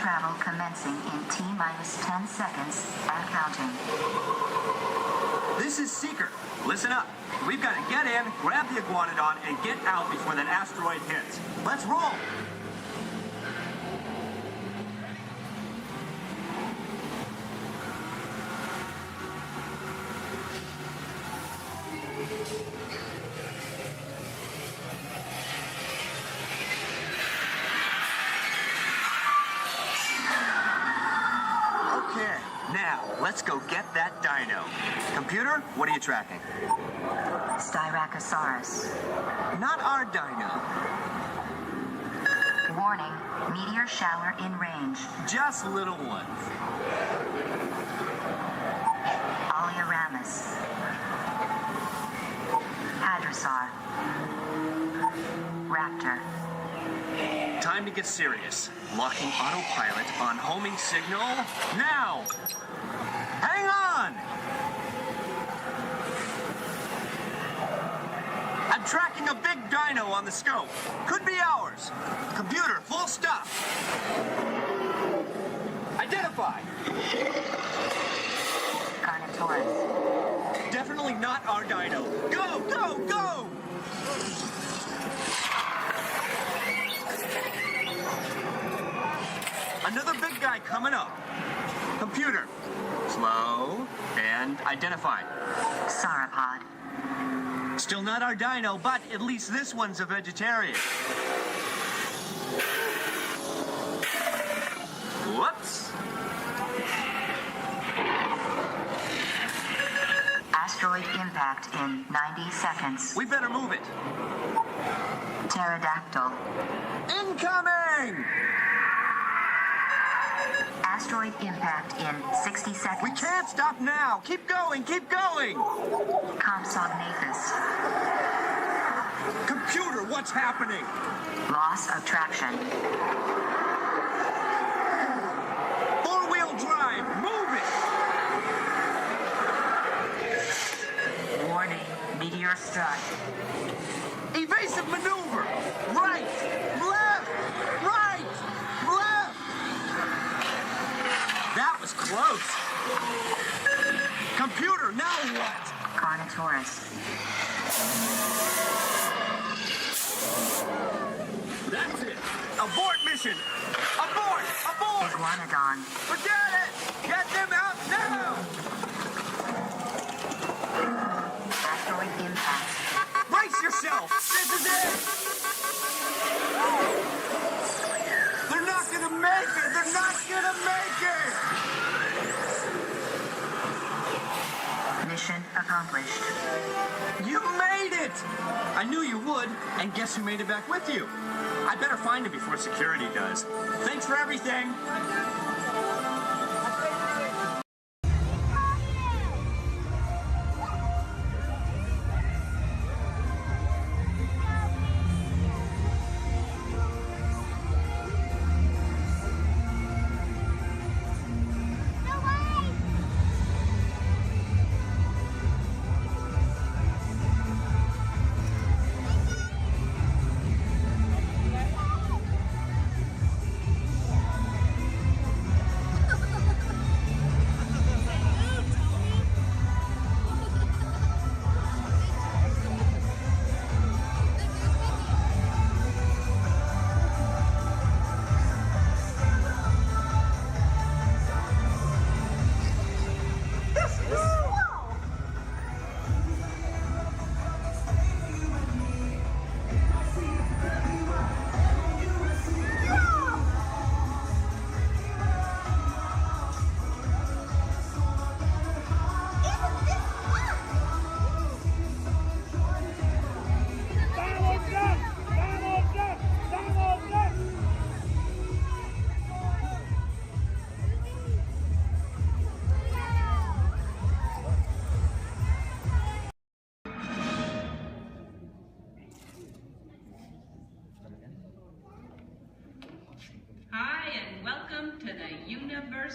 travel commencing in T-minus 10 seconds and counting. This is Seeker. Listen up. We've got to get in, grab the iguanodon, and get out before that asteroid hits. Let's roll! Okay, now let's go get that dino. Computer, what are you tracking? Styracosaurus. Not our dino. Warning, meteor shower in range. Just little ones. Oleoramus. Hadrosaur. Raptor. Time to get serious. Locking autopilot on homing signal now. Hang on! I'm tracking a big dino on the scope. Could be ours. Computer, full stop. Identify. Carnotaurus. Definitely not our dino. Go, go, go! Another big guy coming up. Computer, slow and identify. Sauropod. Still not our dino, but at least this one's a vegetarian. Whoops. Asteroid impact in 90 seconds. We better move it. Pterodactyl. Incoming! Asteroid impact in 60 seconds. We can't stop now. Keep going, keep going. Compsognathus. Computer, what's happening? Loss of traction. Four-wheel drive, move it. Warning, meteor strike. Evasive maneuver. Right, left, right, left. That was close. Computer, now what? Carnotaurus. That's it. Abort mission. Abort, abort. Iguanodon. Forget it. Get them out now. Asteroid impact. Brace yourself. This is it. They're not going to make it. They're not going to make it. Mission accomplished. You made it! I knew you would, and guess who made it back with you? I better find it before security does. Thanks for everything!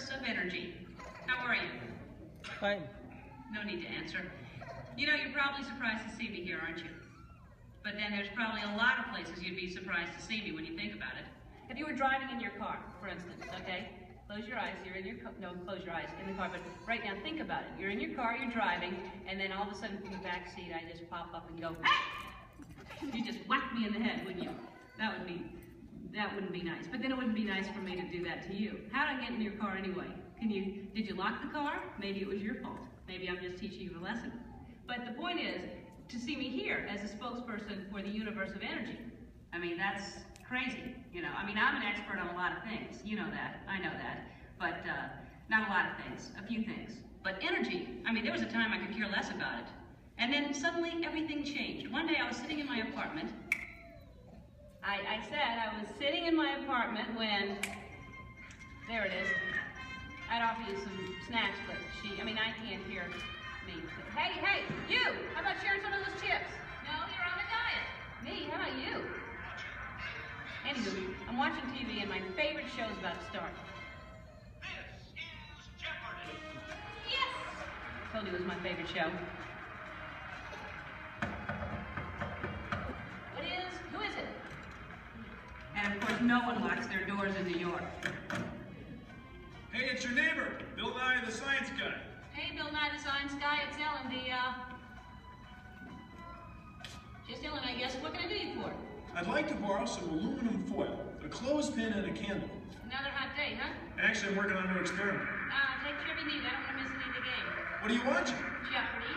of energy. How are you? Fine. No need to answer. You know, you're probably surprised to see me here, aren't you? But then there's probably a lot of places you'd be surprised to see me when you think about it. if you were driving in your car, for instance, okay? Close your eyes, you're in your car, no, close your eyes, in the car, but right now think about it. You're in your car, you're driving, and then all of a sudden from the back seat, I just pop up and go, hey! You just whack me in the head, wouldn't you? That wouldn't be nice. But then it wouldn't be nice for me to do that to you. How'd I get in your car anyway? Did you lock the car? Maybe it was your fault. Maybe I'm just teaching you a lesson. But the point is, to see me here as a spokesperson for the universe of energy. I mean, that's crazy, you know. I mean, I'm an expert on a lot of things. You know that, I know that. But not a lot of things, a few things. But energy, I mean, there was a time I could care less about it. And then suddenly everything changed. One day I was sitting in my apartment. I said I was sitting in my apartment when, there it is. I'd offer you some snacks, but I can't hear me. Hey, you! How about sharing some of those chips? No, you're on a diet. Me, how about you? Anywho, I'm watching TV and my favorite show's about to start. This is Jeopardy! Yes! I told you it was my favorite show. Who is it? And of course, no one locks their doors in New York. Hey, it's your neighbor, Bill Nye the Science Guy. Hey, Bill Nye the Science Guy, it's Ellen, just Ellen, I guess. What can I do you for? I'd like to borrow some aluminum foil, a clothespin, and a candle. Another hot day, huh? Actually, I'm working on a new experiment. Take care of your need. I don't want to miss any of the game. What are you watching? Jeopardy.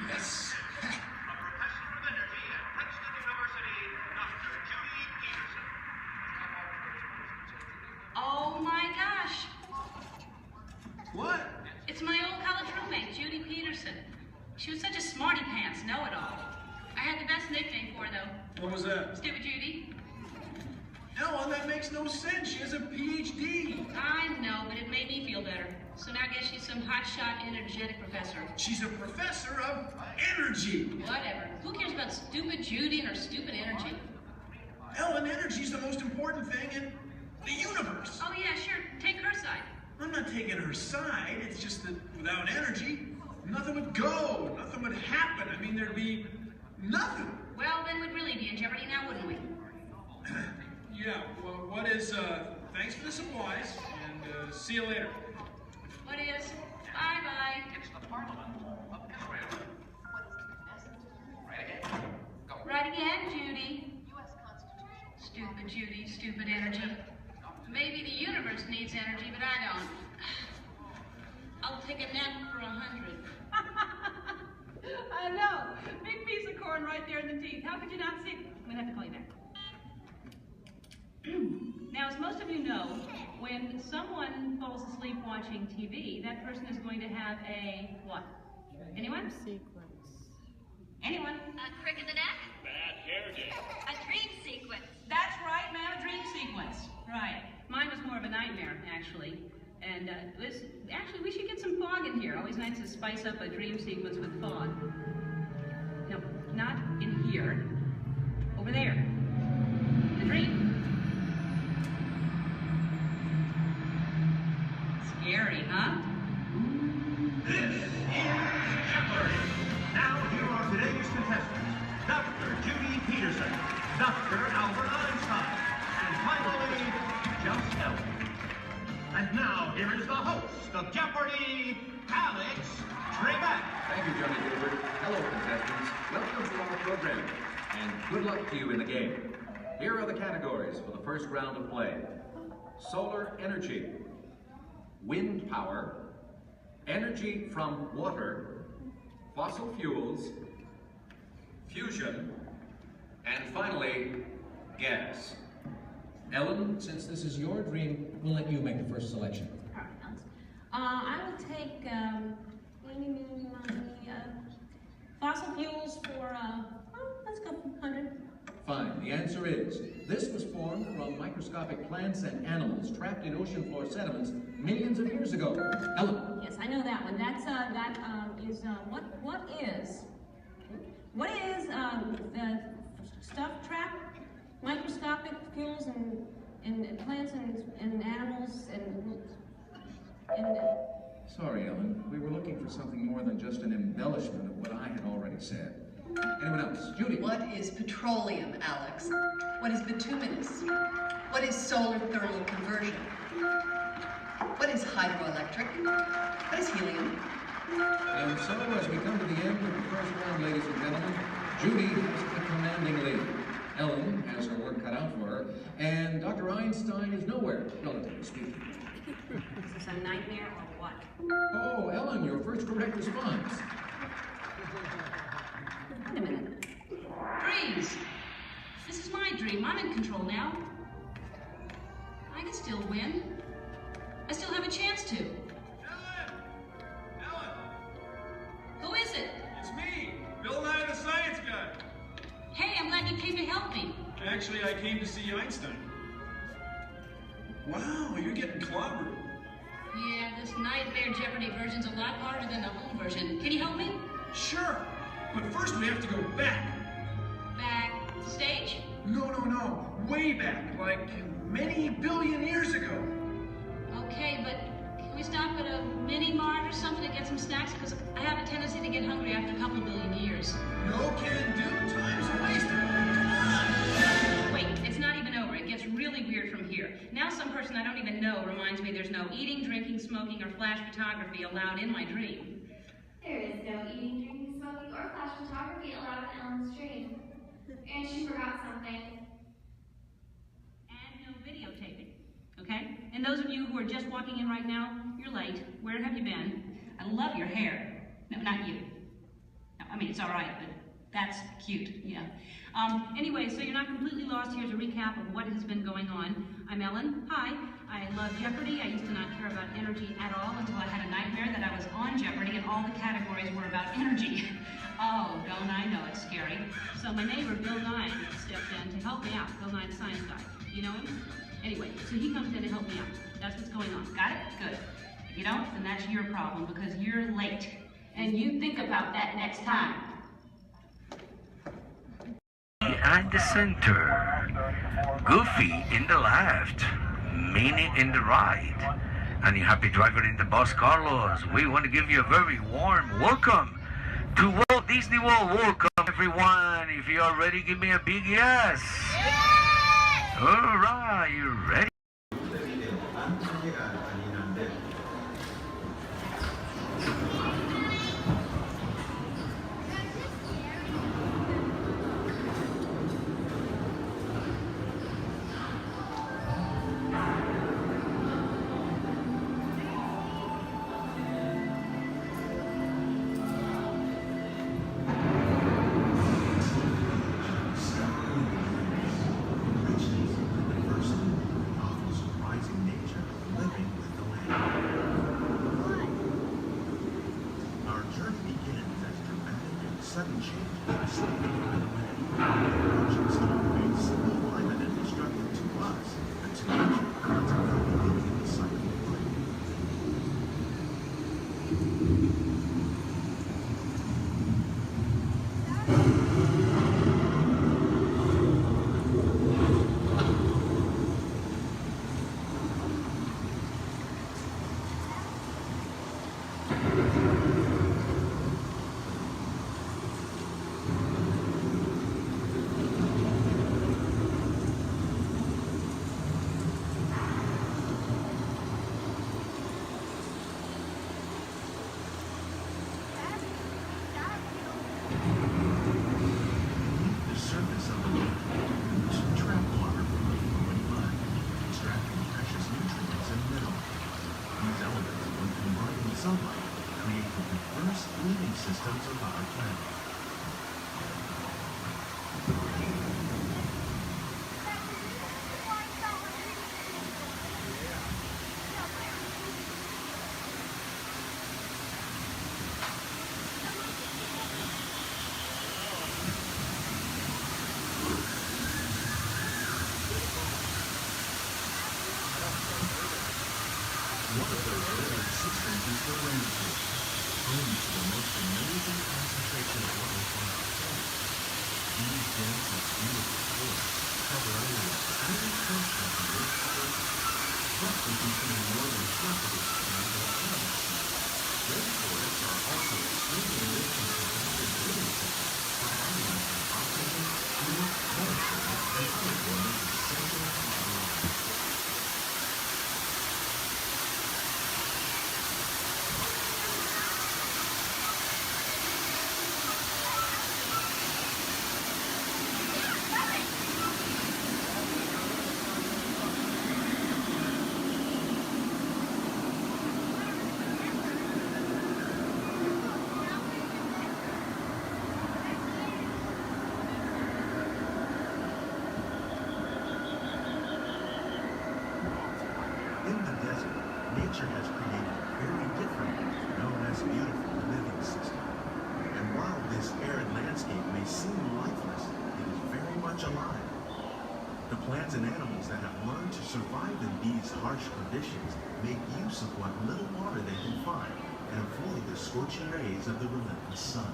Yes. A professor of energy at Princeton University, Dr. Judy Peterson. Oh my gosh. What? It's my old college roommate, Judy Peterson. She was such a smarty pants know-it-all. I had the best nickname for her, though. What was that? Stupid Judy. Ellen, that makes no sense. She has a PhD. I know, but it made me feel better. So now I guess she's some hotshot, energetic professor. She's a professor of energy. Whatever. Who cares about stupid Judy and her stupid energy? Ellen, energy's the most important thing in the universe. Oh yeah, sure. Take her side. I'm not taking her side. It's just that without energy, nothing would go. Nothing would happen. I mean, there'd be nothing. Well, then we'd really be in jeopardy now, wouldn't we? Yeah, well, what is, thanks for the supplies, and see you later. What is? Bye-bye. It's the Parliament of Israel. Right again. Go. Right again, Judy. U.S. Constitution. Stupid Judy, stupid energy. Maybe the universe needs energy, but I don't. I'll take a nap for 100. I know. Big piece of corn right there in the teeth. How could you not see it? I'm gonna have to call you back. Now, as most of you know, when someone falls asleep watching TV, that person is going to have a what? Anyone? Sequence. Anyone? A crick in the neck? Bad hair day. A dream sequence. That's right, ma'am, a dream sequence. Right. Mine was more of a nightmare, actually. And actually, we should get some fog in here. Always nice to spice up a dream sequence with fog. No, not in here. Over there. The dream. Scary, huh? This is Jeopardy! Now here are today's contestants. Dr. Judy Peterson, Dr. Albert Einstein, and finally, just Ellen. And now here is the host of Jeopardy, Alex Trebek. Thank you, Johnny Gilbert. Hello, contestants. Welcome to our program, and good luck to you in the game. Here are the categories for the first round of play. Solar energy, wind power, energy from water, fossil fuels, fusion, and finally, gas. Ellen, since this is your dream, we'll let you make the first selection. I will take fossil fuels for, let's go 100. Fine. The answer is, this was formed from microscopic plants and animals trapped in ocean floor sediments millions of years ago. Ellen. Yes, I know that one. That's, what is the stuff trapped? Microscopic fuels and plants and animals and Sorry, Ellen. We were looking for something more than just an embellishment of what I had already said. Anyone else? Judy. What is petroleum, Alex? What is bituminous? What is solar thermal conversion? What is hydroelectric? What is helium? And so, as we come to the end of the first round, ladies and gentlemen, Judy has the commanding lead. Ellen has her work cut out for her, and Dr. Einstein is nowhere, relatively speaking. Is this a nightmare or what? Oh, Ellen, your first correct response. Wait a minute. Dreams. This is my dream. I'm in control now. I can still win. I still have a chance to. Ellen! Who is it? It's me, Bill Nye the Science Guy. Hey, I'm glad you came to help me. Actually, I came to see Einstein. Wow, you're getting clobbered. Yeah, this Nightmare Jeopardy version's a lot harder than the home version. Can you help me? Sure, but first we have to go back. Backstage? No, way back, like many billion years ago. Okay, but can we stop at a mini mart or something to get some snacks? Because I have a tendency to get hungry after a couple billion years. No can do, time's wasted. Come on! Wait, it's not even over. It gets really weird from here. Now some person I don't even know reminds me there's no eating, drinking, smoking, or flash photography allowed in my dream. There is no eating, drinking, smoking, or flash photography allowed in Ellen's dream. And she forgot something. And no videotaping, okay? And those of you who are just walking in right now, you're late. Where have you been? I love your hair. No, not you. No, I mean, it's all right, but that's cute, yeah. Anyway, so you're not completely lost. Here's a recap of what has been going on. I'm Ellen. Hi. I love Jeopardy. I used to not care about energy at all until I had a nightmare that I was on Jeopardy and all the categories were about energy. Oh, don't I know it's scary. So my neighbor, Bill Nye, stepped in to help me out. Bill Nye, the science guy. You know him? Anyway, so he comes in to help me out. That's what's going on. Got it? Good. If you don't, then that's your problem because you're late. And you think about that next time. Behind the center, Goofy in the left, Minnie in the right, and your happy driver in the bus, Carlos. We want to give you a very warm welcome to Walt Disney World. Welcome, everyone. If you are ready, give me a big yes. Yes! All right, you ready? Sudden change in slipping by the wind. Ocean storms, climate and destructive to us, and to nature, consequently in the cycle of life. Sunlight create the diverse living systems of our planet. One of those living systems is the rainforest, home to the most amazing concentration of life on our planet. These dense and beautiful forests cover only a tiny portion of the Earth's surface, but they contain more than half of its land on planet. Rainforests are also extremely rich in protected living systems, providing us with oxygen, food, medicine, and other forms of essential life. very different, known as beautiful living system. And while this arid landscape may seem lifeless, it is very much alive. The plants and animals that have learned to survive in these harsh conditions make use of what little water they can find and avoid the scorching rays of the relentless sun.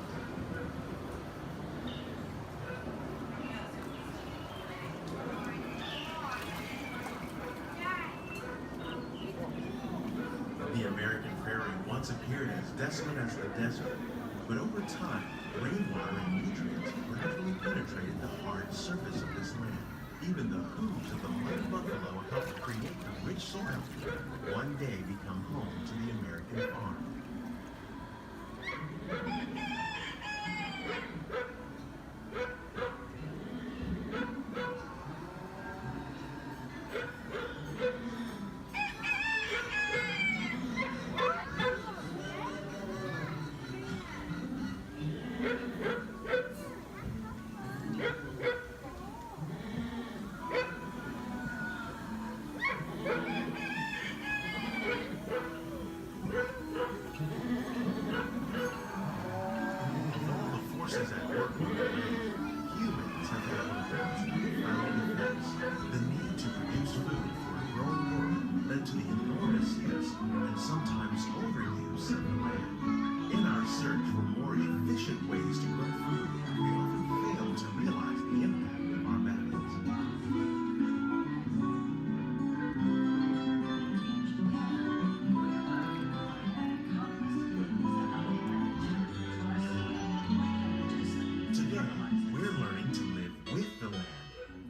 The American prairie once appeared as desolate as the desert, but over time, rainwater and nutrients gradually penetrated the hard surface of this land. Even the hooves of the mud buffalo helped create the rich soil that one day become home to the American farm.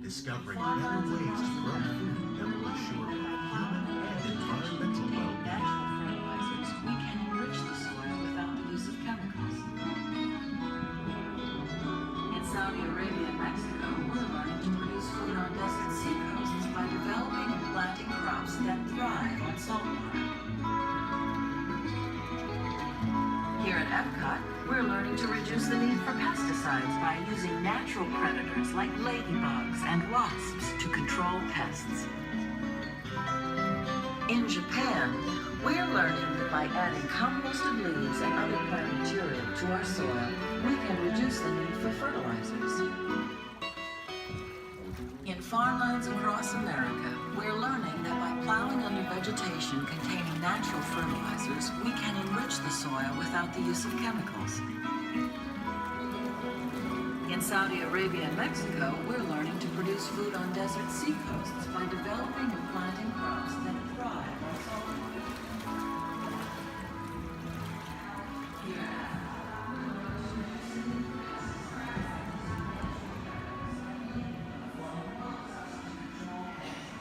Discovering better ways to grow food that will assure human and environmental well-being. Fertilizers, we can enrich the soil without the use of chemicals. In Saudi Arabia and Mexico, we're learning to produce food on desert seacoasts by developing and planting crops that thrive on saltwater. Here at Epcot, we're learning to reduce the need for pesticides by using natural predators like ladybugs and wasps to control pests. In Japan, we're learning that by adding composted leaves and other plant material to our soil, we can reduce the need for fertilizers. In farmlands across America, we're learning that by plowing under vegetation containing natural fertilizers, we can enrich the soil without the use of chemicals. In Saudi Arabia and Mexico, we're learning to produce food on desert seacoasts by developing and planting crops that thrive on saltwater.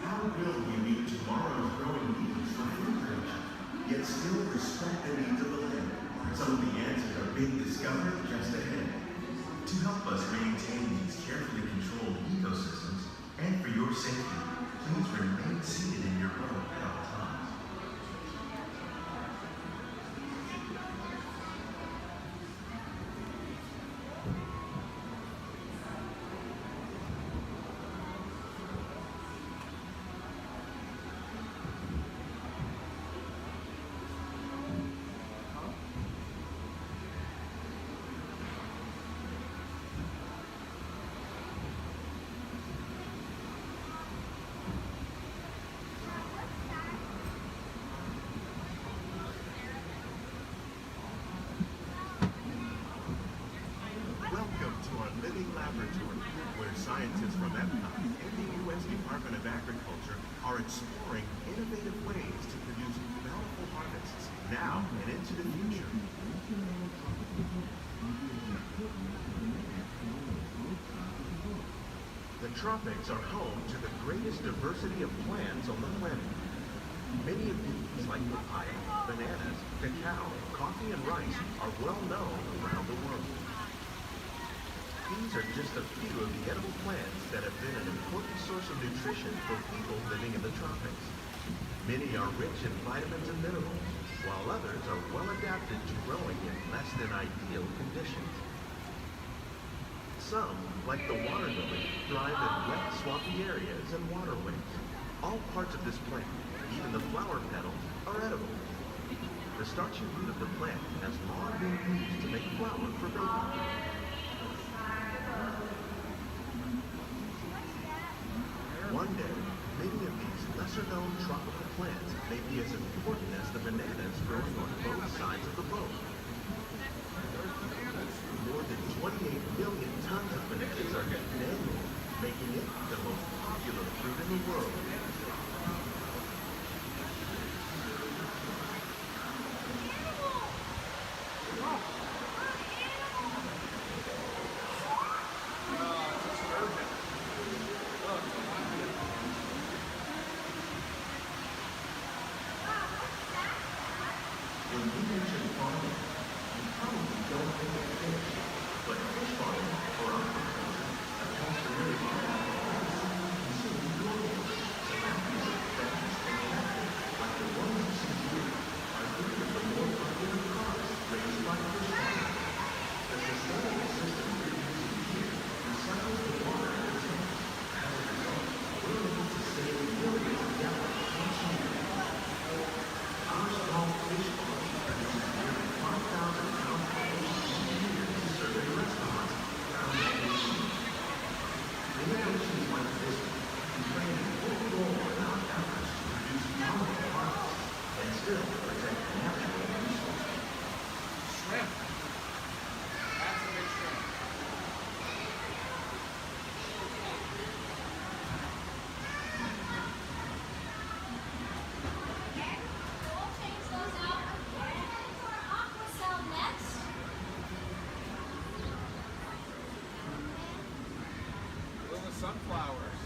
How will we meet tomorrow's growing needs for food production, yet still respect the needs of the land? Some of the answers are being discovered just ahead. To help us maintain these carefully controlled ecosystems, and for your safety, please remain seated in your boat at all times. Scientists from Epcot and the U.S. Department of Agriculture are exploring innovative ways to produce bountiful harvests now and into the future. The tropics are home to the greatest diversity of plants on the planet. Many of these, like papaya, bananas, cacao, coffee, and rice, are well known around the world. These are just a few of the edible plants that have been an important source of nutrition for people living in the tropics. Many are rich in vitamins and minerals, while others are well adapted to growing in less than ideal conditions. Some, like the water lily, thrive in wet, swampy areas and waterways. All parts of this plant, even the flower petals, are edible. The starchy root of the plant has long been used to make flour for baking. One day, many of these lesser-known tropical plants may be as important as the bananas growing on both sides of the boat. More than 28 million tons of bananas are eaten annually, making it the most popular fruit in the world. When you mention farming, you probably don't think of fish, but fish farming or aquaculture accounts for nearly half of all the seafood consumed globally. Tilapia, bass, and catfish, like the ones you see here, are three of the more popular crops raised by fish farming. The sustainable system we're using here recycles the water in the tanks. As a result, we're able to save millions of gallons each year. Our small fish farm produces nearly 5,000 pounds of fish each year to serve in restaurants around the nation. Innovations like this can play an important role in our efforts to produce powerful products and still protect natural resources. Shrimp. That's a big shrimp. Little sunflowers.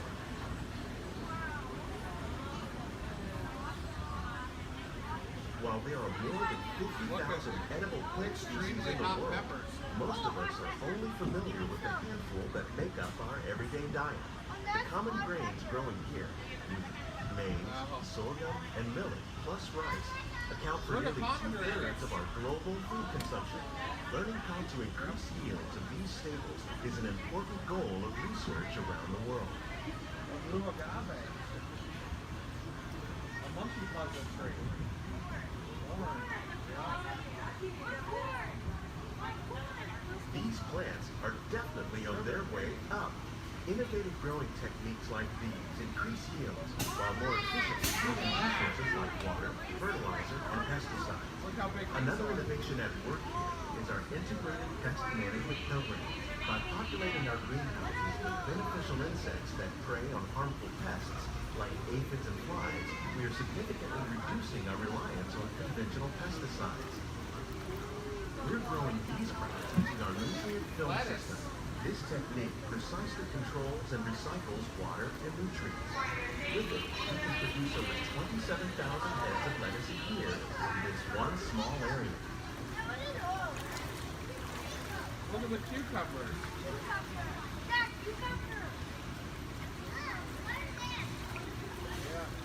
While there are more than 50,000 edible plant species in the hot world, peppers. most of us are only familiar with the handful that make up our everyday diet. The common grains growing here, wheat, maize, sorghum, and millet, plus rice, account for Look at nearly pomegranates. 2/3 of our global food consumption. Learning how to increase yields of these staples is an important goal of research around the world. A blue agave. A monkey puzzle tree. Orange. These plants are definitely on their way up. Innovative growing techniques like these increase yields, while more efficiently using resources like water, fertilizer, and pesticides. Look how big these Another are. innovation at work here is our integrated pest management program. By populating our greenhouses with beneficial insects that prey on harmful pests, like aphids and flies, we are significantly reducing our reliance on conventional pesticides. We're growing these crops using our nutrient film system. This technique precisely controls and recycles water and nutrients. With it, we can produce over 27,000 heads of lettuce a year in this one small area. Look at the cucumbers. Yeah.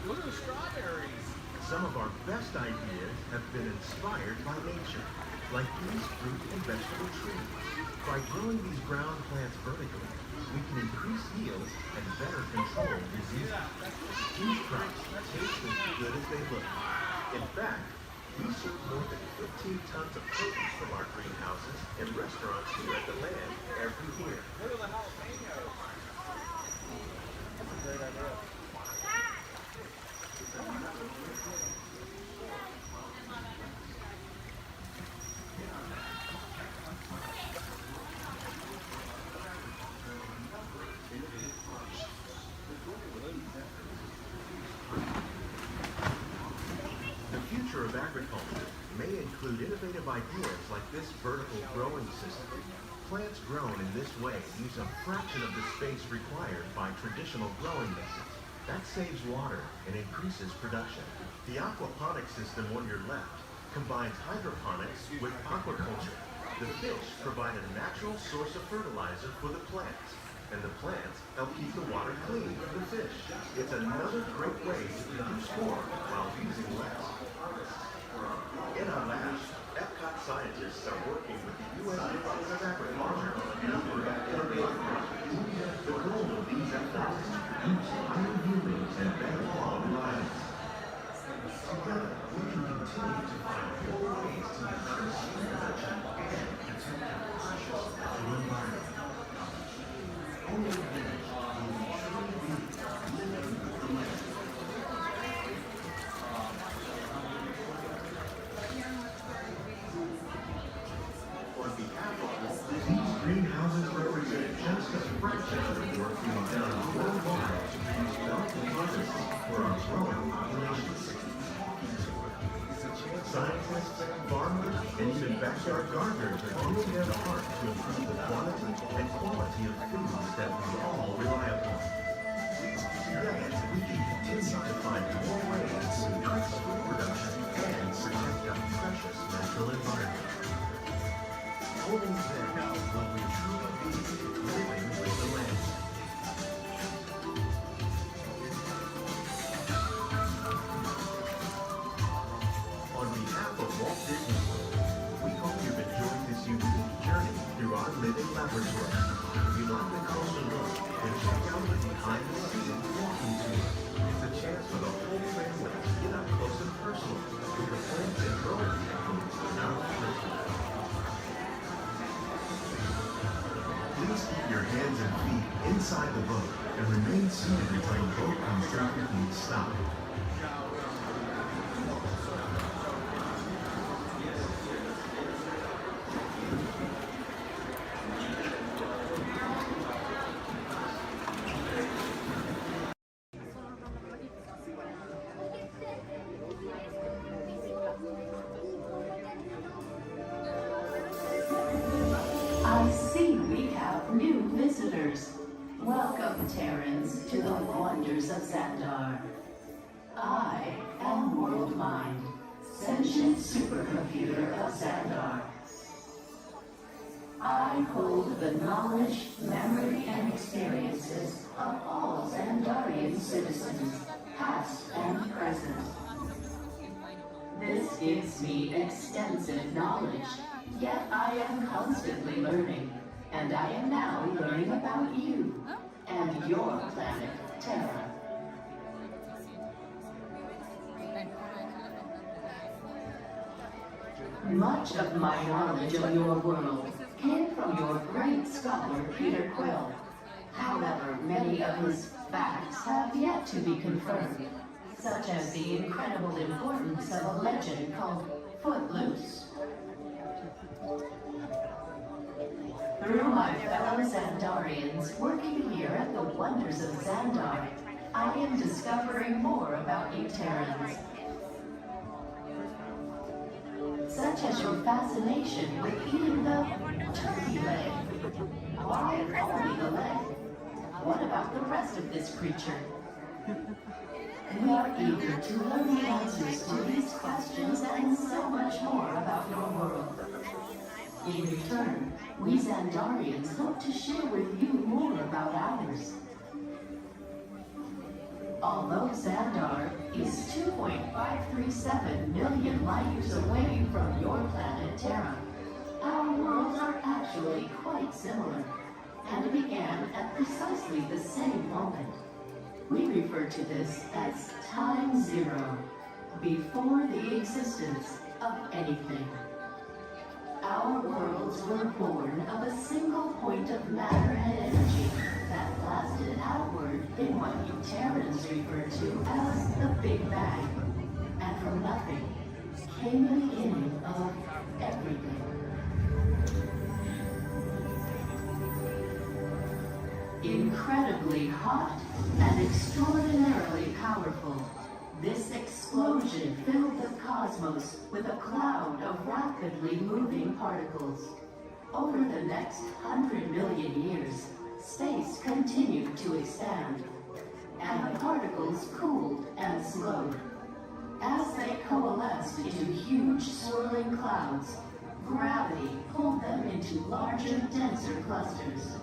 Look at the strawberries. Some of our best ideas have been inspired by nature, like these fruit and vegetable trees. By growing these ground plants vertically, we can increase yields and better control diseases. These crops taste as good as they look. In fact, we serve more than 15 tons of produce from our greenhouses in restaurants here at the land every year. Look at the jalapenos. That's a great idea. The future of agriculture may include innovative ideas like this vertical growing system. Plants grown in this way use a fraction of the space required by traditional growing methods. That saves water and increases production. The aquaponic system on your left combines hydroponics with aquaculture. The fish provide a natural source of fertilizer for the plants, and the plants help keep the water clean for the fish. It's another great way to produce more while using less. In our labs, Epcot scientists are working with the U.S. Department of Agriculture on a number of innovative projects. The goal of these efforts is to produce higher yielding and better quality plants. Together, we can continue to find more scientists, farmers, and even backyard gardeners are doing their part to improve the quantity and quality of foods that we all rely upon. Yet, we can continue to find more ways to increase food production and protect our precious natural environment. Only then will we truly be living with the land. On behalf of Walt Disney World, we hope you've enjoyed this unique journey through our living laboratory. If you'd like a closer look, then check out the behind-the-scenes walking tour. It's a chance for the whole family to get up close and personal with the plants and growing techniques in our laboratory. Please keep your hands and feet inside the boat and remain seated until the boat comes to a complete stop. I see we have new visitors. Welcome, Terrans, to the wonders of Xandar. I am World Mind, sentient supercomputer of Xandar. I hold the knowledge, memory, and experiences of all Xandarian citizens, past and present. This gives me extensive knowledge, yet I am constantly learning, and I am now learning about you and your planet, Terra. Much of my knowledge of your world came from your great scholar, Peter Quill. However, many of his facts have yet to be confirmed, such as the incredible importance of a legend called Footloose. Through my fellow Xandarians working here at the wonders of Xandar, I am discovering more about you Terrans. Such as your fascination with eating the turkey leg. Why only the leg? What about the rest of this creature? We are eager to learn the answers to these questions and so much more about your world. In return, we Xandarians hope to share with you more about ours. Although Xandar is 2.537 million light-years away from your planet Terra, our worlds are actually quite similar, and began at precisely the same moment. We refer to this as Time Zero, before the existence of anything. Our worlds were born of a single point of matter and energy that blasted outward in what you Terrans refer to as the Big Bang. And from nothing came the beginning of everything. Incredibly hot and extraordinarily powerful, this explosion filled the cosmos with a cloud of rapidly moving particles. Over the next 100 million years, space continued to expand, and the particles cooled and slowed. As they coalesced into huge swirling clouds, gravity pulled them into larger, denser clusters.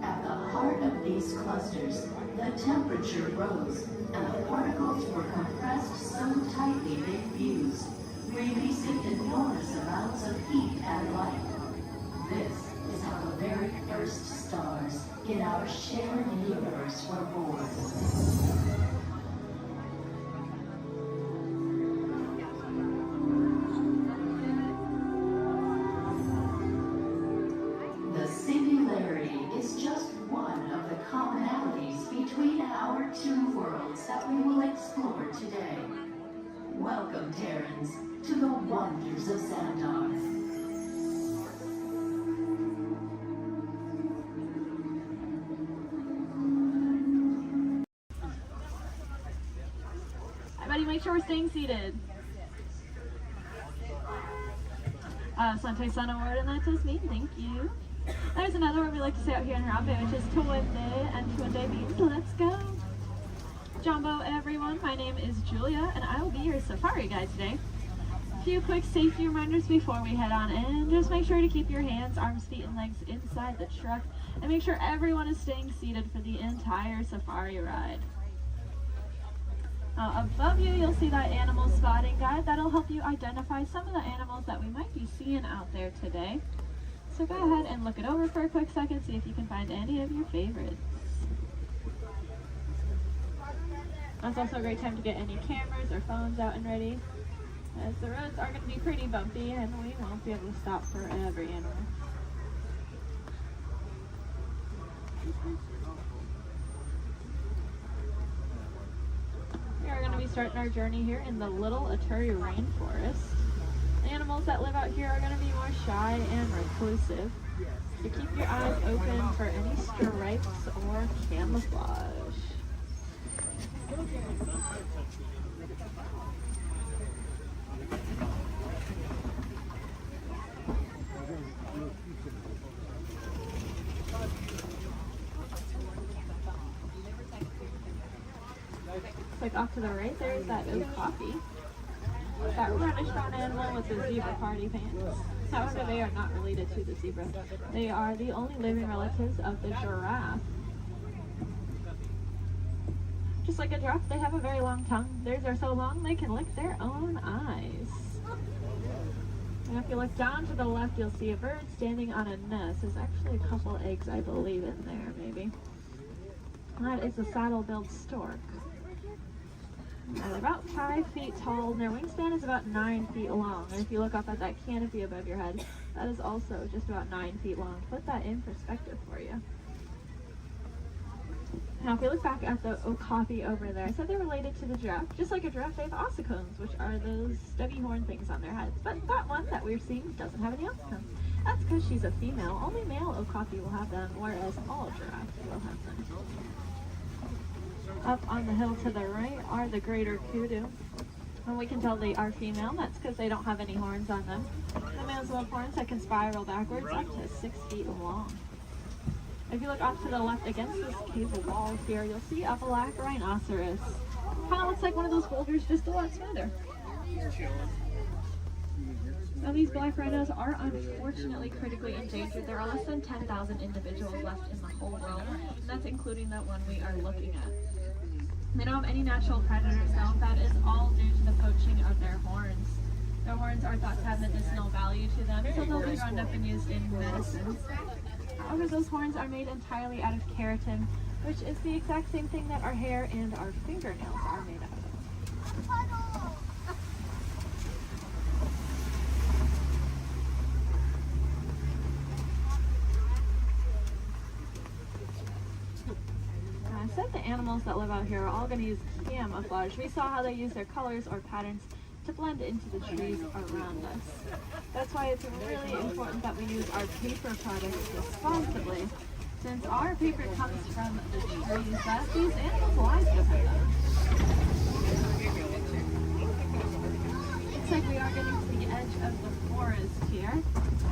At the heart of these clusters, the temperature rose, and the particles were compressed so tightly they fused, releasing enormous amounts of heat and light. This is how the very first stars in our shared universe were born. The singularity is just one of the commonalities between our two worlds that we will explore today. Welcome, Terrans, to the wonders of Xandar. Everybody make sure we're staying seated. Sante Sun Award, and that is me. Thank you. There's another word we like to say out here in Harambe, which is Tuwende, and Tuwende means let's go. Jumbo, everyone. My name is Julia, and I will be your safari guide today. A few quick safety reminders before we head on in. Just make sure to keep your hands, arms, feet, and legs inside the truck, and make sure everyone is staying seated for the entire safari ride. Above you, you'll see that animal spotting guide. That'll help you identify some of the animals that we might be seeing out there today. So go ahead and look it over for a quick second, see if you can find any of your favorites. That's also a great time to get any cameras or phones out and ready, as the roads are going to be pretty bumpy and we won't be able to stop for every animal. We are going to be starting our journey here in the Little Aturi Rainforest. The animals that live out here are going to be more shy and reclusive, so keep your eyes open for any stripes or camouflage. Like off to the right, there's that oak coffee. That reddish brown animal with the zebra party pants. However, they are not related to the zebra. They are the only living relatives of the giraffe. Just like a giraffe, they have a very long tongue. Theirs are so long they can lick their own eyes. And if you look down to the left, you'll see a bird standing on a nest. There's actually a couple eggs, I believe, in there, maybe. That is a saddle-billed stork. They're about 5 feet tall, and their wingspan is about 9 feet long. And if you look up at that canopy above your head, that is also just about 9 feet long. Put that in perspective for you. Now, if you look back at the okapi over there, I said they're related to the giraffe. Just like a giraffe, they have ossicones, which are those stubby horn things on their heads. But that one that we're seeing doesn't have any ossicones. That's because she's a female. Only male okapi will have them, whereas all giraffes will have them. Up on the hill to the right are the greater kudu. And we can tell they are female. That's because they don't have any horns on them. The males will have horns that can spiral backwards up to 6 feet long. If you look off to the left against this cable wall here, you'll see a black rhinoceros. Kind of looks like one of those boulders, just a lot smoother. Now, these black rhinos are unfortunately critically endangered. There are less than 10,000 individuals left in the whole world, and that's including the one we are looking at. They don't have any natural predators, though. That is all due to the poaching of their horns. Their horns are thought to have medicinal value to them, so they'll be rounded up and used in medicines. However, those horns are made entirely out of keratin, which is the exact same thing that our hair and our fingernails are made out of. I said the animals that live out here are all going to use camouflage. We saw how they use their colors or patterns to blend into the trees around us. That's why it's really important that we use our paper products responsibly, since our paper comes from the trees that these animals' lives depend on. Looks like we are getting to the edge of the forest here.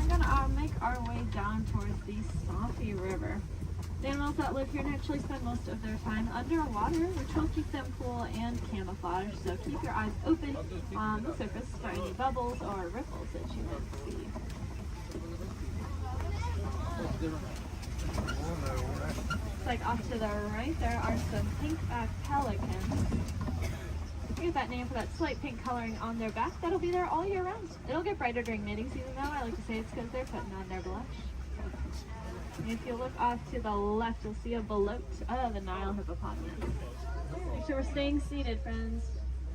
We're going to make our way down towards the Swampy River. The animals that live here naturally spend most of their time underwater, which will keep them cool and camouflaged, so keep your eyes open on the surface for any bubbles or ripples that you might see. Like off to the right, there are some pink-backed pelicans. You get that name for that slight pink coloring on their back. That'll be there all year round. It'll get brighter during mating season, though. I like to say it's because they're putting on their blush. And if you look off to the left, you'll see a belote of the Nile hippopotamus. Make sure we're staying seated, friends.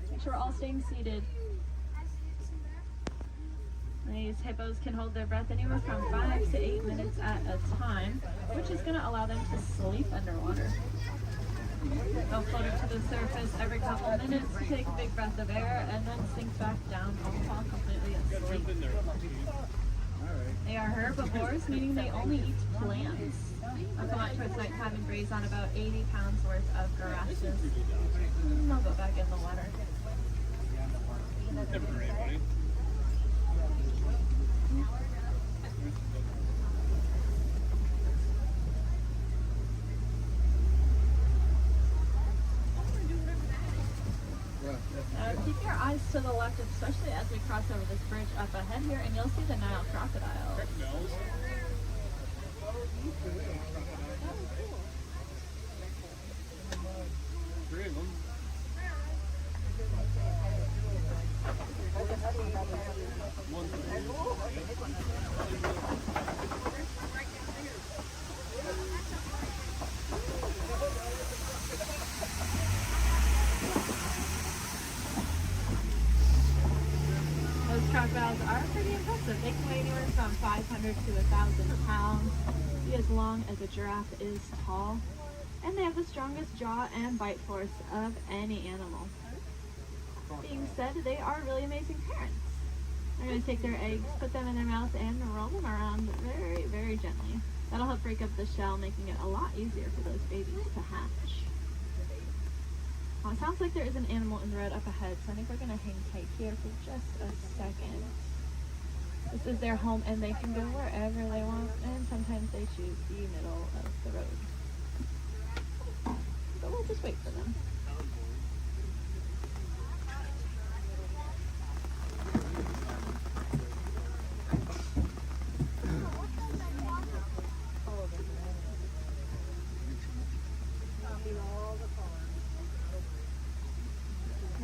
Make sure we're all staying seated. These hippos can hold their breath anywhere from 5 to 8 minutes at a time, which is going to allow them to sleep underwater. They'll float up to the surface every couple minutes, take a big breath of air, and then sink back down and fall completely asleep. They are herbivores, meaning they only eat plants. They'll come out towards nighttime and graze on about 80 pounds worth of grasses. And they'll go back in the water. Keep your eyes to the left, especially as we cross over this bridge up ahead here, and you'll see the Nile crocodile. Three of them. Those crocodiles are pretty impressive. They can weigh anywhere from 500 to 1,000 pounds, be as long as a giraffe is tall, and they have the strongest jaw and bite force of any animal. Being said, they are really amazing parents. They're going to take their eggs, put them in their mouth, and roll them around very, very gently. That'll help break up the shell, making it a lot easier for those babies to hatch. It sounds like there is an animal in the road up ahead, so I think we're going to hang tight here for just a second. This is their home, and they can go wherever they want, and sometimes they choose the middle of the road. But we'll just wait for them.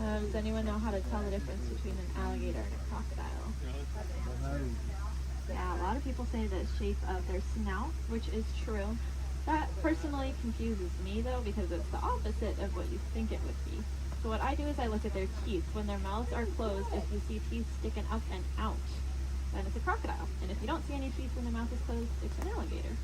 Does anyone know how to tell the difference between an alligator and a crocodile? Yeah, a lot of people say the shape of their snout, which is true. That personally confuses me though, because it's the opposite of what you think it would be. So what I do is I look at their teeth. When their mouths are closed, if you see teeth sticking up and out, then it's a crocodile. And if you don't see any teeth when their mouth is closed, it's an alligator.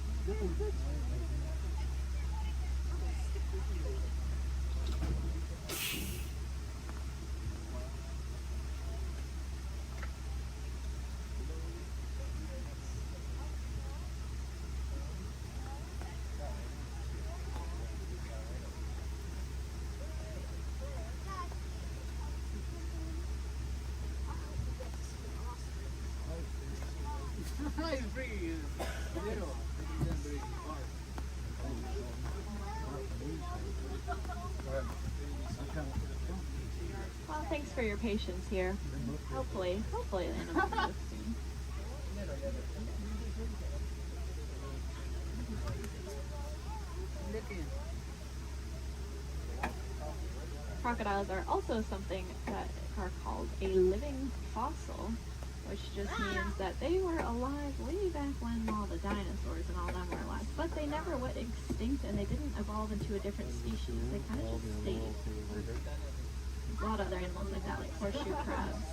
Well, thanks for your patience here. Hopefully the animal will move soon. Crocodiles are also something that are called a living fossil, which just means that they were alive way back when all the dinosaurs and all them were alive. But they never went extinct, and they didn't evolve into a different species. They kind of just stayed. There's a lot of other animals like that, like horseshoe crabs,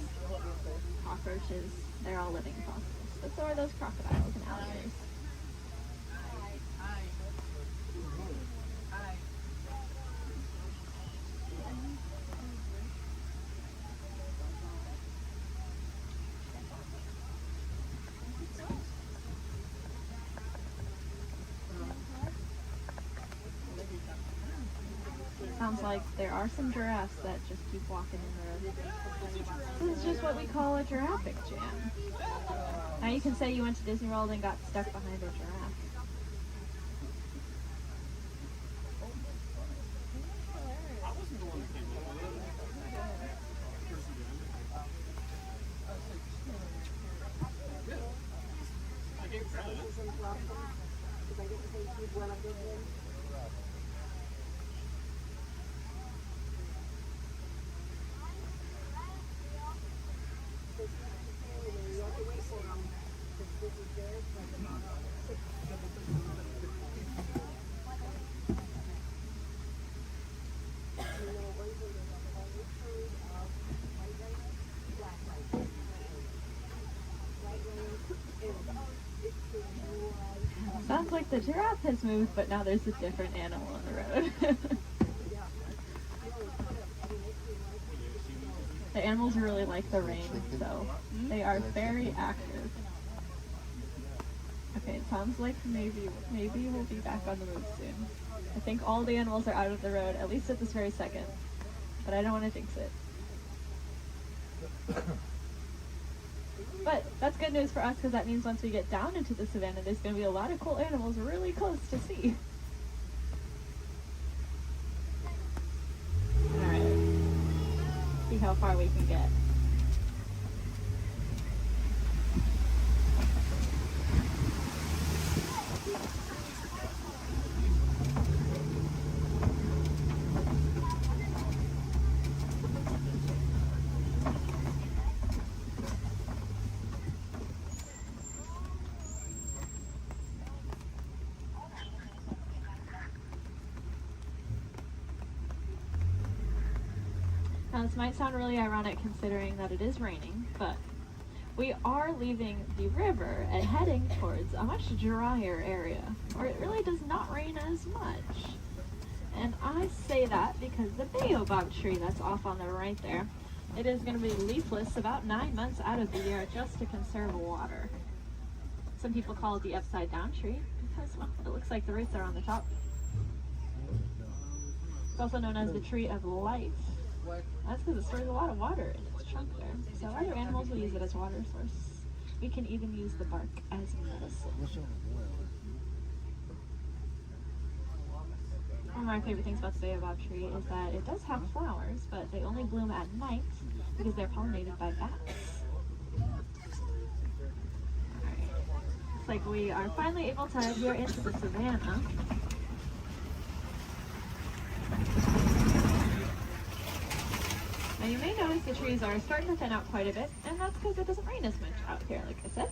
cockroaches. They're all living fossils. But so are those crocodiles and alligators. Sounds like there are some giraffes that just keep walking in the road. This is just what we call a giraffic jam. Now you can say you went to Disney World and got stuck behind a giraffe. Sounds like the giraffe has moved, but now there's a different animal on the road. The animals really like the rain, so they are very active. Okay, it sounds like maybe we'll be back on the move soon. I think all the animals are out of the road, at least at this very second. But I don't want to jinx it. But that's good news for us, because that means once we get down into the savannah, there's going to be a lot of cool animals really close to see. Alright. see how far we can get. Now, this might sound really ironic considering that it is raining, but we are leaving the river and heading towards a much drier area where it really does not rain as much. And I say that because the baobab tree that's off on the right there, it is going to be leafless about 9 months out of the year just to conserve water. Some people call it the upside down tree because, well, it looks like the roots are on the top. It's also known as the tree of life. That's because it stores a lot of water in its trunk there. So other animals will use it as a water source. We can even use the bark as medicine. One of my favorite things about the baobab tree is that it does have flowers, but they only bloom at night because they're pollinated by bats. Alright, looks like we are finally able to head here into the savannah. Now you may notice the trees are starting to thin out quite a bit, and that's because it doesn't rain as much out here, like I said.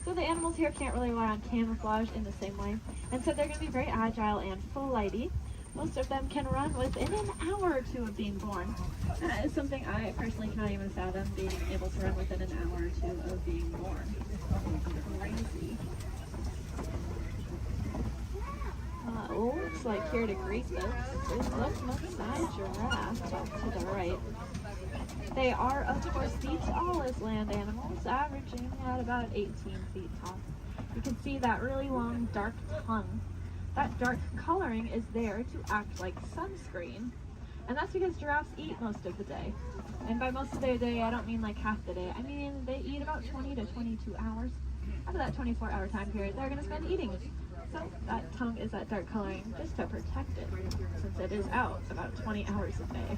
So the animals here can't really rely on camouflage in the same way, and so they're going to be very agile and flighty. Most of them can run within an hour or two of being born. That is something I personally cannot even fathom, being able to run within an hour or two of being born. Crazy. Looks like here to greet this is the Maasai giraffe off to the right. They are, of course, the tallest land animals, averaging at about 18 feet tall. You can see that really long, dark tongue. That dark coloring is there to act like sunscreen. And that's because giraffes eat most of the day. And by most of their day, I don't mean like half the day. I mean they eat about 20 to 22 hours. Out of that 24-hour time period, they're going to spend eating. So that tongue is that dark coloring just to protect it, since it is out about 20 hours a day.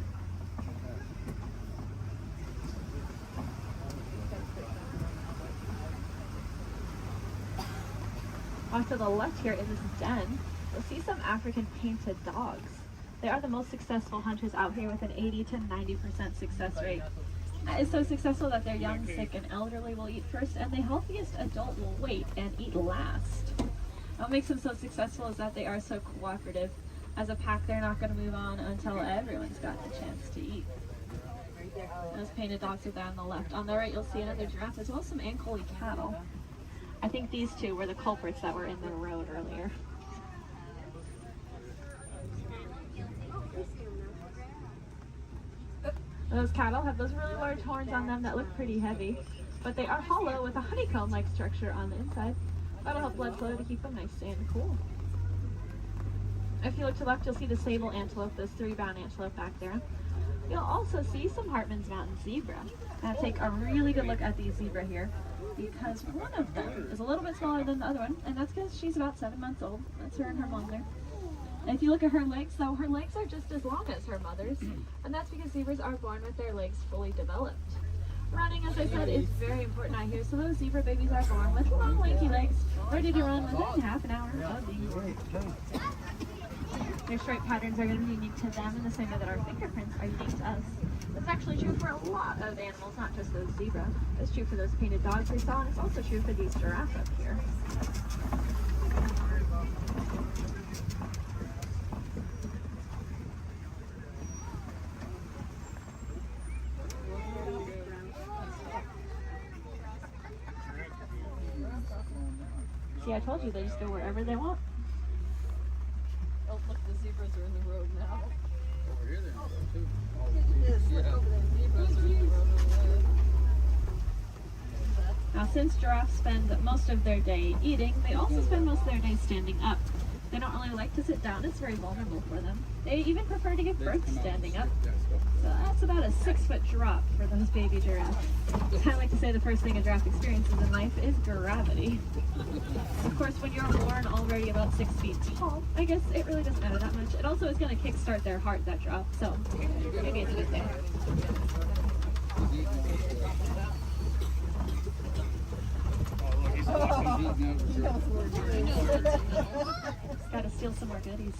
Off to the left here in this den, you'll see some African painted dogs. They are the most successful hunters out here with an 80 to 90% success rate. That is so successful that their young, sick, and elderly will eat first, and the healthiest adult will wait and eat last. What makes them so successful is that they are so cooperative. As a pack, they're not going to move on until everyone's got the chance to eat. Those painted dogs are there on the left. On the right, you'll see another giraffe, as well as some Ankole cattle. I think these two were the culprits that were in the road earlier. Those cattle have those really large horns on them that look pretty heavy, but they are hollow with a honeycomb-like structure on the inside. That'll help blood flow to keep them nice and cool. If you look to the left, you'll see the sable antelope, those 3 brown antelope back there. You'll also see some Hartman's Mountain zebra. Now take a really good look at the zebra here, because one of them is a little bit smaller than the other one, and that's because she's about 7 months old. That's her and her mom there. And if you look at her legs, though, her legs are just as long as her mother's, and that's because zebras are born with their legs fully developed. Running, as I said, is very important out here, so those zebra babies are born with long, lanky legs, ready to run within half an hour of being born. Their stripe patterns are going to be unique to them in the same way that our fingerprints are unique to us. That's actually true for a lot of animals, not just those zebra. It's true for those painted dogs we saw, and it's also true for these giraffes up here. See, I told you they just go wherever they want. Oh, look, the zebras are in the road now. Over here they're in the road too. Now, since giraffes spend most of their day eating, they also spend most of their day standing up. They don't really like to sit down, it's very vulnerable for them. They even prefer to give birth standing up. So that's about a 6-foot drop for those baby giraffes. I like to say the first thing a giraffe experiences in life is gravity. Of course, when you're born already about 6 feet tall, I guess it really doesn't matter that much. It also is going to kickstart their heart, that drop, so maybe it's a good thing. Gotta steal some more goodies.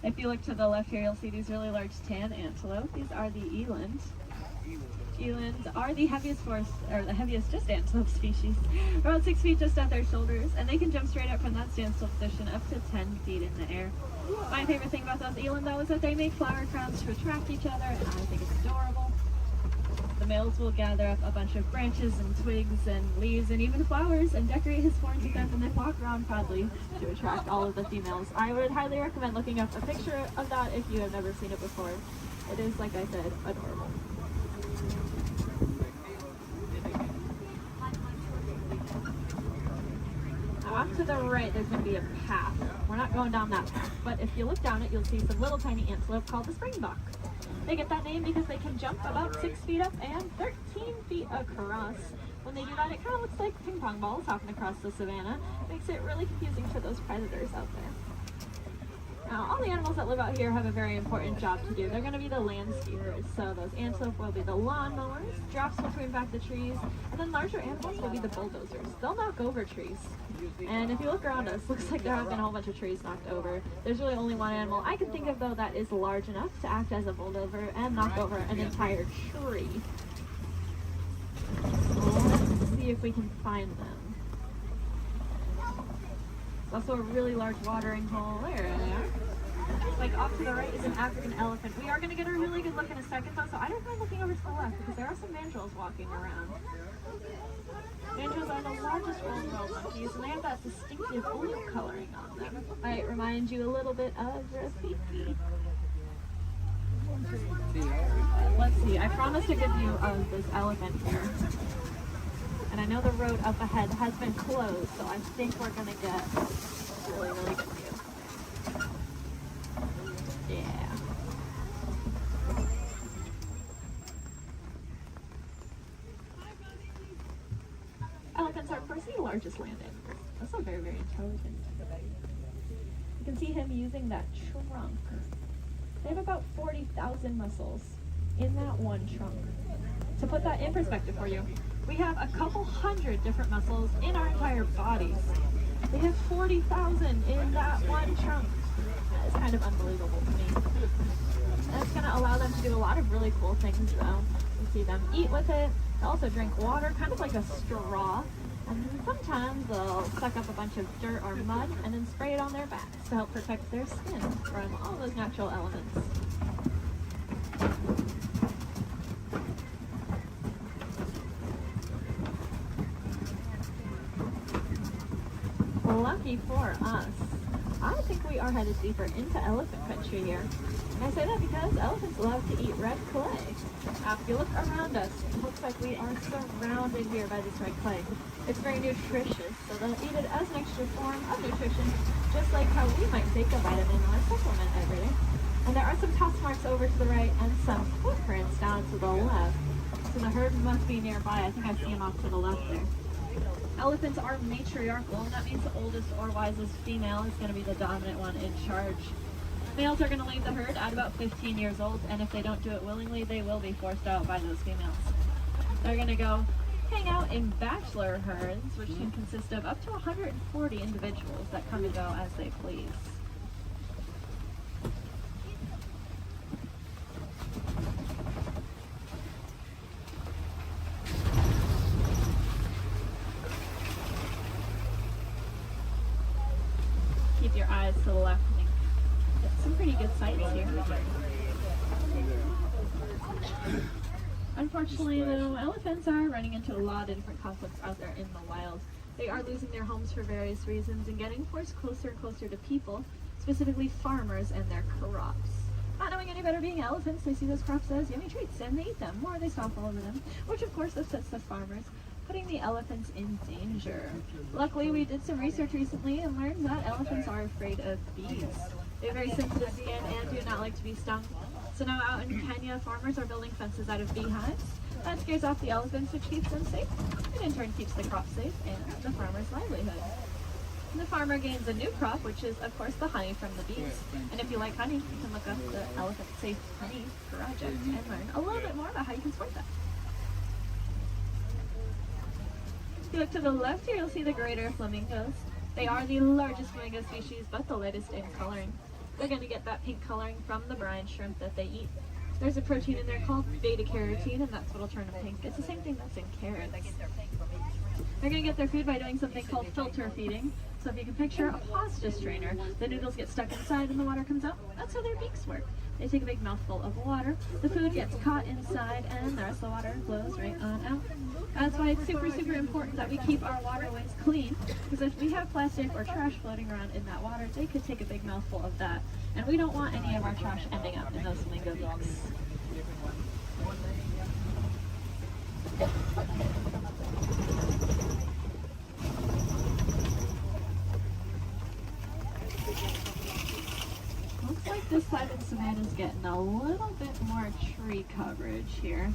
If you look to the left here, you'll see these really large tan antelope. These are the eland. Elands are the heaviest just antelope species. They're about 6 feet just at their shoulders, and they can jump straight up from that standstill position up to 10 feet in the air. My favorite thing about those eland, though, is that they make flower crowns to attract each other, and I think it's adorable. The males will gather up a bunch of branches and twigs and leaves and even flowers and decorate his horns with them and then walk around proudly to attract all of the females. I would highly recommend looking up a picture of that if you have never seen it before. It is, like I said, adorable. Now off to the right there's going to be a path. We're not going down that path, but if you look down it you'll see some little tiny antelope called the springbok. They get that name because they can jump about 6 feet up and 13 feet across. When they do that, it kind of looks like ping pong balls hopping across the savannah. Makes it really confusing for those predators out there. Now, all the animals that live out here have a very important job to do. They're going to be the landscapers. So those antelope will be the lawnmowers, giraffes will prune back the trees, and then larger animals will be the bulldozers. They'll knock over trees. And if you look around us, looks like there have been a whole bunch of trees knocked over. There's really only one animal I can think of, though, that is large enough to act as a bulldozer and knock over an entire tree. Let's see if we can find them. There's also a really large watering hole. There they are. Like off to the right is an African elephant. We are going to get a really good look in a second, though, so I don't mind looking over to the left because there are some mandrills walking around. Mandrills are the largest old-world monkeys, and they have that distinctive blue coloring on them. Might remind you a little bit of Rafiki. Let's see, I promised a good view of this elephant here. And I know the road up ahead has been closed, so I think we're going to get a really, really good view. Yeah. Elephants are, of course, the largest land animals. Also very, very intelligent. You can see him using that trunk. They have about 40,000 muscles in that one trunk. To put that in perspective for you, we have a couple hundred different muscles in our entire bodies. They have 40,000 in that one trunk. That is kind of unbelievable to me. And it's going to allow them to do a lot of really cool things, though. You see them eat with it. They also drink water, kind of like a straw. And then sometimes they'll suck up a bunch of dirt or mud and then spray it on their backs to help protect their skin from all those natural elements. Lucky for us, I think we are headed deeper into elephant country here. And I say that because elephants love to eat red clay. Now, if you look around us, it looks like we are surrounded here by this red clay. It's very nutritious, so they'll eat it as an extra form of nutrition, just like how we might take a vitamin or a supplement every day. And there are some tusk marks over to the right and some footprints down to the left. So the herd must be nearby. I think I see them off to the left there. Elephants are matriarchal, and that means the oldest or wisest female is going to be the dominant one in charge. Males are going to leave the herd at about 15 years old, and if they don't do it willingly, they will be forced out by those females. They're going to go hang out in bachelor herds, which can consist of up to 140 individuals that come and go as they please. Keep your eyes to the left and get some pretty good sights here. Unfortunately, though, elephants are running into a lot of different conflicts out there in the wild. They are losing their homes for various reasons and getting forced closer and closer to people, specifically farmers and their crops. Not knowing any better being elephants, they see those crops as yummy treats and they eat them, or they stomp all over them, which of course upsets the farmers. putting the elephants in danger. Luckily, we did some research recently and learned that elephants are afraid of bees. They have very sensitive skin and do not like to be stung. So now out in Kenya, farmers are building fences out of beehives. That scares off the elephants, which keeps them safe, and in turn keeps the crop safe and the farmer's livelihood. And the farmer gains a new crop, which is, of course, the honey from the bees. And if you like honey, you can look up the Elephant Safe Honey Project and learn a little bit more about how you can support that. If you look to the left here, you'll see the greater flamingos. They are the largest flamingo species, but the lightest in coloring. They're going to get that pink coloring from the brine shrimp that they eat. There's a protein in there called beta-carotene, and that's what'll turn them pink. It's the same thing that's in carrots. They're going to get their food by doing something called filter feeding. So if you can picture a pasta strainer, the noodles get stuck inside and the water comes out. That's how their beaks work. They take a big mouthful of water, the food gets caught inside, and the rest of the water flows right on out. That's why it's super, super important that we keep our waterways clean, because if we have plastic or trash floating around in that water, they could take a big mouthful of that. And we don't want any of our trash ending up in those flamingo beaks. Looks like this side of Savannah's getting a little bit more tree coverage here,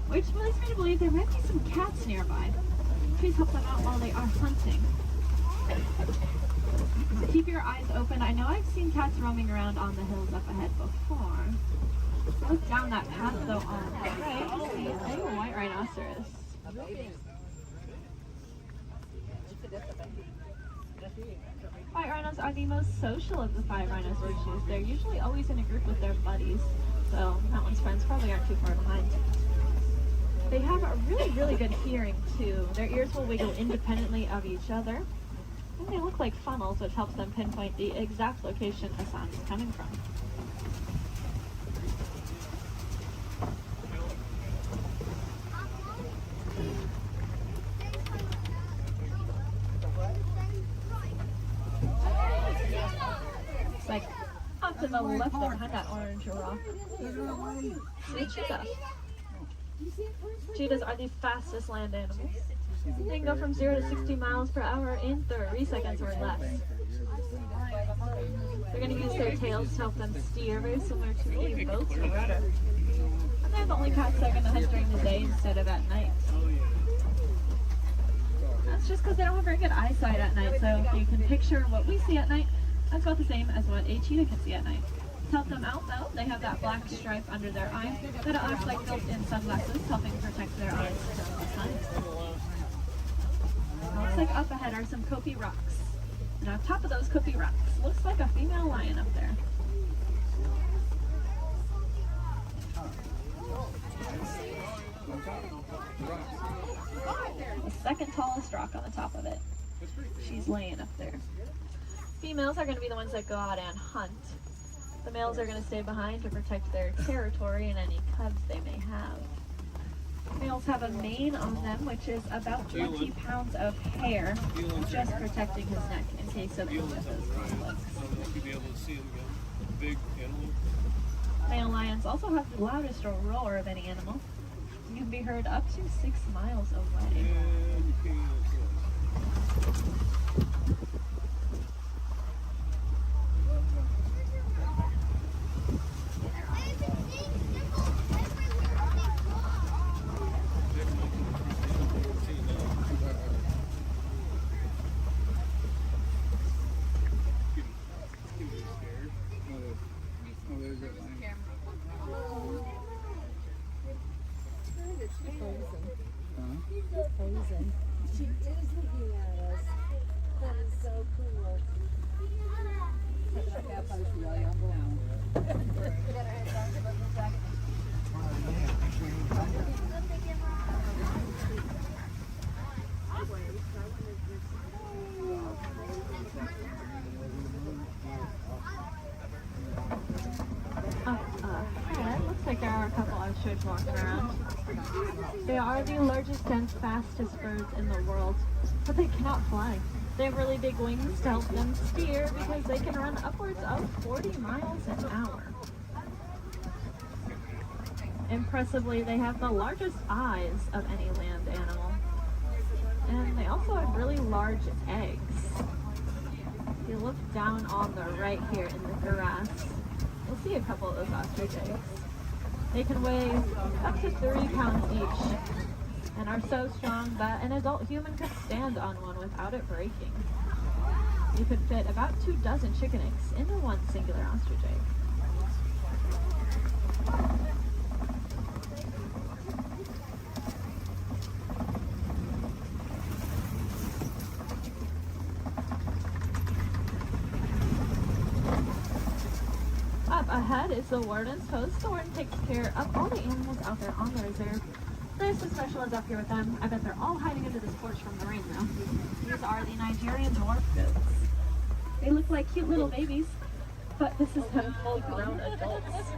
which leads me to believe there might be some cats nearby. Please help them out while they are hunting. So keep your eyes open. I know I've seen cats roaming around on the hills up ahead before. Look down that path though on the right. You see a white rhinoceros. White rhinos are the most social of the 5 rhino species. They're usually always in a group with their buddies, so that one's friends probably aren't too far behind. They have a really, really good hearing too. Their ears will wiggle independently of each other, and they look like funnels, which helps them pinpoint the exact location a sound is coming from. Like off to the left behind that orange rock. See cheetah. Cheetahs are the fastest land animals. They can go from 0 to 60 miles per hour in 30 seconds or less. They're going to use their tails to help them steer, very similar to a boat's rudder. And they're the only cats that are going to hunt during the day instead of at night. That's just because they don't have very good eyesight at night, so if you can picture what we see at night, that's about the same as what a cheetah can see at night. To help them out though, they have that black stripe under their eye that acts like built-in sunglasses, helping protect their eyes from the sun. Looks like up ahead are some Kopi rocks. And on top of those Kopi rocks, looks like a female lion up there. The second tallest rock on the top of it. She's laying up there. Females are going to be the ones that go out and hunt. The males are going to stay behind to protect their territory and any cubs they may have. Males have a mane on them, which is about 20 pounds of hair, just protecting his neck in case of any of those conflicts. Male lions also have the loudest roar of any animal. You can be heard up to 6 miles away. She is looking at us. That is so cool. Looks like there are a couple ostriches walking around. They are the largest and fastest birds in the world, but they cannot fly. They have really big wings to help them steer because they can run upwards of 40 miles an hour. Impressively, they have the largest eyes of any land animal. large eggs. If you look down on the right here in the grass, you'll see a couple of those ostrich eggs. They can weigh up to 3 pounds each and are so strong that an adult human could stand on one without it breaking. You could fit about 2 dozen chicken eggs into one singular ostrich egg. Up ahead is the warden's post. The warden takes care of all the animals out there on the reserve. There's some special ones up here with them. I bet they're all hiding under this porch from the rain though. These are the Nigerian dwarf goats. They look like cute little babies, but this is them full-grown adults.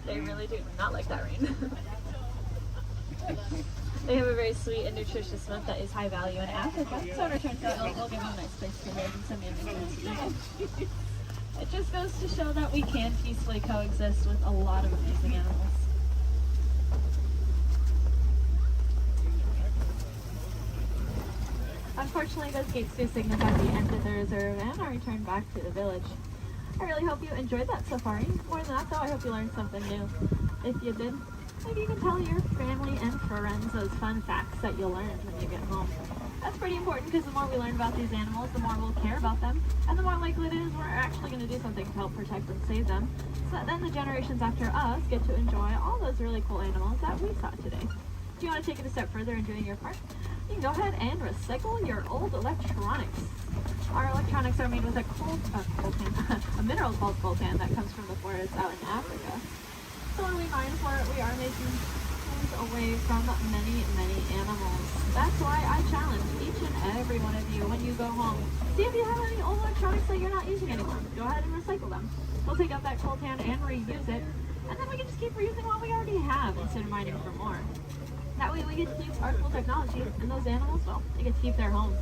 They really do not like that rain. They have a very sweet and nutritious milk that is high value in Africa, so in return for it, we'll give them a nice place to live and some animals. It just goes to show that we can peacefully coexist with a lot of amazing animals. Unfortunately, those gates do signify the end of the reserve and our return back to the village. I really hope you enjoyed that safari. More than that though, I hope you learned something new. If you did, maybe you can tell your family and friends those fun facts that you'll learn when you get home. That's pretty important because the more we learn about these animals, the more we'll care about them, and the more likely it is we're actually going to do something to help protect and save them, so that then the generations after us get to enjoy all those really cool animals that we saw today. If you want to take it a step further in doing your part, you can go ahead and recycle your old electronics. Our electronics are made with a a mineral called coltan that comes from the forests out in Africa. So when we mine for it, we are making things away from many, many animals. That's why I challenge each and every one of you when you go home, see if you have any old electronics that you're not using anymore. Go ahead and recycle them. We'll take out that coltan and reuse it, and then we can just keep reusing what we already have instead of mining for more. That way we get to use our cool technology, and those animals, well, they get to keep their homes.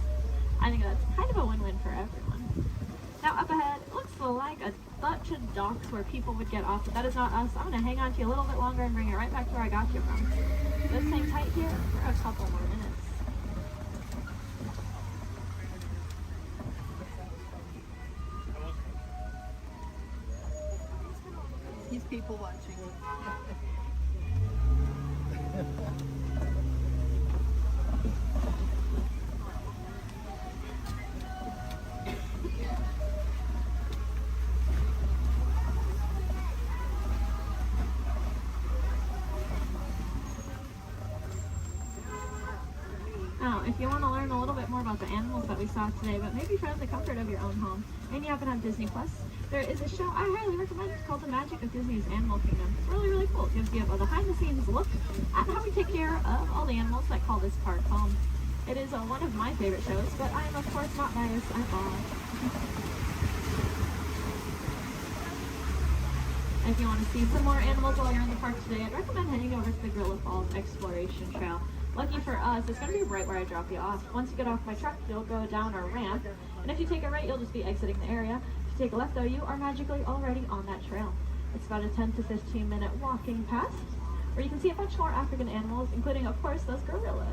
I think that's kind of a win-win for everyone. Now up ahead, it looks like a bunch of docks where people would get off, but that is not us. I'm going to hang on to you a little bit longer and bring it right back to where I got you from. Just hang tight here for a couple more minutes. He's people watching. Now, if you want to learn a little bit more about the animals that we saw today, but maybe from the comfort of your own home, and you happen to have Disney Plus, there is a show I highly recommend. It's called The Magic of Disney's Animal Kingdom. It's really, really cool. It gives you a behind-the-scenes look at how we take care of all the animals that call this park home. It is one of my favorite shows, but I am, of course, not biased at all. If you want to see some more animals while you're in the park today, I'd recommend heading over to the Gorilla Falls Exploration Trail. Lucky for us, it's going to be right where I drop you off. Once you get off my truck, you'll go down a ramp, and if you take a right, you'll just be exiting the area. If you take a left, though, you are magically already on that trail. It's about a 10 to 15 minute walking path, where you can see a bunch more African animals, including, of course, those gorillas.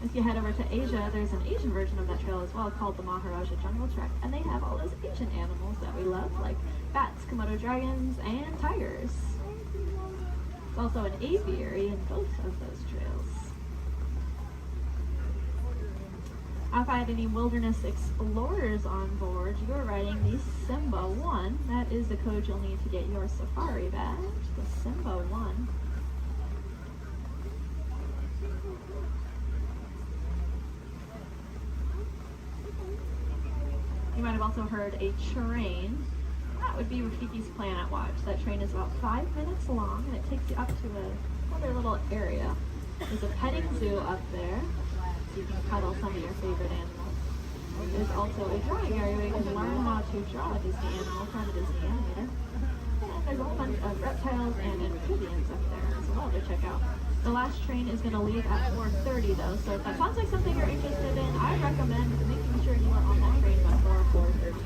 If you head over to Asia, there's an Asian version of that trail as well called the Maharaja Jungle Trek, and they have all those Asian animals that we love, like bats, Komodo dragons, and tigers. There's also an aviary in both of those trails. If I had any wilderness explorers on board, you are riding the Simba 1. That is the code you'll need to get your safari badge, the Simba 1. You might have also heard a train. That would be Rafiki's Planet Watch. That train is about 5 minutes long, and it takes you up to another little area. There's a petting zoo up there, so you can cuddle some of your favorite animals. There's also a drawing area where you can learn how to draw a Disney animal from a Disney animator. And there's a whole bunch of reptiles and amphibians up there as well to check out. The last train is going to leave at 4:30 though, so if that sounds like something you're interested in, I recommend making sure you are on that train before 4:30.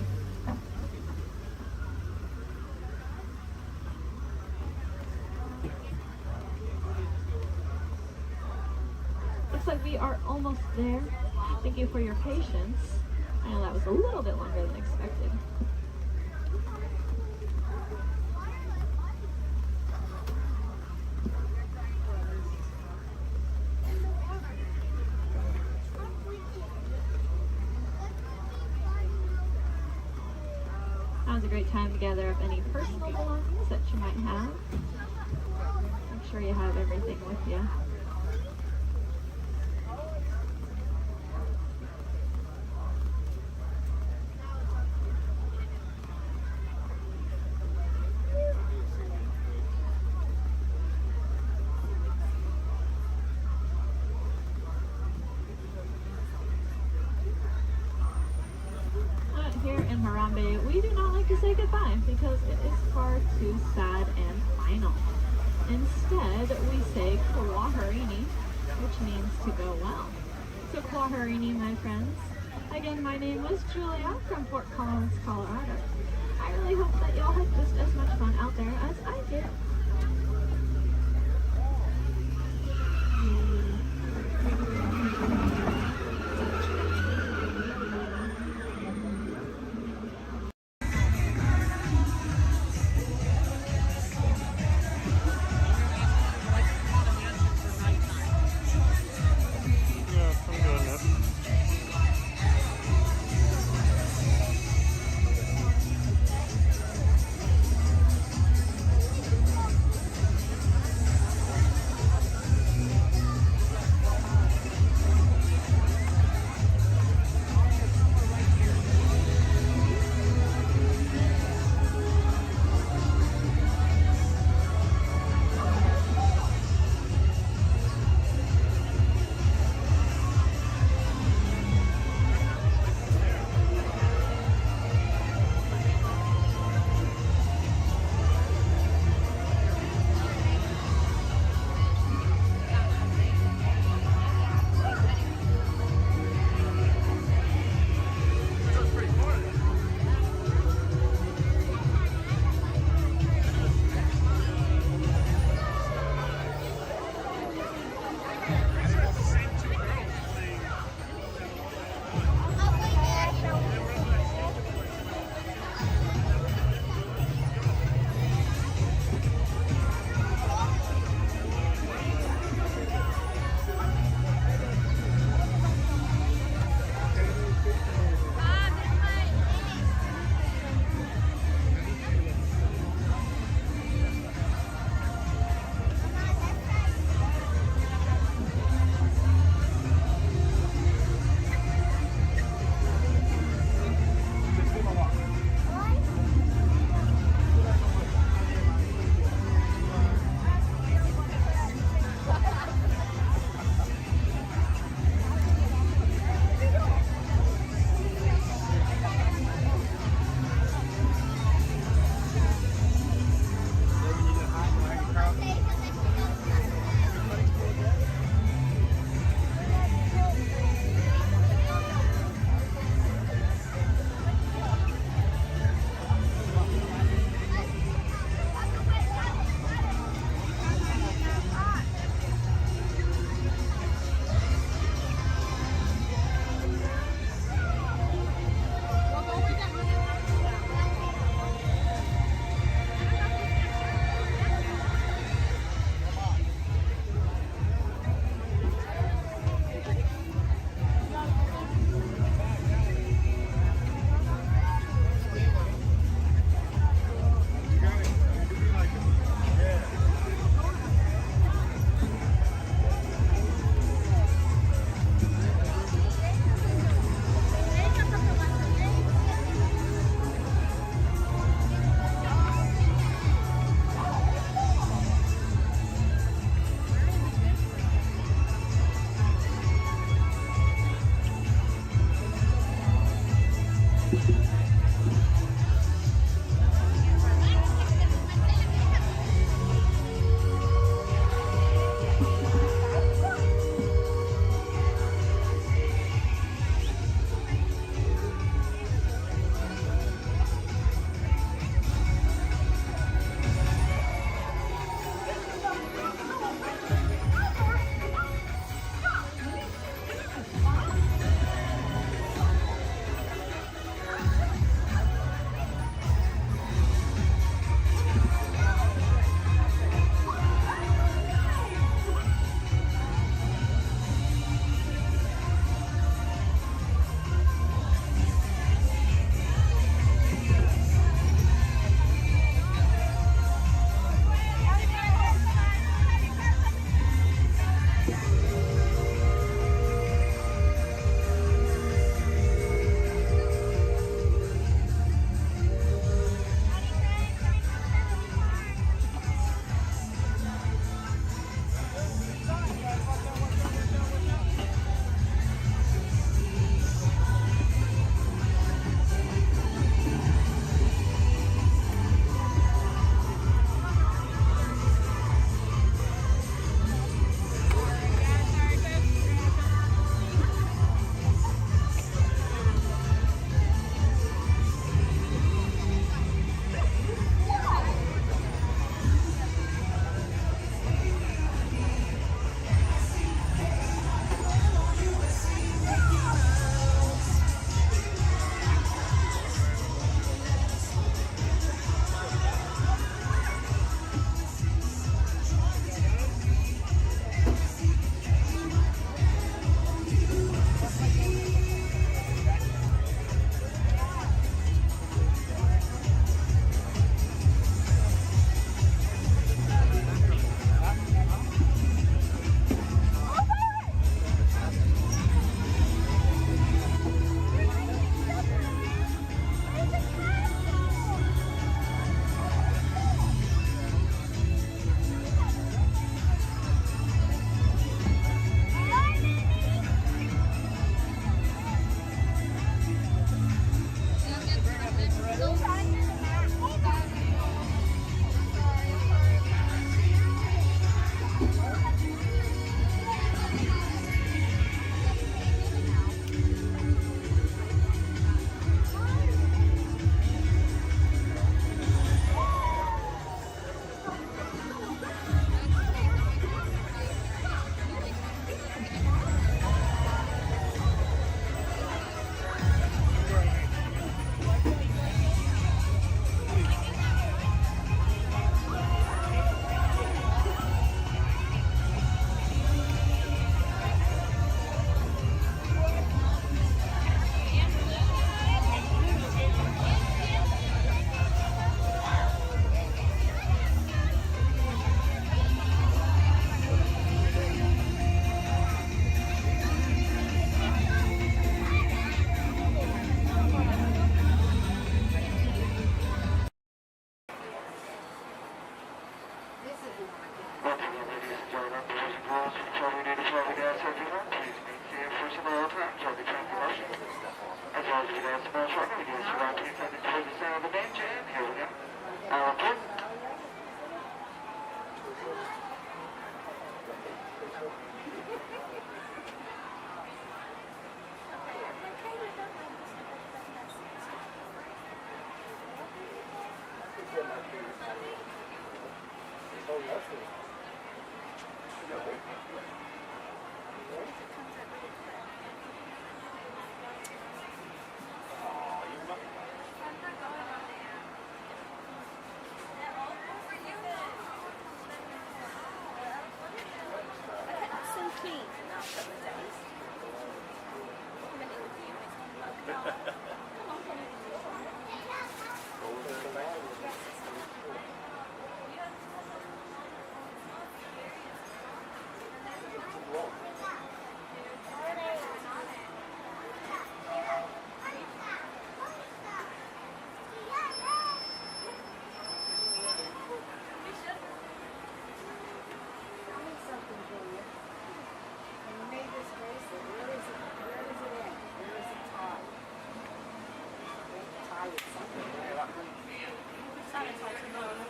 looks like we are almost there. Thank you for your patience. I know that was a little bit longer than expected. Now's a great time to gather up any personal belongings that you might have. I'm sure you have everything with you. Here in Harambe, we do not like to say goodbye because it is far too sad and final. Instead, we say Kwaharini, which means to go well. So Kwaharini, my friends. Again, my name was Julia from Fort Collins, Colorado. I really hope that y'all had just as much fun out there as I did.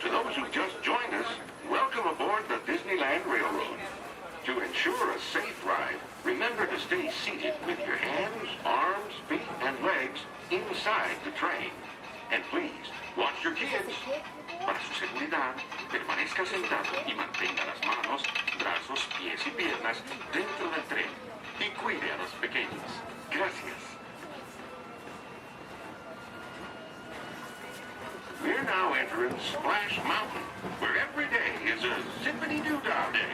To those who just joined us, welcome aboard the Disneyland Railroad. To ensure a safe ride, remember to stay seated with your hands, arms, feet, and legs inside the train. And please, watch your kids. Para su seguridad, permanezca sentado y mantenga las manos, brazos, pies y piernas dentro del tren. Y cuide a los pequeños. Gracias. We're now entering Splash Mountain, where every day is a zippity-doo-dah day.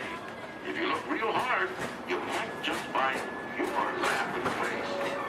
If you look real hard, you might just find your laughing place.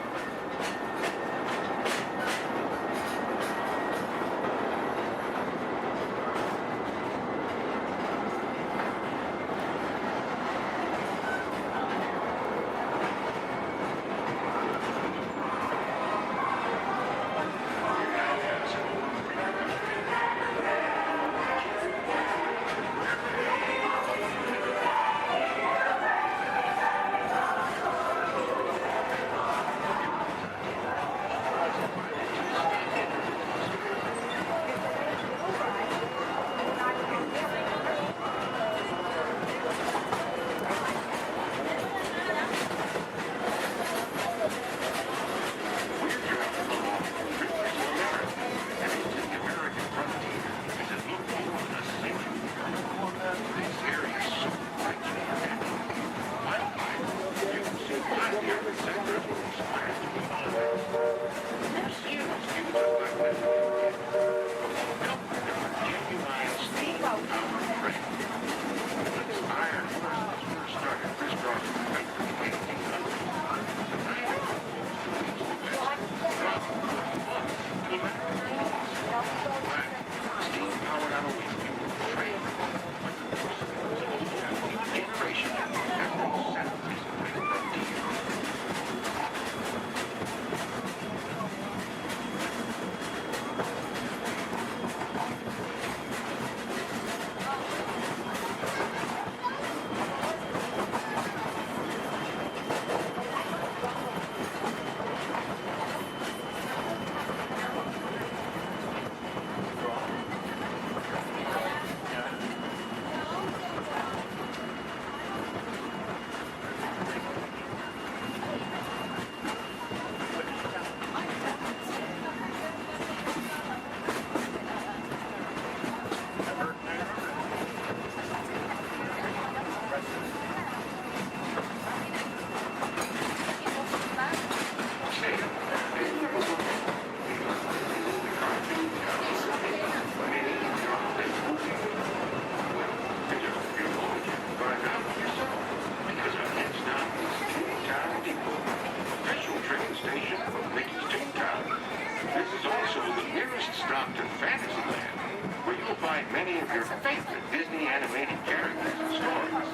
Many of your favorite Disney animated characters and stories.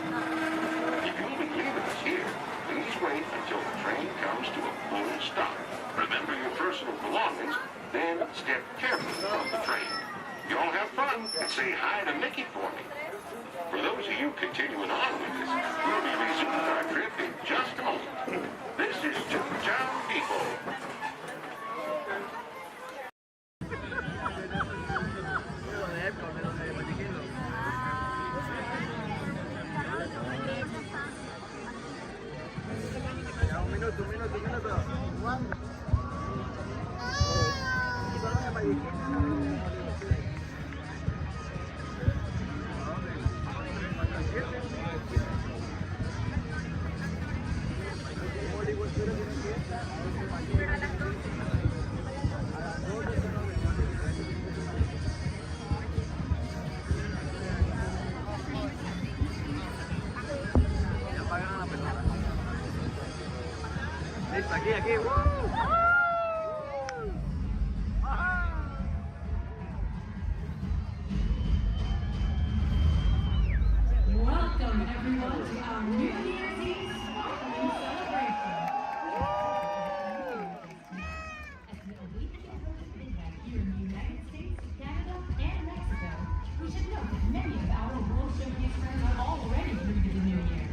If you'll be leaving us here, please wait until the train comes to a full stop. Remember your personal belongings, then step carefully from the train. You all have fun and say hi to Mickey for me. For those of you continuing on with us, we'll be resuming our trip in just a moment. This is Toontown Depot. Aquí. Welcome everyone to our New Year's Eve sparkling celebration. As we await the birthday back here in the United States, Canada, and Mexico, we should note that many of our World Showcase friends are already greeted the New Year.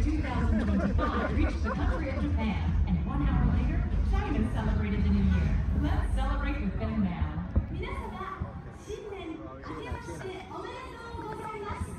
2025 reached the country of Japan, and 1 hour later, China celebrated the New Year. Let's celebrate with them now. 皆様、新年明けましておめでとうございます。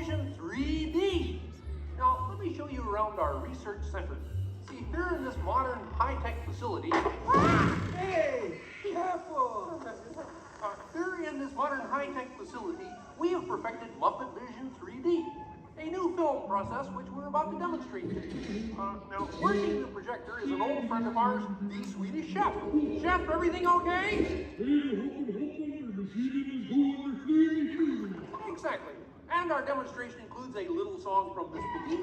Vision 3D. Now, let me show you around our research center. See, here in this modern high-tech facility... Hey, careful! Here in this modern high-tech facility, we have perfected Muppet Vision 3D, a new film process which we're about to demonstrate. Now, working the projector is an old friend of ours, the Swedish chef. Chef, everything okay? Exactly. And our demonstration includes a little song from Miss Piggy.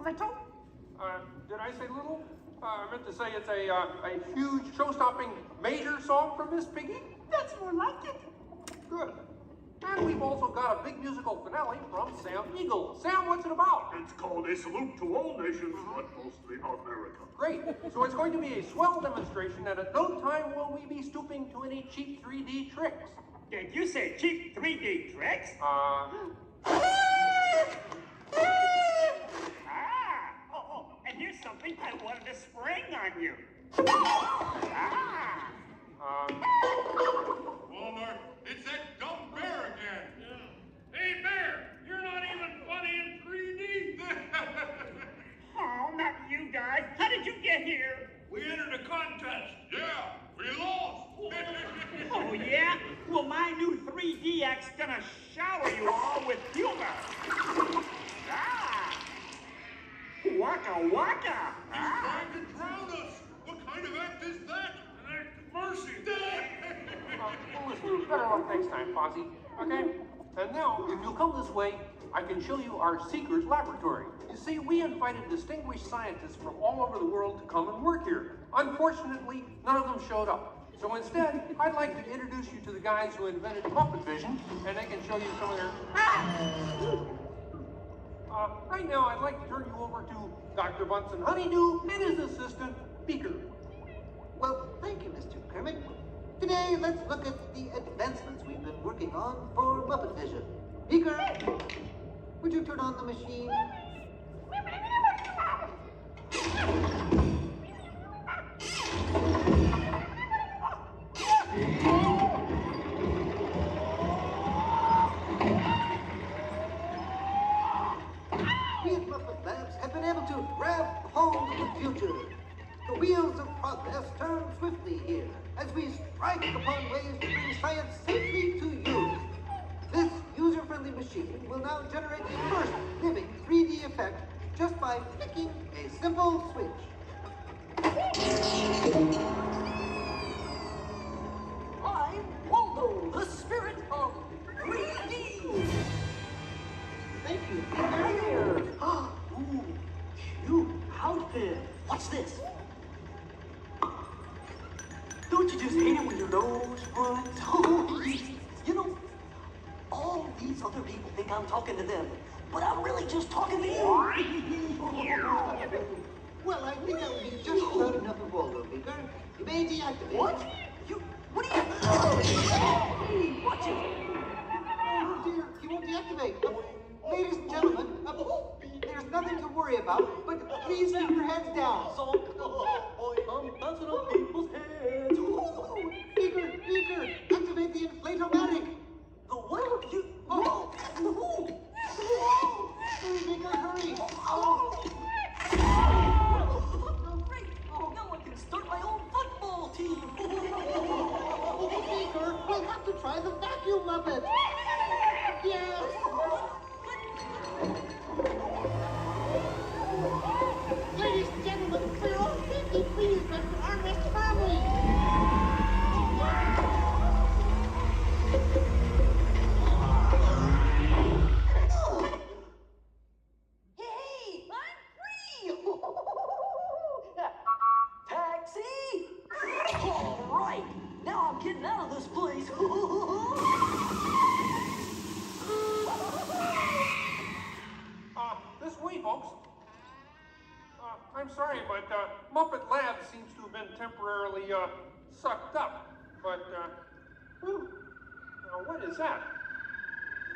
Little? Did I say little? I meant to say it's a huge, show-stopping, major song from Miss Piggy. That's more like it. Good. And we've also got a big musical finale from Sam Eagle. Sam, what's it about? It's called A Salute to All Nations, but mostly America. Great. So it's going to be a swell demonstration, and at no time will we be stooping to any cheap 3D tricks. Did you say cheap 3D tricks? And here's something I wanted to spring on you. Walmart, it's that dumb bear again. Yeah. Hey, Bear, you're not even funny in 3D. Oh, not you guys. How did you get here? We entered a contest. Yeah, we lost. Oh, yeah? Well, my new 3D act's gonna shower you all with humor. Waka waka. He's trying to drown us. What kind of act is that? An act of mercy. Listen, better luck next time, Fozzie. Okay? And now, if you'll come this way, I can show you our Seekers Laboratory. You see, we invited distinguished scientists from all over the world to come and work here. Unfortunately, none of them showed up. So instead, I'd like to introduce you to the guys who invented Muppet Vision, and they can show you some of their... right now, I'd like to turn you over to Dr. Bunsen Honeydew and his assistant, Beaker. Well, thank you, Mr. Kermit. Today, let's look at the advancements we've been working on for Muppet Vision. Beaker, would you turn on the machine? We at Muppet Labs have been able to grab hold of the future. The wheels of progress turn swiftly here as we strike upon ways to bring science safely to you. This user-friendly machine will now generate the first living 3D effect just by flicking a simple switch. I'm Waldo, the spirit of 3D. Thank you. There. Ooh, cute outfit. What's this? Don't you just hate it when your nose runs? You know, all these other people think I'm talking to them, but I'm really just talking to you. Well, I think that would be just about enough of Waldo, Beaker. You may deactivate. What? What are you... Watch it. Oh, dear, he won't deactivate. Ladies and gentlemen, there's nothing to worry about, but please keep your heads down. I'm bouncing on people's heads. Beaker, activate the inflatomatic. The what? You... Oh. Beaker, hurry. Great. Now I can start my own football team. Beaker, we'll have to try the vacuum Muppet. Yes. Ladies and gentlemen, for your own safety, please rest your armrest firmly. Hey, I'm free! Taxi! All right, now I'm getting out of this place. This way, folks. I'm sorry, but Muppet Labs seems to have been temporarily sucked up. But, what is that?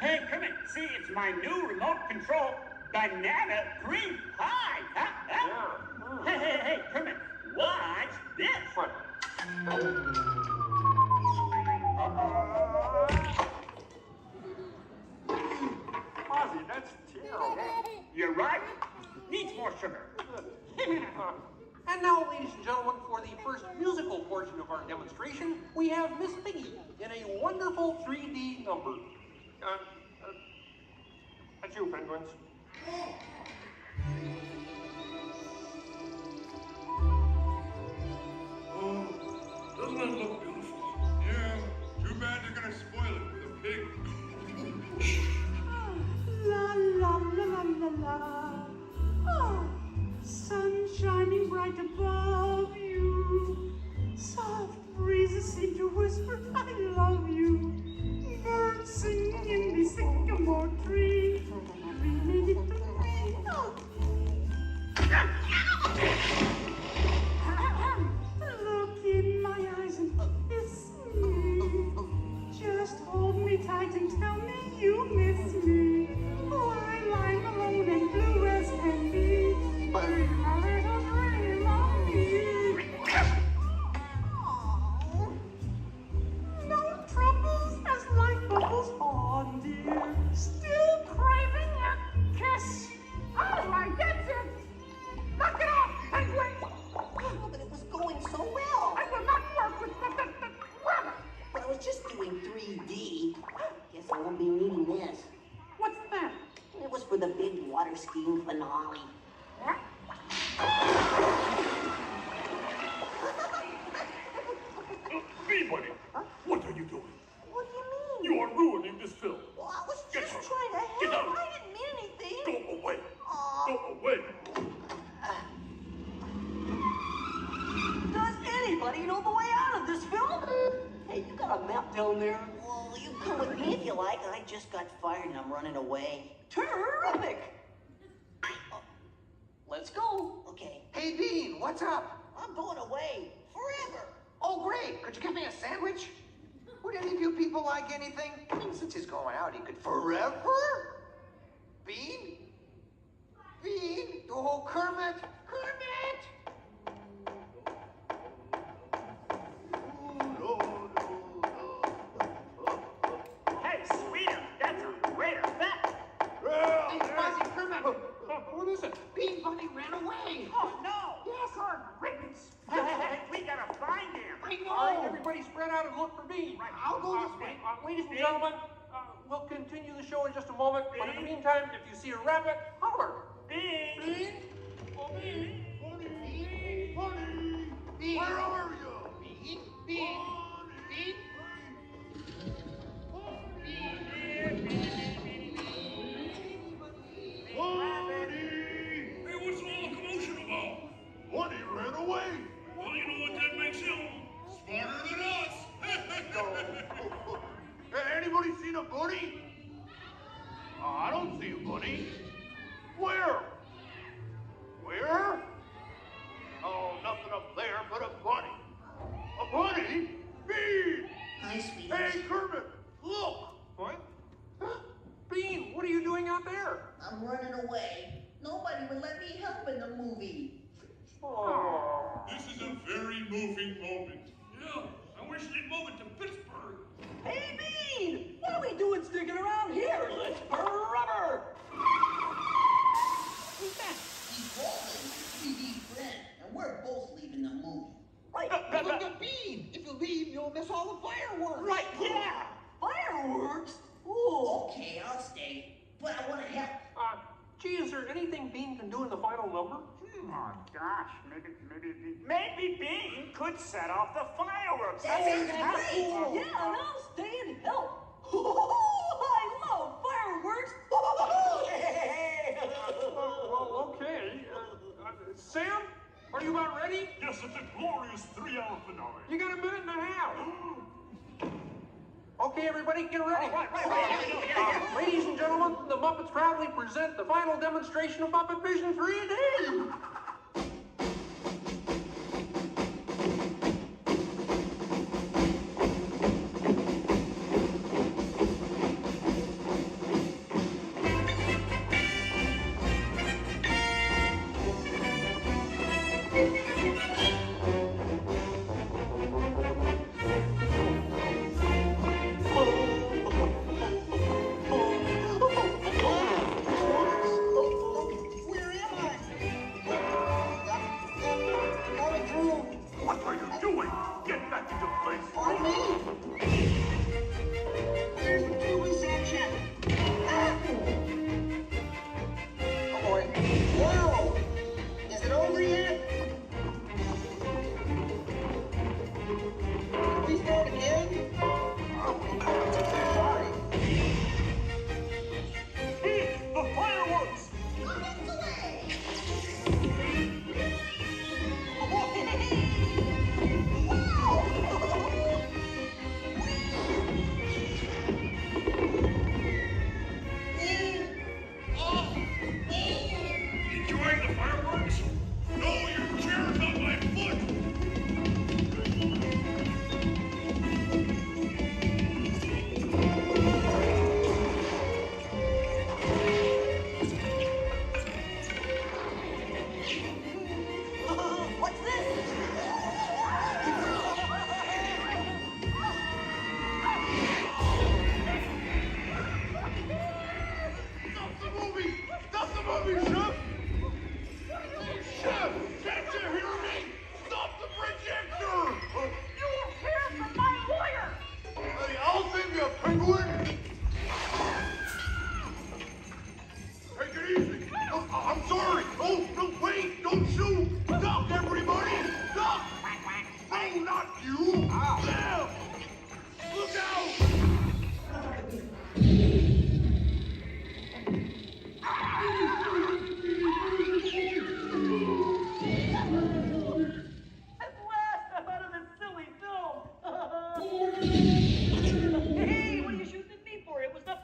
Hey, Kermit, see, it's my new remote control banana cream pie. Huh? Hey, Kermit, watch this. What? of our demonstration, we have Miss Piggy in a wonderful 3D number. That's you, penguins. Doesn't it look beautiful? Yeah, too bad they're gonna spoil it with a pig. La la la la la la. Oh, sun shining bright above you. Soft breezes seem to whisper, I love you. Birds singing in the sycamore tree. Dreaming it to me. Oh. Look in my eyes and kiss me. Just hold me tight and tell me you miss me. While I'm alone and blue as can be. Bring a little dream on me. No troubles as life bubbles on, dear. Still craving a kiss. All right, that's it. Knock it off, penguin. Oh, but it was going so well. I will not work with the rabbit. But I was just doing 3D. Guess I won't be needing this. What's that? It was for the big water skiing finale. Peabody, what are you doing? What do you mean? You are ruining this film. Well, I was Get just her. trying to Get help. out. I didn't mean anything. Go away. Go away. Does anybody know the way out of this film? Hey, you got a map down there? Well, you come with me if you like. I just got fired and I'm running away. Terrific! Let's go. Okay. Hey, Bean, what's up? I'm going away. Forever. Oh, great. Could you get me a sandwich? Would any of you people like anything? I mean, since he's going out, he could forever? Bean? Bean? Oh, Kermit! Kermit! Hey, sweeter, that's a great effect. Hey, Fuzzy, Kermit! What is it? Bean Bunny ran away! Oh, no. Yes, Good riddance. Hey, we gotta find him. I know! All right, everybody spread out and look for Bean. Right. I'll go this way. Ladies and gentlemen, we'll continue the show in just a moment, but in the meantime, if you see a rabbit, holler. Bean. Bean? Oh, Bean! Bunny! Bunny! Bean! Where are you? Bean? Bean? Bean? Hey, what's all the commotion about? Bunny ran away. Well, you know what that makes him? Smarter than us. Hey, anybody seen a bunny? I don't see a bunny. Where? Where? Oh, nothing up there but a bunny. A bunny? Bean! Hi, sweetie. Hey, Kermit, look! What? Bean, what are you doing out there? I'm running away. Nobody would let me help in the movie. Oh. This is a very moving moment. Yeah, I wish they'd move it to Pittsburgh. Hey, Bean! What are we doing sticking around here? Let's burn rubber! Who's that? He's Walton, 3D friend, and we're both leaving the movie. Right, look at Bean! If you leave, you'll miss all the fireworks! Right, yeah! Fireworks? Ooh, okay, I'll stay. But I want to help. Gee, is there anything Bean can do in the final number? Oh, gosh, maybe Bean could set off the fireworks. That sounds great! Yeah, and I'll stay and help. I love fireworks! Well, okay. Sam, are you about ready? Yes, it's a glorious 3-hour finale. You got a minute and a half. Okay, everybody, get ready. Right. Ladies and gentlemen, the Muppets proudly present the final demonstration of Muppet Vision 3D. What are you doing? Get back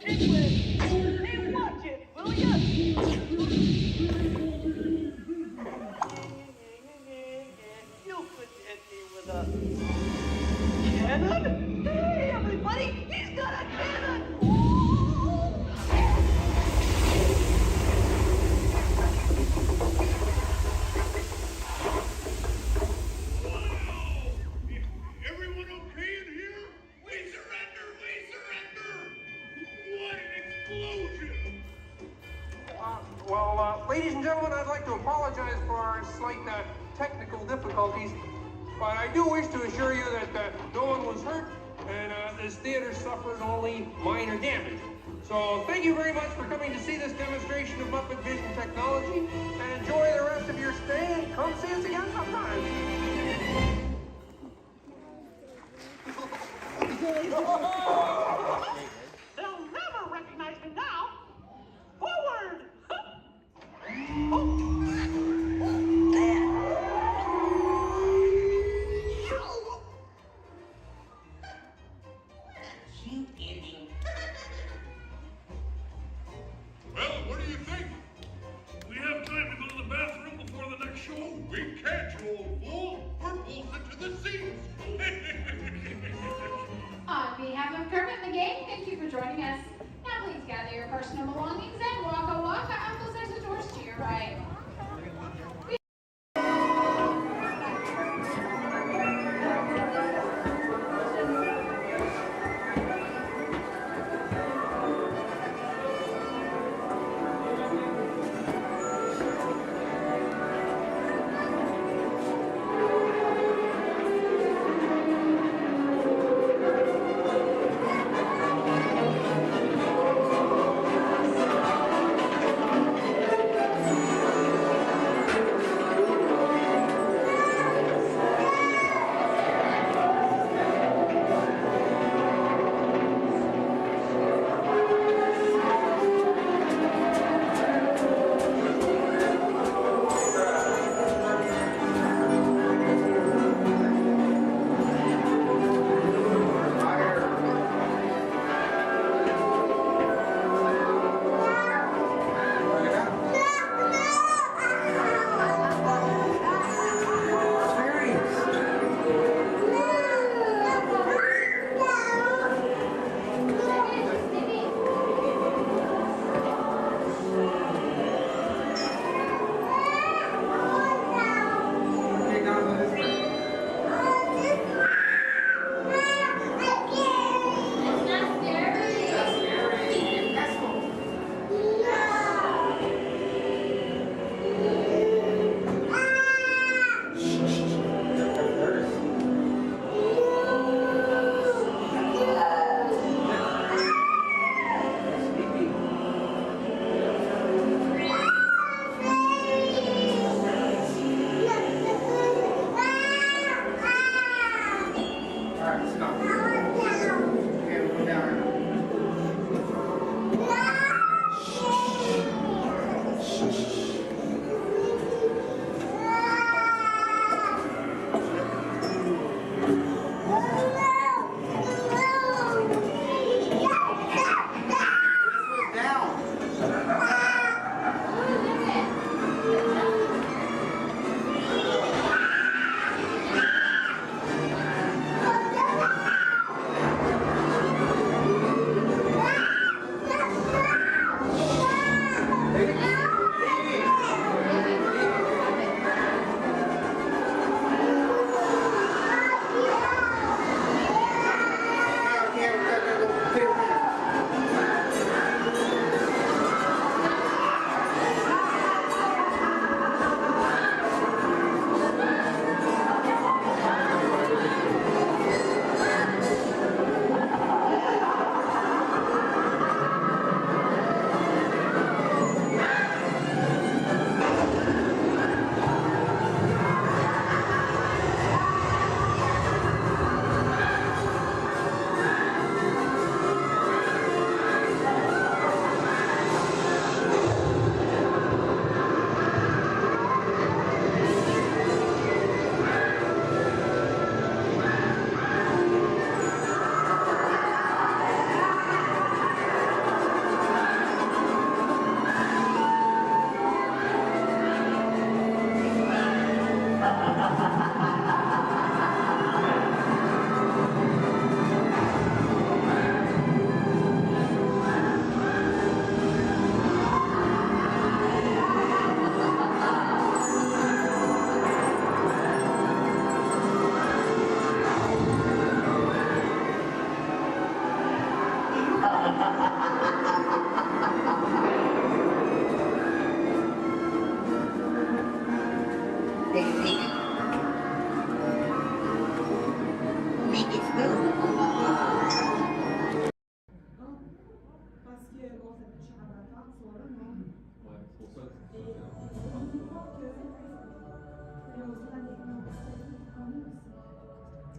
Hey, watch it, will ya? You could hit me with a cannon? Hey, everybody, he's got a cannon! Everyone okay in here? We surrender! We surrender! What an explosion! Ladies and gentlemen, I'd like to apologize for our slight technical difficulties, but I do wish to assure you that no one was hurt and this theater suffered only minor damage. So thank you very much for coming to see this demonstration of Muppet Vision technology, and enjoy the rest of your stay, and come see us again sometime. They'll never recognize me now! Forward! Well, what do you think? We have time to go to the bathroom before the next show? We can't, you old fool. We're bolted to the seats. On behalf of Kermit the Game, thank you for joining us. Now please gather your personal belongings and waka waka. Uncle says the doors to your right.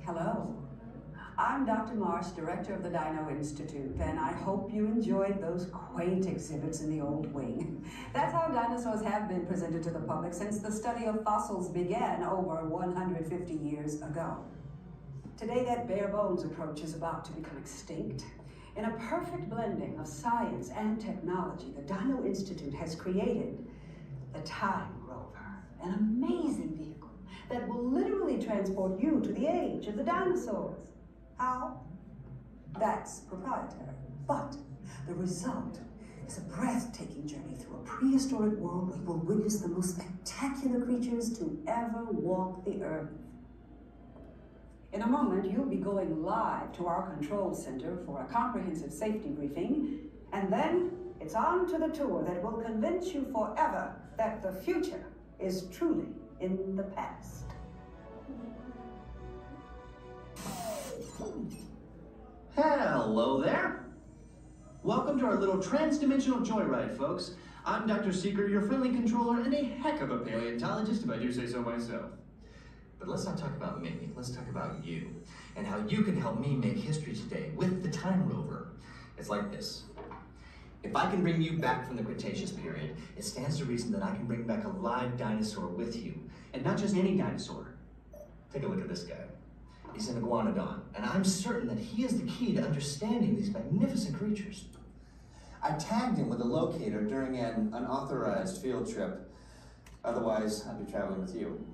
Hello. I'm Dr. Marsh, director of the Dino Institute, and I hope you enjoyed those quaint exhibits in the old wing. That's how dinosaurs have been presented to the public since the study of fossils began over 150 years ago. Today, that bare bones approach is about to become extinct. In a perfect blending of science and technology, the Dino Institute has created the Time Rover, an amazing vehicle that will literally transport you to the age of the dinosaurs. How? That's proprietary. But the result is a breathtaking journey through a prehistoric world where you will witness the most spectacular creatures to ever walk the earth. In a moment, you'll be going live to our control center for a comprehensive safety briefing, and then it's on to the tour that will convince you forever that the future is truly in the past. Hello there. Welcome to our little trans-dimensional joyride, folks. I'm Dr. Seeker, your friendly controller and a heck of a paleontologist, if I do say so myself. But let's not talk about me, let's talk about you, and how you can help me make history today with the Time Rover. It's like this. If I can bring you back from the Cretaceous period, it stands to reason that I can bring back a live dinosaur with you. And not just any dinosaur. Take a look at this guy. He's an iguanodon, and I'm certain that he is the key to understanding these magnificent creatures. I tagged him with a locator during an unauthorized field trip. Otherwise, I'd be traveling with you.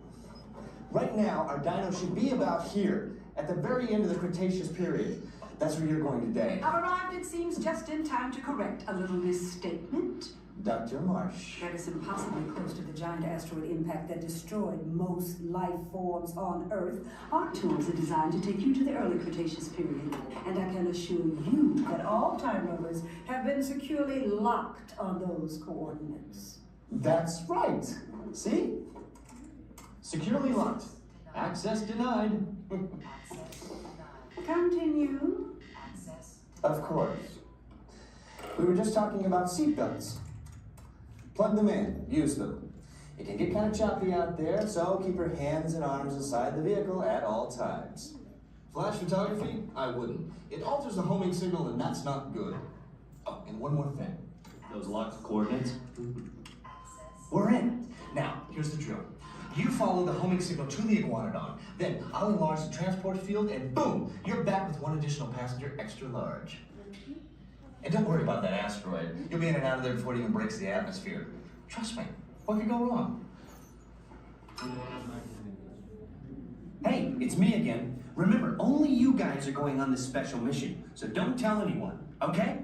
Right now, our dino should be about here, at the very end of the Cretaceous period. That's where you're going today. I've arrived, it seems, just in time to correct a little misstatement. Dr. Marsh. That is impossibly close to the giant asteroid impact that destroyed most life forms on Earth. Our tours are designed to take you to the early Cretaceous period, and I can assure you that all time rovers have been securely locked on those coordinates. That's right. See? Securely locked. Access denied. Continue. Of course. We were just talking about seatbelts. Plug them in, use them. It can get kind of choppy out there, so keep your hands and arms inside the vehicle at all times. Flash photography? I wouldn't. It alters the homing signal, and that's not good. Oh, and one more thing. Those locked coordinates? We're in. Now, here's the drill. You follow the homing signal to the iguanodon, then I'll enlarge the transport field, and boom, you're back with one additional passenger extra large. And don't worry about that asteroid. You'll be in and out of there before it even breaks the atmosphere. Trust me, what could go wrong? Hey, it's me again. Remember, only you guys are going on this special mission, so don't tell anyone, okay?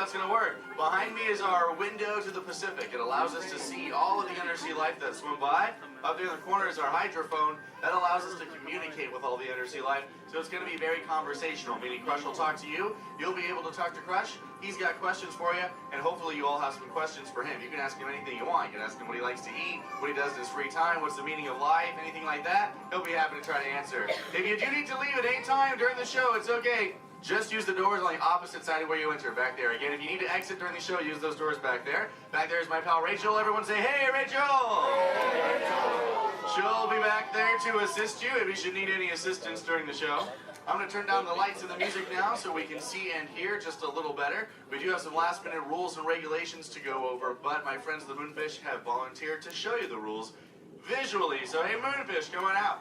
how it's going to work. Behind me is our window to the Pacific. It allows us to see all of the undersea life that swim by. Up there in the corner is our hydrophone. That allows us to communicate with all the undersea life. So it's going to be very conversational, meaning Crush will talk to you. You'll be able to talk to Crush. He's got questions for you, and hopefully you all have some questions for him. You can ask him anything you want. You can ask him what he likes to eat, what he does in his free time, what's the meaning of life, anything like that. He'll be happy to try to answer. If you do need to leave at any time during the show, it's okay. Just use the doors on the opposite side of where you enter, back there. Again, if you need to exit during the show, use those doors back there. Back there is my pal Rachel. Everyone say, hey, Rachel! Hey, Rachel! She'll be back there to assist you if you should need any assistance during the show. I'm going to turn down the lights and the music now so we can see and hear just a little better. We do have some last-minute rules and regulations to go over, but my friends the Moonfish have volunteered to show you the rules visually. So, hey, Moonfish, come on out.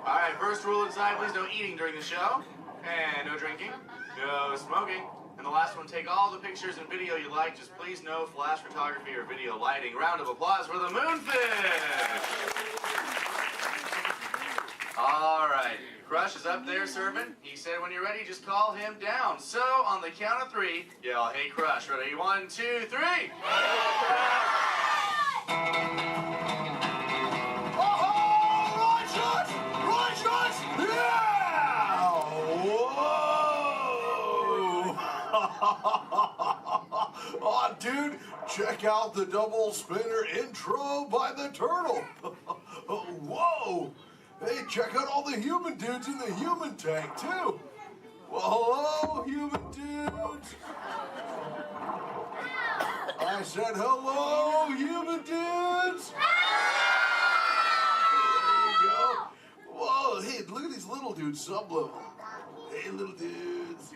All right, first rule inside, please no eating during the show. And no drinking, no smoking. And the last one, take all the pictures and video you like, just please no flash photography or video lighting. Round of applause for the Moonfish! All right, Crush is up there serving. He said when you're ready, just call him down. So, on the count of 3, yell, hey Crush, ready? 1, 2, 3! Oh, dude, check out the double spinner intro by the turtle. Whoa! Hey, check out all the human dudes in the human tank, too. Well, hello, human dudes. I said hello, human dudes. There you go. Whoa, hey, look at these little dudes, sublevel. Hey, little dudes.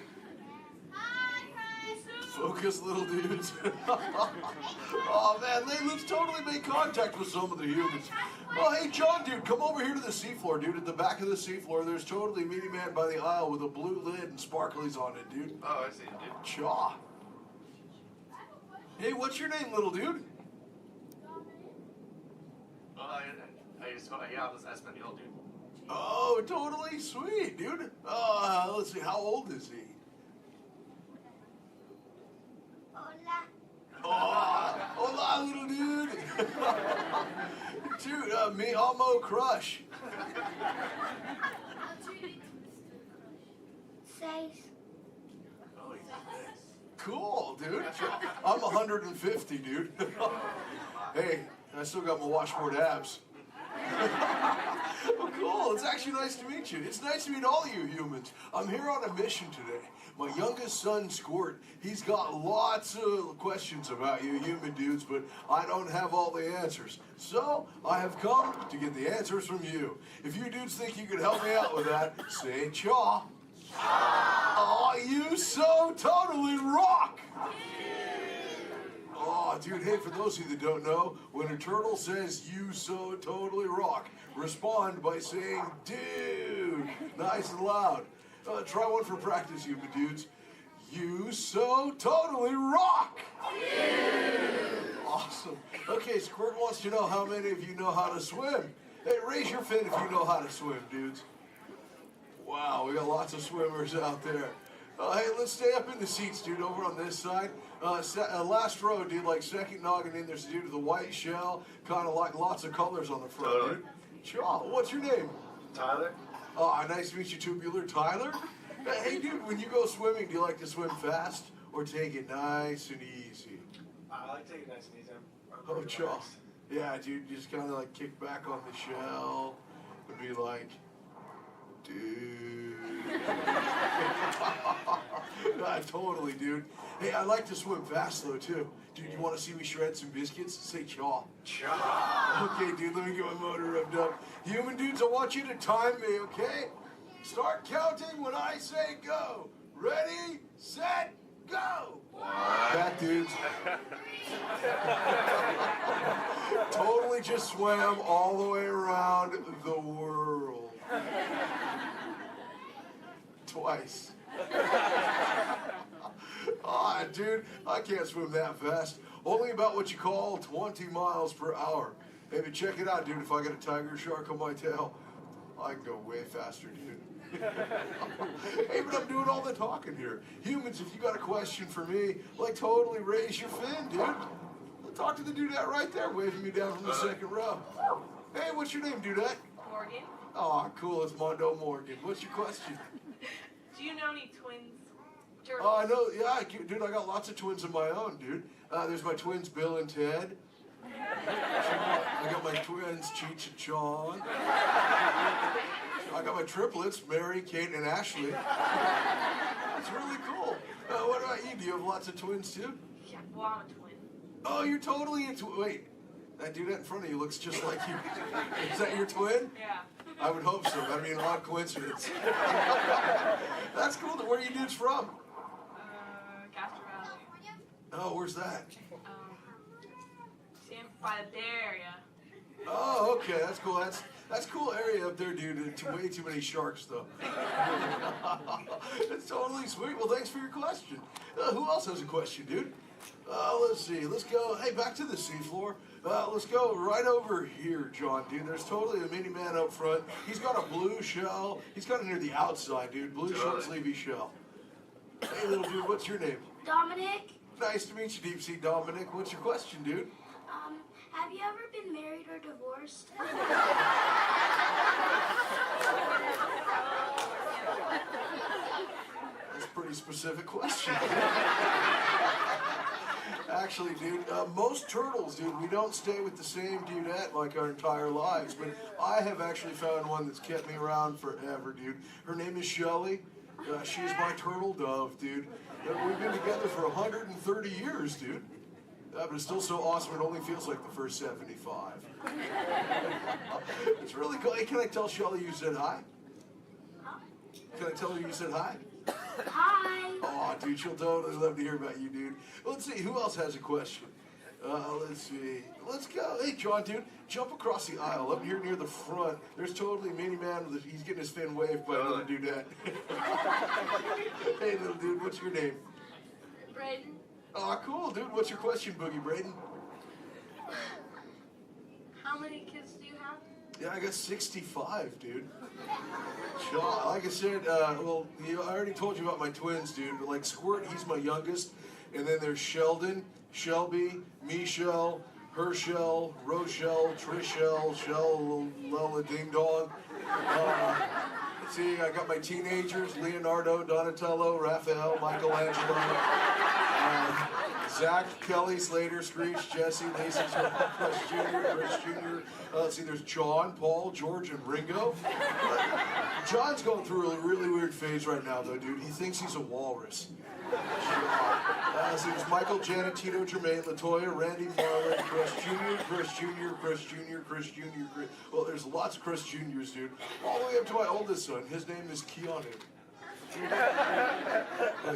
Focus, little dudes. Oh, man, let's totally make contact with some of the humans. Oh, hey, John, dude, come over here to the seafloor, dude. At the back of the seafloor, there's totally a mini man by the aisle with a blue lid and sparklies on it, dude. Oh, I see, dude. Chaw. Hey, what's your name, little dude? That's my old dude. Oh, totally sweet, dude. Let's see, how old is he? Hola, little dude. Dude, me amo Crush. 6. Cool, dude. I'm 150, dude. Hey, I still got my washboard abs. Well, cool. It's actually nice to meet you. It's nice to meet all of you humans. I'm here on a mission today. My youngest son, Squirt, he's got lots of questions about you human dudes, but I don't have all the answers. So, I have come to get the answers from you. If you dudes think you could help me out with that, say chaw. Oh, you so totally rock! Oh, dude, hey, for those of you that don't know, when a turtle says, you so totally rock, respond by saying, dude, nice and loud. Try one for practice, you dudes. You so totally rock! Awesome. Okay, Squirt wants to know how many of you know how to swim. Hey, raise your fin if you know how to swim, dudes. Wow, we got lots of swimmers out there. Hey, let's stay up in the seats, dude, over on this side. Last row, dude, like second noggin in, there's a dude with a white shell, kind of like lots of colors on the front, dude. Sure. What's your name? Tyler. Oh, nice to meet you, Tubular. Tyler? Hey, dude, when you go swimming, do you like to swim fast or take it nice and easy? I like to take it nice and easy. Oh, chaw. Yeah, dude, just kind of like kick back on the shell and be like, dude. Totally, dude. Hey, I like to swim fast, though, too. Dude, you want to see me shred some biscuits? Say chaw. Chaw. Okay, dude, let me get my motor revved up. Human dudes, I want you to time me, okay? Start counting when I say go. Ready, set, go. Back, dudes. Totally just swam all the way around the world. Twice. Ah, dude, I can't swim that fast. Only about what you call 20 miles per hour. Hey, but check it out, dude, if I got a tiger shark on my tail. I can go way faster, dude. Hey, but I'm doing all the talking here. Humans, if you got a question for me, like totally raise your fin, dude. Talk to the dudette right there, waving me down from the second row. Hey, what's your name, dudette? Morgan. Oh, cool, it's Mondo Morgan. What's your question? Do you know any twins? Oh, I know, yeah, dude, I got lots of twins of my own, dude. There's my twins, Bill and Ted. I got my twins, Cheech and John. I got my triplets, Mary, Kate, and Ashley. That's really cool. What about you? Do you have lots of twins, too? Yeah, well, I'm a twin. Oh, you're totally into... Wait, that dude in front of you looks just like you. Is that your twin? Yeah. I would hope so. That'd be an odd coincidence. That's cool. Where are you dudes from? Castro Valley. Oh, where's that? By the Bay Area. Oh, okay. That's cool. That's a cool area up there, dude. Way too many sharks, though. It's totally sweet. Well, thanks for your question. Who else has a question, dude? Let's see. Let's go. Hey, back to the seafloor. Let's go right over here, John, dude. There's totally a mini man up front. He's got a blue shell. He's kind of near the outside, dude. Blue short sleevey shell. Hey, little dude, what's your name? Dominic. Nice to meet you, Deep Sea Dominic. What's your question, dude? Have you ever been married or divorced? That's a pretty specific question. Actually, dude, most turtles, dude, we don't stay with the same dudette like our entire lives, but I have actually found one that's kept me around forever, dude. Her name is Shelly. She is my turtle dove, dude. We've been together for 130 years, dude. But it's still so awesome, it only feels like the first 75. It's really cool. Hey, can I tell Shelly you said hi? Can I tell her you said hi? Hi. Oh, dude, she'll totally love to hear about you, dude. Let's see, who else has a question? Let's see. Let's go. Hey, John, dude, jump across the aisle up here near the front. There's totally Mini Man. He's getting his fin waved by another dudette. Hey, little dude, what's your name? Braden. Oh, cool, dude. What's your question, Boogie Braden? How many kids do you have? Yeah, I got 65, dude. John, like I said, well, I already told you about my twins, dude. Like Squirt, he's my youngest. And then there's Sheldon, Shelby, Michelle, Herschel, Rochelle, Trishelle, Shell, Lella Ding Dong. See, I got my teenagers, Leonardo, Donatello, Raphael, Michelangelo, Zach, Kelly, Slater, Screech, Jesse, Lacey, Chris Jr. Let's see, there's John, Paul, George, and Ringo. John's going through a really weird phase right now, though, dude. He thinks he's a walrus. So there's Michael, Janet, Tito, Jermaine, LaToya, Randy, Marlon, Chris Jr., Chris Jr., Chris Jr., Chris Jr., Chris... Well, there's lots of Chris Jr.'s, dude. All the way up to my oldest son. His name is Keanu.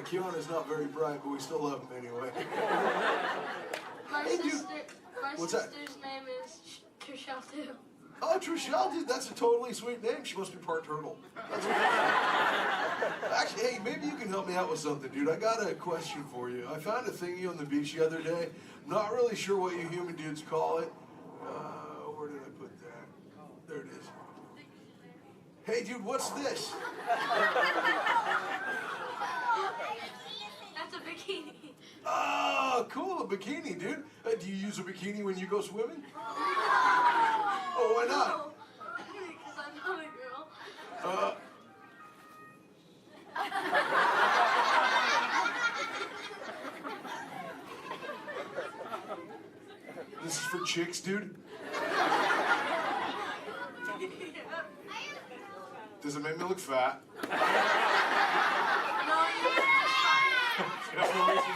Keanu's not very bright, but we still love him anyway. My sister's name is Trishelle too. Oh, Trishelle, dude, that's a totally sweet name. She must be part turtle. That's Actually, hey, maybe you can help me out with something, dude. I got a question for you. I found a thingy on the beach the other day. Not really sure what you human dudes call it. Where did I put that? There it is. Hey, dude, what's this? That's a bikini. Oh, cool, a bikini, dude. Do you use a bikini when you go swimming? Oh, why not? Because I'm not a girl. This is for chicks, dude? Does it make me look fat?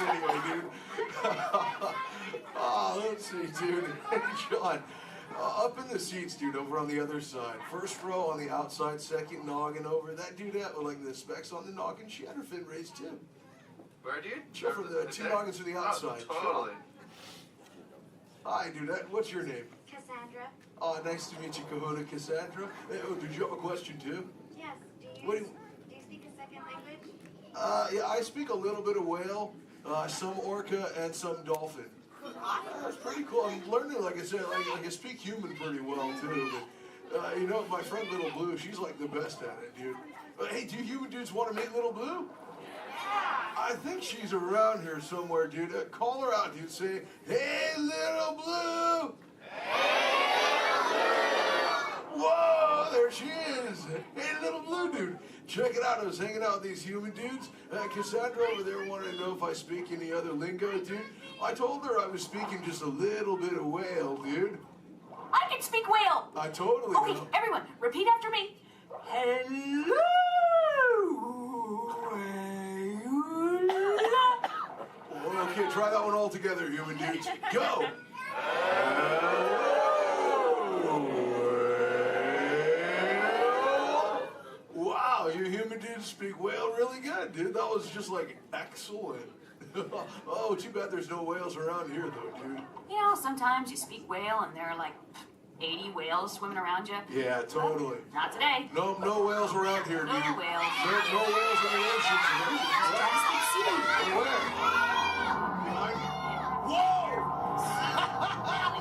Anyway, dude. Oh, let's see, dude. Hey, John. Up in the seats, dude, over on the other side. First row on the outside, second noggin over. That dude with like the specs on the noggin, she had her fin raised too. Where, dude? Sure, from the two noggins to the outside. Oh, totally. Hi, dude. What's your name? Cassandra. Oh, nice to meet you, Kahuna Cassandra. Hey, oh, did you have a question too? Yes. Do you speak a second language? Yeah, I speak a little bit of whale, some orca, and some dolphin. That's pretty cool. I'm learning, like I said, like I speak human pretty well too. You know, my friend Little Blue, she's like the best at it, dude. Hey, do you human dudes want to meet Little Blue? I think she's around here somewhere, dude. Call her out, dude. Say, hey, Little Blue! Whoa, there she is. Hey, Little Blue, dude. Check it out. I was hanging out with these human dudes. Cassandra over there wanted to know if I speak any other lingo, dude. I told her I was speaking just a little bit of whale, dude. I can speak whale. I totally Okay, know. everyone, repeat after me. Hello. Okay, try that one all together, human dudes. Go! Wow, you human dudes speak whale really good, dude. That was just like excellent. Oh, too bad there's no whales around here, though, dude. You know, sometimes you speak whale and there are like 80 whales swimming around you. Yeah, totally. Not today. No whales around here, dude. No whales. No whales in the ocean today. Try to speak sea. Where? Whoa!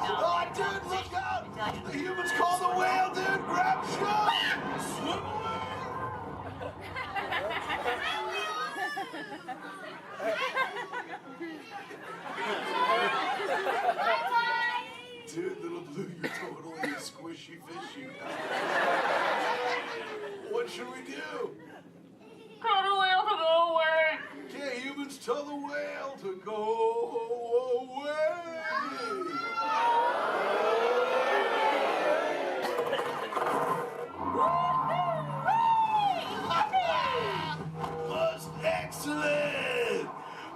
Oh, dude, look out! The humans call the whale, dude! Grab stuff! Swim away! Dude, Little Blue, you're totally a squishy fishy. What should we do? Tell the whale to go away. Okay, humans, tell the whale to go away. Was excellent.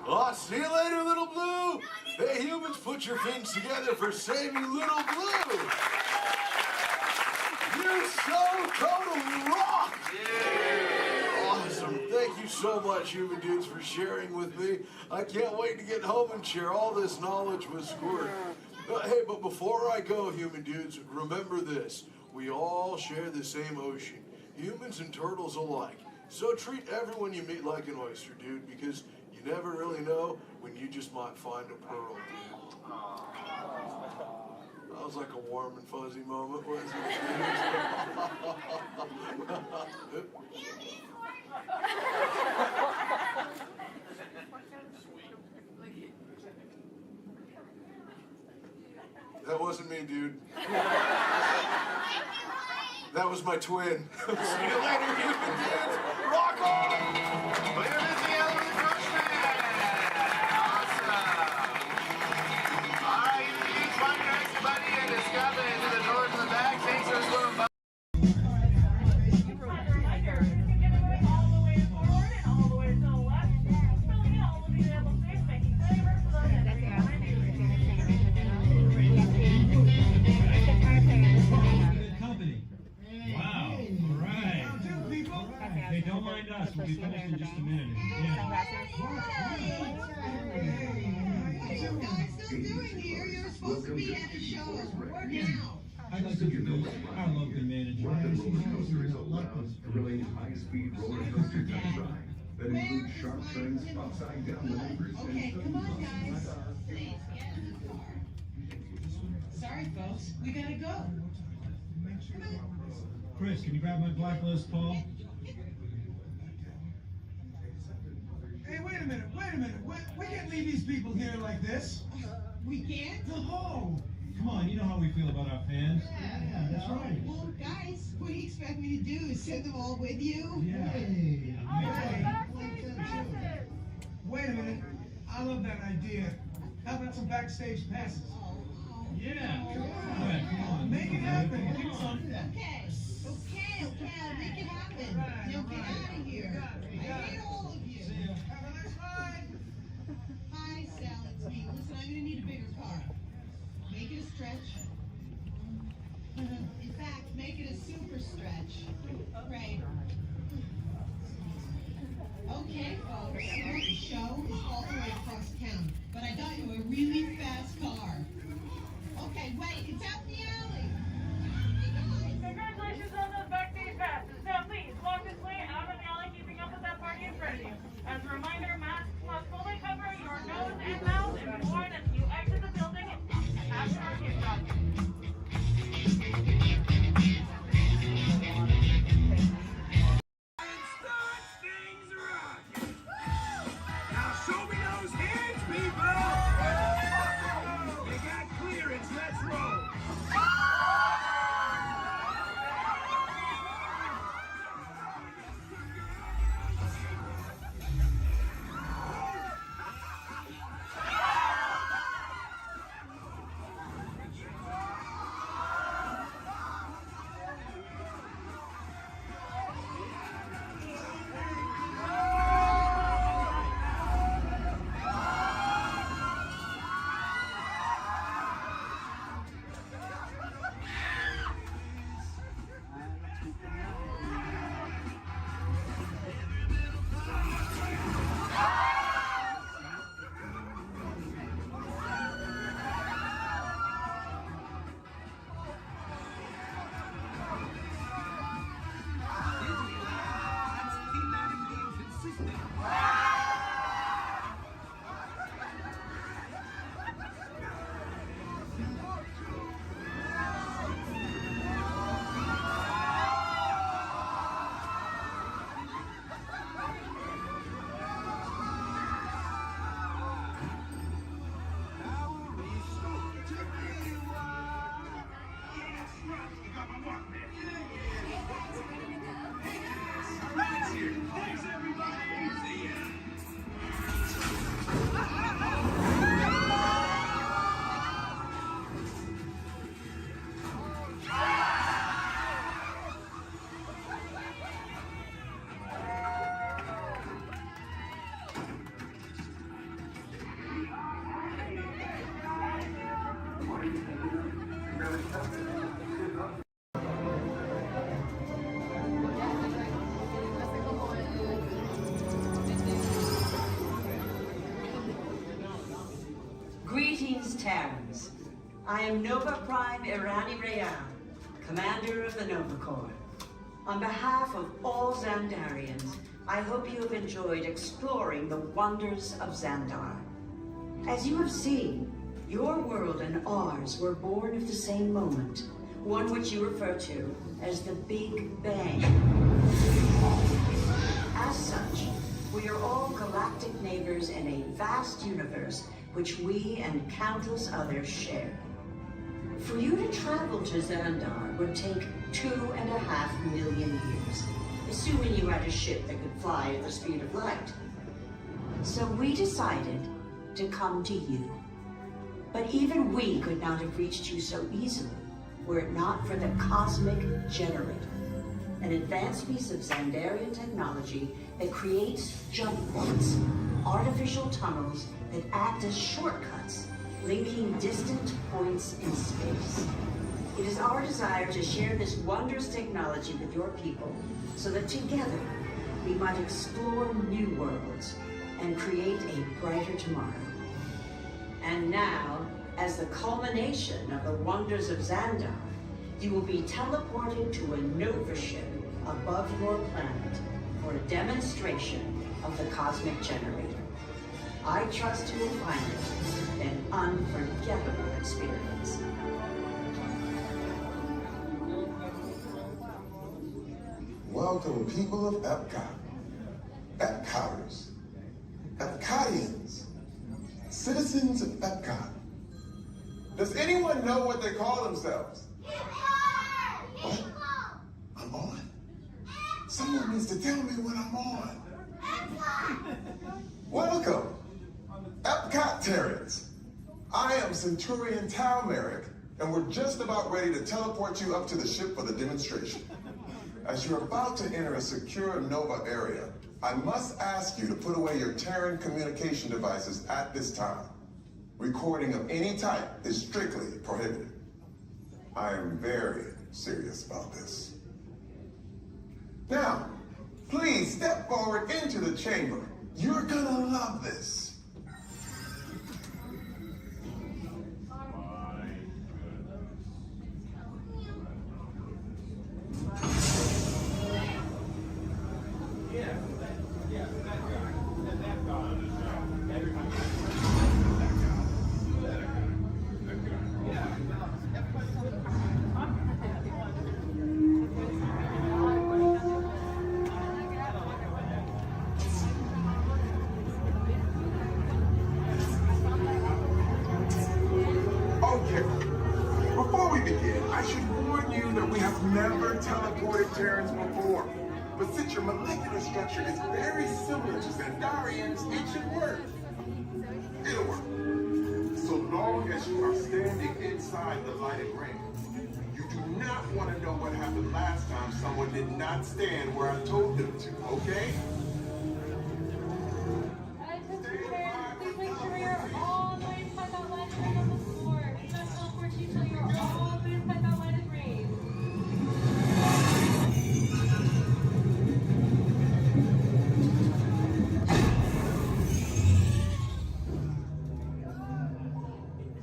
I'll see you later, Little Blue. Hey, humans, put your fins together for saving Little Blue. You so totally rock. Yeah. Awesome. Thank you so much, human dudes, for sharing with me. I can't wait to get home and share all this knowledge with Squirt. Hey, but before I go, human dudes, remember this. We all share the same ocean, humans and turtles alike. So treat everyone you meet like an oyster, dude, because you never really know when you just might find a pearl, dude. That was like a warm and fuzzy moment, wasn't it? That wasn't me, dude. That was my twin. See you later, human dudes. Rock on! Later, Missy Ellen the Coachman. Awesome. All right, you can find your exit buddy and discover into the doors in the back. Thanks for swimming by. Hey, don't mind us. We'll be finished in just a minute. What are you guys still doing here? You're supposed to be at the show. Now. I'd like to introduce our local manager. Rocket Roller Coasters allows thrilling high-speed roller coaster test ride that includes sharp turns, upside-down maneuvers, Okay, come on, guys. Please get in the car. Sorry, folks. We gotta go. Come on. Chris, can you grab my black Les Paul? Hey, wait a minute. We can't leave these people here like this. We can't? Oh, come on, you know how we feel about our fans. Yeah, that's right. Well, guys, what do you expect me to do? Send them all with you? Yeah. Wait a minute. I love that idea. How about some backstage passes? Yeah. Come on. Make it happen. Okay. I'll make it happen. Now get out of here. I hate all of you. Have a nice ride. Hi, Sal, it's me. Listen, I'm gonna need a bigger car. Make it a stretch. In fact, make it a super stretch. Right. Okay, folks. The show is all the way across town, but I got you a really fast car. Okay, wait, it's out in the alley. Congratulations on those backstage passes. Now please, walk this way out of the alley, keeping up with that party in front of you. As a reminder, masks must fully cover your nose and mouth and be worn as you exit the building after our kickoff. I am Nova Prime Irani Rayan, commander of the Nova Corps. On behalf of all Xandarians, I hope you have enjoyed exploring the wonders of Xandar. As you have seen, your world and ours were born of the same moment, one which you refer to as the Big Bang. As such, we are all galactic neighbors in a vast universe which we and countless others share. For you to travel to Xandar would take 2.5 million years, assuming you had a ship that could fly at the speed of light. So we decided to come to you. But even we could not have reached you so easily were it not for the Cosmic Generator, an advanced piece of Xandarian technology that creates jump points, artificial tunnels that act as shortcuts, linking distant points in space. It is our desire to share this wondrous technology with your people so that together we might explore new worlds and create a brighter tomorrow. And now, as the culmination of the wonders of Xandar, you will be teleported to a Nova ship above your planet for a demonstration of the Cosmic Generator. I trust you will find it an unforgettable experience. Welcome, people of Epcot, Epcoters, Epcotians, citizens of Epcot. Does anyone know what they call themselves? What? I'm on? Someone needs to tell me what I'm on. Welcome, Epcot-tarians. I am Centurion Tal Merrick, and we're just about ready to teleport you up to the ship for the demonstration. As you're about to enter a secure Nova area, I must ask you to put away your Terran communication devices at this time. Recording of any type is strictly prohibited. I am very serious about this. Now, please step forward into the chamber. You're gonna love this. Before we begin, I should warn you that we have never teleported Terrans before. But since your molecular structure is very similar to Xandarians, it should work. It'll work. So long as you are standing inside the lighted ring. You do not want to know what happened last time someone did not stand where I told them to, okay? Please make sure you're all the way inside that lighted ring on the floor. We must teleport you till you're all the way inside that lighted ring.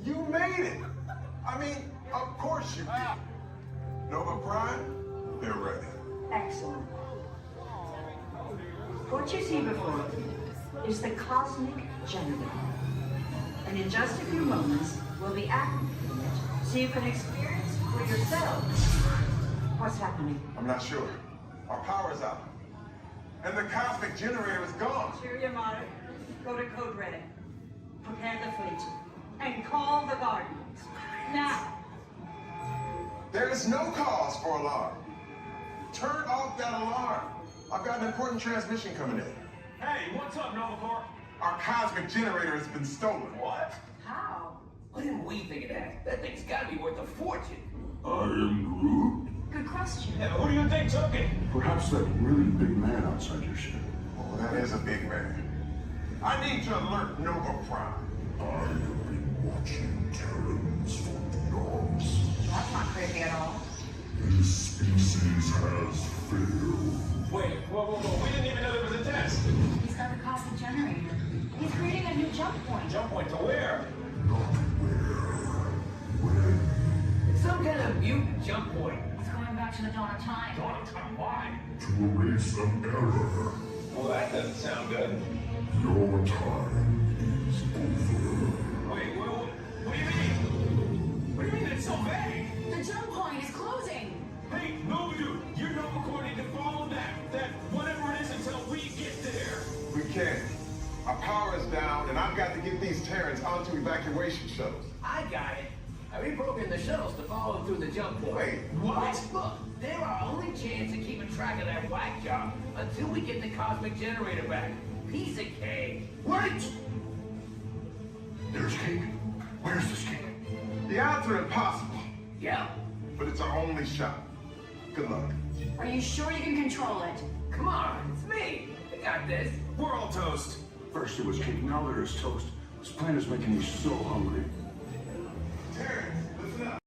You made it! I mean, of course you did. Nova Prime, they're ready. Excellent. What you see before you is the Cosmic Generator. And in just a few moments, we'll be activating it so you can experience for yourselves what's happening. I'm not sure. Our power's out. And the Cosmic Generator is gone. Cheerio, Monarch. Go to Code Red. Prepare the fleet. And call the Guardians. Now. There is no cause for alarm. Turn off that alarm. I've got an important transmission coming in. Hey, what's up, Nova Corps? Our Cosmic Generator has been stolen. What? How? What didn't we think of that? That thing's gotta be worth a fortune. I am Groot. Good question. Yeah, who do you think took it? Perhaps that really big man outside your ship. Oh, that is a big man. I need to alert Nova Prime. I have been watching Terrans for eons. That's not creepy at all. This species has failed. Wait, whoa. We didn't even know there was a test. He's got the Cosmic Generator. He's creating a new jump point. Jump point to where? Not where. mutant jump point? It's going back to the dawn of time. Dawn of time, why? To erase an error. Well, that doesn't sound good. Your time is over. Wait, what do you mean? What do you mean it's so vague? The jump point is closing. Hey, no, dude, you're not recording to follow that whatever it is until we get there. We can't. Our power is down, and I've got to get these Terrans onto evacuation shuttles. I got it. I reprogrammed the shuttles to follow through the jump point. Wait, what? Look, they're our only chance of keeping track of that whack job until we get the cosmic generator back. Piece of cake. Wait! There's cake. Where's this cake? The odds are impossible, Yeah. but it's our only shot. Good luck. Are you sure you can control it? Come on, it's me. I got this. We're all toast. First it was cake, now there is toast. This plan is making me so hungry. Terrans, listen up.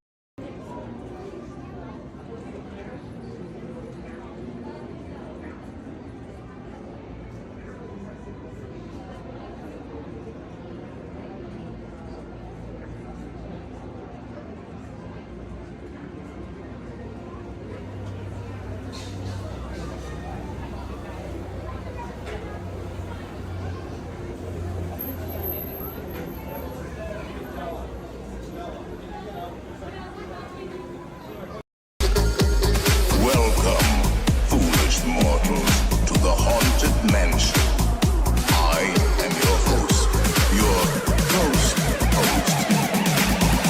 Welcome, foolish mortals, to the haunted mansion. I am your host, your ghost host.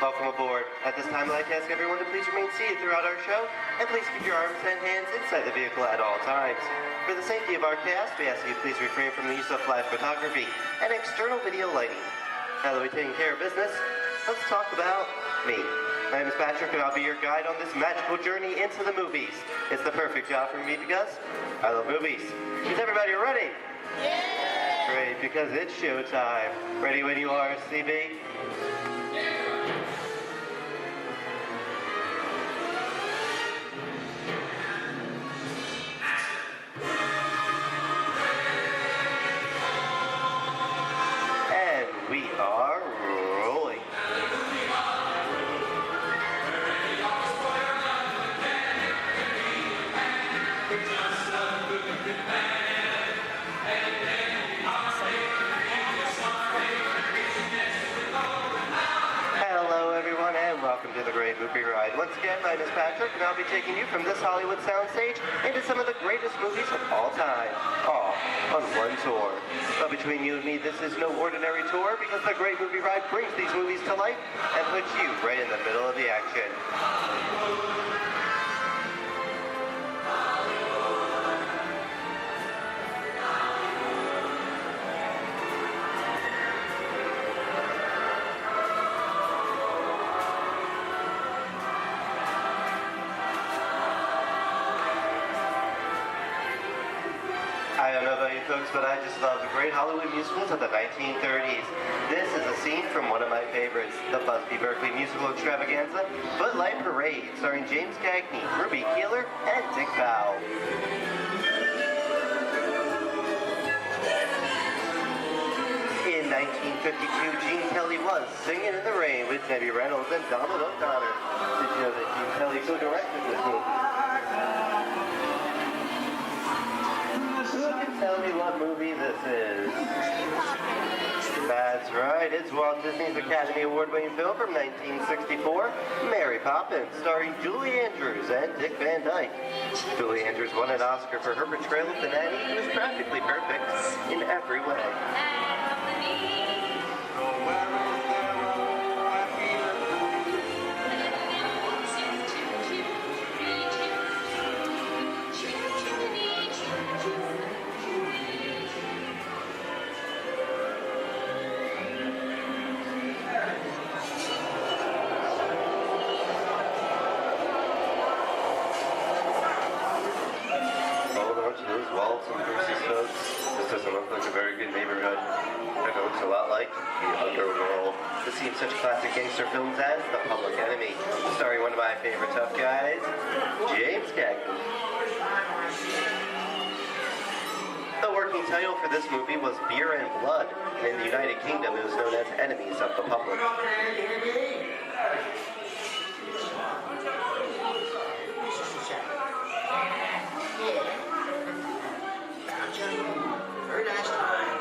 Welcome aboard. At this time, I'd like to ask everyone to please remain seated throughout our show, and please keep your arms and hands inside the vehicle at all times. For the safety of our cast, we ask you to please refrain from the use of flash photography and external video lighting. Now that we've taken care of business, let's talk about me. My name is Patrick, and I'll be your guide on this magical journey into the movies. It's the perfect job for me because I love movies. Is everybody ready? Yeah! Great, because it's showtime. Ready when you are, CB? We are rolling. Hello everyone and welcome to the Great Movie Ride. Once again, my name is Patrick and I'll be taking you from this Hollywood soundstage into some of the greatest movies of all time, all on one tour. But between you and me, this is no ordinary tour because the Great Movie Ride brings these movies to life and puts you right in the middle of the action. don't know about you folks, but I just love the great Hollywood musicals of the 1930s. This is a scene from one of my favorites, the Busby Berkeley musical extravaganza, Footlight Parade, starring James Cagney, Ruby Keeler, and Dick Powell. In 1952, Gene Kelly was Singing in the Rain with Debbie Reynolds and Donald O'Connor. Did you know that Gene Kelly co-directed this movie? Who can tell me what movie this is? That's right, it's Walt Disney's Academy Award-winning film from 1964, Mary Poppins, starring Julie Andrews and Dick Van Dyke. Julie Andrews won an Oscar for her portrayal of the nanny, who was practically perfect in every way. Walt and Bruce's folks. This doesn't look like a very good neighborhood. It looks a lot like the underworld. This seems such classic gangster films as The Public Enemy, starring one of my favorite tough guys, James Cagney. The working title for this movie was Beer and Blood, and in the United Kingdom it was known as Enemies of the Public. Very nice time.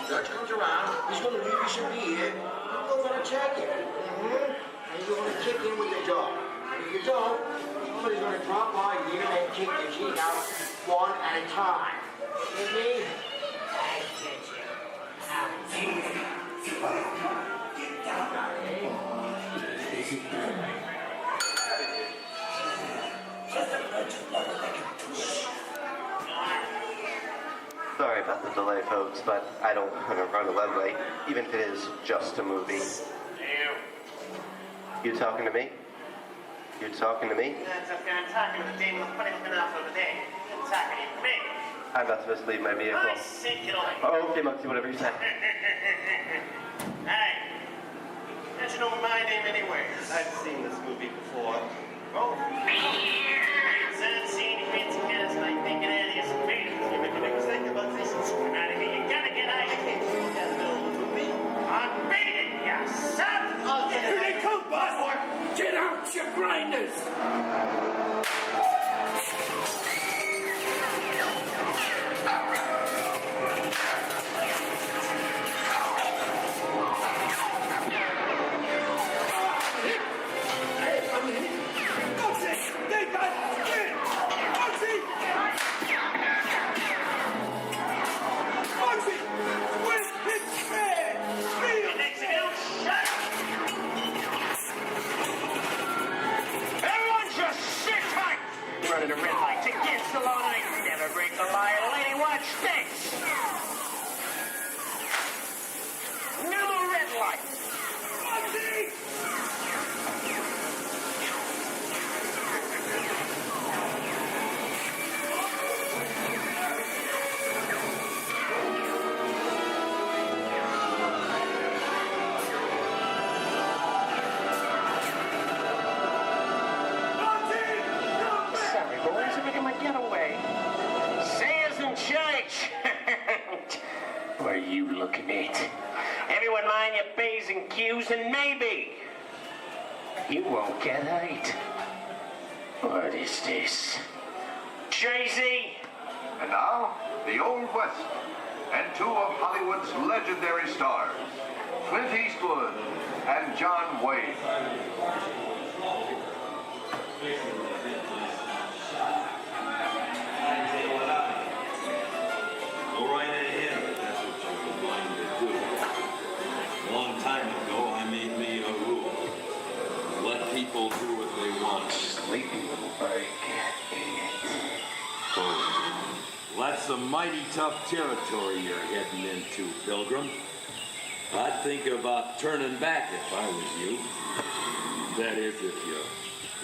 Dutch comes around, he's going to leave you some beer. You're going to check it. And you're going to kick in with your dog. If you don't, somebody's going to drop by you and kick your teeth out one at a time. You me? Sorry about the delay, folks, but I don't want to run a red light, even if it is just a movie. You talking to me? You talking to me? I'm talking to the dame with the funny looking mouth over there. You're talking to me. I'm not supposed to leave my vehicle. I said get away. Oh, okay, Monkey, whatever you say. Hey, don't you know my name anyway? I've seen this movie before. Oh, I've seen you fancy cats like thinking that is great. You make a big mistake about this. Come out of here. You gotta get out of here. That's no movie. I'm beating you, son. Here they come, boss. Get out, you grinders. Running a red light against the law, I never break the lie. Lady, watch this. No more red lights. What are you looking at? Everyone mind your P's and Q's, and maybe you won't get hurt. What is this? Jay-Z? And now, the Old West, and two of Hollywood's legendary stars, Clint Eastwood and John Wayne. Go right ahead if that's what you're going to do. A long time ago, I made me a rule. Let people do what they want. Sleepy little break. That's some mighty tough territory you're heading into, Pilgrim. I'd think about turning back if I was you. That is, if you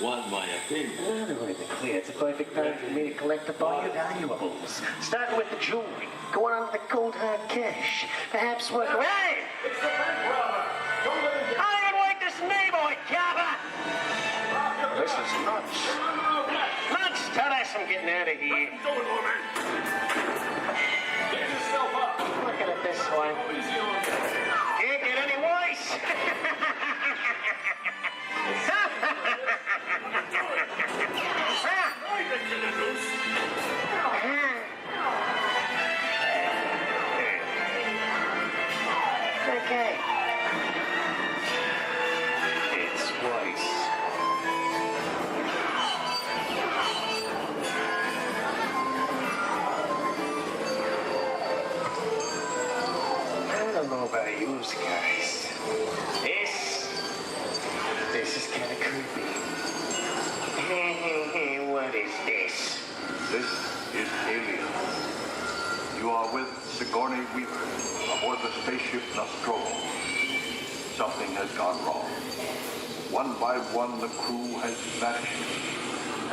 want my opinion. Anyway, it's a perfect time for me to collect up all your valuables, starting with the jewelry. Going on the cold hard cash. Perhaps work. Hey! It's the bank robber. Don't let him get... I don't even like this name, boy, Kappa! This is nuts. Nuts! Tell us I'm getting out of here. What are you doing, old man? Get yourself up. Look at it this way. Can't get any worse. Okay. It's Weiss. I don't know about you guys. This is kind of creepy. What is this? This is Alien. You are with Sigourney Weaver aboard the spaceship Nostromo. Something has gone wrong. One by one, the crew has vanished.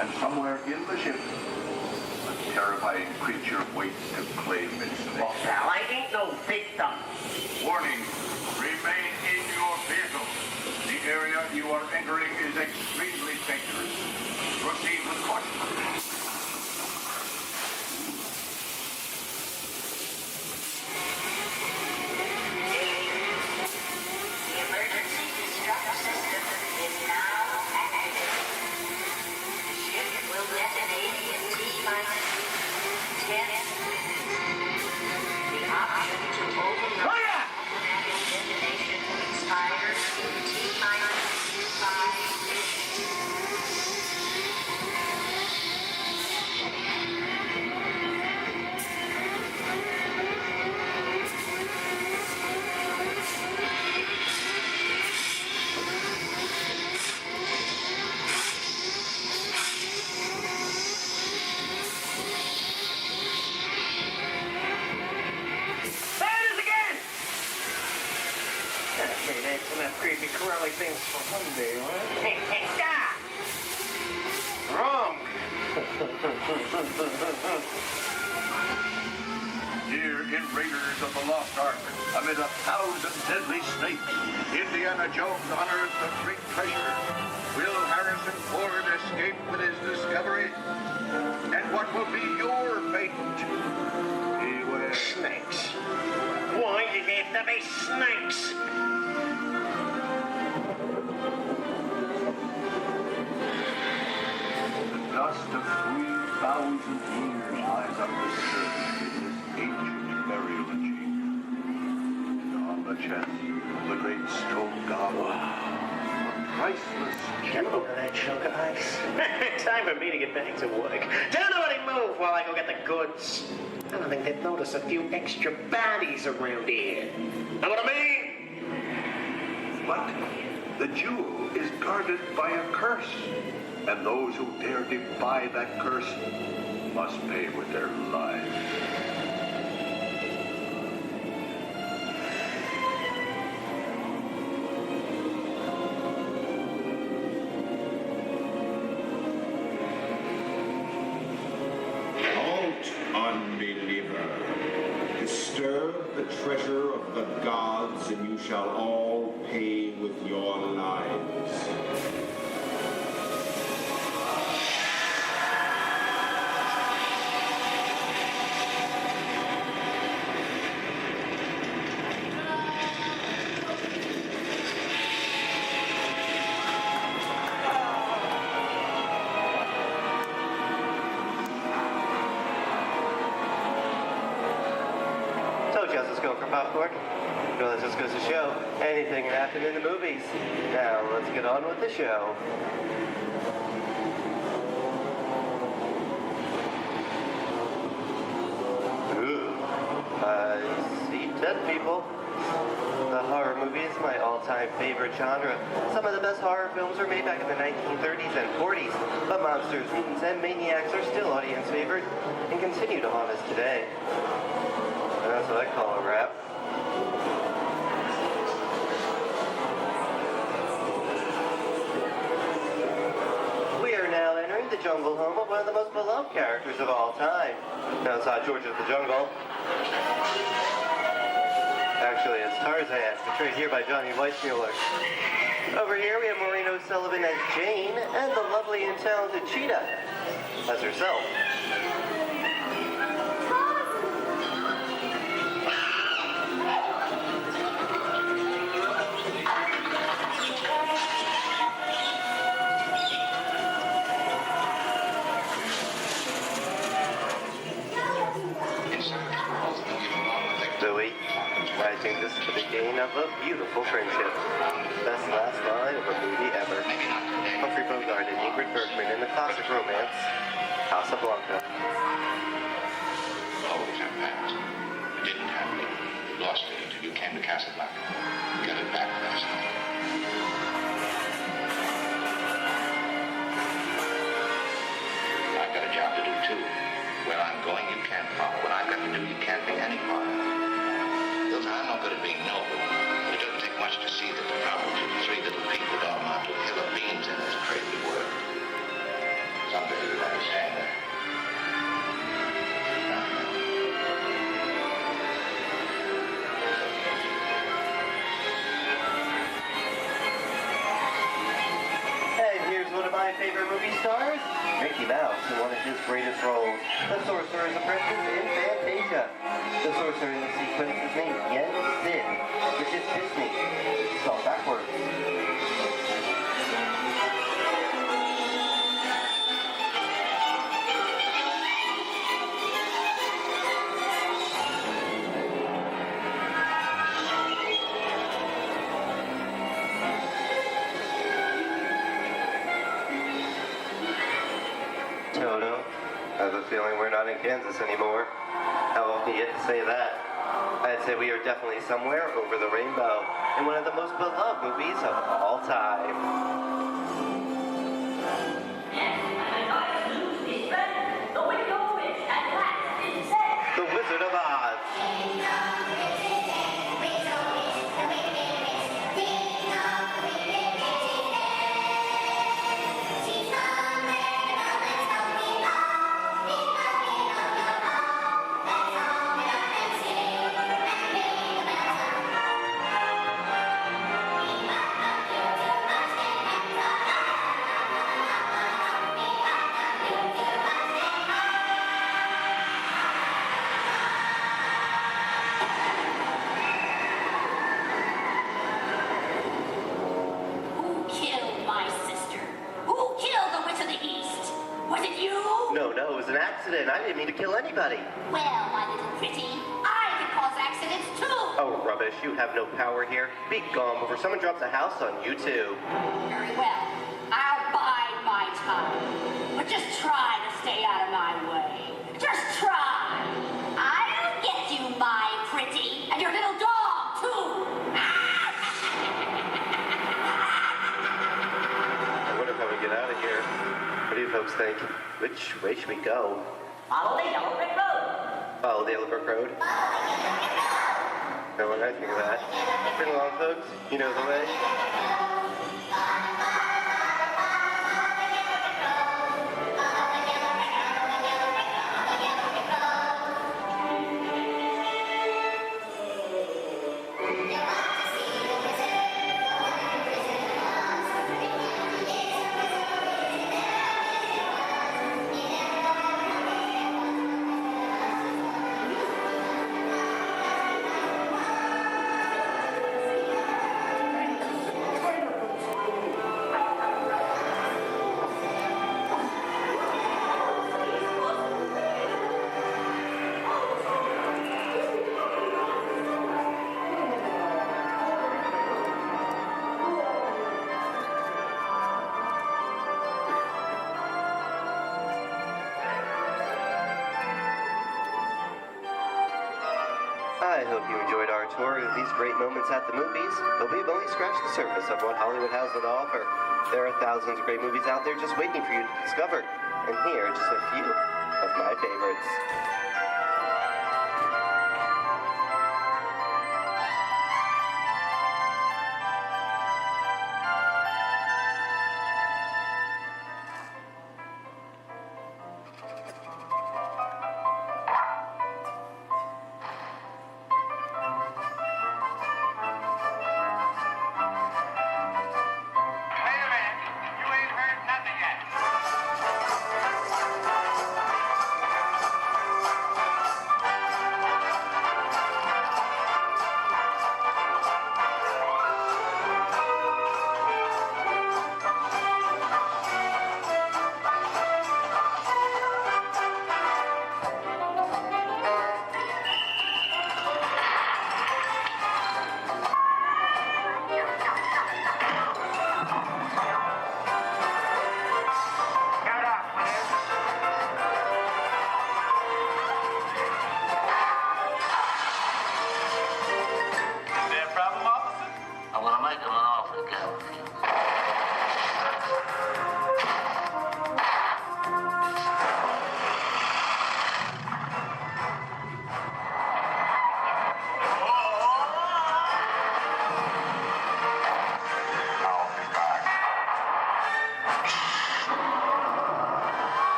And somewhere in the ship, a terrifying creature waits to claim its name. Well, pal, I ain't no victim. Warning, remain in your vehicle. The area you are entering is extremely dangerous. Proceed with caution. Creepy crawly things for Monday, right? Wrong. Here in Raiders of the Lost Ark, amid 1,000 deadly snakes, Indiana Jones unearthed a great treasure. Will Harrison Ford escape with his discovery? And what will be your fate? Beware. Snakes. Why did there have to be snakes? The dust of 3,000 years lies up the surface in this ancient burial chamber. And on the chest of the great stone goblet, a priceless Get over that chunk of ice. Time for me to get back to work. Don't nobody move while I go get the goods. I don't think they'd notice a few extra bodies around here. Know what I mean? But the jewel is guarded by a curse, and those who dare defy that curse must pay with their lives. Unbeliever, disturb the treasure of the gods, and you shall all pay with your lives. Let's go for popcorn. No, this just goes to show anything can happen in the movies. Now, let's get on with the show. Ooh, I see 10 people. The horror movie is my all-time favorite genre. Some of the best horror films were made back in the 1930s and 40s, but monsters, mutants, and maniacs are still audience favorite and continue to haunt us today. That's what I call a wrap. We are now entering the jungle home of one of of the most beloved characters of all time. Now it's not George of the Jungle. Actually, it's Tarzan, portrayed here by Johnny Weissmuller. Over here we have Maureen O'Sullivan as Jane, and the lovely and talented Cheetah as herself. Louis, I think this is the beginning of a beautiful friendship. Best last line of a movie ever. Humphrey Bogart and Ingrid Bergman in the classic romance, Casablanca. Always have passed. You didn't have it. You lost it until you came to Casablanca. You got it back last night. I've got a job to do too. Where I'm going, you can't follow. What I've got to do, you can't be any part of. Hilton, I'm no good at being noble, but it doesn't take much to see that the problems of three little people don't amount to a hill of beans in this crazy world. Someday you'll understand that. And here's one of my favorite movie stars, Mickey Mouse, in one of his greatest roles, the Sorcerer's Apprentice in Fantasia. The sorcerer in the sequence is named Yen Sid, which is Disney, spelled backwards. Toto, I have a feeling we're not in Kansas anymore. How often do you get to say that? I'd say we are definitely somewhere over the rainbow in one of the most beloved movies of all time. The Wizard of Oz. No, it was an accident. I didn't mean to kill anybody. Well, my little pretty, I can cause accidents too. Oh, rubbish. You have no power here. Be gone before someone drops a house on you, too. Very well. I'll bide my time. But just try to stay out of my way. Just try. I'll get you, my pretty. And your little dog, too. I wonder how we get out of here. What do you folks think? Which way should we go? Follow the yellow brick road. Follow the yellow brick road? No, what do I think of that? Bring along, folks. You know the way. I hope you enjoyed our tour of these great moments at the movies, but we've only scratched the surface of what Hollywood has to offer. There are thousands of great movies out there just waiting for you to discover, and here are just a few of my favorites.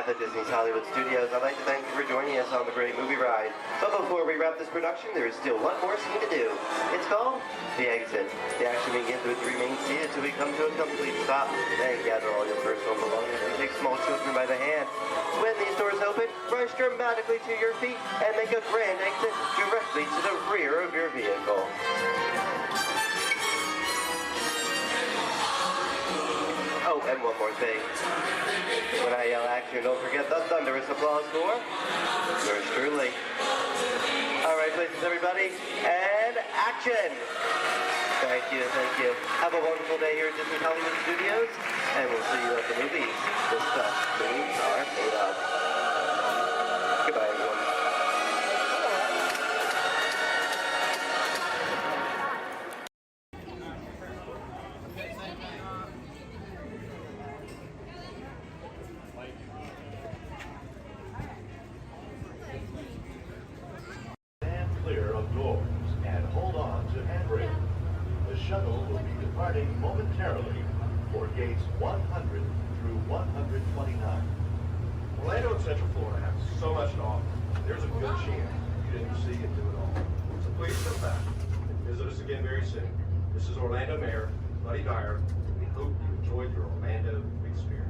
The Disney's Hollywood Studios, I'd like to thank you for joining us on the great movie ride. But before we wrap this production, there is still one more scene to do. It's called The Exit. The action begins with you remain seated till we come to a complete stop. Then gather all your personal belongings and take small children by the hand. When these doors open, rush dramatically to your feet and make a grand exit directly to the rear of your vehicle. Oh, and one more thing. When I yell action, don't forget the thunderous applause for yours truly. All right, places, everybody, and action! Thank you, thank you. Have a wonderful day here at Disney Hollywood Studios, and we'll see you at the movies. The stuff movies are made of. Goodbye, everyone. Clear of doors and hold on to handrails. The shuttle will be departing momentarily for gates 100 through 129. Orlando and Central Florida have so much to offer. There's a good chance you didn't see and do it all. So please come back and visit us again very soon. This is Orlando Mayor Buddy Dyer. We hope you enjoyed your Orlando experience.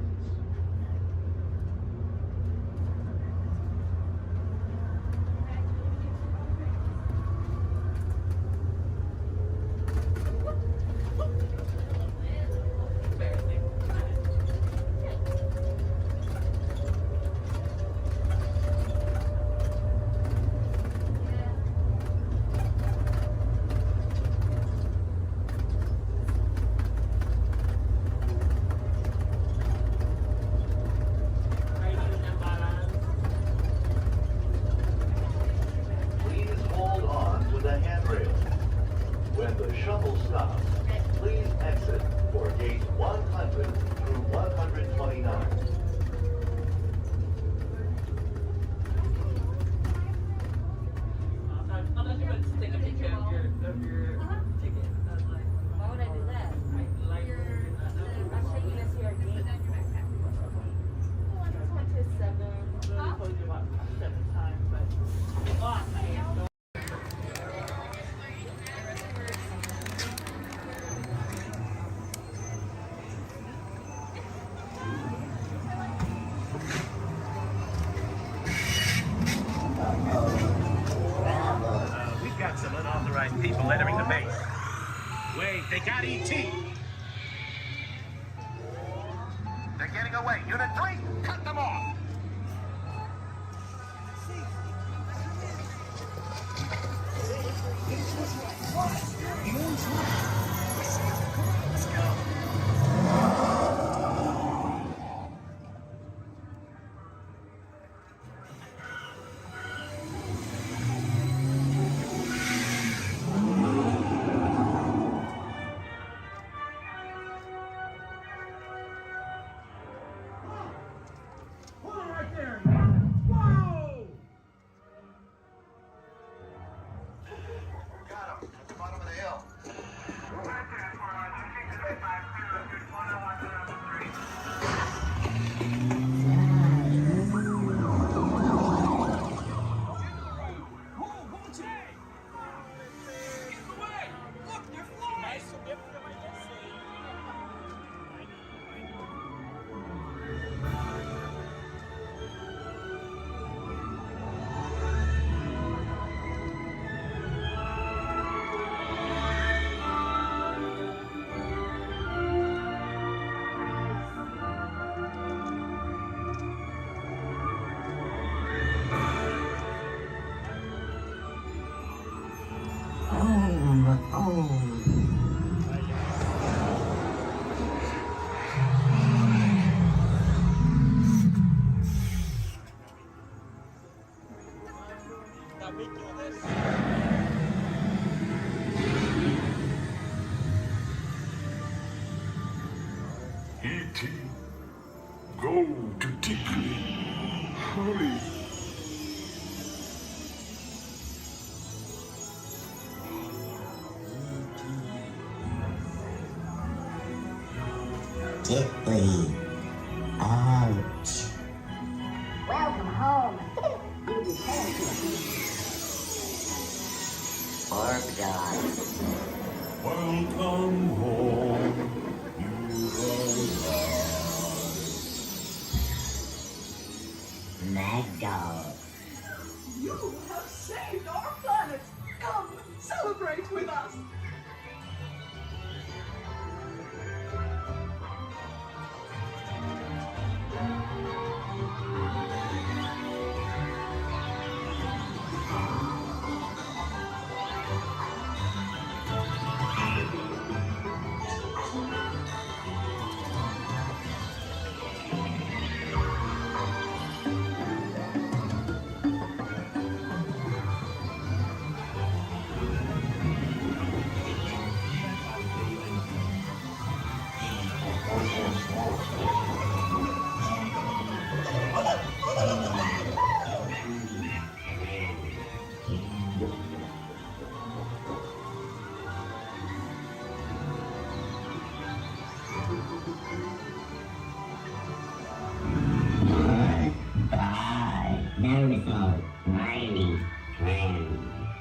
Some unauthorized people entering the base. Wait, they got E.T. They're getting away. Unit 3, cut them off. Let's go. E.T., go to Tickly. Hurry. Tickly. Ouch. Welcome home. You deserve Poor dog. Welcome home. Mad dog. You have saved our planet. Come, celebrate with us. Beautiful, mighty friend.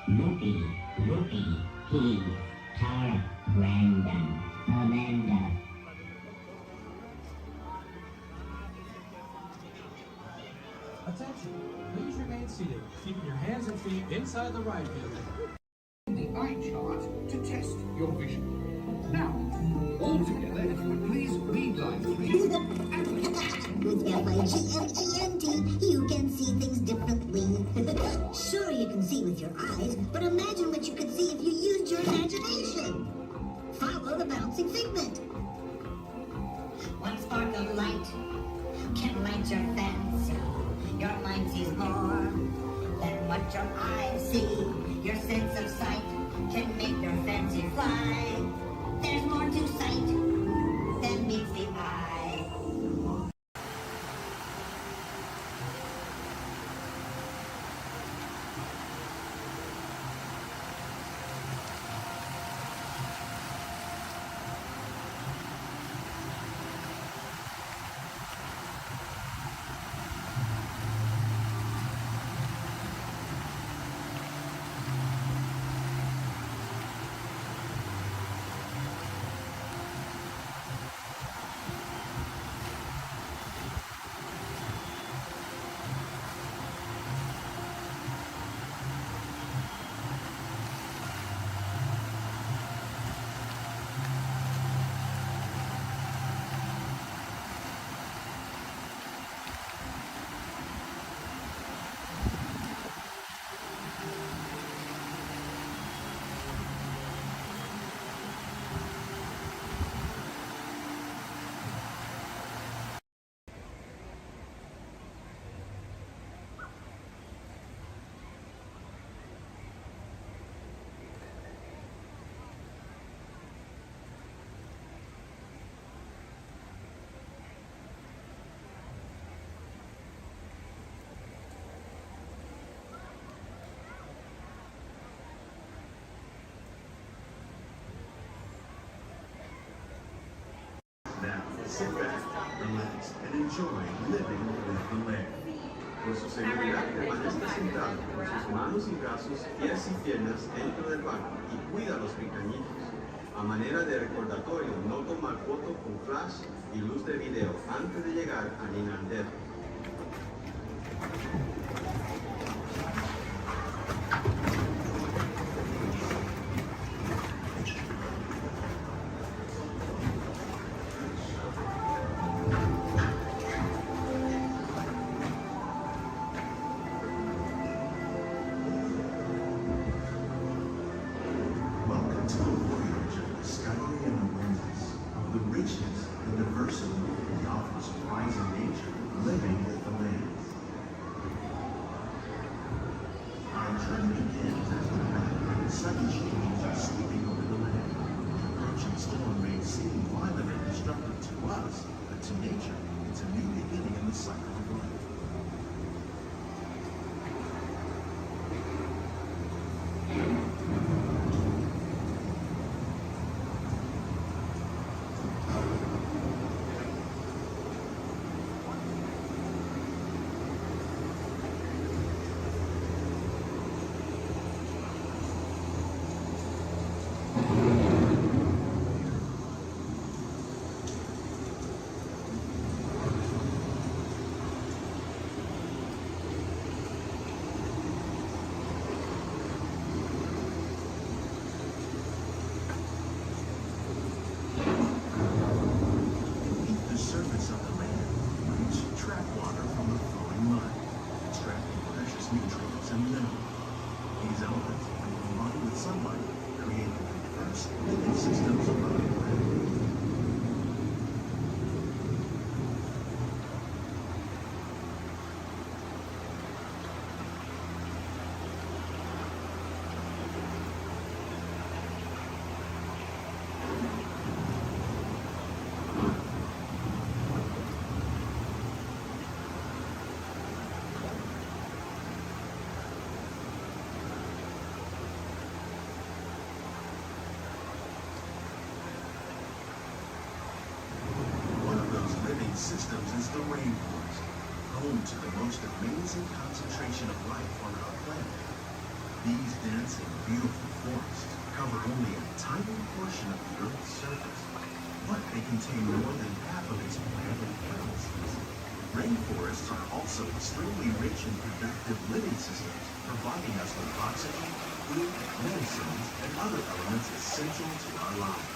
Loopy, he, Tara, Brandon, Amanda. Attention, please remain seated, keeping your hands and feet inside the ride vehicle. The eye chart to test your vision. Now, all together, if you would please read line 3. With FIGMENT, you can see things differently. Sure, you can see with your eyes, but imagine what you could see if you used your imagination. Follow the bouncing figment. One spark of light can light your fancy. Your mind sees more than what your eyes see. Your sense of sight can make your fancy fly. There's more to sight than meets the eye. Now, sit back, relax, and enjoy living with the land. Por su seguridad, permanezca sentado con sus manos y brazos, pies y piernas dentro del banco y cuida a los pequeñitos. A manera de recordatorio, no tomar foto con flash y luz de video antes de llegar a Disneyland. rainforest, home to the most amazing concentration of life on our planet. These dense and beautiful forests cover only a tiny portion of the Earth's surface, but they contain more than half of its plant and animal species. Rainforests are also extremely rich and productive living systems, providing us with oxygen, food, medicines, and other elements essential to our lives.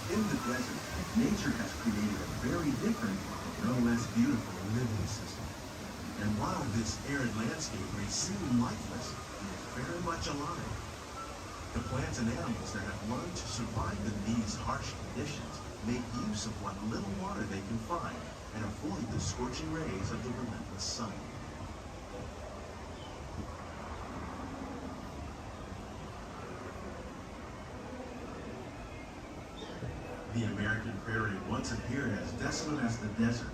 In the desert, nature has created a very different, no less beautiful living system. And while this arid landscape may seem lifeless, it is very much alive. The plants and animals that have learned to survive in these harsh conditions make use of what little water they can find and avoid the scorching rays of the relentless sun. The American prairie once appeared as desolate as the desert,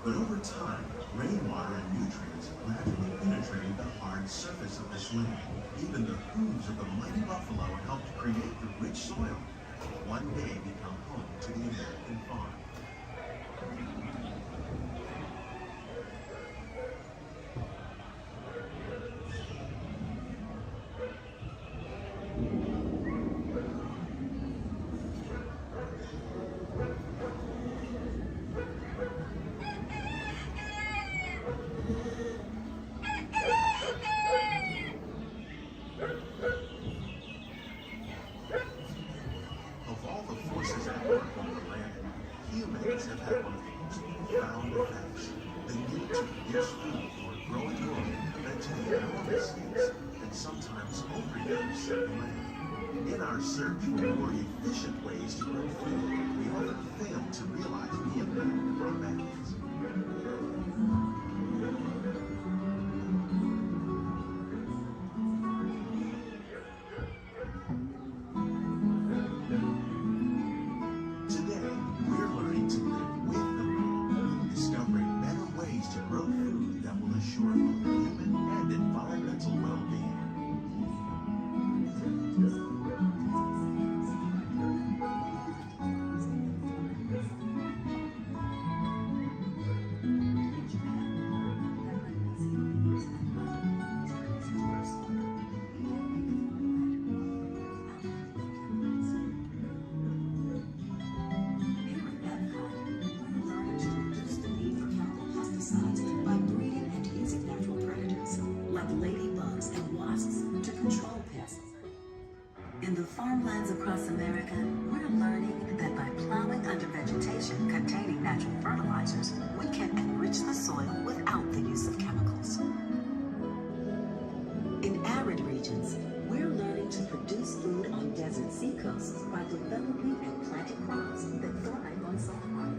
but over time, rainwater and nutrients gradually penetrated the hard surface of this land. Even the hooves of the mighty buffalo helped create the rich soil that will one day become home to the American farm. In our search for more efficient ways to grow food, we often fail to realize the impact of our methods. Today, we're learning to live with the land, discovering better ways to grow food that will assure both human and environmental well-being. By breeding and using natural predators like ladybugs and wasps to control pests. In the farmlands across America, we're learning that by plowing under vegetation containing natural fertilizers, we can enrich the soil without the use of chemicals. In arid regions, we're learning to produce food on desert seacoasts by developing and planting crops that thrive on salt water.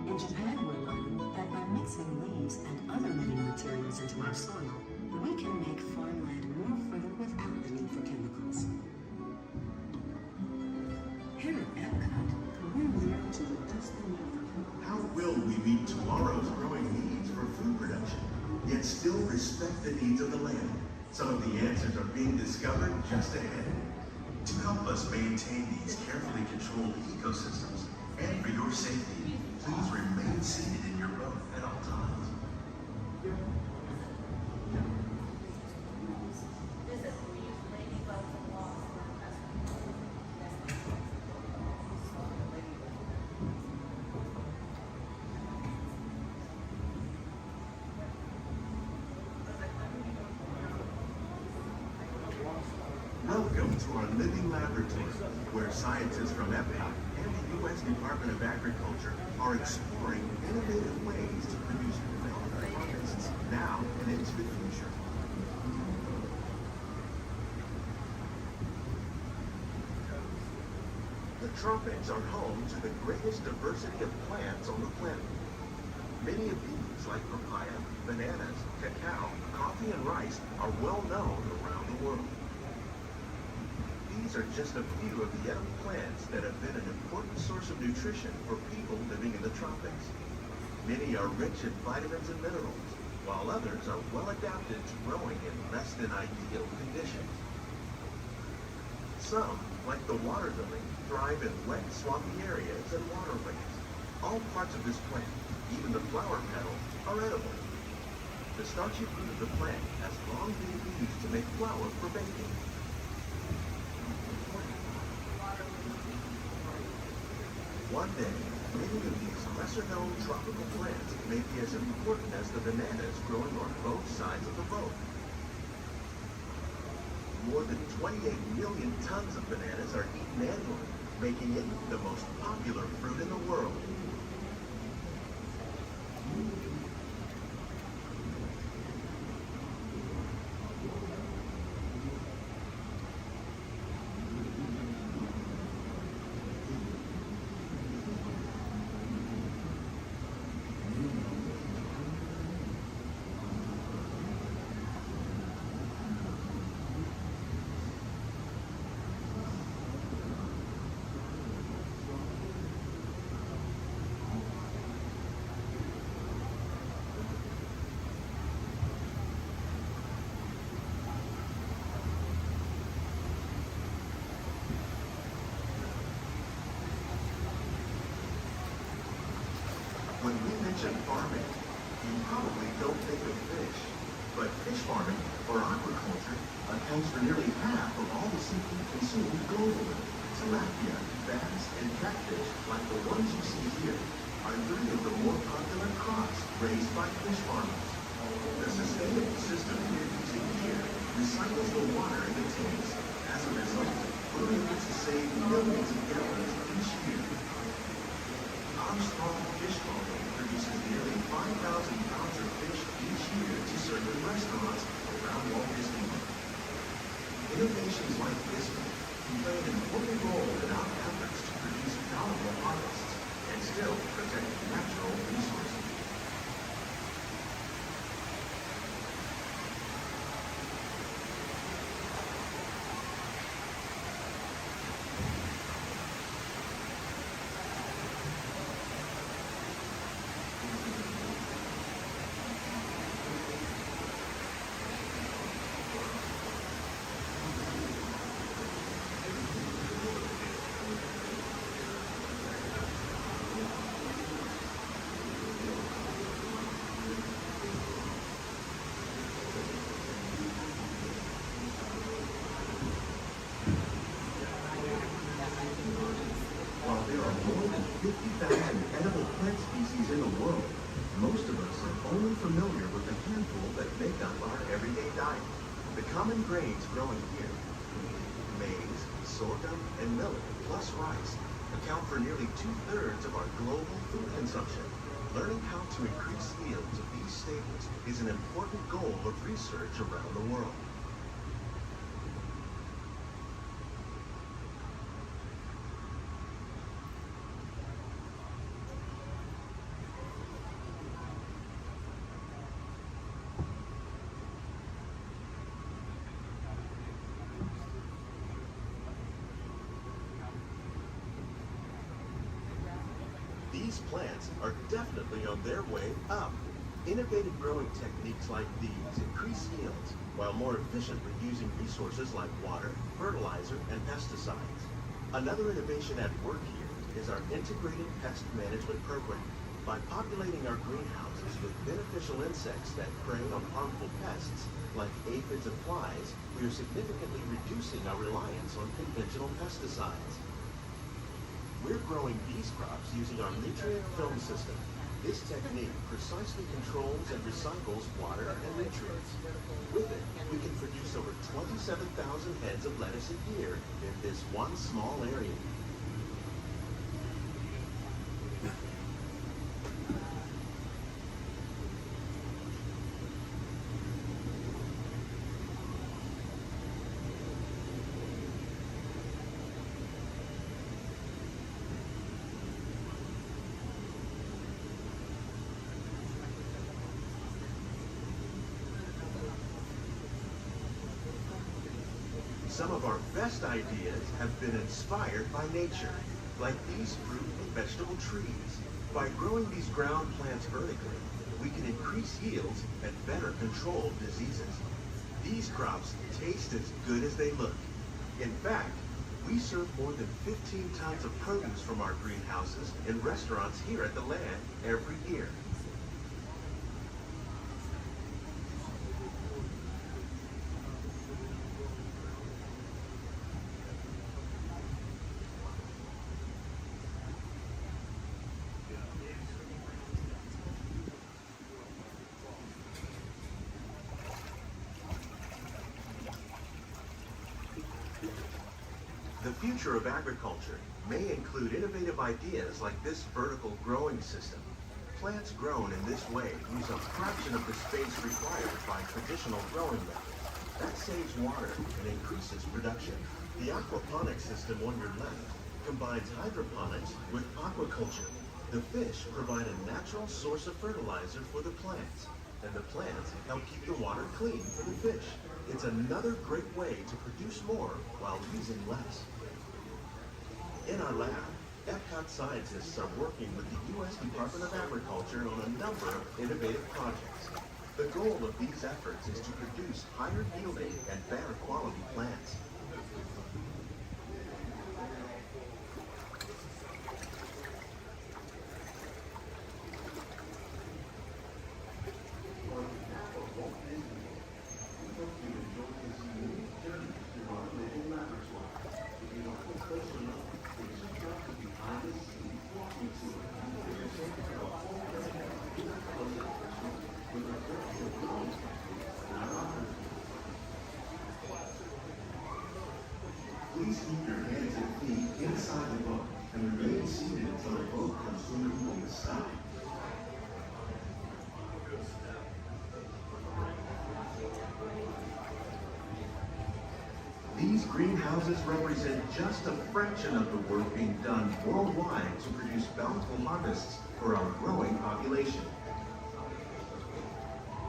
In Japan, we're learning that by mixing leaves and other living materials into our soil, we can make farmland more fertile without the need for chemicals. Here at Epcot, we're learning to reduce the need for How will we meet tomorrow's growing needs for food production, yet still respect the needs of the land? Some of the answers are being discovered just ahead. To help us maintain these carefully controlled ecosystems, and for your safety, please remain seated in your boat at all times. Welcome Welcome to our living laboratory, where scientists from EPCOT and the U.S. Department of Agriculture are exploring innovative ways to produce milk harvests now and into the future. The tropics are home to the greatest diversity of plants on the planet. Many of these, like papaya, bananas, cacao, coffee, and rice, are well known around the world. These are just a few of the edible plants that have been an important source of nutrition for people living in the tropics. Many are rich in vitamins and minerals, while others are well adapted to growing in less than ideal conditions. Some, like the water lily, thrive in wet, swampy areas and waterways. All parts of this plant, even the flower petals, are edible. The starchy fruit of the plant has long been used to make flour for baking. One day, many of these lesser-known tropical plants may be as important as the bananas growing on both sides of the road. More than 28 million tons of bananas are eaten annually, making it the most popular fruit in the world. When we mention farming, you probably don't think of fish. But fish farming, or aquaculture, accounts for nearly half of all the seafood consumed globally. Tilapia, bass, and catfish, like the ones you see here, are three of the more popular crops raised by fish farmers. The sustainable system we're using here recycles the water in the tanks. As a result, we're able to save millions of gallons each year. Our strong fish farming produces nearly 5,000 pounds of fish each year to serve in restaurants around Walt Disneyland. Innovations like this one can play an important role in our efforts to produce valuable harvests and still protect natural resources. While there are more than 50,000 edible plant species in the world, most of us are only familiar with the handful that make up our everyday diet. The common grains growing here, maize, sorghum, and millet, plus rice, account for nearly 2/3 of our global food consumption. Learning how to increase yields of these staples is an important goal of research around the world. These plants are definitely on their way up. Innovative growing techniques like these increase yields while more efficiently using resources like water, fertilizer, and pesticides. Another innovation at work here is our integrated pest management program. By populating our greenhouses with beneficial insects that prey on harmful pests like aphids and flies, we are significantly reducing our reliance on conventional pesticides. We're growing these crops using our nutrient film system. This technique precisely controls and recycles water and nutrients. With it, we can produce over 27,000 heads of lettuce a year in this one small area. Some of our best ideas have been inspired by nature, like these fruit and vegetable trees. By growing these ground plants vertically, we can increase yields and better control diseases. These crops taste as good as they look. In fact, we serve more than 15 tons of produce from our greenhouses in restaurants here at the land every year. The future of agriculture may include innovative ideas like this vertical growing system. Plants grown in this way use a fraction of the space required by traditional growing methods. That saves water and increases production. The aquaponics system on your left combines hydroponics with aquaculture. The fish provide a natural source of fertilizer for the plants, and the plants help keep the water clean for the fish. It's another great way to produce more while using less. In our lab, Epcot scientists are working with the U.S. Department of Agriculture on a number of innovative projects. The goal of these efforts is to produce higher yielding and better quality plants. Please keep your hands and feet inside the boat and remain seated until the boat comes swimming on the side. These greenhouses represent just a fraction of the work being done worldwide to produce bountiful harvests for our growing population.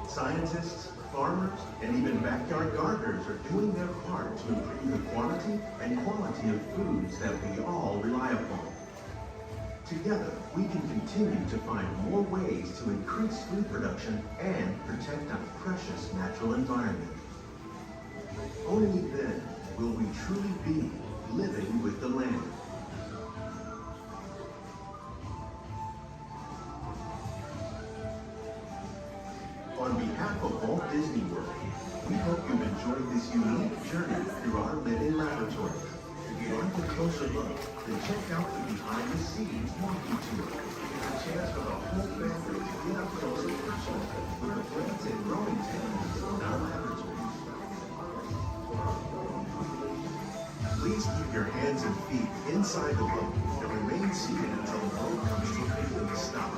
Scientists, farmers, and even backyard gardeners are doing their part to improve the quantity and quality of foods that we all rely upon. Together, we can continue to find more ways to increase food production and protect our precious natural environment. Only then will we truly be living with the land. On behalf of Walt Disney World, we hope you've enjoyed this unique journey through our living laboratory. If you'd like a closer look, then check out the behind-the-scenes walking tour. It's a chance for the whole family to get up close and personal with the plants and growing techniques in our laboratories. Please keep your hands and feet inside the boat and remain seated until the boat comes to a complete stop.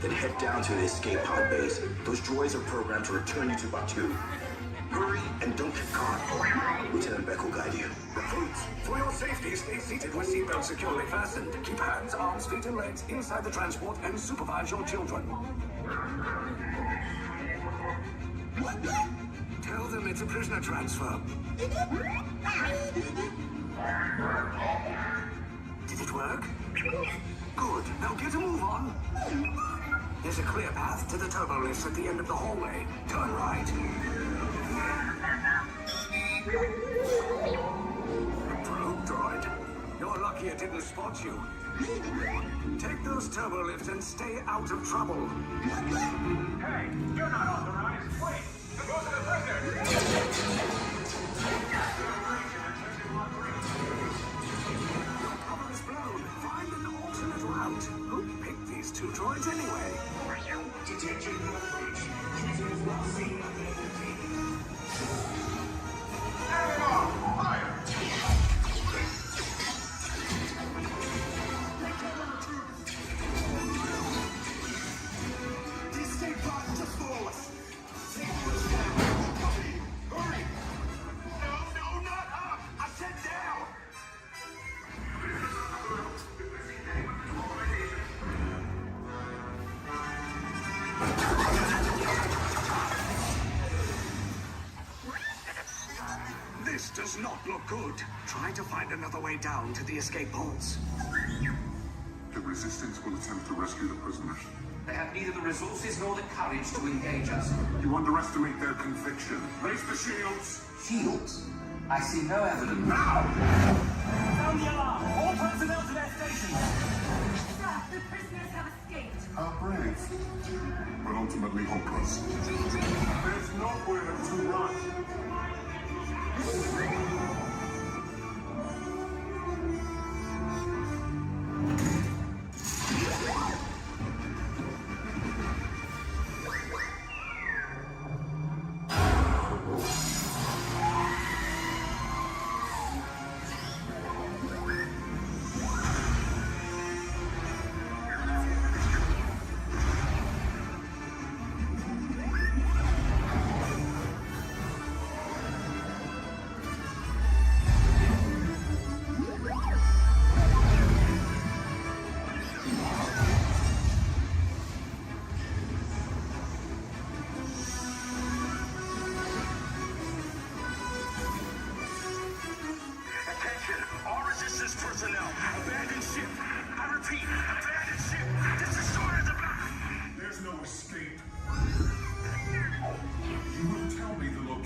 Then head down to the escape pod base. Those droids are programmed to return you to Batu. Hurry and don't get caught. Lieutenant Beck will guide you. Recruits, for your safety, stay seated with seatbelts securely fastened. Keep hands, arms, feet, and legs inside the transport and supervise your children. Tell them it's a prisoner transfer. Did it work? Good. Now get a move on. There's a clear path to the turbo lifts at the end of the hallway. Turn right. Probe droid. You're lucky it didn't spot you. Take those turbo lifts and stay out of trouble. Hey, you're not authorized. Wait, those are the prisoners. Your cover is blown. Find an alternate route. Who picked these two droids anyway? Detention approach. Prisoners not seen at the Fire! This does not look good. Try to find another way down to the escape pods. The Resistance will attempt to rescue the prisoners. They have neither the resources nor the courage to engage us. You underestimate their conviction. Raise the shields! Shields? I see no evidence. Now! Sound the alarm! All personnel to their stations! Sir, the prisoners have escaped. How brave, but ultimately hopeless. There's nowhere to run.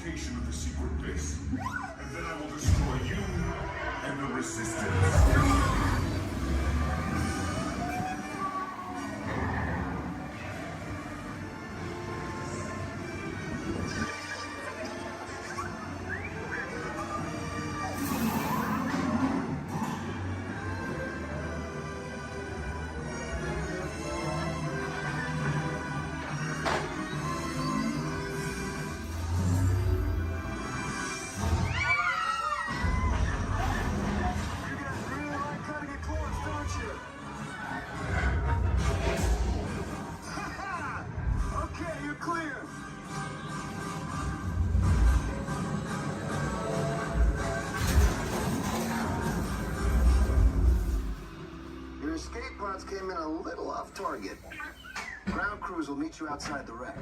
Of the secret base, and then I will destroy you and the Resistance. Escape pods came in a little off target. Ground crews will meet you outside the wreck.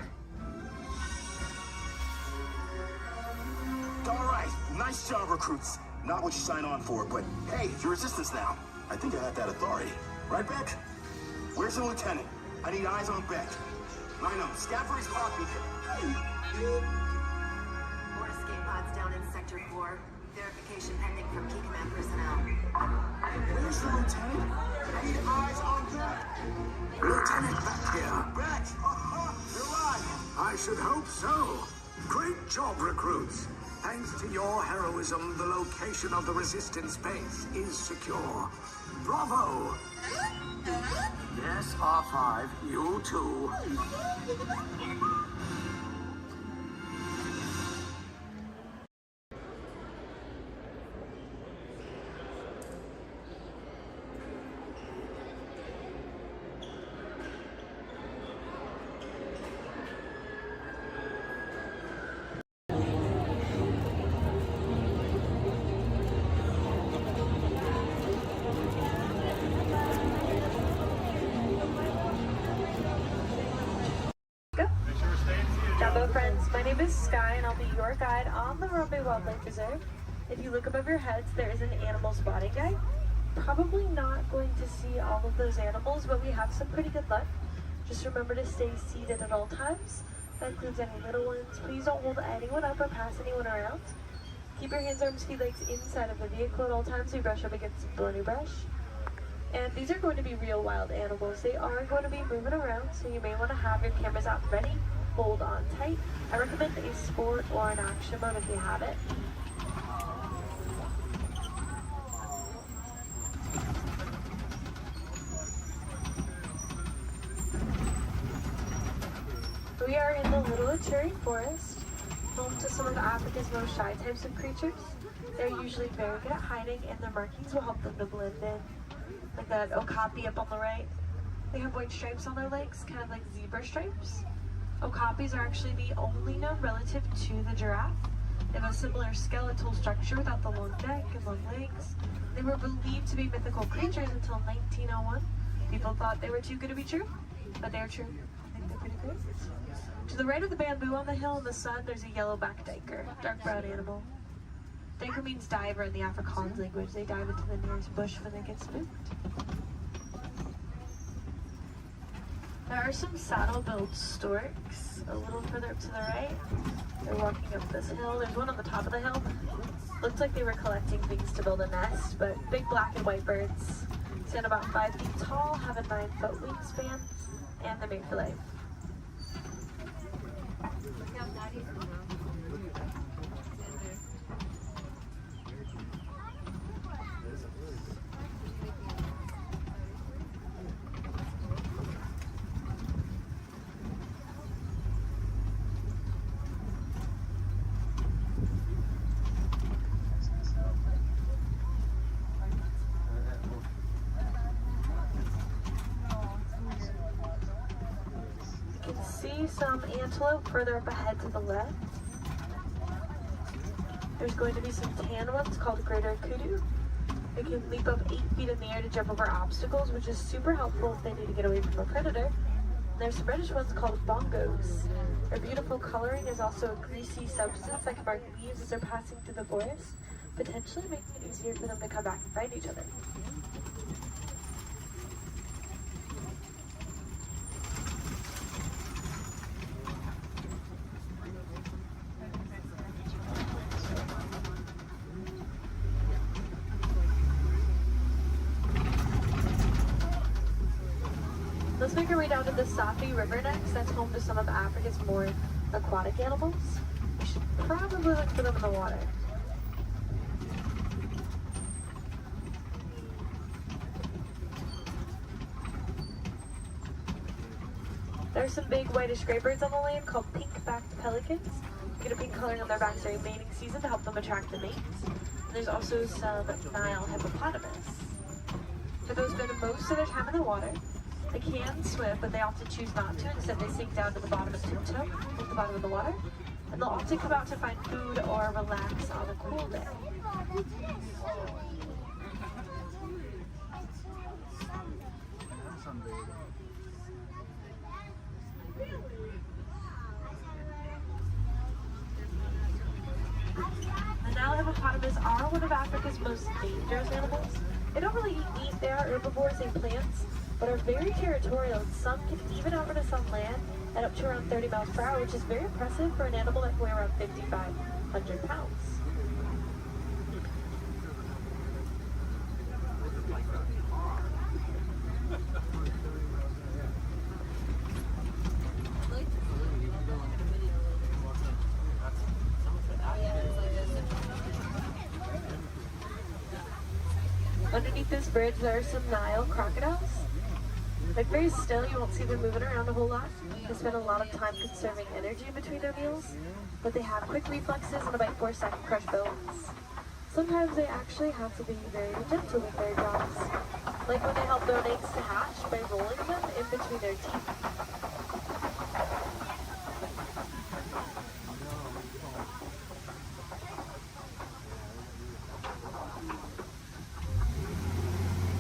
All right, nice job, recruits. Not what you signed on for, but hey, you're Resistance now. I think I have that authority. Right, Beck? Where's the lieutenant? I need eyes on Beck. Rhino, scout for his pod beacon. More escape pods down in Sector 4. Verification pending from Key Command personnel. Where's the lieutenant? I need eyes on Beck. Lieutenant Beck here. Beck! You're alive! I should hope so. Great job, recruits. Thanks to your heroism, the location of the Resistance base is secure. Bravo! Yes, R5, you too. is Sky, and I'll be your guide on the Runway Wildlife Reserve. If you look above your heads, there is an animal spotting guide. Probably not going to see all of those animals, but we have some pretty good luck. Just remember to stay seated at all times. That includes any little ones. Please don't hold anyone up or pass anyone around. Keep your hands, arms, feet, legs inside of the vehicle at all times so you brush up against the thorny brush. And these are going to be real wild animals. They are going to be moving around, so you may want to have your cameras out ready. Hold on tight. I recommend a sport or an action mode if you have it. We are in the Little Aturi Forest, home to some of Africa's most shy types of creatures. They're usually very good at hiding, and their markings will help them to blend in. Like that okapi up on the right. They have white stripes on their legs, kind of like zebra stripes. Okapis are actually the only known relative to the giraffe. They have a similar skeletal structure without the long neck and long legs. They were believed to be mythical creatures until 1901. People thought they were too good to be true, but they're true. I think they're pretty great. To the right of the bamboo on the hill in the sun, there's a yellow-backed duiker, dark brown animal. Duiker means diver in the Afrikaans language. They dive into the nearest bush when they get spooked. There are some saddle-billed storks a little further up to the right. They're walking up this hill. There's one on the top of the hill. Looked like they were collecting things to build a nest, but big black and white birds. Stand about 5 feet tall, have a 9-foot wingspan, and they're made for life. See some antelope further up ahead to the left. There's going to be some tan ones called greater kudu. They can leap up 8 feet in the air to jump over obstacles, which is super helpful if they need to get away from a predator. And there's some reddish ones called bongos. Their beautiful coloring is also a greasy substance that can mark leaves as they're passing through the forest, potentially making it easier for them to come back and find each other. Let's make our way down to the Safi River next. That's home to some of Africa's more aquatic animals. We should probably look for them in the water. There are some big whitish gray birds on the land called pink-backed pelicans. They get a pink coloring on their backs during mating season to help them attract the mates. And there's also some Nile hippopotamus. Hippos spend most of their time in the water. They can swim, but they often choose not to. Instead, they sink down to the bottom and tiptoe at the bottom of the water. And they'll often come out to find food or relax on a cool day. The Nile hippopotamus are one of Africa's most dangerous animals. They don't really eat meat. They are herbivores and plants, but are very territorial, and some can even outrun us on land at up to around 30 miles per hour, which is very impressive for an animal that can weigh around 5,500 pounds. Underneath this bridge, there are some Nile crocodiles. They're very still, you won't see them moving around a whole lot. They spend a lot of time conserving energy in between their meals, but they have quick reflexes and a bite force that can crush bones. Sometimes they actually have to be very gentle with their jaws, like when they help their eggs to hatch by rolling them in between their teeth.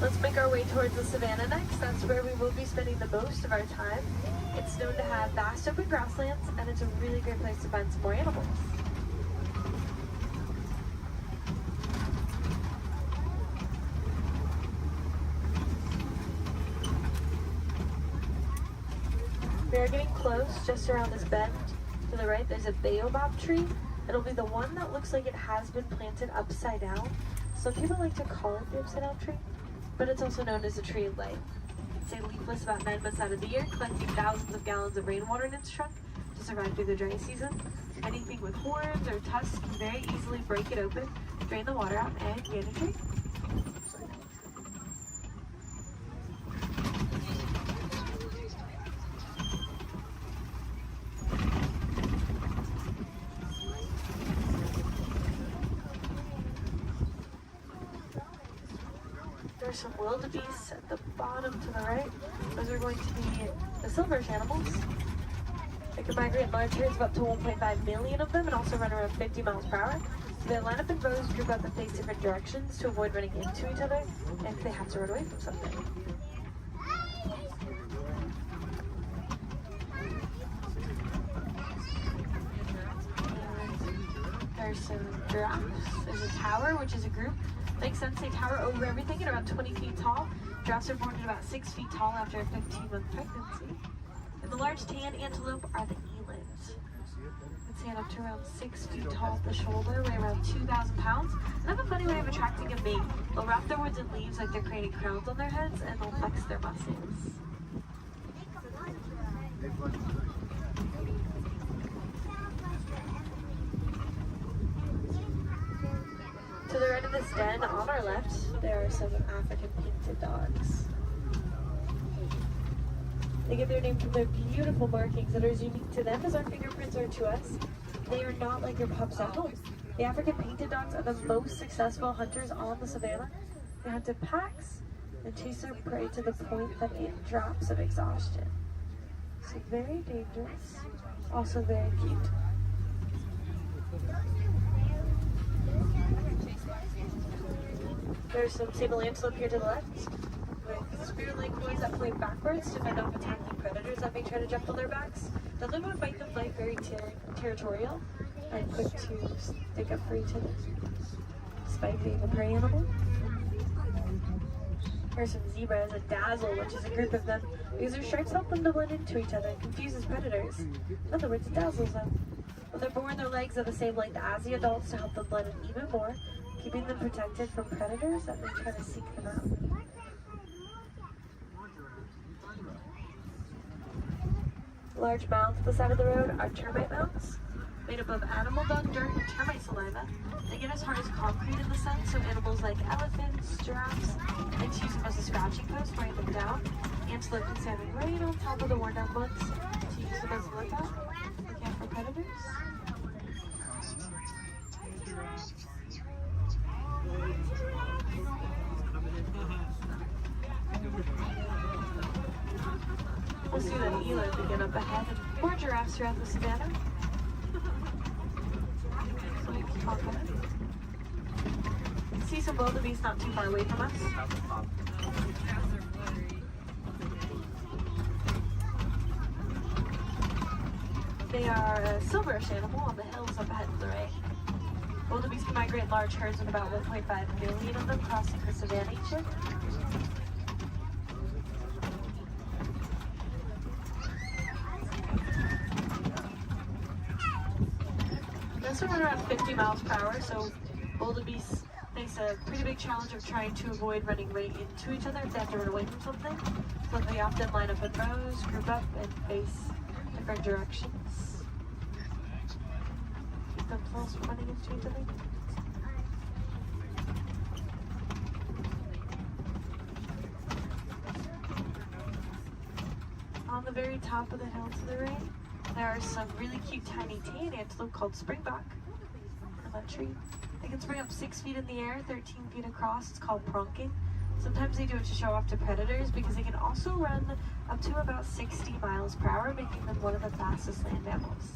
Let's make our way towards the savannah next. That's where we will be spending the most of our time. It's known to have vast open grasslands, and it's a really great place to find some more animals. We are getting close. Just around this bend to the right, there's a baobab tree. It'll be the one that looks like it has been planted upside down. Some people like to call it the upside down tree, but it's also known as a tree of life. It's stay leafless about 9 months out of the year, collecting thousands of gallons of rainwater in its trunk to survive through the dry season. Anything with horns or tusks can very easily break it open, drain the water out, and get a tree. There's some wildebeests at the bottom to the right. Those are going to be the silverish animals. They can migrate in large herds of up to 1.5 million of them and also run around 50 miles per hour. So they line up in rows, group up, and face different directions to avoid running into each other if they have to run away from something. There's some giraffes. There's a tower, which is a group. Makes sense, they tower over everything at around 20 feet tall. Giraffes are born at about 6 feet tall after a 15-month pregnancy. And the large tan antelope are the elands. They stand up to around 6 feet tall at the shoulder, weigh around 2,000 pounds, and have a funny way of attracting a mate. They'll wrap their woods in leaves like they're creating crowns on their heads, and they'll flex their muscles. To the right of this den, on our left, there are some African painted dogs. They get their name from their beautiful markings that are as unique to them as our fingerprints are to us. They are not like your pups at home. The African painted dogs are the most successful hunters on the savannah. They hunt in packs and chase their prey to the point that it drops of exhaustion. So very dangerous, also very cute. There's some sable antelope here to the left, with spear-like claws that point backwards to fend off attacking predators that may try to jump on their backs. They'll live on fight the flight, very territorial and quick to stick up for each other, despite being a prey animal. There's some zebras and dazzle, which is a group of them, because their stripes help them to blend into each other and confuses predators. In other words, it dazzles them. When they're born, their legs are the same length as the adults to help them blend in even more, keeping them protected from predators that may try to seek them out. Large mounds at the side of the road are termite mounds, made up of animal dung, dirt, and termite saliva. They get as hard as concrete in the sun, so animals like elephants, giraffes, like to use them as a scratching post, wearing them down. Antelope can stand right on top of the worn down ones to use them as a lookout, looking out for predators. We'll see the eland again up ahead and more giraffes throughout the savannah. So we keep on coming. See some wildebeest not too far away from us. They are a silverish animal on the hills up ahead to the right. Wildebeest can migrate in large herds with about 1.5 million of them crossing the savannah each year. They also run around 50 miles per hour, so wildebeest face a pretty big challenge of trying to avoid running right into each other if they have to run away from something. So they often line up in rows, group up, and face different directions. Keep themselves from running into each other. On the very top of the hill to the right, there are some really cute tiny tan antelope called springbuck on that tree. They can spring up 6 feet in the air, 13 feet across. It's called pronking. Sometimes they do it to show off to predators because they can also run up to about 60 miles per hour, making them one of the fastest land mammals.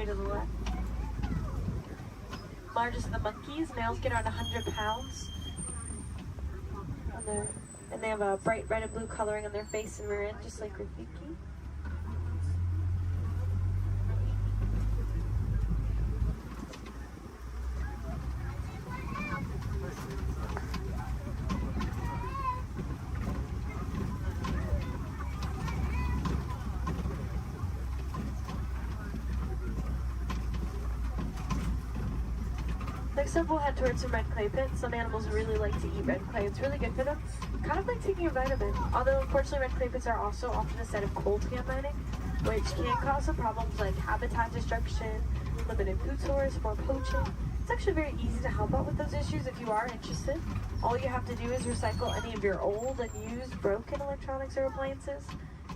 to the left. Largest of the monkeys, males get around 100 pounds. And they have a bright red and blue coloring on their face and rear end, just like Rafiki. Next up, we'll head towards some red clay pits. Some animals really like to eat red clay. It's really good for them. Kind of like taking a vitamin. Although, unfortunately, red clay pits are also often a site of coltan mining, which can cause some problems like habitat destruction, limited food source, more poaching. It's actually very easy to help out with those issues if you are interested. All you have to do is recycle any of your old and used broken electronics or appliances.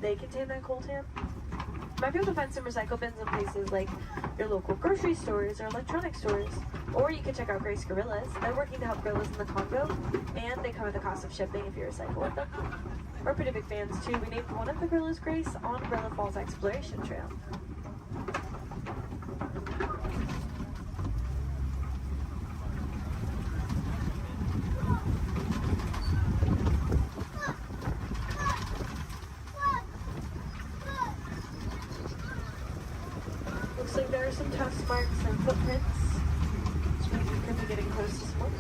They contain that coltan. You might be able to find some recycle bins in places like your local grocery stores or electronic stores. Or you can check out Grace Gorillas. They're working to help gorillas in the Congo, and they cover the cost of shipping if you recycle with them. We're pretty big fans too. We named one of the gorillas Grace on Gorilla Falls Exploration Trail. Looks like there are some tusk marks and footprints, which means we could be getting close to smoke.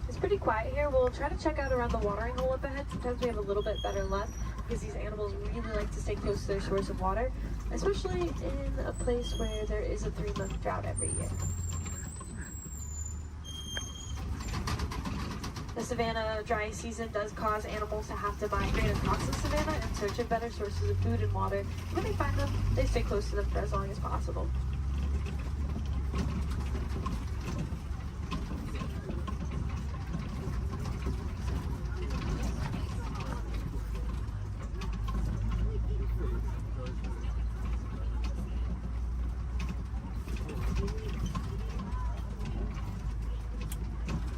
It's pretty quiet here. We'll try to check out around the watering hole up ahead. Sometimes we have a little bit better luck because these animals really like to stay close to their source of water, especially in a place where there is a 3-month drought every year. The savanna dry season does cause animals to have to migrate across the savanna in search of better sources of food and water. When they find them, they stay close to them for as long as possible.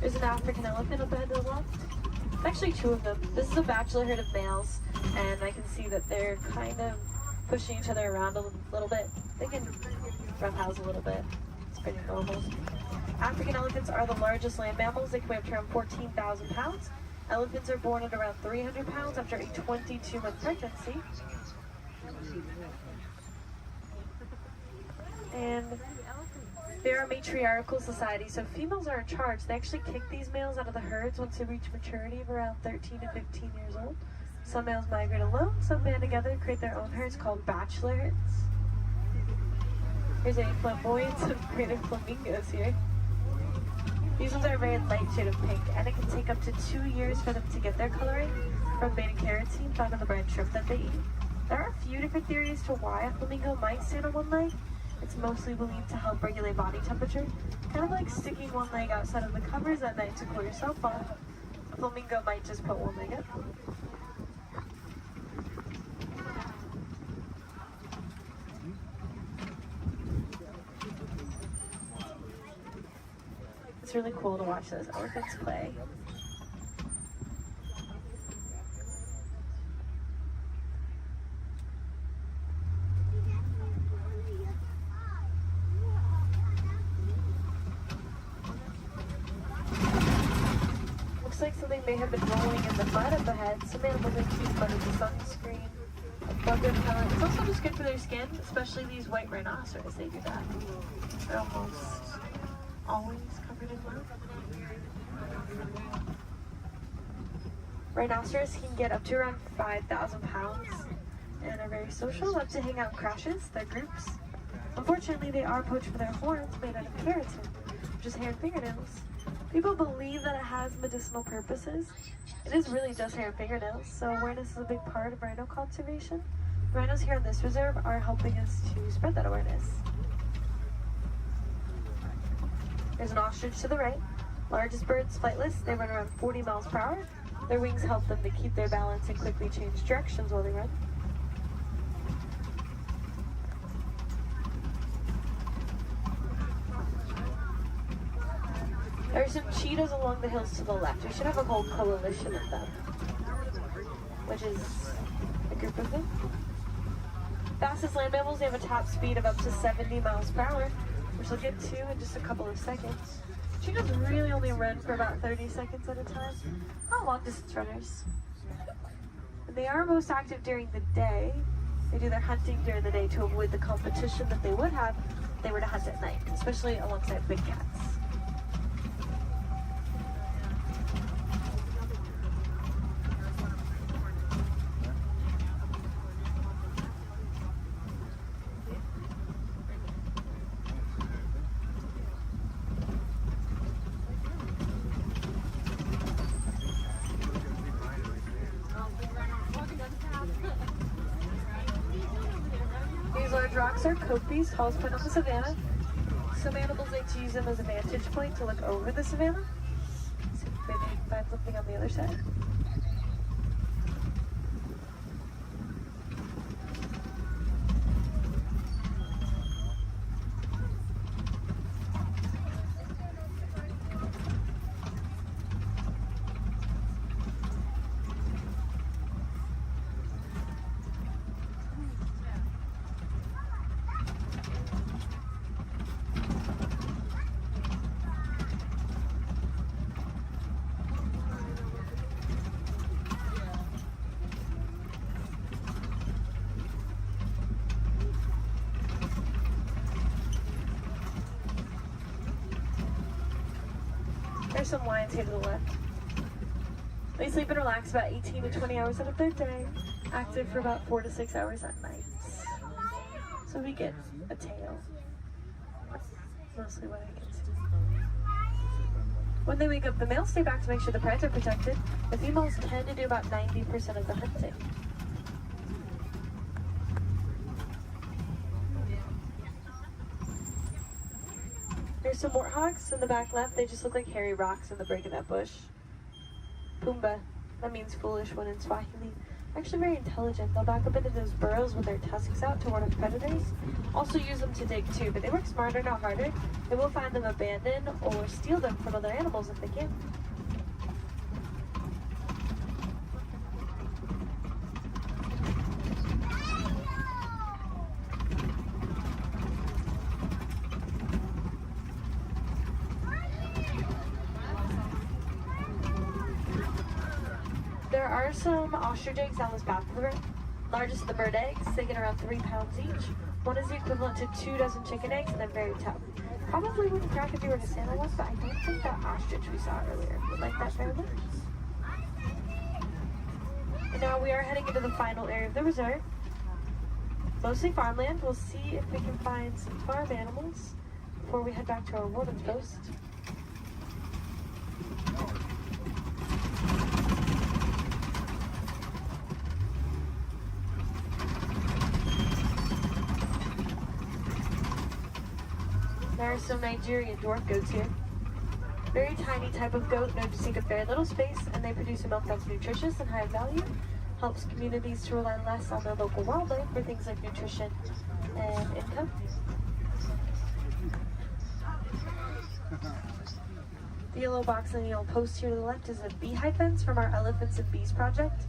There's an African elephant up ahead to the left. Actually, 2 of them. This is a bachelor herd of males, and I can see that they're kind of pushing each other around a little bit. They can roughhouse a little bit. It's pretty normal. African elephants are the largest land mammals. They can weigh up to around 14,000 pounds. Elephants are born at around 300 pounds after a 22-month pregnancy. And they're a matriarchal society, so females are in charge. They actually kick these males out of the herds once they reach maturity of around 13 to 15 years old. Some males migrate alone, some band together to create their own herds called bachelor herds. Here's a flamboyance of greater flamingos here. These ones are a very light shade of pink, and it can take up to 2 years for them to get their coloring from beta-carotene found in the brine shrimp that they eat. There are a few different theories to why a flamingo might stand on one leg. It's mostly believed to help regulate body temperature, kind of like sticking one leg outside of the covers at night to cool yourself off. A flamingo might just put one leg up. It's really cool to watch those elephants play. Like something may have been rolling in the mud up ahead. Some animals like to use mud as a sunscreen, a bug repellent. It's also just good for their skin, especially these white rhinoceros. They do that. They're almost always covered in mud. Rhinoceros can get up to around 5,000 pounds and are very social, love to hang out in crashes, their groups. Unfortunately, they are poached for their horns made out of keratin, which is hair and fingernails. People believe that it has medicinal purposes. It is really just hair and fingernails, so awareness is a big part of rhino conservation. Rhinos here in this reserve are helping us to spread that awareness. There's an ostrich to the right. Largest birds, flightless. They run around 40 miles per hour. Their wings help them to keep their balance and quickly change directions while they run. There are some cheetahs along the hills to the left. We should have a whole coalition of them, which is a group of them. Fastest land mammals, they have a top speed of up to 70 miles per hour, which we'll get to in just a couple of seconds. Cheetahs really only run for about 30 seconds at a time. Not long distance runners. And they are most active during the day. They do their hunting during the day to avoid the competition that they would have if they were to hunt at night, especially alongside big cats. These large rocks are kopis, tallest point on the savannah. Some animals like to use them as a vantage point to look over the savannah. See if maybe you can find something on the other side. There's some lions here to the left. They sleep and relax about 18 to 20 hours out of their day, active for about 4 to 6 hours at night. So we get a tail. That's mostly what I can see. When they wake up, the males stay back to make sure the prides are protected. The females tend to do about 90% of the hunting. There's some warthogs in the back left. They just look like hairy rocks in the break of that bush. Pumbaa, that means foolish one in Swahili. Actually very intelligent. They'll back up into those burrows with their tusks out to ward off predators. Also use them to dig too, but they work smarter, not harder. They will find them abandoned or steal them from other animals if they can. There are some ostrich eggs on this path river. Largest of the bird eggs, they get around 3 pounds each. One is the equivalent to 2 dozen chicken eggs, and they're very tough. Probably wouldn't crack if you were to stand on one, but I don't think that ostrich we saw earlier would like that very much. And now we are heading into the final area of the reserve. Mostly farmland. We'll see if we can find some farm animals before we head back to our warden's post. There are some Nigerian dwarf goats here. Very tiny type of goat known to take up very little space, and they produce a milk that's nutritious and high value. Helps communities to rely less on their local wildlife for things like nutrition and income. The yellow box and the yellow post here to the left is a beehive fence from our Elephants and Bees project,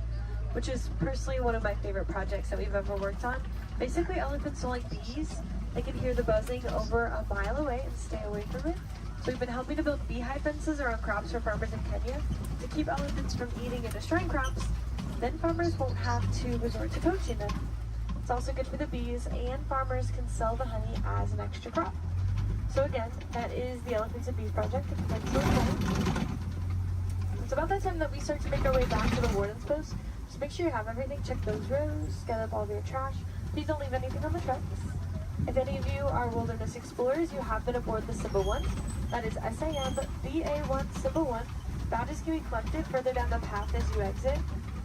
which is personally one of my favorite projects that we've ever worked on. Basically, elephants don't like bees. They can hear the buzzing over a mile away and stay away from it. So we've been helping to build beehive fences around crops for farmers in Kenya to keep elephants from eating and destroying crops. Then farmers won't have to resort to poaching them. It's also good for the bees, and farmers can sell the honey as an extra crop. So again, that is the Elephants and Bees project. It's about that time that we start to make our way back to the warden's post. Just make sure you have everything. Check those rows, gather up all of your trash. Please don't leave anything on the trucks. If any of you are wilderness explorers, you have been aboard the Simba 1. That is SAM-BA1 Simba 1. Badges can be collected further down the path as you exit.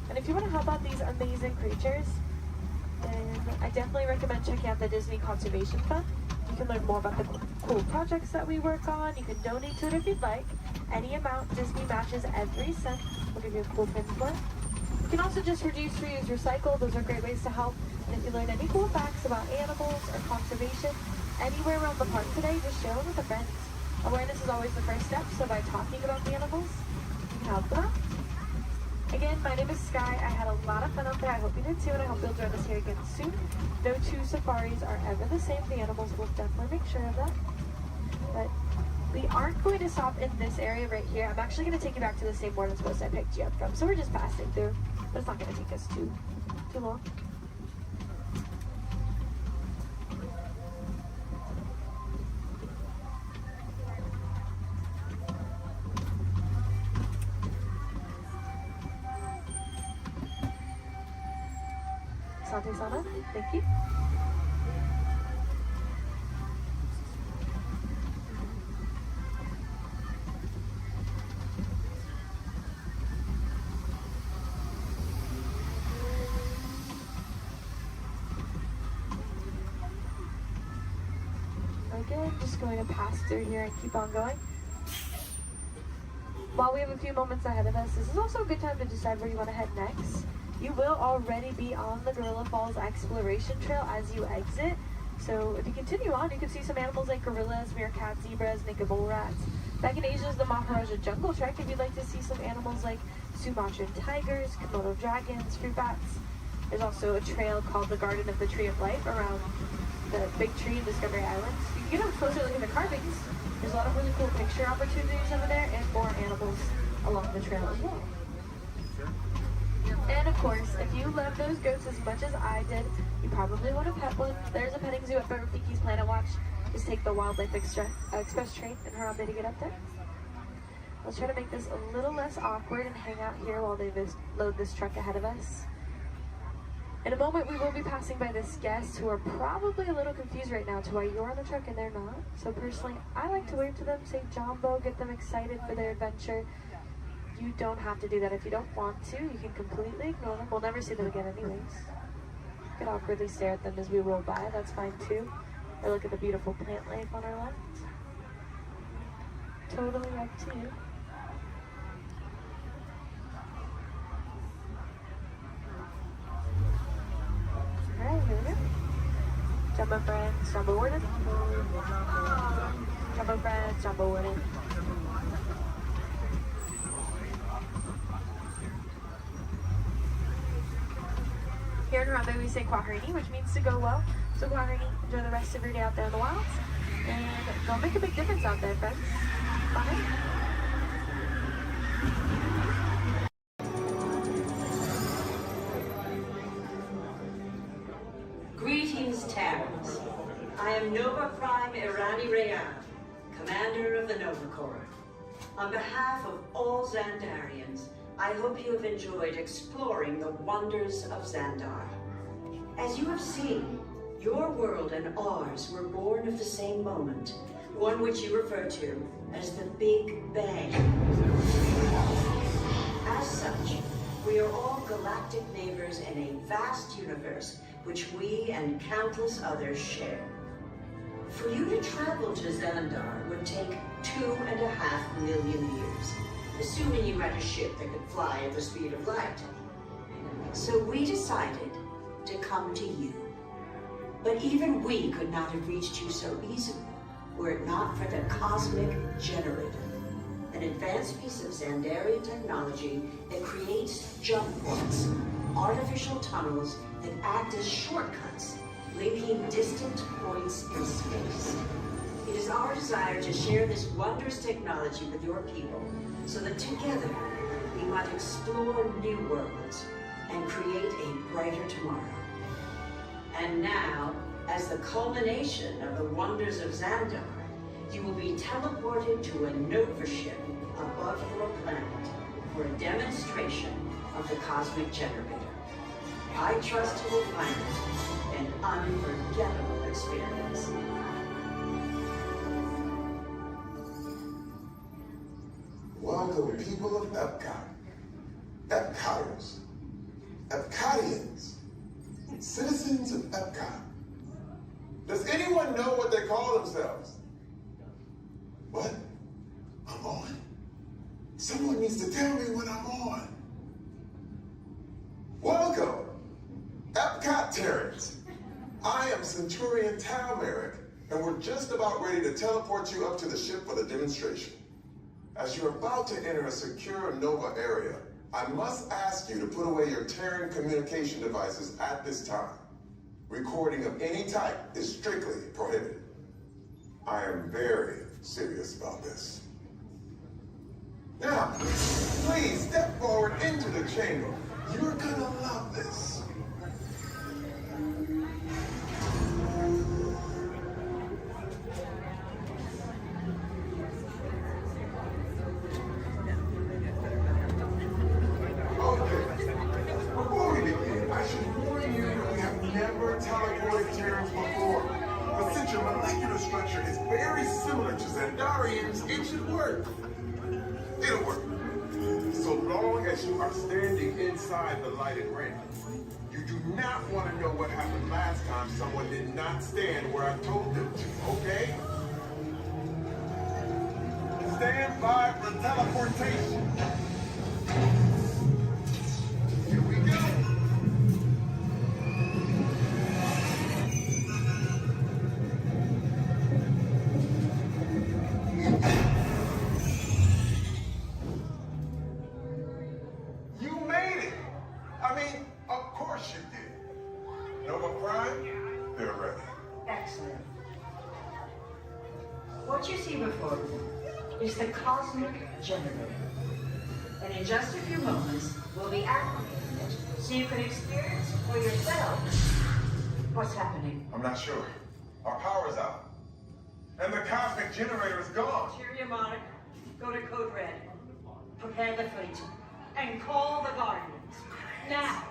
And if you want to help out these amazing creatures, then I definitely recommend checking out the Disney Conservation Fund. You can learn more about the cool projects that we work on. You can donate to it if you'd like. Any amount Disney matches every cent. We'll give you a cool pin for it. You can also just reduce, reuse, recycle. Those are great ways to help. And if you learn any cool facts about animals or conservation anywhere around the park today, just share them with a friend. Awareness is always the first step, so by talking about the animals, you can help them out. Again, my name is Sky. I had a lot of fun out there. I hope you did too, and I hope you'll join us here again soon. No two safaris are ever the same. The animals will definitely make sure of that. But we aren't going to stop in this area right here. I'm actually going to take you back to the same boarding post I picked you up from. So we're just passing through, but it's not going to take us too long. Sante Sana, thank you. Again, just going to pass through here and keep on going. While we have a few moments ahead of us, this is also a good time to decide where you want to head next. You will already be on the Gorilla Falls Exploration Trail as you exit. So if you continue on, you can see some animals like gorillas, meerkats, zebras, naked bull rats. Back in Asia is the Maharaja Jungle Trek if you'd like to see some animals like Sumatran tigers, Komodo dragons, fruit bats. There's also a trail called the Garden of the Tree of Life around the big tree in Discovery Island. So you can get a closer look at the carvings. There's a lot of really cool picture opportunities over there and more animals along the trail as well. And of course, if you love those goats as much as I did, you probably want to pet one. There's a petting zoo at Rafiki's Planet Watch. Just take the Wildlife Express train and Harambe to get up there. Let's try to make this a little less awkward and hang out here while they load this truck ahead of us. In a moment, we will be passing by this guest who are probably a little confused right now to why you're on the truck and they're not. So personally, I like to wave to them, say Jumbo, get them excited for their adventure. You don't have to do that if you don't want to. You can completely ignore them. We'll never see them again anyways. You can awkwardly stare at them as we roll by. That's fine too. Or look at the beautiful plant life on our left. Totally up to you. Alright, here we go. Jumbo friends, Jumbo Warden. Jumbo friends, Jumbo Warden. Here in Harambe we say Kwaherini, which means to go well. So Kwaherini, enjoy the rest of your day out there in the wilds. And go make a big difference out there, friends. Bye. Greetings, Terrans. I am Nova Prime Irani Rayan, Commander of the Nova Corps. On behalf of all Xandarians, I hope you have enjoyed exploring the wonders of Xandar. As you have seen, your world and ours were born of the same moment, one which you refer to as the Big Bang. As such, we are all galactic neighbors in a vast universe which we and countless others share. For you to travel to Xandar would take 2.5 million years, assuming you had a ship that could fly at the speed of light. So we decided to come to you. But even we could not have reached you so easily were it not for the Cosmic Generator, an advanced piece of Xandarian technology that creates jump points, artificial tunnels that act as shortcuts, linking distant points in space. It is our desire to share this wondrous technology with your people, so that together we might explore new worlds and create a brighter tomorrow. And now, as the culmination of the wonders of Xandar, you will be teleported to a Nova ship above your planet for a demonstration of the Cosmic Generator. I trust you will find it an unforgettable experience. Welcome, people of Epcot, Epcoters, Epcotians, citizens of Epcot. Does anyone know what they call themselves? What? I'm on? Someone needs to tell me when I'm on. Welcome, Epcot Terrans. I am Centurion Tal Merrick, and we're just about ready to teleport you up to the ship for the demonstration. As you're about to enter a secure Nova area, I must ask you to put away your Terran communication devices at this time. Recording of any type is strictly prohibited. I am very serious about this. Now, please step forward into the chamber. You're gonna love this. Before we begin, I should warn you that we have never teleported Terrans before. But since your molecular structure is very similar to Xandarian's, it should work. It'll work. So long as you are standing inside the lighted ring. You do not want to know what happened last time someone did not stand where I told them to, okay? Stand by for teleportation. Here we go. You made it. I mean, of course you did. Nova Prime, they're ready. Excellent. What you see before you is the cosmic generator. And in just a few moments, we'll be activating it so you can experience for yourself what's happening. I'm not sure. Our power's out. And the cosmic generator is gone. Cheerio, Monarch. Go to Code Red. Prepare the fleet. And call the Guardians. Now.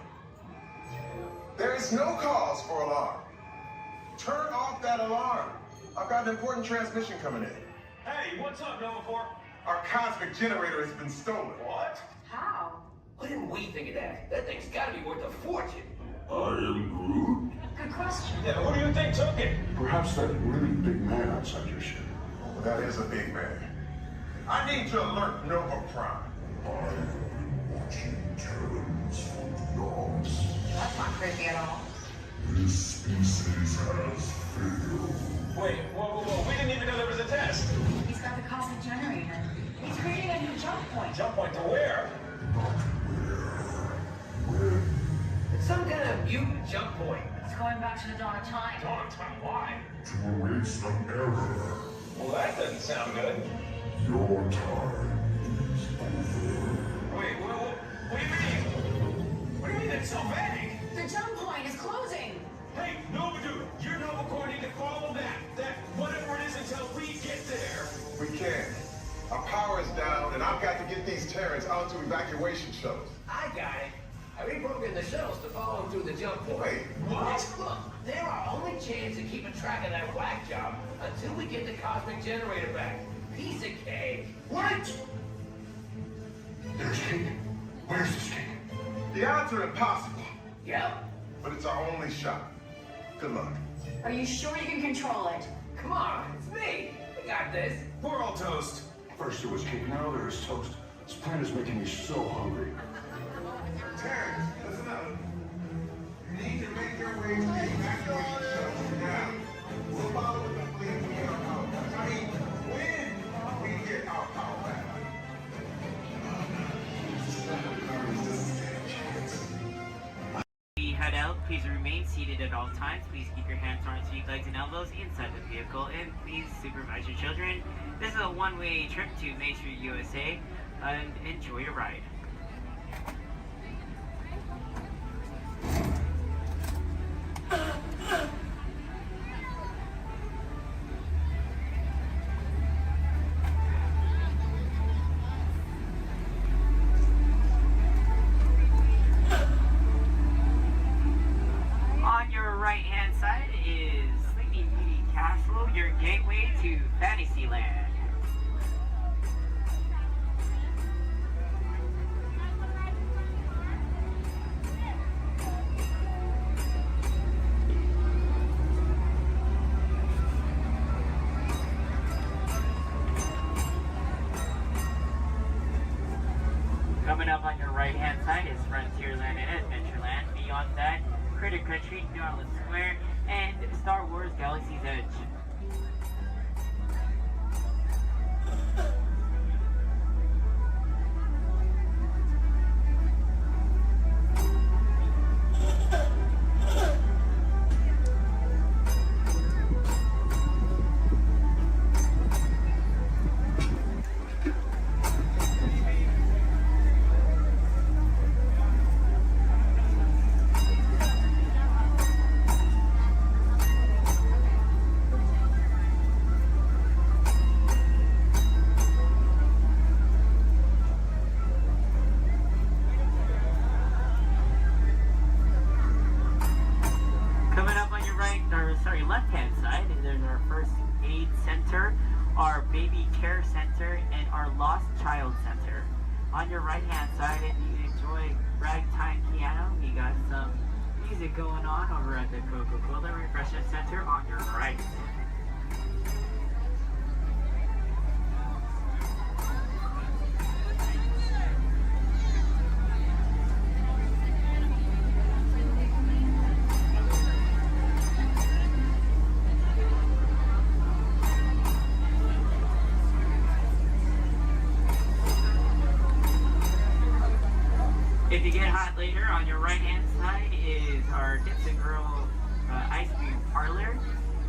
There is no cause for alarm. Turn off that alarm. I've got an important transmission coming in. Hey, what's up, Nova Corps? Our cosmic generator has been stolen. What? How? Why didn't we think of that? That thing's gotta be worth a fortune. I am Groot. Good question. Yeah, who do you think took it? Perhaps that really big man outside your ship. Well, that is a big man. I need to alert Nova Prime. I've been watching Terrans for dogs. That's not creepy at all. This species has failed. Wait, whoa, we didn't even know there was a test. He's got the cosmic generator. He's creating a new jump point. Jump point to where? It's some kind of mutant jump point. It's going back to the dawn of time. Dawn of time, why? To erase an error. Well, that doesn't sound good. Your time is over. Wait, what do you mean? What do you mean it's so vague? The jump point is closing. Hey, Nova Dude, you're Nova Corps need to follow that whatever it is until we get there. We can. Our power is down, and I've got to get these Terrans out to evacuation shuttles. I got it. I reprogrammed the shuttles to follow them through the jump point. Wait, what? Look, they're our only chance of keeping track of that whack job until we get the cosmic generator back. Piece of cake. Wait! There's cake. Where's this cake? The odds are impossible, Yep. but it's our only shot. Good luck. Are you sure you can control it? Come on, it's me. We got this. We're all toast. First there was cake, now there is toast. This plan is making me so hungry. Terrans, listen up. You need to make your way to the evacuation shuttles now. We'll follow with the fleet when we get our power back. I mean, when we get our power back. We head out. Please remain seated at all times. Please keep your hands, arms, feet, legs, and elbows inside the vehicle. And please supervise your children. This is a one-way trip to Maestro USA. And enjoy your ride. On your right-hand side is Sleeping Beauty Castle, your gateway to Fantasyland. Coming up on your right-hand side is Frontierland and Adventureland. Beyond that, Critter Country, Darling Square, and Star Wars Galaxy's Edge. our first aid center, our baby care center, and our lost child center. On your right hand side, if you enjoy ragtime piano, we got some music going on over at the Coca-Cola Refreshment Center on your right. If you get hot later, on your right-hand side is our Dips and Girl ice cream parlor.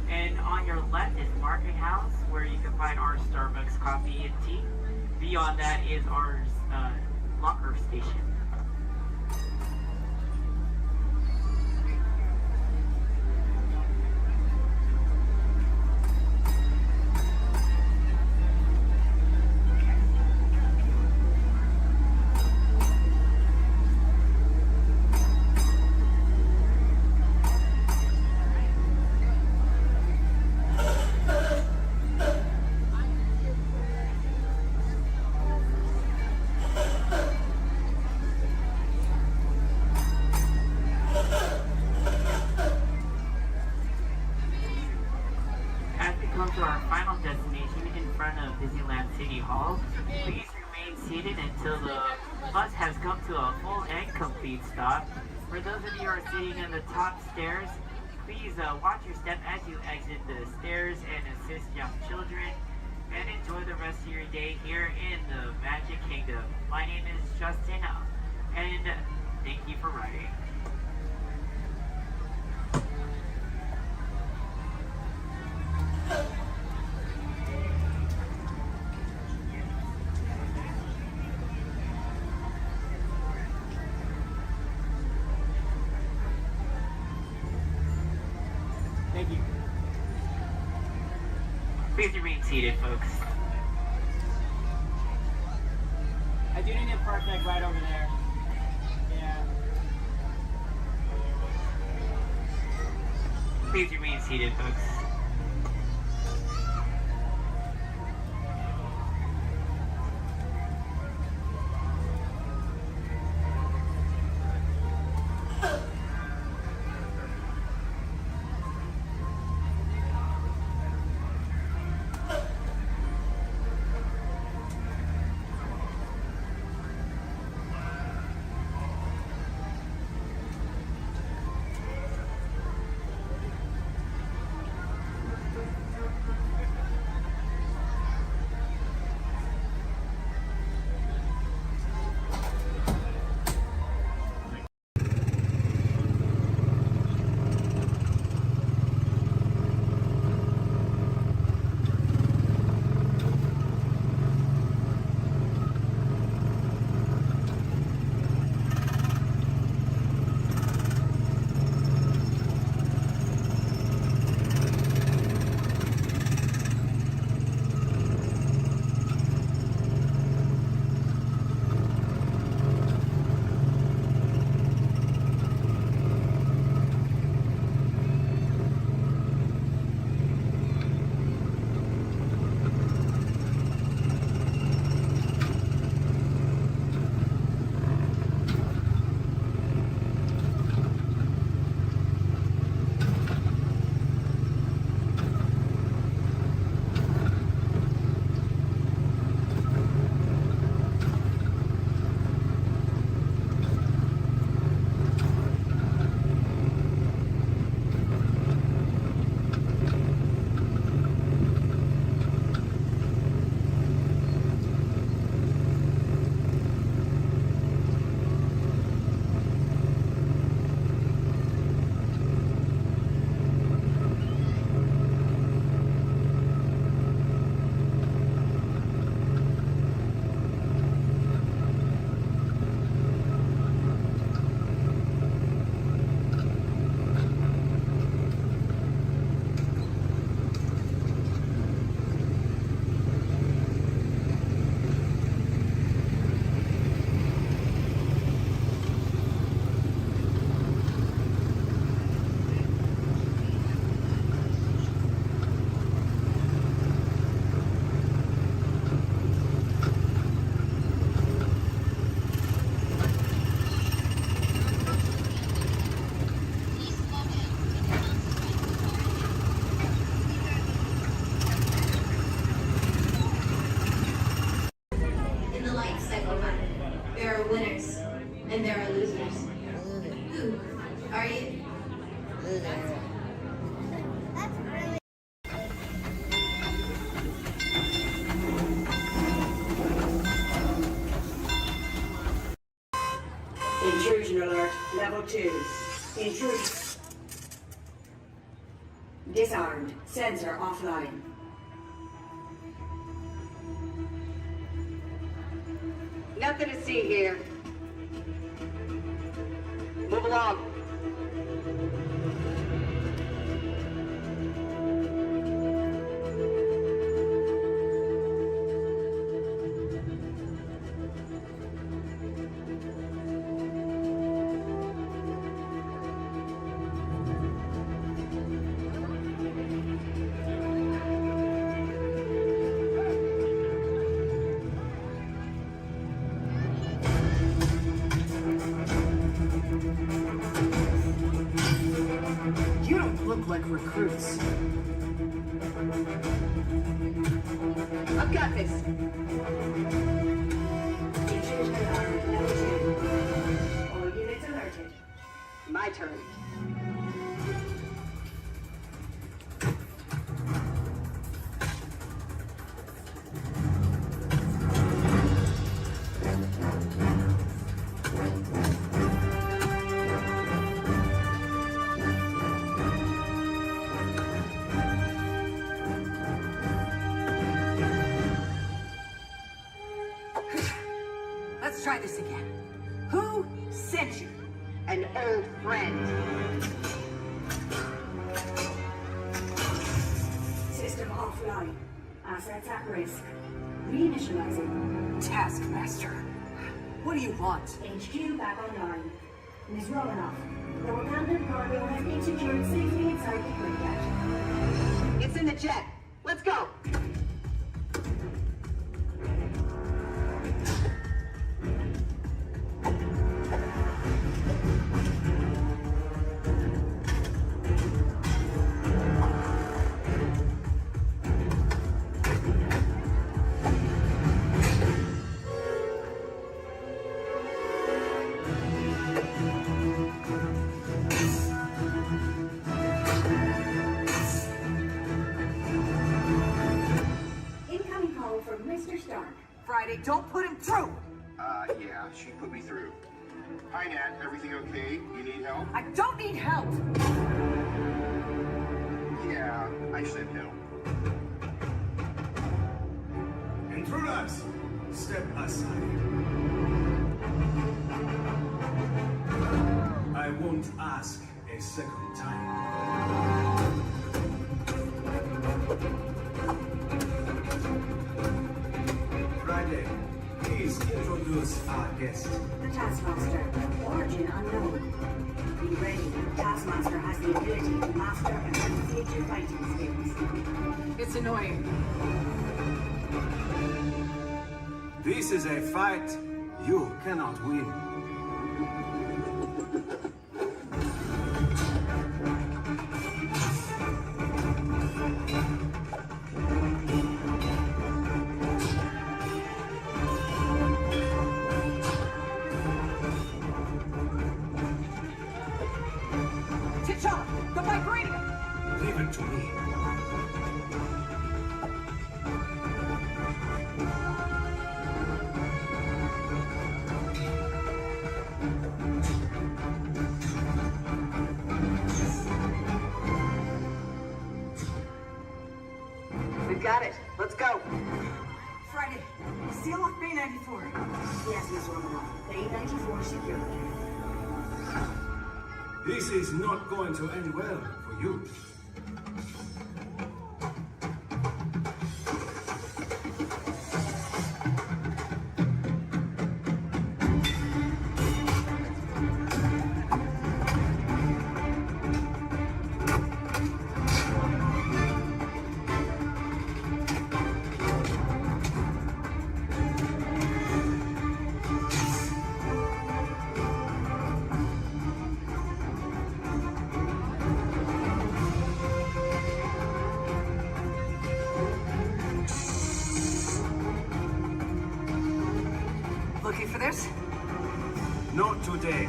And on your left is Market House, where you can find our Starbucks coffee and tea. Beyond that is our locker station. To our final destination in front of Disneyland City Hall. Please remain seated until the bus has come to a full and complete stop. For those of you who are sitting in the top stairs, please watch your step as you exit the stairs and assist young children, and enjoy the rest of your day here in the Magic Kingdom. My name is Justin, and thank you for riding. Thank you. Please remain seated, folks. I do need a park like right over there. Yeah. Please remain seated, folks. Intrusion alert, level 2. Intrusion. Disarmed. Sensor offline. Nothing to see here. Move along. You don't look like recruits. I've got this. Intrusion alarm, level 2. All units alerted. My turn. Let's try this again. Who sent you? An old friend. System offline. Assets at risk. Reinitializing. Taskmaster. What do you want? HQ back online. Ms. Romanoff, the Wakandan cargo has been secured safely inside the grid. It's in the jet. Let's go. Incoming call from Mr. Stark. Friday, don't put him through! Yeah, she put me through. Hi, Nat. Everything okay? You need help? I don't need help! Yeah, I said no. Intruders, step aside. I won't ask a second time. Friday, please introduce our guest. The Taskmaster. Origin unknown. Be ready. Taskmaster has the ability to master and manipulate your fighting skills. It's annoying. This is a fight you cannot win. T'Challa, the vibranium! Leave it to me. We've got it. Let's go. Friday, seal off Bay 94. Yes, Ms. Romanoff. Bay 94 secured. This is not going to end well for you. Looking for this? Not today.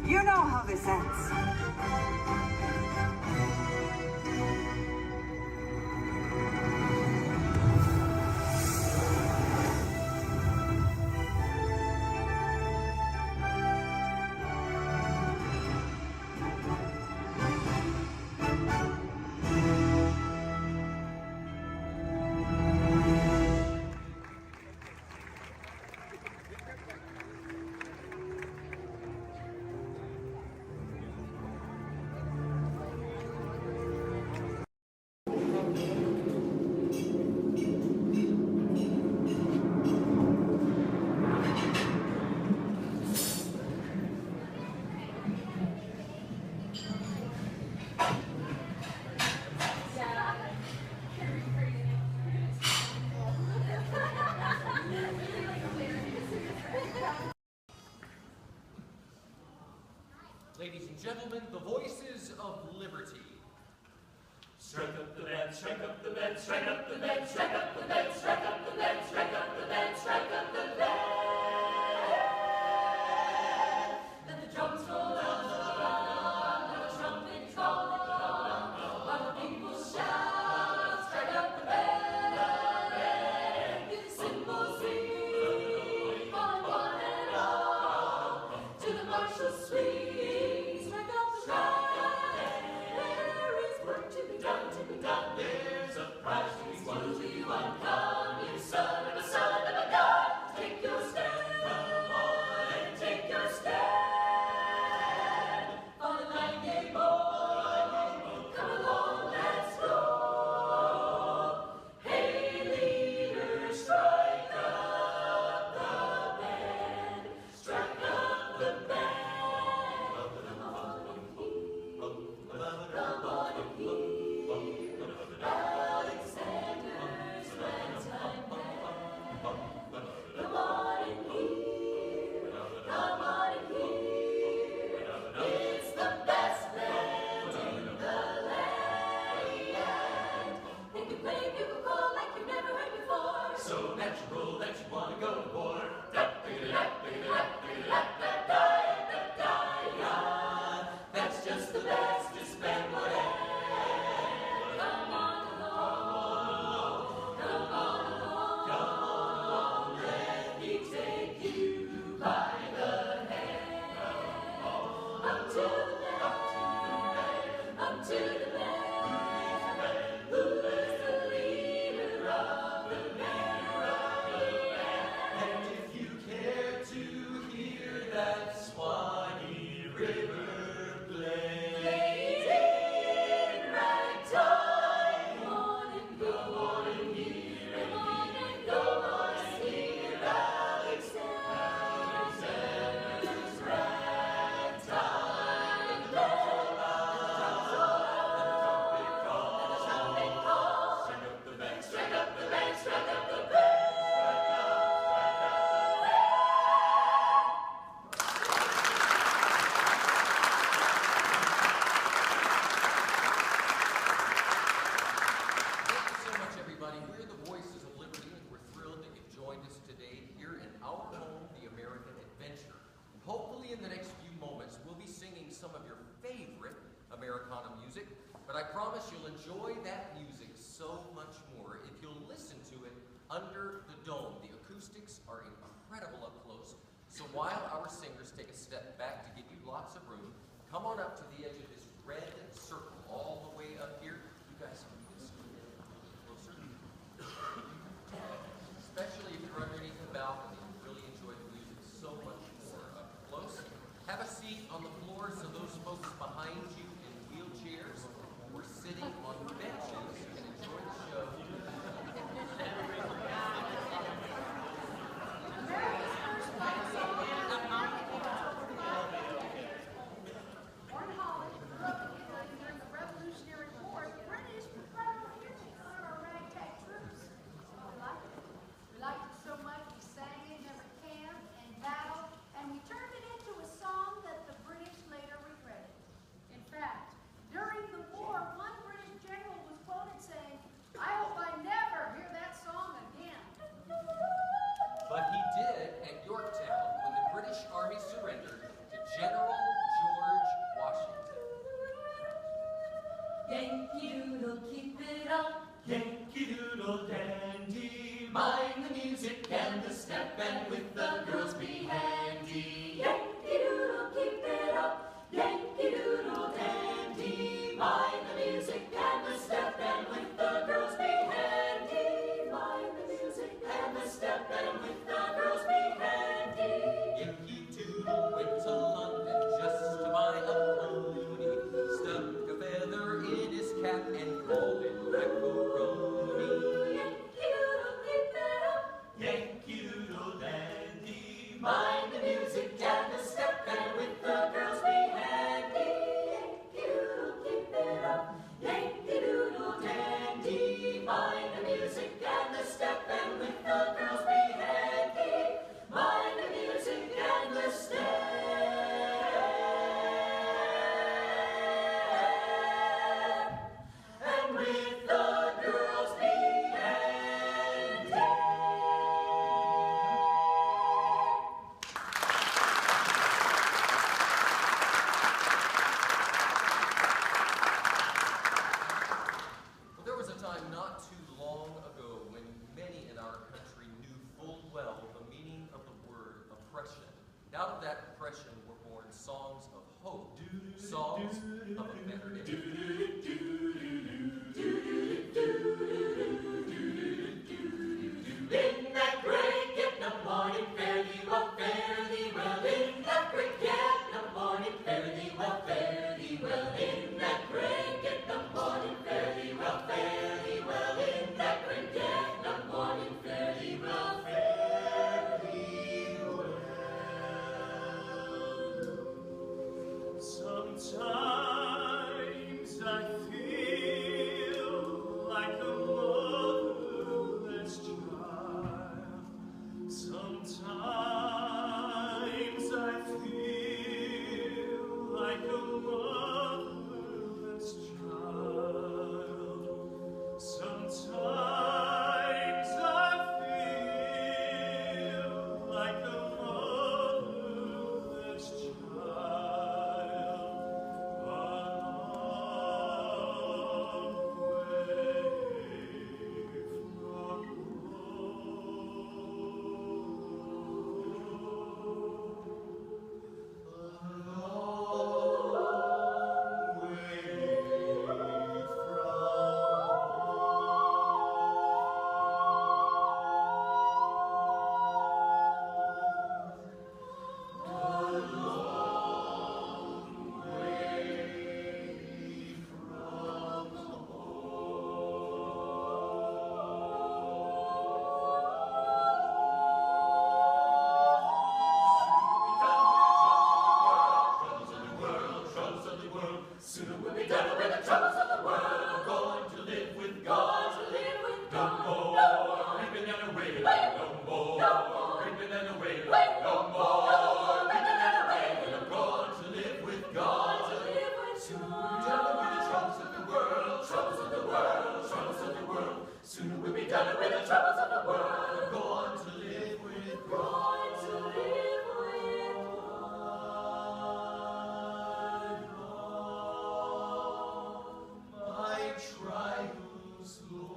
You know how this ends. Ladies and gentlemen, the voices of liberty. Strike up the band, strike up the band, strike up the band, strike up the band, strike up the band, strike up the band, strike up the band. Let the drums roll out, let the trumpet call, while the people shout, strike up the band, give the cymbals ring, calling one and all to the martial swing. Strike up the band. There's a prize to be won. Come, you son of a god. Take your stand, come on and take your stand. On the nightingale boy, come along, let's go. Hey, leader, strike up the band, strike up the band. Come on and hear, come on and hear. Alexander's ragtime band. Come on and hear, come on and hear. It's the best band in the land. They can play bugle call like you've never heard before. So natural that you want to go to war. That's just the bestest band whatever. But I promise you'll enjoy that music so much more if you'll listen to it under the dome. The acoustics are incredible up close. So while our singers take a step back to give you lots of room, come on up to the edge of this red circle all the way up here. You guys can just a little closer. Especially if you're underneath the balcony, you really enjoy the music so much more up close. Have a seat on the floor so those folks behind you in wheelchairs or sitting on benches can enjoy the show. Mind the music and the step. Mind the music and the step. troubles of the world are going to live with God. To live with God. My trials, Lord,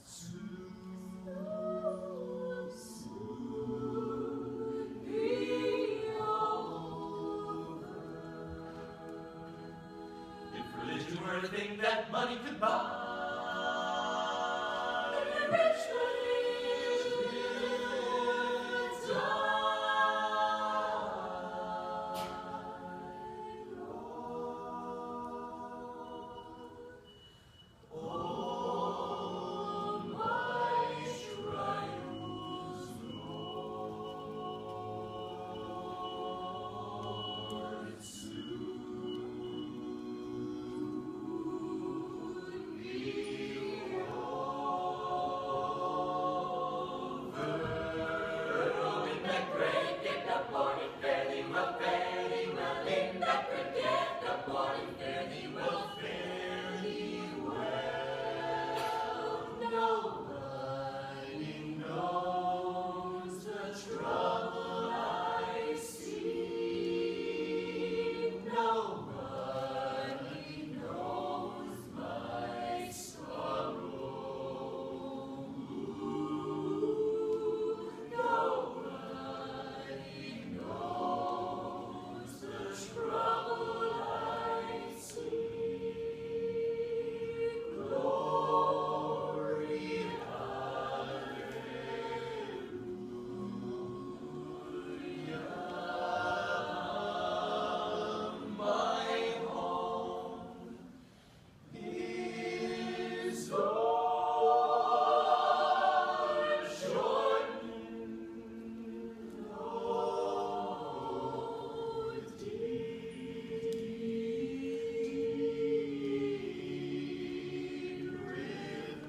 soon be over. If religion were a thing that money could buy, then the rich would die. All my trials, Lord, soon be over. In that great get up morning, fare thee well, fare thee well. In that great get up morning, fare thee well, fare thee well. Nobody knows the trouble I see. Nobody knows my sorrow. Nobody knows the trouble I see. Glory, hallelujah. My home is on Jordan. Oh, deep river.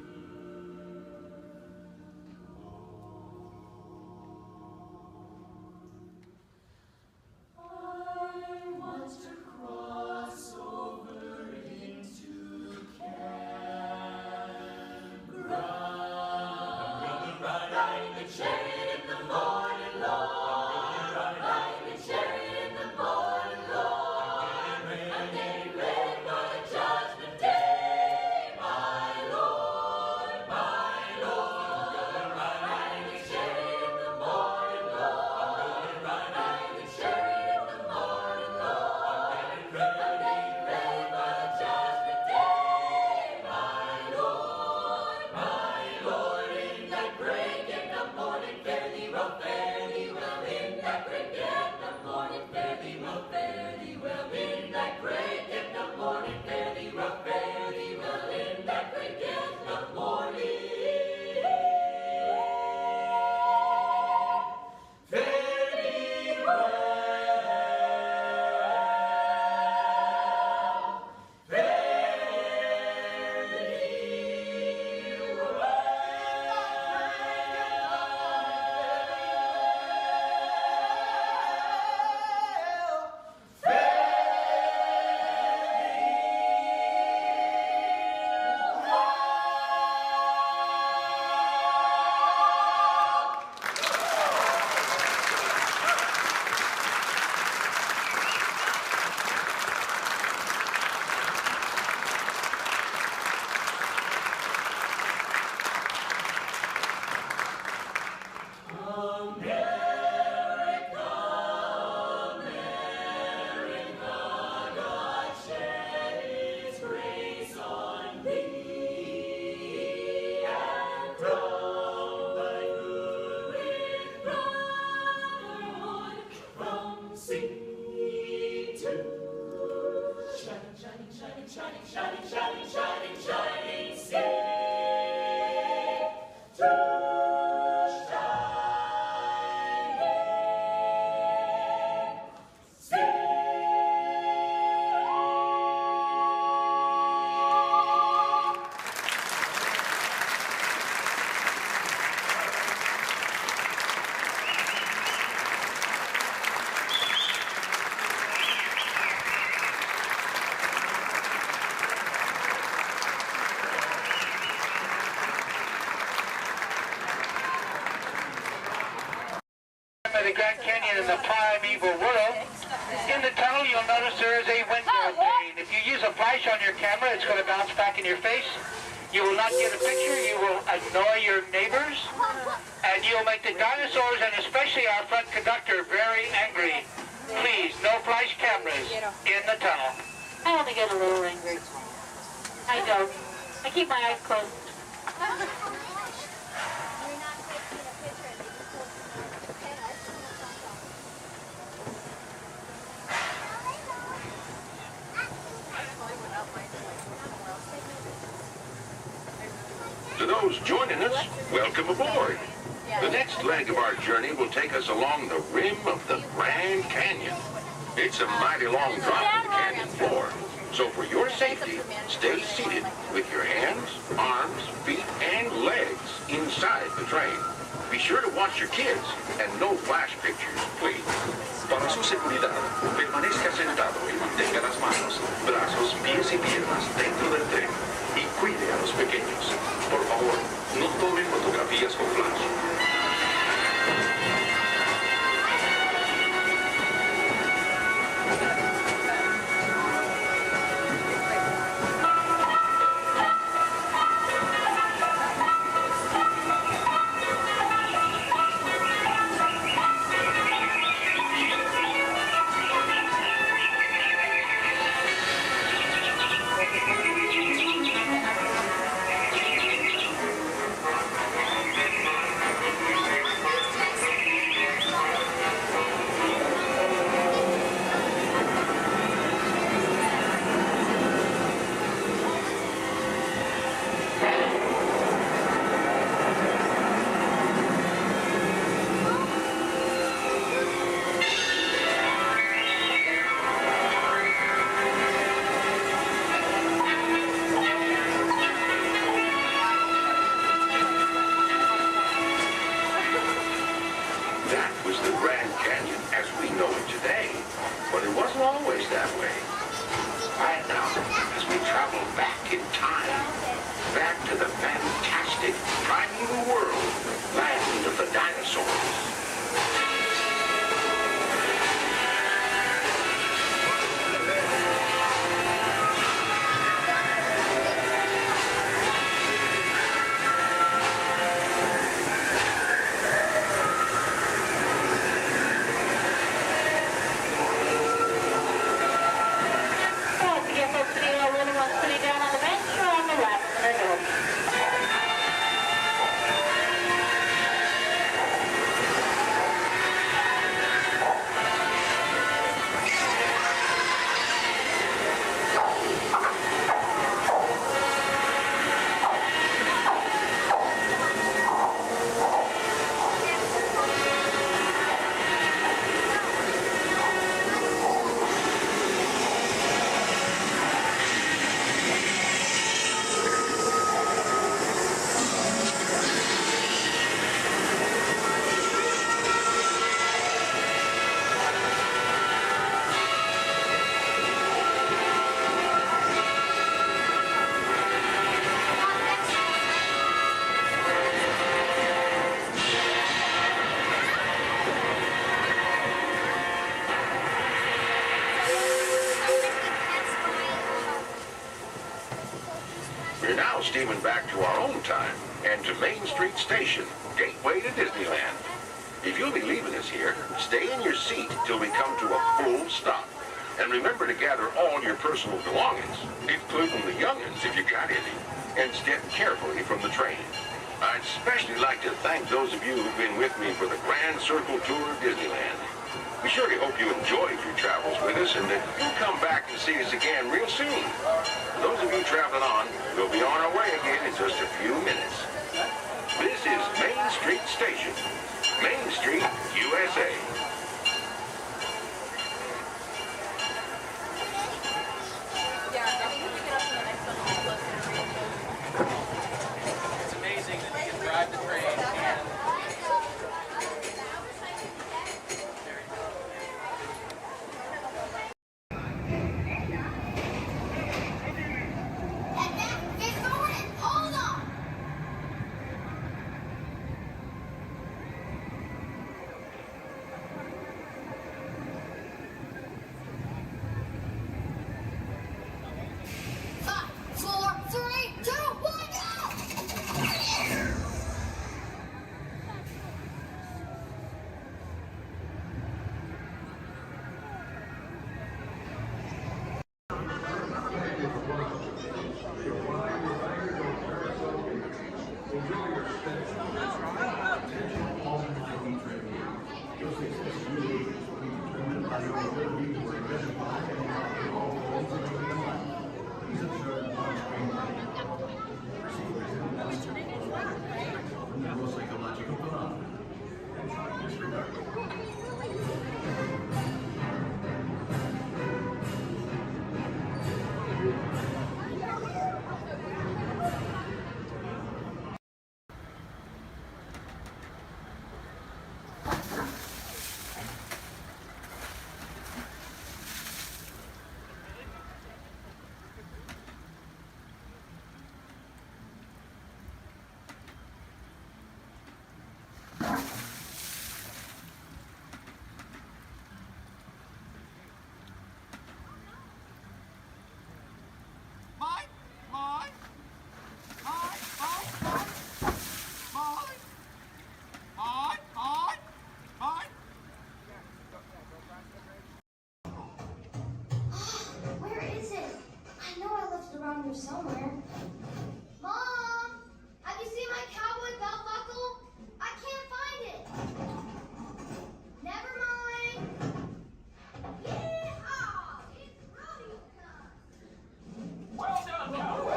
I want to cross over into campground. Riding the chariot in the morning, Lord. Riding the chariot in the morning, Lord. I'm getting ready for the judgment day, my Lord, my Lord. Riding the chariot in the morning, Lord. Riding the chariot in the morning, Lord. I'm getting ready for the judgment day, my Lord, my Lord. In that great get up morning, fare thee well, fare thee well. In that great get up morning, fare thee well, fare thee well. In that great get up morning, fare thee well, fare thee well. In that great get up morning, fare thee well, fare time of the Grand Canyon in the primeval world. In the tunnel, you'll notice there is a window pane. If you use a flash on your camera, it's going to bounce back in your face. You will not get a picture. You will annoy your neighbors. And you'll make the dinosaurs, and especially our front conductor, very angry. Please, no flash cameras in the tunnel. I only get a little angry. I don't. I keep my eyes closed. To those joining us, welcome aboard. The next leg of our journey will take us along the rim of the Grand Canyon. It's a mighty long drop to the canyon floor. So for your safety, stay seated with your hands, arms, feet, and legs inside the train. Be sure to watch your kids and no flash pictures, please. Para su seguridad, permanezca sentado y mantenga las manos, brazos, pies y piernas dentro del tren y cuide a los pequeños. Por favor, no tomen fotografías con flash. We're now steaming back to our own time and to Main Street Station, gateway to Disneyland. If you'll be leaving us here, stay in your seat till we come to a full stop. And remember to gather all your personal belongings, including the young'uns if you got any, and step carefully from the train. I'd especially like to thank those of you who've been with me for the Grand Circle Tour of Disneyland. We surely hope you enjoyed your travels with us and that you'll come back and see us again real soon. For those of you traveling on, we'll be on our way again in just a few minutes. This is Main Street Station, Main Street, USA. It's amazing that you can drive the train and Where is it? I know I left it around here somewhere. Mom! Have you seen my cowboy belt buckle? I can't find it. Never mind. Yeehaw! It's rodeo time. Well done, cowboy.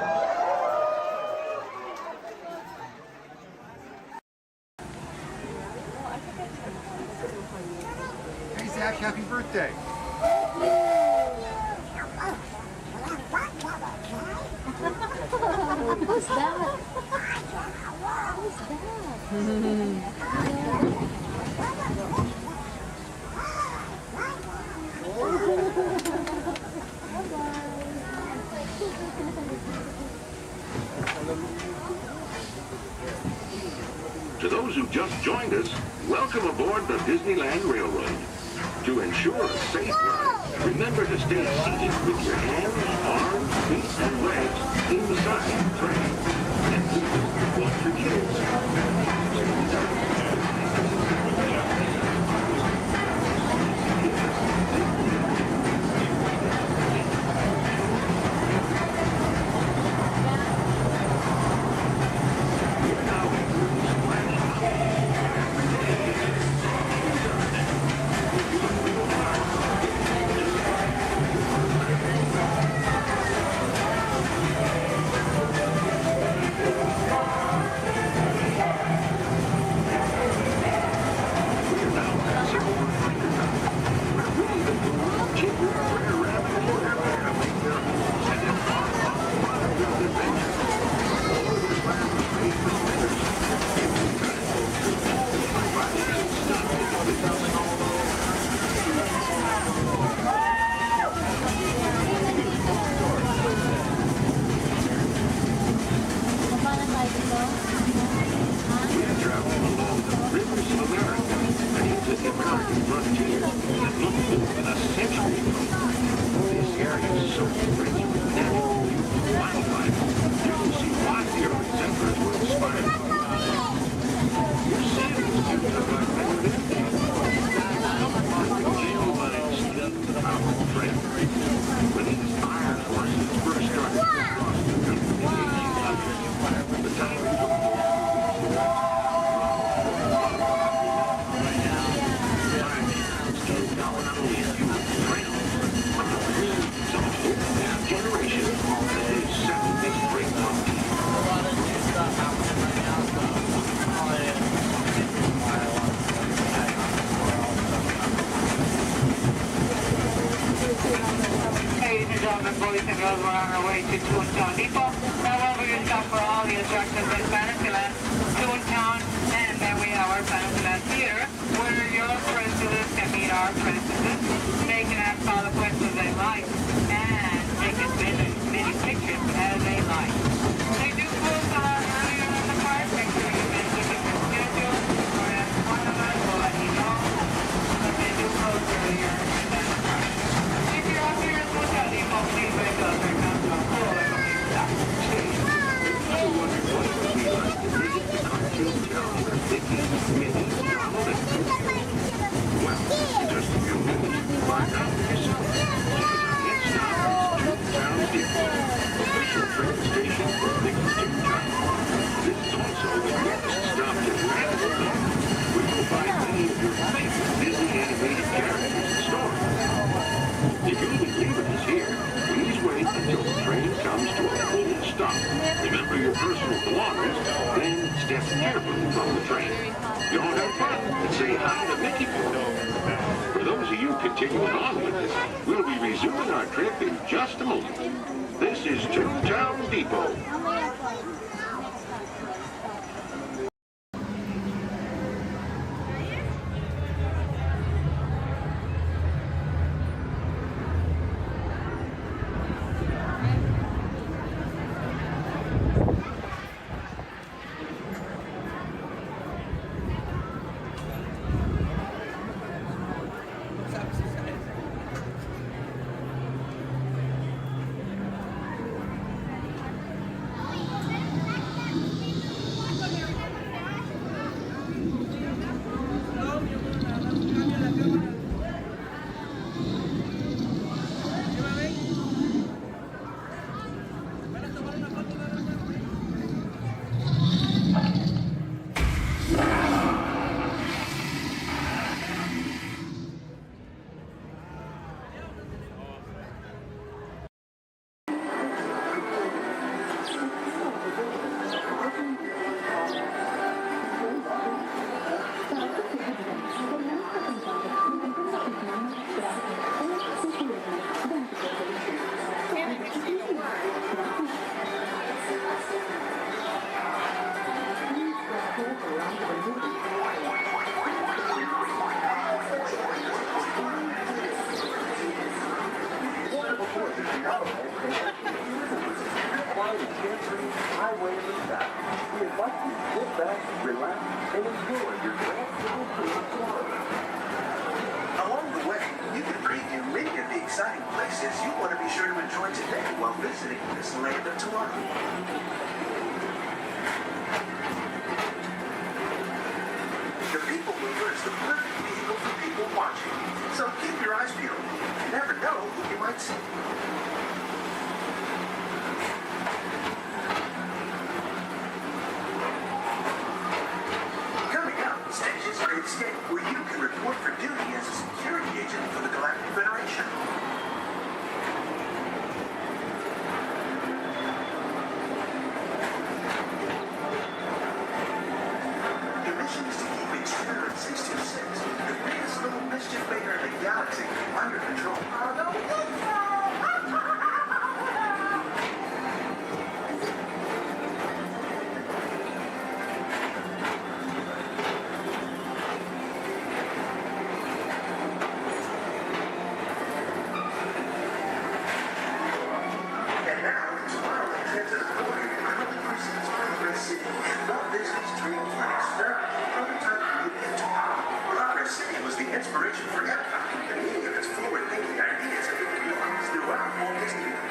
Hey Zach, happy birthday. Who's that? To those who just joined us, welcome aboard the Disneyland Railroad. To ensure a safe ride, remember to stay seated with your hands, arms, feet, and legs inside the train. And please, watch your kids. Boys and girls, we're on our way to Toontown Depot. However, you stop for all the attractions in Fantasyland, Toontown, and then we have our Fantasyland Theater, where your princesses can meet our princesses. They can ask all the questions they like, and they can send as many pictures as they like. They do close a lot earlier in the park. Make sure you mention different schedules, or ask one of us, we'll let you know. But they do close earlier in the park. If you're up here at Toontown Depot, please wake up and come to a cool little stop. Well, in just a few minutes, find out see you continuing on with this. We'll be resuming our trip in just a moment. This is Toontown Depot. Along the way, you can preview many of the exciting places you want to be sure to enjoy today while visiting Disneyland of tomorrow. The People Mover is the perfect vehicle for people watching, so keep your eyes peeled. You never know who you might see. Coming up, Stations for Escape, where you can report for duty as a security agent for the Galactic Federation. Your mission is to keep Exterminator 626, the biggest little mischief maker in the galaxy, under control. And now, tomorrow, head to the border in Hollywood Cruises, Progress City, Walt Disney's dream for an experimental prototype community of tomorrow. Progress City was the inspiration for Epcot, and many of its forward-thinking ideas have been realized throughout Walt Disney World.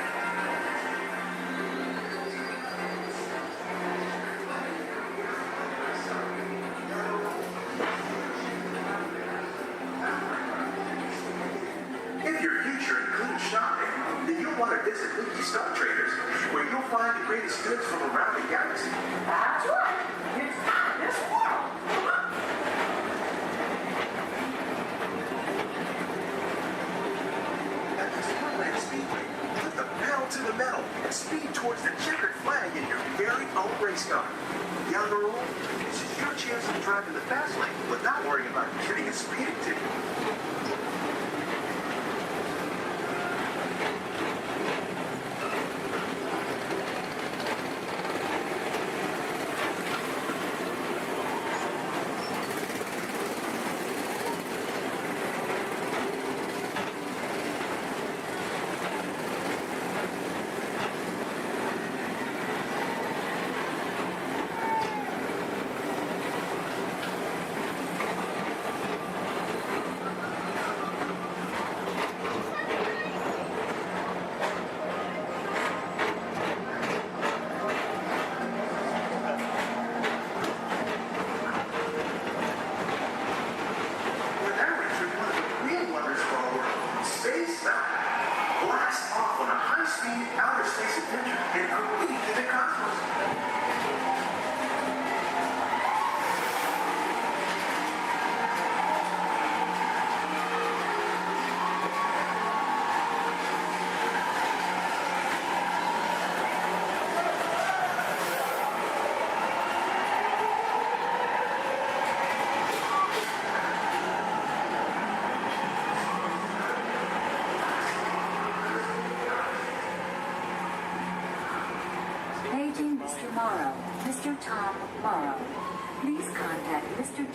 If your future includes shopping, then you'll want to visit Mickey Star Traders, where you'll find the greatest goods from around the galaxy. That's right. It's out of this world. At the Disneyland Speedway, put the pedal to the metal and speed towards the checkered flag in your very own race car. Young or old, this is your chance to drive in the fast lane without worrying about getting a speeding ticket.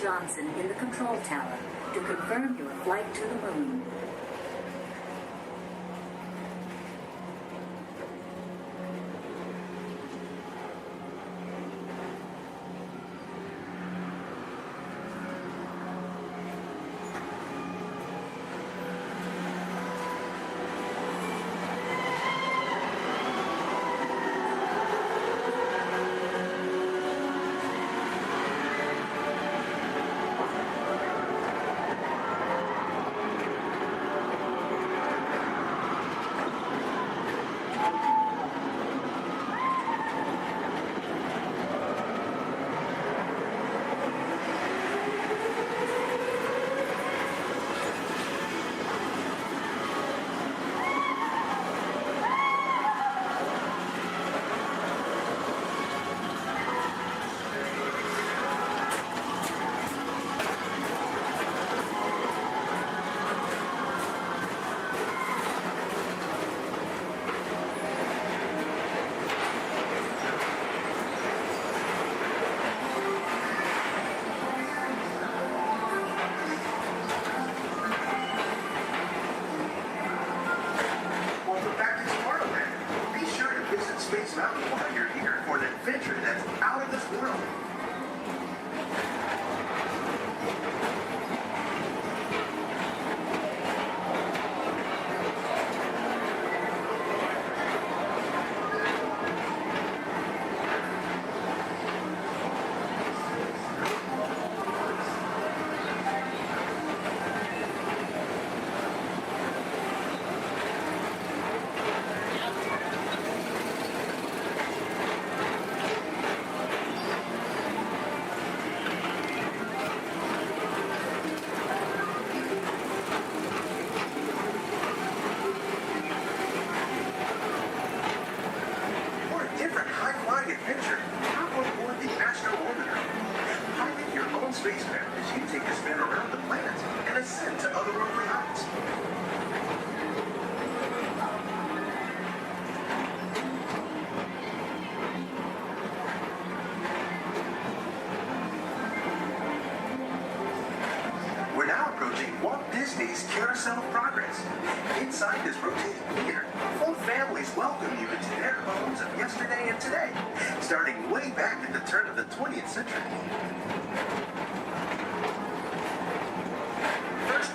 Johnson in the control tower to confirm your flight to the moon. Space Mountain while you're here for an adventure that's out of this world. Spacecraft as you take a spin around the planet and ascend to otherworldly heights. We're now approaching Walt Disney's Carousel of Progress. Inside this rotating theater, full families welcome you into their homes of yesterday and today, starting way back at the turn of the 20th century.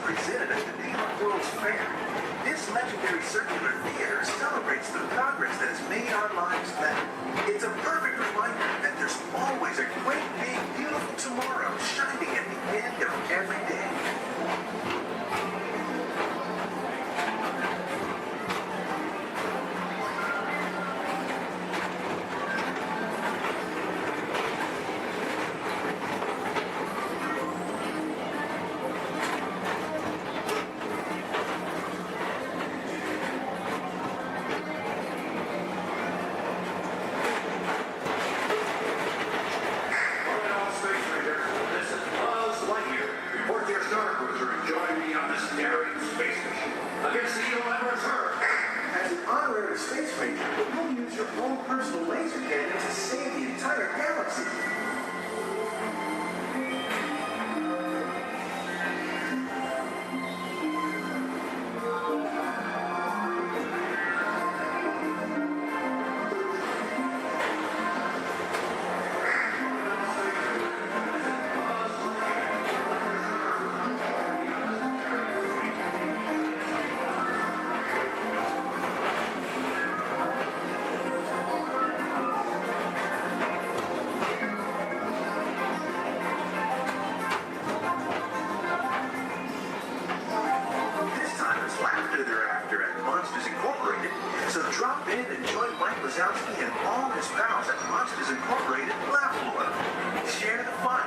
Presented at the New York World's Fair, this legendary circular theater celebrates the progress that has made our lives better. It's a perfect reminder that there's always a great, big, beautiful tomorrow shining at the end of every day. Space Ranger, you'll use your own personal laser cannon to save the entire galaxy. So drop in and join Mike Wazowski and all his pals at Monsters Incorporated Laugh Floor. Share the fun.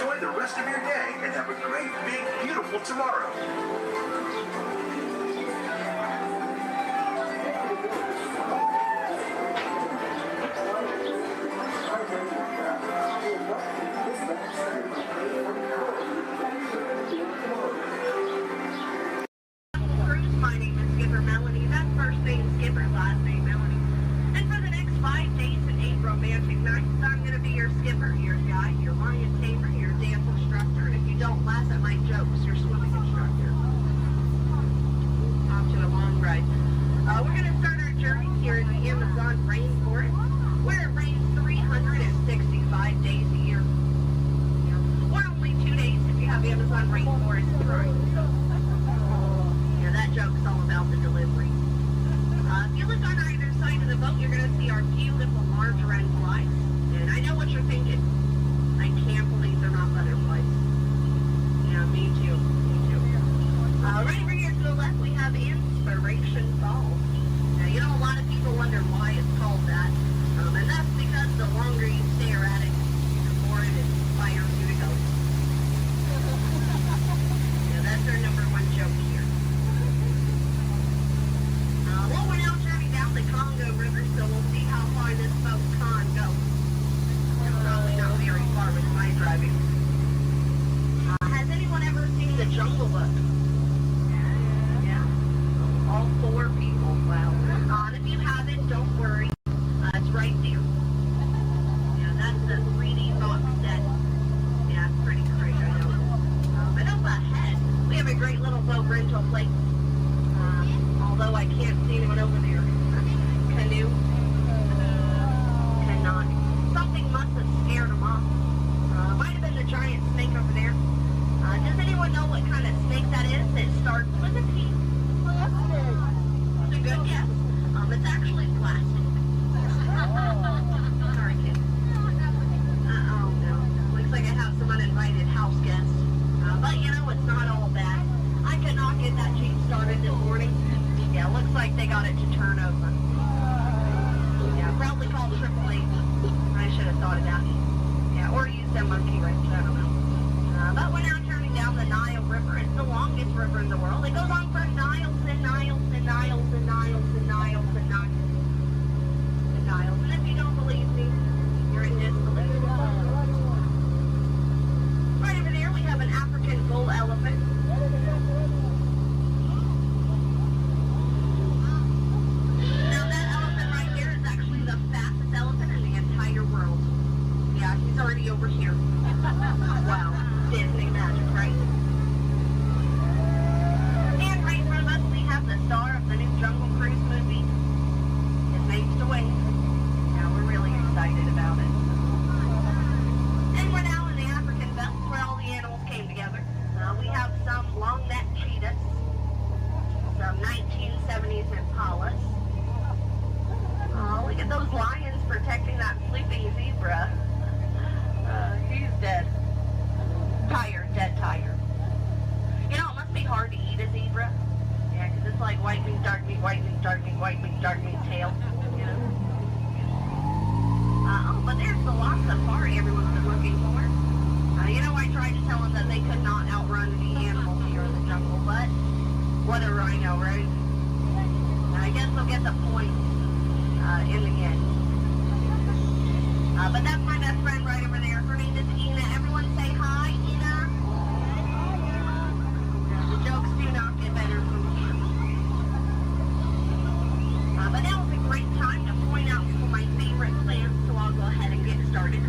enjoy the rest of your day and have a great, big, beautiful tomorrow. My name is Skipper Melanie. That's first name Skipper, last name Melanie. And for the next 5 days and 8 romantic nights, I'm going to be your skipper, your guide, your lion tamer, your dance instructor, and if you don't laugh at my jokes, your swimming instructor. Off to a long ride. We're going to start our journey here in the Amazon rainforest, where it rains 365 days a year. Or only 2 days if you have Amazon rainforest Prime. That joke's all about the delivery. If you look on either side of the boat, you're going to see our beautiful margarine flies. And I know what you're thinking. I can't believe they're not butterflies. Yeah, me too. Me too. Right over here to the left, we have Inspiration Falls. Now, you know, a lot of people wonder why it's called that. And that's because the longer you stare at it, the more it inspires you to go. Yeah, that's our number 1 joke here. Well, we're now turning down the Congo River, so we'll see how far this boat can go. Probably not very far with my driving. Has anyone ever seen The Jungle Book? Yeah? All 4 people. Wow. If you haven't, don't worry. It's right there. Yeah, that's the 3D box set. Yeah, it's pretty great, I know. But up ahead, we have a great little boat rental place. Although I can't see anyone over there. Canoe. Cannot. Something must have scared them off. Might have been the giant snake over there. Does anyone know what kind of snake that is? It starts with a P. Plastic. It's a good guess. It's actually plastic. Sorry, kid. Oh no. Looks like I have some uninvited house guests. But you know, it's not all bad. I could not get that Jeep started this morning. Yeah, looks like they got it to turn over. Yeah, probably called AAA. I should have thought of that. Yeah, or use that monkey wrench, I don't know. But we're now turning down the Nile River. It's the longest river in the world. It goes on for miles and miles and miles and miles and miles and miles and miles. And if you don't believe me, you're in disbelief. Right over there, we have an African bull elephant. He's already over here. Wow. Disney magic, right? And right in front of us, we have the star of the new Jungle Cruise movie. His name's Dwayne. Yeah, we're really excited about it. And we're now in the African belt where all the animals came together. We have some long-necked cheetahs, some 1970s impalas. Oh, look at those lions protecting that sleeping zebra. He's dead. Tired, dead tired. You know, it must be hard to eat a zebra. Yeah, because it's like white meat, dark meat, white meat, dark meat, white meat, dark meat, tail. You know? Oh, but there's the lost safari everyone's been looking for. You know, I tried to tell them that they could not outrun the animals here in the jungle, but what a rhino, right? I guess they'll get the point in the end. But that's my best friend right over there. Her name is Ina. Everyone say hi, Ina. The jokes do not get better from here. But now is a great time to point out some of my favorite plants, so I'll go ahead and get started.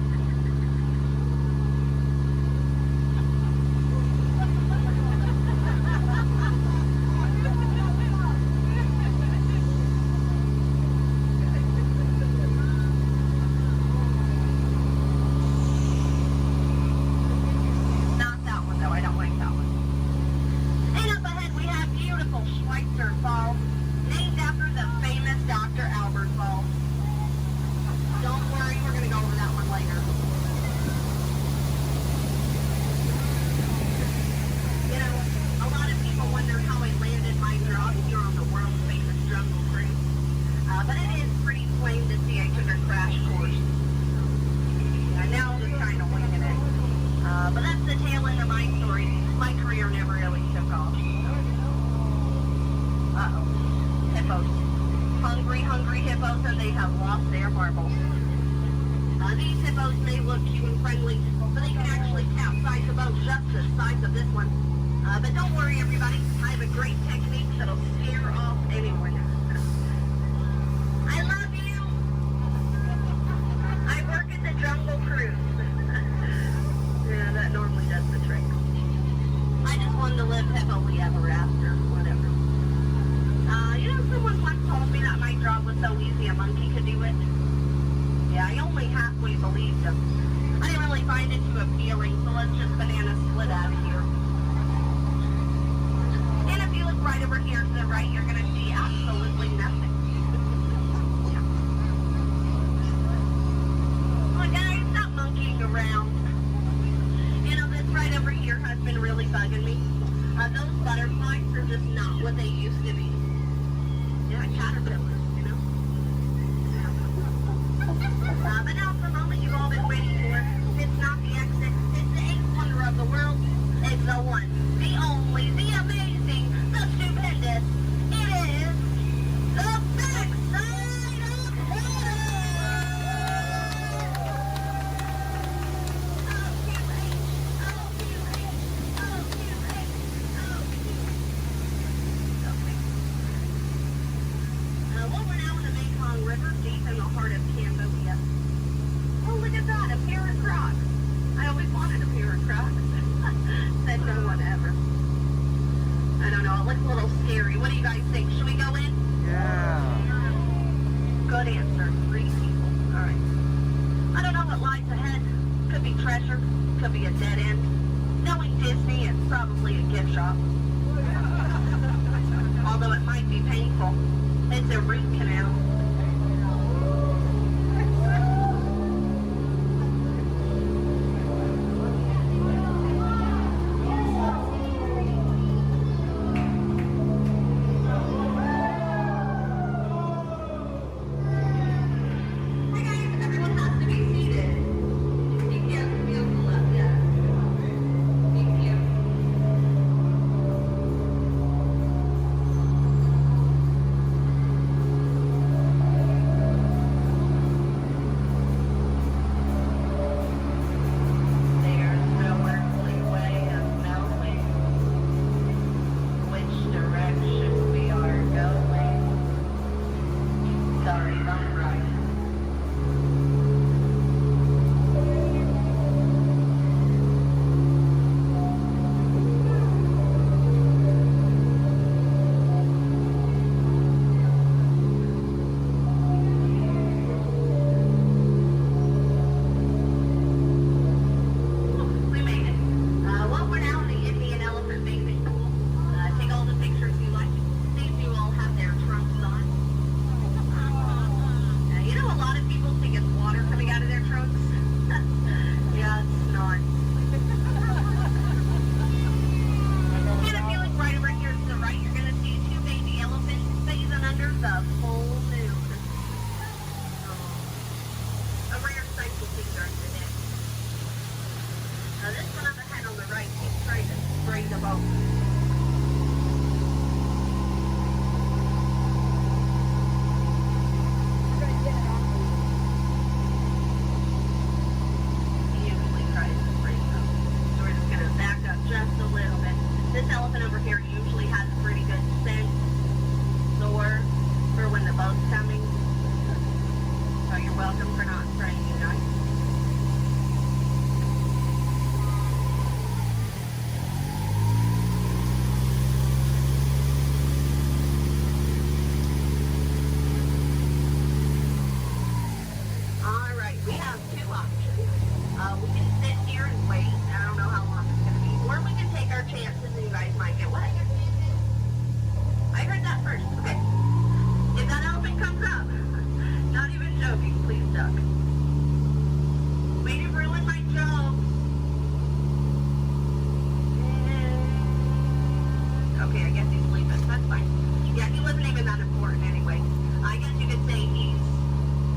But that's the tail end of my story. My career never really took off. Uh-oh. Hippos. Hungry, hungry hippos, and they have lost their marbles. These hippos may look cute and friendly, but they can actually capsize a boat just the size of this one. But don't worry, everybody. I have a great technique that'll scare off anyone. I love you. I work at the Jungle Cruise. Yeah, that normally does the trick. I just wanted to live happily ever after, whatever. Someone once told me that my job was so easy a monkey could do it. Yeah, I only halfway believed him. I didn't really find it too appealing, so let's just banana split out of here. And if you look right over here to the right, you're going to see absolutely nothing. Yeah. Well, guys, stop monkeying around. This right over here has been really bugging me. Those butterflies are just not what they used to be. Yeah, caterpillars, But now it's the moment you've all been waiting for. It's not the exit. It's the eighth wonder of the world. It's the one, the only, the amazing, the stupendous. It is the backside of heaven! Well, we're now in the Mekong River, deep in the heart of Cambodia. Oh, look at that, a pair of Crocs. I always wanted a pair of Crocs. Said no one ever. I don't know, it looks a little scary. What do you guys think? Should we go in? Yeah. Good answer. 3 people. All right. I don't know what lies ahead. Could be treasure. Could be a dead end. Knowing Disney, it's probably a gift shop. Although it might be painful. It's a root canal.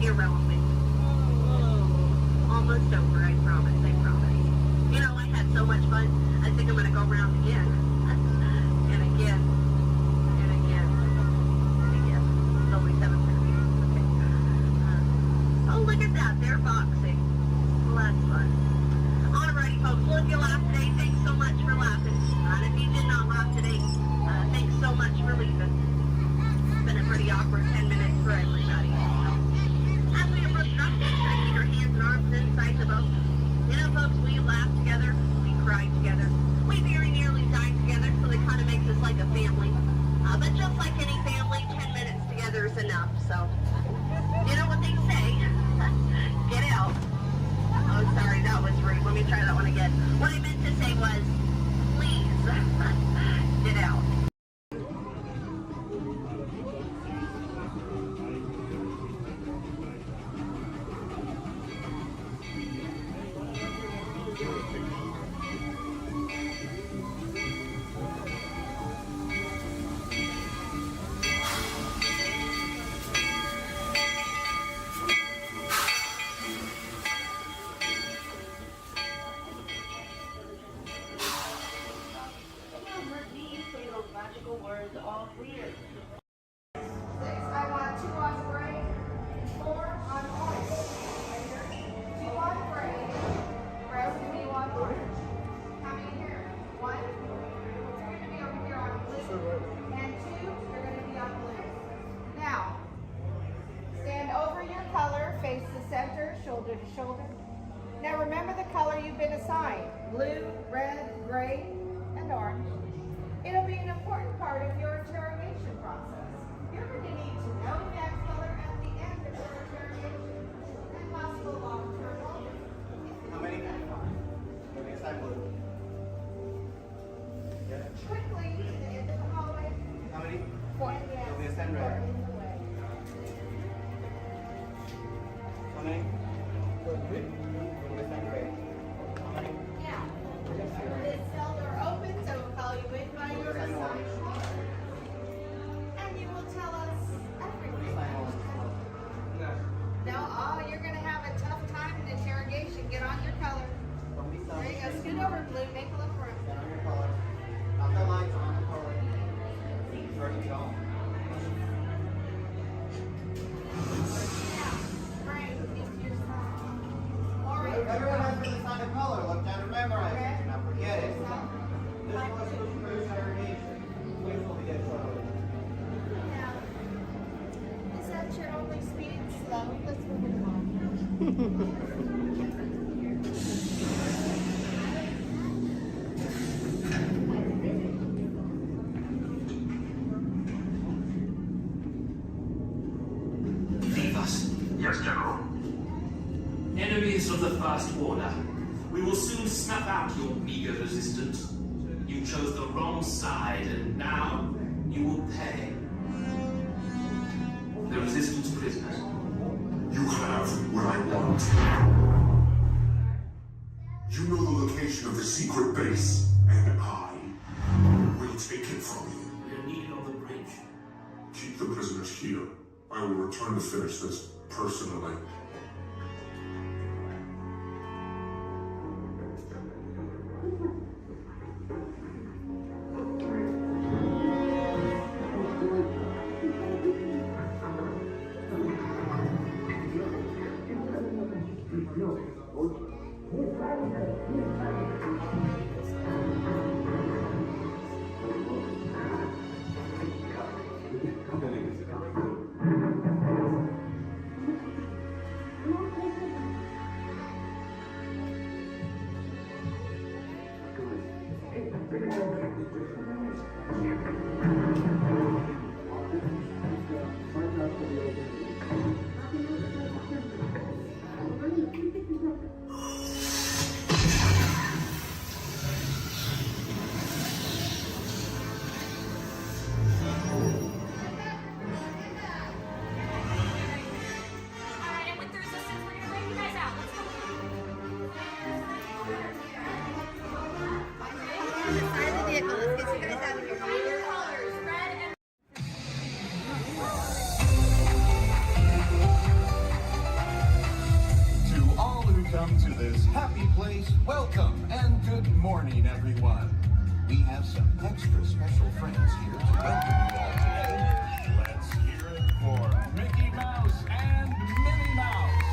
irrelevant. Almost over, I promise, I promise. You know, I had they're boxing. Well, that's fun. Alrighty, folks. Well, if you laughed today, thanks so much for laughing. And if you did not laugh today, thanks so much for leaving. It's been a pretty awkward 10 minutes for everybody. As we approach drop, make sure to keep your hands and arms inside the boat. You know, folks, we laughed together, we cried together, we very nearly died together, so it kind of makes us like a family. But just like any family, 10 minutes together is enough, so you know what they say, get out. Oh, sorry, that was rude. Let me try that one again. What I meant to say was, please, get out. Magical words all clear. 6, I want 2 on gray, 4 on orange. Right here. 2 on gray. Where else can you on orange? How many here? 1. You're going to be over here on blue. And 2, you're going to be on blue. Now, stand over your color, face the center, shoulder to shoulder. Now remember the color you've been assigned. Blue, red, gray, and orange. It'll be an important part of your interrogation process. You're going to need to know that color at the end of your interrogation and possible long-term motive. How many? Let me assign blue. Yeah. Quickly, to the end of the hallway. How many? 4. Let me assign red. How many? 2. Let me assign gray. How many? Now, this cell door opens, so we'll call you in by your assignment. And you will tell us everything. No, oh, you're going to have a tough time in interrogation. Get on your color. There you go. Scoot over, blue. Make a little room. Get on your color. Not the lights, on the color. Ready to go. Now, gray is your sign. Orange. Everyone has been assigned a color. Look down and memorize it. Now forget it. This was for interrogation. Wait till we get started. Now, is that your only speed? Slow. Let's move it along. Leave us. Yes, General. Enemies of the First Order. We will soon snuff out your meager resistance. You chose the wrong side, and now you will pay. The resistance prisoners. You have what I want. You know the location of the secret base, and I will take it from you. We are needed on the bridge. Keep the prisoners here. I will return to finish this personally. Welcome and good morning, everyone. We have some extra special friends here to welcome you all today. Let's hear it for Mickey Mouse and Minnie Mouse.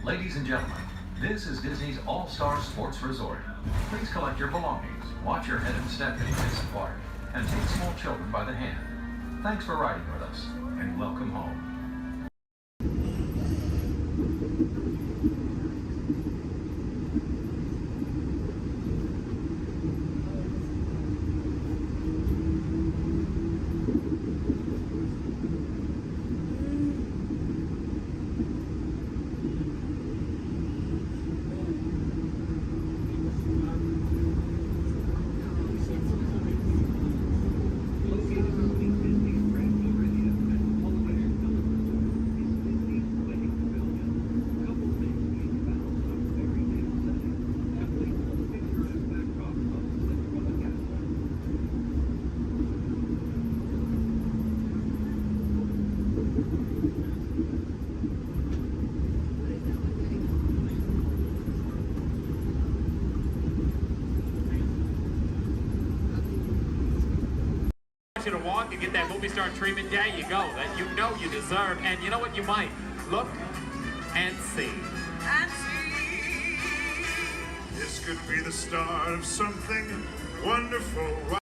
Ladies and gentlemen, this is Disney's All-Star Sports Resort. Please collect your belongings, watch your head and step in place apart, and take small children by the hand. Thanks for riding with us, and welcome home. You to walk and get that movie star treatment, there you go, that you know you deserve. And you know what, you might look and see. This could be the start of something wonderful.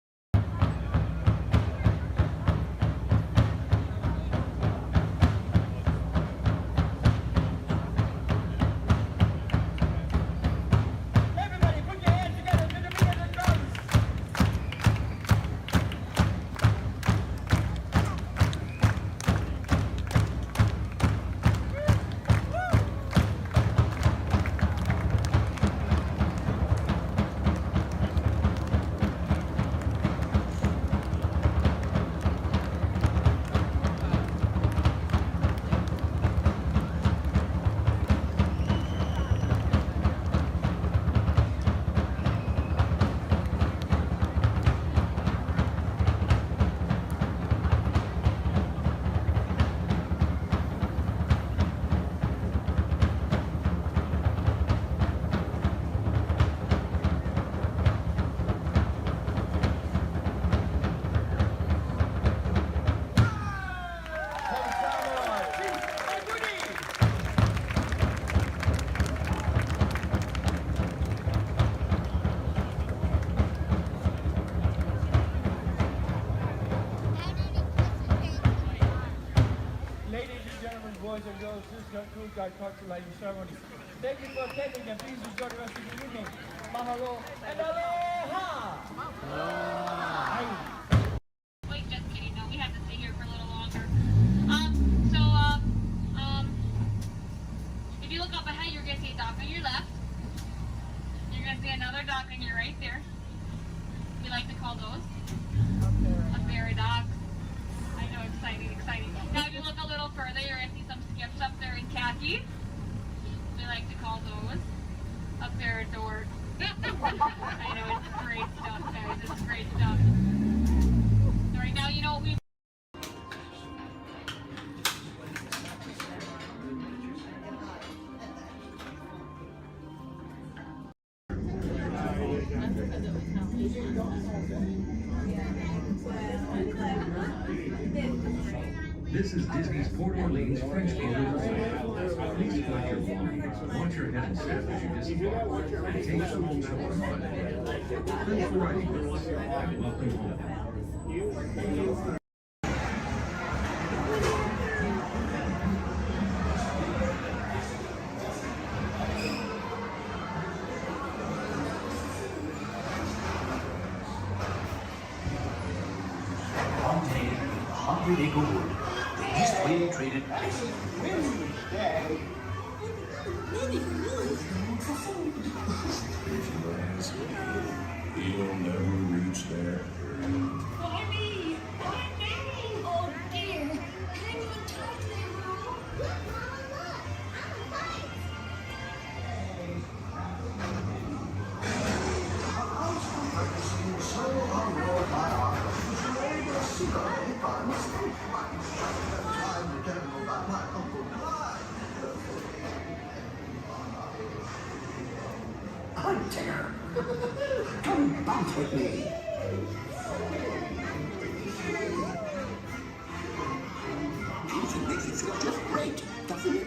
Coast Guard culturalizing ceremonies. Thank you for attending and please enjoy the rest of the evening. Mahalo and aloha! Wait, just kidding. No, we have to stay here for a little longer. If you look up ahead, you're going to see a dock on your left. You're going to see another dock on your right there. We like to call those a ferry dock. I know, exciting. Now, if you look a little further, you're going to see some skips up there in khaki. We like to call those a ferry door. I know, it's great stuff, guys. It's great stuff. So right now, you know what we... This is Disney's Port Orleans French Quarter Resort. Please collect your belongings, watch your head and step as you disembark, and take some home shore fun. Thanks for riding with us, and welcome home. Hundred Acre Wood, the Eastway traded. He'll never reach there. Why me? Oh dear. Can't even talk to them, Mom. Look, Mama, look. I'm a bite. I dare. Come bounce with me. Music makes you feel just great, doesn't it?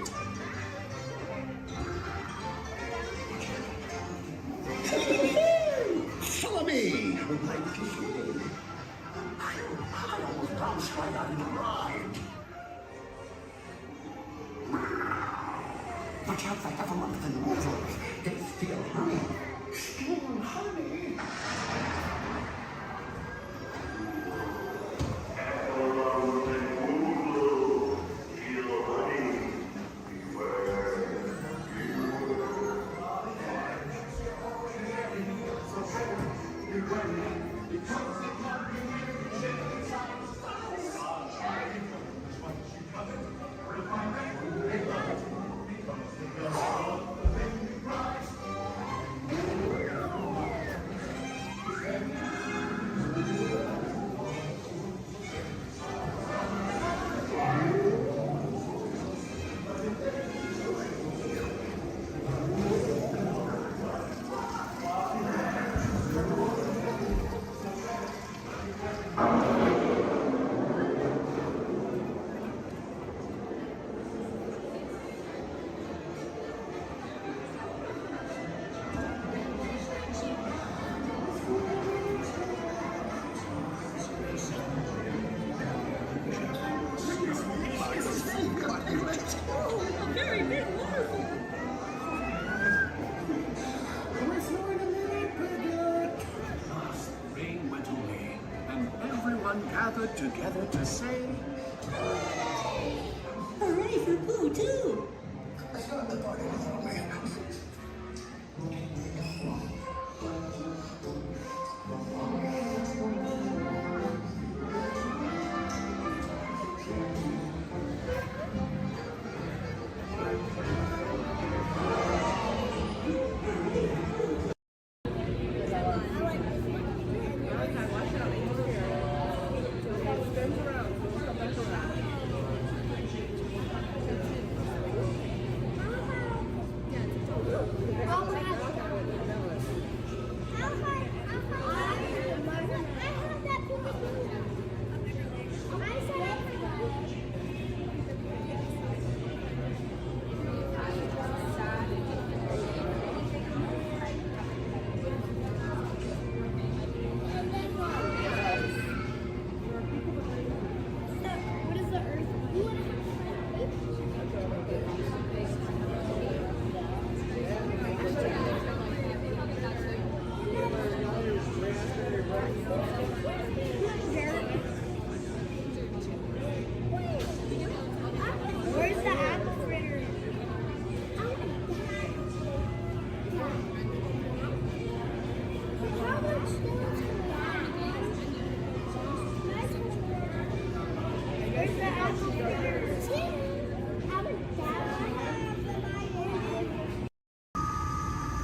Follow me! I almost bounced right out of the ride. Watch out for everyone in the water. They feel honey. Steal honey. Rain went away, and everyone gathered together to say, Hooray for Boo, too! What is the Earth?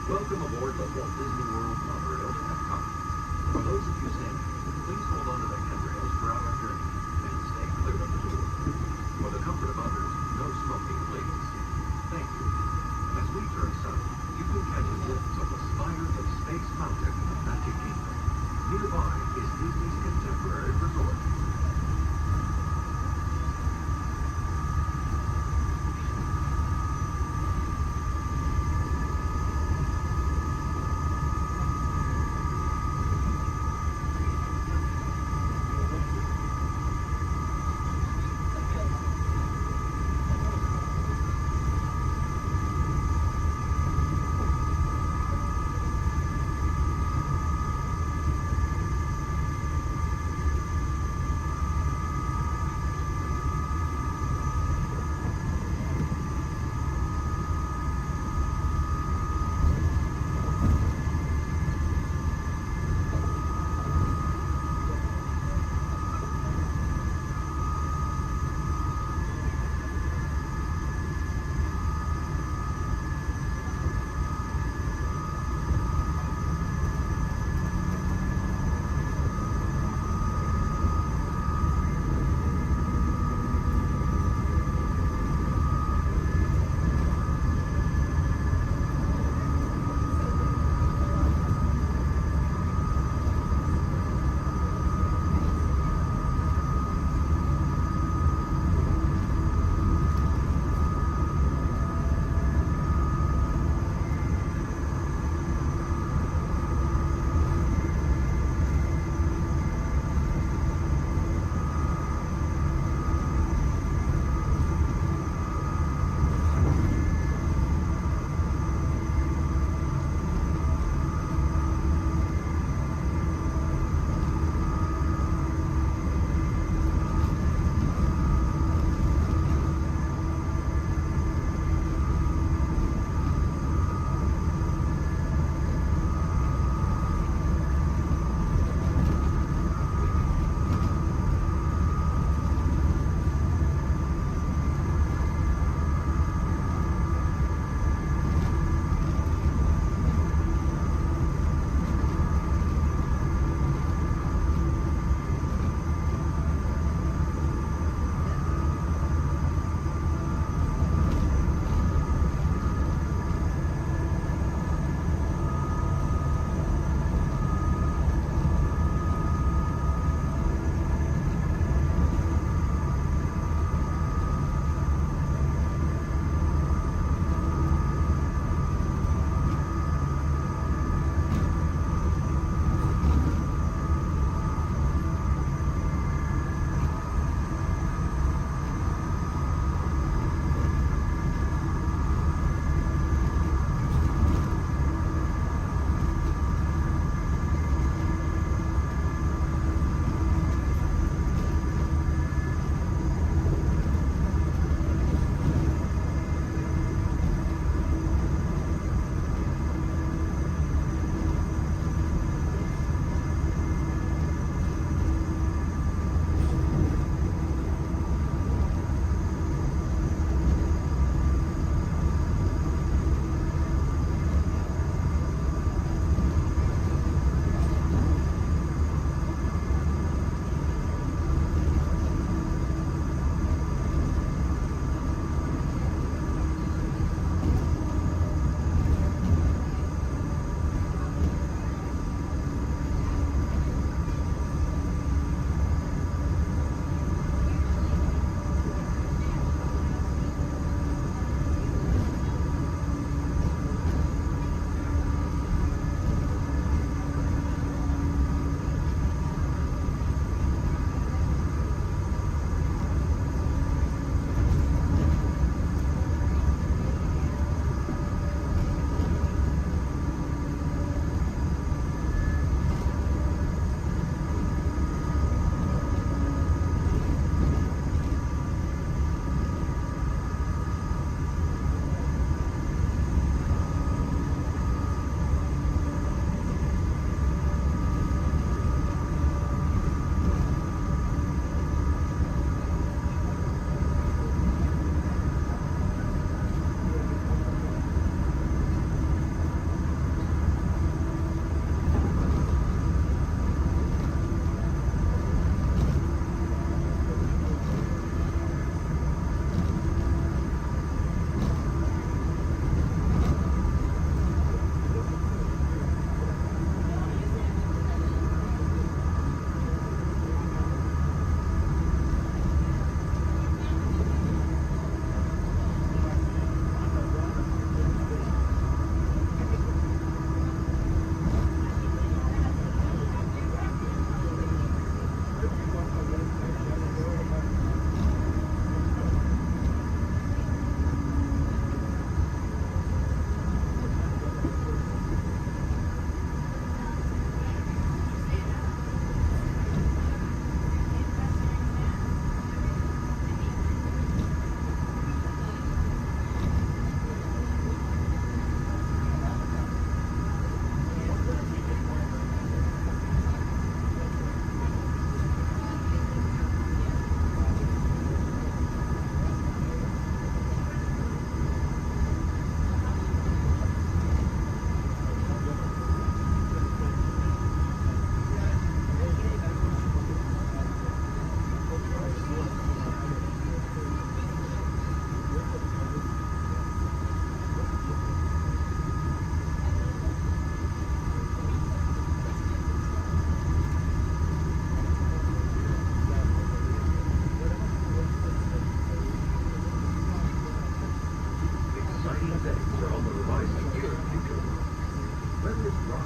Welcome aboard the Walt Disney World monorail to Epcot. For those of you standing, please hold on to the handrails throughout our journey and stay clear of the door. For the comfort of others, no smoking, please. Thank you. As we turn south, you can catch a glimpse of the spires of Space Mountain, Magic Kingdom. Nearby is Disney's contemporary resort.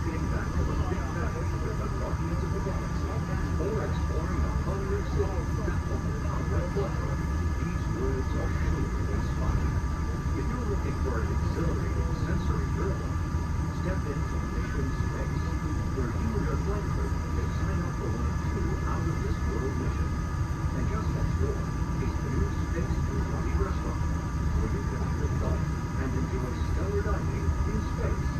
getting back to the big battles with the Guardians of the Galaxy, or exploring the Hollywood city that will power and flavor, these words are sure to inspire. If you're looking for an exhilarating sensory journey, step into Mission Space, where you and your flight crew can sign up for one of 2 out-of-this-world missions. And just next door is the new Space Party restaurant, where you can have fun and enjoy stellar dining in space.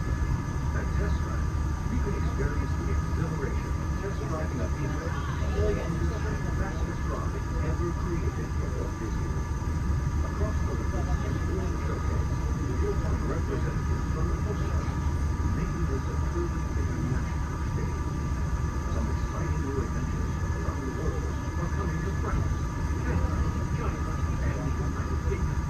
At Test Drive, you can experience the exhilaration of test driving a vehicle all on the fastest ride ever created for Walt Disney. Across the lagoon is World Showcase. You'll find representatives from the whole country, making this a truly international stage. Some exciting new adventures from around the world are coming to France, Canada, China, and the United Kingdom.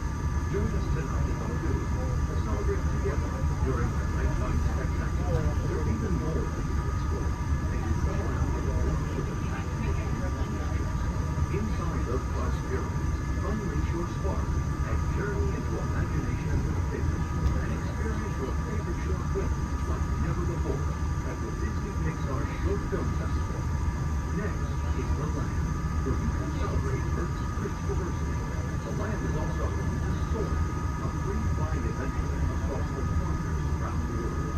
Join us tonight at the lagoon to celebrate together during the nighttime spectacular. There's even more for you to explore, and you come around in a world of imaginative attractions. Inside those glass pyramids, unleash your spark and journey into imagination with pictures, and experience your favorite short films like never before at the Disney Pixar Short Film Festival. Next is the Land, where you can celebrate Earth's rich diversity. The Land is also home to Soar, a free flying adventure across the wonders around the world.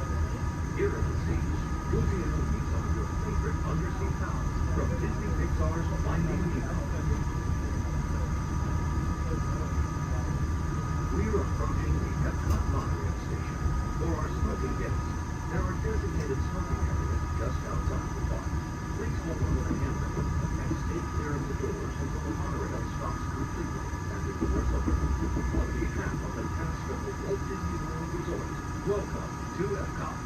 Here at the seas, you'll be able to meet some of your favorite undersea pals from Disney Pixar's Finding Nemo. We're approaching the Epcot monorail station. For our smoking guests, there are designated smoking areas just outside the park. Please hold on to the handrail and stay clear of the doors until the monorail stops completely and the doors open. On behalf of the cast of the Walt Disney World Resort, welcome to Epcot.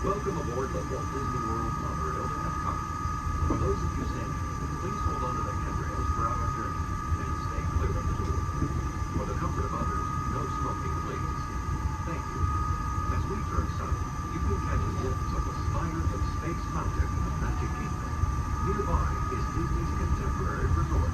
Welcome aboard the Walt Disney World monorail to Epcot. For those of you standing, please hold on to the handrails throughout our journey and stay clear of the door. For the comfort of others, no smoking, please. Thank you. As we turn south, you can catch a glimpse of the spires of Space Mountain in the Magic Kingdom. Nearby is Disney's contemporary resort.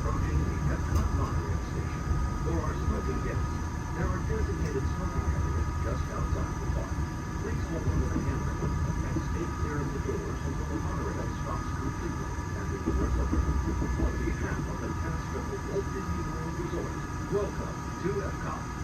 approaching the Epcot monorail station. For our smoking guests, there are designated smoking areas just outside the park. Please hold on to the handrail and stay clear of the doors until the monorail stops completely and the doors open. On behalf of the cast of the Walt Disney World Resort, welcome to Epcot.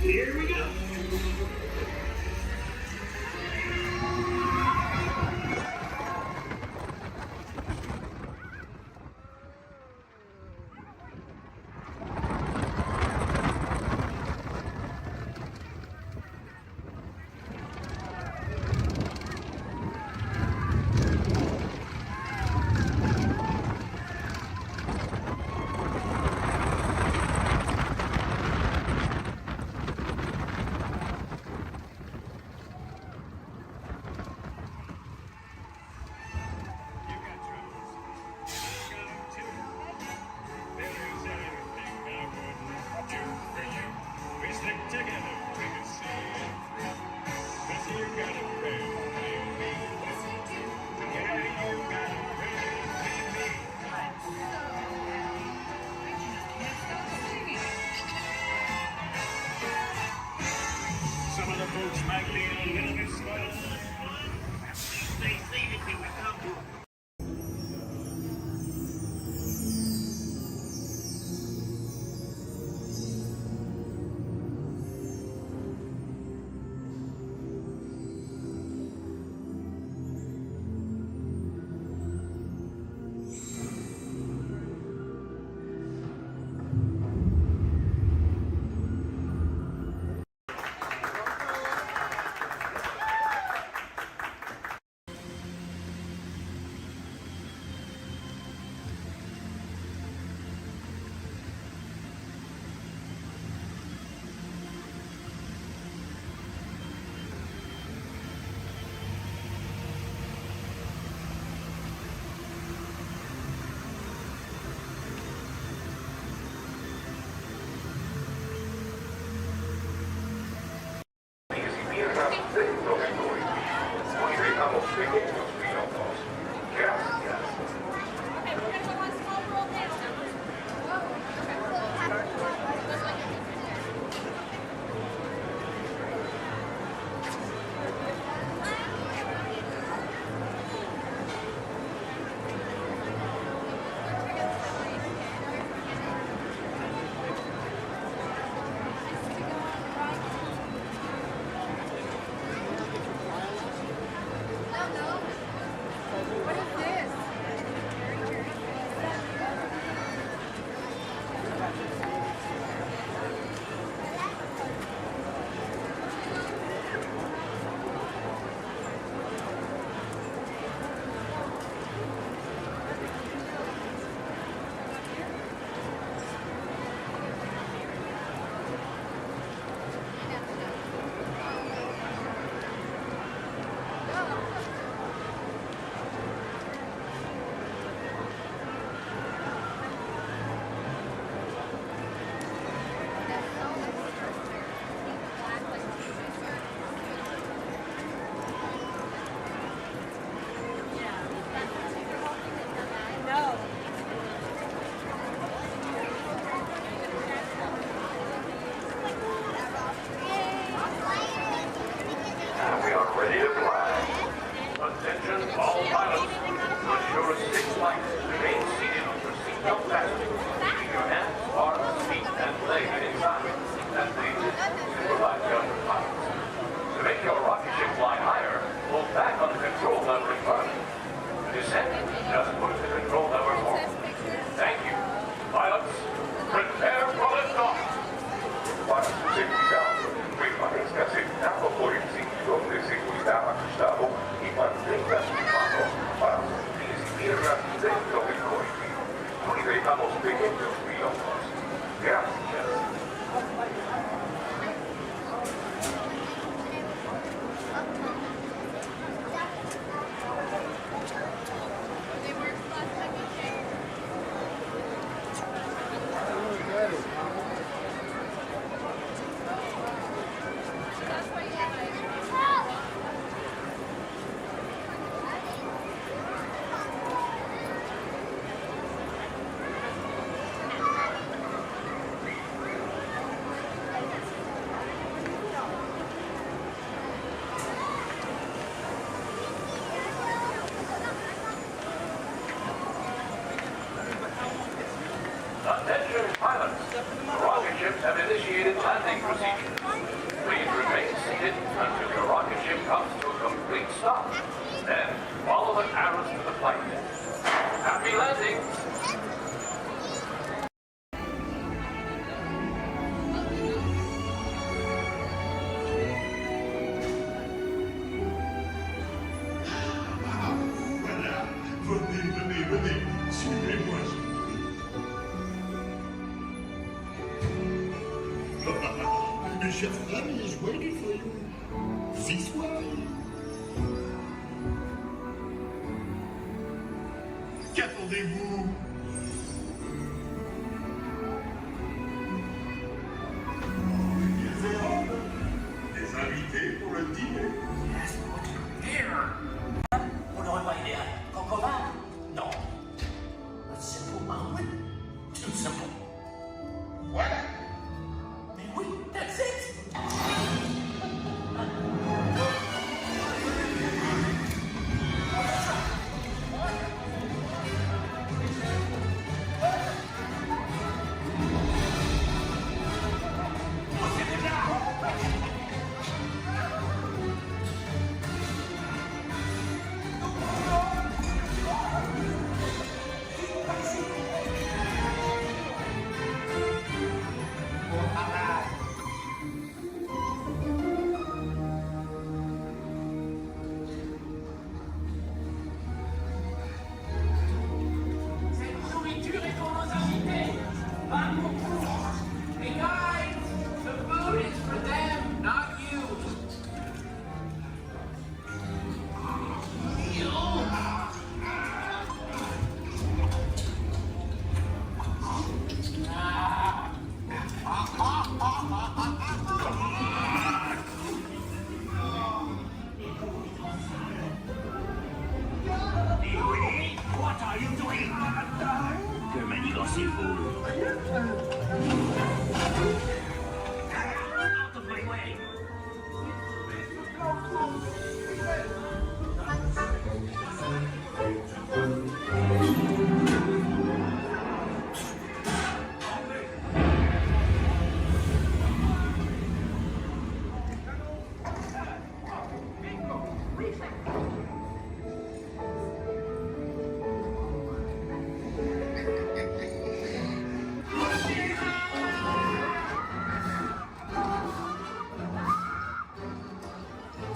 Here we go. flight, remain seated with your seatbelt fastened. Keep your hands, arms, feet, and legs inside. That means supervise the other pilots. To make your rocket ship fly higher, pull back on the control lever in front. To descend, just push the control lever forward. Thank you. Pilots, prepare for liftoff. Para su seguridad, permanezca sentado por el cinturón de seguridad ajustado y mantenga sus manos para sus pies y piernas dentro del cohete. Cuide a los pequeños pilotos. Gracias. Attention pilots, rocket ships have initiated landing procedures. Please remain seated until your rocket ship comes to a complete stop. Then follow the arrows to the flight deck. Happy landing! Voilà. Venez, suivez-moi. My chef Rami is waiting for you. This way. Qu'attendez-vous? Des invités pour le dîner? Yes, here. On aurait pas idée à Cocoba? Non. A simple omelet? Too simple. Voilà. Mais oui, that's it. What are you doing? Que manigacez-vous? Out of my way!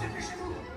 Dépêchez-vous.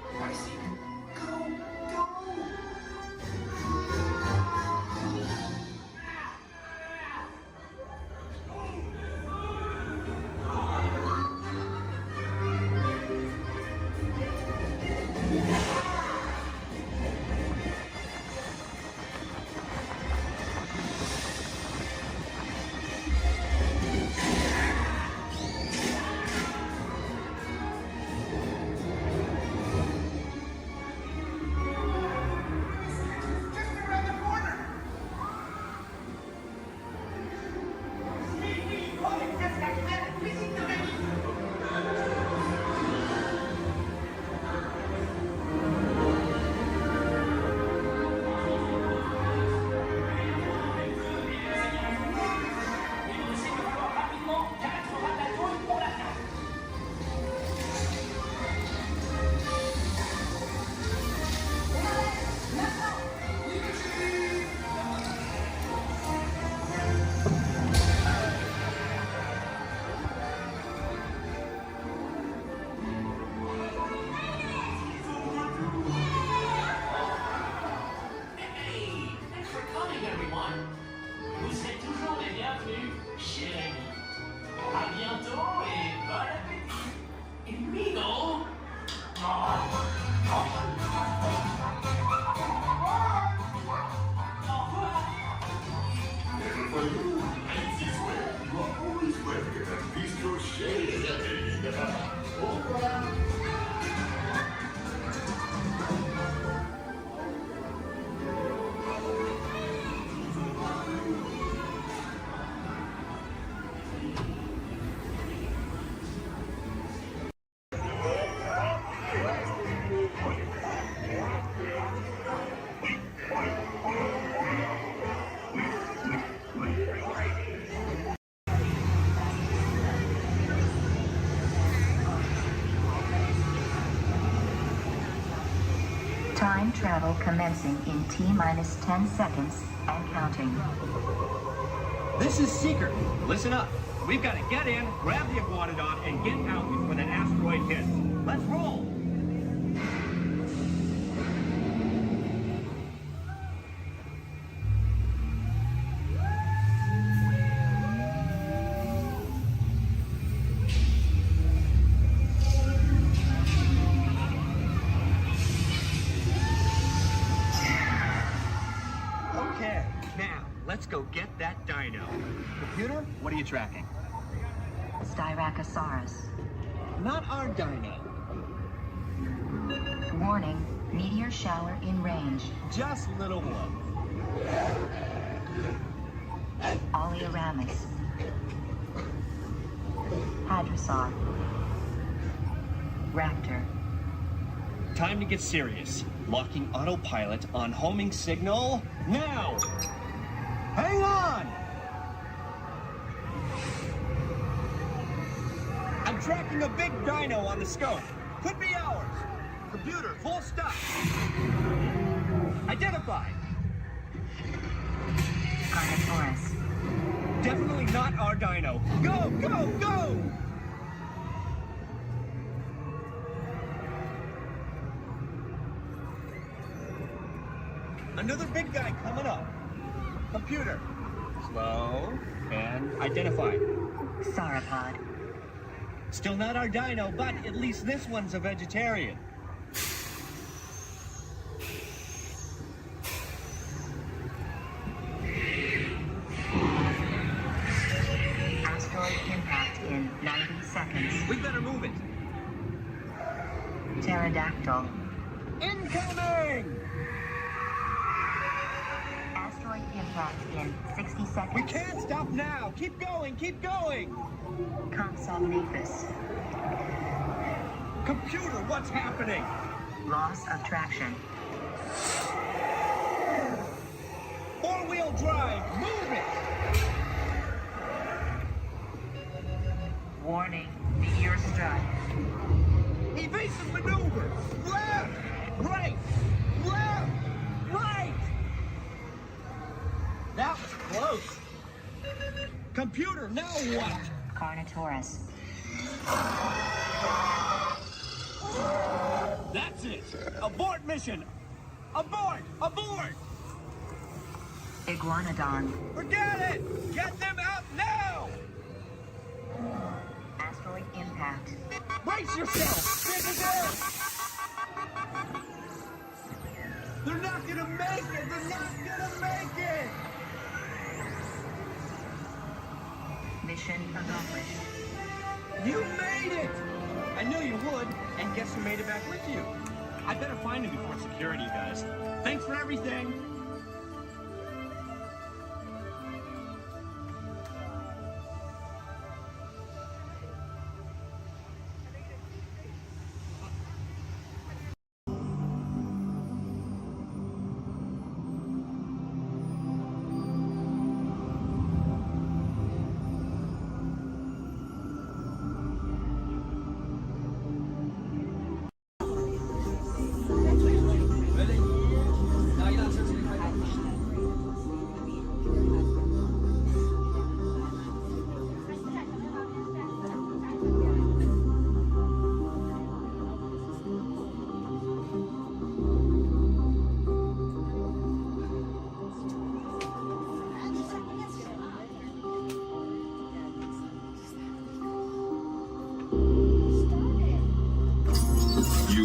Hey, thanks for coming, everyone. Vous êtes toujours les bienvenus chez Rémi. À bientôt et bon appétit. Et oui, non? Never for you. This way. You are always welcome at Bistro Chez Au revoir. Time travel commencing in T-minus 10 seconds and counting. This is Seeker. Listen up. We've got to get in, grab the iguanodon, and get out before that asteroid hits. Let's roll! Okay, now, let's go get that dino. Computer, what are you tracking? Styracosaurus. Not our dino. Warning, meteor shower in range. Just little one. Oleoramus. Hadrosaur. Raptor. Time to get serious. Locking autopilot on homing signal now! Hang on! I'm tracking a big dino on the scope. Could be ours. Computer, full stop. Identified. Carnotaurus. Definitely not our dino. Go, go, go! Another big guy coming up. Computer. Slow and identified. Sauropod. Still not our dino, but at least this one's a vegetarian. Asteroid impact in 90 seconds. We better move it. Pterodactyl. Incoming! Asteroid impact in 60 seconds. We can't stop now. Keep going, keep going. Compsognathus. Computer, what's happening? Loss of traction. Four-wheel drive, move it! Warning, meteor strike. Evasive maneuver! Left! Right! Left! Right! That was close. Computer, now what? Carnotaurus. That's it! Abort mission! Abort! Abort! Iguanodon. Forget it! Get them out now! Asteroid impact. Brace yourself! This is it! They're not gonna make it! They're not gonna make it! Mission accomplished. You made it! I knew you would, and guess who made it back with you? I better find him before security does. Thanks for everything!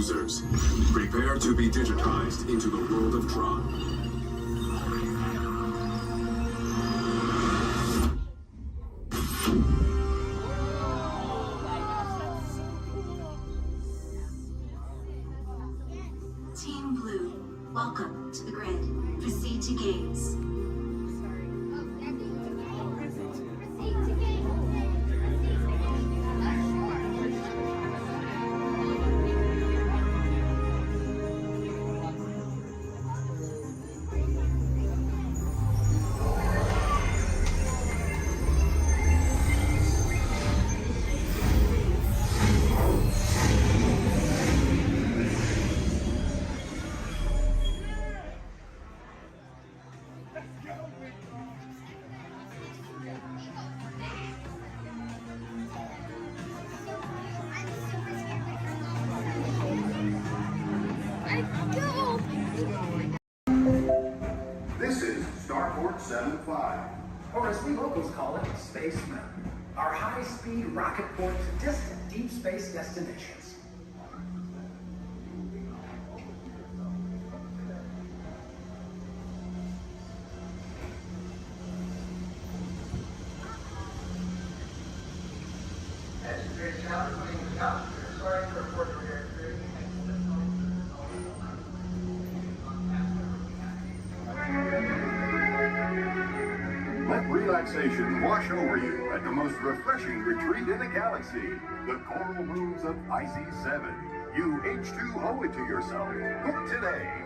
users. Prepare to be digitized into the world of Tron. Team Blue, welcome to the grid. Proceed to gates. This is Starport 75. Or as we locals call it, Space Mountain. Our high-speed rocket port to distant deep space destinations. Let relaxation wash over you at the most refreshing retreat in the galaxy, the coral moons of Pisces 7. You H2O it to yourself. Book today.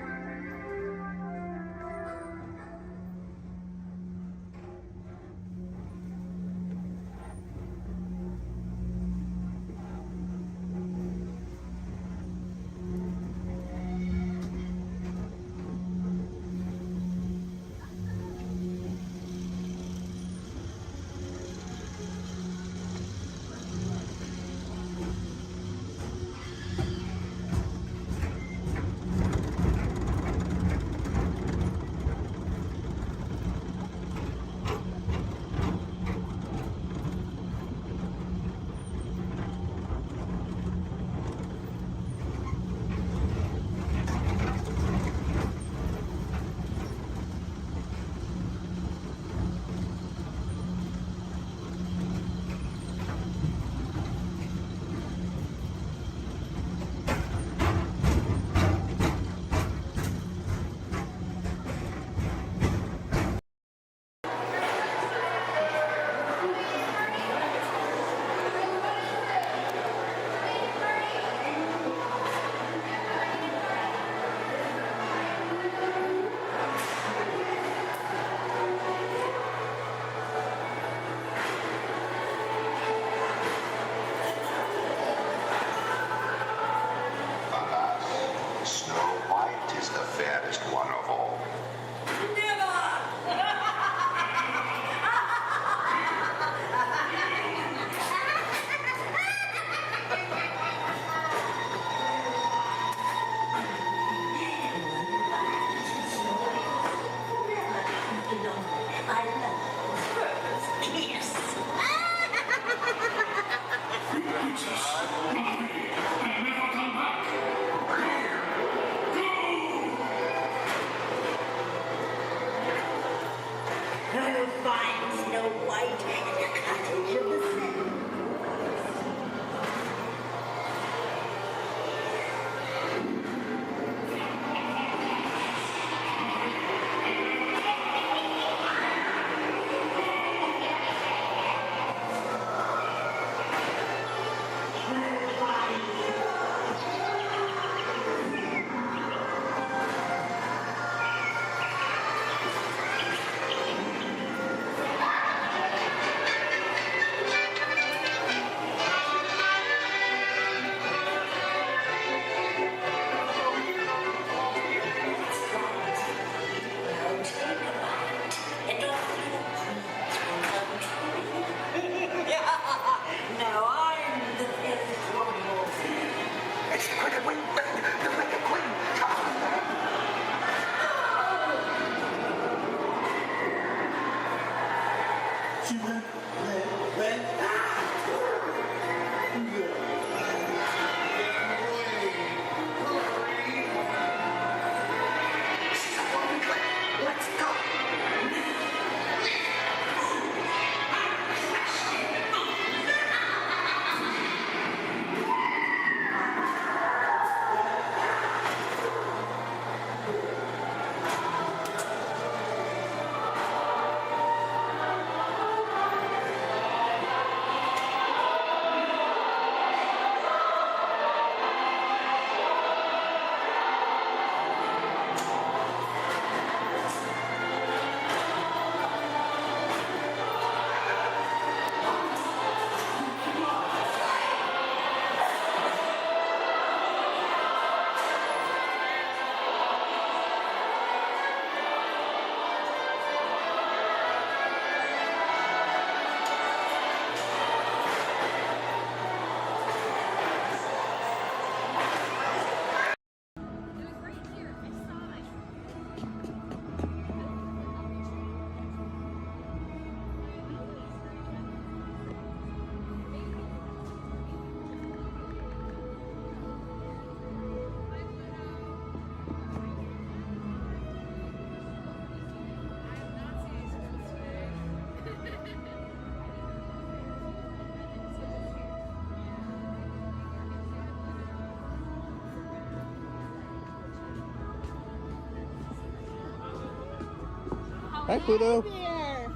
Hi, Pluto. There.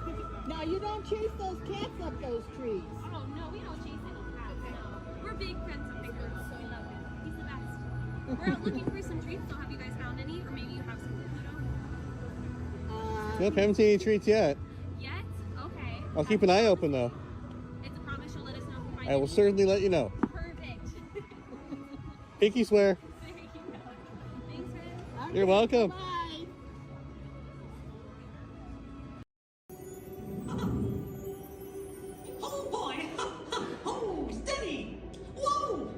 Now you don't chase those cats up those trees. Oh no, we don't chase any cats. No. We're big friends of Big Bird, so we love him. He's the best. We're out looking for some treats, so have you guys found any? Or maybe you have some Pluto? Nope, haven't seen any treats yet. Yet? Okay. I'll keep an eye open though. It's a promise you'll let us know if you find I will certainly let you know. Perfect. Pinky swear. There you go. Thanks, Ren. You're welcome. Bye. Oh boy! Oh, steady! Whoa!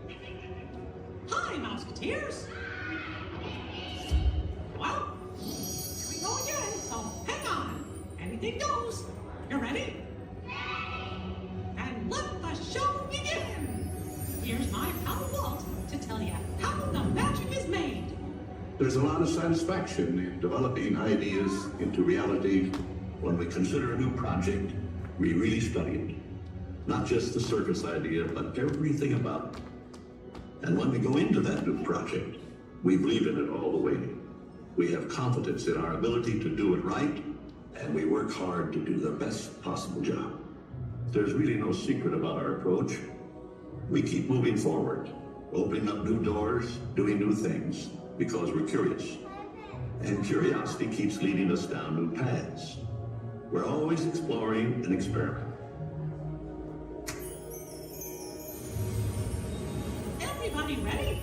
Hi, Mouseketeers! Well, here we go again, so hang on. Anything goes. You ready? And let the show begin! Here's my pal Walt to tell you how the magic is made. There's a lot of satisfaction in developing ideas into reality. When we consider a new project, we really study it. Not just the surface idea, but everything about it. And when we go into that new project, we believe in it all the way. We have confidence in our ability to do it right, and we work hard to do the best possible job. There's really no secret about our approach. We keep moving forward, opening up new doors, doing new things, because we're curious. And curiosity keeps leading us down new paths. We're always exploring and experimenting. Everybody ready?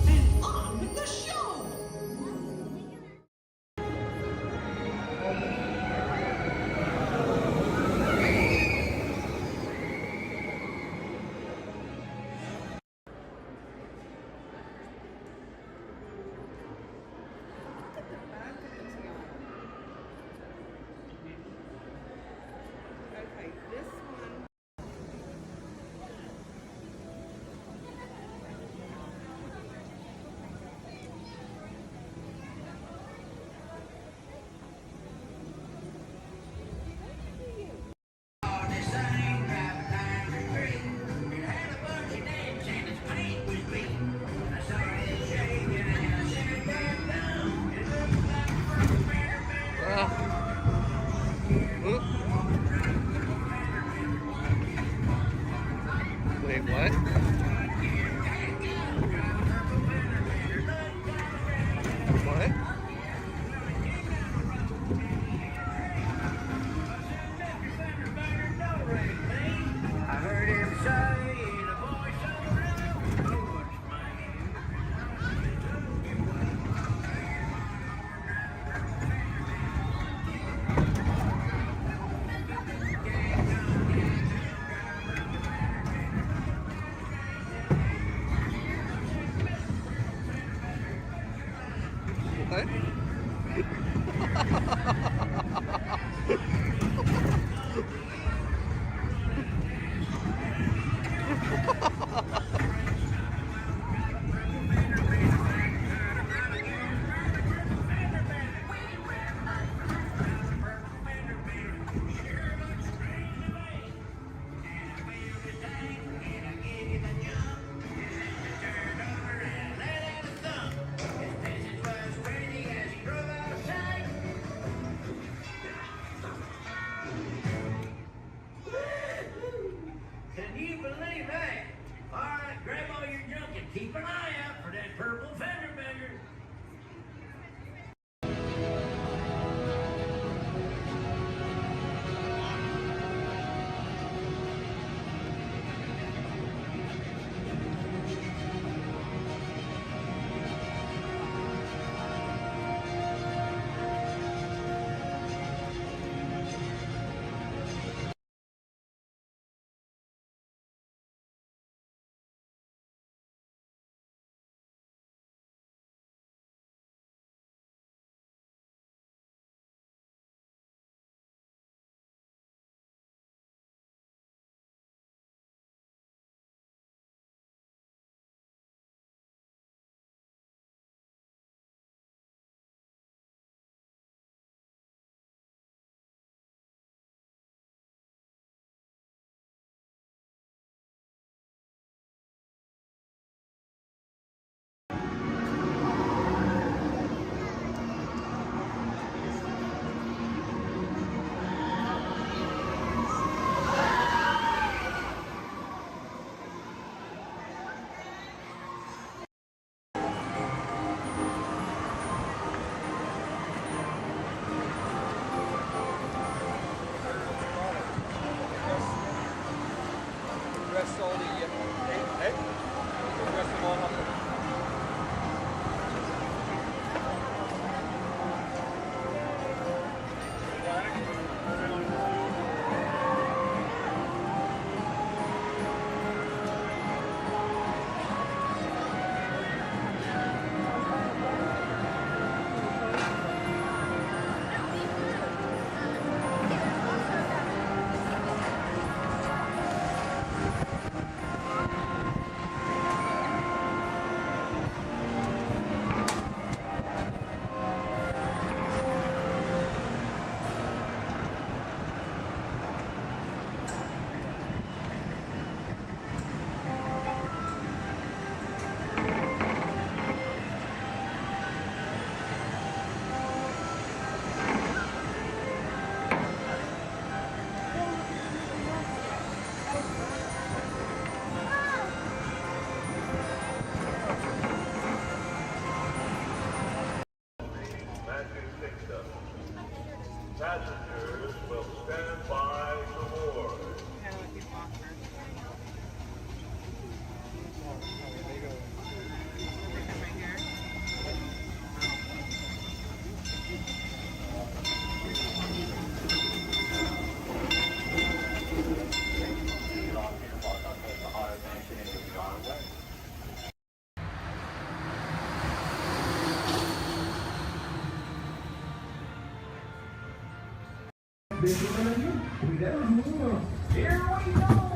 Then on with the show! Okay, this one. rest all the hey? The rest of all of them. Passengers will stand by to board. Here we go!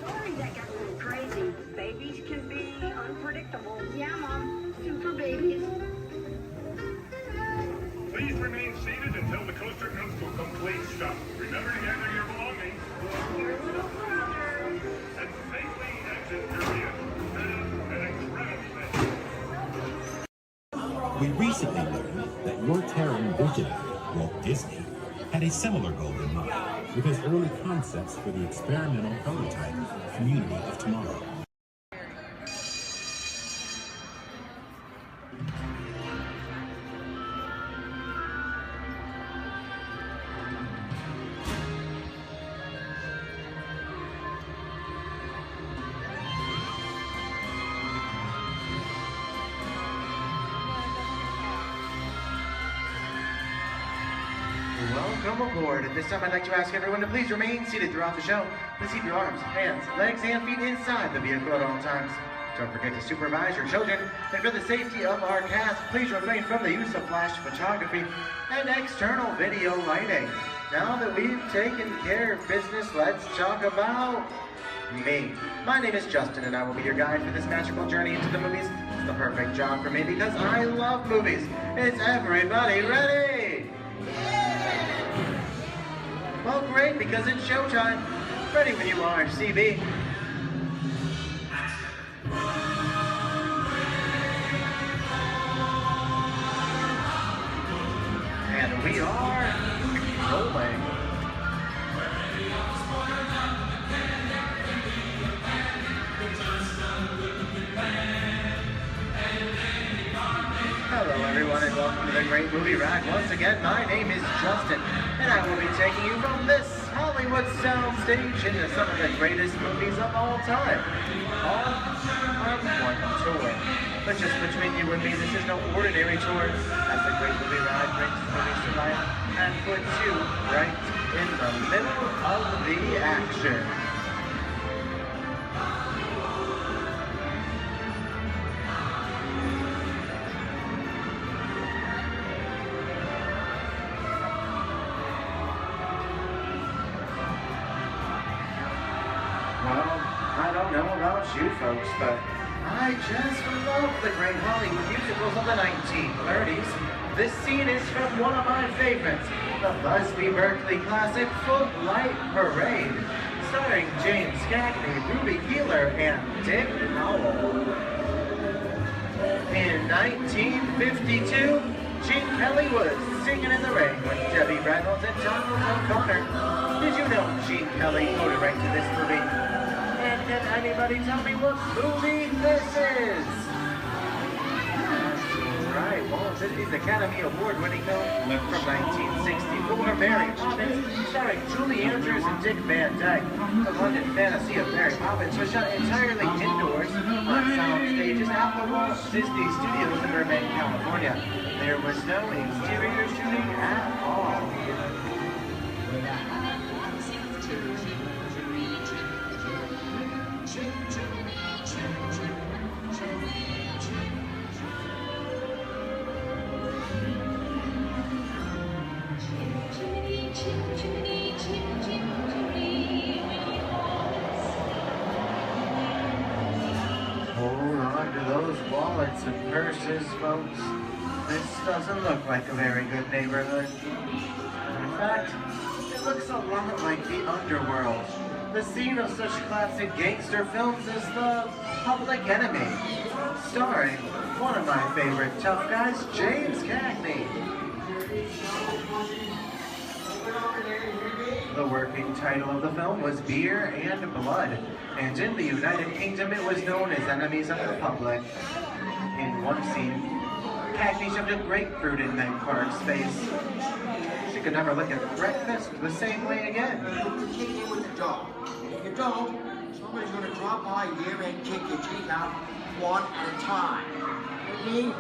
Sorry that got a little crazy. Babies can be unpredictable. Yeah, Mom. Super babies. Please remain seated until the coaster comes to a complete stop. Remember to gather your belongings. Your little brother. And safely exit your vehicle. That is an incredible thing. We recently learned that your Terran visionary, Walt Disney, had a similar goal in mind with his early concepts for the experimental prototype Community of Tomorrow. Welcome aboard. At this time, I'd like to ask everyone to please remain seated throughout the show. Please keep your arms, hands, legs, and feet inside the vehicle at all times. Don't forget to supervise your children. And for the safety of our cast, please refrain from the use of flash photography and external video lighting. Now that we've taken care of business, let's talk about me. My name is Justin, and I will be your guide for this magical journey into the movies. It's the perfect job for me because I love movies. Is everybody ready? Well, great, because it's showtime. Ready when you are, CB. And we are rolling. Hello everyone and welcome to the Great Movie Ride. Once again, my name is Justin and I will be taking you from this Hollywood soundstage into some of the greatest movies of all time. All on one tour. But just between you and me, this is no ordinary tour as the Great Movie Ride brings movies to life and puts you right in the middle of the action. I don't know about you folks, but I just love the great Hollywood musicals of the 1930s. This scene is from one of my favorites, the Busby Berkeley classic Footlight Parade, starring James Cagney, Ruby Keeler, and Dick Powell. In 1952, Gene Kelly was singing in the rain with Debbie Reynolds and Donald O'Connor. Did you know Gene Kelly co-directed to this movie? And can anybody tell me what movie this is? That's right, Walt Disney's Academy Award-winning film from 1964, Mary Poppins, starring Julie Andrews and Dick Van Dyke. The London fantasy of Mary Poppins was shot entirely indoors on sound stages at the Walt Disney Studios in Burbank, California. There was no exterior shooting at all. Hold on to those wallets and purses, folks. This doesn't look like a very good neighborhood. In fact, it looks a lot like the underworld. The scene of such classic gangster films as The Public Enemy, starring one of my favorite tough guys, James Cagney. The working title of the film was Beer and Blood, and in the United Kingdom it was known as Enemies of the Public. In one scene, Cagney shoved a grapefruit in Meg Park's face. She could never look at breakfast the same way again. Kick you with the dog. If you don't, somebody's going to drop by here and kick your teeth out one at a time. With me?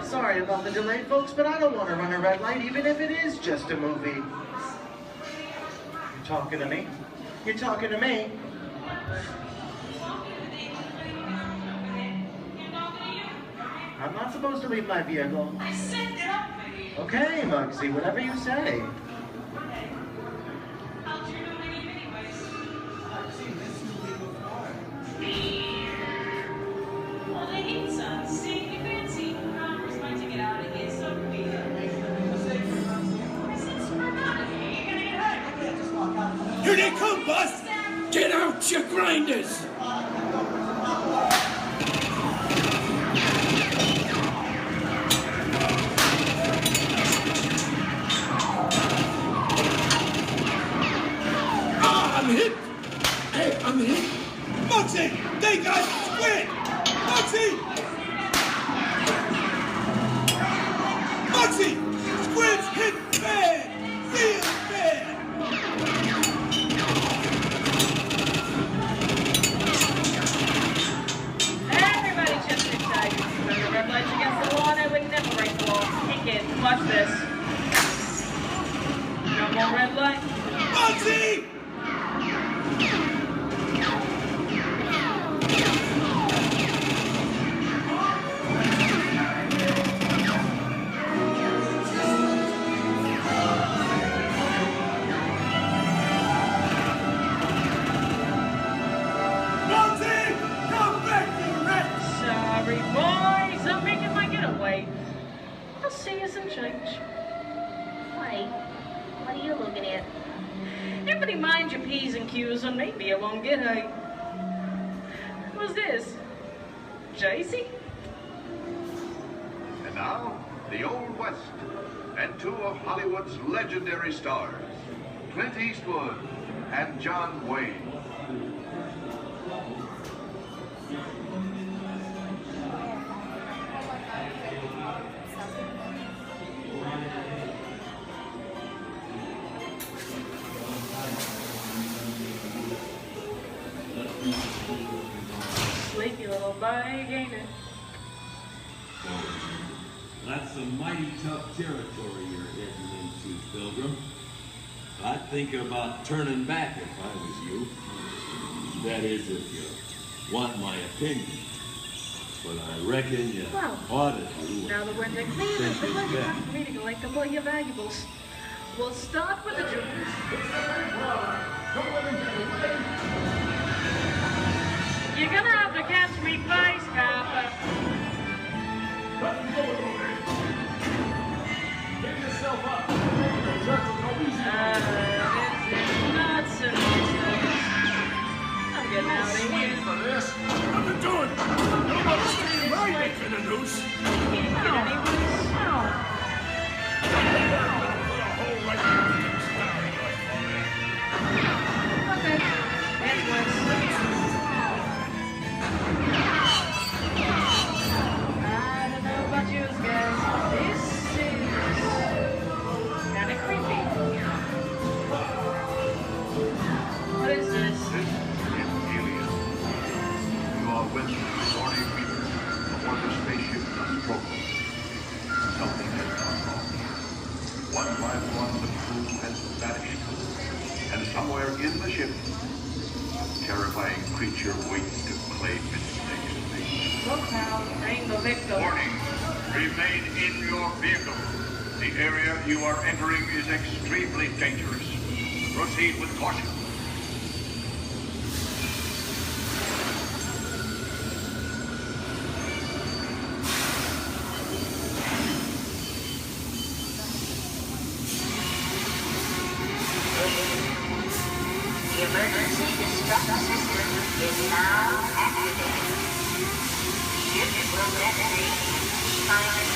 Sorry about the delay, folks, but I don't want to run a red light, even if it is just a movie. You talking to me? You talking to me? not supposed to leave my vehicle. I said get up, baby. Okay, Muggsy, whatever you say. How'd you know my name anyways? I've seen this movie before. Well, they need some. See, you fancy. Connor's about to get out of here, so do we. I said screw out of here. You're gonna get hurt. I can't just walk out. Here they come, boss! Get out, you grinders! I'm hit! Hey, I'm hit! Muggsy! They got Squid! Muggsy! Muggsy! Squid's hit bad! Real bad! Everybody just inside. When the red light's against the law, and I would never break the law. Take it. Watch this. No more red light. Muggsy! Muggsy! Come back, you rat! Sorry, boys. I'm making my getaway. I'll see you some change. Wait. What are you looking at? Everybody mind your P's and Q's, and maybe you won't get a... Who's this? Jaycee? And now, the Old West, and two of Hollywood's legendary stars, Clint Eastwood and John Wayne. Sleepy little bag, ain't it? That's some mighty tough territory you're heading into, Pilgrim. I'd think about turning back if I was you. That is, if you want my opinion. But I reckon you Well, ought to do now that we're in the clear, think it's it's like best. time for me to collect up all your valuables. We'll start with the jewels. You're gonna have to catch me face, Copper. Give yourself up. It's nuts and bolts. I'm getting out of here. For this. What are you doing? Nobody's staying right making a noose. Can't get any worse. Put a hole right in the star, Okay. That's worse. I don't know about you guys. This is kind of creepy. What is this? Alien. You are with Sorry Reaper aboard the spaceship Nostromo. Something has gone wrong. One by one, the crew has vanished. And somewhere in the ship, a terrifying creature waits to claim its next mate. Look now, name the victim. Warning, remain in your vehicle. The area you are entering is extremely dangerous. Proceed with caution. The emergency destruct system is now activated. Ship will detonate silent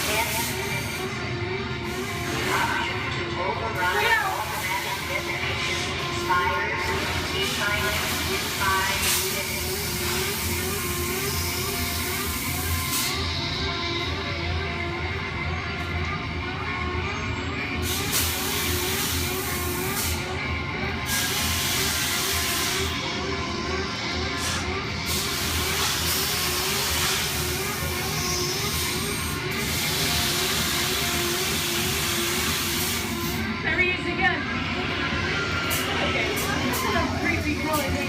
10 minutes. Option to override automatic detonation expires. Be silent in 5 minutes. There he is again. Okay, what a creepy crawling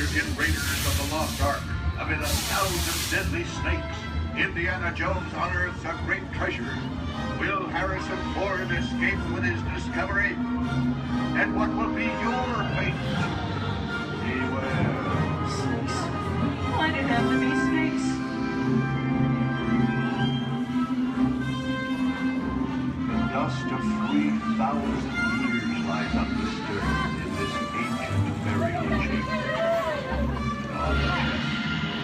adventures in Raiders of the Lost Ark amid 1,000 deadly snakes, Indiana Jones unearths a great treasure. Will Harrison Ford escape with his discovery? And what will be your fate? Beware. Snakes. Why did it have to be snakes? The dust of 3,000 years lies undisturbed in this ancient burial chamber. On the chest,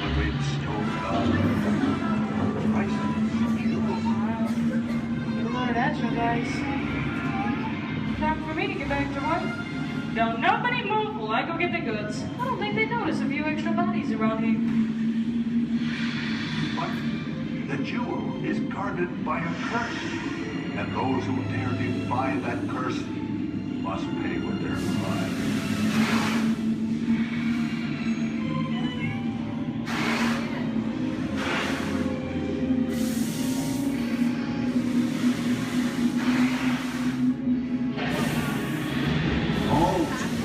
the great stone god, priceless jewels. Get a load of that, you guys. Time for me to get back to work. Don't nobody move while I go get the goods. I don't think they notice a few extra bodies around here. But the jewel is guarded by a curse, and those who dare defy that curse must pay with their lives.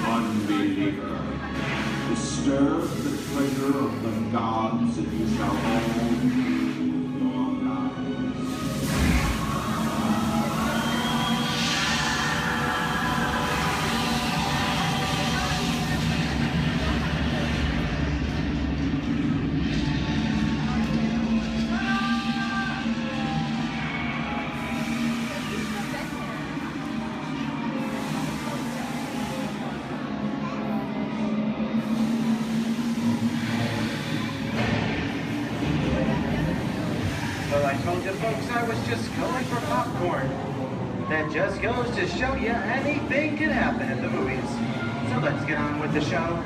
Unbeliever, disturb the treasure of the gods, and you shall all lose your lives. Well, I told you folks I was just going for popcorn. That just goes to show you anything can happen at the movies. So let's get on with the show.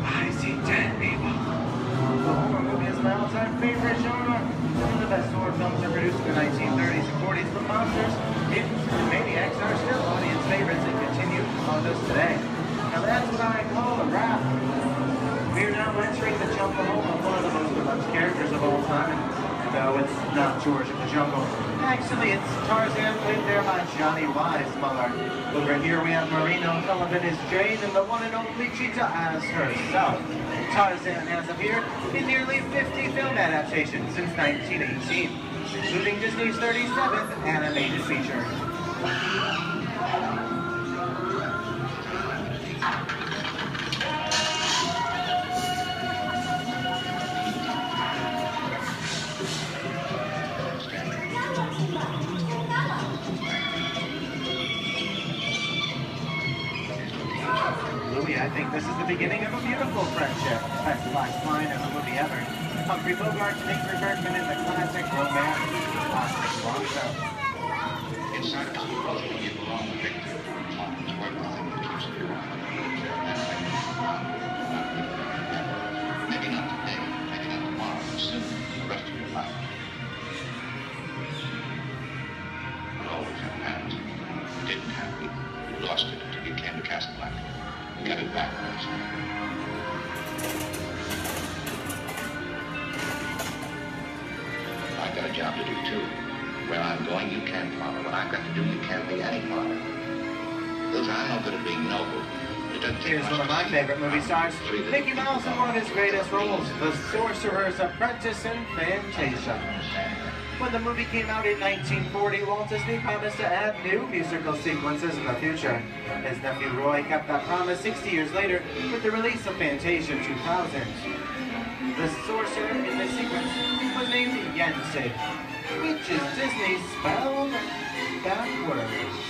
I see dead people. The horror movie is my all-time favorite genre. Some of the best horror films are produced in the 1930s and 40s, but monsters, mutants, and maniacs are still audience favorites and continue to haunt us today. Now that's what I call a wrap. We are now entering the jungle home of one of the most beloved characters of all time. No, it's not George of the Jungle. Actually, it's Tarzan, played there by Johnny Weissmuller. Over here we have Marino Sullivan as Jane, and the one and only Cheetah as herself. Tarzan has appeared in nearly 50 film adaptations since 1918, including Disney's 37th animated feature. Louis, I think this is the beginning of a beautiful friendship. Best last line of the movie ever. Humphrey Bogart and Ingrid Bergman in the classic romance, Classic Bronco. Inside us, you belong to Victor. It's where nothing keeps you around. Maybe not today, maybe not tomorrow, but soon, the rest of your life. You'll always have past. You didn't have it. You lost it until you came to Casablanca. You got it back once. I've got a job to do too. Where I'm going, you can't follow. What I've got to do, you can't be any part of. Those are no good at being noble. It doesn't take Here's much one of my favorite movie stars, Mickey Mouse in one of his greatest roles, The Sorcerer's Apprentice in Fantasia. When the movie came out in 1940, Walt Disney promised to add new musical sequences in the future. His nephew Roy kept that promise 60 years later with the release of Fantasia 2000. The sorcerer in the sequence was named Yensid, which is Disney spelled backwards.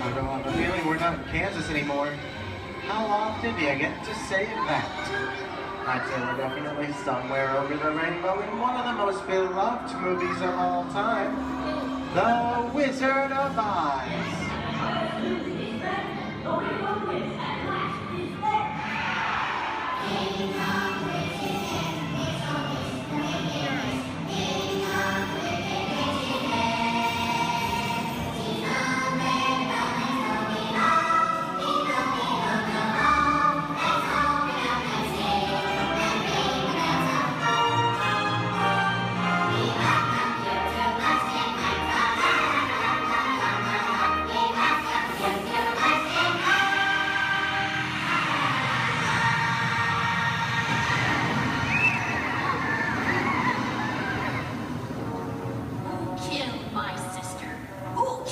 I don't have a feeling we're not in Kansas anymore. How often do you get to say that? I'd say we're definitely somewhere over the rainbow in one of the most beloved movies of all time, The Wizard of Oz.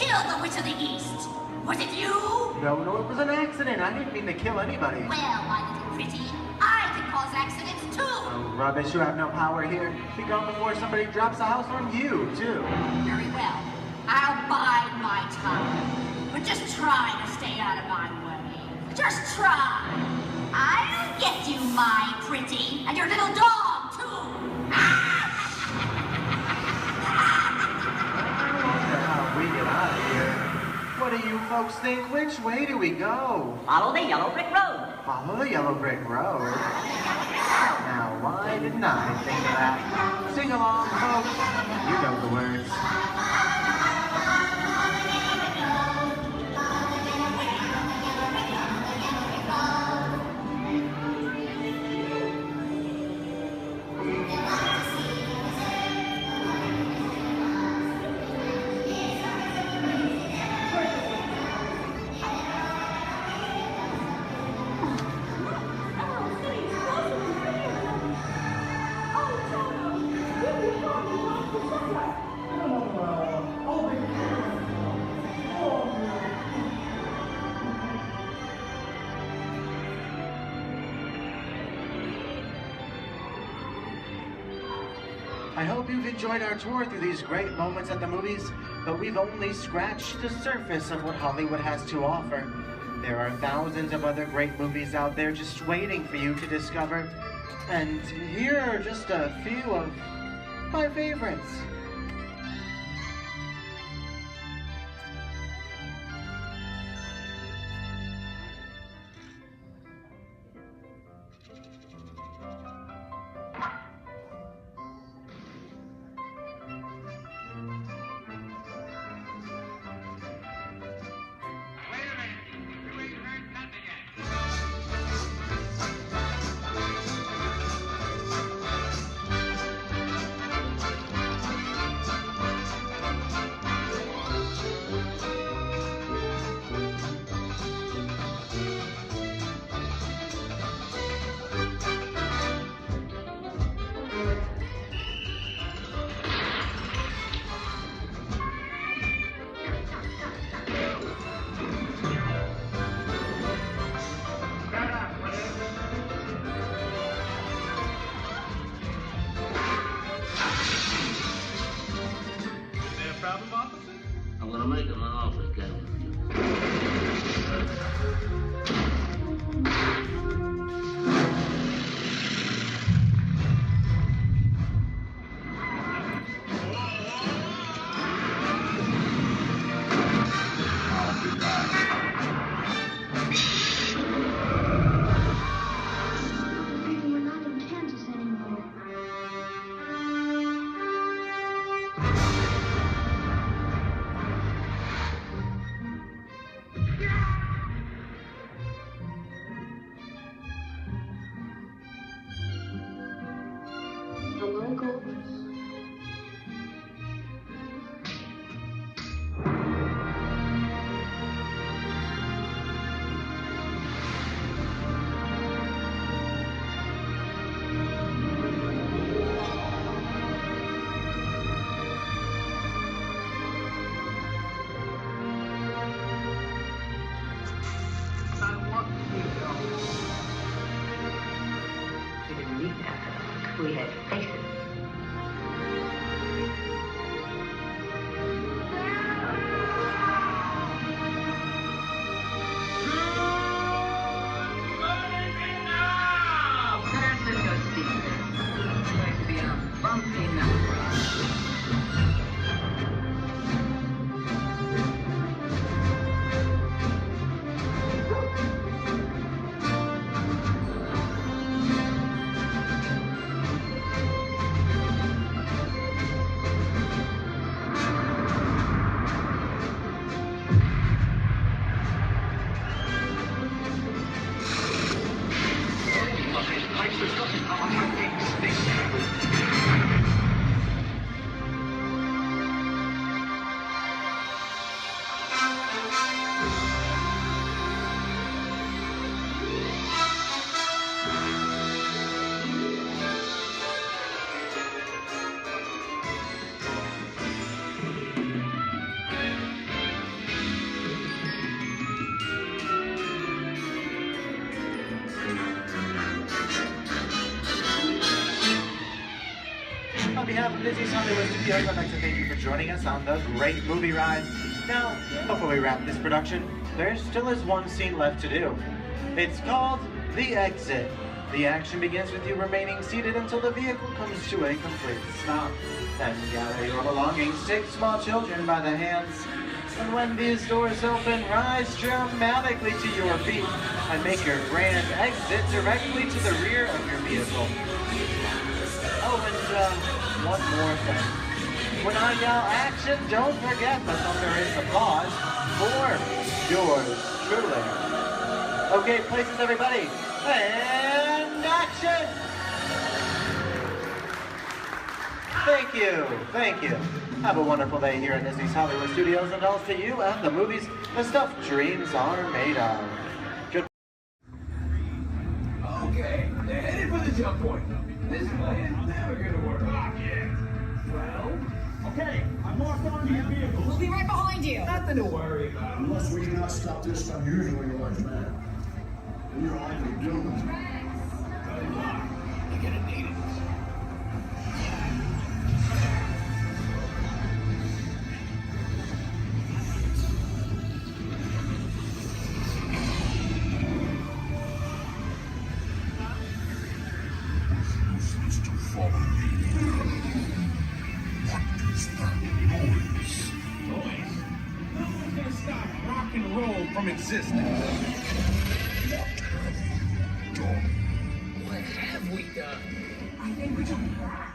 killed the Witch of the East? Was it you? No, it was an accident. I didn't mean to kill anybody. Well, my little pretty, I can cause accidents too. Oh, rubbish. You have no power here. Be gone before somebody drops a house on you, too. Very well. I'll bide my time. But just try to stay out of my way. Just try. I'll get you, my pretty, and your little dog, too. We get out of here. What do you folks think? Which way do we go? Follow the yellow brick road. Follow the yellow brick road? Now, why didn't I think of that? Sing along, folks. You know the words. I hope you've enjoyed our tour through these great moments at the movies, but we've only scratched the surface of what Hollywood has to offer. There are thousands of other great movies out there just waiting for you to discover. And here are just a few of my favorites. I'm gonna make him an offer he can't We're not in Kansas anymore. from Disney's Hollywood Studios, I'd like to thank you for joining us on the great movie ride. Now, before we wrap this production, there still is one scene left to do. It's called The Exit. The action begins with you remaining seated until the vehicle comes to a complete stop. Then gather your belongings, take small children by the hands, and when these doors open, rise dramatically to your feet and make your grand exit directly to the rear of your vehicle. Oh, and one more thing. When I yell action, don't forget the thunderous applause for yours truly. Okay, places everybody, and action! Thank you. Have a wonderful day here at Disney's Hollywood Studios, and also to you and the movies the stuff dreams are made of. Good. Okay, they're headed for the jump point. This plan's never gonna work. Yeah. Well, okay, I'm locked onto your vehicle. We'll be right behind you. Nothing to worry about. Unless we cannot stop this unusually large man. We are likely doomed. Good luck. You're gonna need it. From existing. What have we done? I think we jumped back.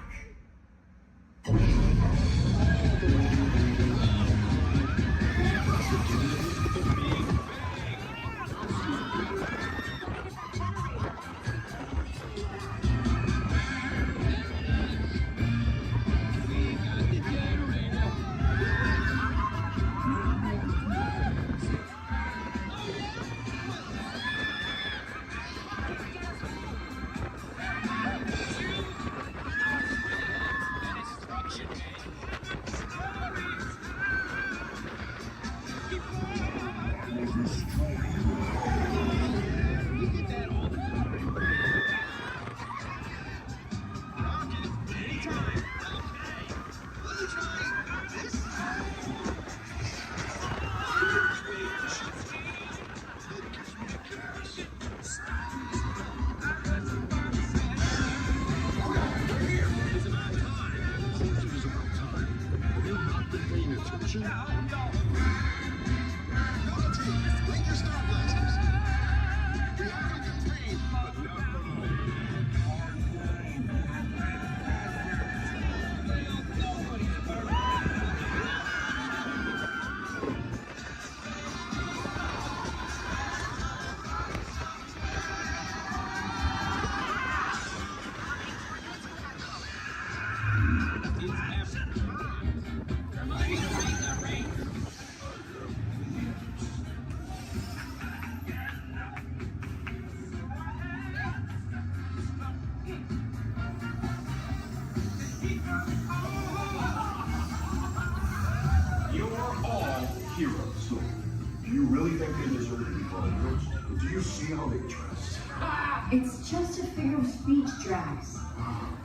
It's just a figure of speech, Drax.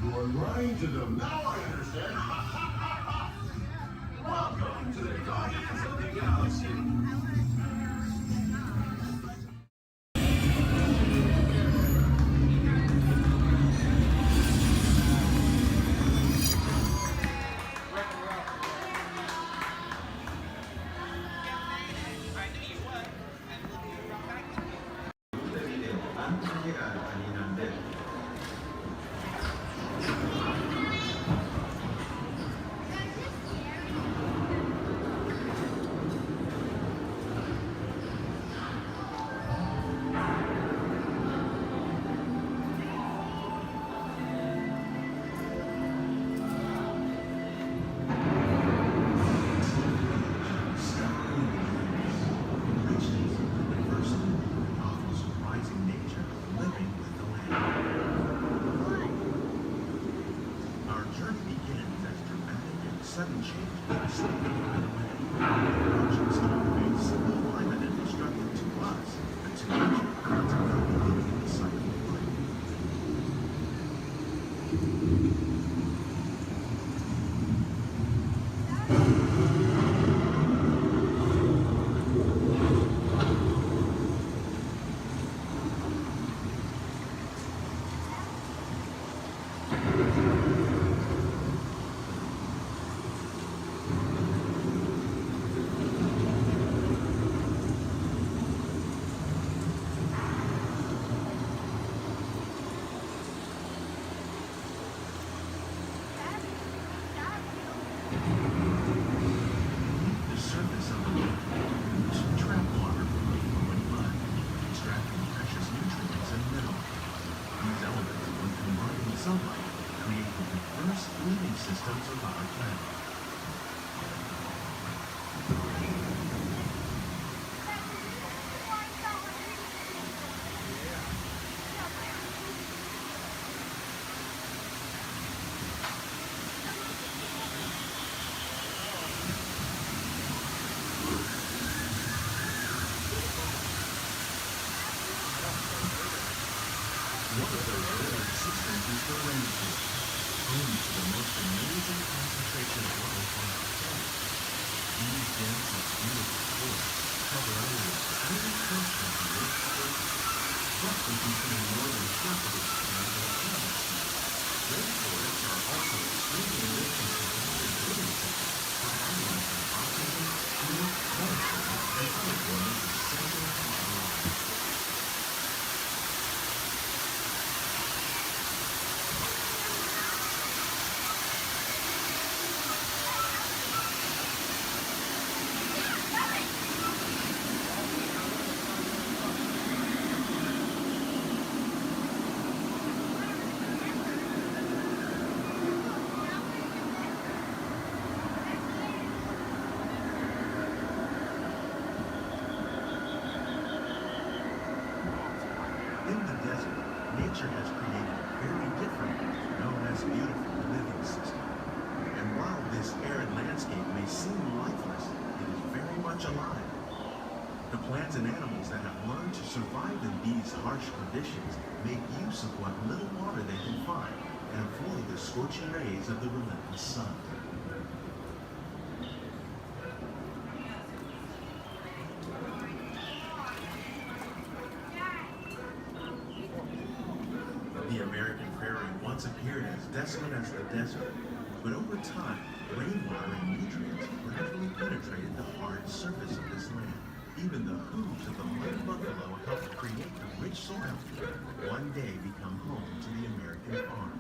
You are lying to them. Now I understand. Welcome to the Guardians of the Galaxy. rising concentration of life on our planet. These dense and beautiful forests cover only a tiny portion of the Earth's surface. Plus, they contain more than half of its planetary atmosphere. Rainforests are also extremely rich in surrounding living systems, providing us with oxygen, food, medicine, and other forms essential to our lives. Nature has created a very different, known as beautiful living system. And while this arid landscape may seem lifeless, it is very much alive. The plants and animals that have learned to survive in these harsh conditions make use of what little water they can find and avoid the scorching rays of the relentless sun. The American prairie once appeared as desolate as the desert, but over time, rainwater and nutrients gradually penetrated the hard surface of this land. Even the hooves of the mud buffalo helped create the rich soil that one day become home to the American farm.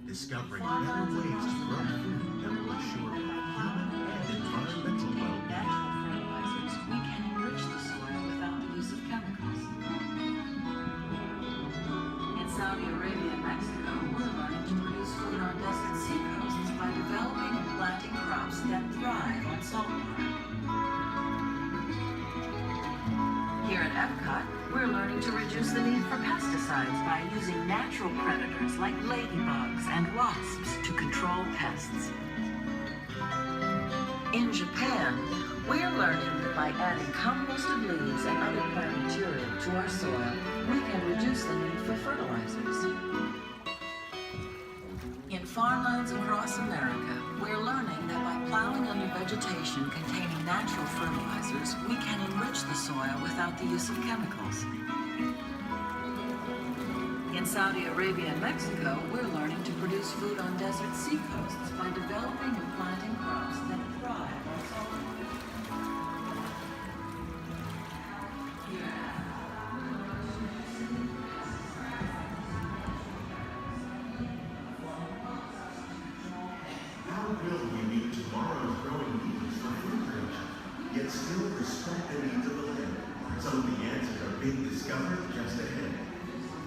Discovering better ways to grow food that will assure human and environmental well-being. Fertilizers, we can enrich the soil without the use of chemicals. In Saudi Arabia and Mexico, we're learning to produce food on desert seacoasts by developing and planting crops that thrive on saltwater. Here at Epcot, we're learning to reduce the need for pesticides by using natural predators like ladybugs and wasps to control pests. In Japan, we're learning that by adding composted leaves and other plant material to our soil, we can reduce the need for fertilizers. In farmlands across America, we're learning that by plowing under vegetation containing natural fertilizers, we can enrich the soil without the use of chemicals. In Saudi Arabia and Mexico, we're learning to produce food on desert seacoasts by developing and planting crops that thrive on saltwater. How will we meet tomorrow's growing needs for food production, yet still respect the needs of the land? Some of the answers are being discovered just ahead.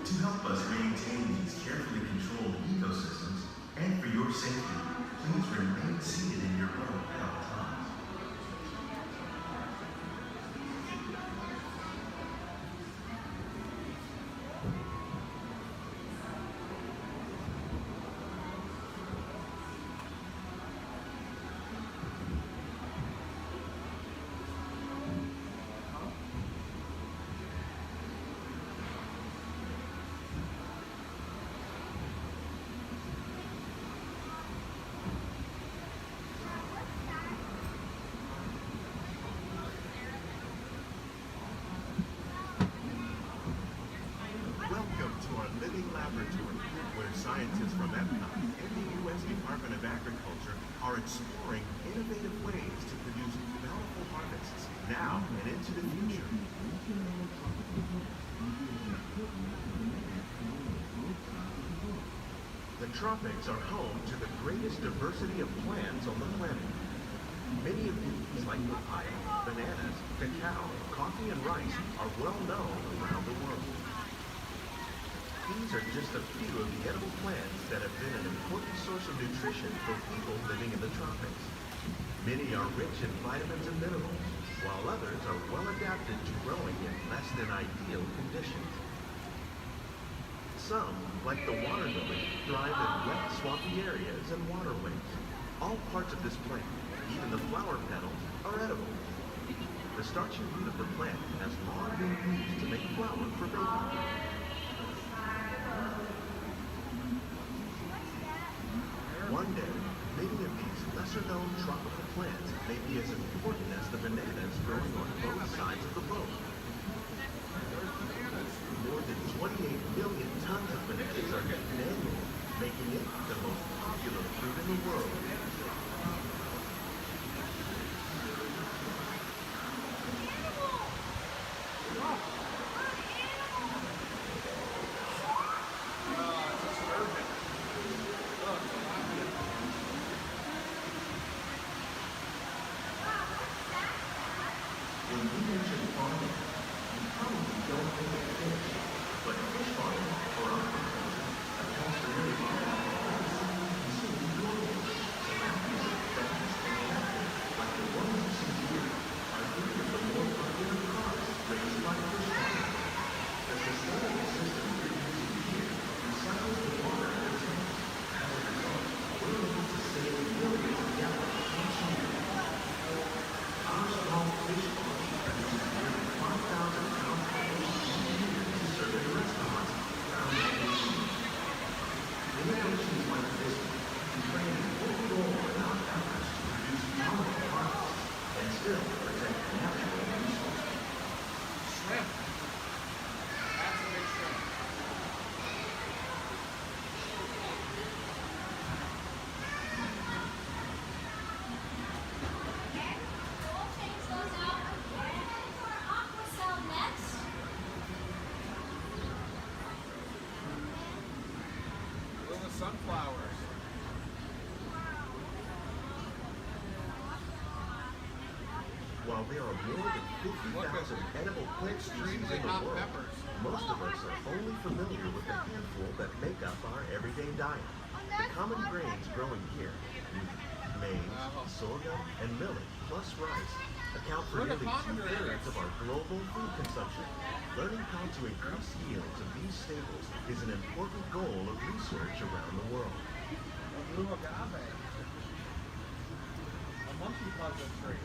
To help us maintain these carefully controlled ecosystems, and for your safety, please remain seated in your boat at all times. Scientists from Epcot and the U.S. Department of Agriculture are exploring innovative ways to produce bountiful harvests now and into the future. The tropics are home to the greatest diversity of plants on the planet. Many of these, like papaya, bananas, cacao, coffee, and rice, are well known around the world. These are just a few of the edible plants that have been an important source of nutrition for people living in the tropics. Many are rich in vitamins and minerals, while others are well adapted to growing in less than ideal conditions. Some, like the water lily, thrive in wet, swampy areas and waterways. All parts of this plant, even the flower petals, are edible. The starchy root of the plant has long been used to make flour for baking. One day, many of these lesser-known tropical plants may be as important as the bananas growing on both sides of the boat. More than 28 million tons of bananas are eaten annually, making it the most popular fruit in the world. When we mention farming, you probably don't think of fish, but fish farming, or aquaculture, accounts for nearly half of all the seafood consumed globally. Tilapia, bass, and catfish, like the ones you see here, are three of the more popular crops raised by fish farming. The sustainable system we're using here recycles the water in the tanks. As a result, we're able to save millions of gallons each year. Our small fish farm produces nearly 5,000 pounds of fish each year to serve in restaurants around the nation. Innovations like this can play an important role in our efforts to produce bountiful harvests and still protect natural resources. Shrimp. That's a big shrimp. Little sunflowers. While there are more than 50,000 edible plant species in the world, most of us are only familiar with the handful that make up our everyday diet. The common grains growing here, wheat, maize, sorghum, and millet, plus rice, account for nearly 2/3 of our global food consumption. Learning how to increase yields of these staples is an important goal of research around the world. A blue agave. A monkey puzzle tree.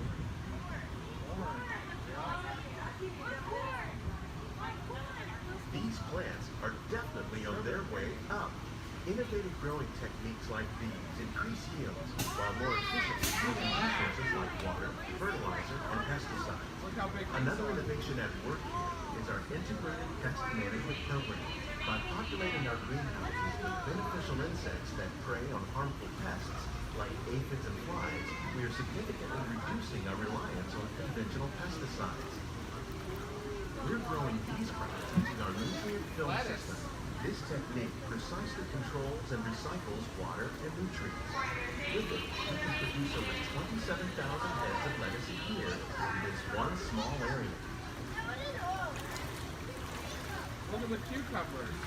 Orange. These plants are definitely on their way up. Innovative growing techniques like these increase yields, while more efficiently using resources like water, fertilizer, and pesticides. Another innovation at work here is our integrated pest management program. By populating our greenhouses with beneficial insects that prey on harmful pests, like aphids and flies, we are significantly reducing our reliance on conventional pesticides. We're growing these crops using our nutrient film system. This technique precisely controls and recycles water and nutrients. With it, we can produce over 27,000 heads of lettuce a year in this one small area. Look at the cucumbers.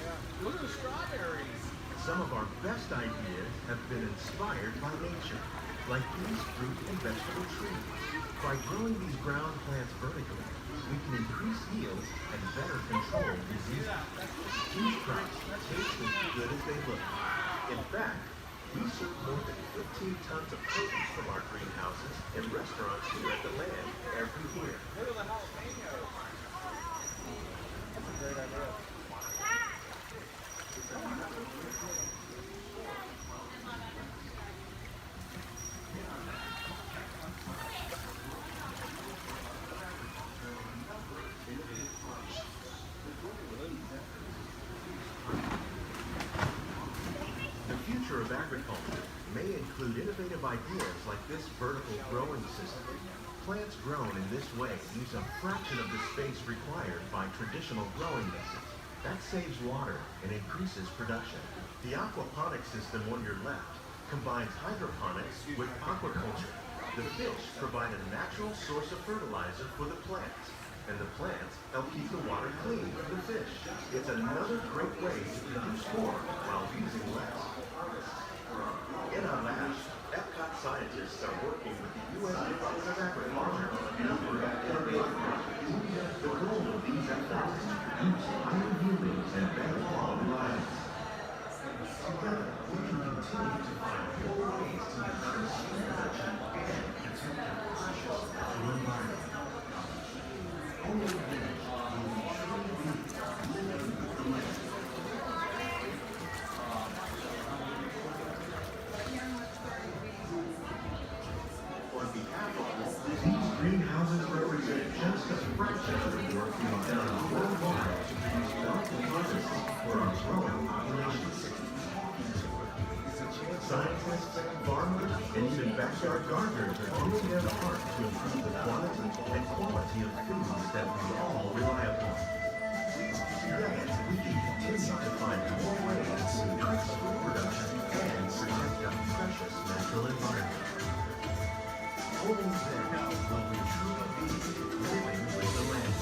Yeah. Look at the strawberries. Some of our best ideas have been inspired by nature, like these fruit and vegetable trees. By growing these ground plants vertically, we can increase yields and better control diseases. These crops taste as good as they look. In fact, we serve more than 15 tons of produce from our greenhouses in restaurants here at the Land every year. Look at the jalapenos. That's a great idea. innovative ideas like this vertical growing system. Plants grown in this way use a fraction of the space required by traditional growing methods. That saves water and increases production. The aquaponic system on your left combines hydroponics with aquaculture. The fish provide a natural source of fertilizer for the plants, and the plants help keep the water clean for the fish. It's another great way to produce more while using less. In our labs, Epcot scientists are working with the U.S. Department of Agriculture on a number of innovative projects. The goal of these efforts is to produce higher yielding and better quality lives. Together, we can continue to find more ways to increase food production and protect our precious natural environment. Only then will we truly be living with the land. On behalf of Walt Disney's greenhouses represent just a fraction of the work being done worldwide to produce bountiful harvests for our growing populations. Scientists, farmers, and even backyard gardeners are doing their part to improve the quantity and quality of foods that we all rely upon. Together, we can continue to find more ways to increase food production and protect our precious natural environment. Only then will we truly be living with the land.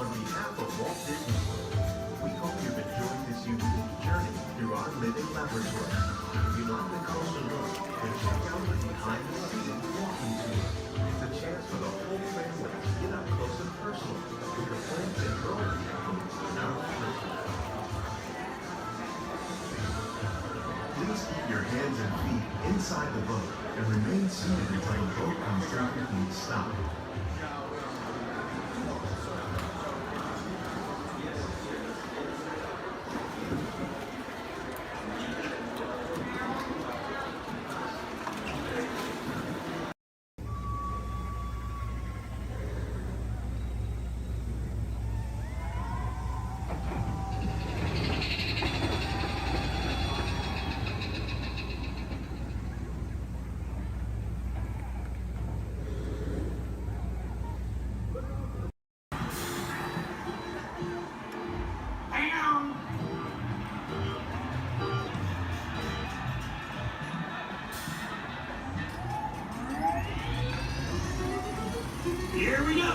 On behalf of Walt Disney World, we hope you've enjoyed this unique journey through our living laboratory. If you'd like a closer look, then check out the behind-the-scenes walking tour. It's a chance for the whole family to get up close and personal with the plants and growing techniques in our laboratory. Please keep your hands and feet inside the boat and remain seated until the boat comes to a complete stop. Here we go.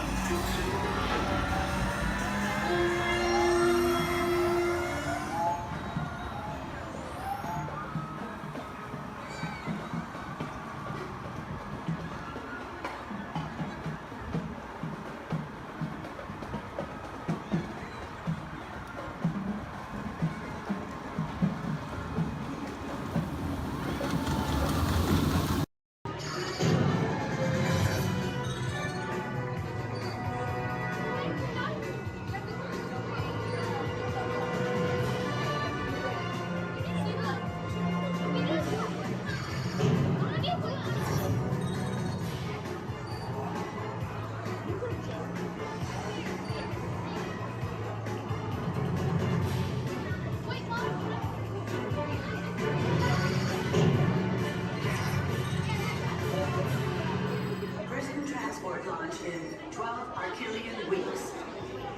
Prison transport launch in 12 Archelian weeks.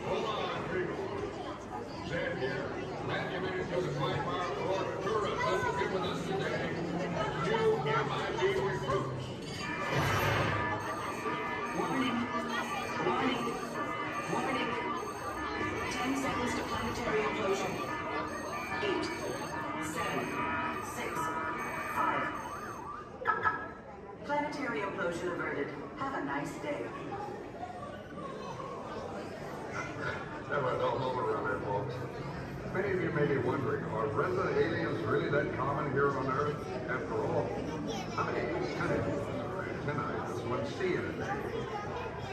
Hold on, people. Zed here. Glad you made it to the 5-hour order tourism given us today. You MIB recruits. Warning. Warning. Warning. 10 seconds to planetary implosion. 8, 7, 6, 5. Planetary implosion averted. Have a nice day. Never a dull moment around here, folks. Many of you may be wondering, are resident aliens really that common here on Earth? After all, how many antennae does one see in a day?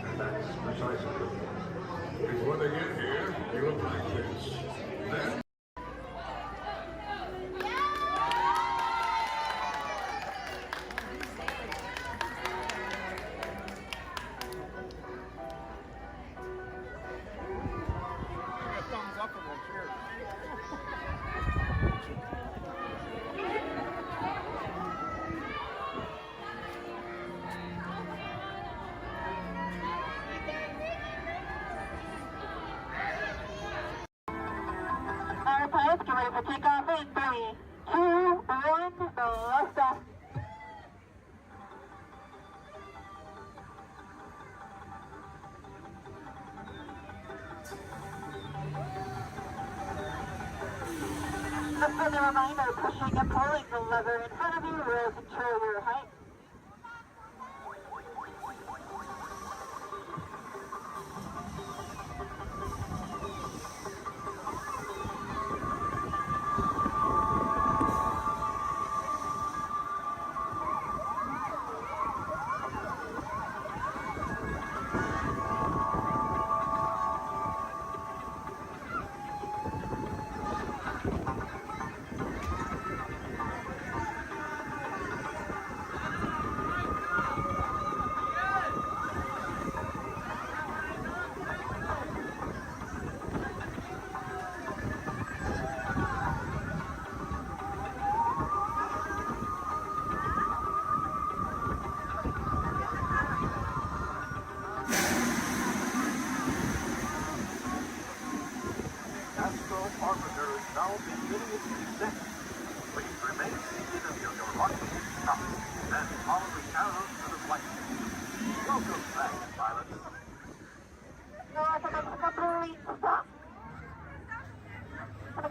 And that's precisely the point. Because when they get here, you look like this. Then Thumbs up eventually. friendly reminder, pushing and pulling the lever in front of you will control your height.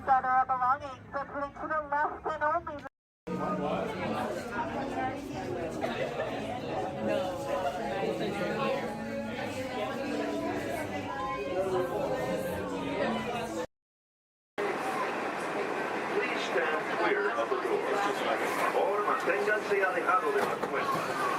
Gather our belongings, but putting to the left and only. Please stand clear of the door. Or manténganse alejado de la puerta.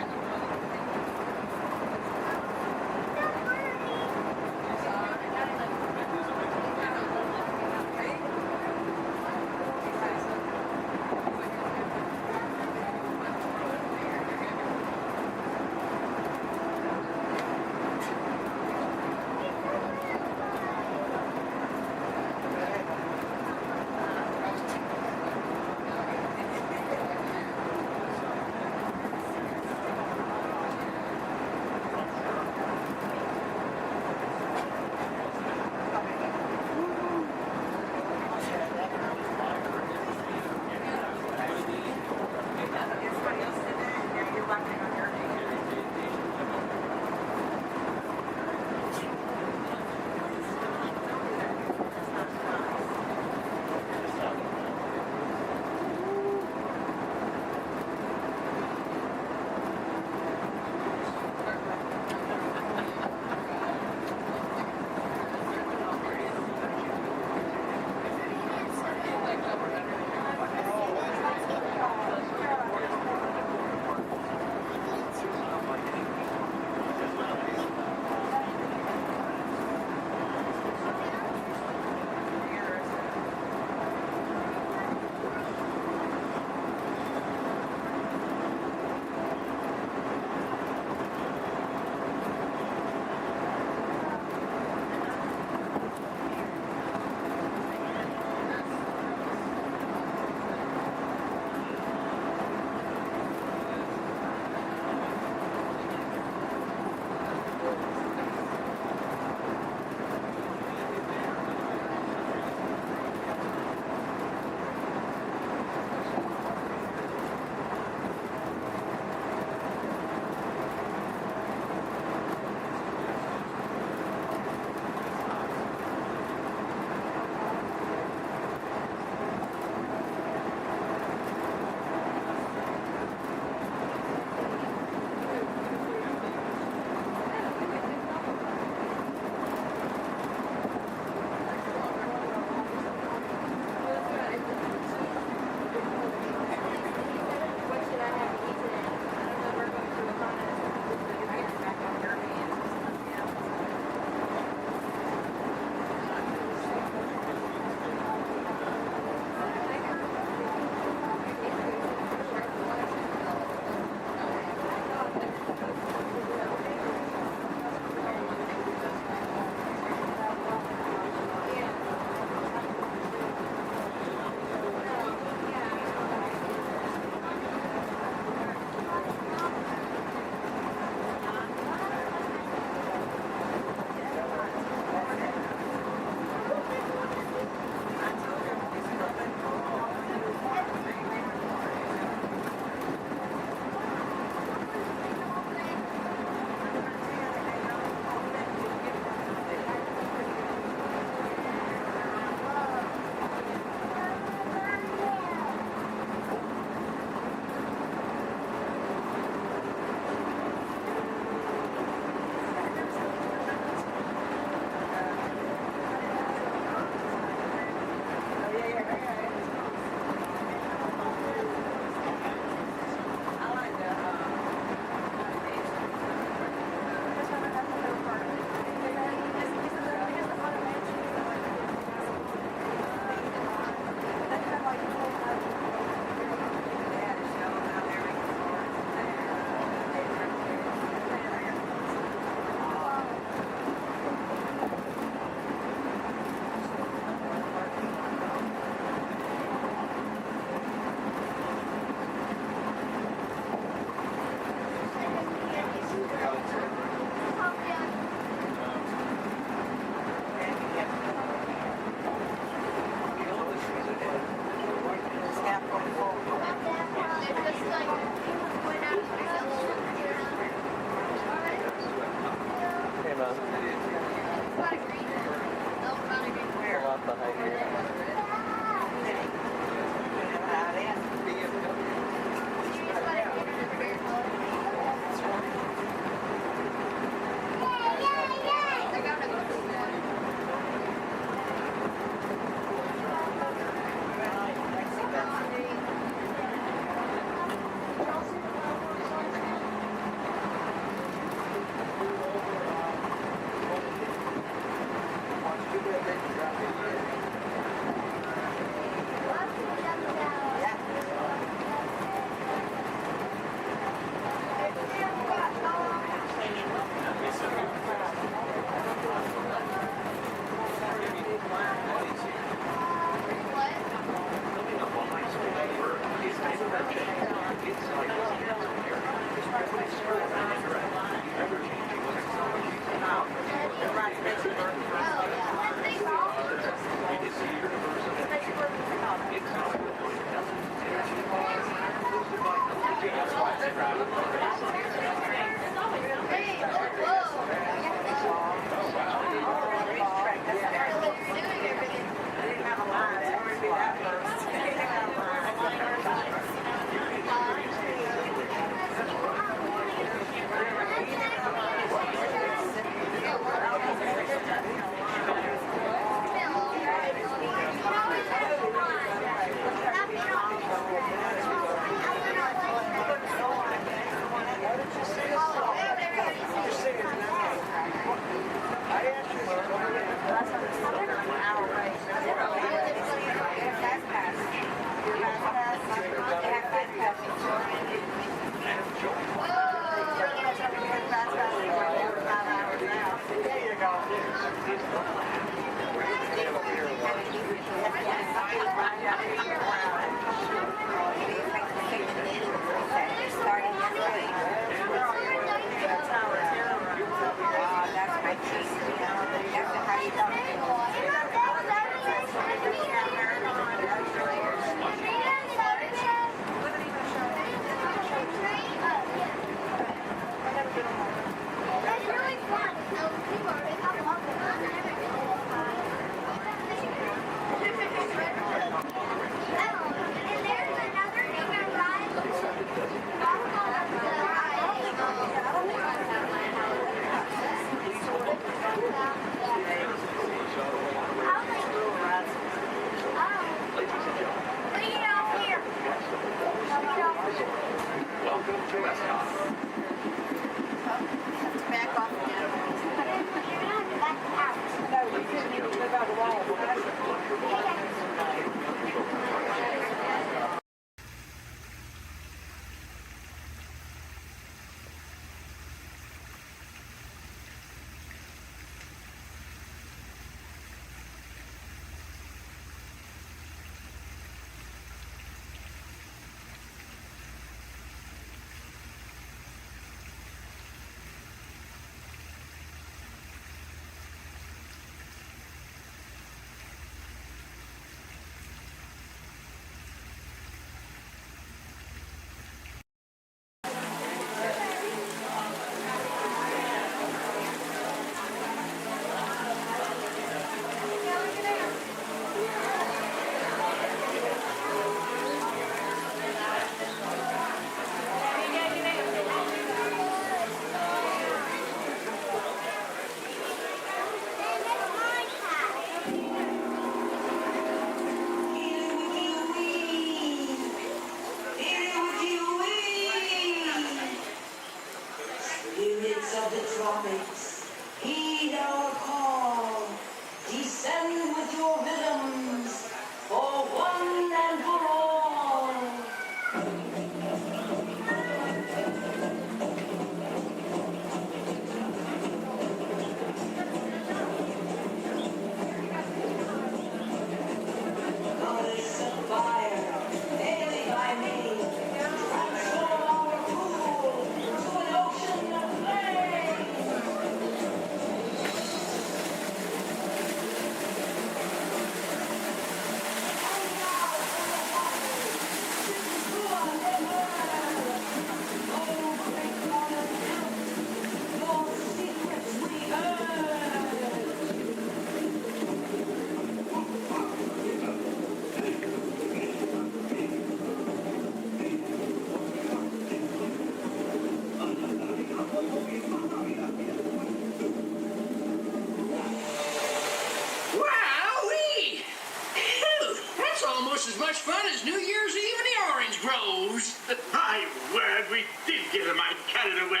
As much fun as New Year's Eve in the orange groves. My word, we did get a mite carried away.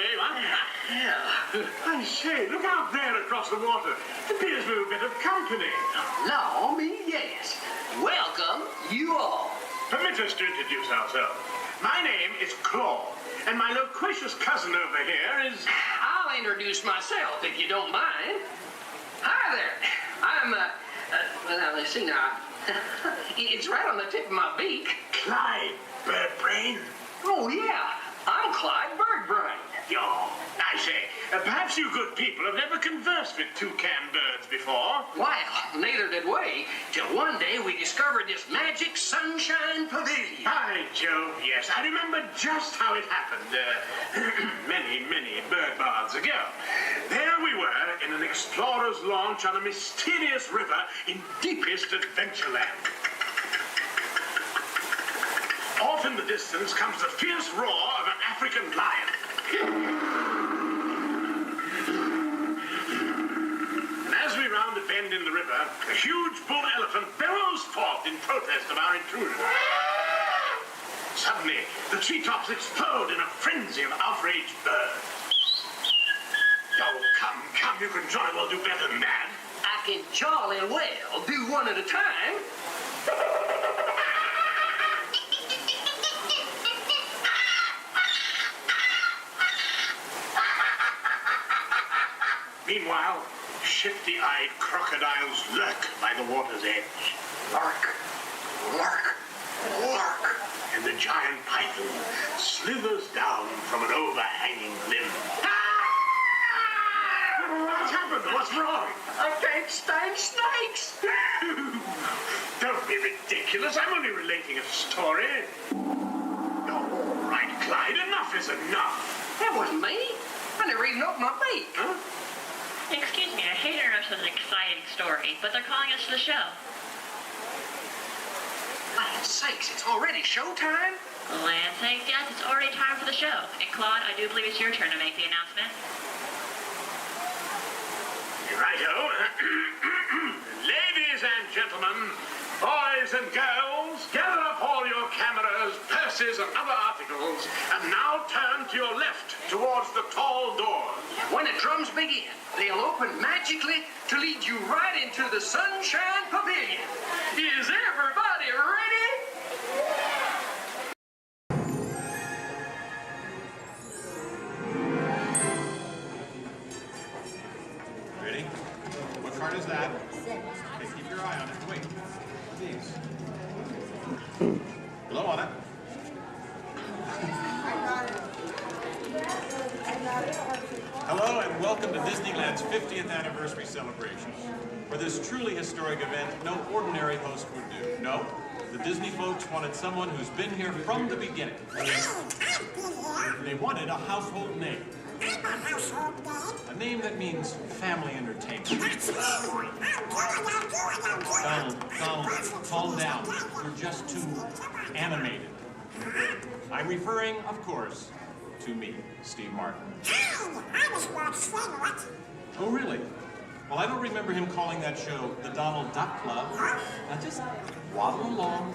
Yeah. I say, look out there across the water. It appears we're a bit of company. No, me, yes. Welcome, you all. Permit us to introduce ourselves. My name is Claude, and my loquacious cousin over here is... I'll introduce myself, if you don't mind. Hi there. I'm, well, let's see now. It's right on the tip of my beak. Clyde Birdbrain. Oh, yeah. I'm Clyde Birdbrain. Oh, I say, perhaps you good people have never conversed with toucan birds before. Well, neither did we, till one day we discovered this magic sunshine pavilion. By Jove, yes. I remember just how it happened, many, many bird baths ago. There we were in an explorer's launch on a mysterious river in deepest Adventureland. Off in the distance comes the fierce roar of an African lion. And as we round a bend in the river, a huge bull elephant bellows forth in protest of our intrusion. Suddenly, the treetops explode in a frenzy of outraged birds. Oh, come, you can jolly well do better than that. I can jolly well do one at a time. Meanwhile, shifty-eyed crocodiles lurk by the water's edge. Lurk, lurk, lurk. And the giant python slithers down from an overhanging limb. What's happened? What's wrong? I can't stand snakes. Don't be ridiculous. I'm only relating a story. All right, Clyde, enough is enough. That wasn't me. I never even opened my beak. Huh? Excuse me, I hate to interrupt such an exciting story, but they're calling us to the show. Land's sakes, it's already showtime? Land's sakes, yes, it's already time for the show. And Claude, I do believe it's your turn to make the announcement. Righto. Ladies and gentlemen, boys and girls, gather up all your cameras, purses, and other articles, and now turn to your left towards the tall doors. When the drums begin, they'll open magically to lead you right into the Sunshine Pavilion. Is everybody ready? Ready? What card is that? Okay, keep your eye on it. Wait. Please. Blow on it. Hello and welcome to Disneyland's 50th anniversary celebration. For this truly historic event, no ordinary host would do. No, the Disney folks wanted someone who's been here from the beginning. They wanted a household name. A name that means family entertainment. Donald, calm down. You're just too animated. I'm referring, of course, to me, Steve Martin. Oh, really? Well, I don't remember him calling that show the Donald Duck Club. Now just waddle along.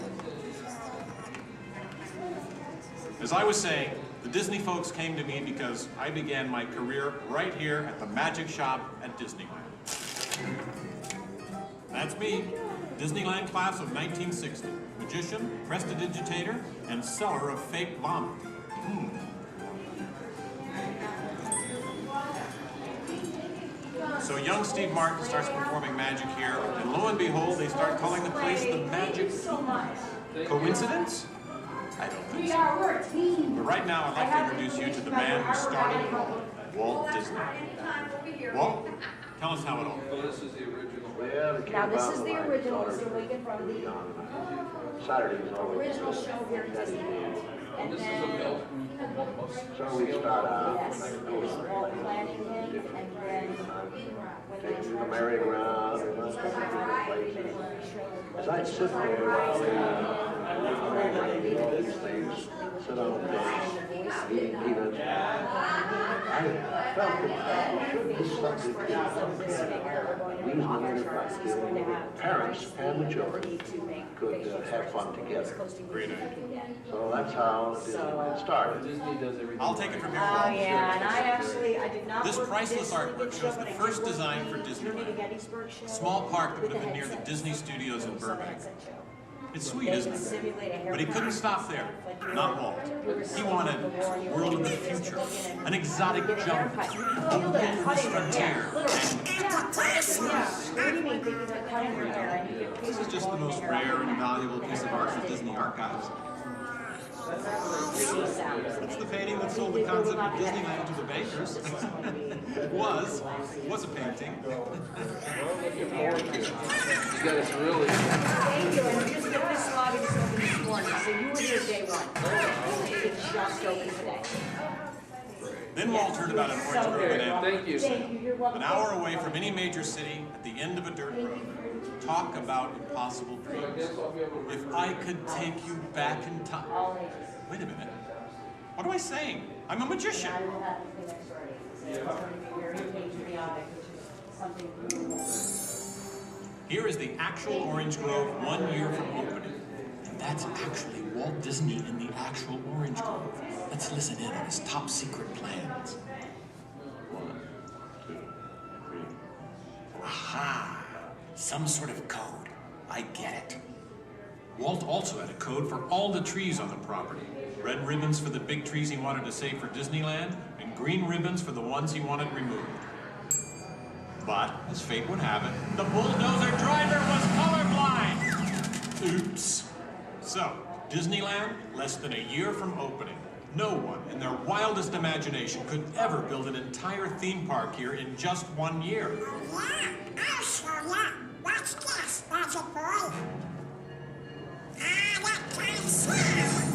As I was saying, the Disney folks came to me because I began my career right here at the Magic Shop at Disneyland. That's me, Disneyland class of 1960. Magician, prestidigitator, and seller of fake vomit. So young Steve Martin starts performing magic here, and lo and behold, they start calling the place the Magic Kingdom. Coincidence? I don't think so. But right now, I'd like to introduce you to the man who started it all, Walt Disney. Walt, tell us how it all began. Now this is the original, so we get from the original show here at Disneyland. And then, So we start out yes, it was Walt planning him, and then taking the merry-go-round and lots of different places. As I sit there while they all these things, sit on the bench, eating peanuts, I felt that this subject is reasonably parents and the children could have fun together. Great idea. So that's how Disneyland started. I'll take it from here. oh yeah, and I did not. This work priceless this artwork show, shows but the I did first work design for the Disneyland. Gettysburg show A small park that would with have been near the headset. Disney Studios in So the Burbank. headset show. It's sweet, They isn't can it? simulate a hair But he couldn't stop there. Not Walt. He wanted a world of the future, an exotic jungle, a wilderness frontier. What do you mean, thinking about cutting your hair? And you get This is just the most rare and valuable piece of art for Disney archives. It's the painting that sold the concept of Disneyland to the bakers. It was a painting. Thank you, and just get this lobby just open this morning, so you were here day one. It's just open today. Then Walt heard about an orange grove in Anaheim. Thank you, you're welcome. An hour away from any major city, at the end of a dirt road. Talk about impossible dreams. If I could take you back in time. Wait a minute. What am I saying? I'm a magician. Here is the actual orange grove 1 year from opening. And that's actually Walt Disney in the actual orange grove. Let's listen in on his top secret plans. 1, 2, 3. Aha! Some sort of code. I get it. Walt also had a code for all the trees on the property. Red ribbons for the big trees he wanted to save for Disneyland, and green ribbons for the ones he wanted removed. But, as fate would have it, the bulldozer driver was colorblind! Oops. So, Disneyland, less than a year from opening. No one in their wildest imagination could ever build an entire theme park here in just 1 year. Yeah, I'll show ya. Watch this, Budget Boy. That time sound.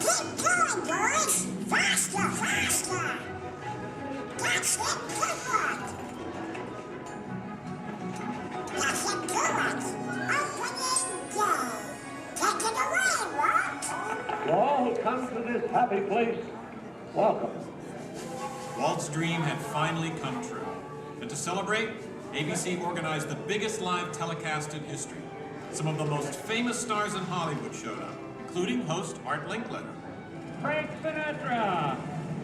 Keep going, boys. Faster, faster. That's it, good. That's it, good. Opening day. Take it away, Walt. To all who come to this happy place, welcome. Walt's dream had finally come true. And to celebrate, ABC organized the biggest live telecast in history. Some of the most famous stars in Hollywood showed up, including host Art Linkletter. Frank Sinatra.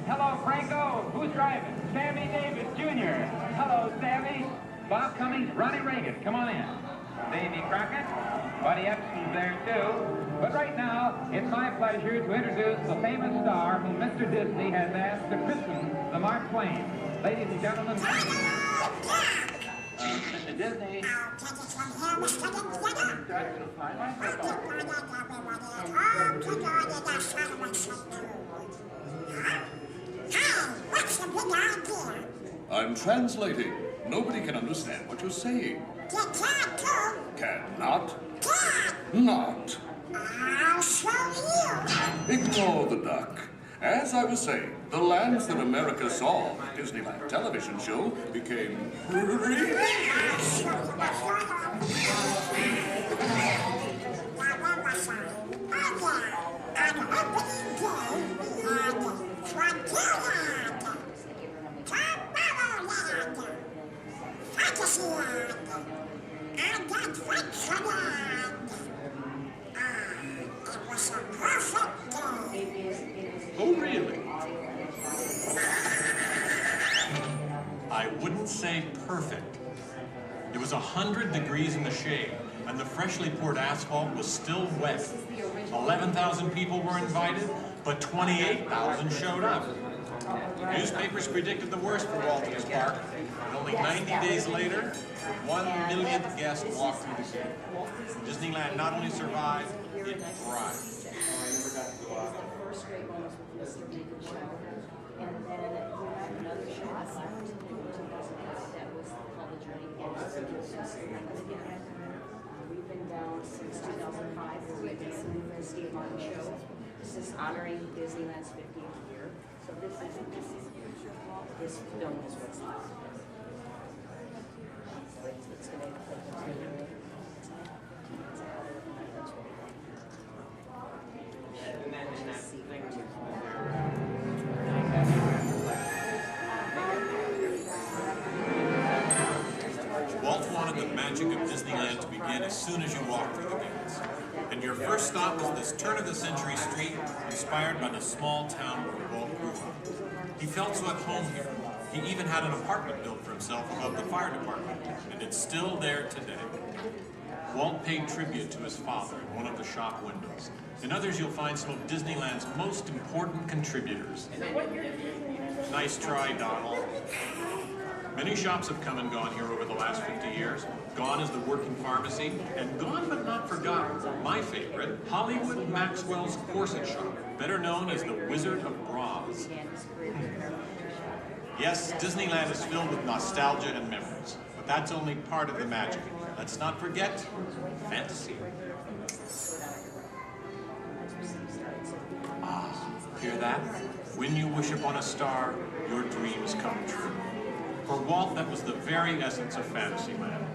Hello, Franco. Who's driving? Sammy Davis Jr. Hello, Sammy. Bob Cummings, Ronnie Reagan. Come on in. Davy Crockett. Buddy Epson's there, too. But right now, it's my pleasure to introduce the famous star whom Mr. Disney has asked to christen the Mark Twain. Ladies and gentlemen, Mr. Disney. I'll take it from here, Mr. Linkletter. Hey, what's the big idea? I'm translating. Nobody can understand what you're saying. You can't do. Cannot. Can't. Not. I'll show you. Ignore the duck. As I was saying, the lands that America saw on the Disneyland television show became really... Fantasyland and Adventureland. It was a perfect day. Oh, really? I wouldn't say perfect. It was 100 degrees in the shade, and the freshly poured asphalt was still wet. 11,000 people were invited, but 28,000 showed up. Newspapers predicted the worst for Walt and his park, and only 90 days later, the 1 millionth guest walked through the gate. Disneyland not only survived, it thrived. First grade one was with Mr. Lincoln Show, and then we had another show that was called The Journey Again. We've been down since 2005 where we've been the Steve Martin Show. This is honoring Disneyland's 50th year. So this film is what's left. So it's going to Walt wanted the magic of Disneyland to begin as soon as you walk through the gates. And your first stop was this turn-of-the-century street inspired by the small town where Walt grew up. He felt so at home here. He even had an apartment built for himself above the fire department, and it's still there today. Walt paid tribute to his father in one of the shop windows. In others, you'll find some of Disneyland's most important contributors. Nice try, Donald. Many shops have come and gone here over the last 50 years. Gone is the working pharmacy, and gone but not forgotten, my favorite, Hollywood Maxwell's corset shop, better known as the Wizard of Bronze. Yes, Disneyland is filled with nostalgia and memories, but that's only part of the magic. Let's not forget fantasy. Ah, hear that? When you wish upon a star, your dreams come true. For Walt, that was the very essence of Fantasyland.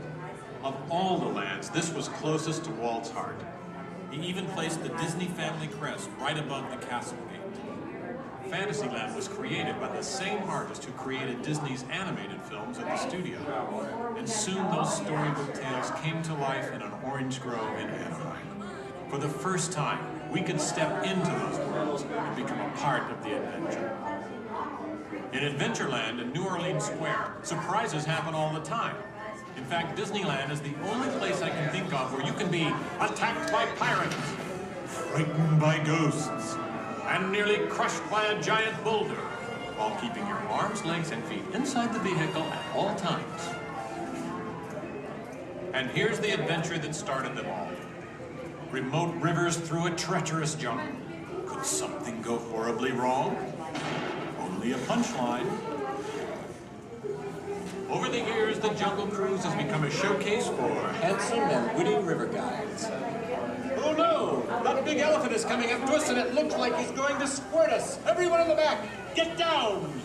Of all the lands, this was closest to Walt's heart. He even placed the Disney family crest right above the castle gate. Fantasyland was created by the same artist who created Disney's animated films at the studio. And soon those storybook tales came to life in an orange grove in Anaheim. For the first time, we could step into those worlds and become a part of the adventure. In Adventureland in New Orleans Square, surprises happen all the time. In fact, Disneyland is the only place I can think of where you can be attacked by pirates, frightened by ghosts, and nearly crushed by a giant boulder. while keeping your arms, legs, and feet inside the vehicle at all times. And here's the adventure that started them all. Remote rivers through a treacherous jungle. Could something go horribly wrong? Only a punchline. Over the years, the Jungle Cruise has become a showcase for handsome and witty river guides. Oh no! That big elephant is coming up to us and it looks like he's going to squirt us! Everyone in the back, get down!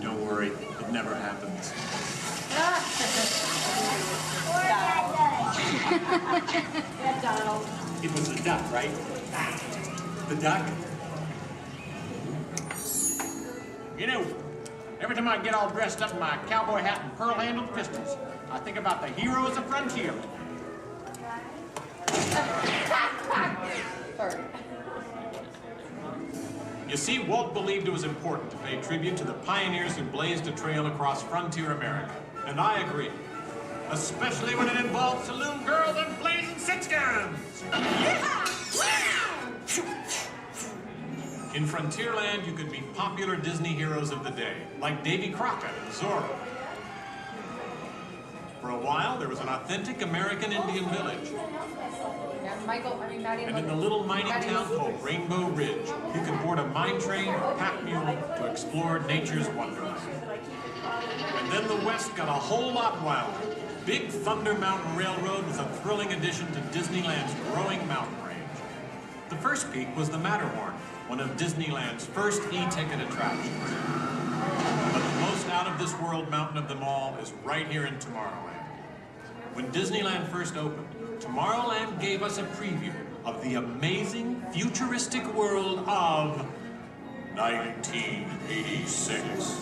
Don't worry, it never happens. Donald. It was the duck, right? The duck? You know, every time I get all dressed up in my cowboy hat and pearl-handled pistols, I think about the heroes of Frontier. You see, Walt believed it was important to pay tribute to the pioneers who blazed a trail across frontier America. And I agree. Especially when it involves saloon girls and blazing six-guns! In Frontierland, you could meet popular Disney heroes of the day, like Davy Crockett and Zorro. For a while, there was an authentic American Indian village. And in the little mining town called Rainbow Ridge, you could board a mine train or pack mule to explore nature's wonderland. And then the West got a whole lot wilder. Big Thunder Mountain Railroad was a thrilling addition to Disneyland's growing mountain range. The first peak was the Matterhorn, one of Disneyland's first e-ticket attractions. But the most out-of-this-world mountain of them all is right here in Tomorrowland. When Disneyland first opened, Tomorrowland gave us a preview of the amazing, futuristic world of 1986.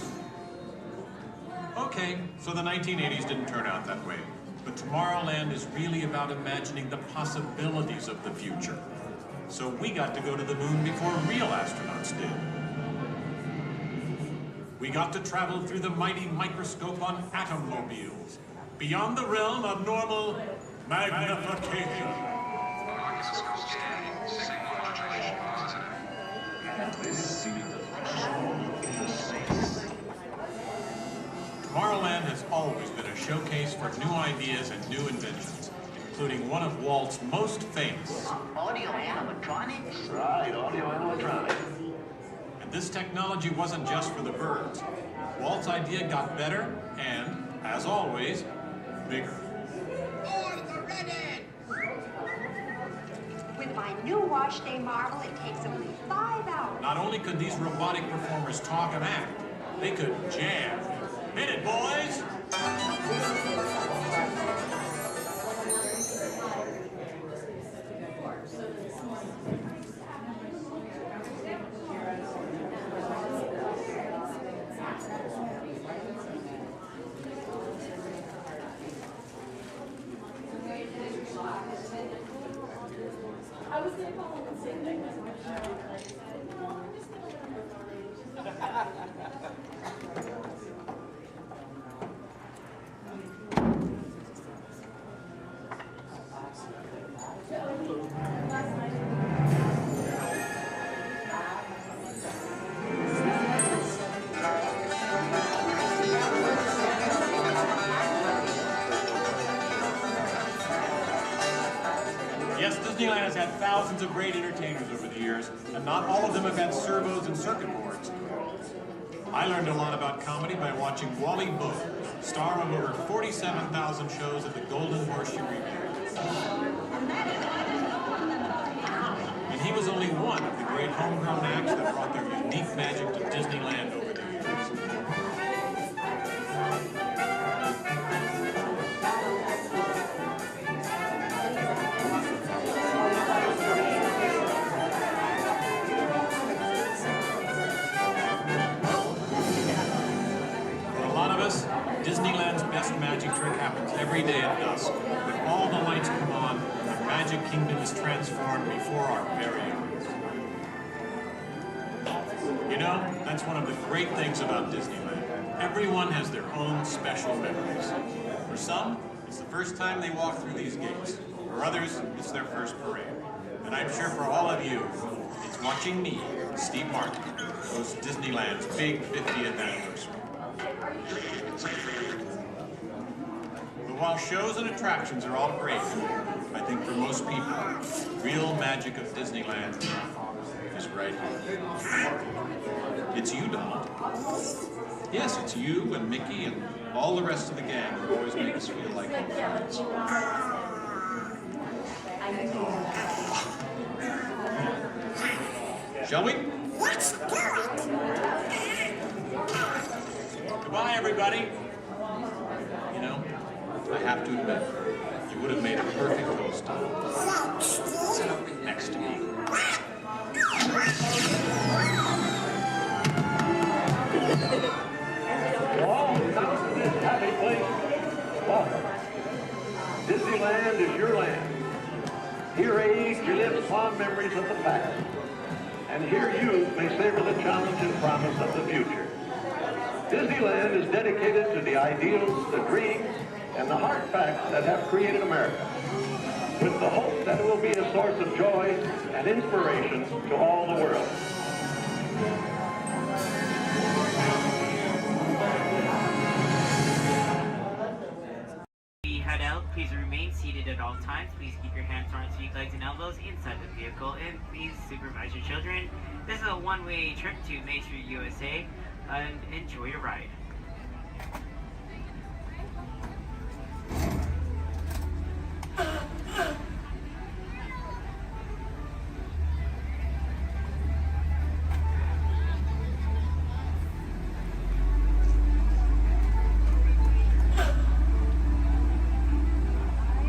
Okay, so the 1980s didn't turn out that way. But Tomorrowland is really about imagining the possibilities of the future. So we got to go to the moon before real astronauts did. We got to travel through the mighty microscope on atommobiles, beyond the realm of normal magnification. Tomorrowland has always been a showcase for new ideas and new inventions, including one of Walt's most famous. Audio animatronics? Right, audio animatronics. And this technology wasn't just for the birds. Walt's idea got better and, as always, bigger. With my new wash day marble, it takes only 5 hours. Not only could these robotic performers talk and act, they could jam. Hit it, boys! I was going to call him and say things. Yes, Disneyland has had thousands of great entertainers over the years, and not all of them have had servos and circuit boards. I learned a lot about comedy by watching Wally Boat, star of over 47,000 shows at the Golden Horseshoe Revue. And he was only one of the great homegrown acts that brought their unique magic to Disneyland over the years. Disneyland's best magic trick happens every day at dusk, when all the lights come on and the Magic Kingdom is transformed before our very eyes. You know, that's one of the great things about Disneyland. Everyone has their own special memories. For some, it's the first time they walk through these gates. For others, it's their first parade. And I'm sure for all of you, it's watching me, Steve Martin, host Disneyland's big 50th anniversary. But while shows and attractions are all great, I think for most people, real magic of Disneyland is right here. It's you, Donald. Yes, it's you and Mickey and all the rest of the gang who always make us feel like home. Shall we? Let's do it! Goodbye, everybody. You know, I have to admit, you would have made a perfect host. Sit up next to me. To all who come to this happy place, welcome. Disneyland is your land. Here age relives fond memories of the past. And here youth may savor the challenge and promise of the future. Disneyland is dedicated to the ideals, the dreams, and the hard facts that have created America, with the hope that it will be a source of joy and inspiration to all the world. We head out. Please remain seated at all times. Please keep your hands, arms, feet, legs, and elbows inside the vehicle, and please supervise your children. This is a one-way trip to Main Street, USA, and enjoy your ride.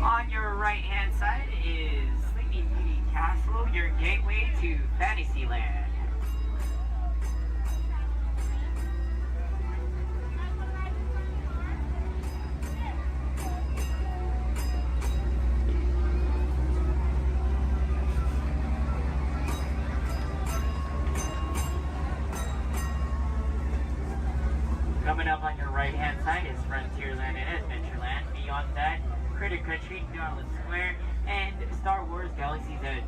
On your right-hand side is Sleeping Beauty Castle, your gateway to Fantasyland. Coming up on your right-hand side is Frontierland and Adventureland. Beyond that, Critter Country, Darling Square, and Star Wars Galaxy's Edge.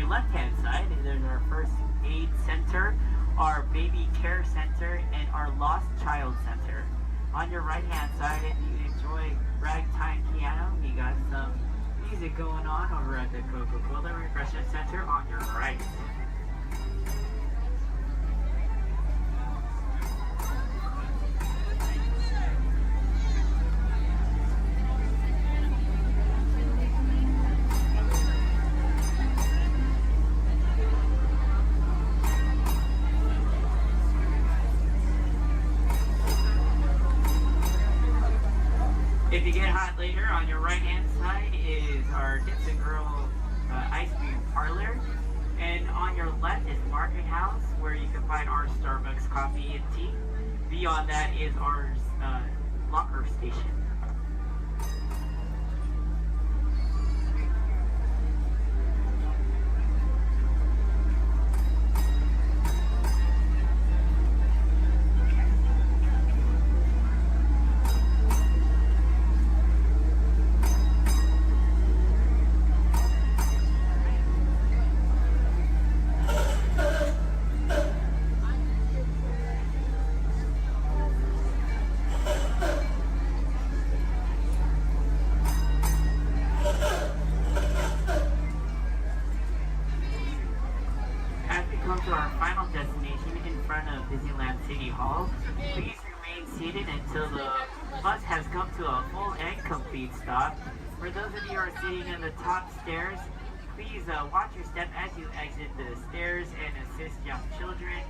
Left-hand side, there's our first aid center, our baby care center, and our lost child center. On your right-hand side, if you enjoy ragtime piano, we got some music going on over at the Coca-Cola Refreshment Center on your right. If you get hot later, on your right-hand side is our Dips and Grill Ice Cream Parlor. And on your left is Market House, where you can find our Starbucks coffee and tea. Beyond that is our locker station. To our final destination in front of Disneyland City Hall. Please remain seated until the bus has come to a full and complete stop. For those of you who are sitting in the top stairs, Please watch your step as you exit the stairs and assist young children.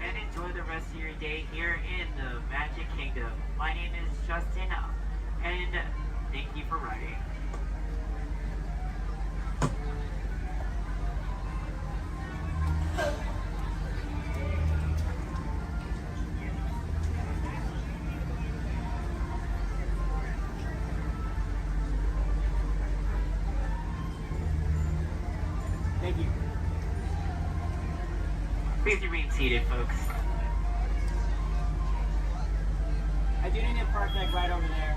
And enjoy the rest of your day here in the Magic Kingdom. My name is Justin, and thank you for riding. Thank you. Please remain seated, folks. I do need to park like right over there.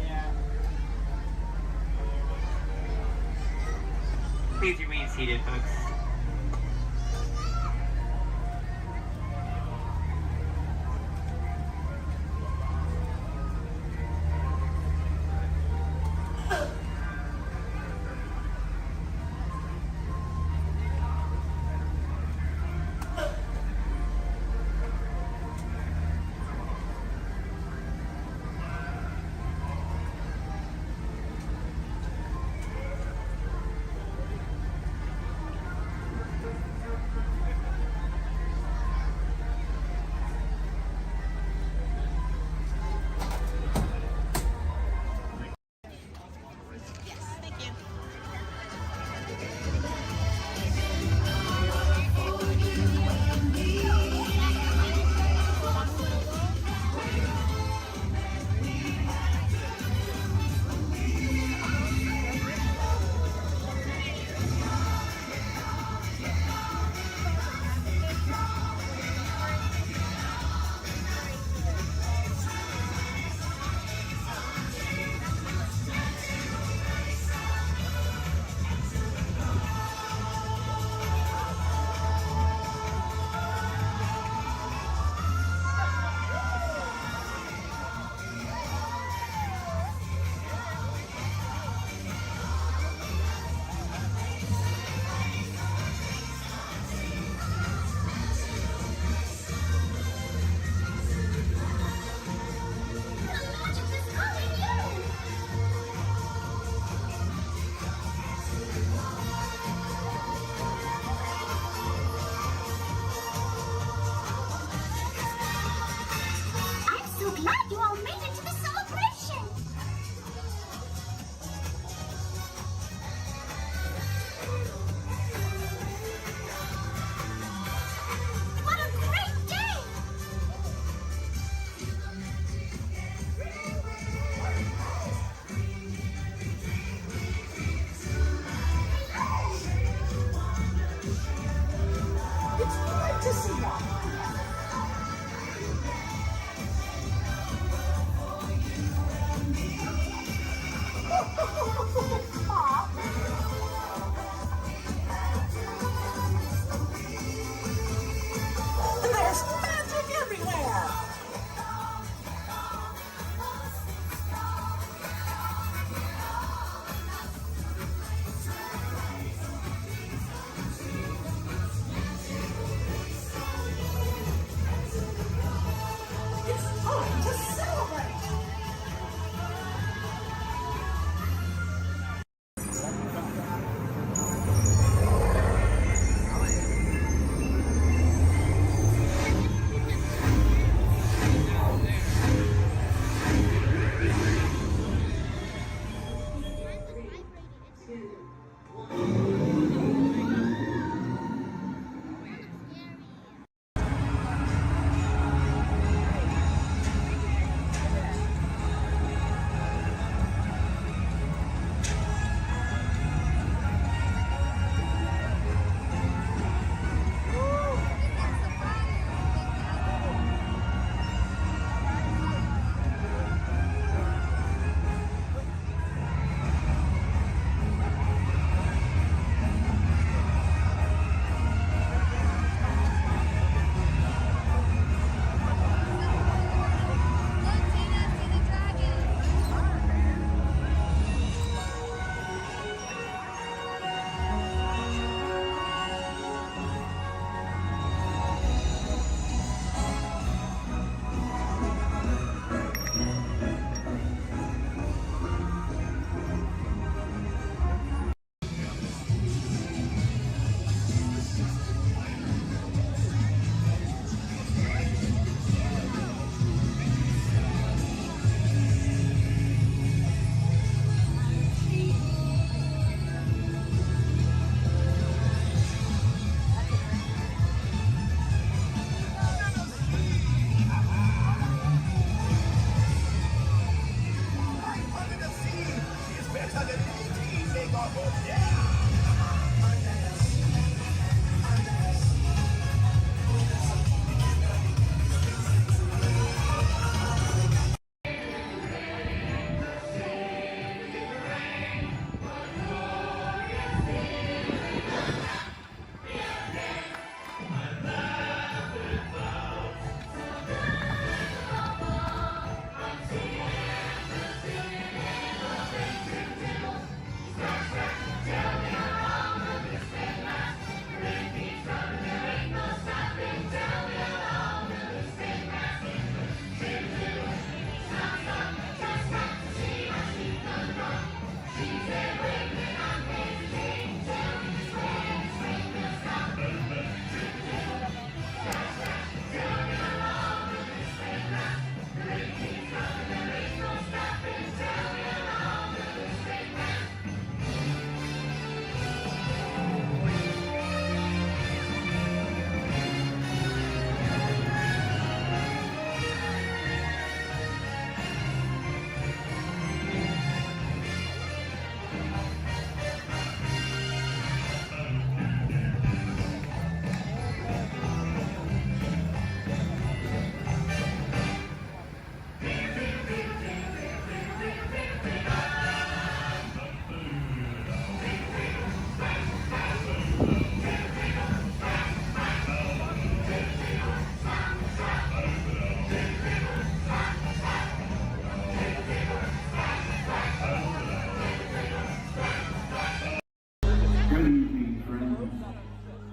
Yeah. Please remain seated, folks.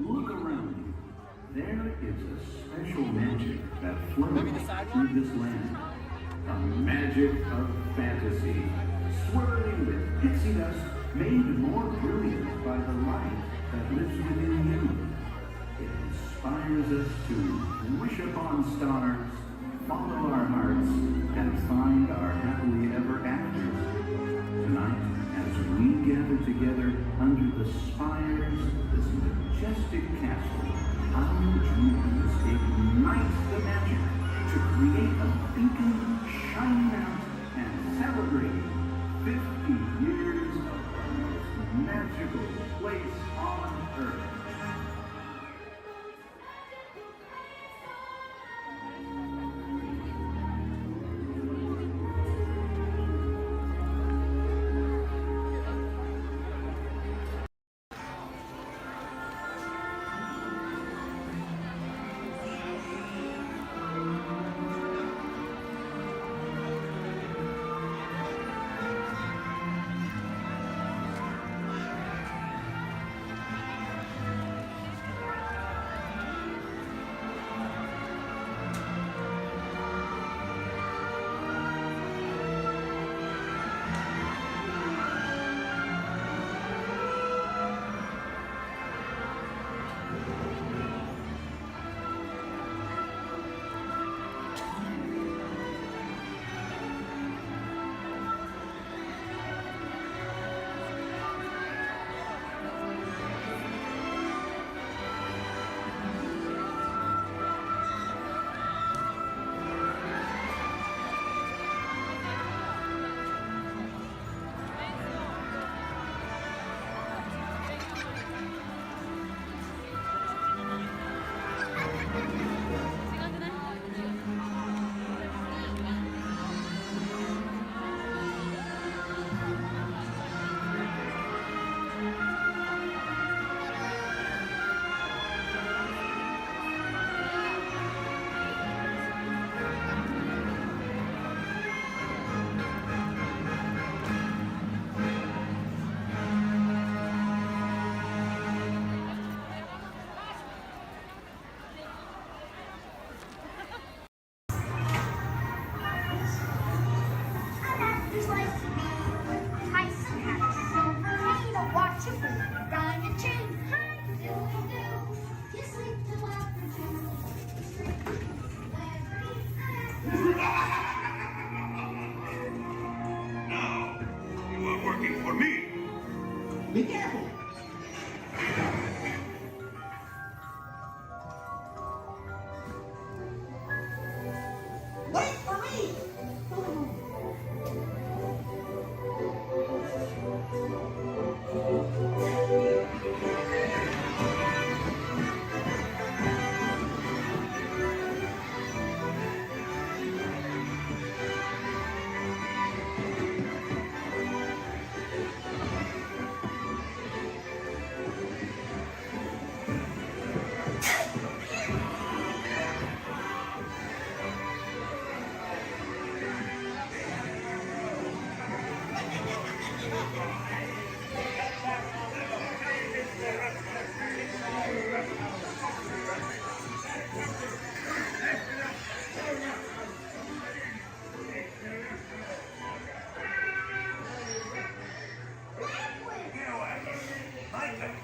Look around you. There is a special magic that flows through this land. A magic of fantasy, swirling with pixie dust, made more brilliant by the light that lives within you. It inspires us to wish upon stars, follow our hearts, and find our happily ever afters. Tonight, as we gather together under the spires of this majestic castle, our dreams ignite the magic to create a beacon shining out and celebrate 50 years of the most magical place on earth. Be careful. Wait for me.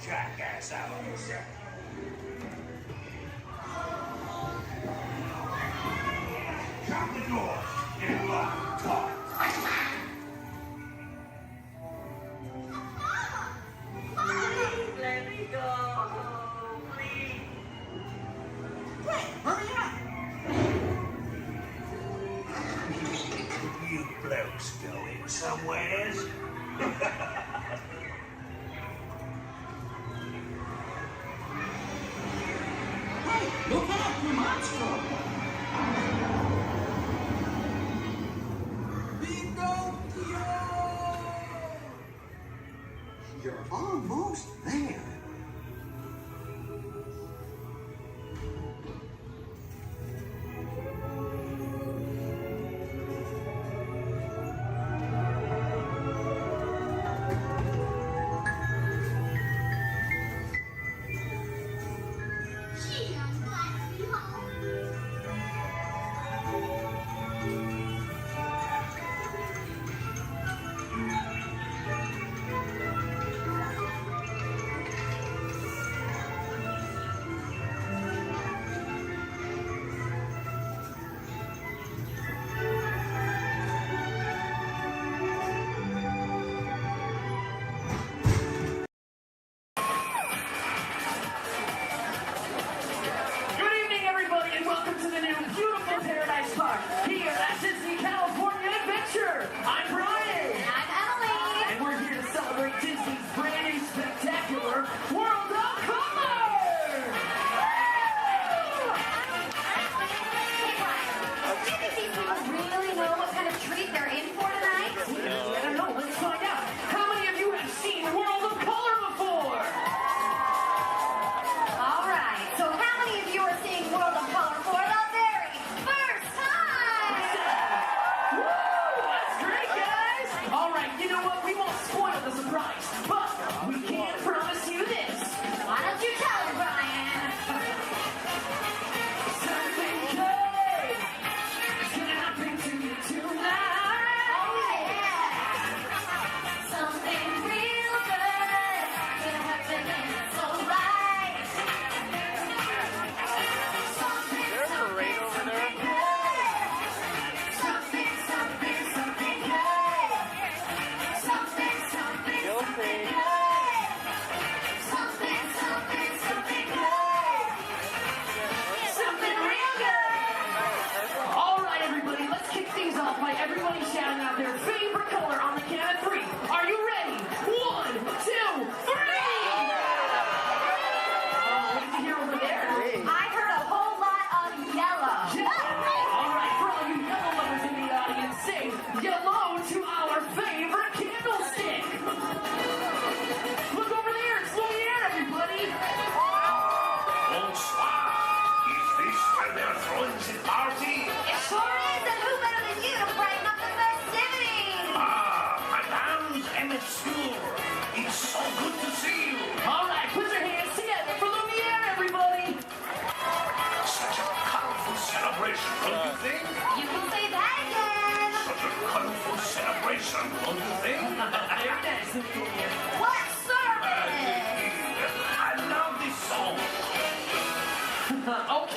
Jackass hours. Shut the door and lock talk. Please let me go. Please. Quick, hurry up. You blokes going somewheres? Look out, you monster! Pinocchio! You're almost there.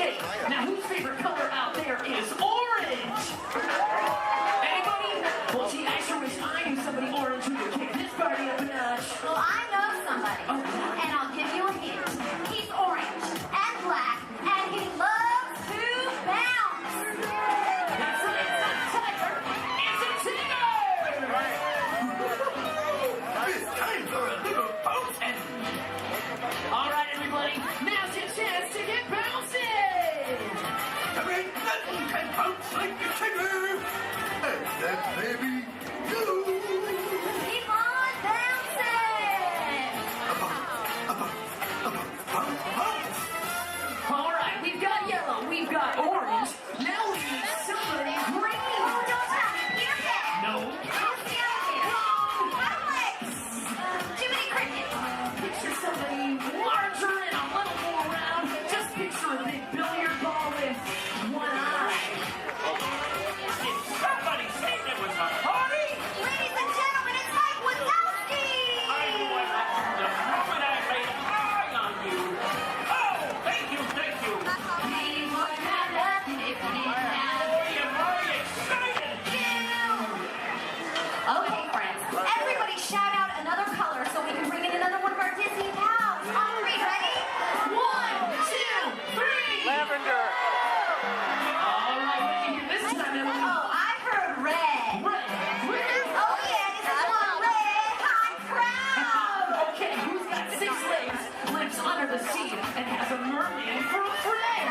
Okay, now whose favorite color out there is orange? Anybody? Well, gee, I sure wish I knew somebody orange who could kick this party up a notch. Well, I know somebody. And I'll give you a hint. He's orange and black, and he loves to bounce. That's right, it's not Tiger, it's a Tigger! It's time for a little bouncing. All right, everybody, now's your chance to get bouncing! There ain't nothing can bounce like the Tigger. And that baby you. Keep on bouncing. All right, we've got yellow, we've got orange, now we need somebody green! Oh, don't tap me. Peter Pan. No. Who's the other kid? Alex. Jiminy Cricket. Picture somebody larger and a little more round. Just picture a big billiard ball with one eye. Did somebody say there was a party? Ladies and gentlemen, it's Mike Wazowski. I knew I liked you the moment I laid an eye on you. Oh, thank you, thank you. We would have nothing if we didn't have Boy, am I excited. you. Okay, friends, everybody shout out another color so we can bring in another one of our Disney pals. On three, ready? 1, 2, 3. Lavender. All right, what did you hear this time, Emily? Oh, I heard red. Red. Oh yeah, this is one red hot crowd. Okay, who's got 6 legs, lives under the sea, and has a merman for a friend?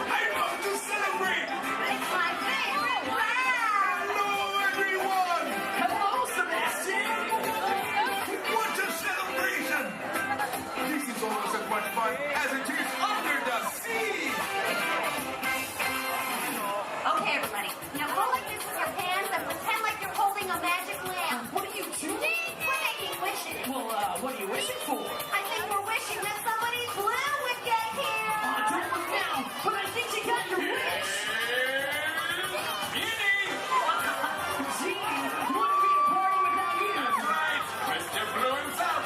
I love to celebrate. It's my favorite crowd. Hello, everyone. Hello, Sebastian. What a celebration. This is almost as much fun as it is under the sea. Okay, everybody. Now go like this with your hands and pretend like you're holding a magic lamp. What are you doing? We're making wishes. Well, what are you wishing for? I think we're wishing that somebody's blue would get here. Don't look now, but I think you got your wish. Gee, wouldn't be a party without you. Right, Mr. Blue himself.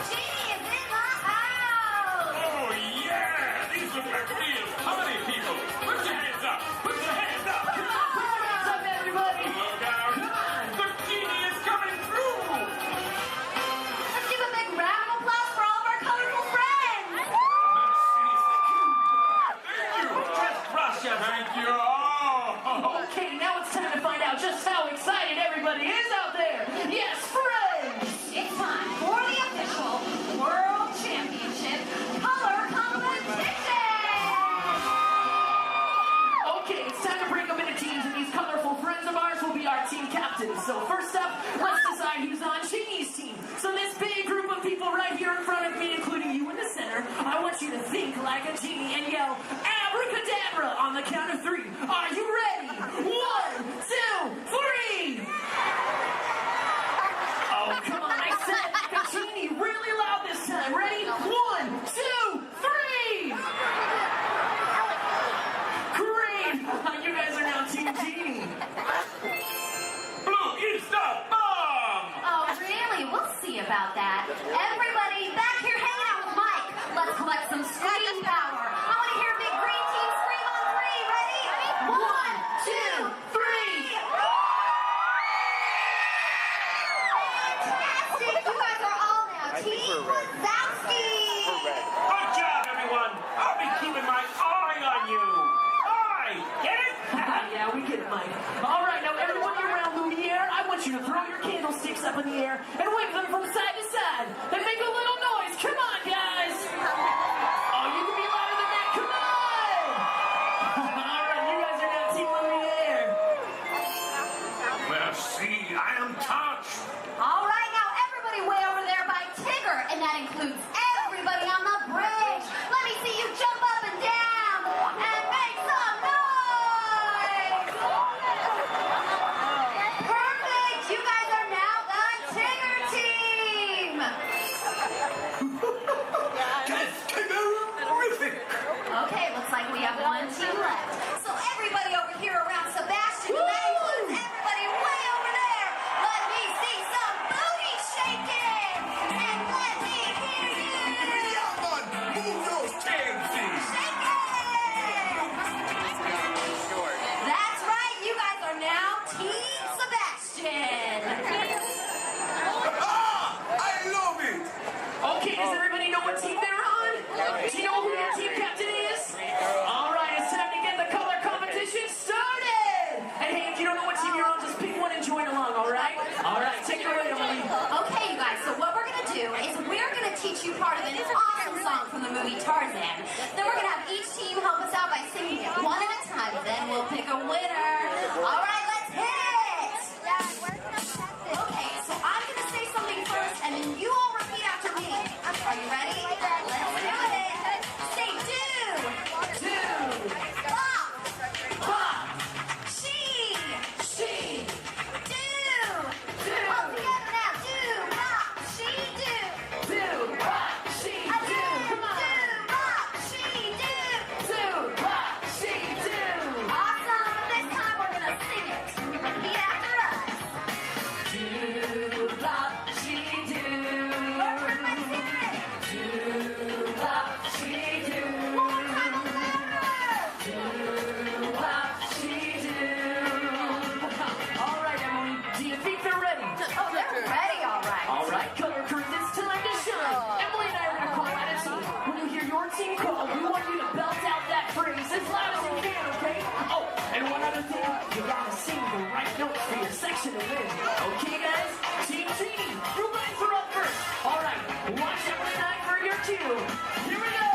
Genie is in the house. Oh, yeah, these look like real party people. Put your hands up, put your hands up. Come on, put your hands up, everybody. Look out, the genie is coming through. Let's give a big round of applause for all of our colorful friends. Just Russia, thank you. Oh. Okay, now it's time to find out just how excited everybody is out there. Yes, friends. It's time for the official World Championship Color Competition. Okay, it's time to break them into teams, and these colorful friends of ours will be our team captains. So first up, let's decide who's on Genie's team. So this big group of people right here in front of me, including you in the center, I want you to think like a genie and yell abracadabra on the count of 3. Are you ready? 1, 2, 3. Oh, come on, I said it like a genie, really loud this time. Ready? 1, 2, 3. Great! You guys are now Team Genie. Blue is the bomb. Oh, really? We'll see about that. Everybody back here hanging out with Mike. Let's collect some scream power. I want to hear big green team scream on 3. Ready? 1, 2, 3. Fantastic. You guys are all now Team Wazowski. Good job, everyone. I'll be keeping my eye on you. Eye, get it? Yeah, we get it, Mike. All right, now everyone around Lumiere, I want you to throw your candlesticks up in the air and wave them from side to side. And make a little noise. Come on, guys. Oh, you can be louder than that. Come on. All right, you guys are now Team Lumiere. Well, see, I am touched. All right, now everybody way over there by Tigger, and that includes everybody on the bridge. Let me see you jump up and down and make some noise. Perfect. You guys are now the Tigger team. That's terrific. Okay, looks like we have one team left. So everybody over here around Sebastian, and that includes everybody way over there. Let me see some booty shaking. Team Sebastian. I love it! Okay, does everybody know what team they're on? Do you know who your team captain is? All right, it's time to get the color competition started. And hey, if you don't know what team you're on, just pick one and join along, all right? All right, take it away, Emily. Okay, you guys, so what we're going to do is we're going to teach you part of an awesome song from the movie Tarzan. Then we're going to have each team help us out by singing it one at a time. Then we'll pick a winner. All right, let's hit it. Okay, so I'm going to say something first, and then you all repeat after me. Are you ready? Let's do it. Say do. Do. Bop. Bop. She. She. Do. All together now. Do. Bop. She. Do. Do. Bop. She. Do. Come on. Do. Bop. She. Do. Do. Bop. She. Do. Awesome. This time we're going to sing it. Repeat after us. Do. Bop. She. Do. Everybody sing it. Do. Bop. She. Do. One more time, louder. Do. Bop. She. Do. All right, Emily. Do you think they're ready? Oh, they're ready, all right. All right, color crews, it's time to shine. Emily and I are gonna call out a team. When you hear your team call, we want you to belt out that phrase as loud as you can, okay? Oh, and one other thing, you gotta sing the right notes for your section to win. Okay, guys? Team Genie, you guys are up first. All right, watch Emily and I for your cue. Here we go.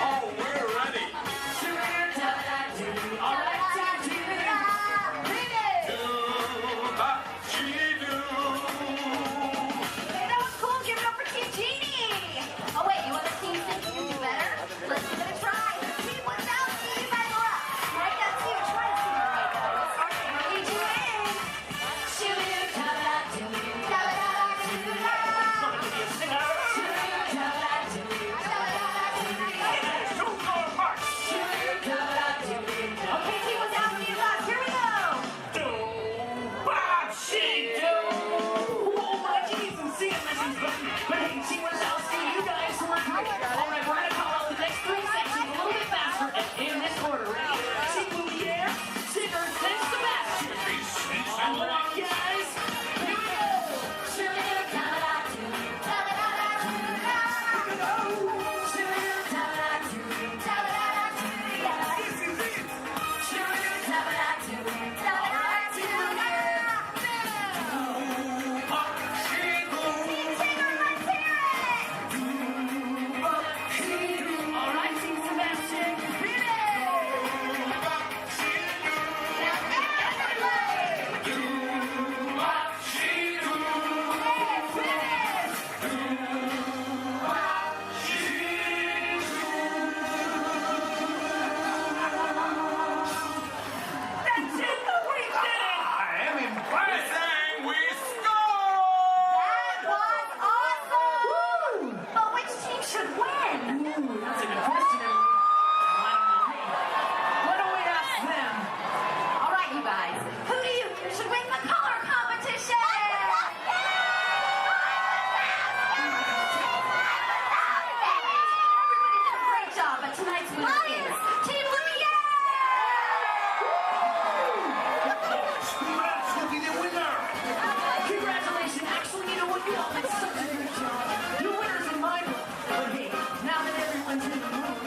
Oh, we're ready! All right, Team Genie. Do, bop, she do. Hey, that was cool. Give it up for Team Genie. Oh, wait, you other teams think you can do better? Let's give it a try. Team without you guys are up. Right now, team, try to sing the right notes. Lead you in. Okay, team without you guys. Here we go. Do, bop, she do. Oh my geez, and see it, but hey, team without you guys were great. All right, we're gonna call out the next three sections a little bit faster and in this order. Ready? Team Lumiere, Tigger, then Sebastian. All right, guys, here we go. All right, Team Sebastian, hit That's it, we did it! I am impressed! Saying we That scored! was awesome! But which team should win? Ooh, that's a good question, Emily. I don't know. Hey, why don't we ask them? All right, you guys. Who do you think should win the color competition? Everybody did a great job, but tonight's winner is Team Lumiere! Congrats to the winner! Congratulations. Actually, you know what? You all did such a good job. Your winner's in my book. But hey, now that everyone's in the room,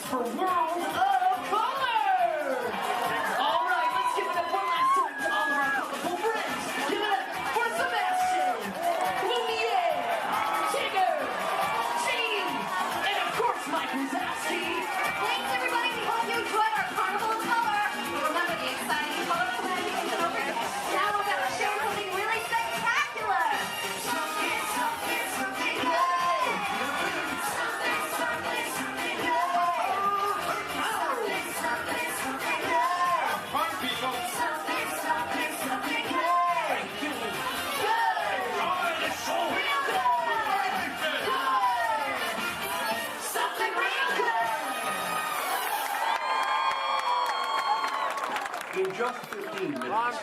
for World of Color! All right, let's give it up one last time to all of our colorful friends. Give it up for Sebastian, Lumiere, Tigger, Gene, and of course Mike Wazowski. Thanks, everybody. We hope you enjoyed our Carnival of Color. Remember the exciting colorful landings and over. Now we're going to show something really spectacular. Something, something, something good. Something, something, something good. Something, something, something good. Fun, people. Something, something, something good. Good. It's so Real good. Good. Something real good. In just 15 minutes.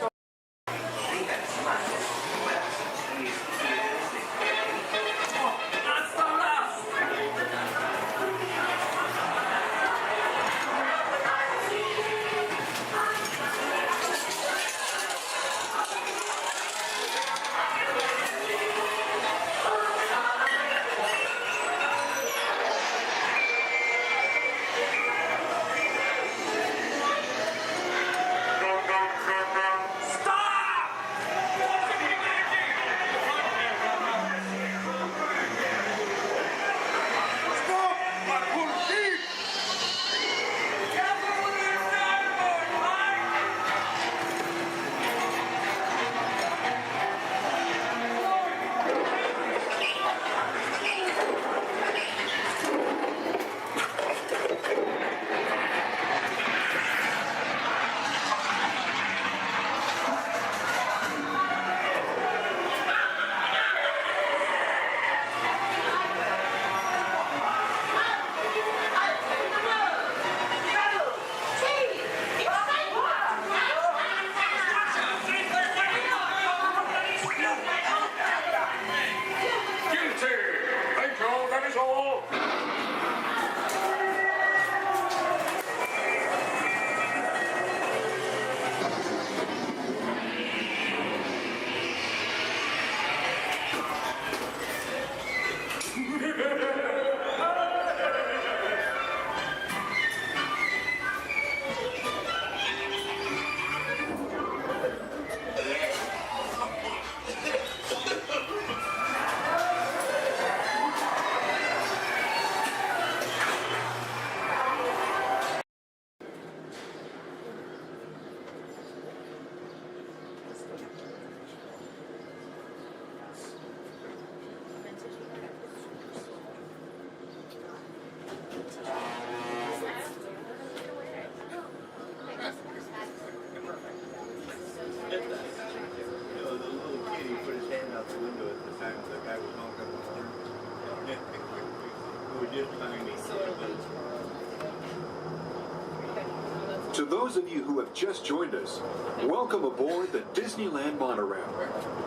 To those of you who have just joined us, welcome aboard the Disneyland monorail.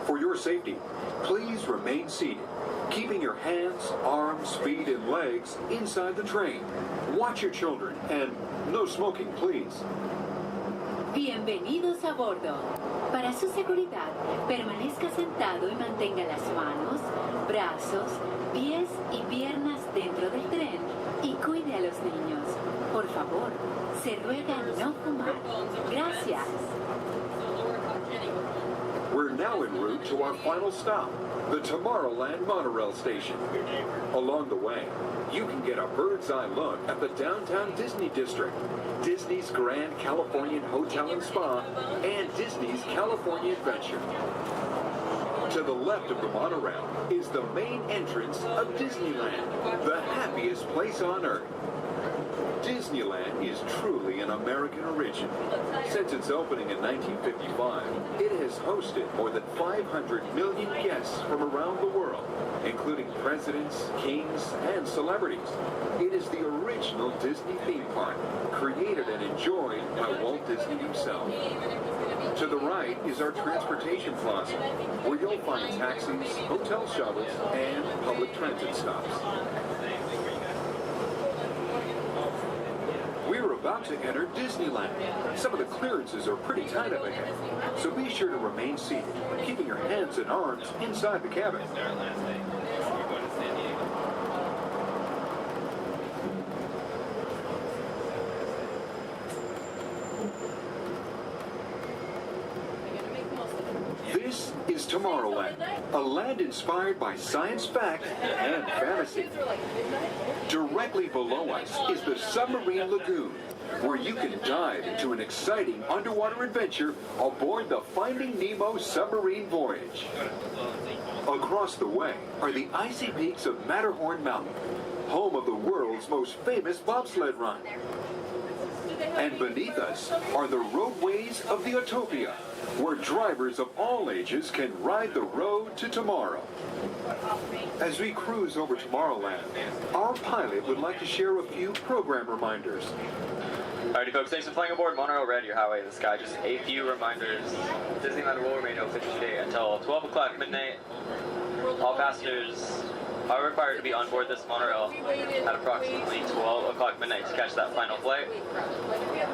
For your safety, please remain seated, keeping your hands, arms, feet, and legs inside the train. Watch your children, and no smoking, please. Bienvenidos a bordo. Para su seguridad, permanezca sentado y mantenga las manos, brazos, pies y piernas dentro del tren y cuide a los niños. Por favor, se ruega no fumar. Gracias. We're now en route to our final stop, the Tomorrowland monorail station. Along the way, you can get a bird's eye look at the downtown Disney district, Disney's Grand Californian Hotel and Spa, and Disney's California Adventure. To the left of the monorail is the main entrance of Disneyland, the happiest place on Earth. Disneyland is truly an American origin. Since its opening in 1955, it has hosted more than 500 million guests from around the world, including presidents, kings, and celebrities. It is the original Disney theme park, created and enjoyed by Walt Disney himself. To the right is our transportation plaza, where you'll find taxis, hotel shuttles, and public transit stops. We're about to enter Disneyland. Some of the clearances are pretty tight up ahead, so be sure to remain seated, keeping your hands and arms inside the cabin. is Tomorrowland, a land inspired by science fact and fantasy. Directly below us is the Submarine Lagoon, where you can dive into an exciting underwater adventure aboard the Finding Nemo submarine voyage. Across the way are the icy peaks of Matterhorn Mountain, home of the world's most famous bobsled run. And beneath us are the roadways of the Utopia, where drivers of all ages can ride the road to tomorrow. As we cruise over Tomorrowland, our pilot would like to share a few program reminders. Alrighty folks, thanks for flying aboard Monorail Red, your highway in the sky. Just a few reminders. Disneyland will remain open today until 12 o'clock midnight. All passengers are required to be on board this monorail at approximately 12 o'clock midnight to catch that final flight.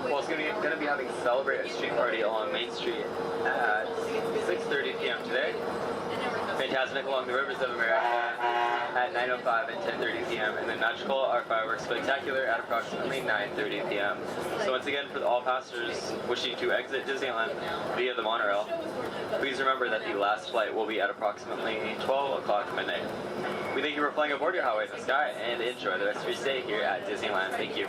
Well, it's going to be having a Celebrate a Street Party along Main Street at 6:30 p.m. today. Fantastic along the Rivers of America at 9:05 and 10:30 p.m. and then Magical, our fireworks spectacular, at approximately 9:30 p.m. So once again, for all passengers wishing to exit Disneyland via the monorail, please remember that the last flight will be at approximately 12 o'clock midnight. We thank you for flying aboard your highway in the sky and enjoy the rest of your stay here at Disneyland. Thank you.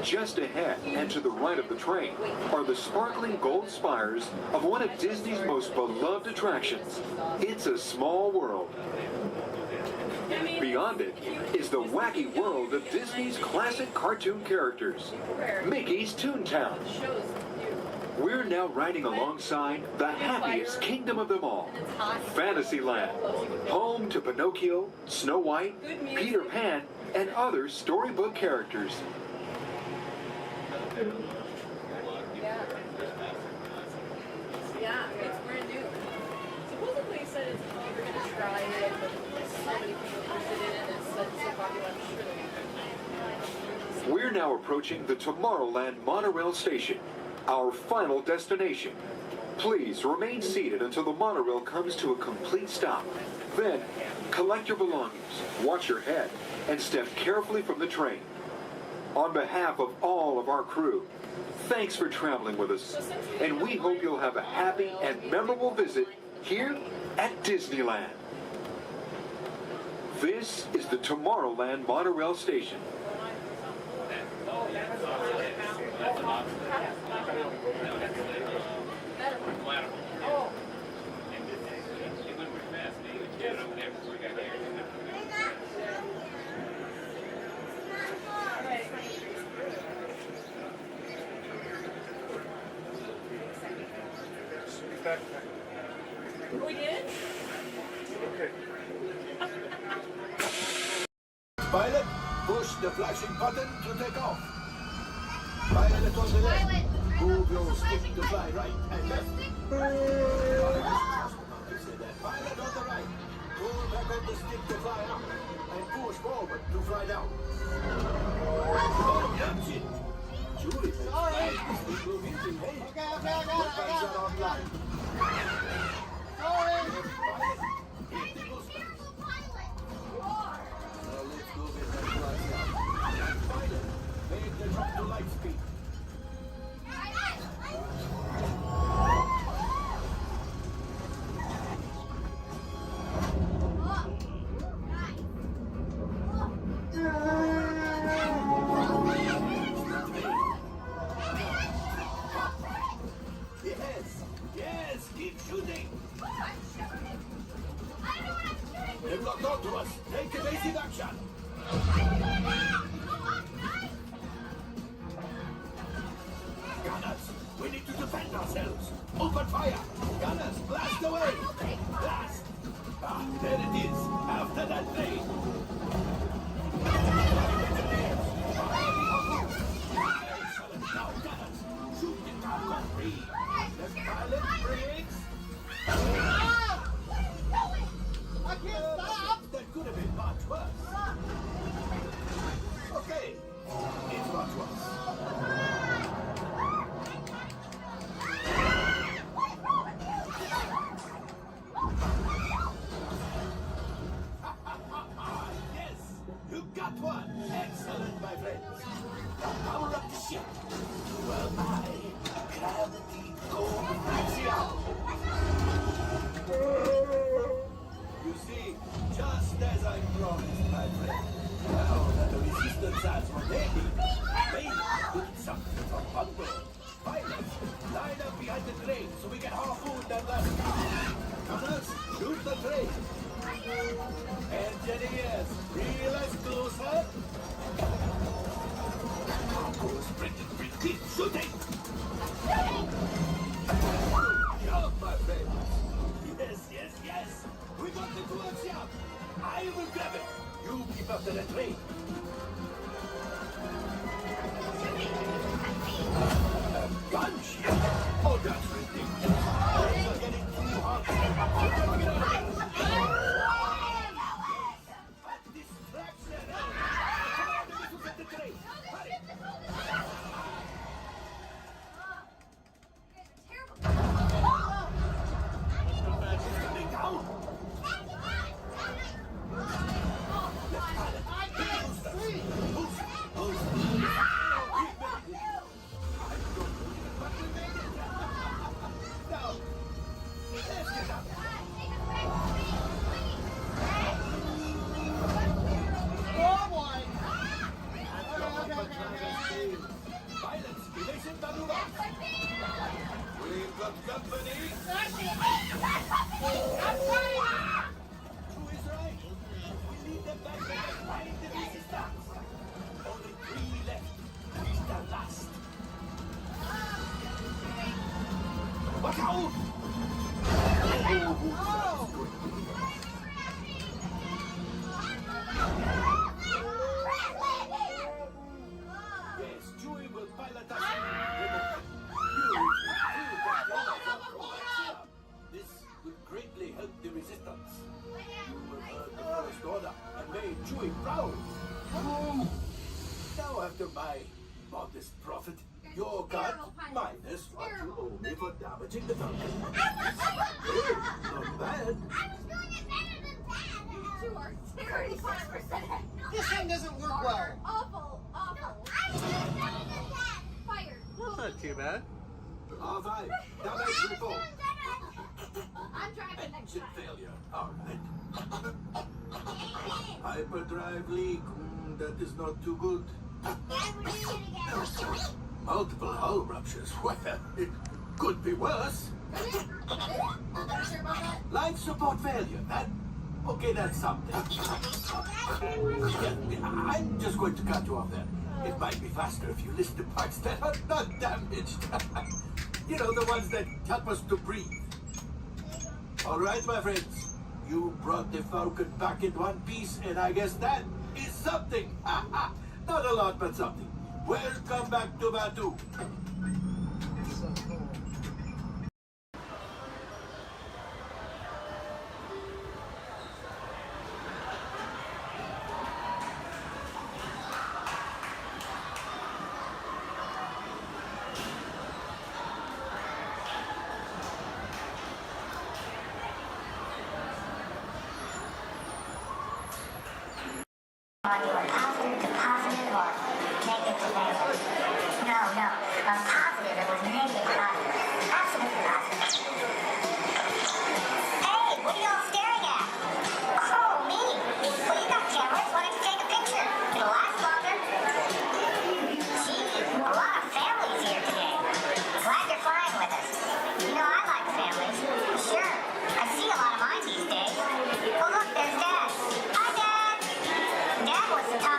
Just ahead and to the right of the train are the sparkling gold spires of one of Disney's most beloved attractions. It's a Small World. Beyond it is the wacky world of Disney's classic cartoon characters, Mickey's Toontown. We're now riding alongside the happiest kingdom of them all, Fantasyland, home to Pinocchio, Snow White, Peter Pan, and other storybook characters. Yeah, it's brand new. Supposedly he said we're going to try it, but so many people interested in it, it's so popular, I'm sure they'll be. We're now approaching the Tomorrowland monorail station, our final destination. Please remain seated until the monorail comes to a complete stop. Then, collect your belongings, watch your head, and step carefully from the train. On behalf of all of our crew, thanks for traveling with us, and we hope you'll have a happy and memorable visit here at Disneyland. This is the Tomorrowland monorail station. We did? Okay. Pilot, push the flashing button to take off. Pilot on the left. Move your stick to fly right and left. Pilot on the right. Pull back on the stick to fly up. And push forward to fly down. Oh, that's it. Julie, sorry. Okay. Online. Sorry. Make the drop to light speed. Yes, keep shooting. They've locked onto us. Take evasive action. Gunners, we need to defend ourselves. Open fire. Gunners, blast away. Blast. Ah, there it is. After that plane. Excellent. Now, gunners, shoot the cargo free. The pilot brakes. I can't stop. That could have been much worse. Okay, it's much worse. ship. Well, I grab the golden axiom. You see, just as I promised, my friend, now that the resistance has rotated, they put something from Bundle. Pilots, line up behind the train so we can harpoon that last guy. Gunners, shoot the train. Engineers, reel us closer. Who's pretty shooting? Good job, my friend. Yes. We got the coaxium. I will grab it. You keep up to the train. Gunship? Oh, that's ridiculous. Things are getting too hot. Get on it. Distraction. Come on, the missiles at the train. Hurry. It's coming down. I can't see. Now, let's get up. Oh boy! Violence, evasive maneuver. We've got company. Who is right? We lead them back behind the resistance. Only 3 left. He's the last. Watch out! Yes, Chewie will pilot us. This would greatly help the resistance. You will earn the first order and made Chewie proud. Now after my modest profit, your cut minus what you owe me for damaging the Falcon. Not bad. You are 35%. This thing doesn't work well. Awful. Fired. That's not too bad. R5, damage report. I'm driving next Engine time. failure. All right. Hyperdrive leak. That is not too good. Multiple hull ruptures. Well, it could be worse. Life support failure. That's something. Yeah, I'm just going to cut you off there. It might be faster if you list the parts that are not damaged. You know, the ones that help us to breathe. All right, my friends. You brought the Falcon back in one piece, and I guess that is something. Not a lot, but something. Welcome back to Batu. You are positive to positive or negative to negative? No. A positive, it was negative positive. Absolutely positive. Hey, what are y'all staring at? Oh, me. Well, you got cameras. Why don't you take a picture? It'll last longer. Gee, a lot of families here today. Glad you're flying with us. You know, I like families. Sure. I see a lot of mine these days. Oh, look, there's Dad. Hi, Dad. Dad was the top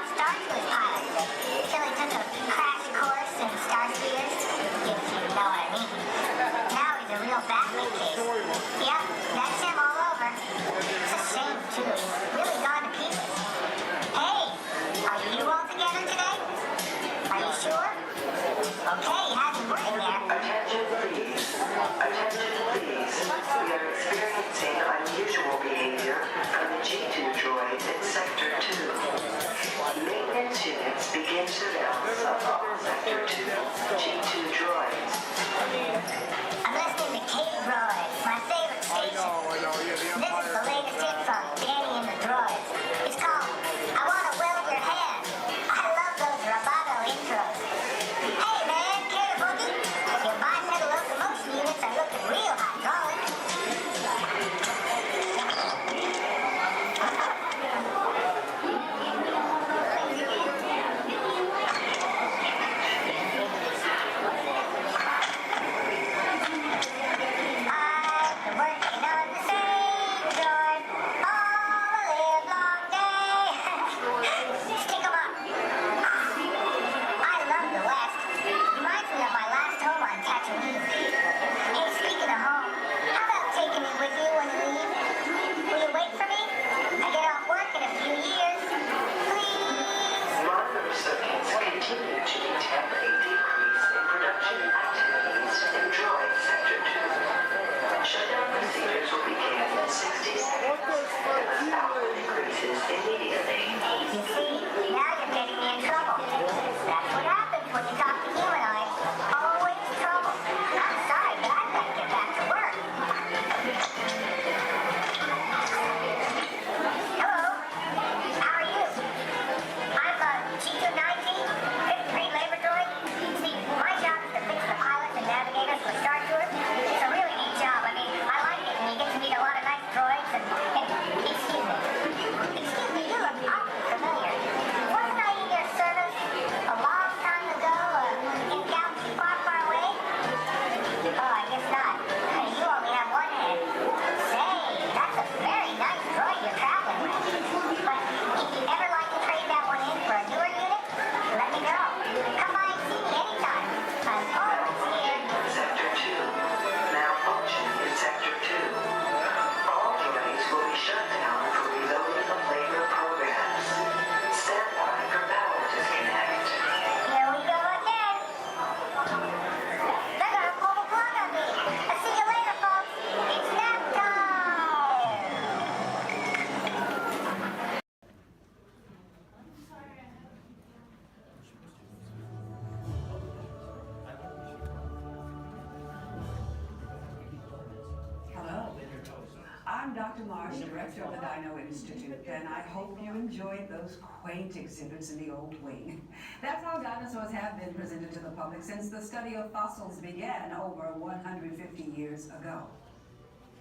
Dr. Marsh, director of the Dino Institute, and I hope you enjoyed those quaint exhibits in the old wing. That's how dinosaurs have been presented to the public since the study of fossils began over 150 years ago.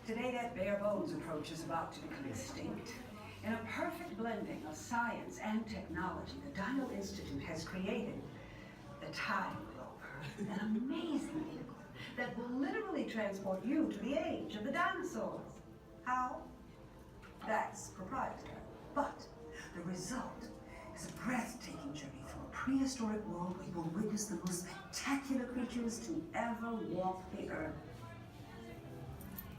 Today, that bare bones approach is about to become extinct. In a perfect blending of science and technology, the Dino Institute has created the Time Rover, an amazing vehicle that will literally transport you to the age of the dinosaurs. How? That's proprietary. But the result is a breathtaking journey through a prehistoric world where you will witness the most spectacular creatures to ever walk the earth.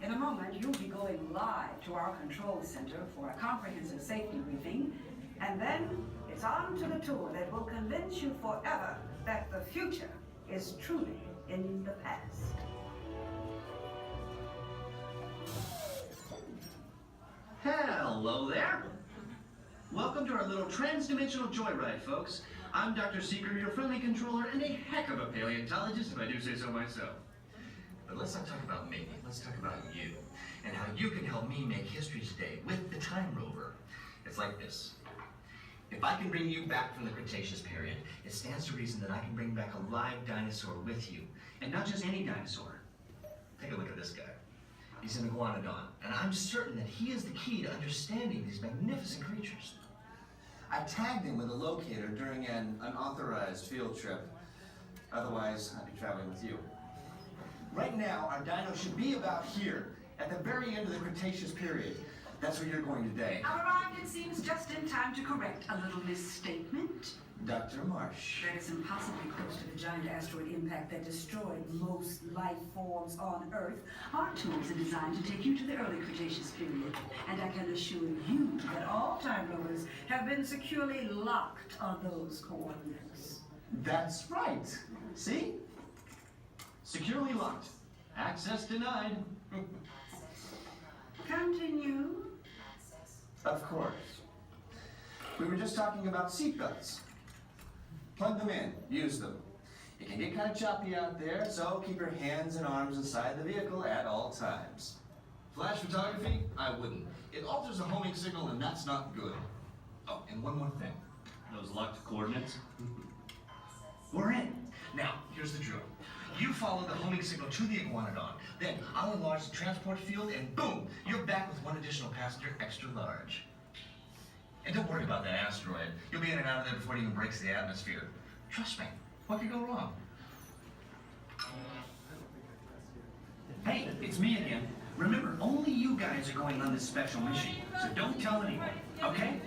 In a moment, you'll be going live to our control center for a comprehensive safety briefing, and then it's on to the tour that will convince you forever that the future is truly in the past. Hello there. Welcome to our little trans-dimensional joyride, folks. I'm Dr. Seeker, your friendly controller, and a heck of a paleontologist, if I do say so myself. But let's not talk about me, let's talk about you, and how you can help me make history today with the Time Rover. It's like this. If I can bring you back from the Cretaceous period, it stands to reason that I can bring back a live dinosaur with you. And not just any dinosaur. Take a look at this guy. He's an iguanodon, and I'm certain that he is the key to understanding these magnificent creatures. I tagged him with a locator during an unauthorized field trip. Otherwise, I'd be traveling with you. Right now, our dino should be about here, at the very end of the Cretaceous period. That's where you're going today. Arrived, it seems, just in time to correct a little misstatement. Dr. Marsh. That is impossibly close to the giant asteroid impact that destroyed most life forms on Earth. Our tools are designed to take you to the early Cretaceous period, and I can assure you that all Time Rovers have been securely locked on those coordinates. That's right. See? Securely locked. Access denied. Continue. Of course. We were just talking about seatbelts. Plug them in, use them. It can get kind of choppy out there, so keep your hands and arms inside the vehicle at all times. Flash photography? I wouldn't. It alters the homing signal, and that's not good. Oh, and one more thing. Those locked coordinates? We're in. Now, here's the drill. You follow the homing signal to the iguanodon, then I'll enlarge the transport field, and boom, you're back with one additional passenger extra large. And don't worry about that asteroid. You'll be in and out of there before it even breaks the atmosphere. Trust me, what could go wrong? Hey, it's me again. Remember, only you guys are going on this special mission, so don't tell anyone, okay?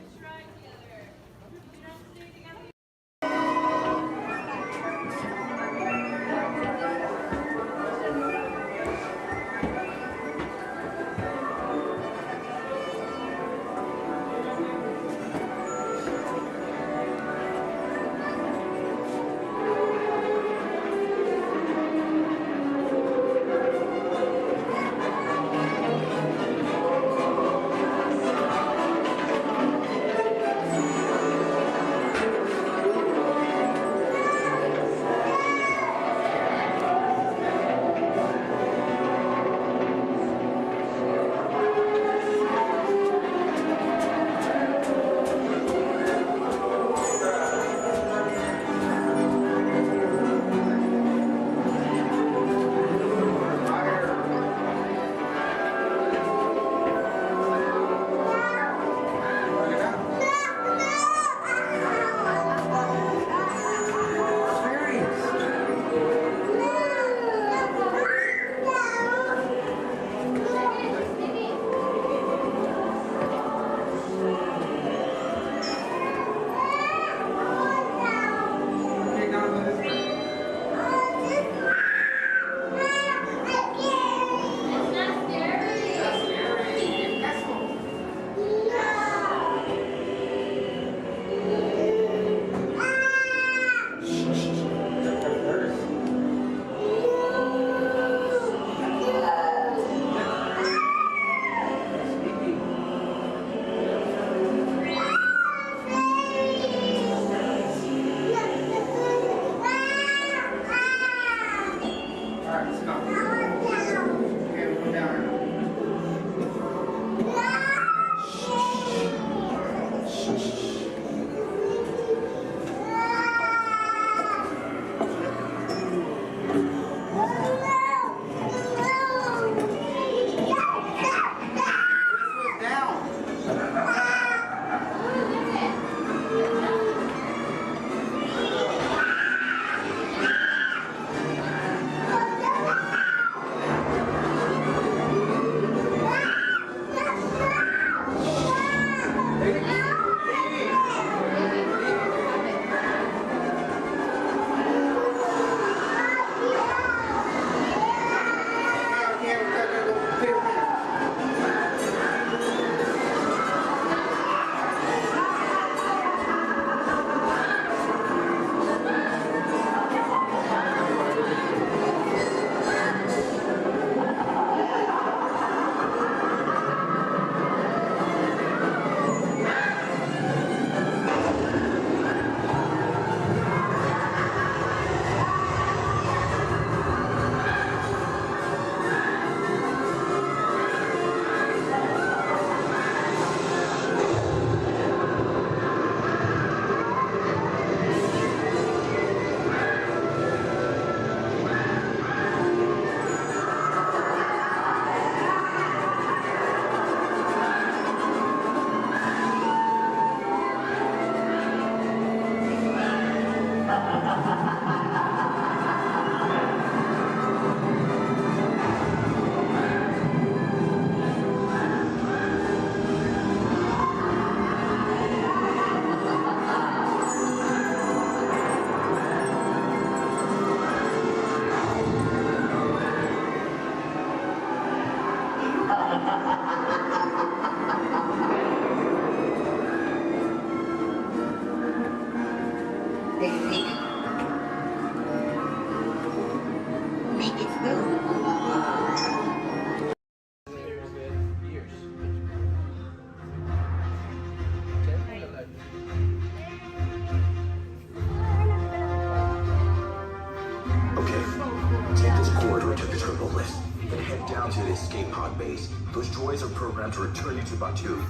enter the turbo lift, then head down to the escape pod base. Those droids are programmed to return you to Batu.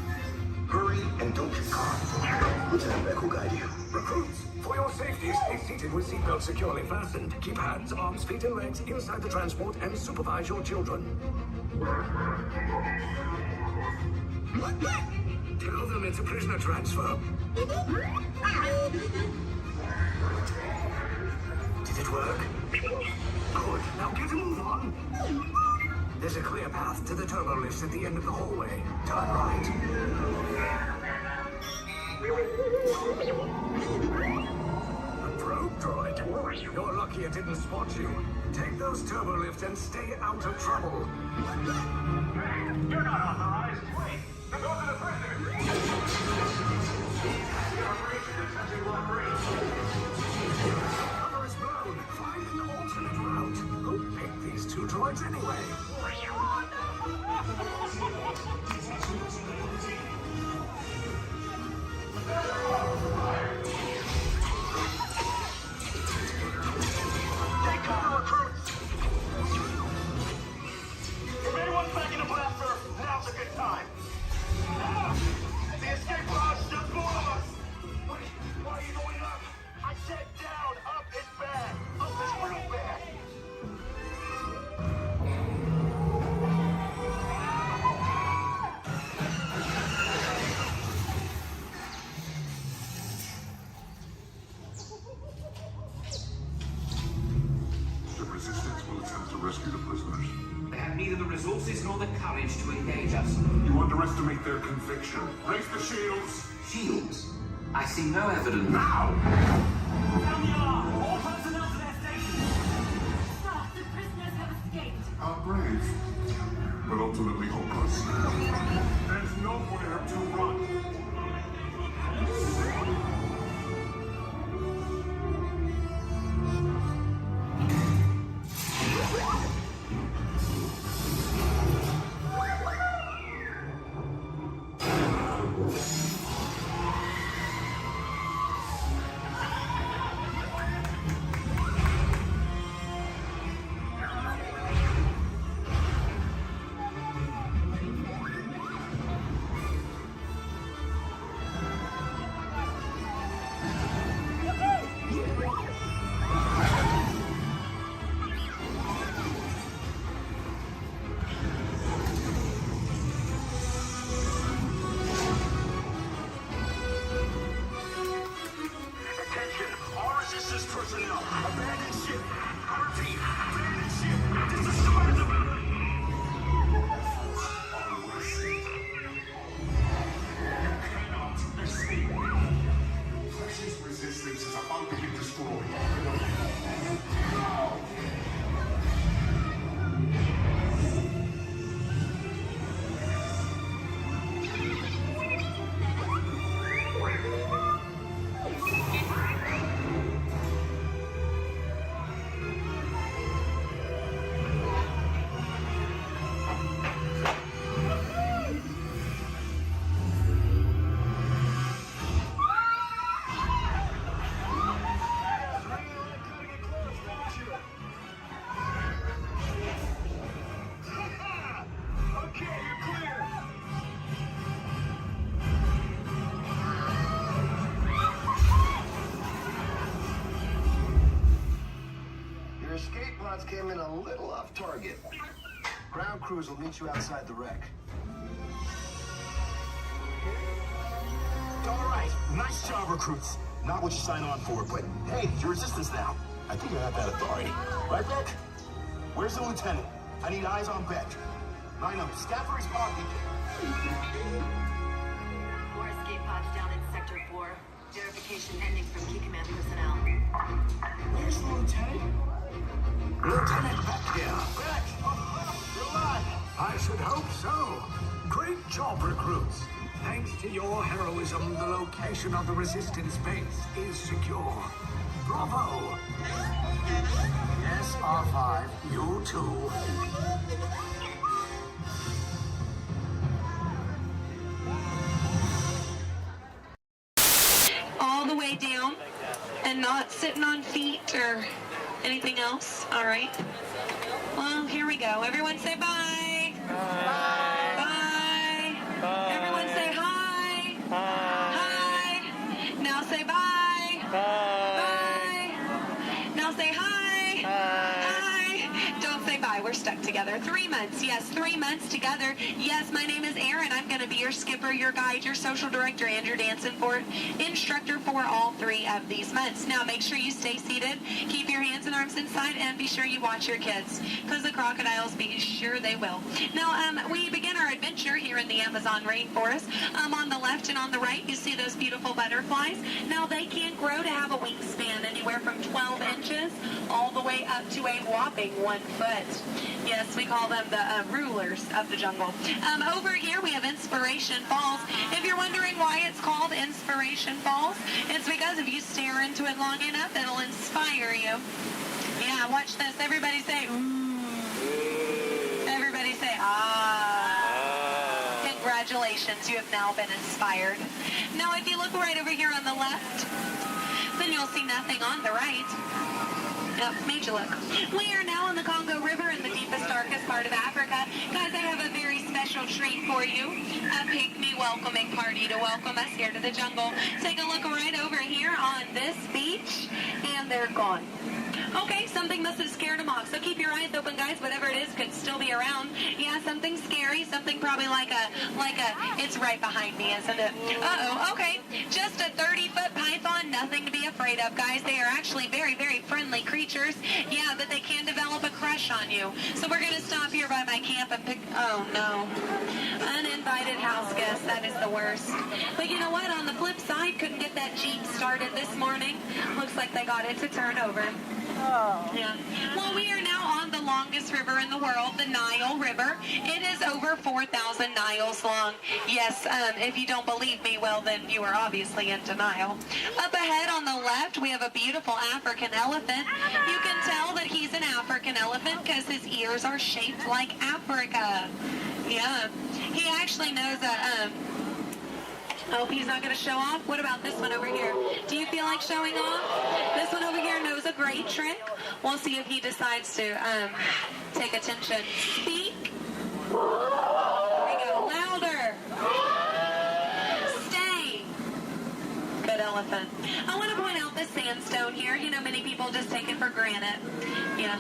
Hurry and don't get caught. Lieutenant Beck will guide you. Recruits, for your safety, stay seated with seatbelts securely fastened. Keep hands, arms, feet, and legs inside the transport and supervise your children. Tell them it's a prisoner transfer. Did it work? Good. Now get a move on. There's a clear path to the turbo lifts at the end of the hallway. Turn right. A probe droid. You're lucky it didn't spot you. Take those turbo lifts and stay out of trouble. You're not authorized. Wait, those are the prisoners. Cover is blown. Find an alternate route. Who picked these two droids anyway? Take cover, recruits. If anyone's backing a blaster, now's a good time. The escape pod's just below us. Wait, why are you going up? I said down. Up is bad. Up is real bad. The resistance will attempt to rescue the prisoners. They have neither the resources nor the courage to engage us. You underestimate their conviction. Raise the shields! Shields? I see no evidence. Now! Sound the alarm! All personnel to their stations! Sir, the prisoners have escaped. How brave, but ultimately hopeless. There's nowhere to run. personnel. Abandon ship. I repeat, abandon ship. This is survival. You cannot escape. Precious resistance is about to be destroyed. No! Your escape pods came in a little off target. Ground crews will meet you outside the wreck. All right, nice job, recruits. Not what you signed on for, but hey, you're resistance now. I think I have that authority. Right, Beck? Where's the lieutenant? I need eyes on Beck. Line up, scout for his pocket. More escape pods down in Sector 4. Verification pending from Key Command personnel. Where's the lieutenant? Lieutenant Beck here. Beck! You're alive! I should hope so. Great job, recruits. Thanks to your heroism, the location of the resistance base is secure. Bravo! Yes, R5, you too. All the way down and not sitting on feet or anything else. All right. Well, here we go. Everyone say bye. Bye. Bye. Bye. Everyone say hi. Hi. Hi. Now say bye. Bye. Bye. Now say hi. Hi. Don't say bye. We're stuck together. 3 months. Yes, 3 months together. Yes, my name is Erin. I'm going to be your skipper, your guide, your social director, and your dance instructor for all 3 of these months. Now, make sure you stay seated. Keep your hands and arms inside, and be sure you watch your kids, because the crocodiles, be sure they will. Now, we begin our adventure here in the Amazon rainforest. On the left and on the right, you see those beautiful butterflies. Now, they can grow to have a wingspan anywhere from 12 inches all the way up to a whopping 1 foot. Yes, we call them the rulers of the jungle. Over here, we have Inspiration Falls. If you're wondering why it's called Inspiration Falls, it's because if you stare into it long enough, it'll inspire you. Yeah, watch this. Everybody say, ooh. Everybody say, ah. Congratulations, you have now been inspired. Now, if you look right over here on the left, then you'll see nothing on the right. Yep, made you look. We are now in the Congo River in the deepest, darkest part of Africa. Guys, I have a very special treat for you. A pygmy welcoming party to welcome us here to the jungle. Take a look right over here on this beach, and they're gone. Okay, something must have scared them off. So keep your eyes open, guys. Whatever it is could still be around. Yeah, something scary. Something probably like a, it's right behind me, isn't it? Uh-oh, okay. Just a 30-foot python. Nothing to be afraid of, guys. They are actually very, very friendly creatures. Yeah, but they can develop a crush on you. So we're going to stop here by my camp and pick, oh no. Uninvited house guests. That is the worst. But you know what? On the flip side, couldn't get that Jeep started this morning. Looks like they got it to turn over. Oh. Yeah. Well, we are now on the longest river in the world, the Nile River. It is over 4,000 miles long. Yes, if you don't believe me, well, then you are obviously in denial. Up ahead on the left, we have a beautiful African elephant. You can tell that he's an African elephant because his ears are shaped like Africa. Yeah. He actually knows a, oh, he's not going to show off? What about this one over here? Do you feel like showing off? This one over here knows a great trick. We'll see if he decides to take attention. Speak. There we go. Louder. Stay. Good elephant. I want to point out this sandstone here. You know, many people just take it for granted. Yeah.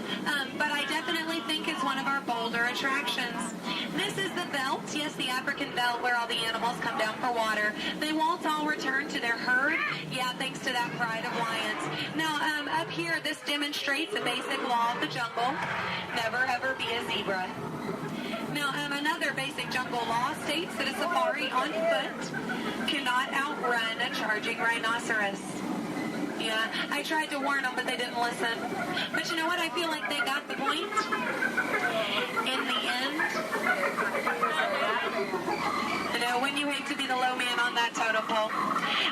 But I definitely think it's one of our bolder attractions. This is the belt, yes, the African belt where all the animals come down for water. They won't all return to their herd, yeah, thanks to that pride of lions. Now, up here, this demonstrates a basic law of the jungle. Never ever be a zebra. Now, another basic jungle law states that a safari on foot cannot outrun a charging rhinoceros. Yeah, I tried to warn them, but they didn't listen. But you know what? I feel like they got the point. In the end, you know, when you hate to be the low man on that totem pole.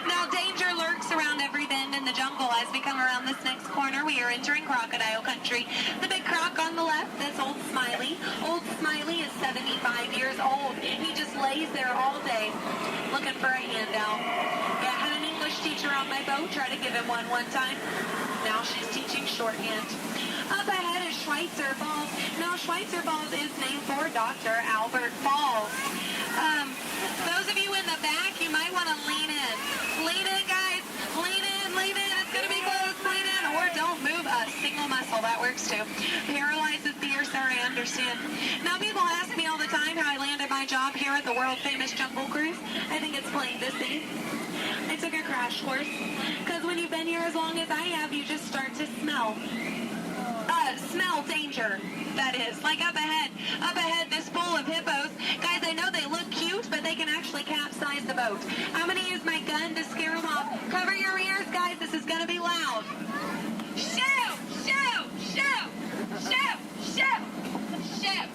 Now, danger lurks around every bend in the jungle. As we come around this next corner, we are entering crocodile country. The big croc on the left, that's Old Smiley. Old Smiley is 75 years old. He just lays there all day looking for a handout. Yeah, I had an English teacher on my boat, try to give him one time. Now she's teaching shorthand. Up ahead is Schweitzer Falls. Now Schweitzer Falls is named for Dr. Albert Falls. Those of you in the back, you might want to lean in. Lean in, guys. Lean in, lean in. It's going to be close. Lean in, or don't move a single muscle. That works too. Paralyzes fear, sir, I understand. Now people ask me all the time how I landed my job here at the world famous Jungle Cruise. I think it's plain to see. I took a crash course. Because when you've been here as long as I have, you just start to smell. Smell danger, that is. Like up ahead, this pool of hippos. Guys, I know they look cute, but they can actually capsize the boat. I'm going to use my gun to scare them off. Cover your ears, guys. This is going to be loud. Shoot! Shoot! Shoot! Shoot! Shoot! Shoot!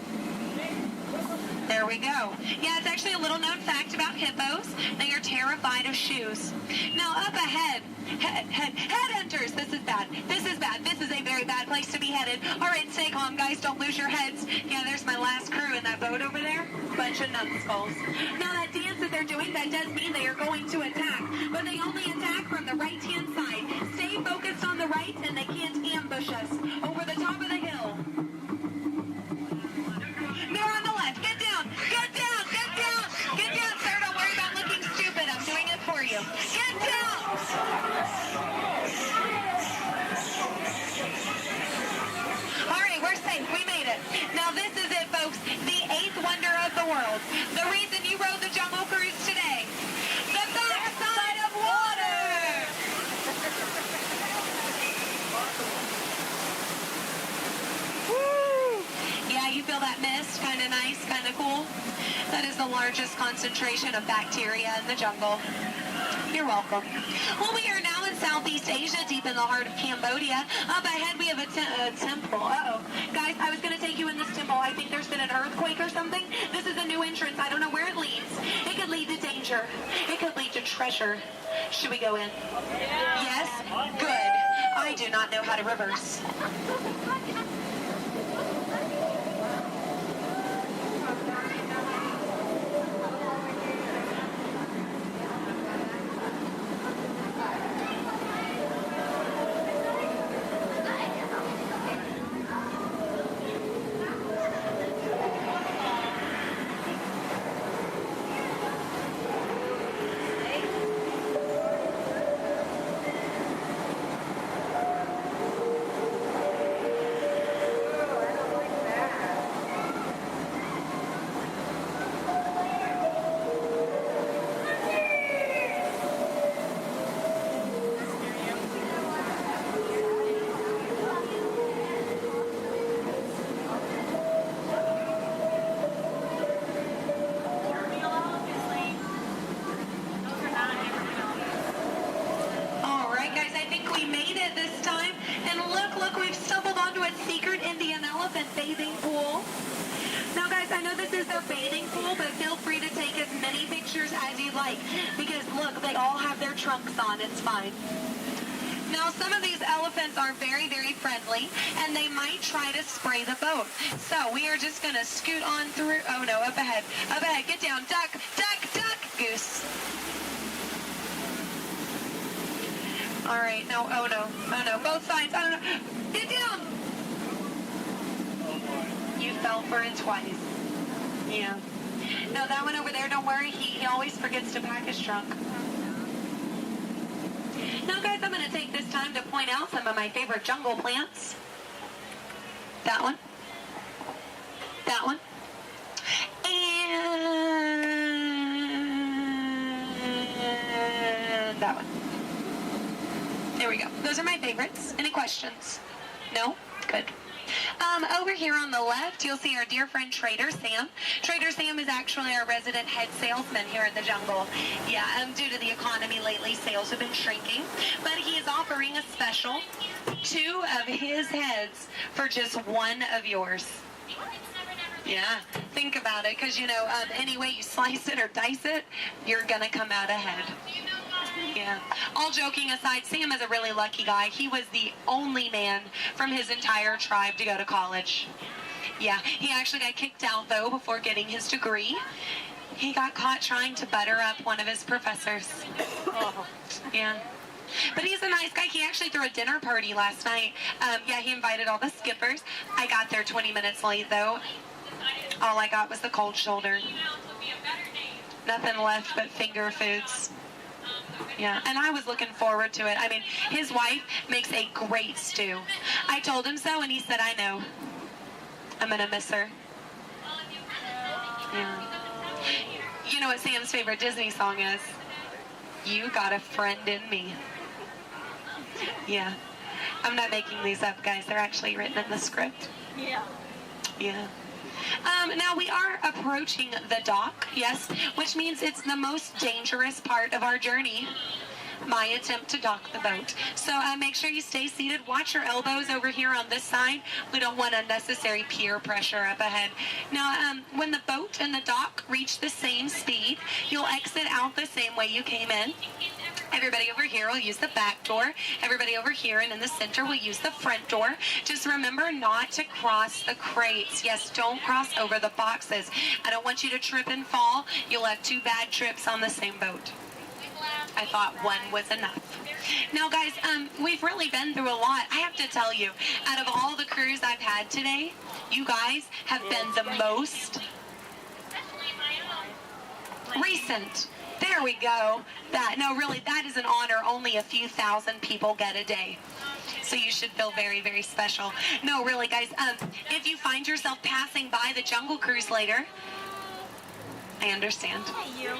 There we go. Yeah, it's actually a little known fact about hippos. They are terrified of shoes. Now up ahead, headhunters. This is bad. This is bad. This is a very bad place to be headed. All right, stay calm, guys. Don't lose your heads. Yeah, there's my last crew in that boat over there. Bunch of numbskulls. Now that dance that they're doing, that does mean they are going to attack. But they only attack from the right-hand side. Stay focused on the right and they can't ambush us. Over the top of the hill. kind of cool? That is the largest concentration of bacteria in the jungle. You're welcome. Well, we are now in Southeast Asia, deep in the heart of Cambodia. Up ahead, we have a temple. Uh-oh. Guys, I was going to take you in this temple. I think there's been an earthquake or something. This is a new entrance. I don't know where it leads. It could lead to danger. It could lead to treasure. Should we go in? Yes? Good. I do not know how to reverse. Bathing pool. Now guys, I know this is their bathing pool, but feel free to take as many pictures as you like, because look, they all have their trunks on. It's fine. Now some of these elephants are very, very friendly, and they might try to spray the boat. So we are just going to scoot on through. Oh no, up ahead, get down, duck, duck, duck, goose. All right, no, oh no, both sides, I don't know, get down. You fell for it twice. Yeah. No, that one over there, don't worry. He always forgets to pack his trunk. Now, guys, I'm going to take this time to point out some of my favorite jungle plants. That one. That one. And that one. There we go. Those are my favorites. Any questions? No? Good. Over here on the left, you'll see our dear friend Trader Sam. Trader Sam is actually our resident head salesman here in the jungle. Yeah, due to the economy lately, sales have been shrinking. But he is offering a special, 2 of his heads for just 1 of yours. Yeah, think about it, because, you know, any way you slice it or dice it, you're going to come out ahead. Yeah. All joking aside, Sam is a really lucky guy. He was the only man from his entire tribe to go to college. Yeah, he actually got kicked out, though, before getting his degree. He got caught trying to butter up one of his professors. Yeah. But he's a nice guy. He actually threw a dinner party last night. Yeah, he invited all the skippers. I got there 20 minutes late, though. All I got was the cold shoulder. Nothing left but finger foods. Yeah, and I was looking forward to it. I mean, his wife makes a great stew. I told him so, and he said, I know. I'm going to miss her. Yeah. You know what Sam's favorite Disney song is? You Got a Friend in Me. Yeah. I'm not making these up, guys. They're actually written in the script. Yeah. Yeah. Now we are approaching the dock, yes, which means it's the most dangerous part of our journey. My attempt to dock the boat. So make sure you stay seated. Watch your elbows over here on this side. We don't want unnecessary peer pressure up ahead. Now, when the boat and the dock reach the same speed, you'll exit out the same way you came in. Everybody over here will use the back door. Everybody over here and in the center will use the front door. Just remember not to cross the crates. Yes, don't cross over the boxes. I don't want you to trip and fall. You'll have 2 bad trips on the same boat. I thought 1 was enough. Now, guys, we've really been through a lot. I have to tell you, out of all the crews I've had today, you guys have been the most recent. There we go. No, really, that is an honor only a few thousand people get a day. So you should feel very, very special. No, really, guys, if you find yourself passing by the Jungle Cruise later, I understand. Yeah.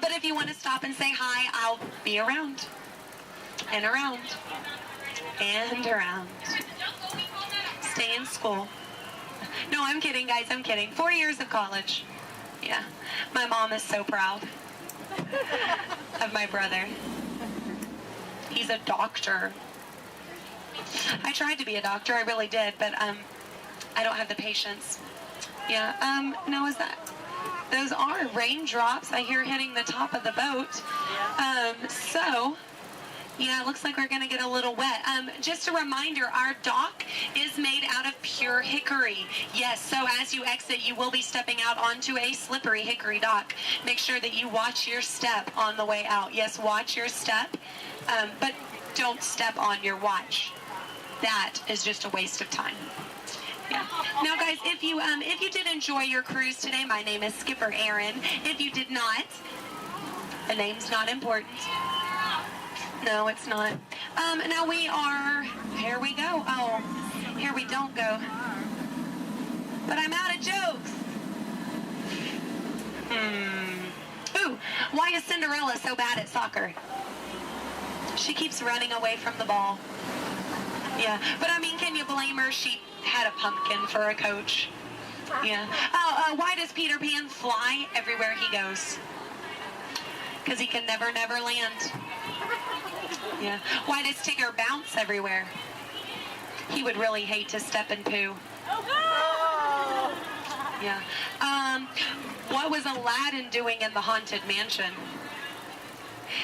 But if you want to stop and say hi, I'll be around. And around. And around. Stay in school. No, I'm kidding, guys. I'm kidding. 4 years of college. Yeah. My mom is so proud of my brother. He's a doctor. I tried to be a doctor. I really did, but I don't have the patience. Yeah. No, is that... Those are raindrops I hear hitting the top of the boat. So... Yeah, it looks like we're going to get a little wet. Just a reminder, our dock is made out of pure hickory. Yes, so as you exit, you will be stepping out onto a slippery hickory dock. Make sure that you watch your step on the way out. Yes, watch your step, but don't step on your watch. That is just a waste of time. Yeah. Now, guys, if you did enjoy your cruise today, my name is Skipper Aaron. If you did not, the name's not important. No, it's not. Now we are, here we go. Oh, here we don't go. But I'm out of jokes. Ooh, why is Cinderella so bad at soccer? She keeps running away from the ball. Yeah, but I mean, can you blame her? She had a pumpkin for a coach. Yeah. Oh, why does Peter Pan fly everywhere he goes? Because he can never land. Yeah. Why does Tigger bounce everywhere? He would really hate to step in poo. Yeah. What was Aladdin doing in the Haunted Mansion?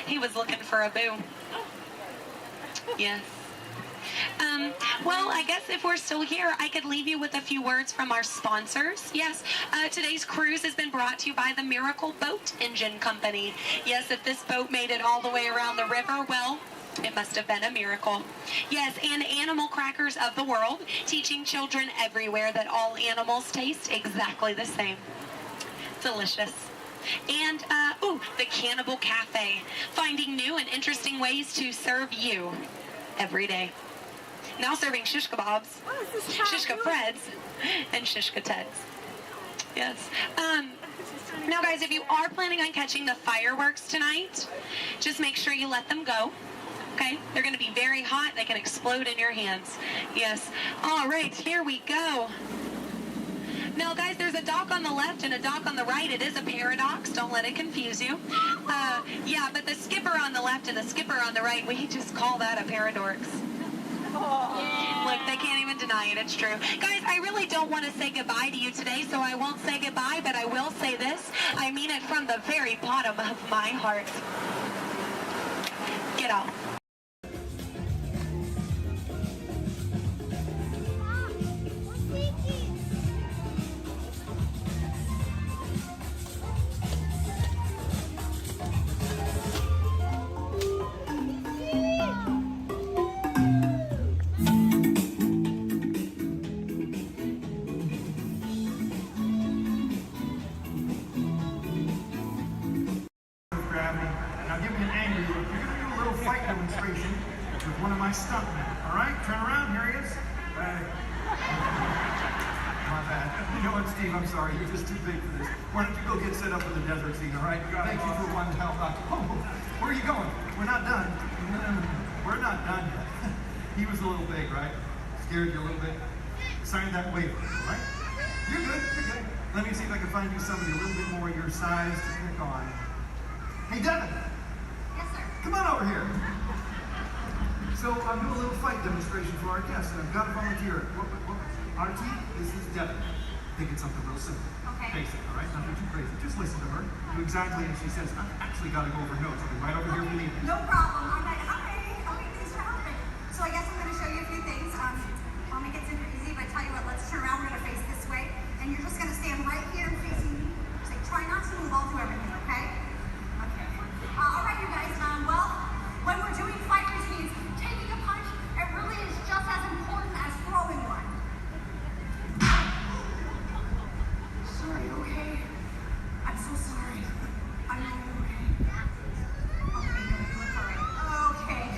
He was looking for a boo. Yes. Well, I guess if we're still here, I could leave you with a few words from our sponsors. Yes, today's cruise has been brought to you by the Miracle Boat Engine Company. Yes, if this boat made it all the way around the river, well, it must have been a miracle. Yes, and Animal Crackers of the World, teaching children everywhere that all animals taste exactly the same. Delicious. And, the Cannibal Cafe, finding new and interesting ways to serve you every day. Now serving shish kebabs, shish freds, and shish teds. Yes. Now, guys, if you are planning on catching the fireworks tonight, just make sure you let them go. Okay? They're going to be very hot. They can explode in your hands. Yes. All right, here we go. Now, guys, there's a dock on the left and a dock on the right. It is a paradox. Don't let it confuse you. Yeah, but the skipper on the left and the skipper on the right, we just call that a paradorx. Look, they can't even deny it. It's true. Guys, I really don't want to say goodbye to you today, so I won't say goodbye, but I will say this. I mean it from the very bottom of my heart. Get out. One of my stuntmen. All right, turn around. Here he is. My bad. You know what, Steve? I'm sorry. You're just too big for this. Why don't you go get set up with the desert scene? All right. Thank you for one help. Oh, where are you going? We're not done. We're not done yet. He was a little big, right? Scared you a little bit. Sign that waiver. All right. You're good. You're good. Let me see if I can find you somebody a little bit more your size to pick on. Hey, Devin. Yes, sir. Come on over here. So I'm doing a little fight demonstration for our guests, and I've got a volunteer. RT, this is Devin. I think it's something real simple. Okay. Basic, all right? Nothing too crazy. Just listen to her. Do exactly as she says. I've actually got to go over notes. I'll be right over here if you need me. No problem. I'm like, hi. Okay, thanks for helping. So I guess I'm going to show you a few things. I'll make it super easy, but tell you what, let's turn around. We're going to face this way, and you're just going to stand right here and facing me. So try not to move all through everything, okay? Okay. All right, you guys. Well, when we're doing fight routines, taking a punch, it really is just as important as throwing one. Sorry, okay? I'm so sorry. I know you're okay. Okay, you look all right. Okay.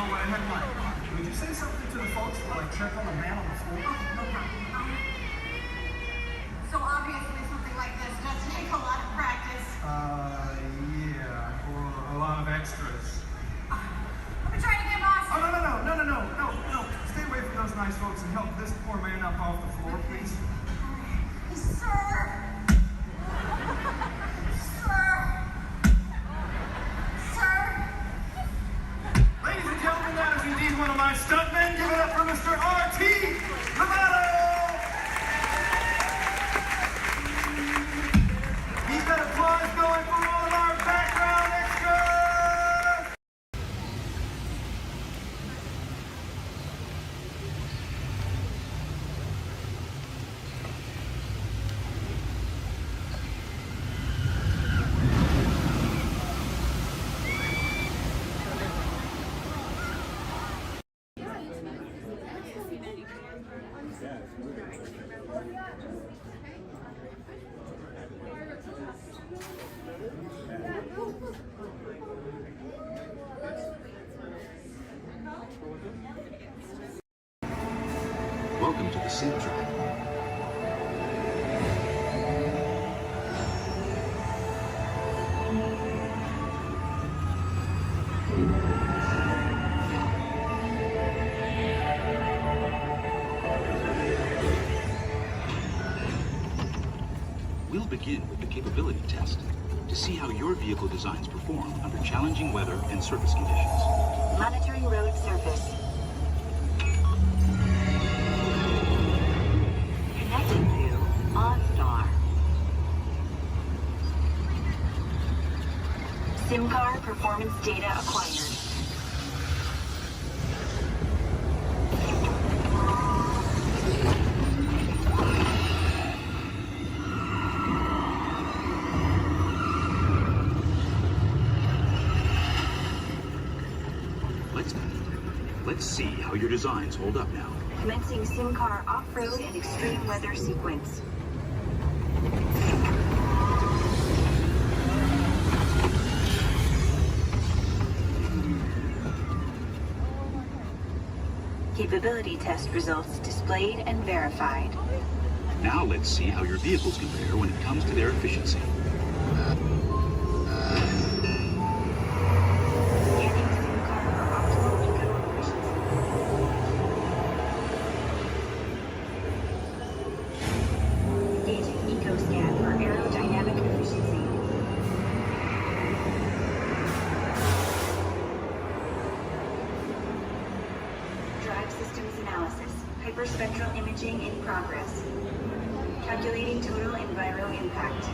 Oh, what ahead, Mike? Would you say something to the folks while I check on the man on the floor? So obviously something like this does take a lot of practice. Yeah, or a lot of extras. Let me try it again, boss. Oh, no. Stay away from those nice folks and help this poor man up off the floor, please. Sir. Ladies and gentlemen, that is indeed one of my stuntmen. Give it up for Mr. R.T. Lovato! Keep that applause going for all of our background extras! Welcome to the Sea Track. We'll begin with the capability test to see how your vehicle designs perform under challenging weather and surface conditions. Monitoring road surface. Connecting to OnStar. SIM card performance data acquired. Let's see how your designs hold up now. Commencing SIM car off-road and extreme weather sequence. Capability test results displayed and verified. Now let's see how your vehicles compare when it comes to their efficiency. Hyperspectral imaging in progress. Calculating total enviro impact.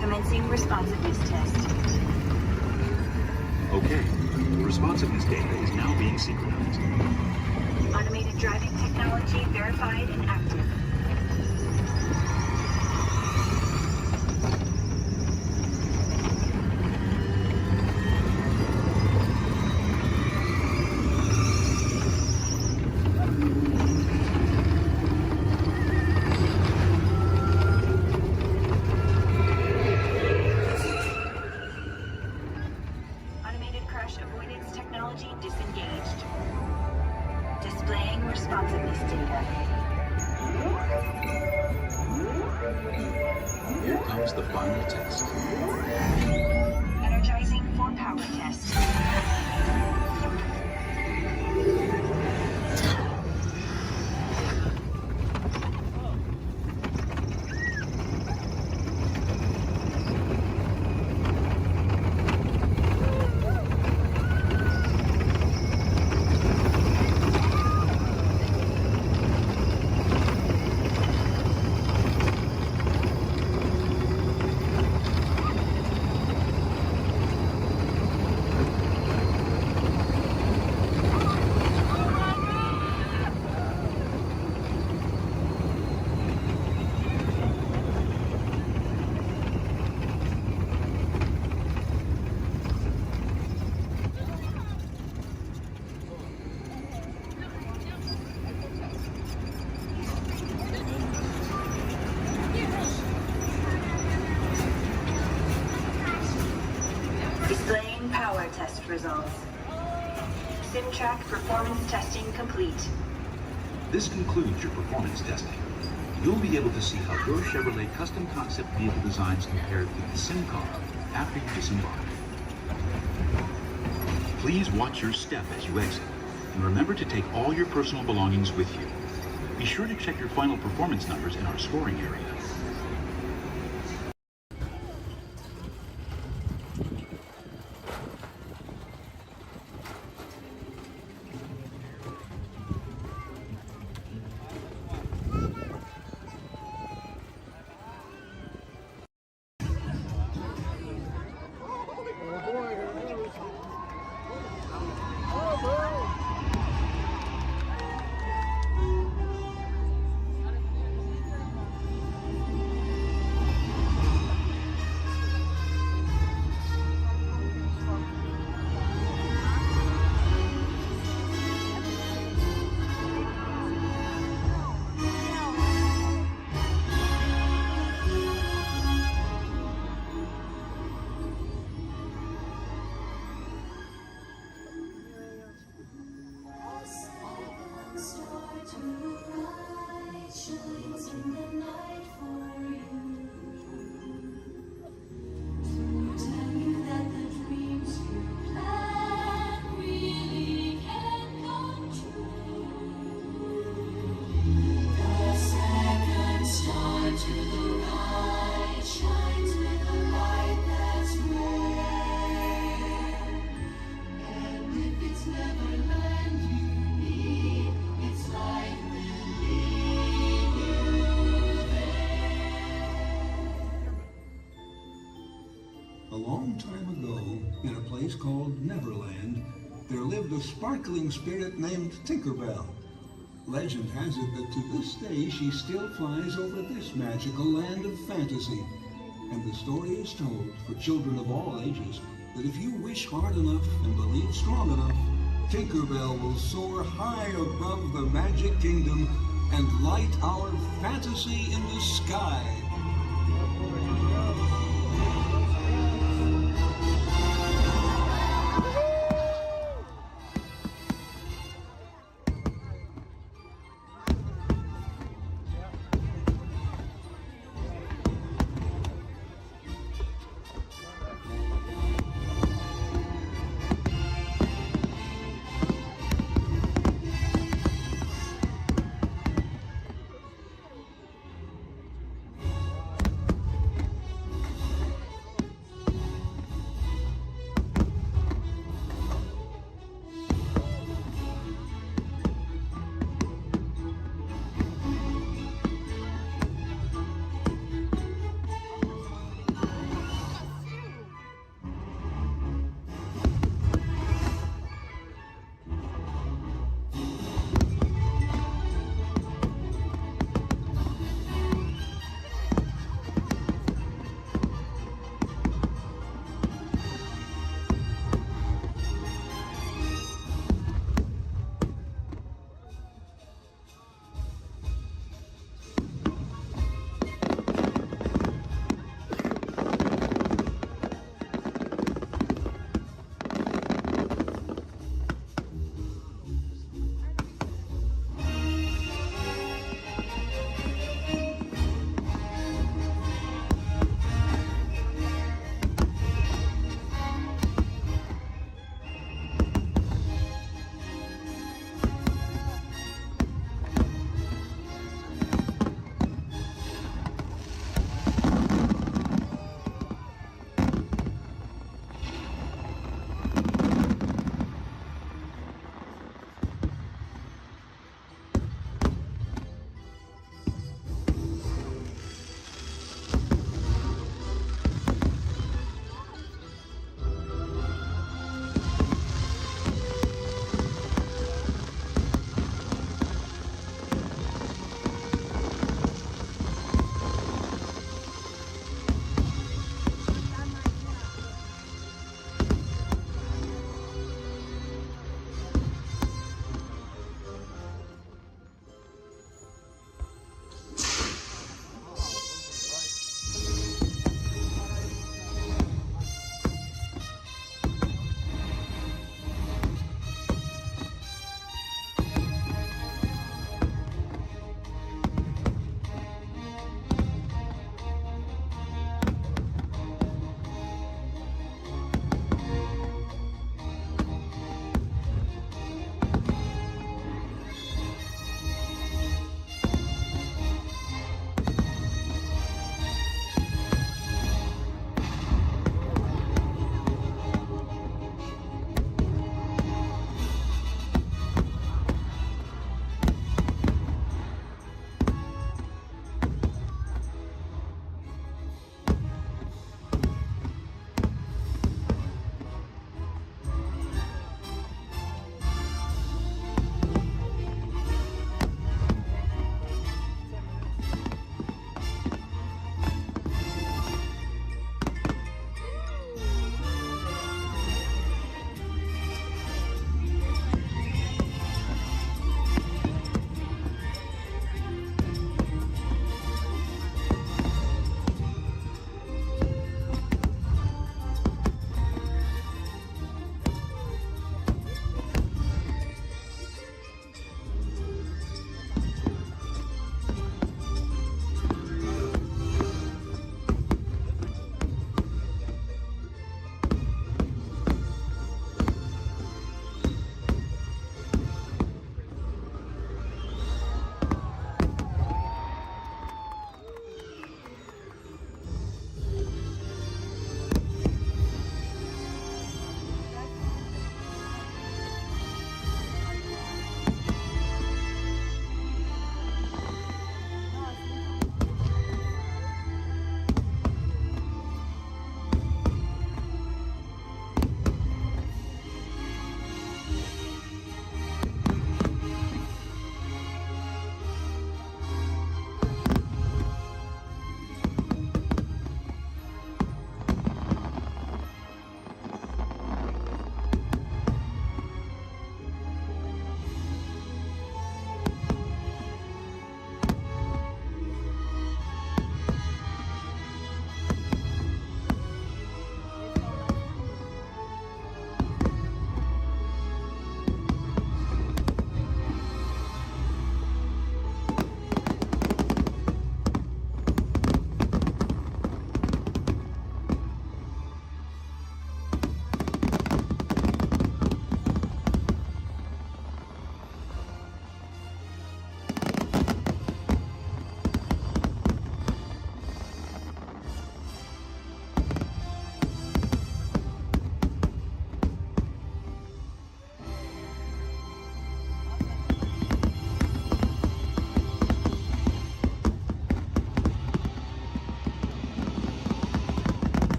Commencing responsiveness test. Okay, the responsiveness data is now being synchronized. Automated driving technology verified and active. Here comes the final test. Energizing for power test. power test results. SimTrack performance testing complete. This concludes your performance testing. You'll be able to see how your Chevrolet custom concept vehicle designs compare to the sim car after you disembark. Please watch your step as you exit, and remember to take all your personal belongings with you. Be sure to check your final performance numbers in our scoring area. A long time ago, in a place called Neverland, there lived a sparkling spirit named Tinkerbell. Legend has it that to this day she still flies over this magical land of fantasy. And the story is told for children of all ages that if you wish hard enough and believe strong enough, Tinkerbell will soar high above the magic kingdom and light our fantasy in the sky.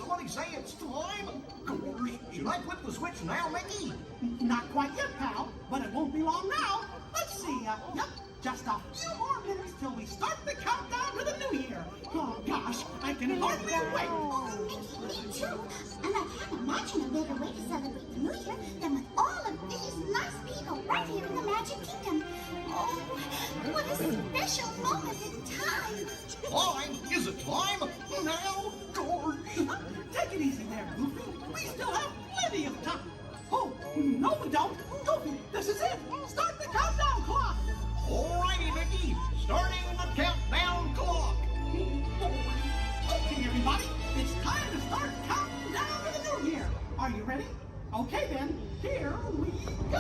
somebody say it's time? Should I flip the switch now, Mickey? Not quite yet, pal, but it won't be long now. Let's see, yep, just a few more minutes till we start the countdown to the new year. Oh, gosh, I can hardly wait. Oh, Mickey, me too. And I can't imagine a better way to celebrate the new year than with all of these nice people right here in the Magic Kingdom. Oh, what a special moment in time. Time? Is it time? Now, George. Take it easy there, Goofy. We still have plenty of time. Oh, no we don't. Goofy, this is it. Start the countdown clock. Alrighty, Mickey. Starting the countdown clock. Okay, everybody. It's time to start counting down to the new year. Are you ready? Okay, then. Here we go.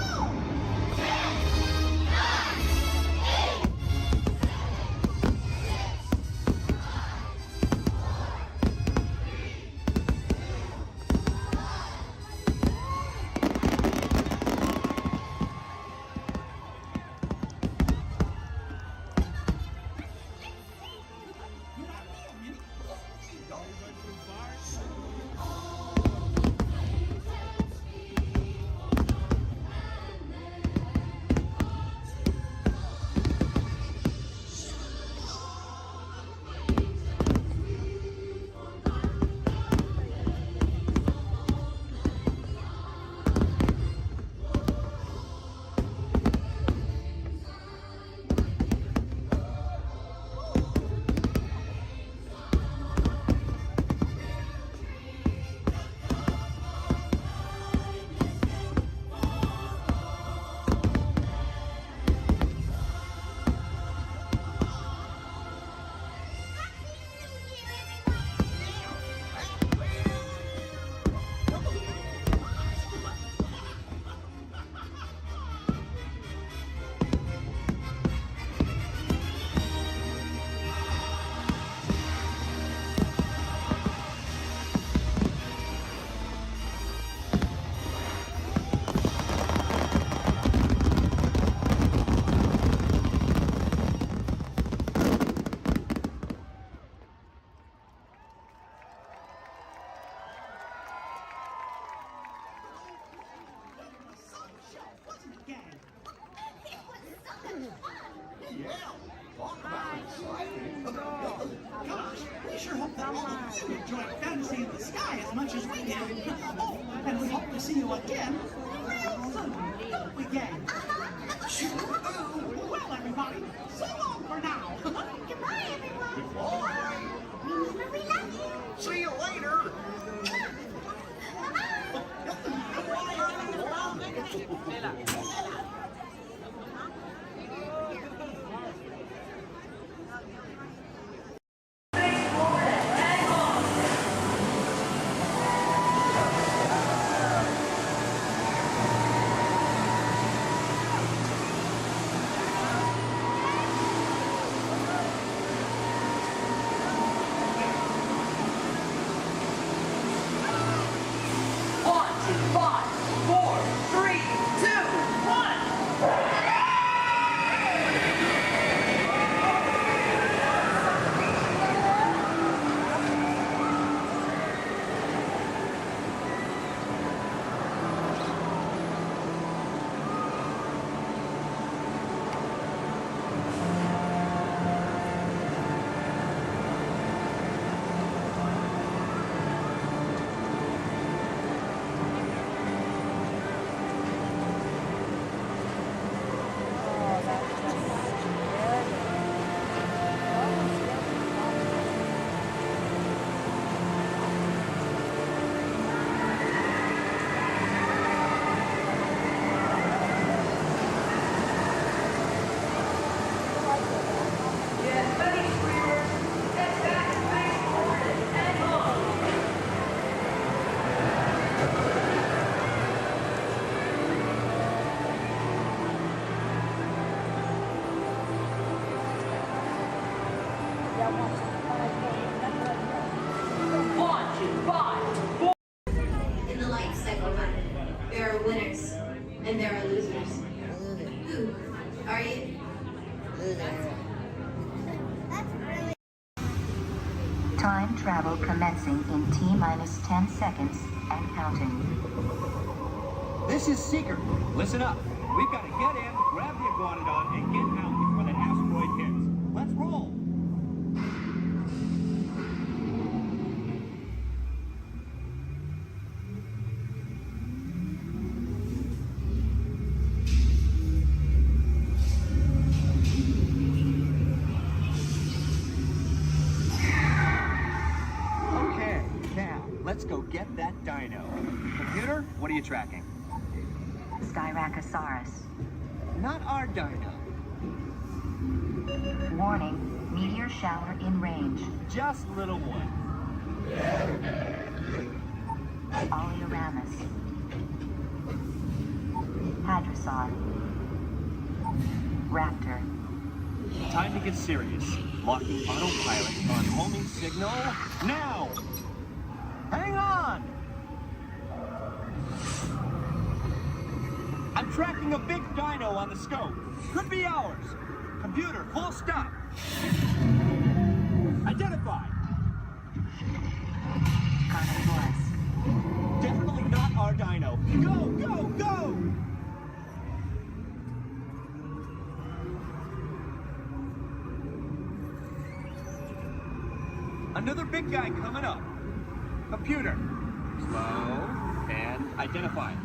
10, 9, 8. See you again real soon, don't we, gang? Well, everybody, so long for now. Goodbye, everyone. Goodbye. Remember, we love you. See you later. In the life cycle run, there are winners and there are losers. Who are you? Time Time travel commencing in T-minus 10 seconds and counting. This is Seeker. Listen up. We've got to get in, grab the iguanodon, and get out before that asteroid hits. Let's roll! Okay, now, let's go get that dino. Computer, what are you tracking? Styracosaurus. Not our dino. Warning, meteor shower in range. Just little one. Oleoramus. Hadrosaur. Raptor. Time to get serious. Locking autopilot on homing signal now! Hang on! I'm tracking a big dino on the scope. Could be ours. Computer, full stop. Identified. Carnotaurus. Definitely not our dino. Go, go, go! Another big guy coming up. Computer. Slow and identified.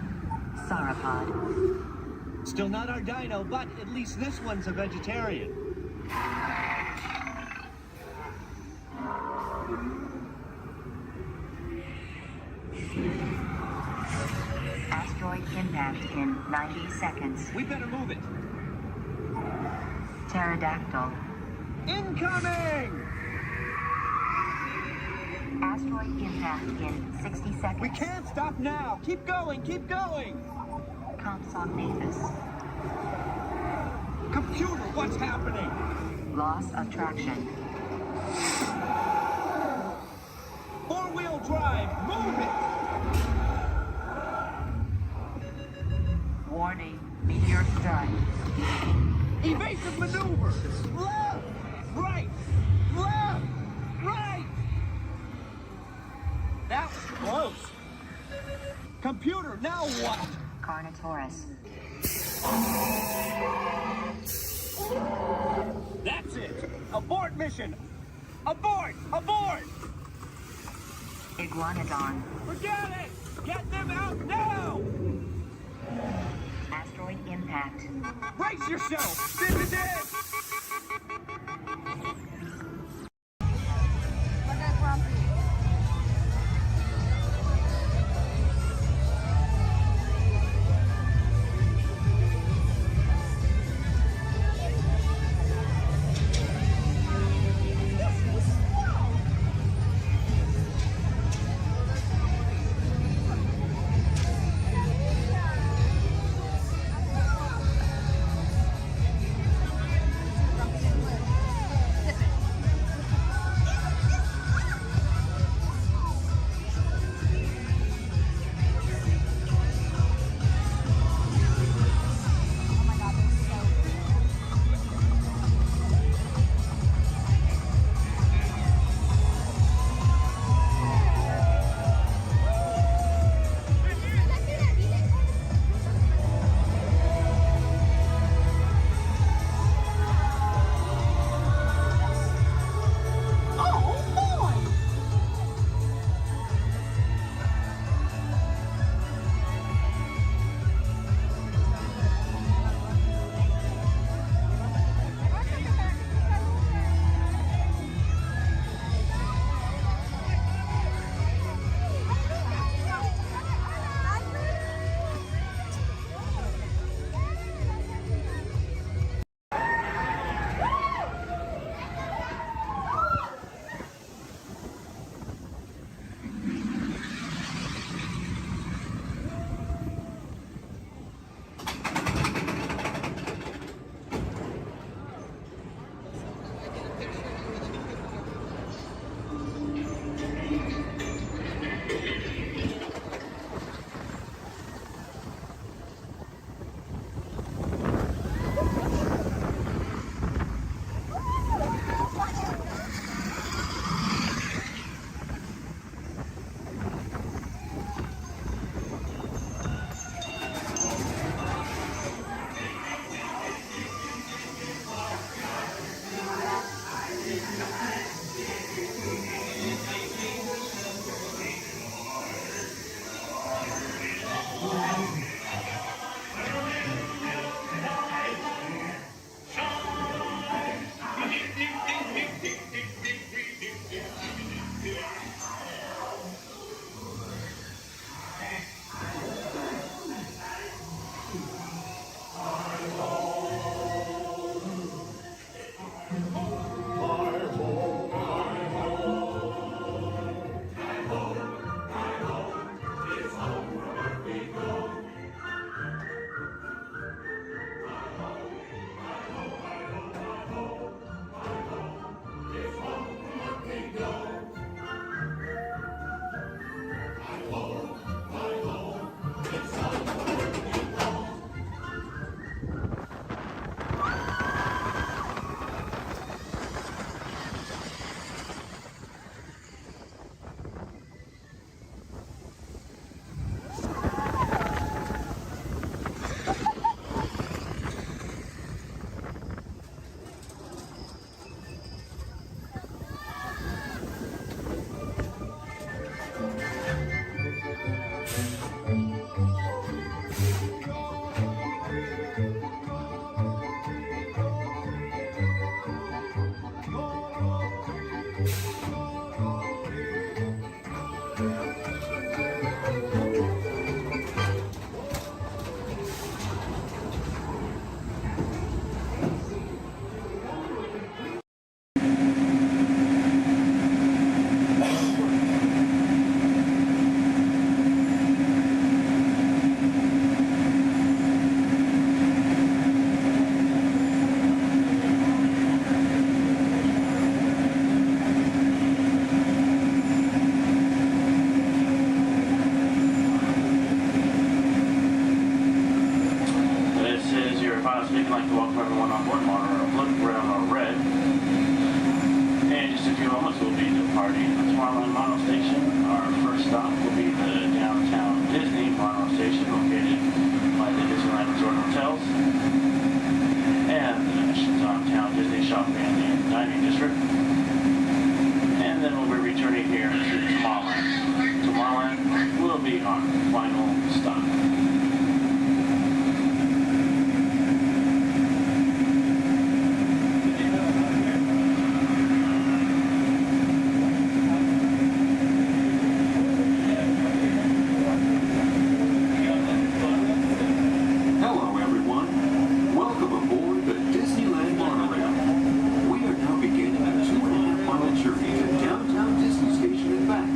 Sauropod. Still not our dino, but at least this one's a vegetarian. Asteroid impact in 90 seconds. We better move it. Pterodactyl. Incoming! Asteroid impact in 60 seconds. We can't stop now. Keep going, keep going. Compsognathus. Computer, what's happening? Loss of traction. Four-wheel drive, move it! Warning, meteor strike. Evasive maneuver! Left! Right! Left! Right! That was close. Computer, now what? Carnotaurus. That's it! Abort mission! Abort! Abort! Iguanodon. Forget it! Get them out now! Asteroid impact. Brace yourself! This is it! be our final stop. Hello, everyone. Welcome aboard the Disneyland monorail. We are now beginning a 2.5-mile journey to downtown Disney Station and back.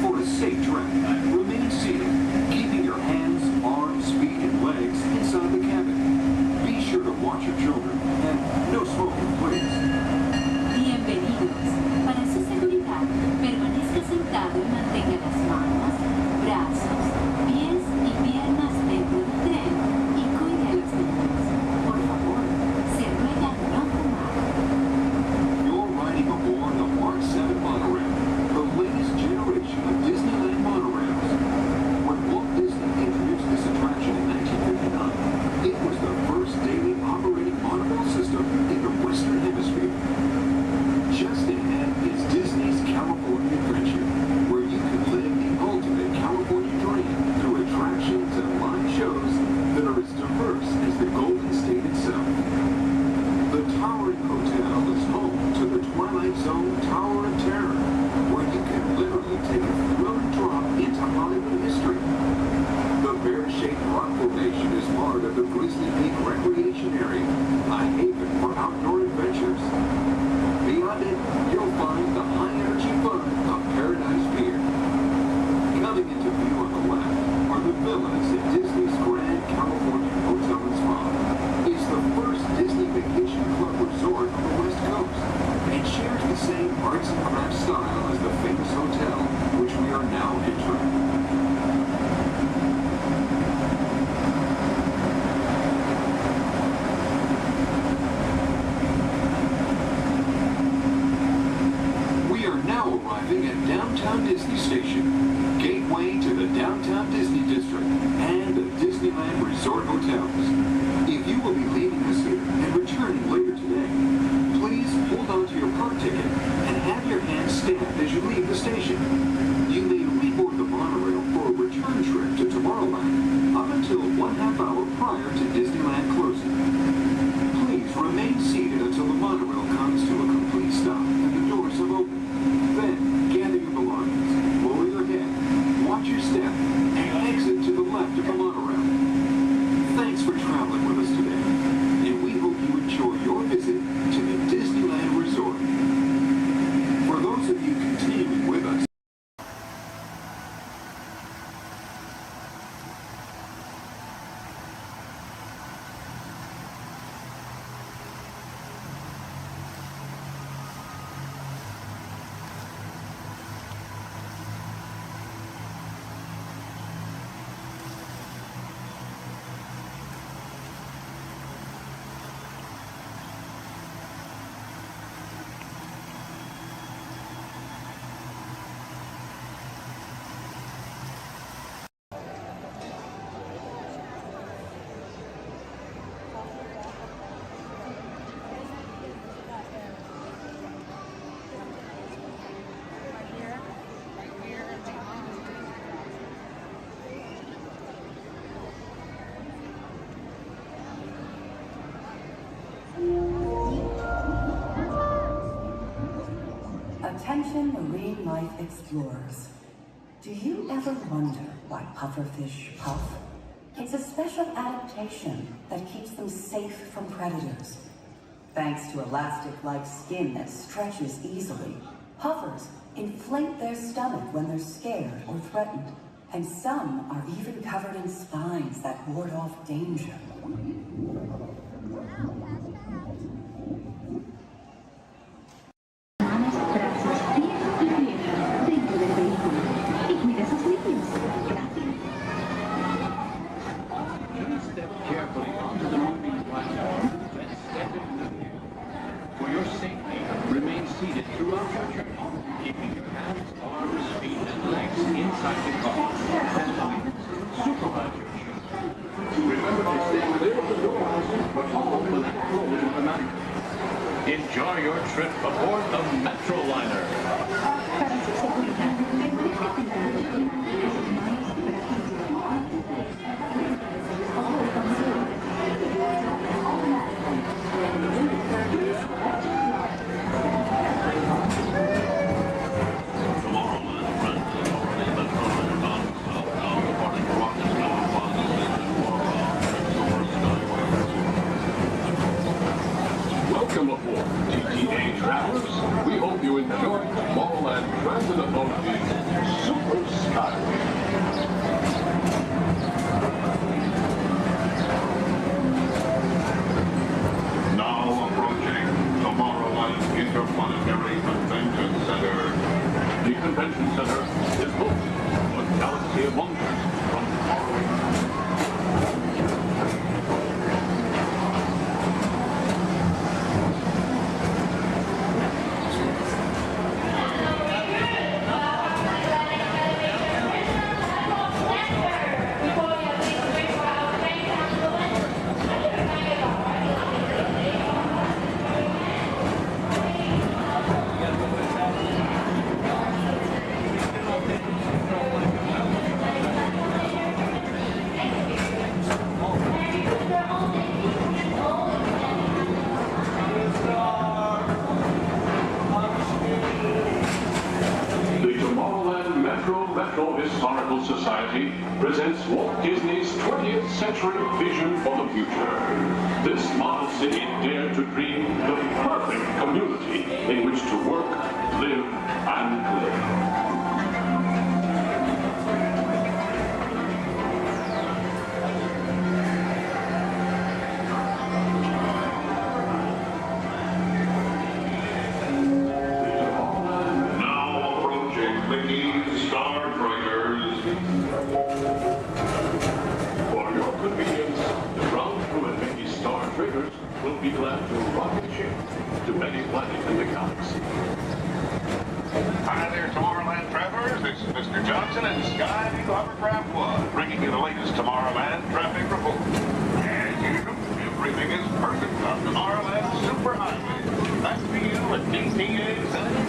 For a safe trip, remain seated, keeping your hands, arms, feet, and legs inside the cabin. Be sure to watch your children, and no smoking, please. Bienvenidos. Para su seguridad, permanezca sentado y mantenga las manos, brazos, pies y piernas dentro del tren y cuide a los niños. Por favor, se ruega no fumar. You're riding aboard the Mark 7 monorail, the latest generation of Disneyland monorails. When Walt Disney introduced this attraction in 1959, it was the first daily operating monorail system in the Western Hemisphere. Just ahead is Disney's California Adventure, where you can live the ultimate California dream through attractions and live shows that are as diverse as the Golden State itself. The Towering Hotel is home to the Twilight Zone Tower of Terror, where you can literally take a thrilling drop into Hollywood history. The bear-shaped rock formation is part of the Grizzly Peak Recreation Area, a haven for outdoor adventures. Beyond it, you'll find the high-energy fun of Paradise Pier. Coming into view on the left are the villas at Disney's Grand California Hotel and Spa. It's the first Disney Vacation Club resort on the West Coast and shares the same arts and crafts style as the famous hotel, which we are now entering. We are now arriving at Downtown Disney Station, gateway to the Downtown Disney District and the Disneyland Resort Hotels. If you will be leaving us here and returning later today, please hold on to your park ticket and have your hands stamped as you leave the station. You may reboard the monorail for a return trip to Tomorrowland up until 1/2 hour prior to Disneyland closing. Please remain seated until the monorail comes to a complete stop and the doors have opened. Then, gather your belongings, lower your head, watch your step, and exit to the left of the monorail. Thanks for traveling with us today, and we hope you enjoy your visit to the Disneyland Resort. For those of you continuing with us, Attention marine life explorers. Do you ever wonder why pufferfish puff? It's a special adaptation that keeps them safe from predators. Thanks to elastic-like skin that stretches easily, puffers inflate their stomach when they're scared or threatened, and some are even covered in spines that ward off danger. Step carefully onto the moving platform, then step into the view. For your safety, remain seated throughout your journey, keeping your hands, arms, feet, and legs inside the car. And supervise your children. Remember to stay clear of the doors, but open and close automatically. display of wonders from tomorrow. Metro Historical Society presents Walt Disney's 20th century vision for the future. This model city dared to dream the perfect community in which to work, live, and play. Will be glad to rocket ship to any planet in the galaxy. Hi there, Tomorrowland travelers. This is Mr. Johnson and Sky Hovercraft One, bringing you the latest Tomorrowland traffic report. As usual, everything is perfect on Tomorrowland Superhighway. Back to you at DTA Center.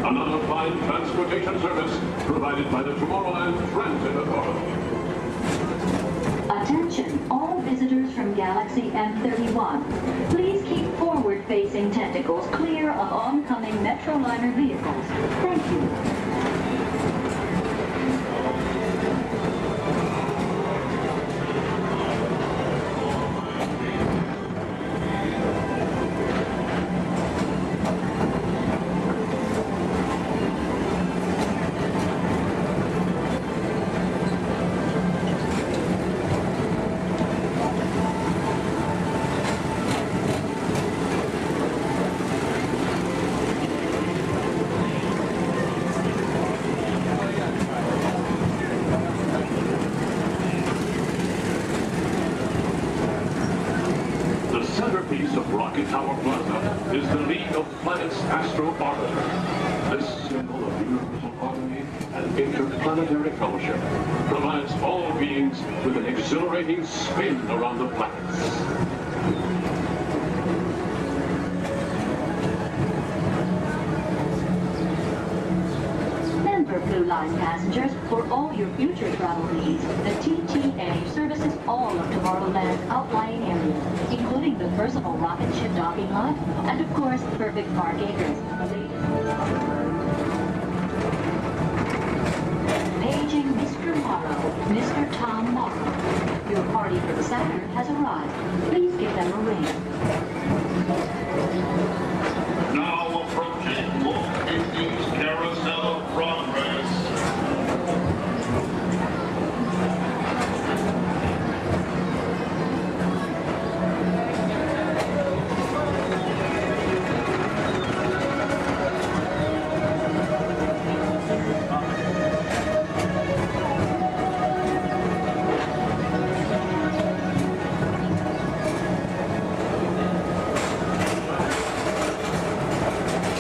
Another fine transportation service provided by the Tomorrowland Transit Authority. Attention, all visitors from Galaxy M31. Please keep forward-facing tentacles clear of oncoming Metroliner vehicles. Thank you. centerpiece of Rocket Tower Plaza is the League of Planets Astro Orbiter. This symbol of universal harmony and interplanetary fellowship provides all beings with an exhilarating spin around the planets. Blue Line passengers, for all your future travel needs, the TTA services all of Tomorrowland's outlying areas, including the personal rocket ship docking lot, and of course, perfect park acres. Paging Mr. Morrow, Mr. Tom Morrow. Your party for the Saturn has arrived. Please give them a ring. Now approaching Walt Disney's Carousel of Progress.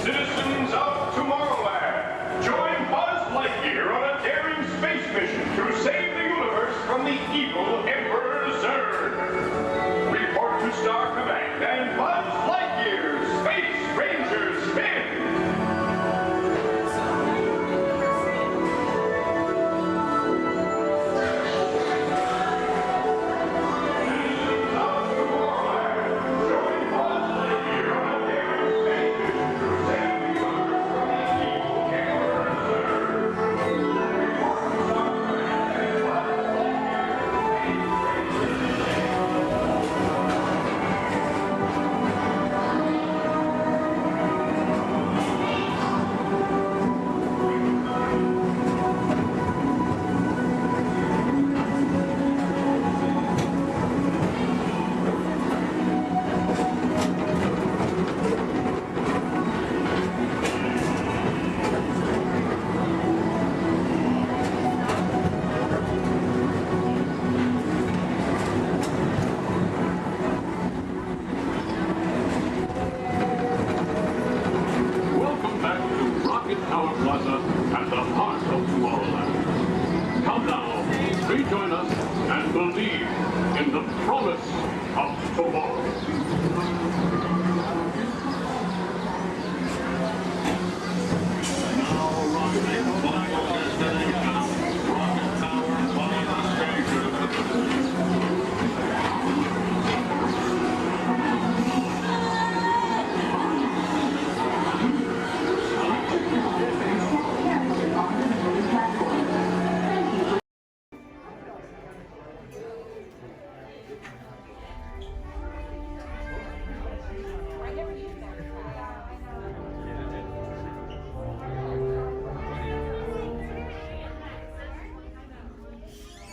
Citizens of Tomorrowland, join Buzz Lightyear on a daring space mission to save the universe from the evil Emperor Zurg. Report to Star Command and Buzz Lightyear, Space Ranger Spin! Welcome back to Rocket Tower Plaza at the heart of Tomorrowland. Come now, rejoin us and believe in the promise of tomorrow.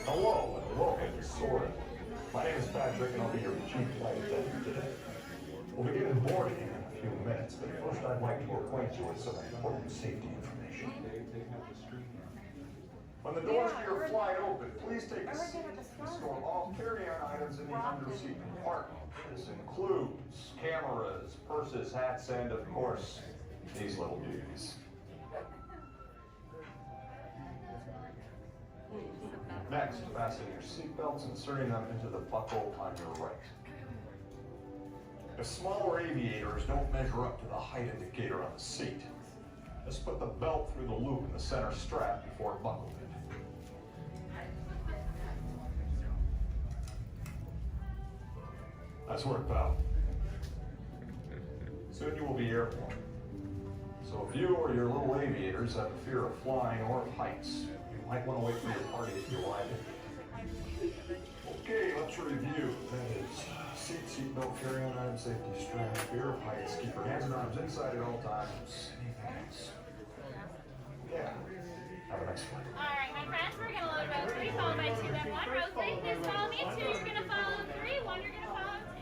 Hello and welcome to Soarin'. My name is Patrick and I'll be your chief flight attendant today. We'll begin boarding in a few minutes, but first I'd like to acquaint you with some important safety information. When the doors to your flight open, please take a seat and store all carry-on items in the underseat compartment. This includes cameras, purses, hats, and of course, these little beauties. Next, fasten your seatbelts, inserting them into the buckle on your right. If smaller aviators don't measure up to the height indicator on the seat, just put the belt through the loop in the center strap before buckling it. Nice work, pal. Soon you will be airborne. So if you or your little aviators have a fear of flying or of heights, you might want to wait for your party if you arrive. Okay, let's review. That is seatbelt, carry-on item, safety strap, fear of heights, keep your hands and arms inside at all times. Anything else? Yeah. Have a nice flight. All right, my friends, we're going to load row 3, followed by 2, then 1. Row 3, please follow me. 2, you're going to follow 3. 1, you're going to follow 2.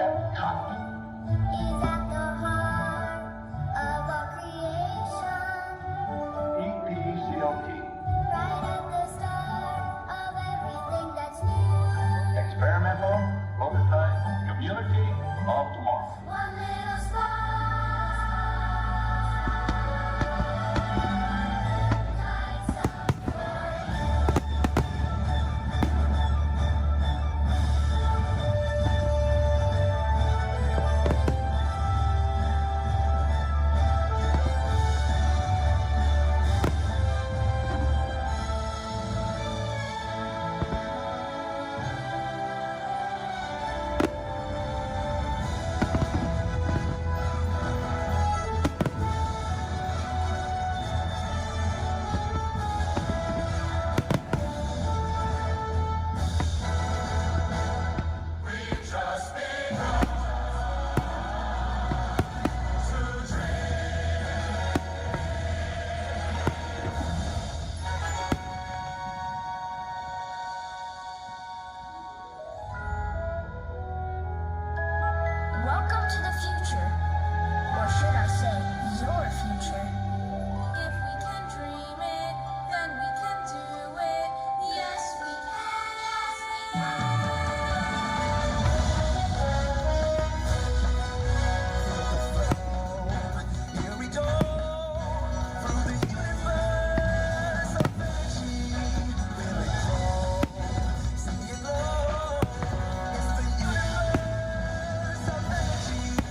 and trust. Is at the heart of all creation. EPCLT. Right at the start of everything that's new. Experimental Prototype Community of Tomorrow. One little spark. Welcome to the future, or should I say, your future. If we can dream it, then we can do it. Yes, we can. Here we go, through the universe of energy. Feel it glow, see it glow. It's the universe of energy.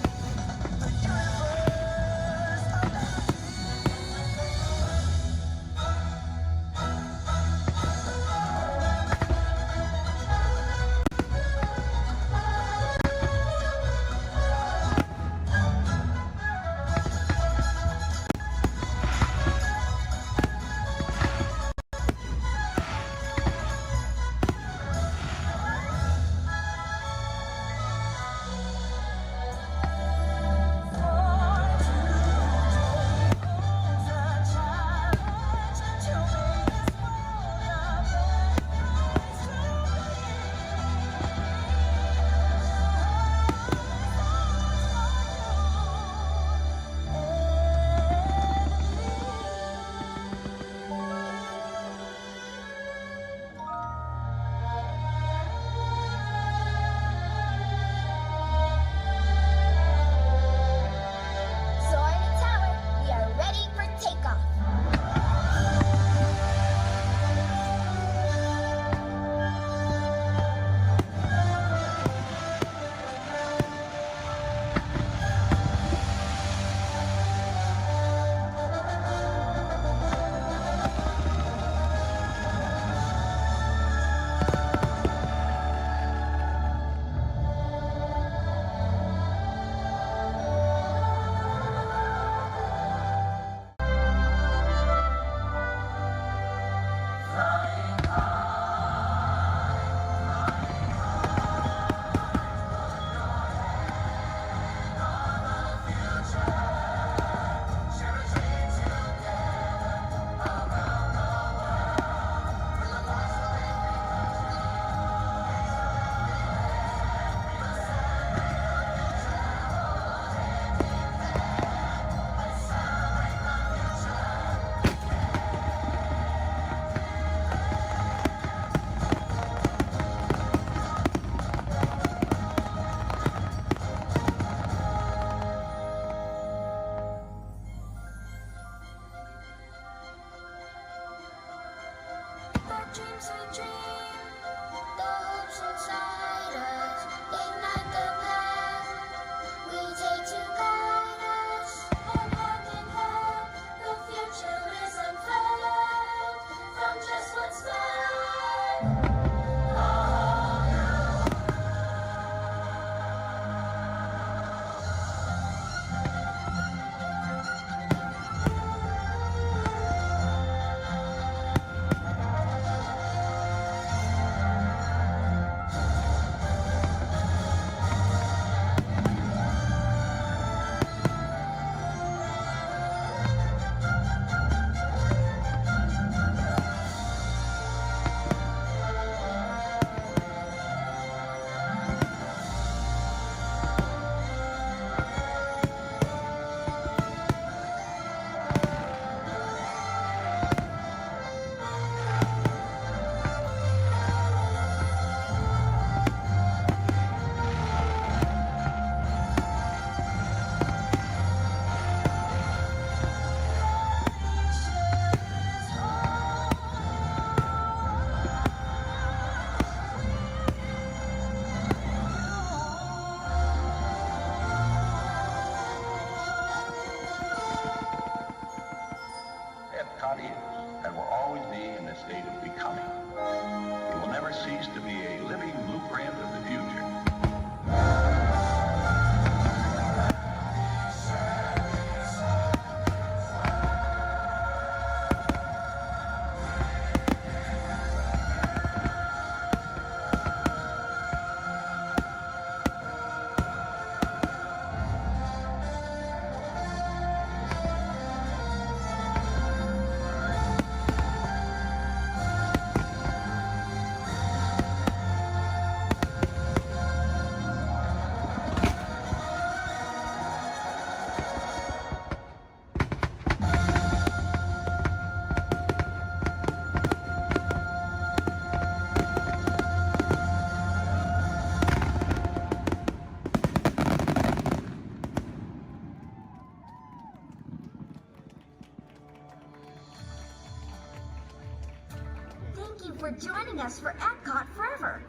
for joining us for Epcot Forever.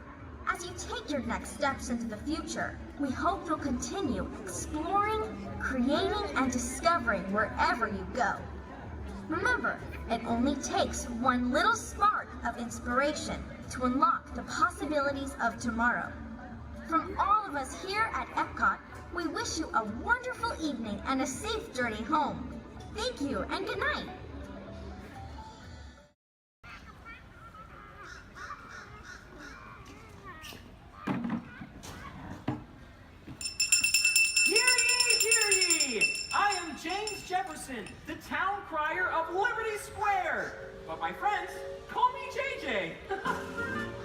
As you take your next steps into the future, we hope you'll continue exploring, creating, and discovering wherever you go. Remember, it only takes one little spark of inspiration to unlock the possibilities of tomorrow. From all of us here at Epcot, we wish you a wonderful evening and a safe journey home. Thank you and good night. Hear ye! I am James Jefferson, the town crier of Liberty Square. But my friends call me JJ.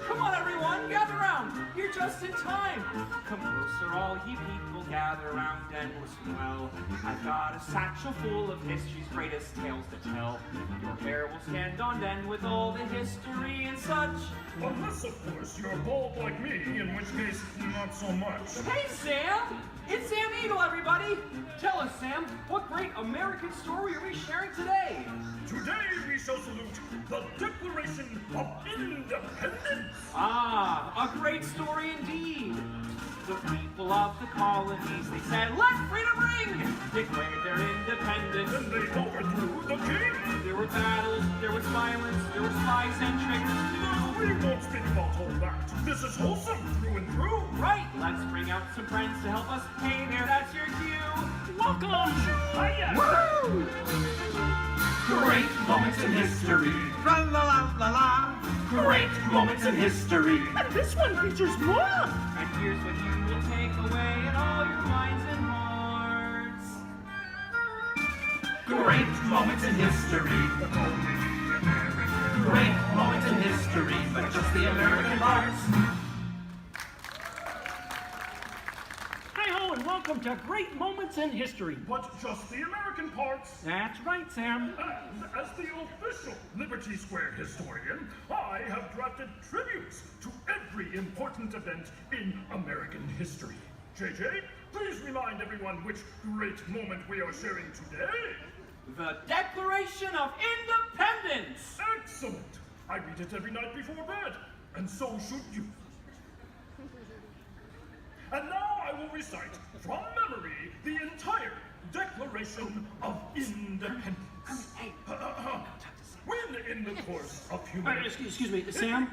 Come on, everyone, gather round. You're just in time. Come closer, all ye people, gather round and listen well. I've got a satchel full of history's greatest tales to tell. Your hair will stand on end with all the history and such. Unless, of course, you're bald like me, in which case, not so much. Hey, Sam! It's Sam Eagle, everybody! Tell us, Sam, what great American story are we sharing today? Today we shall salute the Declaration of Independence. Ah, a great story indeed. The people of the colonies, they said, let freedom ring! Declared their independence. And they overthrew the king. There were battles, there was violence, there were spies and triggers too. We won't speak about all that. This is wholesome through and through. Right, let's bring out some friends to help us. Hey there, that's your cue. Welcome! Hiya! Woo! Great moments in history. La la la la la. Great moments in history. And this one features more. And here's what you will take away in all your minds and hearts. Great moments in history. Great moments in history, but just the American parts. Hi-ho, and welcome to Great Moments in History. But just the American parts. That's right, Sam. And as the official Liberty Square historian, I have drafted tributes to every important event in American history. JJ, please remind everyone which great moment we are sharing today. The Declaration of Independence! Excellent! I read it every night before bed, and so should you. And now I will recite from memory the entire Declaration of Independence. When in the course of human... Excuse me, Sam?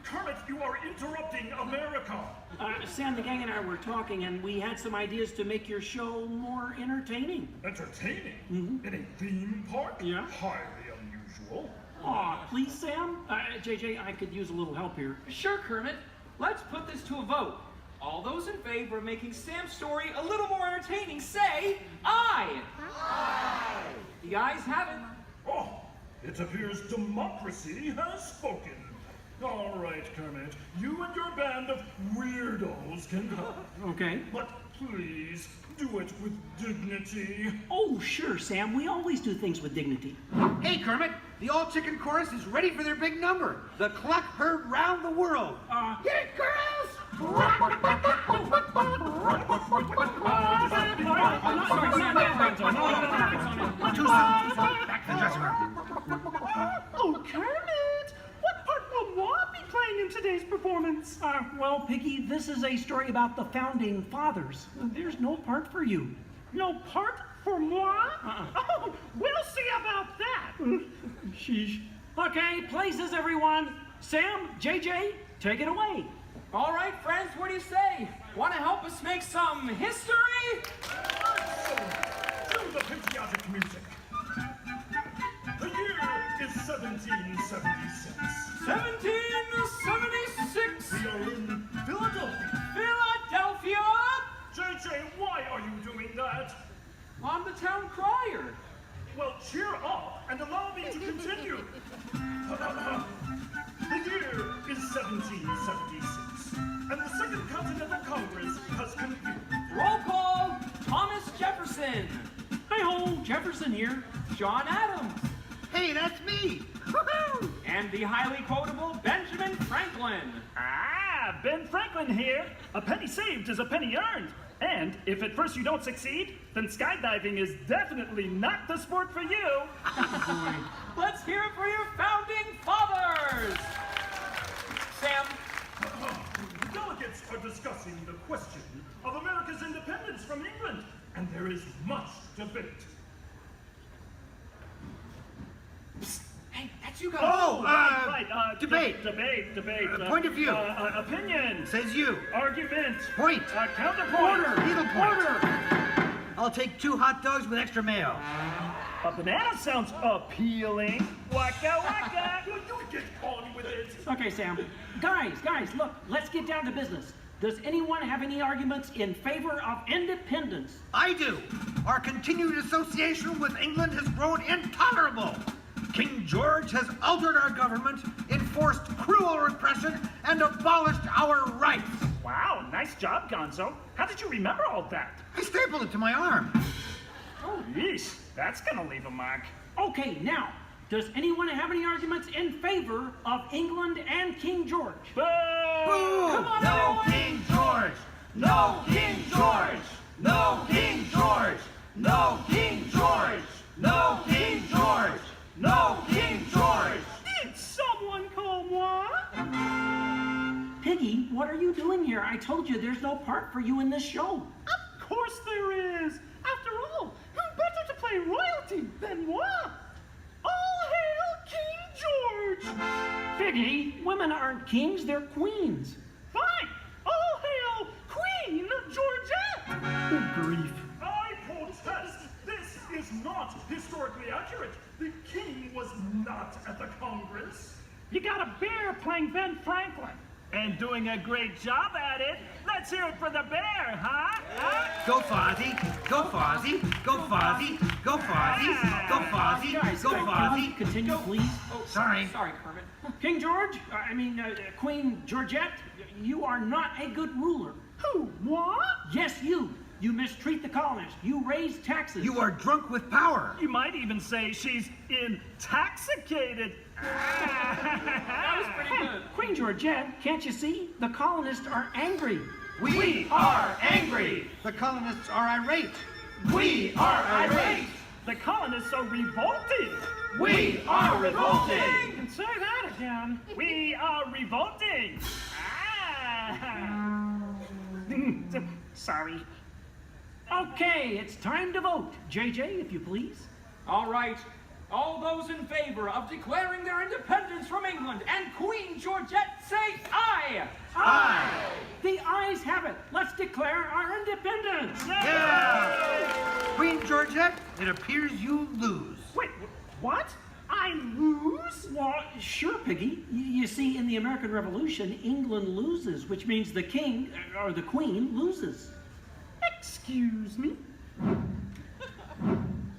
Kermit, you are interrupting America. Sam, the gang and I were talking, and we had some ideas to make your show more entertaining. Entertaining? Mm-hmm. In a theme park? Yeah. Highly unusual. Aw, please, Sam? JJ, I could use a little help here. Sure, Kermit. Let's put this to a vote. All those in favor of making Sam's story a little more entertaining, say aye! Aye! The ayes have it. Oh, it appears democracy has spoken. All right, Kermit, you and your band of weirdos can come. Okay. But please, do it with dignity. Oh, sure, Sam. We always do things with dignity. Hey, Kermit, the all-chicken chorus is ready for their big number. The clock heard round the world. Get it, girls! Back to the dressing room. Oh, Kermit! What part will Walt be playing in today's performance? Well, Piggy, this is a story about the Founding Fathers. There's no part for you. No part for moi? Oh, we'll see about that. Sheesh. Okay, places, everyone. Sam, JJ, take it away. All right, friends, what do you say? Want to help us make some history? To the patriotic music. The year is 1776. 1776! We are in Philadelphia. Philadelphia! JJ, why are you doing that? I'm the town crier. Well, cheer up and allow me to continue. The year is 1776, and the Second Continental Congress has convened. Roll call, Thomas Jefferson. Hi-ho, Jefferson here. John Adams. Hey, that's me. And the highly quotable Benjamin Franklin. Ah, Ben Franklin here. A penny saved is a penny earned. And if at first you don't succeed, then skydiving is definitely not the sport for you. Let's hear it for your founding fathers. Sam? The delegates are discussing the question of America's independence from England, and there is much debate. Psst. Hey, that's you guys. Debate. Point of view. Opinion. Says you. Argument. Point. Counterpoint. Order. Needlepoint. Order. I'll take 2 hot dogs with extra mayo. A banana sounds appealing. Waka waka. You get on with it. Okay, Sam. Guys, look, let's get down to business. Does anyone have any arguments in favor of independence? I do. Our continued association with England has grown intolerable. King George has altered our government, enforced cruel repression, and abolished our rights. Wow, nice job, Gonzo. How did you remember all that? I stapled it to my arm. Oh, yeesh. That's gonna leave a mark. Okay, now, does anyone have any arguments in favor of England and King George? Boo! Boo! Come on, No everyone! King George! No King George! No King George! No King George! No King George! No King George! Did someone call moi? Piggy, what are you doing here? I told you there's no part for you in this show. Of course there is. After all, who better to play royalty than moi? All hail King George! Piggy, women aren't kings, they're queens. Fine. All hail Queen Georgette! Good grief. I protest. This is not historically accurate. The king was not at the Congress. You got a bear playing Ben Franklin. And doing a great job at it. Let's hear it for the bear, huh? Go Fozzie! Go Fozzie! Go Fozzie! Go Fozzie! Go Fozzie! Guys, Go can we Fozzie! continue, please? Oh, sorry. Sorry, Kermit. King George, Queen Georgette, you are not a good ruler. Who? What? Yes, you. You mistreat the colonists. You raise taxes. You are drunk with power. You might even say she's intoxicated. That was pretty good. Queen Georgette, can't you see? The colonists are angry. We are angry. The colonists are irate. We are irate. The colonists are revolting. We are revolting. You can say that again. We are revolting. Sorry. Okay, it's time to vote. JJ, if you please. All right. All those in favor of declaring their independence from England and Queen Georgette say aye! Aye! The ayes have it. Let's declare our independence. Yeah! Queen Georgette, it appears you lose. Wait, what? I lose? Well, sure, Piggy. You see, in the American Revolution, England loses, which means the king, or the queen, loses. Excuse me?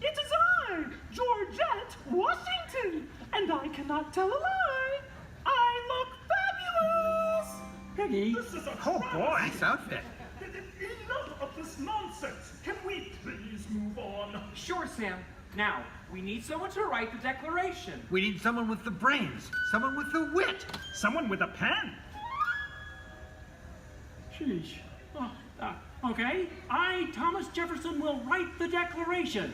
It is I, Georgette Washington, and I cannot tell a lie. I look fabulous! Piggy. This is a Oh boy, nice outfit. Enough of this nonsense. Can we please move on? Sure, Sam. Now, we need someone to write the declaration. We need someone with the brains, someone with the wit. Someone with a pen. Sheesh. Okay, I, Thomas Jefferson, will write the declaration.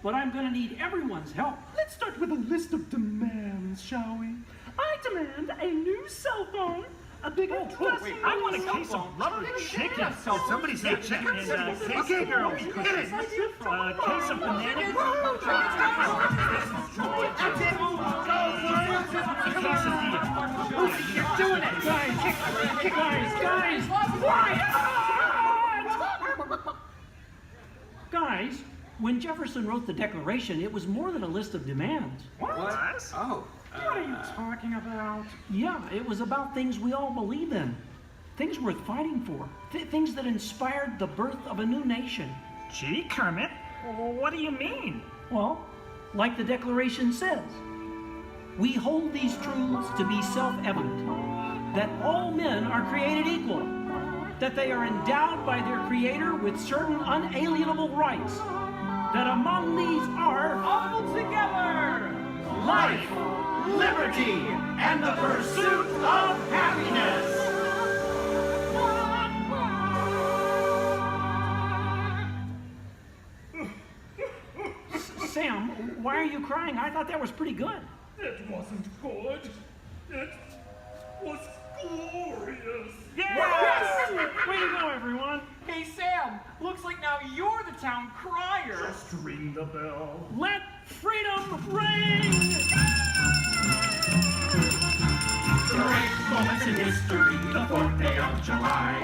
But I'm going to need everyone's help. Let's start with a list of demands, shall we? I demand a new cell phone, a bigger dressing room. I want a case of rubber chicken. Somebody said chicken. Okay, girls, hit it. A case of banana. You're doing it! Guys! Guys, when Jefferson wrote the Declaration, it was more than a list of demands. What? Oh. What are you talking about? Yeah, it was about things we all believe in. Things worth fighting for. Things that inspired the birth of a new nation. Gee, Kermit, what do you mean? Well, like the Declaration says, we hold these truths to be self-evident, that all men are created equal, that they are endowed by their Creator with certain unalienable rights, that among these are All together! Life, liberty, and the pursuit of happiness. Sam, why are you crying? I thought that was pretty good. It wasn't good. It was Glorious. Yes! Way to go, everyone. Hey, Sam, looks like now you're the town crier. Just ring the bell. Let freedom ring! Great moments in history, the 4th day of July.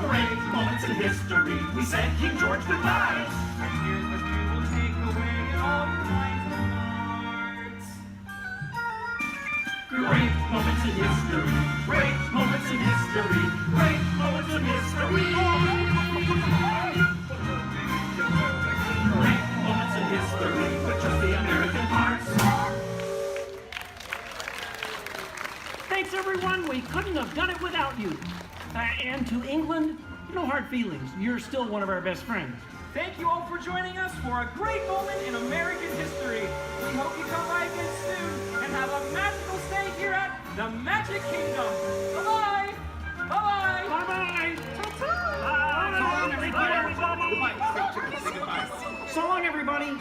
Great moments in history, we said King George goodbye. And here's what you will take away in all your minds and hearts. Great moments in history, great moments in history, great moments in history. Great moments in history, but just the American parts. Thanks, everyone. We couldn't have done it without you. And to England, no hard feelings. You're still one of our best friends. Thank you all for joining us for a great moment in American history. We hope you come by again soon and have a magical stay here at the Magic Kingdom. Bye-bye. Bye-bye. Bye-bye. So long, everybody.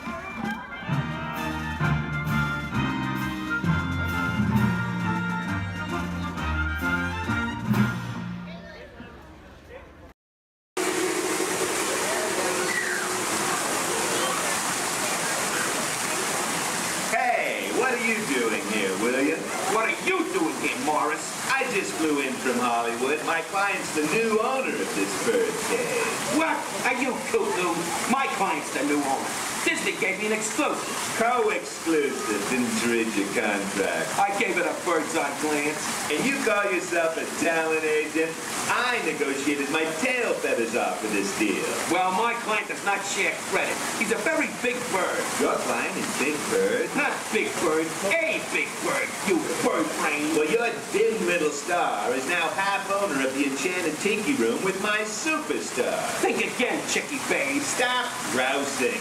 Hey, what are you doing here, William? What are you doing here, Morris? I just flew in from Hollywood. My client's the new owner of this birthday. What? Are you cuckoo? My client's the new owner. Disney gave me an exclusive. Co-exclusive. Didn't you read your contract? I gave it a bird's-eye glance. And you call yourself a talent agent? I negotiated my tail feathers off for this deal. Well, my client does not share credit. He's a very big bird. Your client is Big Bird? Not Big Bird, a big bird, you bird brain. Well, your dim little star is now half owner of the Enchanted Tiki Room with my superstar. Think again, Chickie babe. Stop grousing.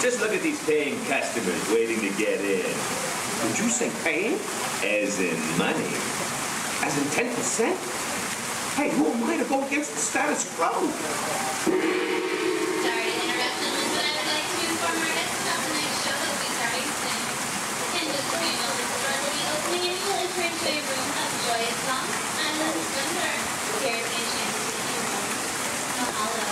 Just look at these paying customers waiting to get in. Did you say paying? As in money. As in 10%? Hey, who am I to go against the status quo? Sorry to interrupt, but I would like to inform our guests about tonight's show that will be starting soon. In just a few moments, the door will be opening and you will enter into a room of joyous songs and the splendor. Here at the Enchanted Tiki Room. Mahalo.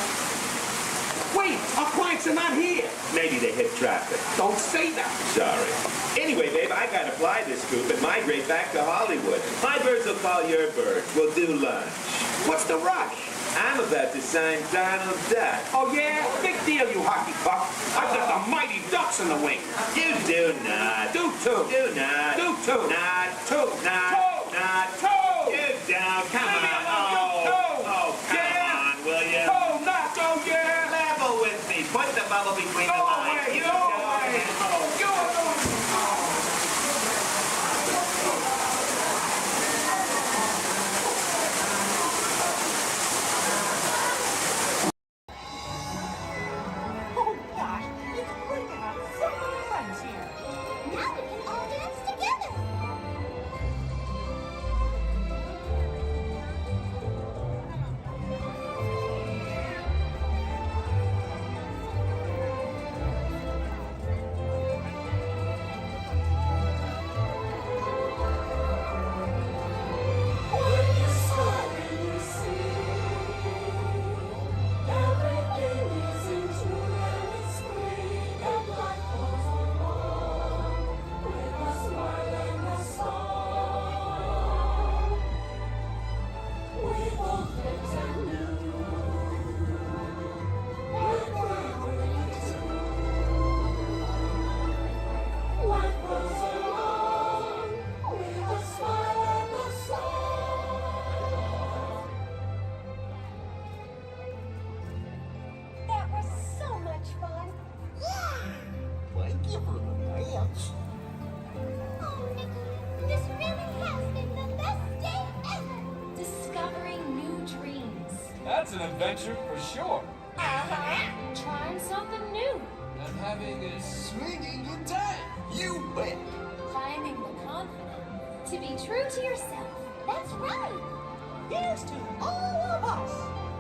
Wait, our clients are not here. Maybe they hit traffic. Don't say that. Sorry. Anyway, babe, I gotta fly this coop and migrate back to Hollywood. My birds will call your birds. We'll do lunch. What's the rush? I'm about to sign Donald Duck. Oh, yeah? Big deal, you hockey puck. I've got the mighty ducks in the wing. You do not. Do too. Do not. Do too. Not. Too. Not. Toe. Not. Toe. You don't. Come Leave me on. alone, you toe. Oh, come on, will you? Toe, not go, yeah. Level with me. Put the bubble between Go the lines. away, You go away. don't. Go away. Oh gosh, it's great to have so many friends here. Now we can all dance together. That was so much fun. Yeah. Thank you for the dance. Oh, Nikki, this really has been the best day ever. Discovering new dreams. That's an adventure for sure. Trying something new. And having a swinging good time. You bet. Finding the confidence to be true to yourself. That's right. Here's to all of us,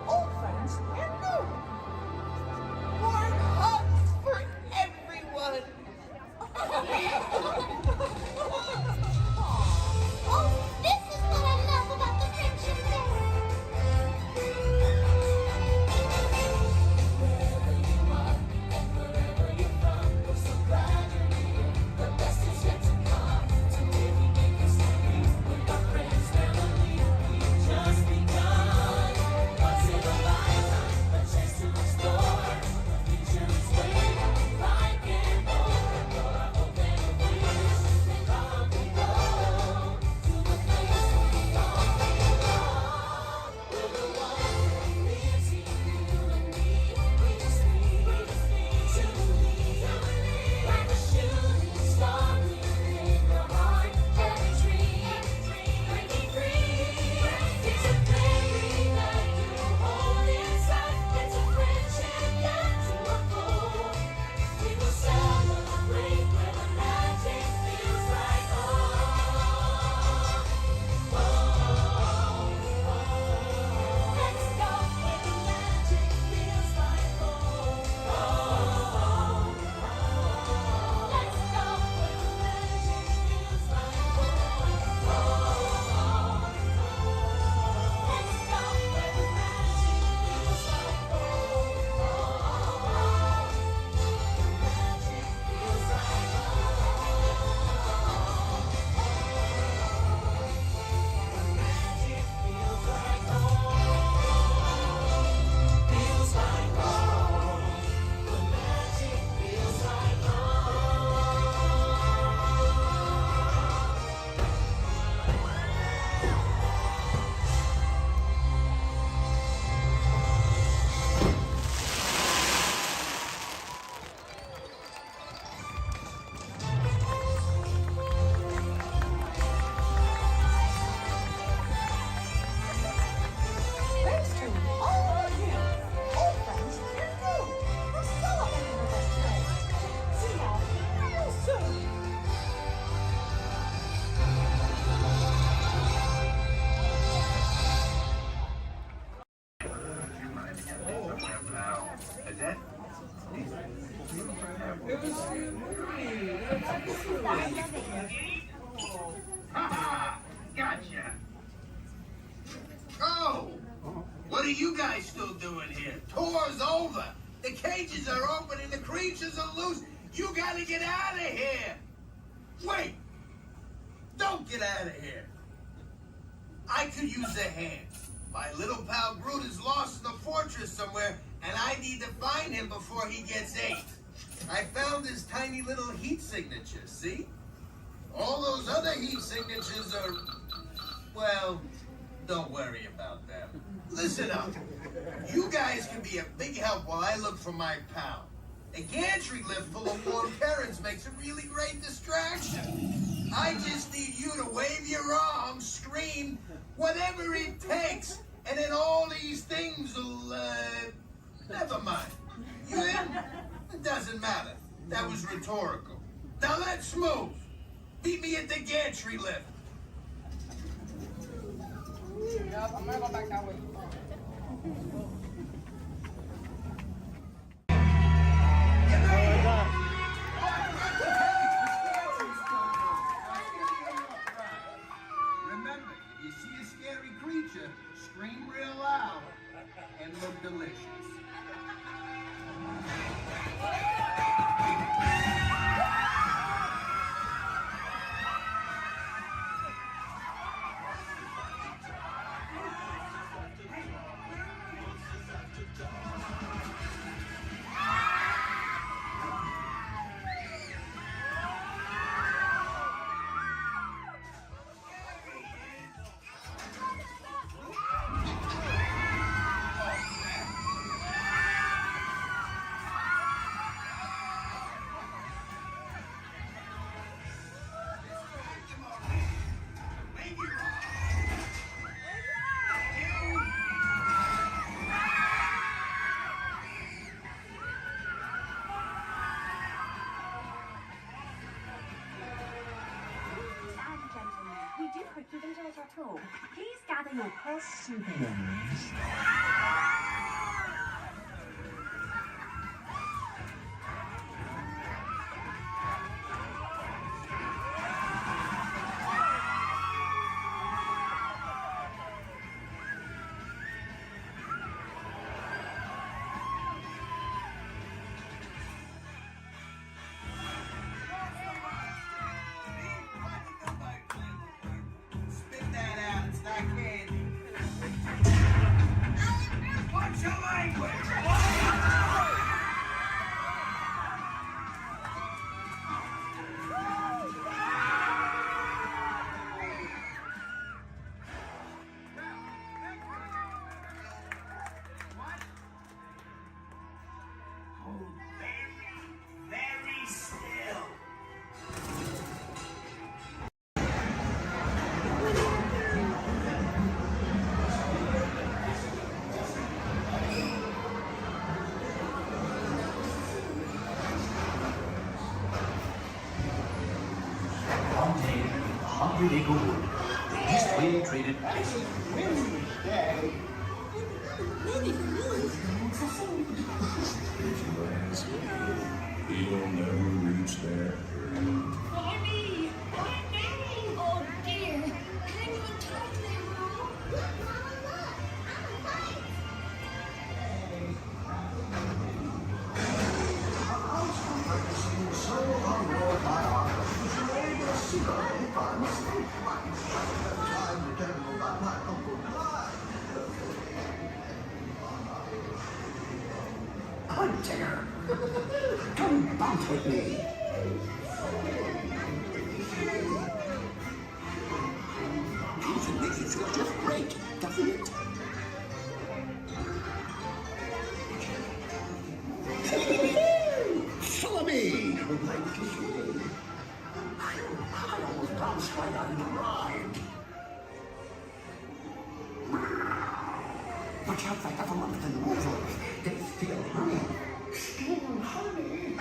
old friends and new. Warm hugs for everyone. Oh, this is what I love about the friendship. that? Ha! Gotcha. Oh! What are you guys still doing here? Tour's over. The cages are open and the creatures are loose. You gotta get out of here. Wait! Don't get out of here. I could use a hand. My little pal Groot is lost in the fortress somewhere, and I need to find him before he gets ate. I found his tiny little heat signature, see? All those other heat signatures are, well, don't worry about them. Listen up. You guys can be a big help while I look for my pal. A gantry lift full of warm parents makes a really great distraction. I just need you to wave your arms, scream, whatever it takes, and then all these things will, never mind. You in? It doesn't matter. That was rhetorical. Now let's move. Meet me at the gantry lift. Yep, I'm gonna go back that way. Remember, if you see a scary creature, scream real loud and look delicious. Please gather your precious souvenirs. Spit that out, it's not candy. What's your language? Hold very, very still. One day, 100 Acre Wood, the East Wing traded places. He'll never reach there. Mommy! Oh dear! Can you talk to them, Hunter! Come bounce with me! It makes you feel just great, doesn't it? Follow me! I almost bounced right out of the ride. Watch out, I have a month in the water. They feel honey. Still honey.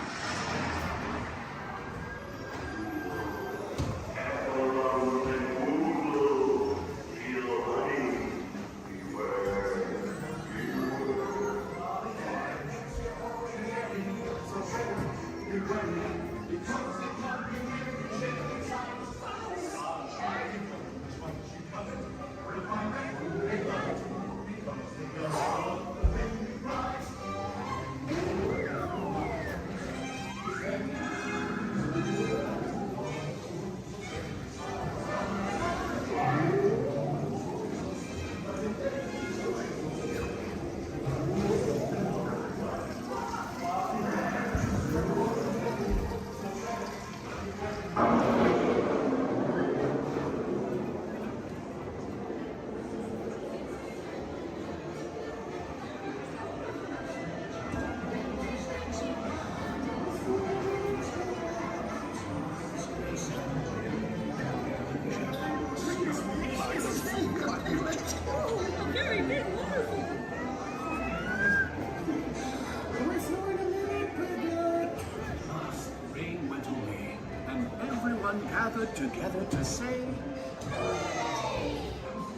gathered together to say,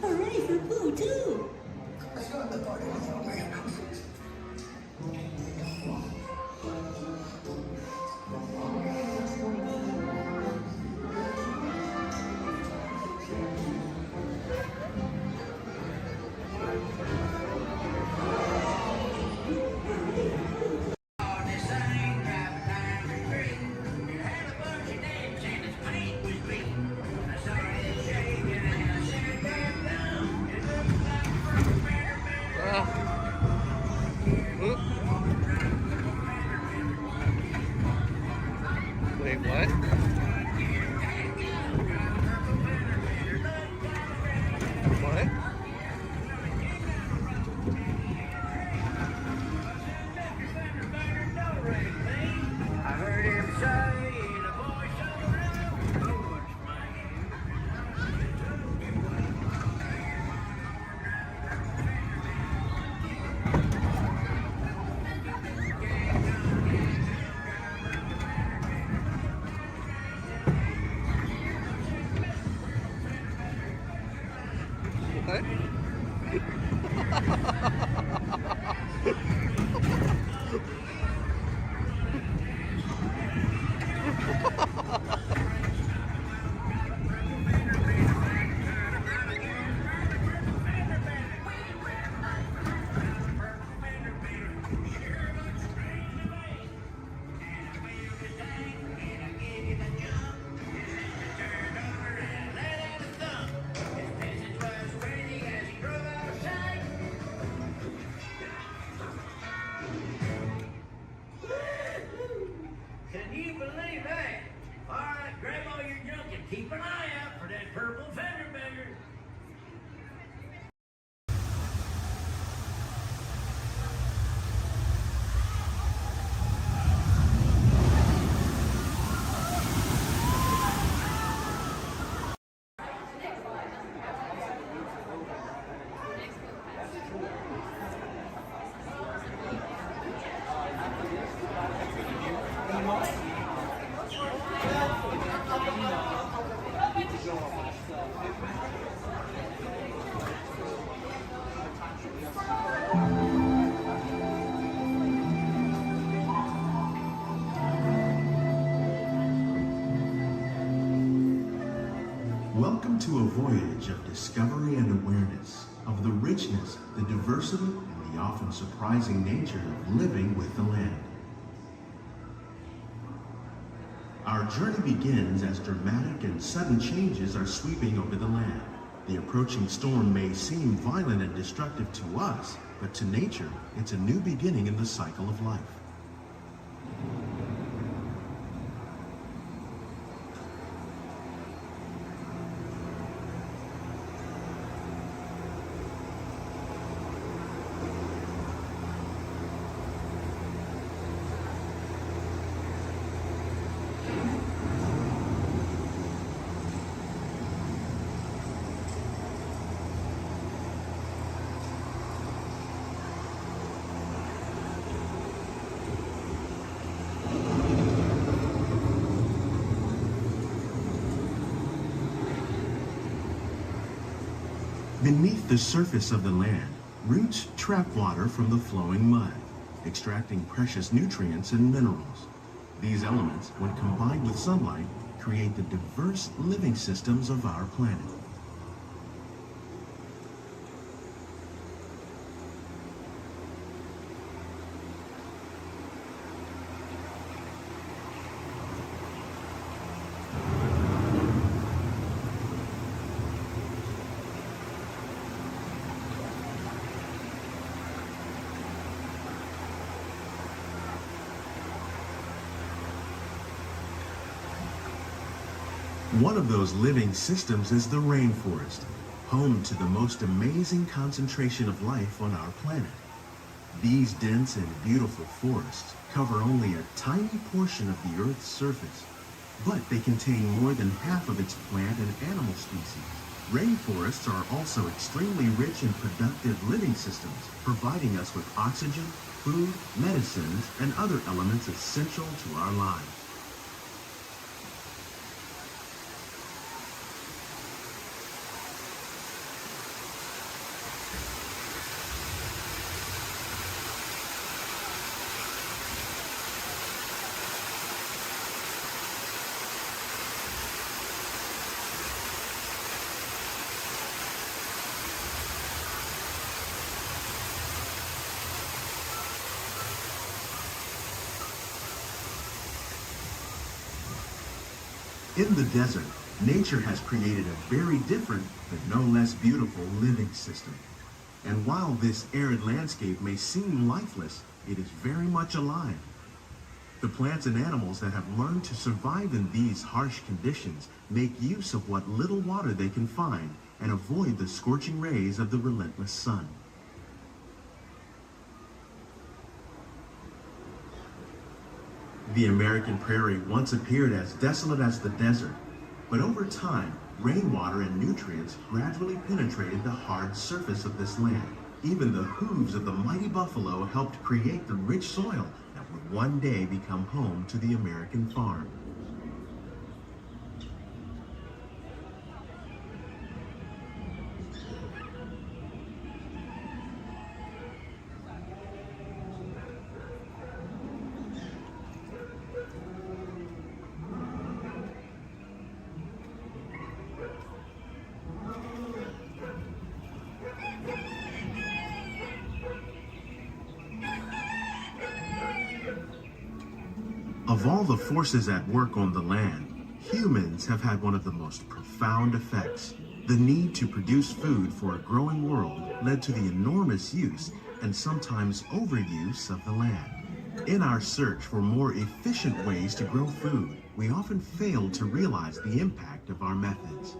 We're ready for Pooh, too. Wait, what? What? I heard him say, the voice of the Lord. What? Can you believe that? All right, grab all your junk and keep an eye out for that purple fender bender. Welcome to a voyage of discovery and awareness of the richness, the diversity, and the often surprising nature of living with the land. Our journey begins as dramatic and sudden changes are sweeping over the land. The approaching storm may seem violent and destructive to us, but to nature, it's a new beginning in the cycle of life. Beneath the surface of the land, roots trap water from the flowing mud, extracting precious nutrients and minerals. These elements, when combined with sunlight, create the diverse living systems of our planet. One of those living systems is the rainforest, home to the most amazing concentration of life on our planet. These dense and beautiful forests cover only a tiny portion of the Earth's surface, but they contain more than half of its plant and animal species. Rainforests are also extremely rich in productive living systems, providing us with oxygen, food, medicines, and other elements essential to our lives. In the desert, nature has created a very different, but no less beautiful living system. And while this arid landscape may seem lifeless, it is very much alive. The plants and animals that have learned to survive in these harsh conditions make use of what little water they can find and avoid the scorching rays of the relentless sun. The American prairie once appeared as desolate as the desert, but over time, rainwater and nutrients gradually penetrated the hard surface of this land. Even the hooves of the mighty buffalo helped create the rich soil that would one day become home to the American farm. Of all the forces at work on the land, humans have had one of the most profound effects. The need to produce food for a growing world led to the enormous use and sometimes overuse of the land. In our search for more efficient ways to grow food, we often fail to realize the impact of our methods.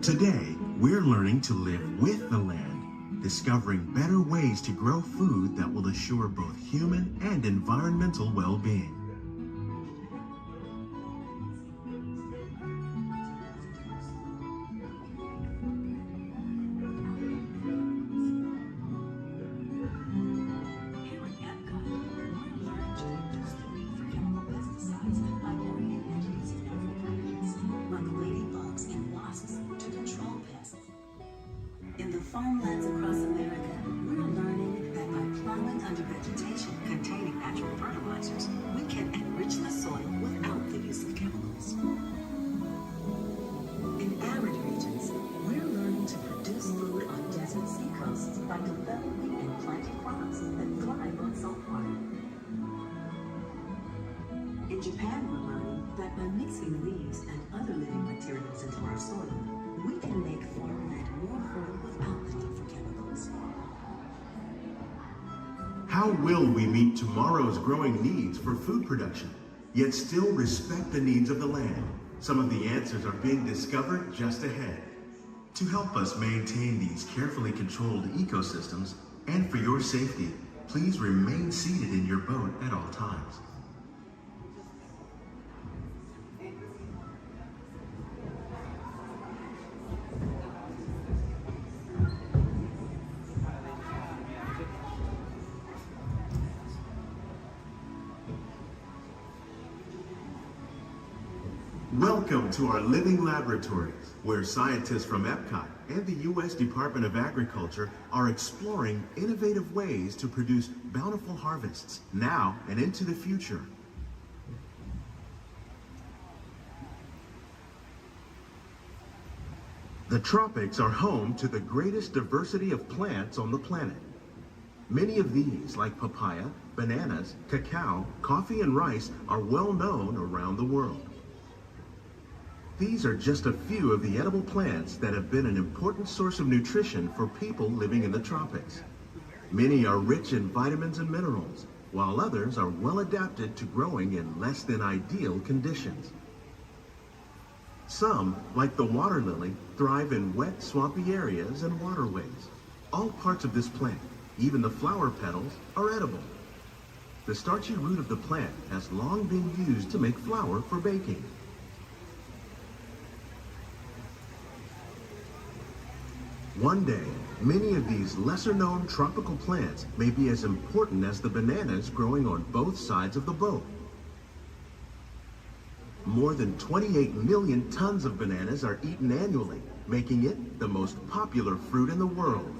Today, we're learning to live with the land, discovering better ways to grow food that will assure both human and environmental well-being. In the farmlands across America, we're learning that by plowing under vegetation containing natural fertilizers, we can enrich the soil without the use of chemicals. In arid regions, we're learning to produce food on desert seacoasts by developing and planting crops that thrive on salt water. In Japan, we're learning that by mixing leaves and other living materials into our soil, we can make farmland more fertile without the need for chemicals. How will we meet tomorrow's growing needs for food production, yet still respect the needs of the land? Some of the answers are being discovered just ahead. To help us maintain these carefully controlled ecosystems, and for your safety, please remain seated in your boat at all times. Welcome to our living laboratories, where scientists from Epcot and the U.S. Department of Agriculture are exploring innovative ways to produce bountiful harvests now and into the future. The tropics are home to the greatest diversity of plants on the planet. Many of these, like papaya, bananas, cacao, coffee, and rice, are well known around the world. These are just a few of the edible plants that have been an important source of nutrition for people living in the tropics. Many are rich in vitamins and minerals, while others are well adapted to growing in less than ideal conditions. Some, like the water lily, thrive in wet, swampy areas and waterways. All parts of this plant, even the flower petals, are edible. The starchy root of the plant has long been used to make flour for baking. One day, many of these lesser-known tropical plants may be as important as the bananas growing on both sides of the boat. More than 28 million tons of bananas are eaten annually, making it the most popular fruit in the world.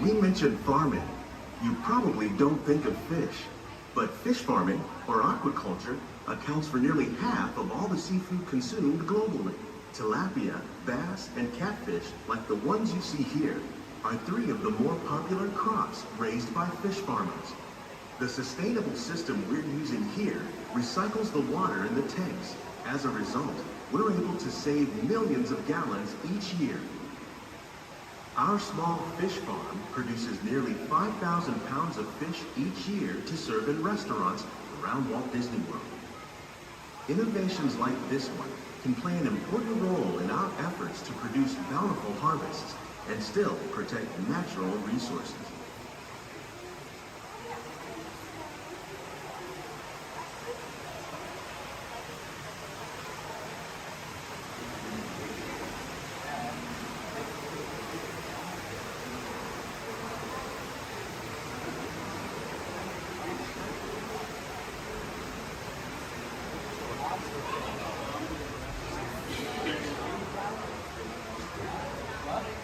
When we mention farming, you probably don't think of fish. But fish farming, or aquaculture, accounts for nearly half of all the seafood consumed globally. Tilapia, bass, and catfish, like the ones you see here, are 3 of the more popular crops raised by fish farmers. The sustainable system we're using here recycles the water in the tanks. As a result, we're able to save millions of gallons each year. Our small fish farm produces nearly 5,000 pounds of fish each year to serve in restaurants around Walt Disney World. Innovations like this one can play an important role in our efforts to produce bountiful harvests and still protect natural resources.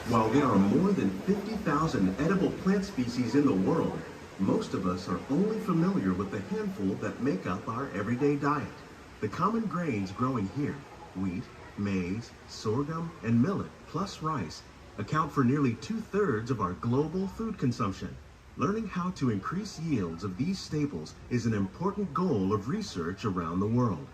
While there are more than 50,000 edible plant species in the world, most of us are only familiar with the handful that make up our everyday diet. The common grains growing here, wheat, maize, sorghum, and millet, plus rice, account for nearly 2/3 of our global food consumption. Learning how to increase yields of these staples is an important goal of research around the world.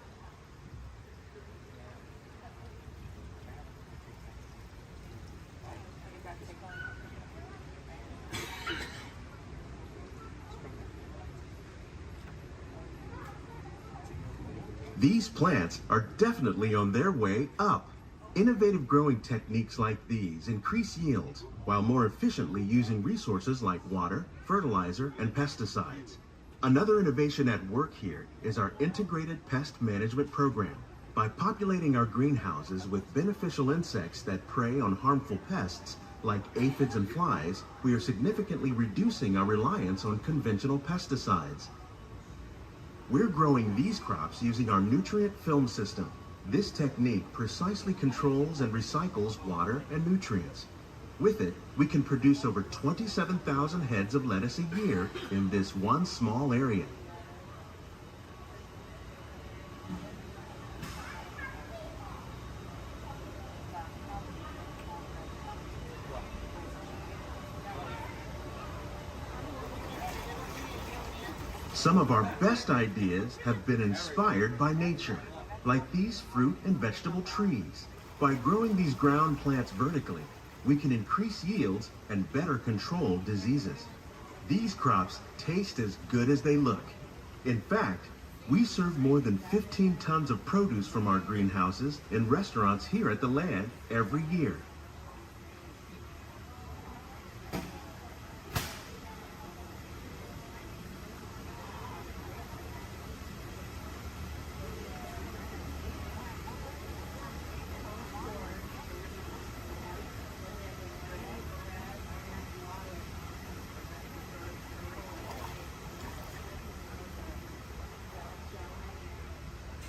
These plants are definitely on their way up. Innovative growing techniques like these increase yields while more efficiently using resources like water, fertilizer, and pesticides. Another innovation at work here is our integrated pest management program. By populating our greenhouses with beneficial insects that prey on harmful pests like aphids and flies, we are significantly reducing our reliance on conventional pesticides. We're growing these crops using our nutrient film system. This technique precisely controls and recycles water and nutrients. With it, we can produce over 27,000 heads of lettuce a year in this one small area. Some of our best ideas have been inspired by nature, like these fruit and vegetable trees. By growing these ground plants vertically, we can increase yields and better control diseases. These crops taste as good as they look. In fact, we serve more than 15 tons of produce from our greenhouses in restaurants here at the land every year.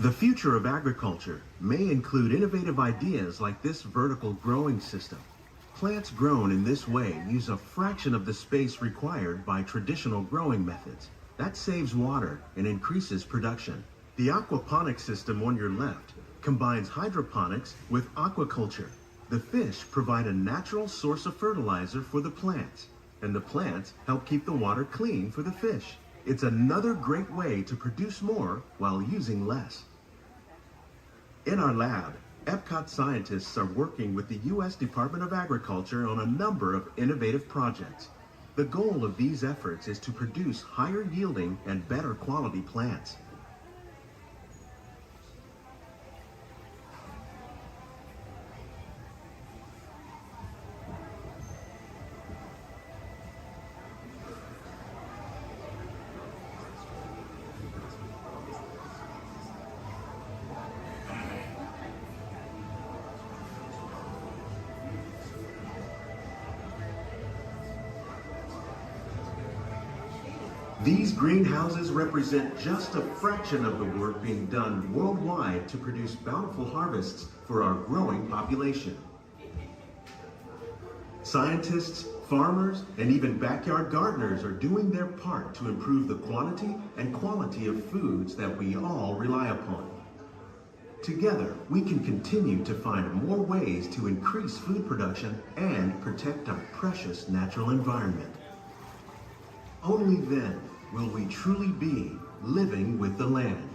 The future of agriculture may include innovative ideas like this vertical growing system. Plants grown in this way use a fraction of the space required by traditional growing methods. That saves water and increases production. The aquaponics system on your left combines hydroponics with aquaculture. The fish provide a natural source of fertilizer for the plants, and the plants help keep the water clean for the fish. It's another great way to produce more while using less. In our lab, Epcot scientists are working with the U.S. Department of Agriculture on a number of innovative projects. The goal of these efforts is to produce higher yielding and better quality plants. These greenhouses represent just a fraction of the work being done worldwide to produce bountiful harvests for our growing population. Scientists, Farmers and even backyard gardeners are doing their part to improve the quantity and quality of foods that we all rely upon. Together, we can continue to find more ways to increase food production and protect our precious natural environment. Only then will we truly be living with the land.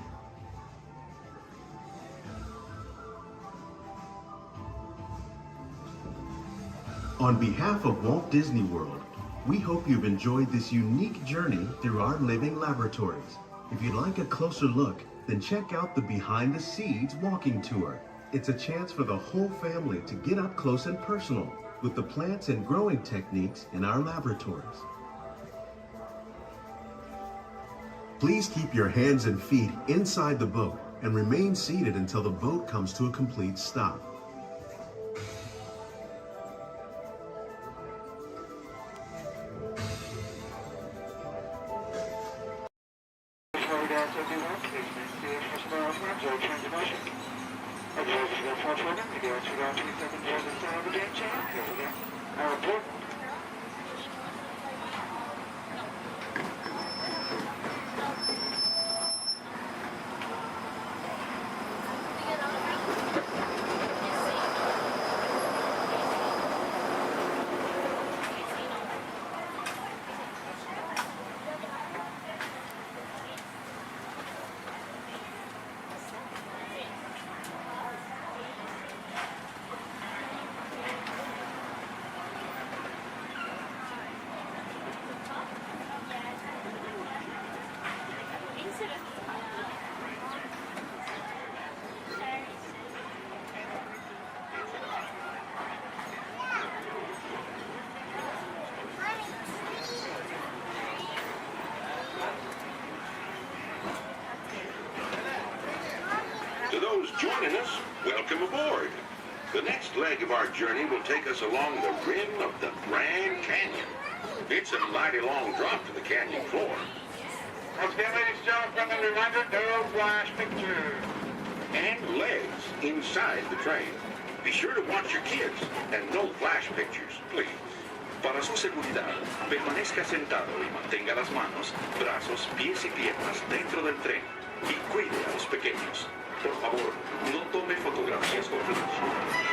On behalf of Walt Disney World, we hope you've enjoyed this unique journey through our living laboratories. If you'd like a closer look, then check out the Behind the Seeds walking tour. It's a chance for the whole family to get up close and personal with the plants and growing techniques in our laboratories. Please keep your hands and feet inside the boat and remain seated until the boat comes to a complete stop. To those joining us, welcome aboard. The next leg of our journey will take us along the rim of the Grand Canyon. It's a mighty long drop to the canyon floor. Once again, ladies and gentlemen, friendly reminder, no flash pictures. And legs inside the train. Be sure to watch your kids and no flash pictures, please. Para su seguridad, permanezca sentado y mantenga las manos, brazos, pies y piernas dentro del tren. Y cuide a los pequeños. Por favor, no tome fotografías con flash.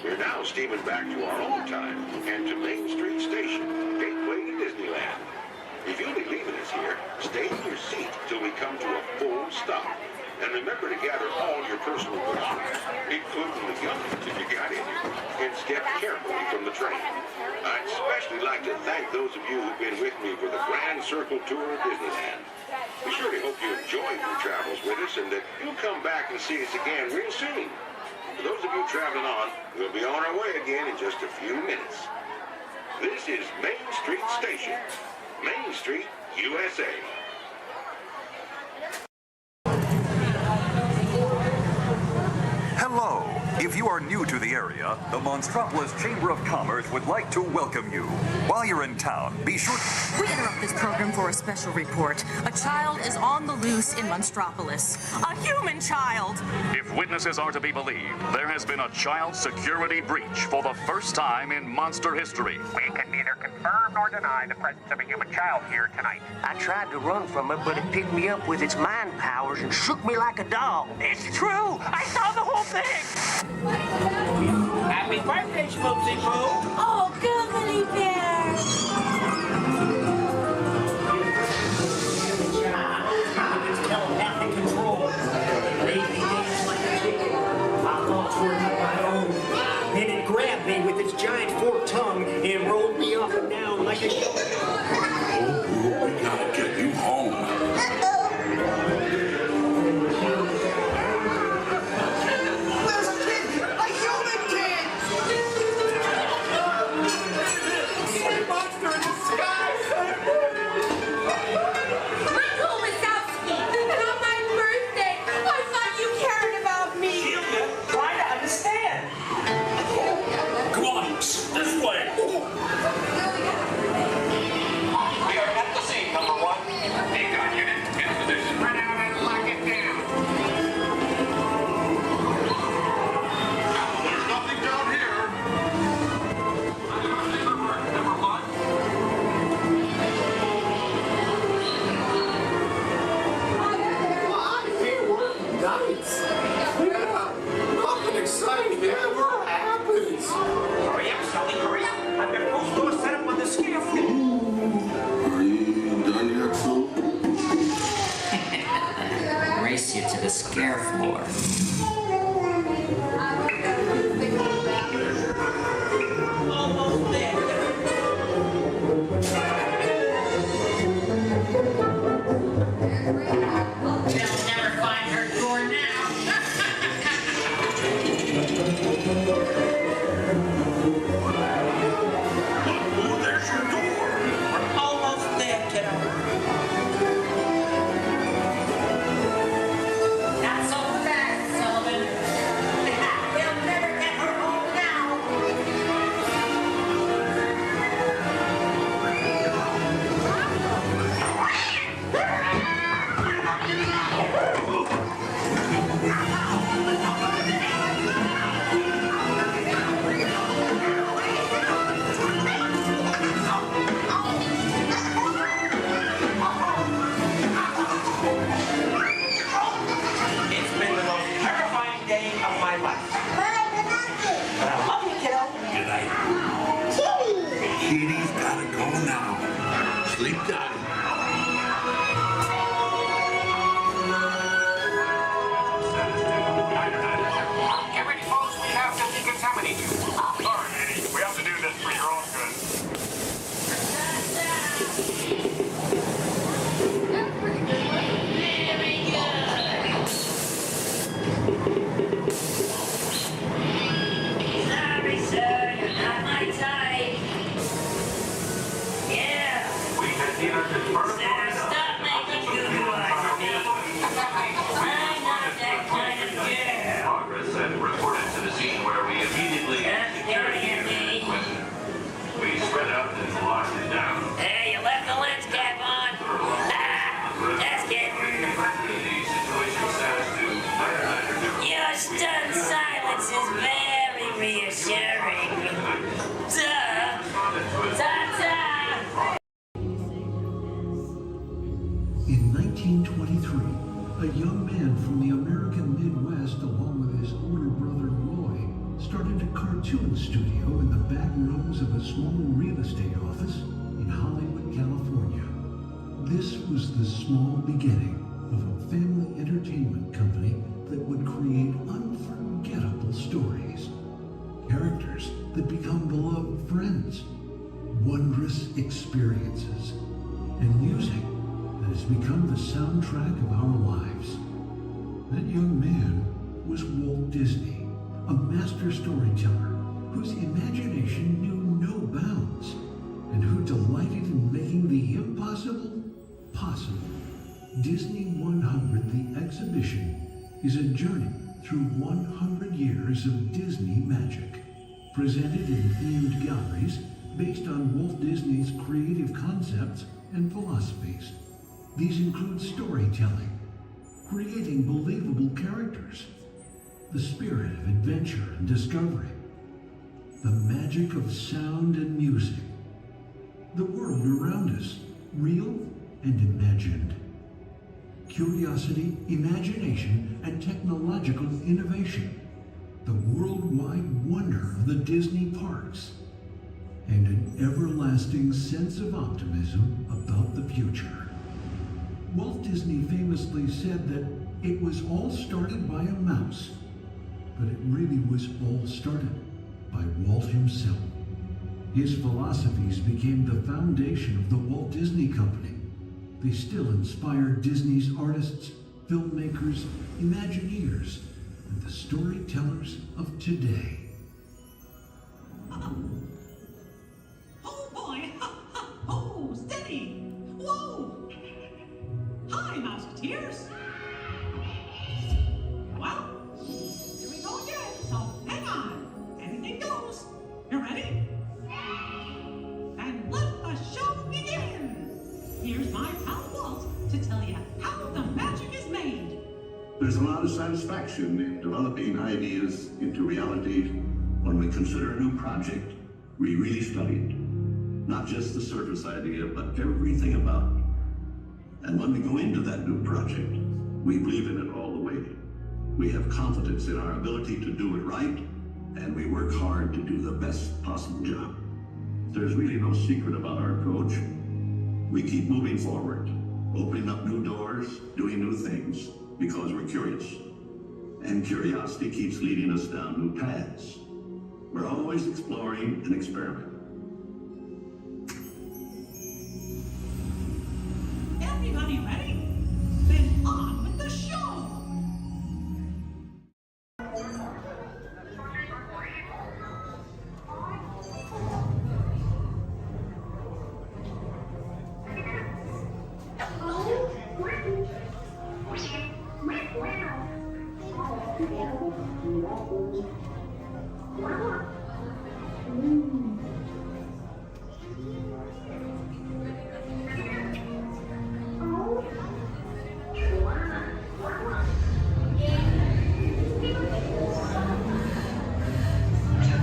We're now steaming back to our own time and to Main Street Station, gateway to Disneyland. If you'll be leaving us here, stay in your seat till we come to a full stop. And remember to gather all your personal belongings, including the youngins if you got any, and step carefully from the train. I'd especially like to thank those of you who've been with me for the Grand Circle Tour of Disneyland. We surely hope you enjoyed your travels with us and that you'll come back and see us again real soon. For those of you traveling on, we'll be on our way again in just a few minutes. This is Main Street Station, Main Street, USA. Hello. If you are new to the area, the Monstropolis Chamber of Commerce would like to welcome you. While you're in town, be sure... We interrupt this program for a special report. A child is on the loose in Monstropolis. A human child! If witnesses are to be believed, there has been a child security breach for the first time in monster history. We can neither confirm nor deny the presence of a human child here tonight. I tried to run from it, but it picked me up with its mind powers and shook me like a dog. It's true! I saw the whole thing! Happy birthday, Schmoopsy Boo! Oh, goodly bear! It's telepathic control. Lazy days like a chicken. My thoughts were not my own. Then it grabbed me with its giant forked tongue and rolled me up and down like a show. Oh, we gotta get you home. Race you to the scare floor. Almost there. They'll never find her door now. Oh, there's your door. We're almost there, kiddo. Not so fast, Sullivan. They'll never get her home now. It's been the most terrifying day of my life. But I love you, kiddo. Good night. Kitty's gotta go now. Sleep tight. Get ready, folks. We have to decontaminate you. Sorry, Manny. We have to do this for your own good. Very good. Sorry, sir. You're not my type. Yeah. We can neither confirm Sir, stop making goo-goo eyes at me. I'm not that kind of girl. progress and reported to the scene where we immediately Stop staring at me. we spread out and locked it down. Hey, you left the lens cap on. Just kidding. Your stunned silence is very reassuring. Duh. Ta-ta. In 1923, a young man from the American Midwest, along with his older brother Roy, started a cartoon studio in the back rooms of a small real estate office in Hollywood, California. This was the small beginning of a family entertainment company that would create unforgettable stories, characters that become beloved friends, wondrous experiences, and music that has become the soundtrack of our lives. That young man was Walt Disney, a master storyteller whose imagination knew no bounds and who delighted in making the impossible possible. Disney 100, the exhibition, is a journey through 100 years of Disney magic, presented in themed galleries based on Walt Disney's creative concepts and philosophies. These include storytelling, creating believable characters, the spirit of adventure and discovery, the magic of sound and music, the world around us, real and imagined, curiosity, imagination, and technological innovation, the worldwide wonder of the Disney parks, and an everlasting sense of optimism about the future. Walt Disney famously said that it was all started by a mouse, but it really was all started by Walt himself. His philosophies became the foundation of the Walt Disney Company. They still inspire Disney's artists, filmmakers, Imagineers, and the storytellers of today. Oh boy! Oh, steady! Whoa! Hi, Musketeers! Well, here we go again, so hang on. Anything goes. You ready? And let the show begin! Here's my pal Walt to tell you how the magic is made. There's a lot of satisfaction in developing ideas into reality when we consider a new project we really studied. Not just the surface idea, but everything about it. And when we go into that new project, we believe in it all the way. We have confidence in our ability to do it right, and we work hard to do the best possible job. There's really no secret about our approach. We keep moving forward, opening up new doors, doing new things, because we're curious. And curiosity keeps leading us down new paths. We're always exploring and experimenting. Everybody ready? Then on with the show!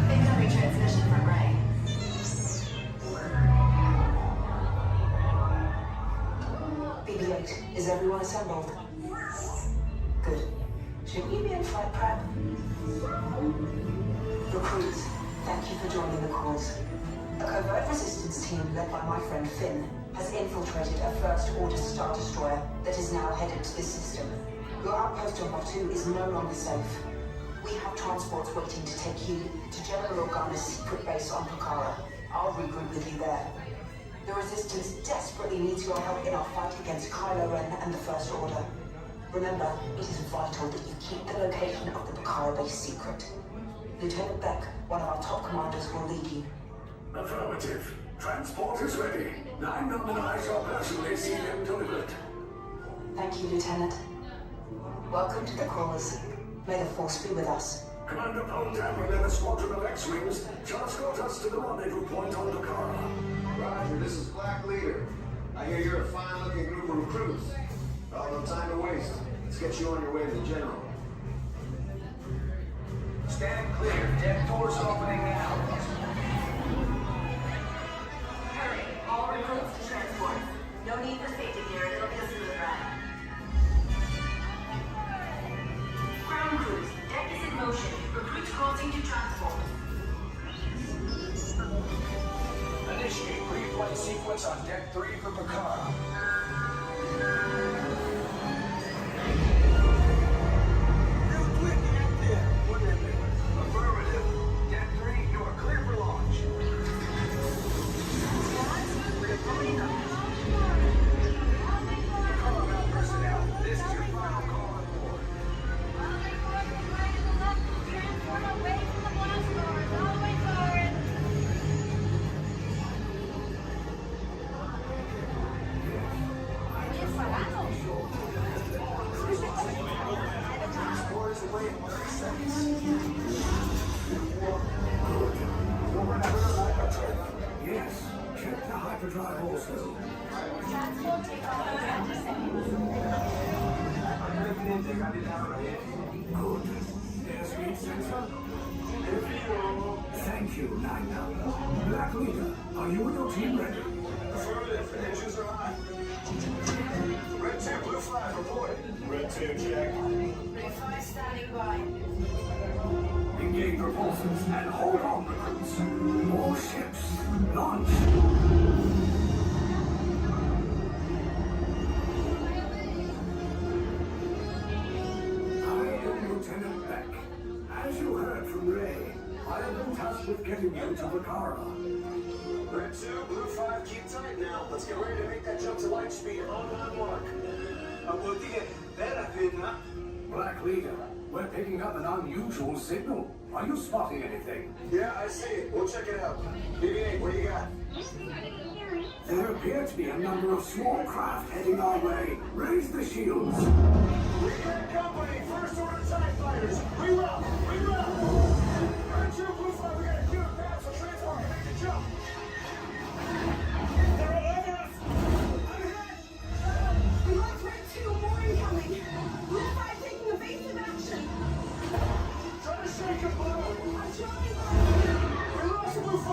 Incoming transmission from Ray. BB-8, is everyone assembled? Good. Should we be in flight prep? Recruits, thank you for joining the cause. A covert resistance team led by my friend Finn has infiltrated a First-Order Star Destroyer that is now headed to this system. Your outpost on Batu is no longer safe. We have transports waiting to take you to General Organa's secret base on Pucara. I'll regroup with you there. The Resistance desperately needs your help in our fight against Kylo Ren and the First Order. Remember, it is vital that you keep the location of the Pucara base secret. Lieutenant Beck, one of our top commanders, will lead you. Affirmative. Transport is ready. 9 London I shall personally see them delivered. Thank you, Lieutenant. Welcome to the cause. May the Force be with us. Commander Poltam and a squadron of X-Wings shall escort us to the rendezvous point on Pucara. Roger, this is Black Leader. I hear you're a fine-looking group of recruits. All no time to waste. Let's get you on your way to the General. Stand clear. Deck doors opening now. Hurry, all recruits to transport. No need for safety gear. It'll be a smooth ride. Ground crews, deck is in motion. Recruits crossing to transport. Deployment sequence on deck 3 for Picard. Affirmative. Deck 3, you are clear for launch. Combat personnel, this is your final call on board. Away from the blast doors, all the way forward. Scores away in 30 seconds. Yes, check the hyperdrive also. Good. Airspeed sensor? Thank you, Nina. Black Leader, are you and your team ready? Affirmative, engines are hot. Red 2, blue 5, reporting. Red 2, check. Blue 5 standing by. Engage repulsors and hold on, recruits. More ships. Launch. I am Lieutenant Beck. As you heard from Ray, I have been tasked with getting you to Vakara. Red 2, blue 5, keep tight now. Let's get ready to make that jump to light speed on mark. Black Leader, we're picking up an unusual signal. Are you spotting anything? Yeah, I see it. We'll check it out. BB-8, what do you got? There appear to be a number of small craft heading our way. Raise the shields. We got company. First order TIE fighters. Reroute. Reroute. Red 2, blue 5, we got a clear path so transport can make the jump. They're all over us. We lost Red 2, more incoming. Blue 5 taking evasive action. Try to shake him, Blue. I'm trying. We lost blue 5.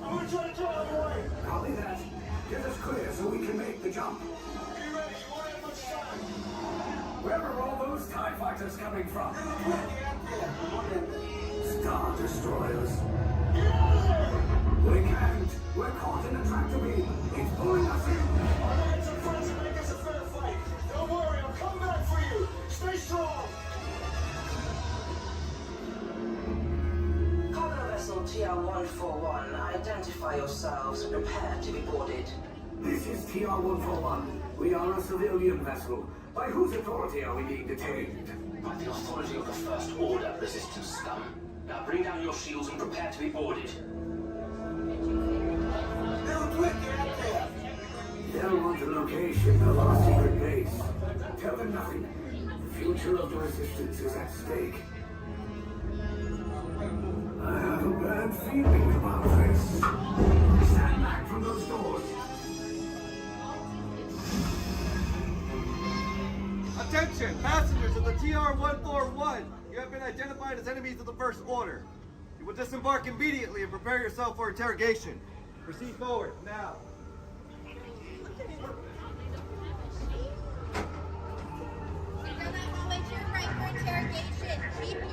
I'm gonna try to draw him away. Copy that. Get us clear so we can make the jump. Be ready. You won't have much time. Where are all those TIE fighters coming from? Star Destroyers. Get out of there! We can't. We're caught in a tractor beam. It's pulling us in. Our lives and friends will make this a fair fight. Don't worry, I'll come back for you. Stay strong. Cargo vessel TR-141, identify yourselves and prepare to be boarded. This is TR-141. We are a civilian vessel. By whose authority are we being detained? By the authority of the First Order resistance scum. Now bring down your shields and prepare to be boarded. They'll want the location of our secret base. Tell them nothing. The future of the resistance is at stake. I have a bad feeling about this. Stand back from those doors. Attention, passengers of the TR-141. You have been identified as enemies of the First Order. You will disembark immediately and prepare yourself for interrogation. Proceed forward, now. Go that hallway to your right for interrogation. Keep your...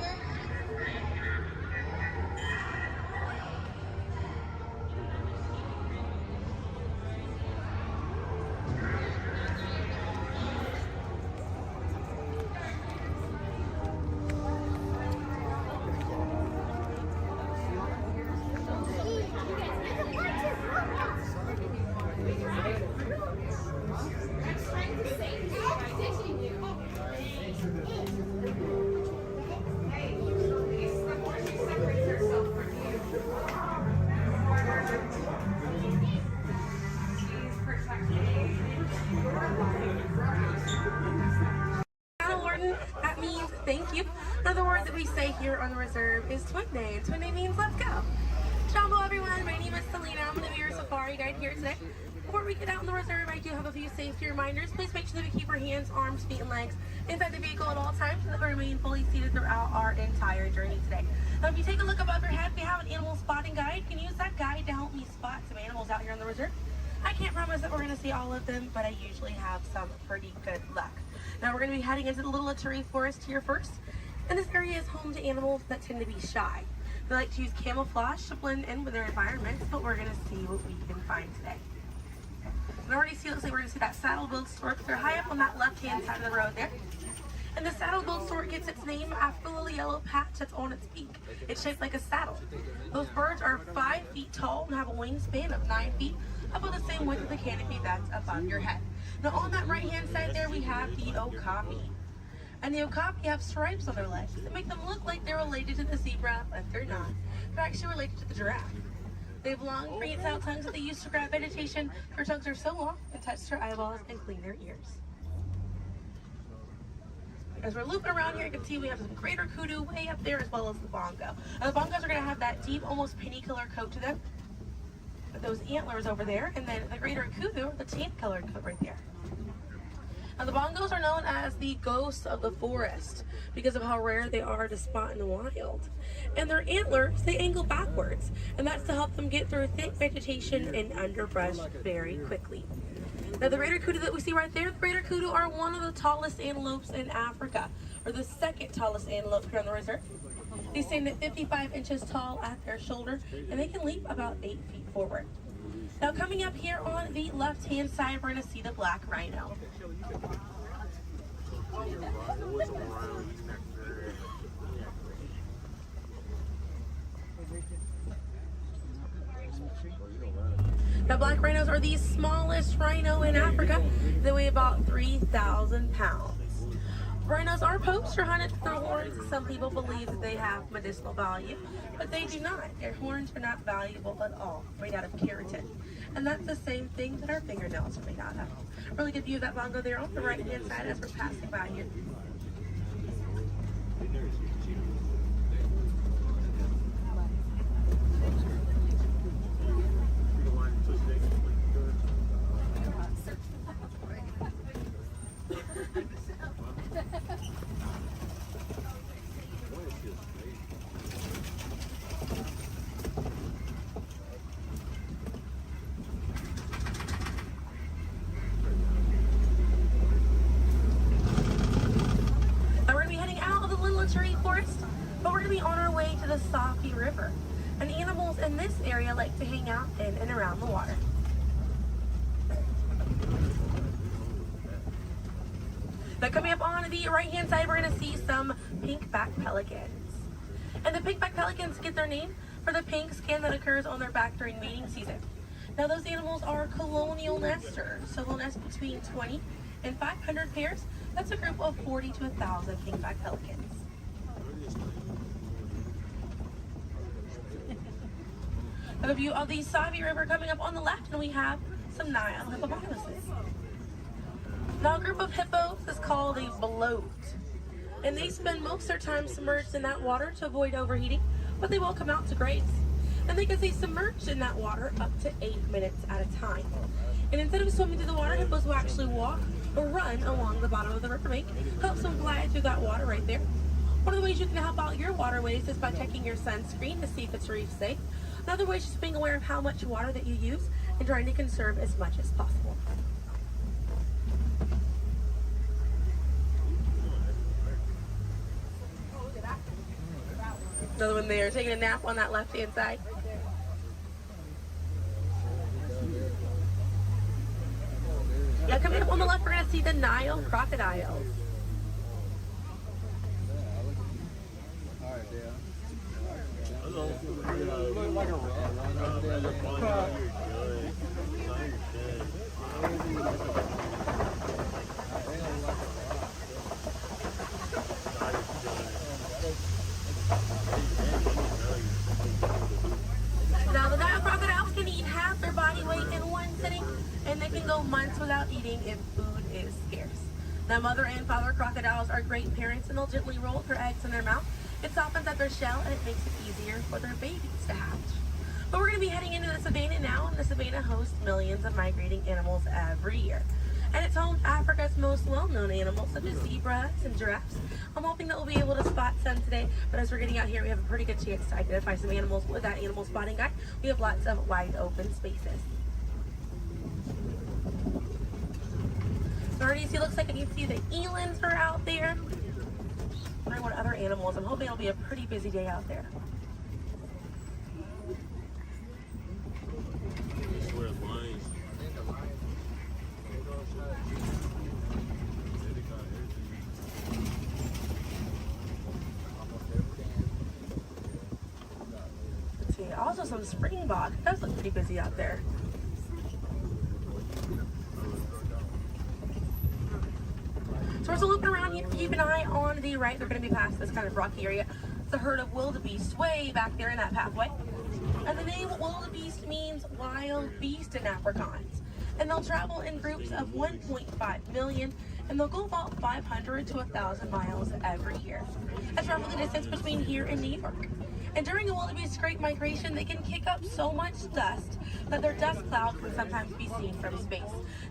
That means thank you. Another word that we say here on the reserve is Twin Day. Twin Day means let's go. Jumbo everyone, my name is Selena. I'm going to be your safari guide here today. Before we get out in the reserve, I do have a few safety reminders. Please make sure that we keep our hands, arms, feet, and legs inside the vehicle at all times and that we remain fully seated throughout our entire journey today. Now, if you take a look above your head, we have an animal spotting guide. You can use that guide to help me spot some animals out here on the reserve. I can't promise that we're going to see all of them, but I usually have some pretty good luck. Now we're going to be heading into the Little Aturi Forest here first. And this area is home to animals that tend to be shy. They like to use camouflage to blend in with their environments, but we're going to see what we can find today. And already see, it looks like we're going to see that saddle-billed stork. They're high up on that left-hand side of the road there. And the saddle-billed stork gets its name after the little yellow patch that's on its beak. It's shaped like a saddle. Those birds are 5 feet tall and have a wingspan of 9 feet, about the same width of the canopy that's above your head. Now on that right-hand side there, we have the okapi. And the okapi have stripes on their legs that make them look like they're related to the zebra, but they're not. They're actually related to the giraffe. They have long, prehensile tongues that they use to grab vegetation. Their tongues are so long, they touch their eyeballs and clean their ears. As we're looping around here, you can see we have some greater kudu way up there, as well as the bongo. Now, the bongos are going to have that deep, almost penny color coat to them, with those antlers over there, and then the greater kudu, the tan colored coat right there. Now, the bongos are known as the ghosts of the forest because of how rare they are to spot in the wild. And their antlers, they angle backwards, and that's to help them get through thick vegetation and underbrush very quickly. Now, the greater kudu that we see right there, the greater kudu are one of the tallest antelopes in Africa, or the second tallest antelope here on the reserve. They stand at 55 inches tall at their shoulder, and they can leap about 8 feet forward. Now, coming up here on the left-hand side, we're going to see the black rhino. Now, black rhinos are the smallest rhino in Africa. They weigh about 3,000 pounds. Rhinos are poacher hunted for their horns. Some people believe that they have medicinal value, but they do not. Their horns are not valuable at all, made out of keratin. And that's the same thing that our fingernails are made out of. Really good view of that bongo there on the right-hand side as we're passing by here. Forest, but we're going to be on our way to the Safi River. And animals in this area like to hang out in and around the water. Now, coming up on the right-hand side, we're going to see some pink-back pelicans. And the pink-back pelicans get their name for the pink skin that occurs on their back during mating season. Now, those animals are colonial nesters, so they'll nest between 20 and 500 pairs. That's a group of 40 to 1,000 pink-back pelicans. A view of the Savi River coming up on the left, and we have some Nile hippopotamuses. Now, a group of hippos is called a bloat, and they spend most of their time submerged in that water to avoid overheating, but they will come out to graze. And they can stay submerged in that water up to 8 minutes at a time. And instead of swimming through the water, hippos will actually walk or run along the bottom of the riverbank, helps them glide through that water right there. One of the ways you can help out your waterways is by checking your sunscreen to see if it's reef safe. Another way is just being aware of how much water that you use and trying to conserve as much as possible. Another one there, taking a nap on that left-hand side. Now, coming up on the left, we're going to see the Nile crocodiles. Now, the Nile crocodiles can eat half their body weight in one sitting, and they can go months without eating if food is scarce. Now, mother and father crocodiles are great parents, and they'll gently roll their eggs in their mouth. It softens up their shell, and it makes it easier for their babies to hatch. But we're going to be heading into the savannah now, and the savannah hosts millions of migrating animals every year. And it's home to Africa's most well-known animals, such as zebras and giraffes. I'm hoping that we'll be able to spot some today, but as we're getting out here, we have a pretty good chance to identify some animals with that animal spotting guide. We have lots of wide open spaces. So already see, looks like you can see the elands are out there. Wondering what other animals. I'm hoping it'll be a pretty busy day out there. some springbok. It does look pretty busy out there. So we're still looking around. You keep an eye on the right. They're going to be past this kind of rocky area. It's a herd of wildebeest way back there in that pathway. And the name wildebeest means wild beast in Afrikaans. And they'll travel in groups of 1.5 million, and they'll go about 500 to 1,000 miles every year. That's roughly the distance between here and New York. And during a wildebeest great migration, they can kick up so much dust that their dust cloud can sometimes be seen from space.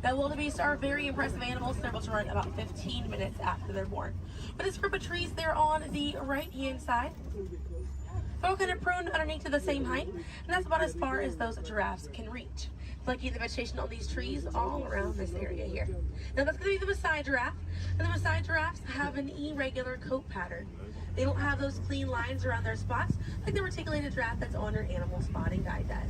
Now, wildebeest are very impressive animals. They're able to run about 15 minutes after they're born. But this group of trees there on the right-hand side, they're all kind of pruned underneath to the same height, and that's about as far as those giraffes can reach. Lucky the vegetation on these trees all around this area here. Now that's going to be the Maasai giraffe, and the Maasai giraffes have an irregular coat pattern. They don't have those clean lines around their spots like the reticulated giraffe that's on your animal spotting guide does.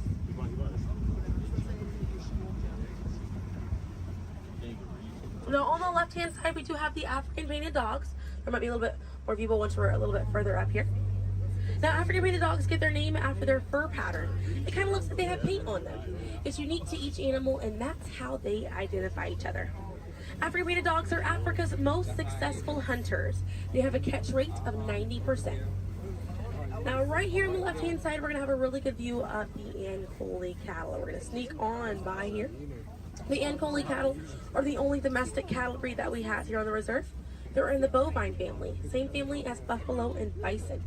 Now on the left-hand side, we do have the African painted dogs. There might be a little bit more people once we're a little bit further up here. Now, African painted dogs get their name after their fur pattern. It kind of looks like they have paint on them. It's unique to each animal, and that's how they identify each other. African painted dogs are Africa's most successful hunters. They have a catch rate of 90%. Now, right here on the left-hand side, we're going to have a really good view of the Ankole cattle. We're going to sneak on by here. The Ankole cattle are the only domestic cattle breed that we have here on the reserve. They're in the bovine family, same family as buffalo and bison.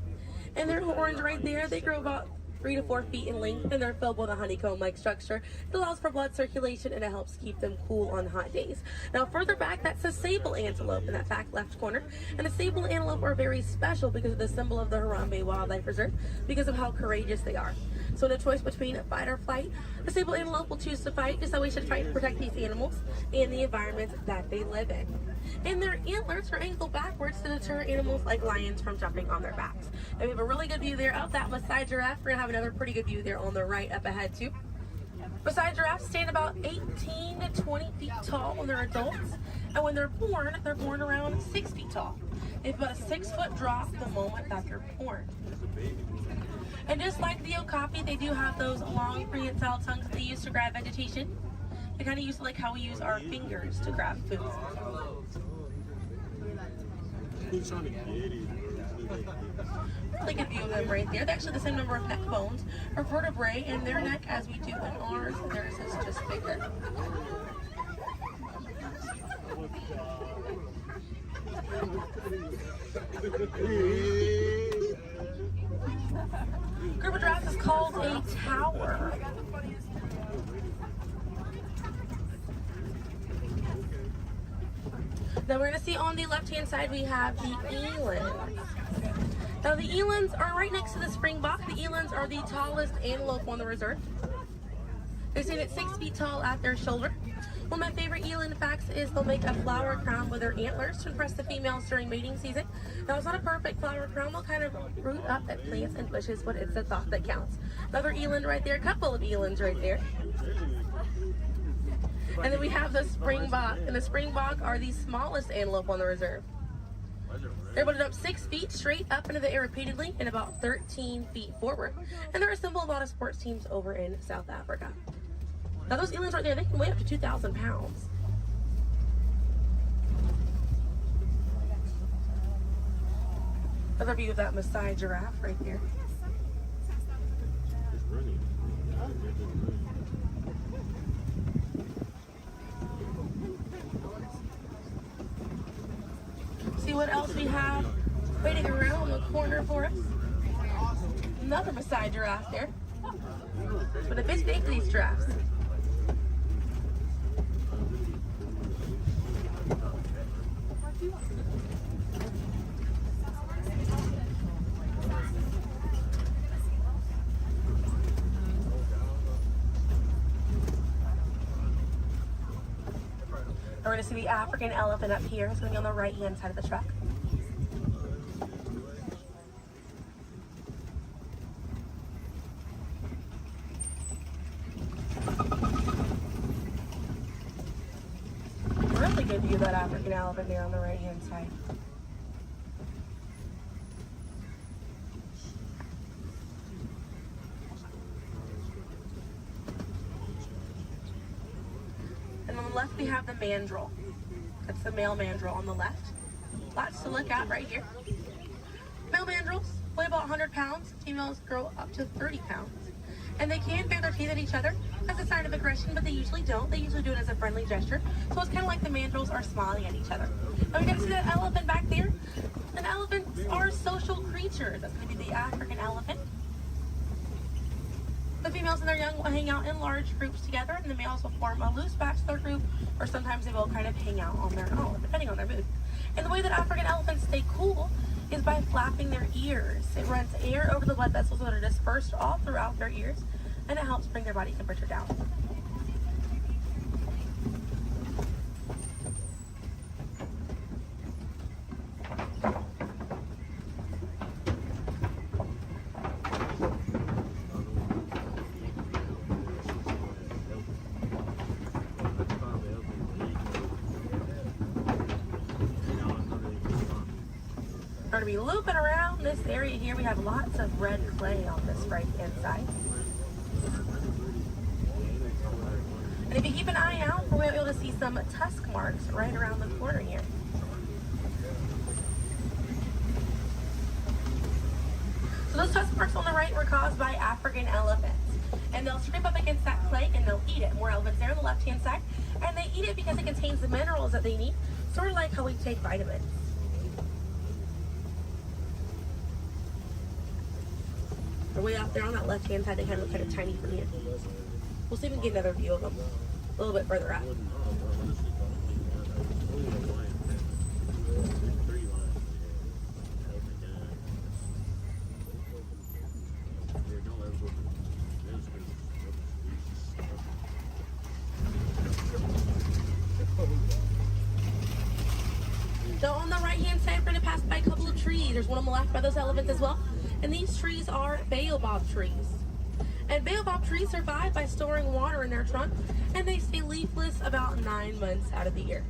And their horns right there, they grow about 3 to 4 feet in length, and they're filled with a honeycomb-like structure. It allows for blood circulation, and it helps keep them cool on hot days. Now, further back, that's a sable antelope in that back left corner. And the sable antelope are very special because of the symbol of the Harambe Wildlife Reserve, because of how courageous they are. So in a choice between fight or flight, the sable antelope will choose to fight, just how we should fight to protect these animals and the environment that they live in. And their antlers are angled backwards to deter animals like lions from jumping on their backs. And we have a really good view there of that Maasai giraffe. We're going to have another pretty good view there on the right up ahead too. Maasai giraffes stand about 18 to 20 feet tall when they're adults. And when they're born around 6 feet tall. They have about a 6-foot drop the moment that they're born. And just like the okapi, they do have those long prehensile tongues that they use to grab vegetation. They kind of use it like how we use our fingers to grab food. Really good view of them right there. They're actually the same number of neck bones or vertebrae in their neck as we do in ours. Theirs is just bigger. Group of giraffes is called a tower. Now we're going to see on the left-hand side we have the elands. Now the elands are right next to the springbok. The elands are the tallest antelope on the reserve. They stand at 6 feet tall at their shoulder. One of my favorite eland facts is they'll make a flower crown with their antlers to impress the females during mating season. Now it's not a perfect flower crown. They'll kind of root up at plants and bushes, but it's the thought that counts. Another eland right there, a couple of elands right there. And then we have the springbok, and the springbok are the smallest antelope on the reserve. They're able to jump 6 feet straight up into the air repeatedly and about 13 feet forward. And they're a symbol of a lot of sports teams over in South Africa. Now those elands right there, they can weigh up to 2,000 pounds. Another view of that Maasai giraffe right there. See what else we have waiting around the corner for us. Another Maasai giraffe there. But a bit big for these giraffes. We're going to see the African elephant up here. It's going to be on the right-hand side of the truck. Really good view of that African elephant there on the right-hand side. left, we have the mandrill. That's the male mandrill on the left. Lots to look at right here. Male mandrills weigh about 100 pounds. Females grow up to 30 pounds. And they can bare their teeth at each other as a sign of aggression, but they usually don't. They usually do it as a friendly gesture. So it's kind of like the mandrills are smiling at each other. Now we got to see that elephant back there. And elephants are social creatures. That's going to be the African elephant. The females and their young will hang out in large groups together, and the males will form a loose bachelor group, or sometimes they will kind of hang out on their own, depending on their mood. And the way that African elephants stay cool is by flapping their ears. It runs air over the blood vessels that are dispersed all throughout their ears, and it helps bring their body temperature down. We're going to be looping around this area here. We have lots of red clay on this right hand side. And if you keep an eye out, we'll be able to see some tusk marks right around the corner here. So those tusk marks on the right were caused by African elephants. And they'll scrape up against that clay and they'll eat it. More elephants there on the left hand side. And they eat it because it contains the minerals that they need, sort of like how we take vitamins. They're way out there on that left hand side. They kind of look kind of tiny from here. We'll see if we can get another view of them a little bit further up. So on the right hand side, we're going to pass by a couple of trees. There's one on the left by those elephants as well. And these trees are baobab trees. And baobab trees survive by storing water in their trunk, and they stay leafless about 9 months out of the year.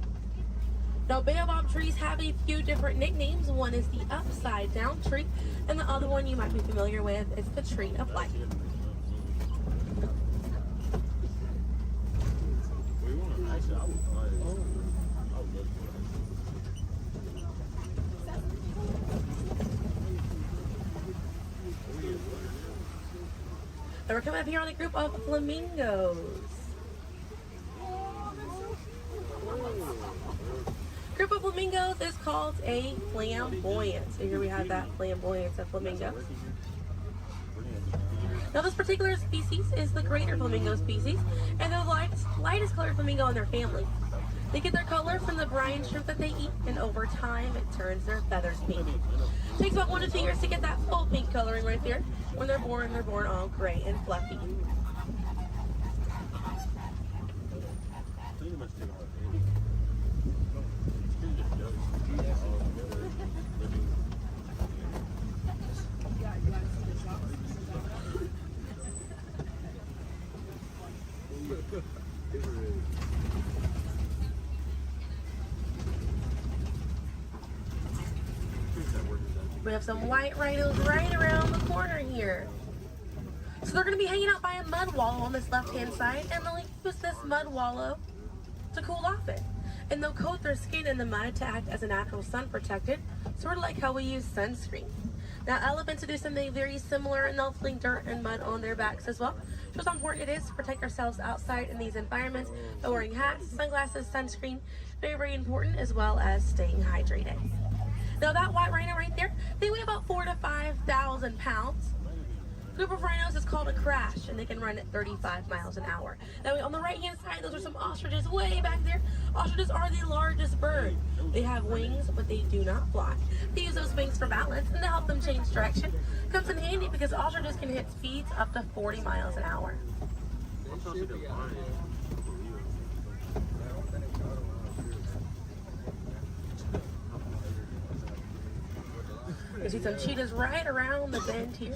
Now, baobab trees have a few different nicknames. One is the upside down tree, and the other one you might be familiar with is the tree of life. And we're coming up here on a group of flamingos. Group of flamingos is called a flamboyant. So here we have that flamboyant of flamingos. Now this particular species is the greater flamingo species, and they're the lightest colored flamingo in their family. They get their color from the brine shrimp that they eat, and over time it turns their feathers pink. It takes about 1 to 2 years to get that full pink coloring right there. When they're born all gray and fluffy. We have some white rhinos right around the corner here. So they're going to be hanging out by a mud wallow on this left-hand side, and they'll use this mud wallow to cool off it. And they'll coat their skin in the mud to act as a natural sun protectant, sort of like how we use sunscreen. Now, elephants do something very similar, and they'll fling dirt and mud on their backs as well. Shows how important it is to protect ourselves outside in these environments by wearing hats, sunglasses, sunscreen. Very, very important, as well as staying hydrated. Now that white rhino right there, they weigh about 4,000 to 5,000 pounds. A group of rhinos is called a crash, and they can run at 35 miles an hour. Now on the right hand side, those are some ostriches way back there. Ostriches are the largest bird. They have wings, but they do not fly. They use those wings for balance and to help them change direction. Comes in handy because ostriches can hit speeds up to 40 miles an hour. You see some cheetahs right around the bend here.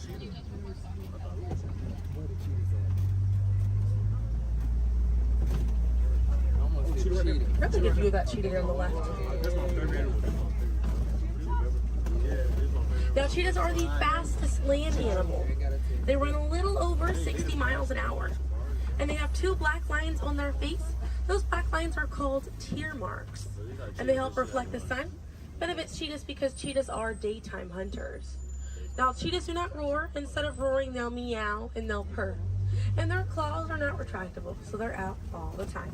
Really good view of that cheetah there on the left. Now cheetahs are the fastest land animal. They run a little over 60 miles an hour. And they have 2 black lines on their face. Those black lines are called tear marks, and they help reflect the sun. Benefits cheetahs because cheetahs are daytime hunters. Now, cheetahs do not roar. Instead of roaring, they'll meow and they'll purr. And their claws are not retractable, so they're out all the time.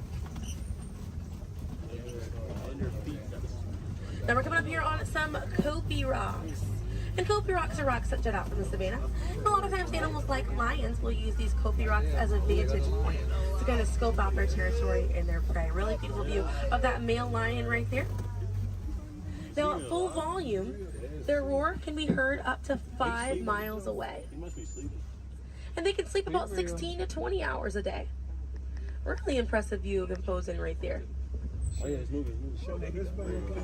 Now we're coming up here on some Kopi rocks. And Kopi rocks are rocks that jut out from the savannah. And a lot of times animals like lions will use these Kopi rocks as a vantage point to kind of scope out their territory and their prey. Really beautiful view of that male lion right there. Now at full volume, their roar can be heard up to 5 miles away. And they can sleep about 16 to 20 hours a day. Really impressive view of them posing right there.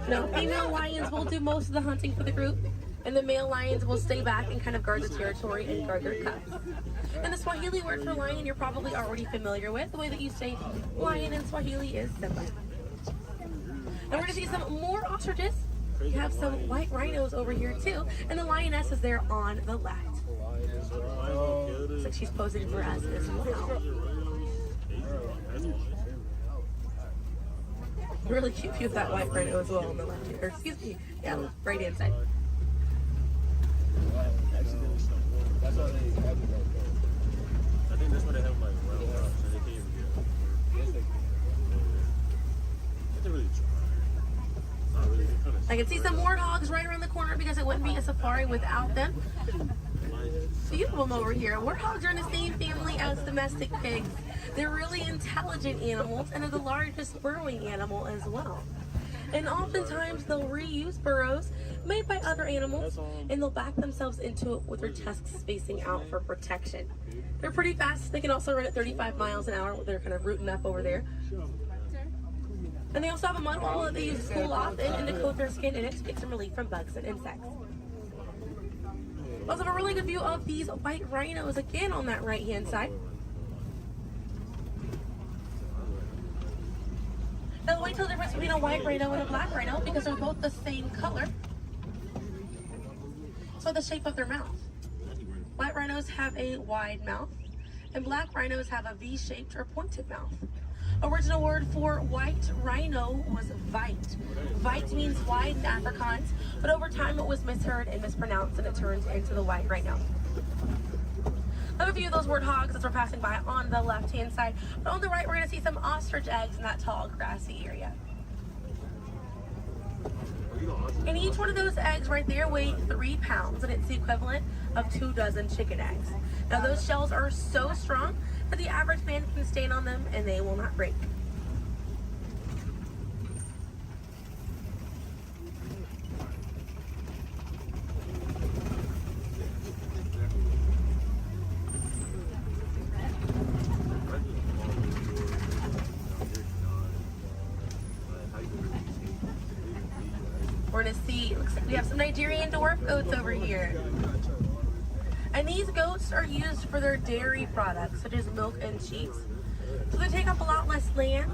Now, female lions will do most of the hunting for the group, and the male lions will stay back and kind of guard the territory and guard their cubs. And the Swahili word for lion you're probably already familiar with. The way that you say lion in Swahili is Simba. And we're going to see some more ostriches. We have some white rhinos over here too, and the lioness is there on the left. Looks like she's posing for us as well. Really cute view of that white rhino as well on the left here. Or, excuse me, yeah, right hand side. That's how they have it. I think that's why they have like round rocks, so they can't even get. They really try. Not really. I can see some warthogs right around the corner because it wouldn't be a safari without them. Few of them over here. Warthogs are in the same family as domestic pigs. They're really intelligent animals, and they're the largest burrowing animal as well. And oftentimes they'll reuse burrows made by other animals, and they'll back themselves into it with their tusks spacing out for protection. They're pretty fast. They can also run at 35 miles an hour. They're kind of rooting up over there. And they also have a mud wall that they use to cool off and to coat their skin in it to get some relief from bugs and insects. We also have a really good view of these white rhinos again on that right hand side. Now the tell the difference between a white rhino and a black rhino because they're both the same color. So the shape of their mouth. White rhinos have a wide mouth, and black rhinos have a V-shaped or pointed mouth. Original word for white rhino was vite. Vite means wide in Afrikaans, but over time it was misheard and mispronounced, and it turned into the white rhino. Another view of those warthogs as we're passing by on the left-hand side, but on the right we're going to see some ostrich eggs in that tall grassy area. And each one of those eggs right there weigh 3 pounds, and it's the equivalent of 2 dozen chicken eggs. Now those shells are so strong that the average man can stand on them and they will not break. We're going to see, looks like we have some Nigerian dwarf goats over here. And these goats are used for their dairy products, such as milk and cheese. So they take up a lot less land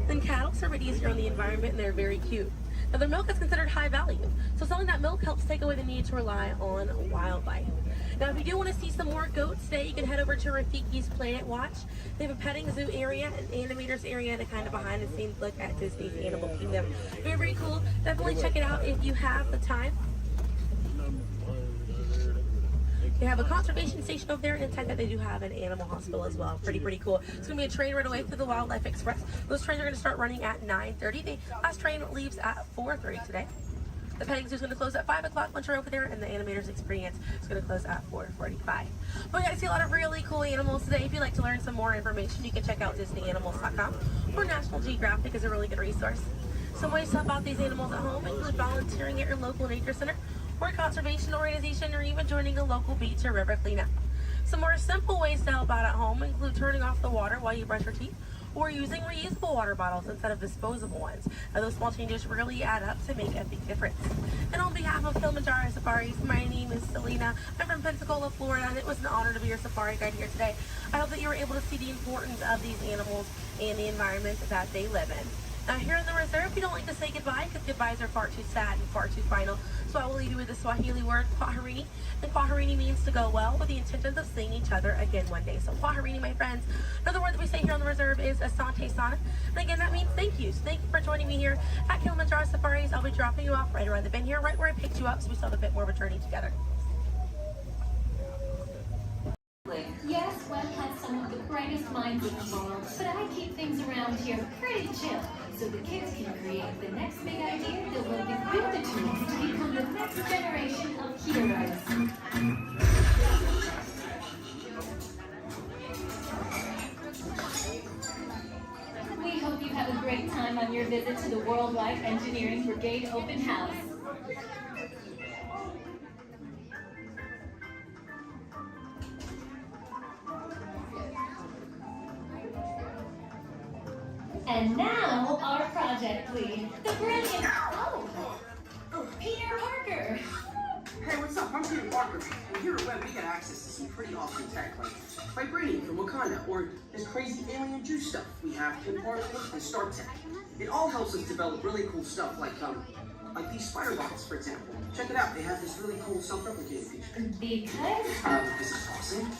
than cattle, so they're easier on the environment, and they're very cute. Now their milk is considered high value, so selling that milk helps take away the need to rely on wildlife. Now if you do want to see some more goats today, you can head over to Rafiki's Planet Watch. They have a petting zoo area, an animators area, and a kind of behind the scenes look at Disney's Animal Kingdom. Very, very cool. Definitely check it out if you have the time. They have a conservation station over there, and inside that they do have an animal hospital as well. Pretty cool. It's going to be a train right away through the Wildlife Express. Those trains are going to start running at 9:30. The last train leaves at 4:30 today. The petting zoo is going to close at 5 o'clock once you're over there, and the animators experience is going to close at 4:45. But we got to see a lot of really cool animals today. If you'd like to learn some more information, you can check out DisneyAnimals.com, or National Geographic is a really good resource. Some ways to help out these animals at home include volunteering at your local nature center, or conservation organization, or even joining a local beach or river cleanup. Some more simple ways to help out at home include turning off the water while you brush your teeth, or using reusable water bottles instead of disposable ones. Now, those small changes really add up to make a big difference. And on behalf of Kilimanjaro Safaris, my name is Selena. I'm from Pensacola, Florida, and it was an honor to be your safari guide here today. I hope that you were able to see the importance of these animals and the environment that they live in. Here in the reserve, we don't like to say goodbye because goodbyes are far too sad and far too final. So I will leave you with the Swahili word, kwaherini. And kwaherini means to go well, with the intentions of seeing each other again one day. So kwaherini, my friends. Another word that we say here on the reserve is asante sana. And again, that means thank you. So thank you for joining me here at Kilimanjaro Safaris. I'll be dropping you off right around the bend here, right where I picked you up, so we still have a bit more of a journey together. Yes, Walt has some of the brightest minds in the world, but I keep things around here pretty chill, so the kids can create the next big idea that will give you the tools to become the next generation of heroes. We hope you have a great time on your visit to the Worldwide Engineering Brigade Open House. And now, our project lead, the brilliant, Peter Parker. Hey, what's up? I'm Peter Parker. And here at Web, we get access to some pretty awesome tech, like vibranium from Wakanda, or this crazy alien juice stuff. We have pin particles and Star Tech. It all helps us develop really cool stuff, like these spider bots, for example. Check it out. They have this really cool self-replicating feature. Because? This is awesome.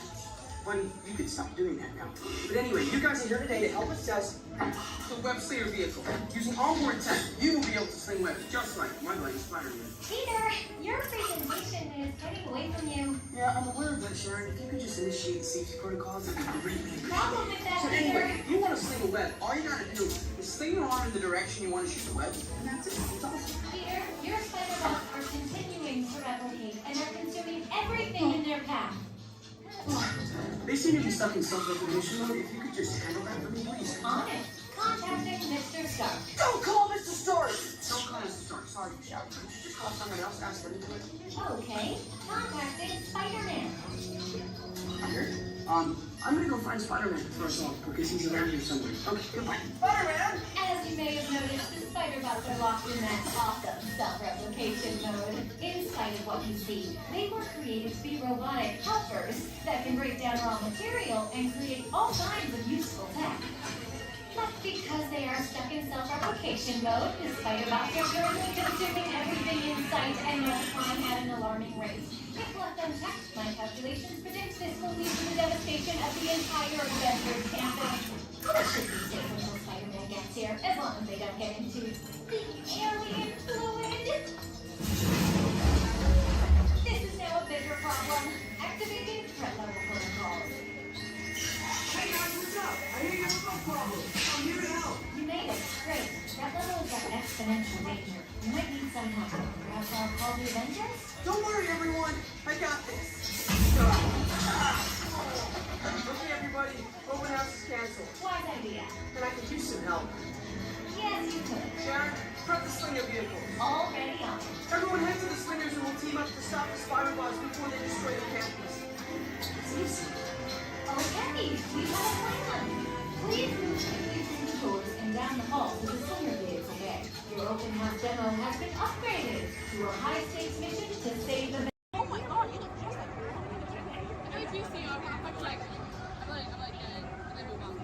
Buddy, you could stop doing that now. But anyway, you guys are here today to help us test the Web Slayer vehicle. Using onboard tech, you will be able to sling webs just like my buddy Spider-Man. Peter, your presentation is getting away from you. Yeah, I'm aware of that, Sharon. If you could just initiate the safety protocols, it would be greatly Problem with that, So Peter. anyway, if you want to sling a web, all you gotta do is sling your arm in the direction you want to shoot the web, and that's it. It's awesome. Peter, your spider bots are continuing to replicate and are consuming everything in their path. They seem to be stuck in self-replication mode. If you could just handle that for me, please. On it. Contacting Mr. Stark. Don't call Mr. Stark! Don't call Mr. Stark. Sorry, Michelle. Could you just call someone else? Ask them to do it. Okay. Contacting Spider-Man. Here. I'm gonna go find Spider-Man to throw us off because he's around here somewhere. Okay, goodbye. Spider-Man! As you may have noticed, the spider bots are locked in that awesome self-replication mode. In spite of what you see, they were created to be robotic helpers that can break down raw material and create all kinds of useful tech. But because they are stuck in self-replication mode, the spider bots are currently consuming everything in sight and multiplying at an alarming rate. If left unchecked, my calculations predict this will lead to the devastation of the entire Avengers campus. It should be safe until Spider-Man gets here, as long as they don't get into the alien fluid. This is now a bigger problem. Activating threat level protocols. Hey guys, what's up? I hear you have a problem. I'm here to help. You made it. Great. Threat level is at exponential danger. You might need some help. Perhaps I'll call the Avengers? Don't worry, everyone. I got this. Okay, everybody. Open house is canceled. Wise idea. And I could use some help. Yes, you could. Sharon, prep the slinger vehicle. Already on. Everyone head to the slingers and we'll team up to stop the spider bots before they destroy the campus. It's easy. Okay, we have a plan. Please move quickly through the doors and down the hall to the slinger vehicle bay. Your open house demo has been upgraded to a high-stakes mission to save the... Oh my god, you look just like her. I do see you. I'm like, and then move on.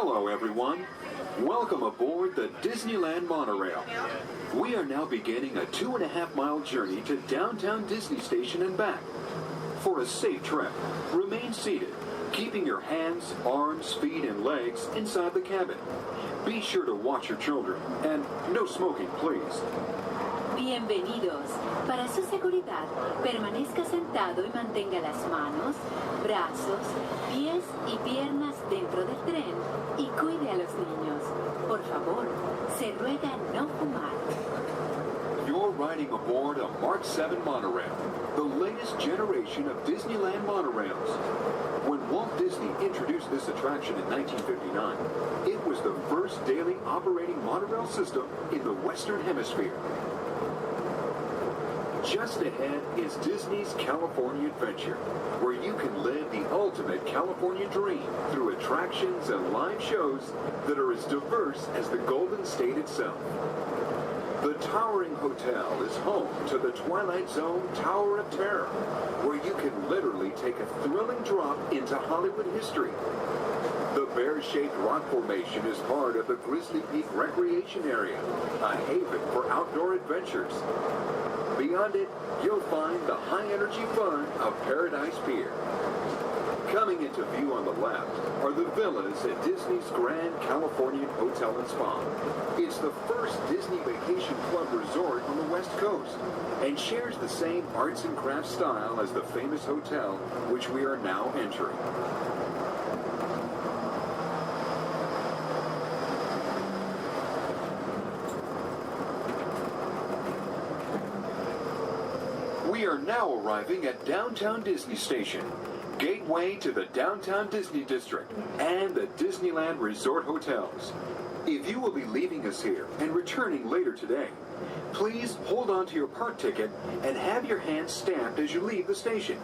Hello, everyone. Welcome aboard the Disneyland monorail. We are now beginning a 2.5-mile journey to downtown Disney Station and back. For a safe trip, remain seated, keeping your hands, arms, feet, and legs inside the cabin. Be sure to watch your children, and no smoking, please. Bienvenidos. Para su seguridad, permanezca sentado y mantenga las manos, brazos, pies y piernas dentro del tren y cuide a los niños. Por favor, se ruega no fumar. You're riding aboard a Mark 7 monorail, the latest generation of Disneyland monorails. When Walt Disney introduced this attraction in 1959, it was the first daily operating monorail system in the Western Hemisphere. Just ahead is Disney's California Adventure, where you can live the ultimate California dream through attractions and live shows that are as diverse as the Golden State itself. The towering hotel is home to the Twilight Zone Tower of Terror, where you can literally take a thrilling drop into Hollywood history. The bear-shaped rock formation is part of the Grizzly Peak Recreation Area, a haven for outdoor adventures. Beyond it, you'll find the high-energy fun of Paradise Pier. Coming into view on the left are the villas at Disney's Grand Californian Hotel and Spa. It's the first Disney Vacation Club resort on the West Coast and shares the same arts and crafts style as the famous hotel which we are now entering. We are now arriving at Downtown Disney Station, gateway to the Downtown Disney District and the Disneyland Resort Hotels. If you will be leaving us here and returning later today, please hold on to your park ticket and have your hands stamped as you leave the station.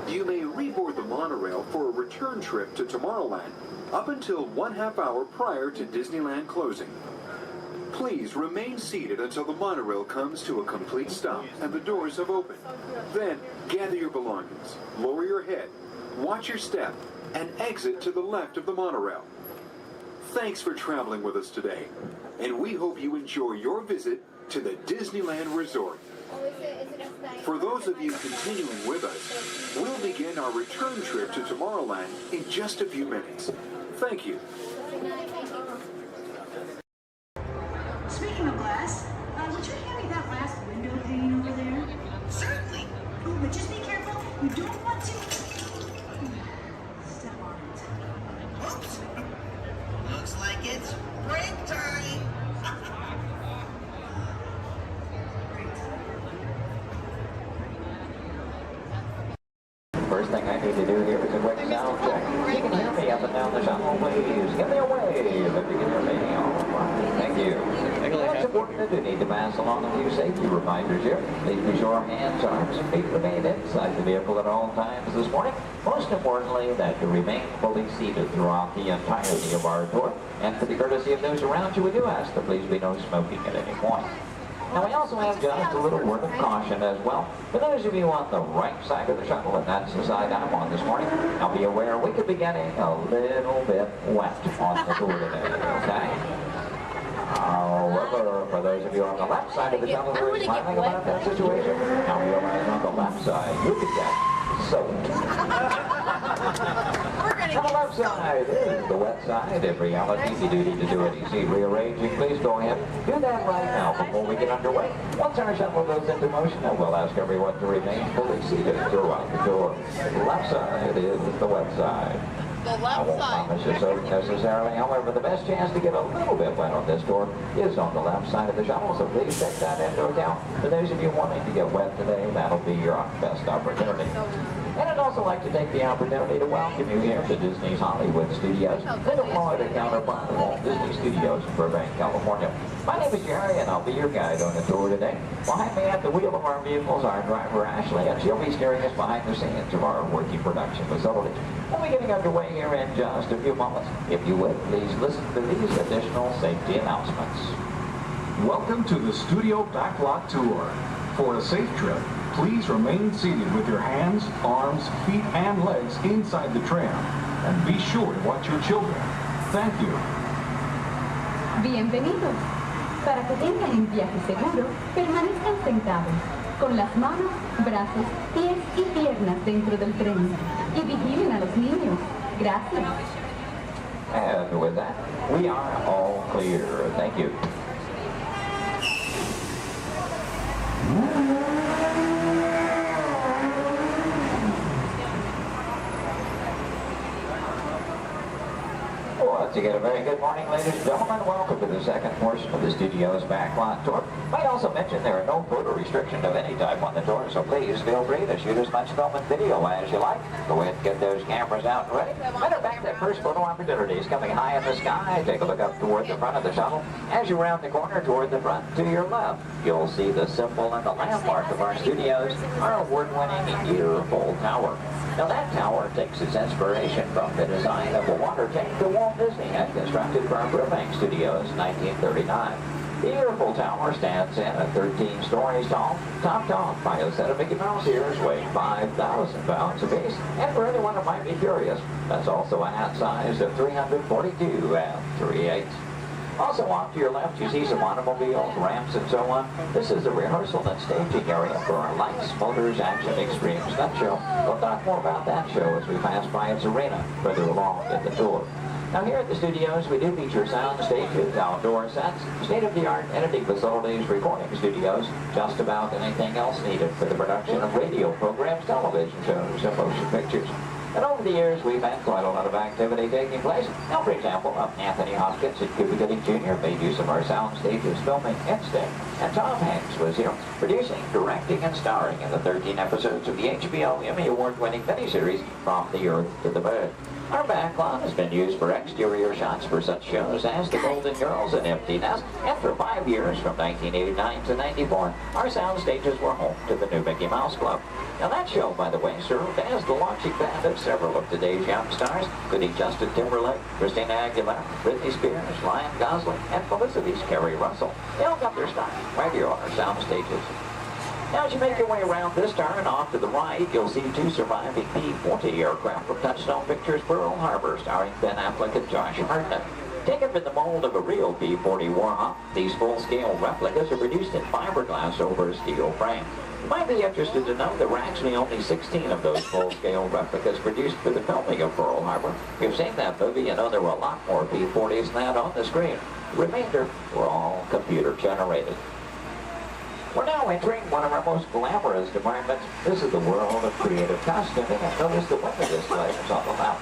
You may reboard the monorail for a return trip to Tomorrowland up until 1/2 hour prior to Disneyland closing. Please remain seated until the monorail comes to a complete stop and the doors have opened. Then, gather your belongings, lower your head, watch your step, and exit to the left of the monorail. Thanks for traveling with us today, and we hope you enjoy your visit to the Disneyland Resort. For those of you continuing with us, we'll begin our return trip to Tomorrowland in just a few minutes. Thank you. Speaking of glass, would you hand me that last window pane over there? Certainly. Oh, but just be careful. You don't want to step on it. Oops. Looks like it's break time. First thing I need to do here is a quick sound check. You can hear me up and down the shuttle, please. Give me a wave if you can hear me. All right. Thank you. It's important that you need to pass along a few safety reminders here. Please be sure hands, arms, and feet remain inside the vehicle at all times this morning. Most importantly, that you remain fully seated throughout the entirety of our tour. And for the courtesy of those around you, we do ask that please be no smoking at any point. Now we also have just a little word of caution as well. For those of you on the right side of the shuttle, and that's the side I'm on this morning, now be aware we could be getting a little bit wet on the tour today, okay? However, for those of you on the left side of the shuttle who are smiling about that situation, now realize on the left side, you could get soaked. On the left side is the wet side. In reality, if you do need to do any seat rearranging, please go ahead. Do that right now before we get underway. Once our shuttle goes into motion, I will ask everyone to remain fully seated throughout the tour. The left side is the wet side. I won't promise you so necessarily. However, the best chance to get a little bit wet on this tour is on the left side of the shuttle, so please take that into account. For those of you wanting to get wet today, that'll be your best opportunity. And I'd also like to take the opportunity to welcome you here to Disney's Hollywood Studios, the Florida counterpart of Walt Disney Studios in Burbank, California. My name is Jerry, and I'll be your guide on the tour today. Behind me at the wheel of our vehicles, our driver Ashley, and she'll be steering us behind the scenes of our working production facility. We'll be getting underway here in just a few moments. If you would, please listen to these additional safety announcements. Welcome to the Studio Backlot Tour. For a safe trip, please remain seated with your hands, arms, feet, and legs inside the tram. And be sure to watch your children. Thank you. Bienvenidos. Para que tengan un viaje seguro, permanezcan sentados, con las manos, brazos, pies y piernas dentro del tren. Y vigilen a los niños. Gracias. And with that, we are all clear. Thank you. Once again, a very good morning, ladies and gentlemen. Welcome to the second portion of the studio's backlot tour. Might also mention there are no photo restrictions of any type on the tour, so please feel free to shoot as much film and video as you like. Go ahead and get those cameras out and ready. Matter of fact, that first photo opportunity is coming high in the sky. Take a look up toward the front of the shuttle. As you round the corner toward the front to your left, you'll see the symbol and the landmark of our studios, our award-winning year-full tower. Now that tower takes its inspiration from the design of a water tank that Walt Disney had constructed for our Burbank Studios in 1939. The Yearful Tower stands in at 13 stories tall, topped off by a set of Mickey Mouse ears weighing 5,000 pounds apiece. And for anyone who might be curious, that's also a hat size of 342 3/8. Also off to your left, you see some automobiles, ramps, and so on. This is the rehearsal and staging area for our Lights, Motors, Action Extreme Stunt Show. We'll talk more about that show as we pass by its arena further along in the tour. Now here at the studios, we do feature sound stages, outdoor sets, state-of-the-art editing facilities, recording studios, just about anything else needed for the production of radio programs, television shows, and motion pictures. And over the years, we've had quite a lot of activity taking place. Now, for example, Anthony Hopkins and Cuba Gooding Jr. made use of our sound stages filming Instinct. And Tom Hanks was here, producing, directing, and starring in the 13 episodes of the HBO Emmy Award-winning miniseries From the Earth to the Bird. Our backlot has been used for exterior shots for such shows as The Golden Girls and Empty Nest, and for 5 years, from 1989 to 94, our sound stages were home to the new Mickey Mouse Club. Now that show, by the way, served as the launching pad of several of today's young stars, including Justin Timberlake, Christina Aguilera, Britney Spears, Ryan Gosling, and Felicity's Kerry Russell. They all got their start right here on our sound stages. Now, as you make your way around this turn, off to the right, you'll see 2 surviving P-40 aircraft from Touchstone Pictures Pearl Harbor, starring Ben Affleck and Josh Hartnett. Taken from the mold of a real P-40 Warhawk, these full-scale replicas are produced in fiberglass over a steel frame. You might be interested to know there were actually only 16 of those full-scale replicas produced for the filming of Pearl Harbor. You've seen that movie, and know there were a lot more P-40s than that on the screen. The remainder were all computer-generated. We're now entering one of our most glamorous departments. This is the world of creative costuming, and notice the window displays on the left.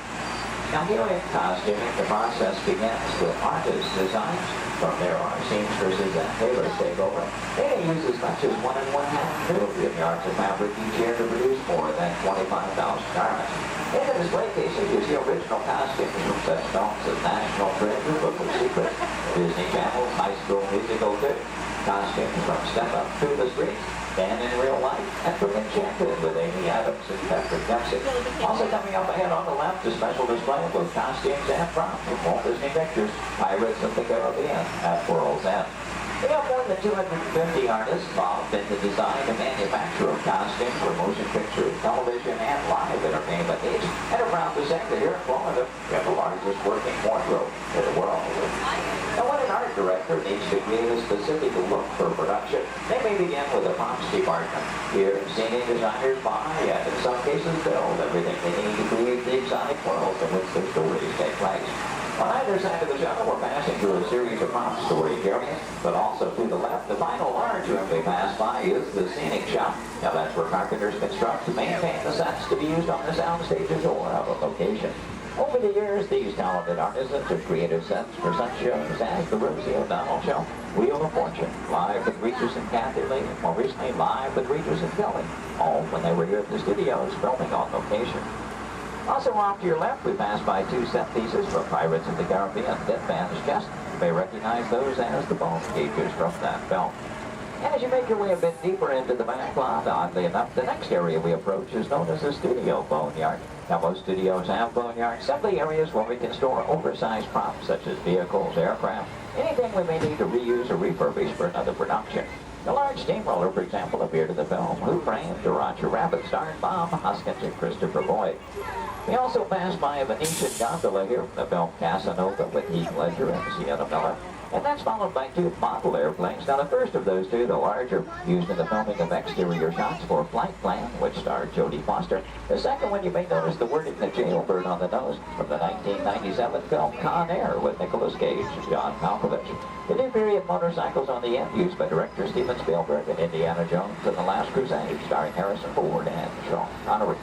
Now here in costuming, the process begins with artist designs. From there, our seamstresses and tailors take over. They may use as much as 1 1/2 million yards of fabric each year to produce more than 25,000 garments. In the display cases, you see original costumes from such films as National Treasure, Book of Secrets, Disney Channel's High School Musical 2, costumes from Step Up to the Streets, Dan in Real Life, and from Enchanted with Amy Adams and Patrick Dempsey. Also coming up ahead on the left, a special display of both costumes and props from Walt Disney Pictures, Pirates of the Caribbean at World's End. We have more than 250 artists involved in the design and manufacture of costumes for motion picture, television, and live entertainment needs. And are proud to say that here in Florida, we have the largest working wardrobe in the world. Now, when an art director needs to create a specific look for production, they may begin with a props department. Here, scenic designers buy and in some cases build everything they need to create the exotic world in which their stories take place. On either side of the shuttle, we're passing through a series of prop storage areas, but also to the left, the final large room we pass by is the scenic shop. Now that's where carpenters construct to maintain the sets to be used on the sound stages or out on location. Over the years, these talented artisans have created sets for such shows as the Rosie O'Donnell Show, Wheel of Fortune, Live with Regis and Kathy Lee, and more recently Live with Regis and Kelly, all when they were here at the studios filming on location. Also off to your left, we pass by 2 set pieces from Pirates of the Caribbean, Dead Man's Chest. You may recognize those as the bone cages from that film. And as you make your way a bit deeper into the backlot, oddly enough, the next area we approach is known as the studio boneyard. Now, most studios have boneyards, simply areas where we can store oversized props such as vehicles, aircraft, anything we may need to reuse or refurbish for another production. A large steamroller, for example, appeared in the film Who Framed Roger Rabbit, starring Bob Hoskins and Christopher Lloyd. We also passed by a Venetian gondola here in the film Casanova with Heath Ledger and Sienna Miller. And that's followed by two model airplanes. Now the first of those two, the larger, used in the filming of exterior shots for Flight Plan, which starred Jodie Foster. The second one, you may notice the wording The Jailbird on the nose from the 1997 film Con Air with Nicolas Cage and John Malkovich. The new period motorcycles on the end used by director Steven Spielberg in Indiana Jones and The Last Crusade, starring Harrison Ford and Sean Connery.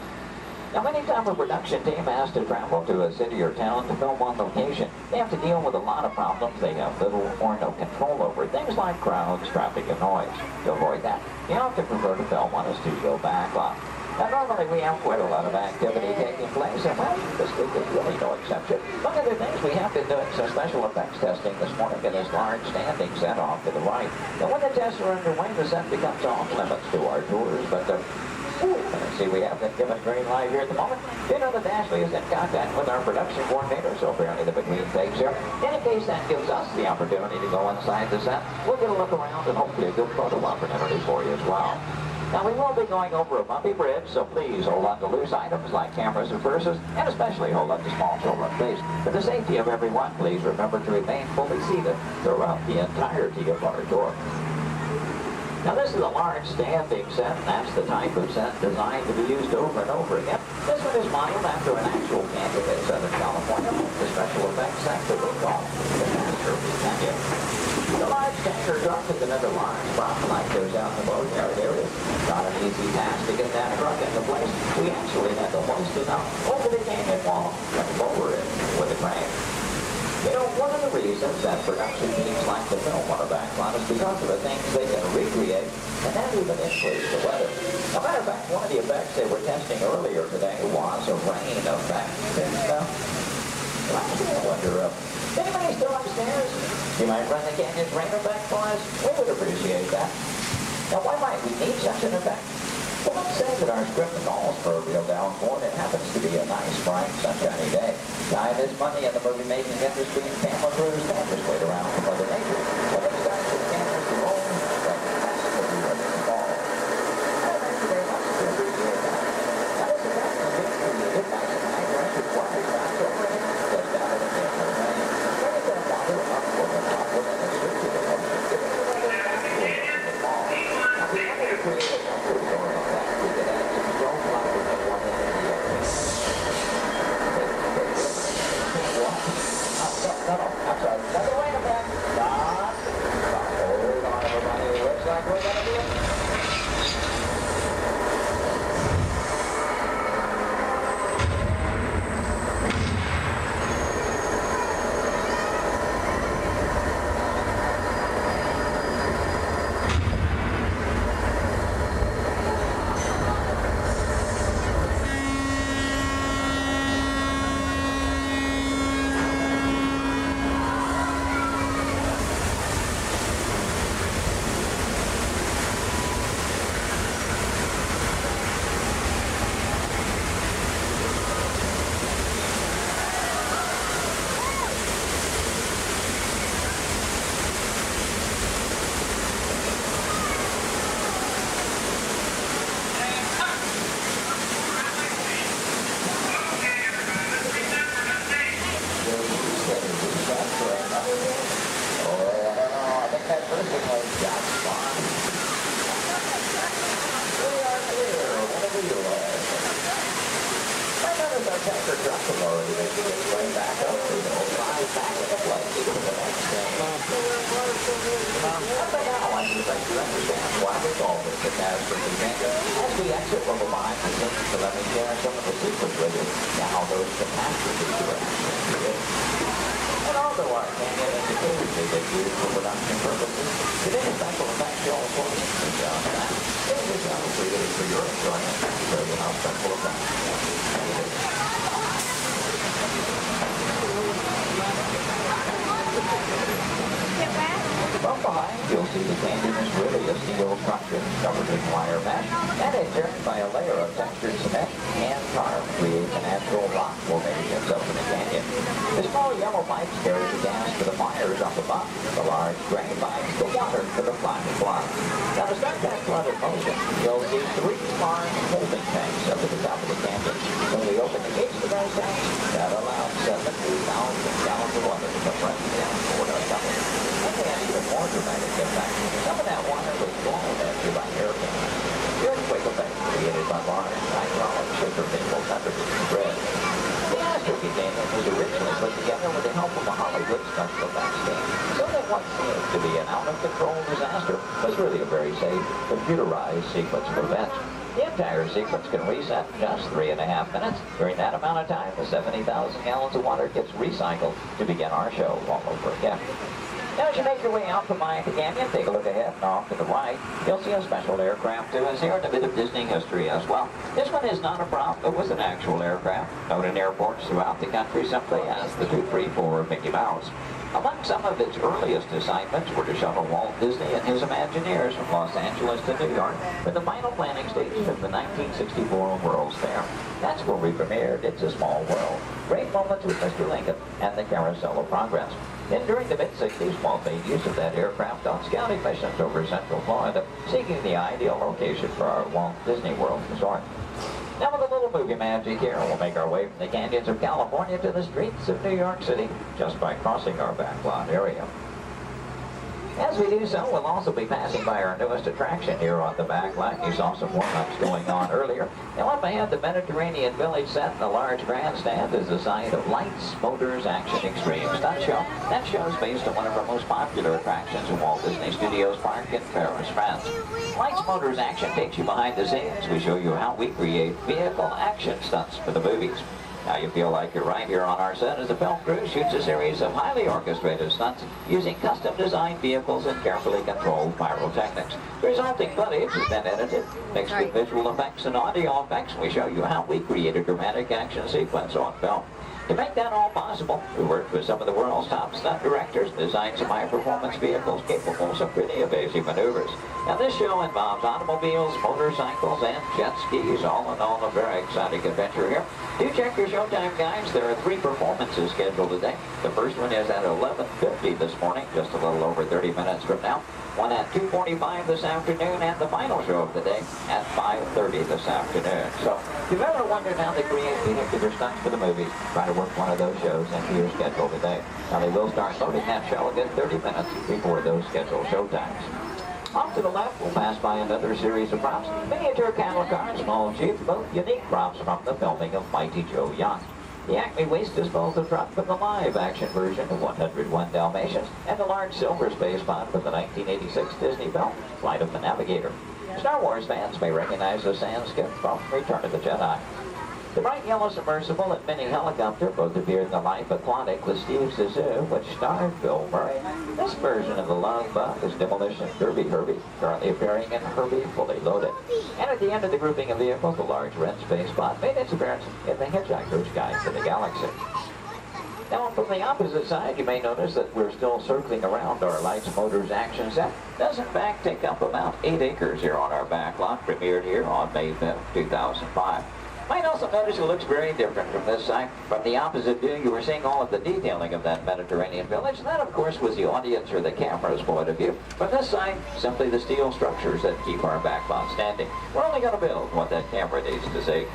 Now, anytime a production team has to travel to a city or town to film on location, they have to deal with a lot of problems they have little or no control over. Things like crowds, traffic, and noise. To avoid that, they often prefer to film on a studio backlot. Now, normally we have quite a lot of activity taking place, and well, this week is really no exception. One of the things we have been doing some special effects testing this morning in this large standing set off to the right. And when the tests are underway, the set becomes off limits to our tours, but see, we have been given green light here at the moment. You know that Ashley is in contact with our production coordinator, so apparently the between takes here. In case that gives us the opportunity to go inside the set, we'll get a look around and hopefully a good photo opportunity for you as well. Now, we will be going over a bumpy bridge, so please hold on to loose items like cameras and purses, and especially hold on to small children, please. For the safety of everyone, please remember to remain fully seated throughout the entirety of our tour. Now, this is a large standing set, and that's the type of set designed to be used over and over again. This one is modeled after an actual canyon in Southern California, the special effects set that we call the Master Canyon. The large tanker truck is another large prop like those out in the boatyard area. Not an easy task to get that truck into place. We actually had to hoist it up over the canyon wall and lower it with a crane. You know, one of the reasons that production teams like to film on a backlot is because of the things they can recreate and that even influence the weather. As a matter of fact, one of the effects they were testing earlier today was a rain effect. And, I wonder, anybody still upstairs? You might run the canyon's rain effect for us? We would appreciate that. Now, why might we need such an effect? Well, let's say that our script calls for a real downpour and it happens to be a nice, bright, sunshiny day. Time is money in the movie-making industry, and camera crews can't just wait around for Mother Nature. When it starts with cameras to roll, like that's what we want to call. Well, thank you very much. We appreciate that. Now, this is actually being created by some high-pressure water shots over here, just down in the camera rain. Then it's going to wander upward and upward and it's switching the motion, giving the weather back to the fall. Now, we wanted to create a comfort zone on that. We could add some drone lighting at one end of the airplane. No, I'm sorry. Another way to back. Stop. Hold on, everybody. It looks like we're going to be small yellow pipes carry the gas to the fires up above. The large gray pipes the water to the flying block. Now to start that flood in motion, you'll see 3 large holding tanks up at the top of the canyon. When we open the gates to those tanks, that allows 70,000 gallons of water to come running down toward our tunnel. Then we had even more dramatic impact. Some of that water was blown at you by hurricanes. The earthquake effect created by large hydraulic sugar vapors under the grid. The Astro containment was originally put together with the help of a Hollywood special effects team, so that what seemed to be an out-of-control disaster was really a very safe, computerized sequence of events. The entire sequence can reset in just 3.5 minutes. During that amount of time, the 70,000 gallons of water gets recycled to begin our show all over again. Now, as you make your way out from the canyon, take a look ahead and off to the right. You'll see a special aircraft to us here and a bit of Disney history as well. This one is not a prop. It was an actual aircraft, known in airports throughout the country simply as the 234 Mickey Mouse. Among some of its earliest assignments were to shuttle Walt Disney and his Imagineers from Los Angeles to New York for the final planning stages of the 1964 World's Fair. That's where we premiered It's a Small World. Great moments with Mr. Lincoln and the Carousel of Progress. Then during the mid-60s, Walt made use of that aircraft on scouting missions over Central Florida, seeking the ideal location for our Walt Disney World resort. Now with a little movie magic here, we'll make our way from the canyons of California to the streets of New York City just by crossing our backlot area. As we do so, we'll also be passing by our newest attraction here on the backlot. You saw some warm-ups going on earlier. Now up ahead, the Mediterranean Village set in the large grandstand is the site of Lights, Motors, Action Extreme Stunt Show. That show is based on one of our most popular attractions in Walt Disney Studios Park in Paris, France. Lights, Motors, Action takes you behind the scenes. We show you how we create vehicle action stunts for the movies. Now you feel like you're right here on our set as the film crew shoots a series of highly orchestrated stunts using custom-designed vehicles and carefully controlled pyrotechnics. The resulting footage is then edited, mixed with visual effects and audio effects. We show you how we create a dramatic action sequence on film. To make that all possible, we worked with some of the world's top stunt directors, designed some high-performance vehicles capable of some pretty evasive maneuvers. Now this show involves automobiles, motorcycles, and jet skis, all in all a very exciting adventure here. Do check your showtime guides. There are 3 performances scheduled today. The first one is at 11:50 this morning, just a little over 30 minutes from now. One at 2:45 this afternoon, and the final show of the day at 5:30 this afternoon. So if you've ever wondered how they create vehicular stunts for the movies, try to work one of those shows into your schedule today. Now they will start loading that show again 30 minutes before those scheduled showtimes. Off to the left, we'll pass by another series of props. Miniature cattle cars, small jeeps, both unique props from the filming of Mighty Joe Yacht. The Acme Waste Disposal truck from the live-action version of 101 Dalmatians, and the large silver space pod from the 1986 Disney film, Flight of the Navigator. Star Wars fans may recognize the sand skip from Return of the Jedi. The bright yellow submersible and mini helicopter both appeared in the Life Aquatic with Steve Zissou, which starred Bill Murray. This version of the Love Bug is Demolition Derby Herbie, currently appearing in Herbie Fully Loaded. And at the end of the grouping of vehicles, the large red space pod made its appearance in the Hitchhiker's Guide to the Galaxy. Now from the opposite side, you may notice that we're still circling around our Lights, Motors, Action set. Does in fact take up about 8 acres here on our backlot, premiered here on May 5th, 2005. Might also notice it looks very different from this side. From the opposite view, you were seeing all of the detailing of that Mediterranean village. And that, of course, was the audience or the camera's point of view. From this side, simply the steel structures that keep our backlot standing. We're only going to build what that camera needs to see.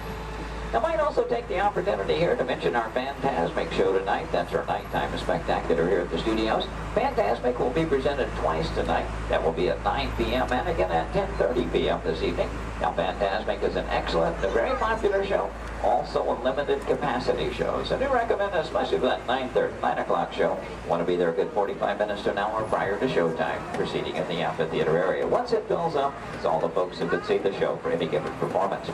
I might also take the opportunity here to mention our Fantasmic show tonight. That's our nighttime spectacular here at the studios. Fantasmic will be presented twice tonight. That will be at 9 p.m. and again at 10:30 p.m. this evening. Now, Fantasmic is an excellent and very popular show, also a limited capacity show. So I do recommend, especially for that 9 o'clock show, want to be there a good 45 minutes to an hour prior to showtime, proceeding in the amphitheater area. Once it fills up, it's all the folks who could see the show for any given performance.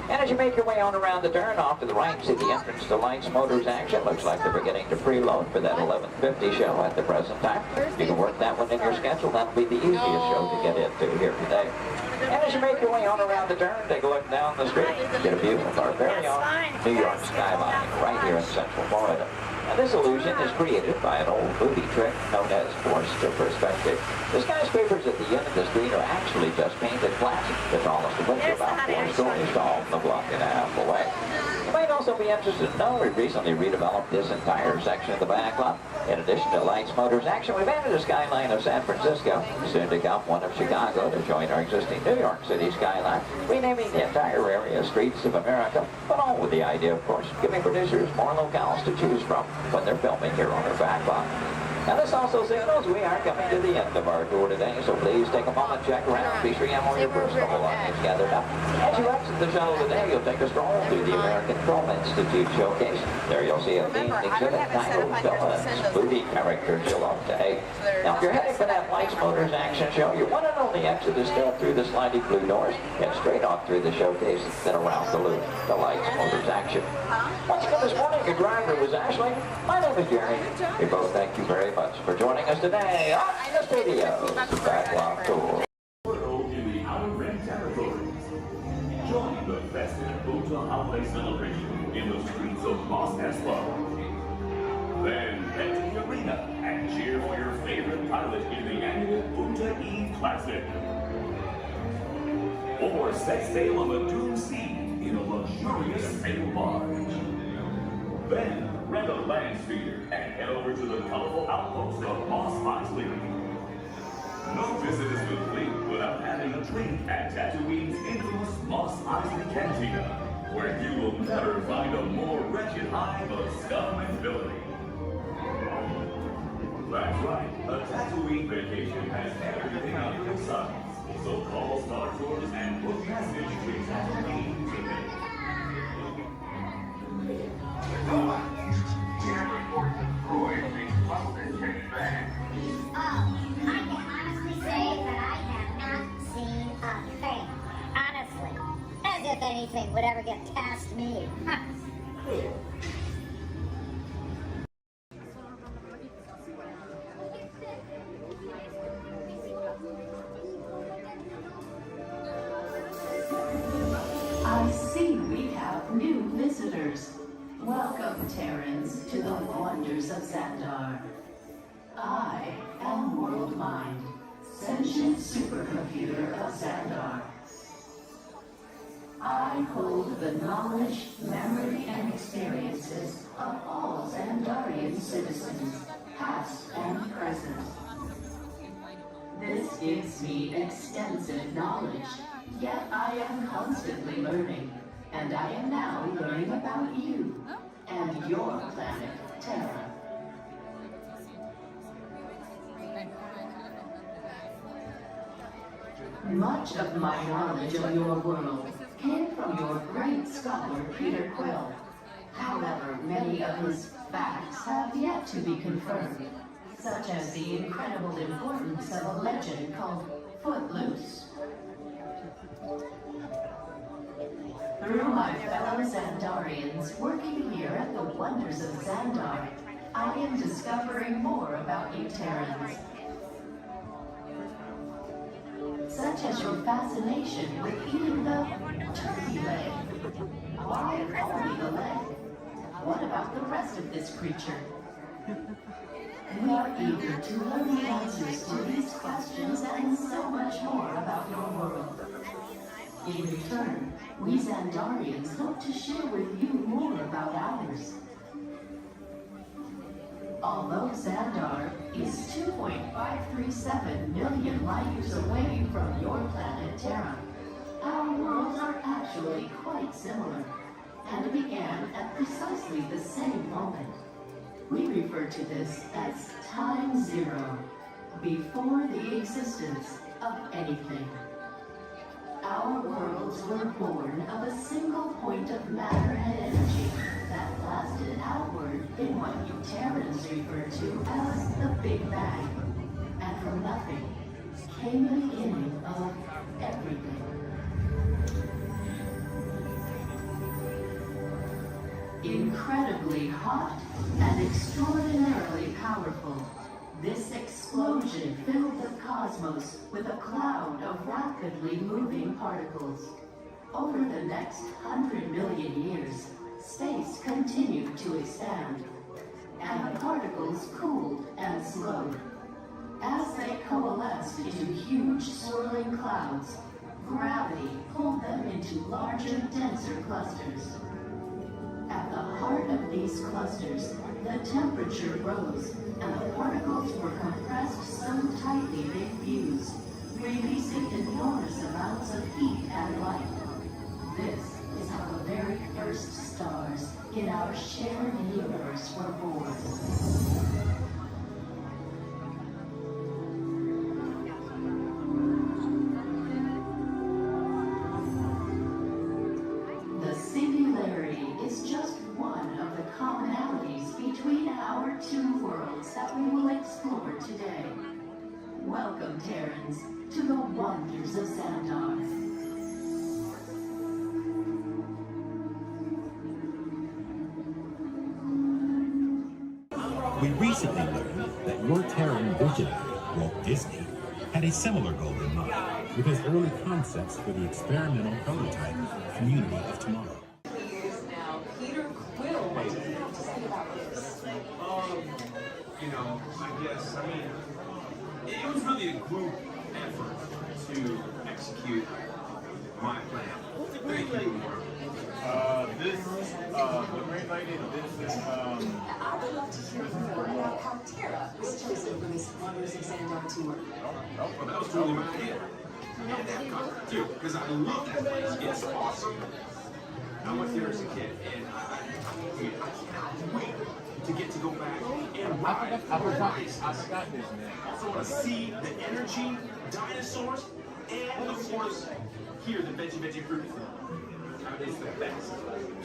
And as you make your way on around the turn, off to the right, see the entrance to Lights, Motors, Action. Looks like they're beginning to preload for that 11:50 show at the present time. You can work that one in your schedule. That'll be the easiest show to get into here today. And as you make your way on around the turn, take a look down the street, get a view of our very own New York skyline right here in Central Florida. Now this illusion is created by an old movie trick known as forced perspective. The skyscrapers at the end of the street are actually just painted glass. The tallest of which are about 4 stories tall, a block and a half away. You might also be be interested to know, we recently redeveloped this entire section of the back lot. In addition to lights, motors, action, we've added a skyline of San Francisco, soon to come one of Chicago to join our existing New York City skyline, renaming the entire area Streets of America, but all with the idea, of course, giving producers more locales to choose from when they're filming here on our back lot. Now this also signals we are coming to the end of our tour today, so please take a moment, check around, be sure you have all your personal belongings gathered up. As you exit the shuttle today, you'll take a stroll through the American Film Institute showcase. There you'll see a themed exhibit titled Villains, Movie Characters You'll Love to Hate. Now if you're heading for that Lights, Motors action show, your one and only exit is still through the sliding blue doors, and straight off through the showcase, then around the loop, the Lights, Motors action. Once again this morning, your driver was Ashley. My name is Jerry. We both thank you very much for joining us today on the Studios Backlot Tour. In the Outer Rim territories. Join the festive Punta Holiday celebration in the streets of Los Espoos. Then head to the arena and cheer for your favorite pilot in the annual Punta Eve Classic. Or set sail on the Doom Sea in a luxurious sail barge. Then rent a land speeder and head over to the colorful outpost of Mos Eisley. No visit is complete without having a drink at Tatooine's infamous Mos Eisley Cantina, where you will never find a more wretched hive of scum and villainy. That's right, a Tatooine vacation has everything under the sun. So call Star Tours and book passage to Tatooine today. I can honestly say that I have not seen a thing. Honestly. As if anything would ever get past me. I see we have new visitors. Welcome, Terrans, to the wonders of Xandar. I am World Mind, sentient supercomputer of Xandar. I hold the knowledge, memory, and experiences of all Xandarian citizens, past and present. This gives me extensive knowledge, yet I am constantly learning, and I am now learning about you and your planet, Terra. Much of my knowledge of your world came from your great scholar, Peter Quill. However, many of his facts have yet to be confirmed, such as the incredible importance of a legend called Footloose. Through my fellow Xandarians working here at the wonders of Xandar, I am discovering more about you Terrans. Such as your fascination with eating the turkey leg. Why only the leg? What about the rest of this creature? We are eager to learn the answers to these questions and so much more about your world. In return, we Xandarians hope to share with you more about ours. Although Xandar is 2.537 million light years away from your planet Terra, our worlds are actually quite similar, and began at precisely the same moment. We refer to this as Time Zero, before the existence of anything. Our worlds were born of a single point of matter and energy that blasted outward in what you Terrans refer to as the Big Bang. And from nothing came the beginning of everything. Incredibly hot and extraordinarily powerful, this explosion filled the cosmos with a cloud of rapidly moving particles. Over the next 100 million years, space continued to expand, and the particles cooled and slowed. As they coalesced into huge swirling clouds, gravity pulled them into larger, denser clusters. At the heart of these clusters, the temperature rose and the particles were compressed so tightly they fused, releasing enormous amounts of heat and light. This is how the very first stars in our shared universe were born. The singularity is just one of the commonalities between our two worlds that we will explore today. Welcome, Terrans, to the wonders of Xandar. We recently learned that your Terran visionary, Walt Disney, had a similar goal in mind with his early concepts for the experimental prototype Community of Tomorrow. Years now, Peter Quill, what do you have to say about this? You know, I guess, I mean, it was really a group effort to execute my plan. Thank you, Mark. The green lady, I would love to hear more about how Terra was chosen for this Wonders of Xandar tour. Well, that was totally my idea. And that got too, because I love that place. It's awesome. I went there as a kid, and I cannot wait to get to go back and ride the rice. I got this, man. I also want to see the energy, dinosaurs, and of course, hear the veggie fruit. It's the best.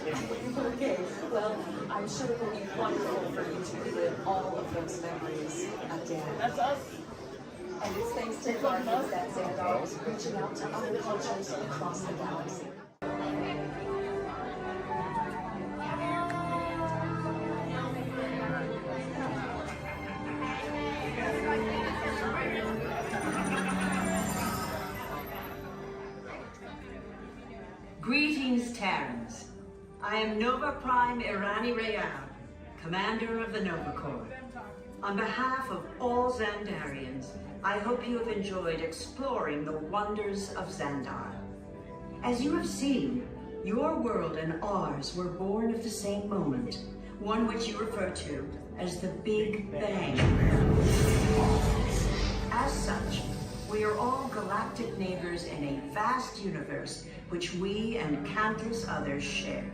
Can't wait. Okay, well, I'm sure it will be wonderful for you to relive all of those memories again. That's us. And it's thanks to Guardians that Xandar is reaching out to other cultures across the galaxy. Greetings, Terrans. I am Nova Prime Irani Rayal, Commander of the Nova Corps. On behalf of all Xandarians, I hope you have enjoyed exploring the wonders of Xandar. As you have seen, your world and ours were born of the same moment, one which you refer to as the Big Bang. As such, we are all galactic neighbors in a vast universe which we and countless others share.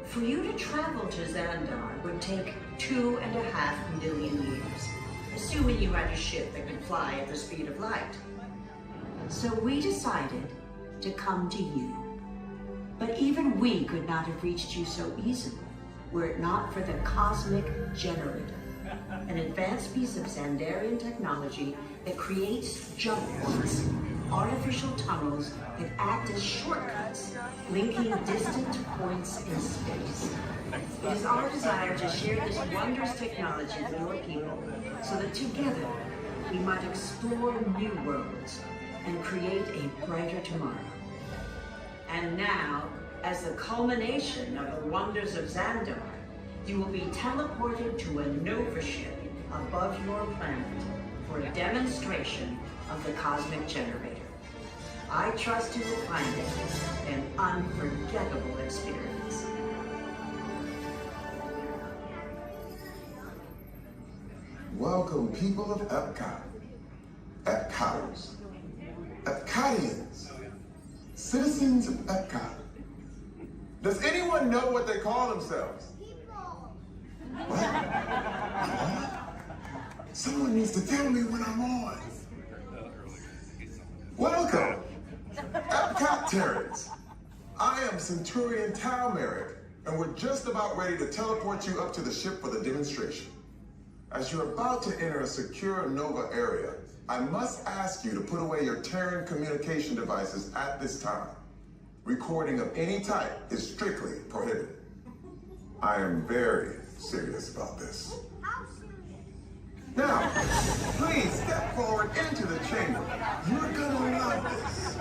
For you to travel to Xandar would take 2.5 million years, assuming you had a ship that could fly at the speed of light. So we decided to come to you. But even we could not have reached you so easily were it not for the Cosmic Generator, an advanced piece of Xandarian technology that creates jump points, artificial tunnels that act as shortcuts, linking distant points in space. It is our desire to share this wondrous technology with your people, so that together we might explore new worlds and create a brighter tomorrow. And now, as the culmination of the wonders of Xandar, you will be teleported to a Nova ship above your planet for a demonstration of the Cosmic Generator. I trust you will find it an unforgettable experience. Welcome, people of Epcot. Epcoters. Epcotians. Citizens of Epcot. Does anyone know what they call themselves? What? Someone needs to tell me when I'm on. Welcome, Epcot Terrans. I am Centurion Tal Merrick, and we're just about ready to teleport you up to the ship for the demonstration. As you're about to enter a secure Nova area, I must ask you to put away your Terran communication devices at this time. Recording of any type is strictly prohibited. I am very serious about this. Now, please step forward into the chamber. You're gonna love this.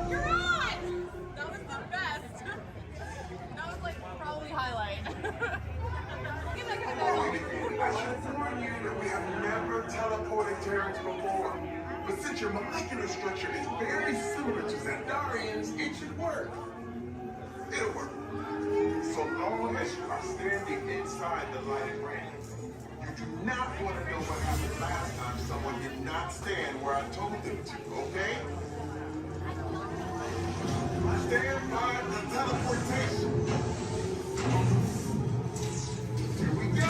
You're on! That was the best. That was like probably highlight. I should warn you that we have never teleported Terrans before. But since your molecular structure is very similar to Xandarians, it should work. It'll work. So long as you are standing inside the lighted ramp. You do not want to know what happened last time someone did not stand where I told them to, okay? Stand by for teleportation. Here we go.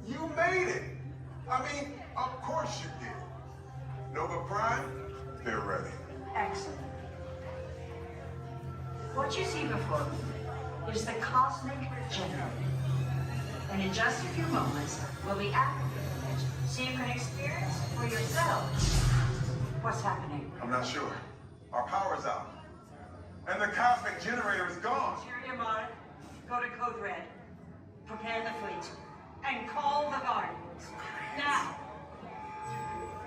You made it. I mean, of course you did. Nova Prime, they're ready. Excellent. What you see before you is the cosmic generator. And in just a few moments, we'll be activating it so you can experience for yourselves what's happening. I'm not sure. Our power's out. And the cosmic generator is gone. Interior Mark, go to Code Red. Prepare the fleet. And call the Guardians. Now.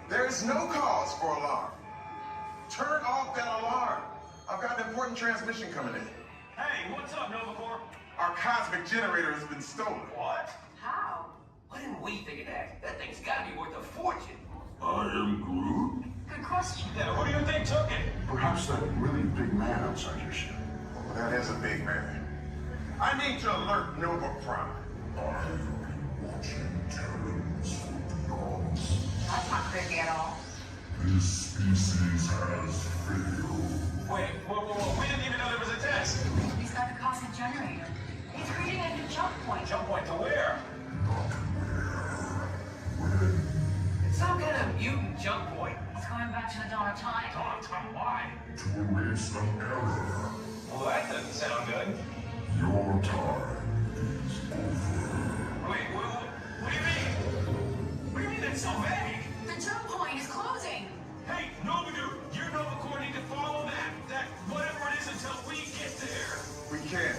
There is no cause for alarm. Turn off that alarm. I've got an important transmission coming in. Hey, what's up, Nova Corps? Our cosmic generator has been stolen. What? How? Why didn't we think of that? That thing's gotta be worth a fortune. I am Groot. Good question. Yeah, who do you think took it? Perhaps that really big man outside your ship. Oh, that is a big man. I need to alert Nova Prime. I've been watching Terrans for eons. That's not creepy at all. This species has failed. Wait, whoa, we didn't even know there was a test. He's got the cosmic generator. He's creating a new jump point. Jump point to where? Not where. When? It's some kind of mutant jump point. He's going back to the dawn of time. Dawn of time, why? To erase some error. Well, that doesn't sound good. Your time is over. Wait, what do you mean? What do you mean that's so vague? The jump point is closing. Hey, Nova Dude, you Nova Corps need to follow that whatever it is until we get there. We can.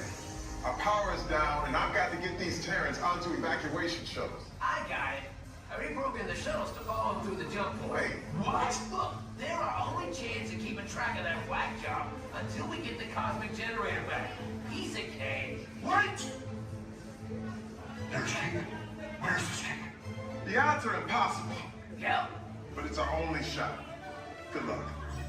Our power is down, and I've got to get these Terrans onto evacuation shuttles. I got it. I reprogrammed the shuttles to follow them through the jump point. Wait, what? Look, they're our only chance of keeping track of that whack job until we get the cosmic generator back. Piece of cake. What? There's King. Where's the King? The odds are impossible, Yep. but it's our only shot. Good luck.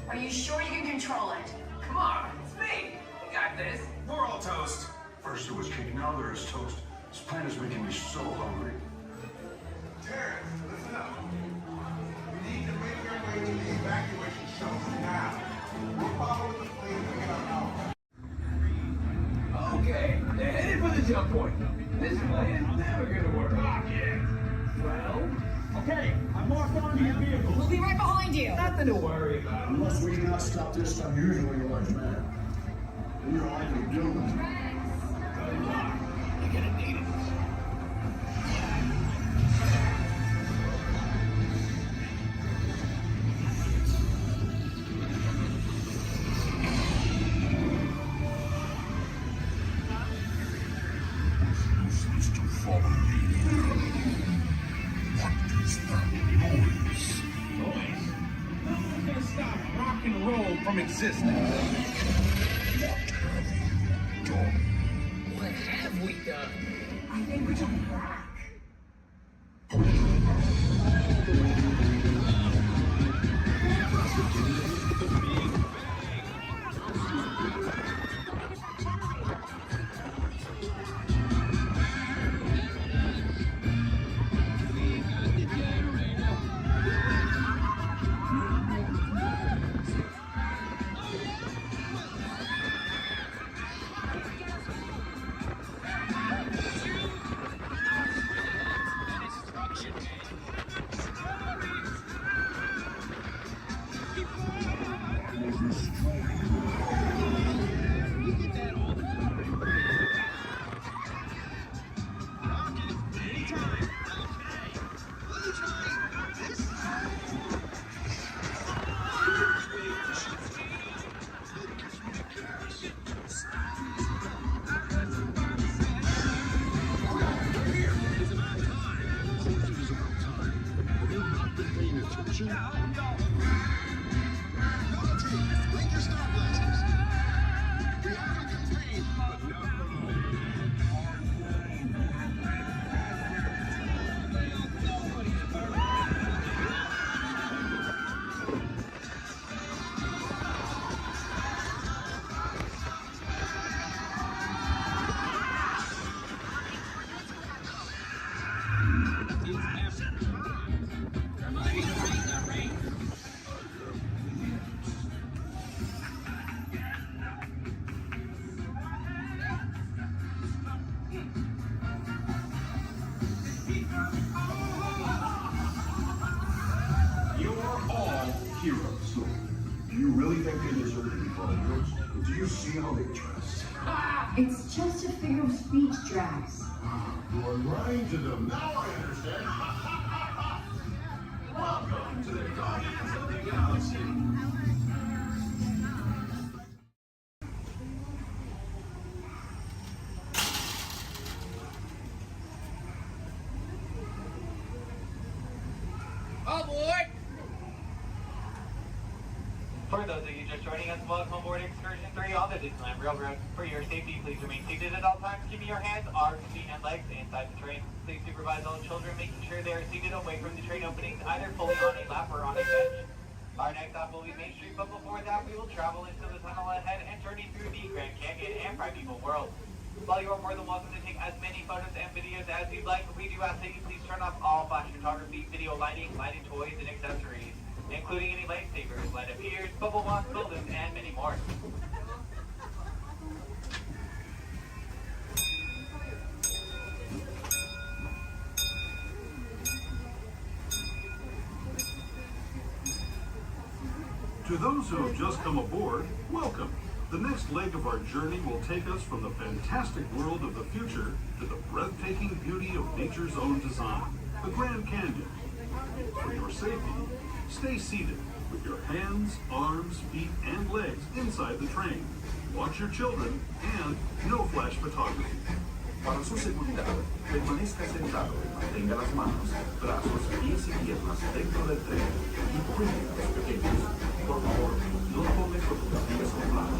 Are you sure you can control it? Come on, it's me. We got this. We're all toast. First there was cake, now there is toast. This plan is making me so hungry. Terrans, listen up. We need to make our way to the evacuation shuttles now. We'll follow the fleet and get our power. Okay, they're headed for the jump point. This plan is never gonna work. Well, Okay, I'm locked onto your vehicle. We'll be right behind you. nothing to worry about. Unless we cannot stop this unusually large man. We are likely doomed. Good luck. You're gonna need it. Useless to follow me. What is that noise? Noise? Nothing's gonna stop rock and roll from existence. What have we done? I think we're jumping back. Bring your stopwatch. you see how they dress? It's just a figure of speech, Drax. You are lying to them. Now I understand. Welcome to the Guardians of the Galaxy. Aboard! For those of you just joining us, welcome aboard Excursion 3 on the Disneyland Railroad. For your safety, please remain seated at all times, keeping your hands, arms, feet, and legs inside the train. Please supervise all children, making sure they are seated away from the train openings, either fully on a lap or on a bench. Our next stop will be Main Street, but before that, we will travel into the tunnel ahead and journey through the Grand Canyon and Primeval World. While you are more than welcome to take as many photos and videos as you'd like, we do ask that you please turn off all flash photography, video lighting, lighting toys, and accessories, including any lightsabers, light up ears, bubble wands, balloons, and many more. To those who have just come aboard, welcome. The next leg of our journey will take us from the fantastic world of the future to the breathtaking beauty of nature's own design, the Grand Canyon. For your safety, stay seated with your hands, arms, feet, and legs inside the train. Watch your children and no flash photography. Para su seguridad, permanezca sentado y mantenga las manos, brazos, pies y piernas dentro del tren y cuide a los pequeños. Por favor, no tome fotografías con flash.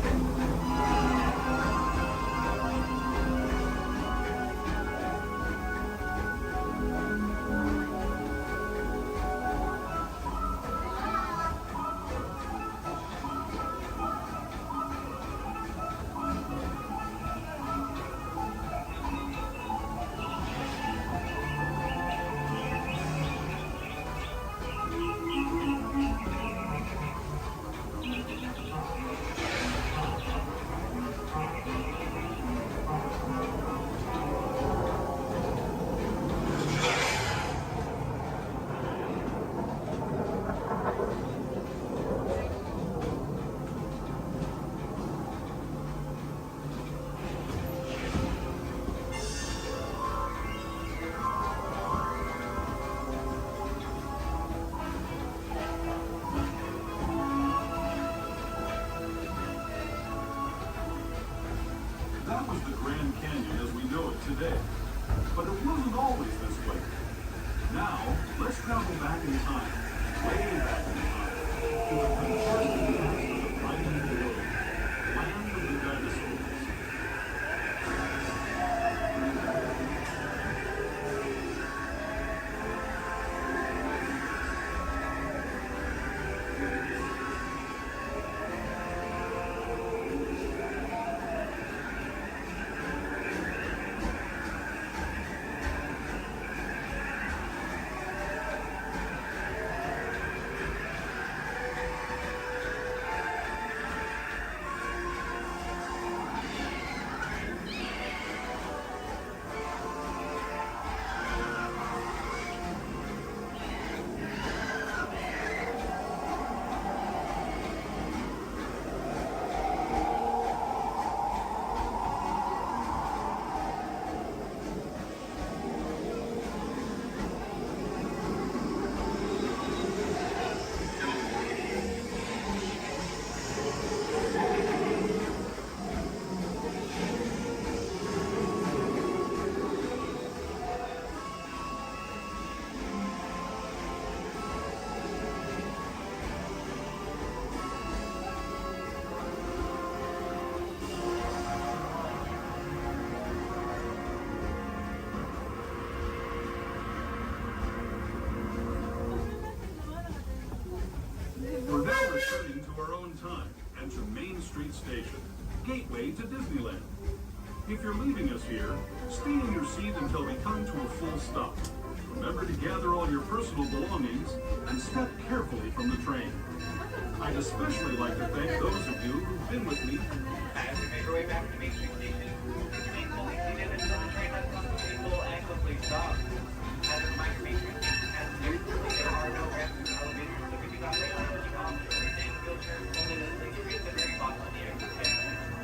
That was the Grand Canyon as we know it today. But it wasn't always this way. Now, let's travel back in time, way back in time, to the fantastic past of the Primeval World, land of the dinosaurs. We're now returning to our own time and to Main Street Station, gateway to Disneyland. If you're leaving us here, stay in your seat until we come to a full stop. Remember to gather all your personal belongings and step carefully from the train. I'd especially like to thank those of you who've been with me. As we make our way back to Main Street Station, remain fully seated until the train has come to a full and complete stop. As a reminder, Main Street Station has stairs, there are no ramps or elevators, so if you got rail, you can also retain wheelchairs only to the streets at the very bottom of the exit stand.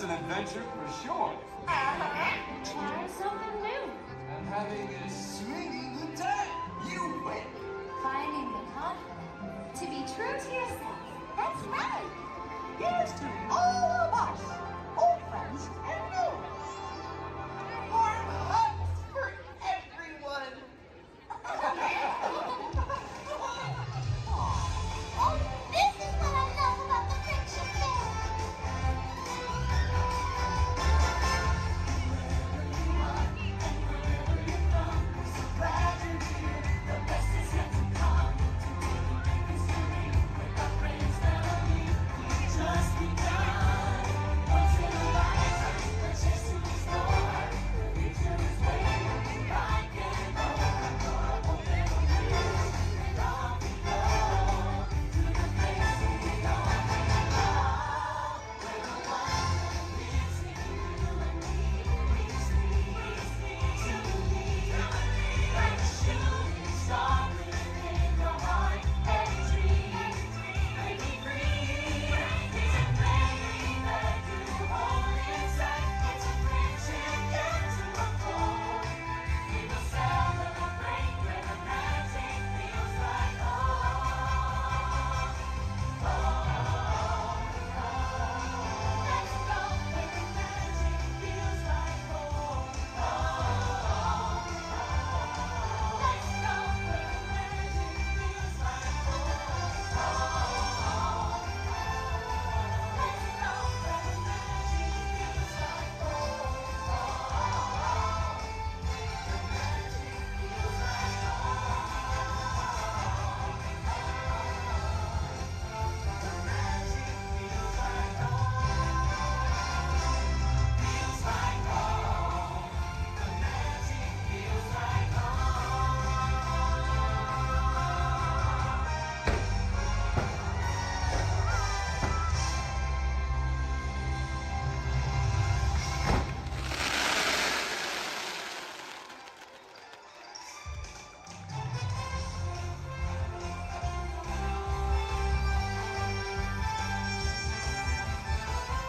That's an adventure for sure. Trying something new. And having a swinging good time. You win. Finding the confidence to be true to yourself. That's right. Here's to all of us, old friends and new. Warm hugs for everyone. Oh, this is what I love about the friendship fair.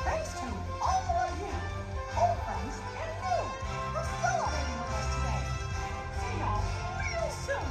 Thanks to all of you, old friends and new, for celebrating with us today. See y'all real soon.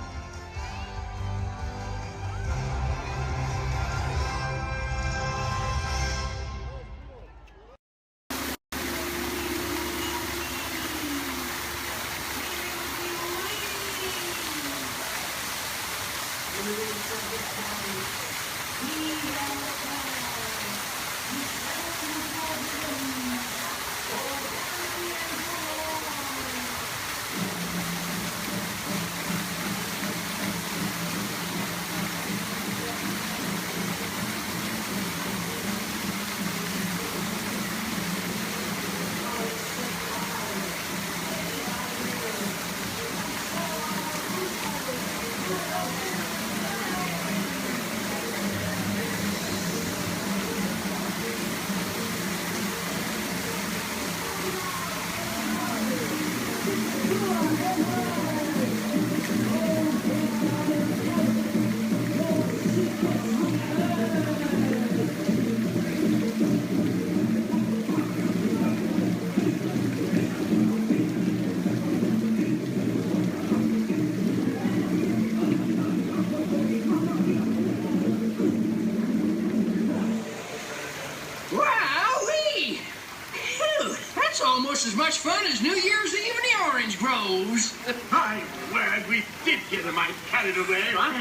Wowee! Phew, that's almost as much fun as New Year's Eve in the orange groves. I'm glad we did get a mite carried away, huh?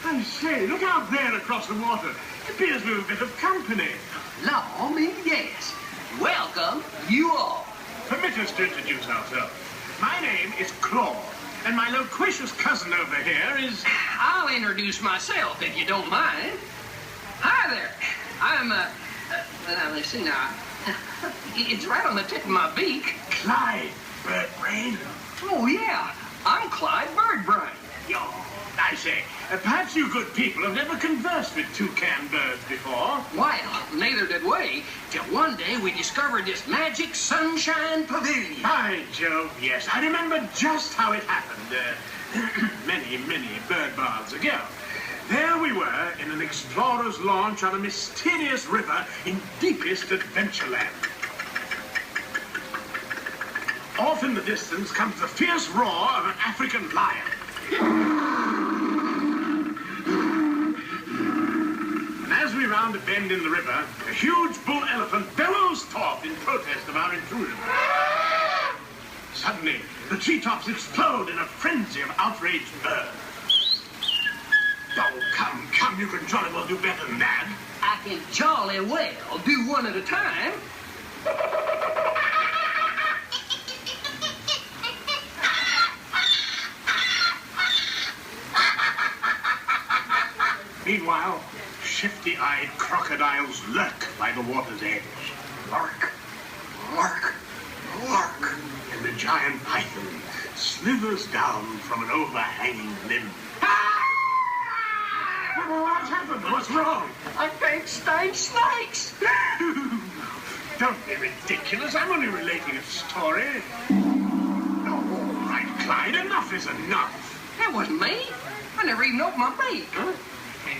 I say, look out there across the water. It appears we're a bit of company. Law me, yes. Welcome, you all. Permit us to introduce ourselves. My name is Claude, and my loquacious cousin over here is... I'll introduce myself, if you don't mind. Hi there. I'm, now, let's see now. It's right on the tip of my beak. Clyde Birdbrain. Oh, yeah. I'm Clyde Birdbrain. Oh, I say, perhaps you good people have never conversed with toucan birds before. Well, neither did we, till one day we discovered this magic sunshine pavilion. By Jove, yes. I remember just how it happened. Many bird baths ago. There we were in an explorer's launch on a mysterious river in deepest Adventureland. Off in the distance comes the fierce roar of an African lion. And as we round a bend in the river, a huge bull elephant bellows forth in protest of our intrusion. Suddenly, the treetops explode in a frenzy of outraged birds. Oh, come, you can jolly well do better than that. I can jolly well do one at a time. Meanwhile, shifty-eyed crocodiles lurk by the water's edge. Lurk, lurk, lurk. And the giant python slithers down from an overhanging limb. What's happened? What's wrong? I think snakes. Don't be ridiculous. I'm only relating a story. Oh, all right, Clyde. Enough is enough. That wasn't me. I never even opened my beak. Huh?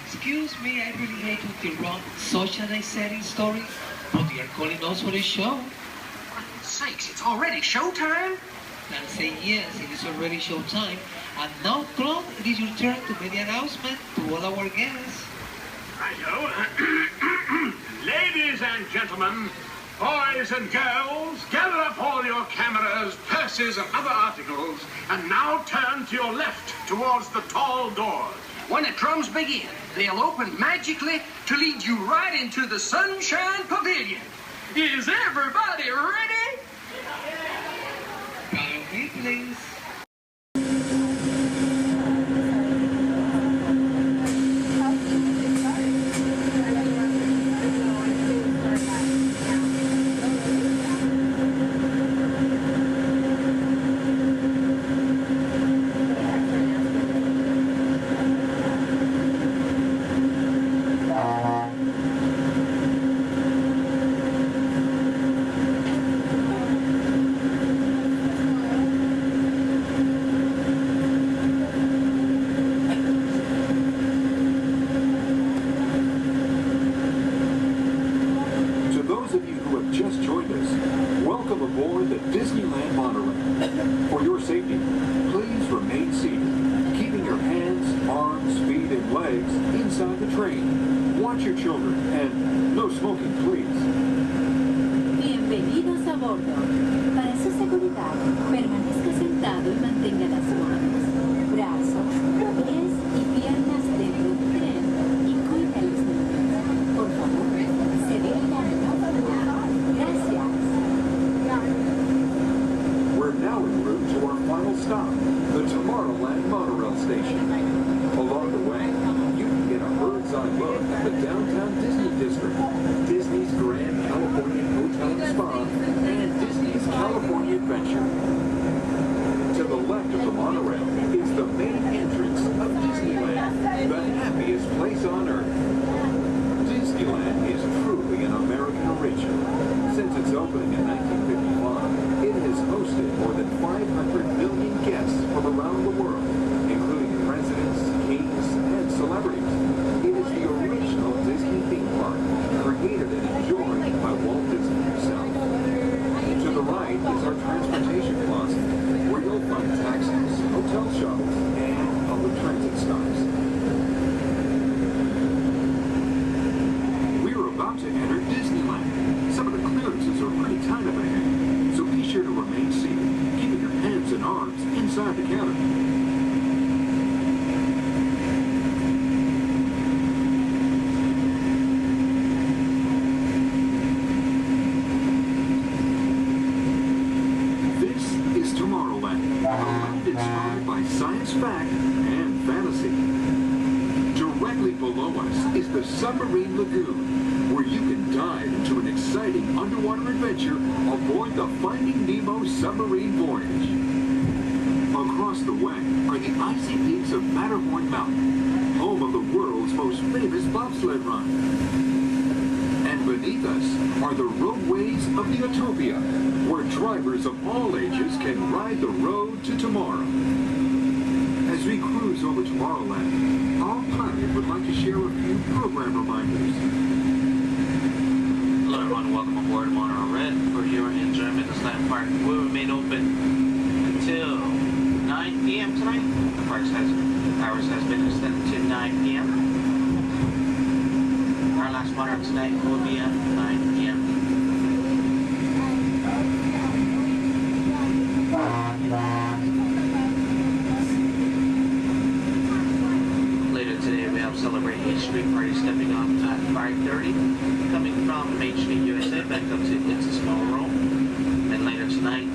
Excuse me, I really hate to interrupt such an exciting story, but they are calling us for a show. Sakes, it's already showtime? And say yes, it is already showtime. And now, Claude, it is your turn to make the announcement to all our guests. Righto. Ladies and gentlemen, boys and girls, gather up all your cameras, purses, and other articles, and now turn to your left towards the tall doors. When the drums begin, they'll open magically to lead you right into the Sunshine Pavilion. Is everybody ready? Follow me, please. Disneyland monorail. For your safety, please remain seated, keeping your hands, arms, feet, and legs inside the train. Watch your children, and no smoking, please. Bienvenidos a bordo. Para su seguridad, permanezca sentado y mantenga las manos, brazos, pies y piernas dentro del tren y cuide a los niños. Por favor, se dirija a la Gracias. We're now en route to our final stop, the Tomorrowland monorail station. Along the way, you can get a bird's-eye look at the downtown Disney district, Disney's Grand California Hotel and Spa, and Disney's California Adventure. To the left of the monorail is the main entrance of Disneyland, the happiest place on Earth. Disneyland is truly an American original. Since its opening in 1955, it has hosted more than 500 million guests from around the world, including presidents, kings, and celebrities. It is the original Disney theme park, created and enjoyed by Walt Disney himself. To the right is our transportation plaza, where you'll find taxis, hotel shuttles, and public transit stops. We're about to enter Disneyland. Some of the clearances are pretty tight up ahead, so be sure to remain seated, keeping your hands and arms inside the cabin. This is Tomorrowland, a land inspired by science fact and fantasy. Directly below us is the Submarine Lagoon, where you can dive into an exciting underwater adventure aboard the Finding Nemo submarine voyage. Across the way are the icy peaks of Matterhorn Mountain, home of the world's most famous bobsled run. And beneath us are the roadways of the Utopia, where drivers of all ages can ride the road to tomorrow. As As we cruise over Tomorrowland, our pilot would like to share a few program reminders. Hello everyone, welcome aboard Monorail Red. For your enjoyment, this land park will remain open until 9 p.m. tonight. The park's hours has been extended to 9 p.m. Our last monorail tonight will be at 9 p.m. Later today we have Celebrate H Street Party stepping off at 5:30, coming from Main Street, USA, back up to It's a Small World. And later tonight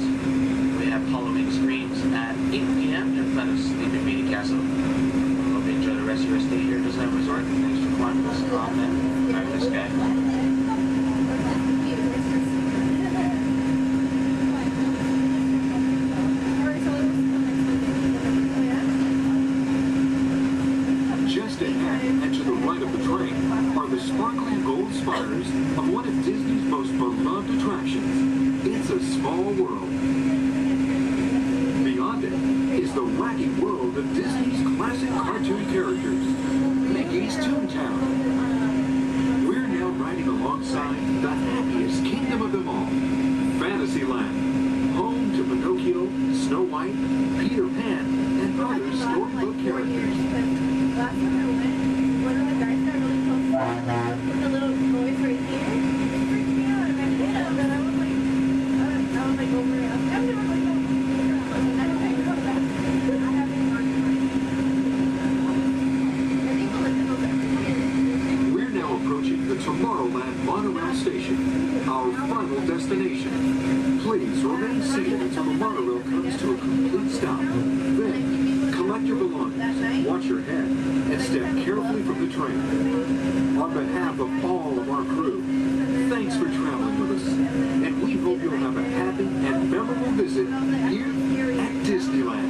we have Halloween Screams at 8 p.m. in front of Sleeping Beauty Castle. Hope you enjoy the rest of your stay here at Disneyland Resort. Thanks for flying with us on that fabulous sky. Just ahead and to the right of the train are the sparkling gold spires of one of Disney's most beloved attractions, It's a Small World. Beyond it is the wacky world of Disney's classic cartoon characters, Mickey's Toontown. We're now riding alongside the happiest kingdom of them all, Fantasyland, home to Pinocchio, Snow White, Peter Pan, and other storybook characters. Last time I went, one of the guys got really close with the little boys right here. It freaked me out, and I hit him, and I was like over it. I'm never like, oh, I don't think come back. I haven't gone to We're now approaching the Tomorrowland monorail station, our final destination. Please remain seated until the monorail comes to a complete stop. Then, collect your belongings, watch your head, and step carefully from the train. On behalf of all of our crew, thanks for traveling with us, and we hope you'll have a happy and memorable visit here at Disneyland.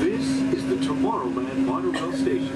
This is the Tomorrowland monorail station.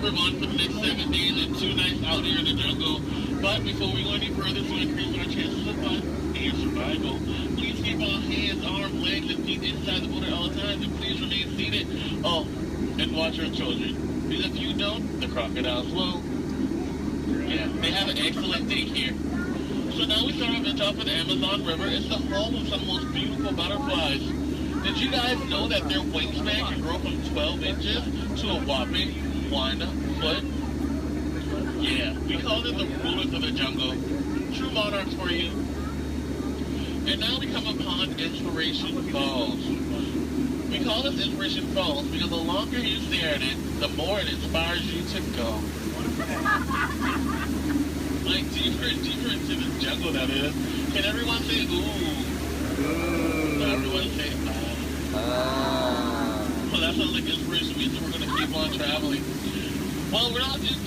everyone for the next 7 days and 2 nights out here in the jungle. But before we go any further to increase our chances of fun and survival, please keep all hands, arms, legs, and feet inside the water all the time, and please remain seated. Oh, and watch our children. Because if you don't, the crocodiles will. Yeah, they have an excellent day here. So now we start off on top of the Amazon River. It's the home of some of the most beautiful butterflies. Did you guys know that their wingspan can grow from 12 inches to a whopping 1 foot? Yeah, we call them the rulers of the jungle. True monarchs for you. And now we come upon Inspiration Falls. We call this Inspiration Falls because the longer you stare at it, the more it inspires you to go. Like deeper and deeper into the jungle, that is. Can everyone say ooh? Everyone say well, that sounds like inspiration means that we're going to keep on traveling. Well, we're not just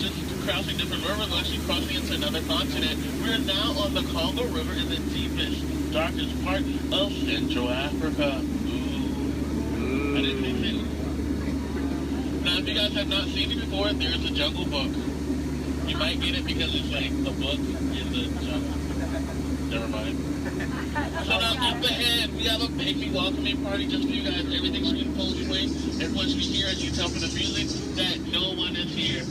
crossing different rivers, we're actually crossing into another continent. We're now on the Congo River in the deepest, darkest part of Central Africa. Ooh. I didn't think so. Now, if you guys have not seen it before, there's a Jungle Book. You might get it because it's like a book in the jungle. Never mind. So now up ahead, we have a big welcoming party just for you guys. Everything's in full swing. Everyone should hear as you tell from the music that no one is here.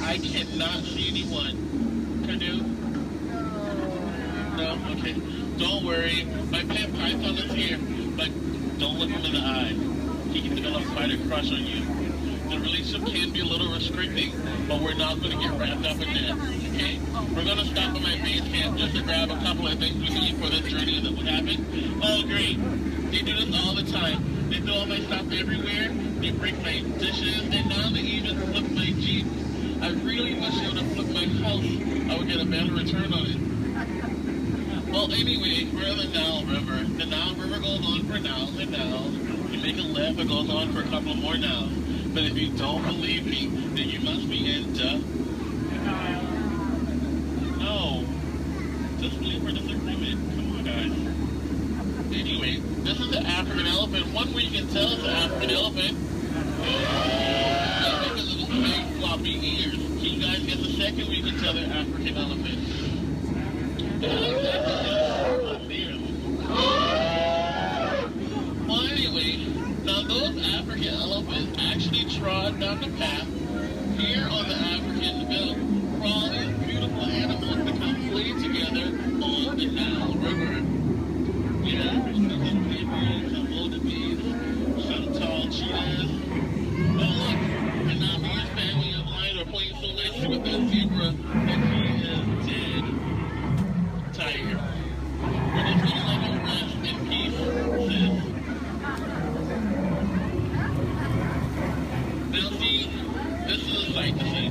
I cannot see anyone. Canoe? No? Okay. Don't worry. My pet python is here, but don't look him in the eye. He can develop quite a crush on you. The relationship can be a little restricting, but we're not going to get wrapped up in that, okay? We're going to stop at my base camp just to grab a couple of things we need for this journey that would happen. Oh, great. They do this all the time. They throw all my stuff everywhere, they break my dishes, and now they even flip my Jeep. I really wish they would have flipped my house. I would get a better return on it. Well, anyway, we're in the Nile River. The Nile River goes on for Niles and Niles. You make a left, it goes on for a couple more Niles. But if you don't believe me, then you must be into... No. Disbelief or disagreement. Come on, guys. Anyway, this is the African elephant. One way you can tell it's the African elephant is because of its big floppy ears. Can you guys get the second way you can tell they're African elephants? Well, anyway, now those African elephants actually trod down the path here on the African belt for all these beautiful animals to come play together on the Nile River. Yeah, there's some zebras, some wildebeest, some tall cheetahs. Oh look, and now me and his family of lions are playing so nicely with that zebra that he is dead. Tiger. We're just gonna let him rest in peace, sis. Now see, this is a sight to see.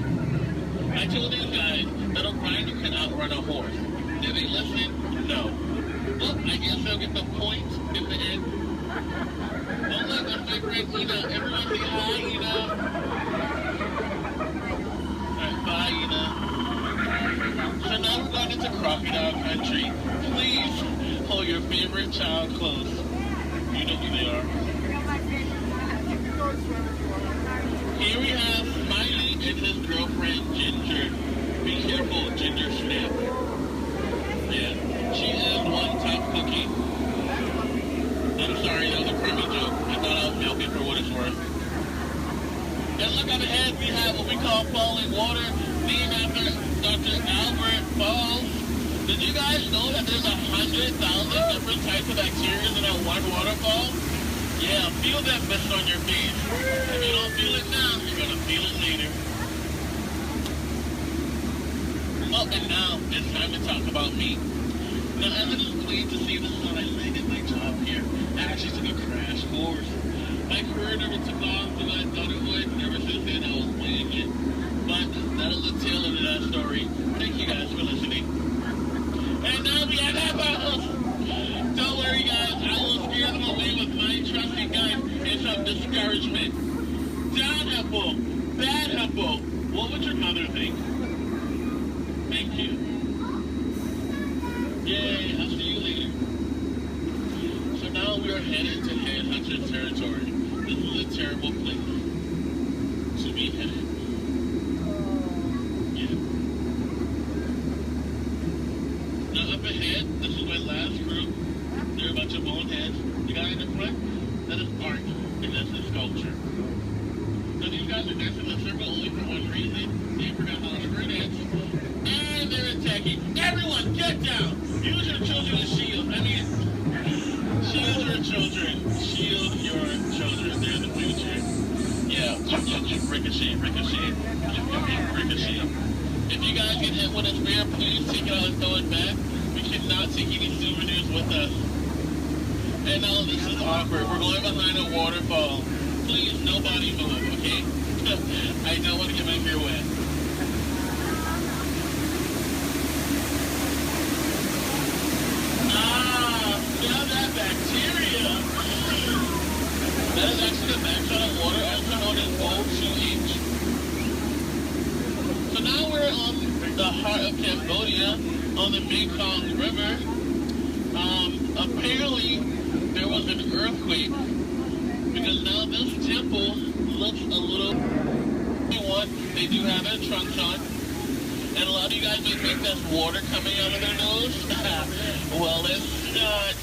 I told these guys that a rider can outrun a horse. Did they listen? No. Well, I guess they'll get the point in the end. Oh look, that's my friend Ina. Everyone say hi, Ina. Alright, bye, Ina. So now we're going into crocodile country. Please hold your favorite child close. You know who they are. Here we have Smiley and his girlfriend Ginger. Be careful, Ginger Snap. Yeah, she is one top cookie. I'm sorry, that was a crummy joke. I thought I was milking for what it's worth. And look up ahead, we have what we call falling water, named after Dr. Albert Falls. Did you guys know that there's 100,000 different types of bacteria in that one waterfall? Yeah, feel that mist on your face. If you don't feel it now, you're going to feel it later. Oh, and now it's time to talk about me. Now, as it is plain to see, this is how I landed my job here. I actually took a crash course. My career never took off the way I thought it would. Never since then I was playing it. But that'll the tail end of that story. Thank you guys for listening. And now we have apples. Don't worry, guys. I will scare them away with my trusty gun and some discouragement. Down apple, bad apple. What would your mother think? Thank you. Yay, I'll see you later. So now we are headed to Headhunter territory. This is a terrible place to be headed. last group. They're a bunch of boneheads. You got in the front, that is art, and that's a sculpture. So these guys are dancing in a circle only for one reason. They forgot how to square dance. And they're attacking. Everyone, get down! Use your children as shield. I mean, shield your children. Shield your children. They're the future. Yeah, ricochet, ricochet. Ricochet. If you guys get hit with a spear, please take it out and throw it back. We cannot take any souvenirs with us. And now this is awkward. We're going behind a waterfall. Please, nobody move, okay? I don't want to get my hair wet. Now that bacteria. That is actually the backshot of water, also known as O2H. So now we're on the heart of Cambodia, on the Mekong River. Apparently, there was an earthquake, because now this temple looks a little... They do have their trunks on, and a lot of you guys may think that's water coming out of their nose. Well, it's not.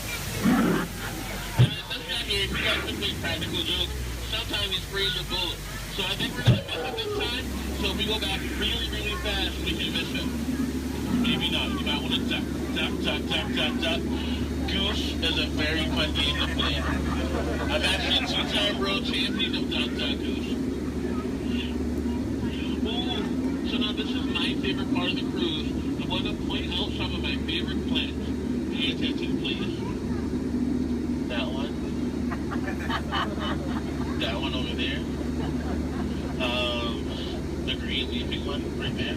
And this guy here, if you guys can make practical jokes, sometimes he sprays your boat. So I think we're going to miss it this time, so if we go back really, really fast, we can miss him. Maybe not. You might want to duck, duck, duck, duck, duck, duck. Goose is a very fun game to play. I'm actually a two-time world champion of Duck Duck Goose. Ooh, so now this is my favorite part of the cruise. I'm going to point out some of my favorite plants. Pay attention, please. That one. That one over there. The green leafing one right there.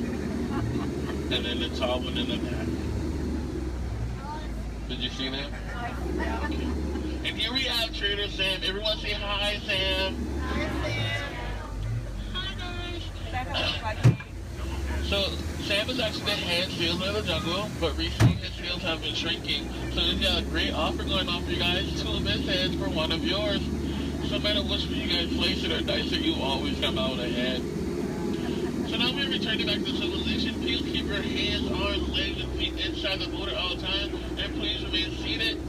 And then the tall one in the back. Did you see that? Okay. And here we have Trader Sam. Everyone say hi, Sam. Hi, guys. So, Sam is actually the head sailor of the jungle, but recently his sails have been shrinking. So he's got a great offer going on for you guys. 2 of his heads for 1 of yours. So no matter which one you guys place it or dice it, you always come out ahead. So now we're returning back to civilization. Please keep your hands, arms, legs, and feet inside the boat at all times. And please remain seated.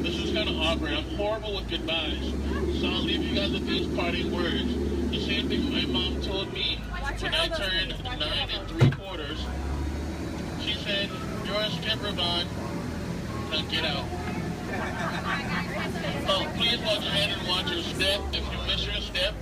This is kind of awkward. I'm horrible with goodbyes. So I'll leave you guys with these parting words. The same thing my mom told me when I turned 9 3/4. She said, "You're a skipper, bud. Now get out." Oh, please watch ahead and watch your step. If you miss your step,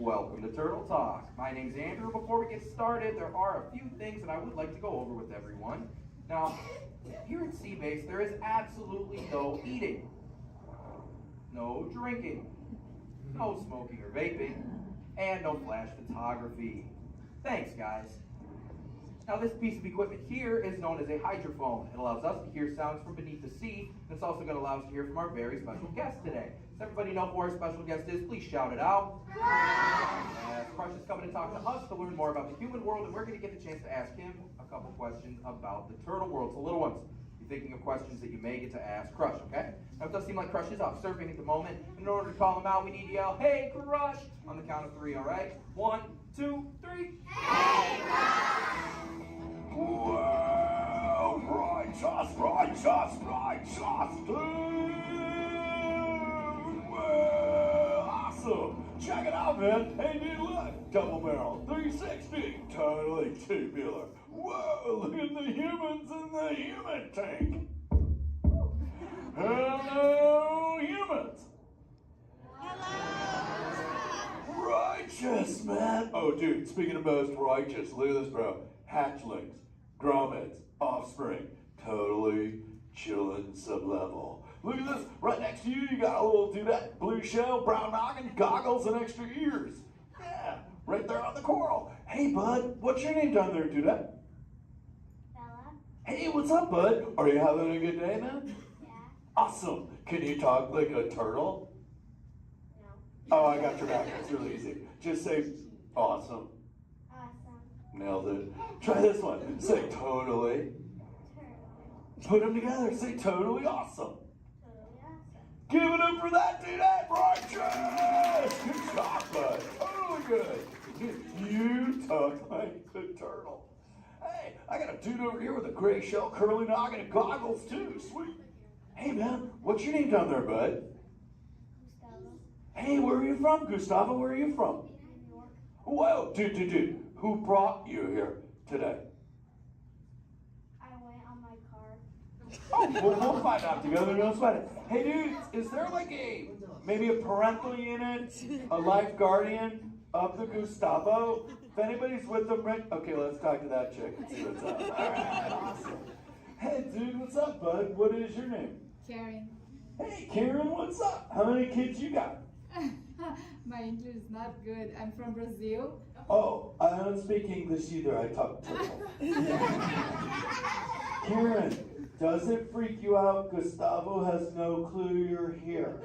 Welcome to Turtle Talk. My name's Andrew. Before we get started, there are a few things that I would like to go over with everyone. Now, here at Sea Base, there is absolutely no eating, no drinking, no smoking or vaping, and no flash photography. Thanks, guys. Now, this piece of equipment here is known as a hydrophone. It allows us to hear sounds from beneath the sea, and it's also going to allow us to hear from our very special guest today. Does everybody know who our special guest is? Please shout it out. Crush is coming to talk to us to learn more about the human world, and we're going to get the chance to ask him a couple questions about the turtle world. So, little ones, you're thinking of questions that you may get to ask Crush, okay? Now, it does seem like Crush is off surfing at the moment. In order to call him out, we need to yell, "Hey, Crush!" on the count of 3, all right? 1, 2, 3. Hey, Crush! Well, righteous, well, awesome. Check it out, man. Hey, new look. Double barrel, 360, totally tubular. Whoa, look at the humans in the human tank. Hello, humans. Righteous, man. Oh, dude, speaking of most righteous, look at this, bro. Hatchlings, grommets, offspring, totally chillin' sub-level. Look at this, right next to you, you got a little dudette, blue shell, brown noggin, goggles, and extra ears. Yeah, right there on the coral. Hey, bud, what's your name down there, dudette? Bella? Hey, what's up, bud? Are you having a good day, man? Yeah. Awesome. Can you talk like a turtle? No. Oh, I got your back. It's really easy. Just say awesome. Awesome. Nailed it. Try this one. Say totally. Put them together. Say totally awesome. Totally awesome. Give it up for that dude. That righteous. Good job, bud. Totally good. You talk like a turtle. Hey, I got a dude over here with a gray shell, curly noggin, and goggles too. Sweet. Hey, man, what's your name down there, bud? Gustavo. Hey, where are you from, Gustavo? Where are you from? New York. Whoa, dude. Who brought you here today? I went on my car. Oh, we'll find out together. Don't sweat it. Hey, dudes, is there like maybe a parental unit, a life guardian of the Gustavo? If anybody's with them, right? Okay, let's talk to that chick and see what's up. All right, awesome. Hey, dude, what's up, bud? What is your name? Karen. Hey, Karen, what's up? How many kids you got? My English is not good. I'm from Brazil. Oh, I don't speak English either. I talk turtle. Karen, does it freak you out? Gustavo has no clue you're here.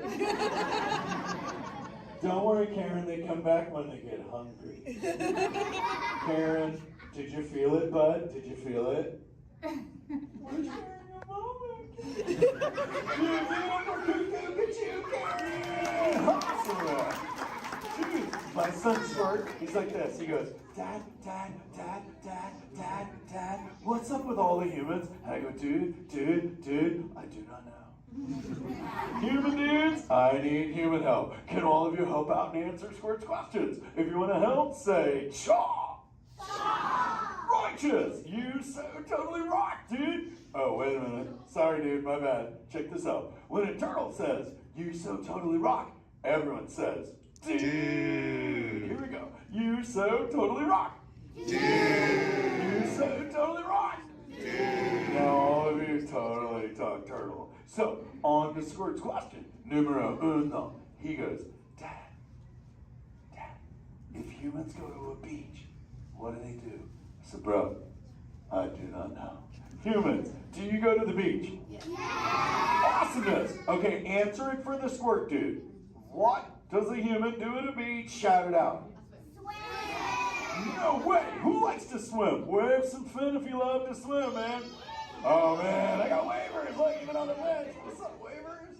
Don't worry, Karen. They come back when they get hungry. Karen, did you feel it, bud? Did you feel it? We're sharing a moment. Give it up for Cuckoo, get you, Karen! Awesome. Dude, my son's short. He's like this. He goes, Dad, what's up with all the humans? And I go, dude, I do not know. Human dudes, I need human help. Can all of you help out and answer Squirt's questions? If you want to help, say, Chaw! Righteous! You so totally rock, dude! Oh, wait a minute. Sorry, dude, my bad. Check this out. When a turtle says, you so totally rock, everyone says, dude! Here we go. You so totally rock! Dude! You so totally rock! Dude! Now all of you totally talk turtle. So, on to Squirt's question. Numero uno. He goes, Dad, if humans go to a beach, what do they do? I said, bro, I do not know. Humans, do you go to the beach? Yeah. Awesomeness. Okay, answer it for the Squirt dude. What does a human do at a beach? Shout it out. Swim. No way. Who likes to swim? Wave some fin if you love to swim, man. Oh, man, I got wavers. Look, even on the bench. What's up, wavers?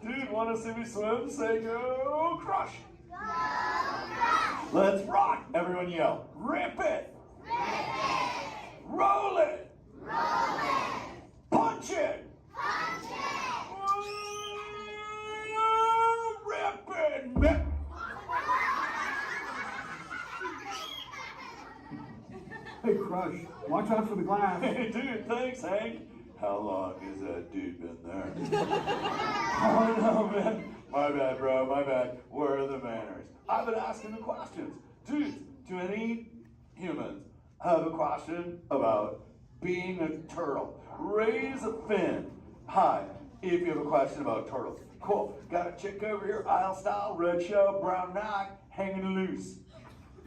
Dude, want to see me swim? Say go crush. Go crush. Let's rock. Everyone yell. Rip it. Rip it. Roll it. Roll it. Punch it. Punch it. Rip it. Rip. Hey, Crush, watch out for the glass. Hey, dude, thanks, Hank. How long has that dude been there? Oh, no, man. My bad, bro, my bad. Where are the manners? I've been asking the questions. Dudes, do any humans have a question about being a turtle? Raise a fin. Hi, if you have a question about turtles. Cool. Got a chick over here, aisle style, red shell, brown knock, hanging loose.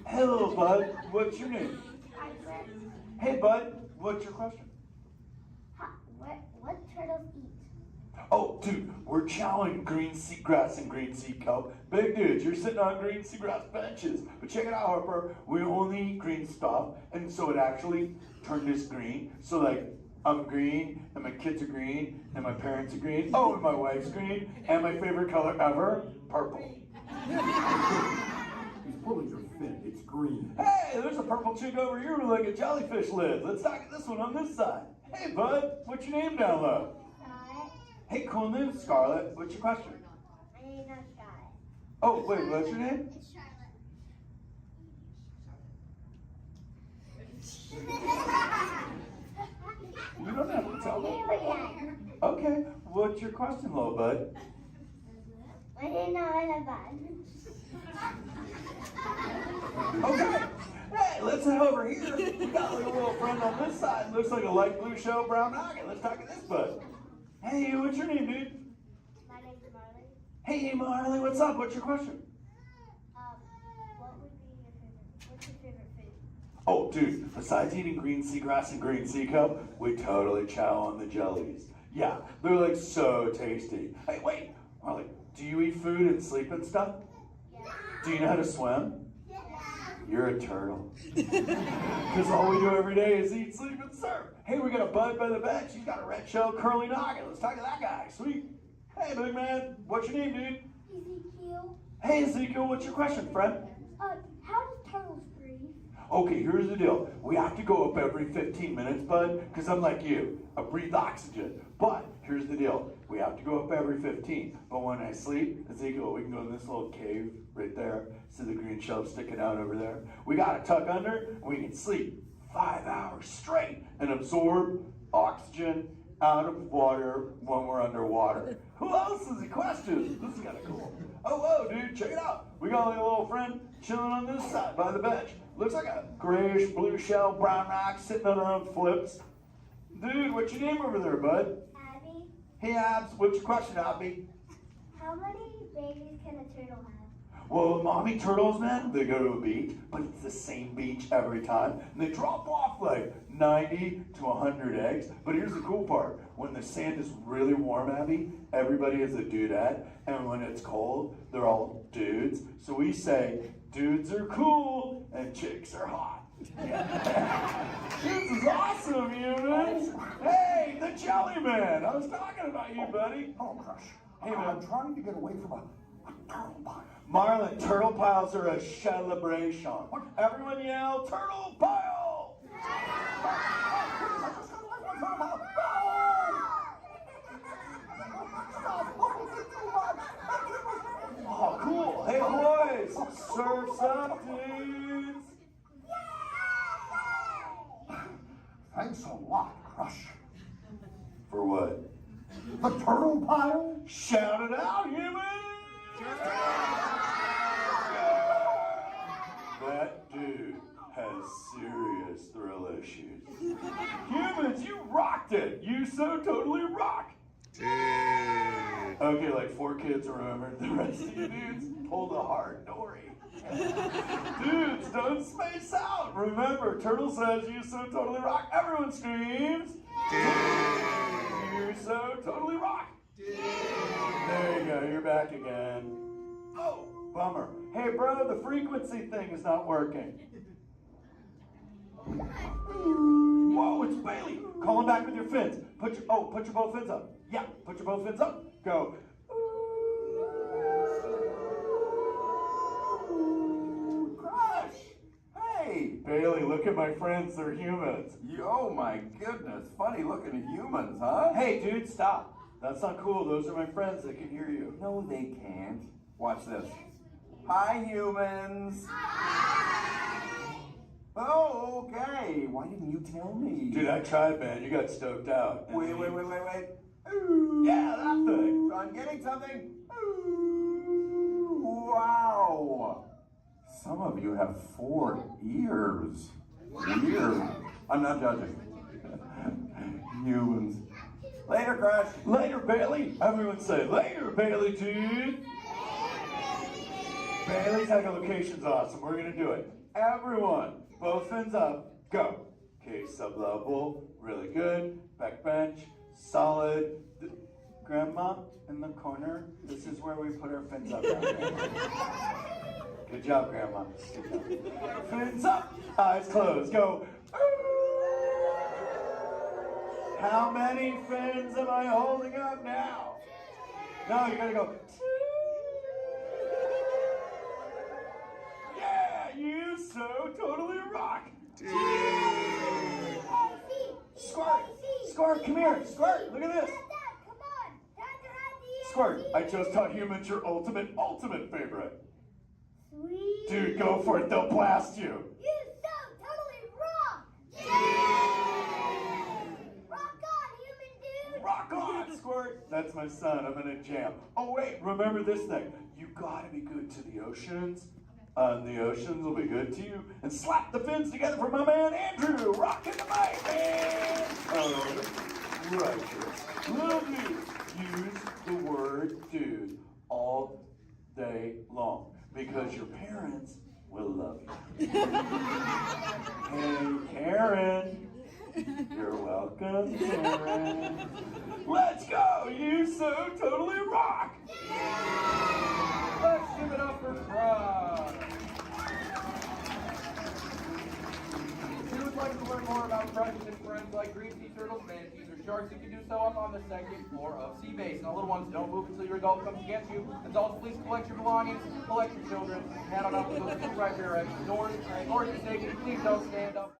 Hello, bud. What's your name? Hey, bud. What's your question? What turtles eat? Oh, dude, we're chowing green seagrass and green sea kelp. Big dudes, you're sitting on green seagrass benches. But check it out, Harper. We only eat green stuff, and so it actually turned us green. So, like, I'm green, and my kids are green, and my parents are green. Oh, and my wife's green, and my favorite color ever, purple. He's pulling your fin. It's green. Hey, there's a purple chick over here with like a jellyfish lid. Let's talk this one on this side. Hey, bud, what's your name down low? Scarlet. Hey, cool name, Scarlet. What's your question? My name's not Scarlet. Oh, wait, what's your name? It's Charlotte. You don't have to tell me. Okay, what's your question, little bud? Okay, hey, let's head over here. We got a little friend on this side. Looks like a light blue shell brown noggin. Let's talk to this bud. Hey, what's your name, dude? My name's Marley. Hey, Marley, what's up? What's your question? What's your favorite food? Oh, dude, besides eating green seagrass and green sea cup, we totally chow on the jellies. Yeah, they're like so tasty. Hey, wait, Marley, do you eat food and sleep and stuff? Yeah. Do you know how to swim? Yeah. You're a turtle. Because all we do every day is eat, sleep, and surf. Hey, we got a bud by the bench. He's got a red shell curly noggin. Let's talk to that guy. Sweet. Hey, big man, what's your name, dude? Ezekiel. Hey, Ezekiel, what's your question, friend? How does turtles breathe? Okay, here's the deal. We have to go up every 15 minutes, bud, because I'm like you. I breathe oxygen. But here's the deal. We have to go up every 15. But when I sleep, Ezekiel, we can go in this little cave right there. See the green shell sticking out over there? We got to tuck under, and we can sleep 5 hours straight and absorb oxygen out of water when we're underwater. Who else has a question? This is kind of cool. Oh, whoa, dude, check it out. We got like a little friend chilling on this side by the bench. Looks like a grayish blue shell brown rock sitting on her own flips. Dude, what's your name over there, bud? Abby. Hey, Abs, what's your question, Abby? How many babies can a turtle have? Well, mommy turtles, man, they go to a beach, but it's the same beach every time. And they drop off like 90 to 100 eggs. But here's the cool part. When the sand is really warm, Abby, everybody is a dudette. And when it's cold, they're all dudes. So we say, dudes are cool and chicks are hot. Yeah. This is awesome, humans. Hey, the Jelly Man. I was talking about you, buddy. Oh, Crush. Hey, man. I'm trying to get away from a turtle pile. Marlin, turtle piles are a celebration. Everyone yell, turtle pile! Oh, cool. Hey, boys, surf's up, dudes. Thanks a lot, Crush. For what? The turtle pile? Shout it out, humans! That dude has serious thrill issues. Humans, you rocked it! You so totally rock! Okay, like 4 kids remembered. The rest of you dudes pulled a hard dory. Dudes, don't space out! Remember, Turtle says you so totally rock. Everyone screams! You so totally rock! There you go, you're back again. Oh, bummer. Hey, bro, the frequency thing is not working. Whoa, it's Bailey. Call him back with your fins. Put your both fins up. Yeah, put your both fins up. Go. Crush! Hey! Bailey, look at my friends. They're humans. Oh my goodness, funny looking humans, huh? Hey, dude, stop. That's not cool. Those are my friends. They can hear you. No, they can't. Watch this. Hi, humans. Oh, okay. Why didn't you tell me? Dude, I tried, man. You got stoked out. Wait. Yeah, that thing. I'm getting something. Ooh, wow. Some of you have 4 ears. Weird. I'm not judging. Humans. Later, Crush. Later, Bailey. Everyone say, later, Bailey, dude. Bailey's echolocation's awesome. We're going to do it. Everyone, both fins up. Go. Okay, sub-level. Really good. Back bench. Solid. Grandma in the corner. This is where we put our fins up. Good job, Grandma. Good job. Fins up. Eyes closed. Go. How many fins am I holding up now? No, you gotta go. Yeah, you so totally rock. Squirt, come here. Squirt, look at this. Squirt, I just taught humans your ultimate favorite. Sweet. Dude, go for it. They'll blast you. You so totally rock. Rock on, Squirt! That's my son. I'm in a jam. Oh, wait, remember this thing. You gotta be good to the oceans. And the oceans will be good to you. And slap the fins together for my man Andrew. Rockin' the mic, man! Oh, righteous. Little dude. Use the word dude all day long. Because your parents will love you. Hey, Karen. You're welcome, Karen. Let's go! You so totally rock! Let's give it up for Frog. If you would like to learn more about Frog and friends like green sea turtles, manatees, or sharks, you can do so up on the second floor of Sea Base. Now, little ones, don't move until your adult comes to get you. Adults, please collect your belongings, collect your children, head on up to the right direction. Doors, or if you're taking, please don't stand up.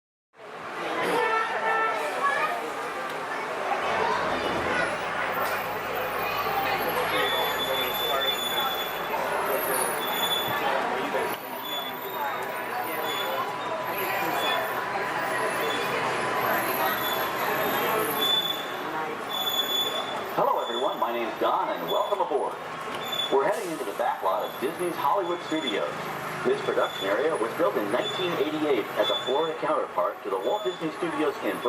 Hello everyone, my name's Don and welcome aboard. We're heading into the back lot of Disney's Hollywood Studios. This production area was built in 1988 as a Florida counterpart to the Walt Disney Studios in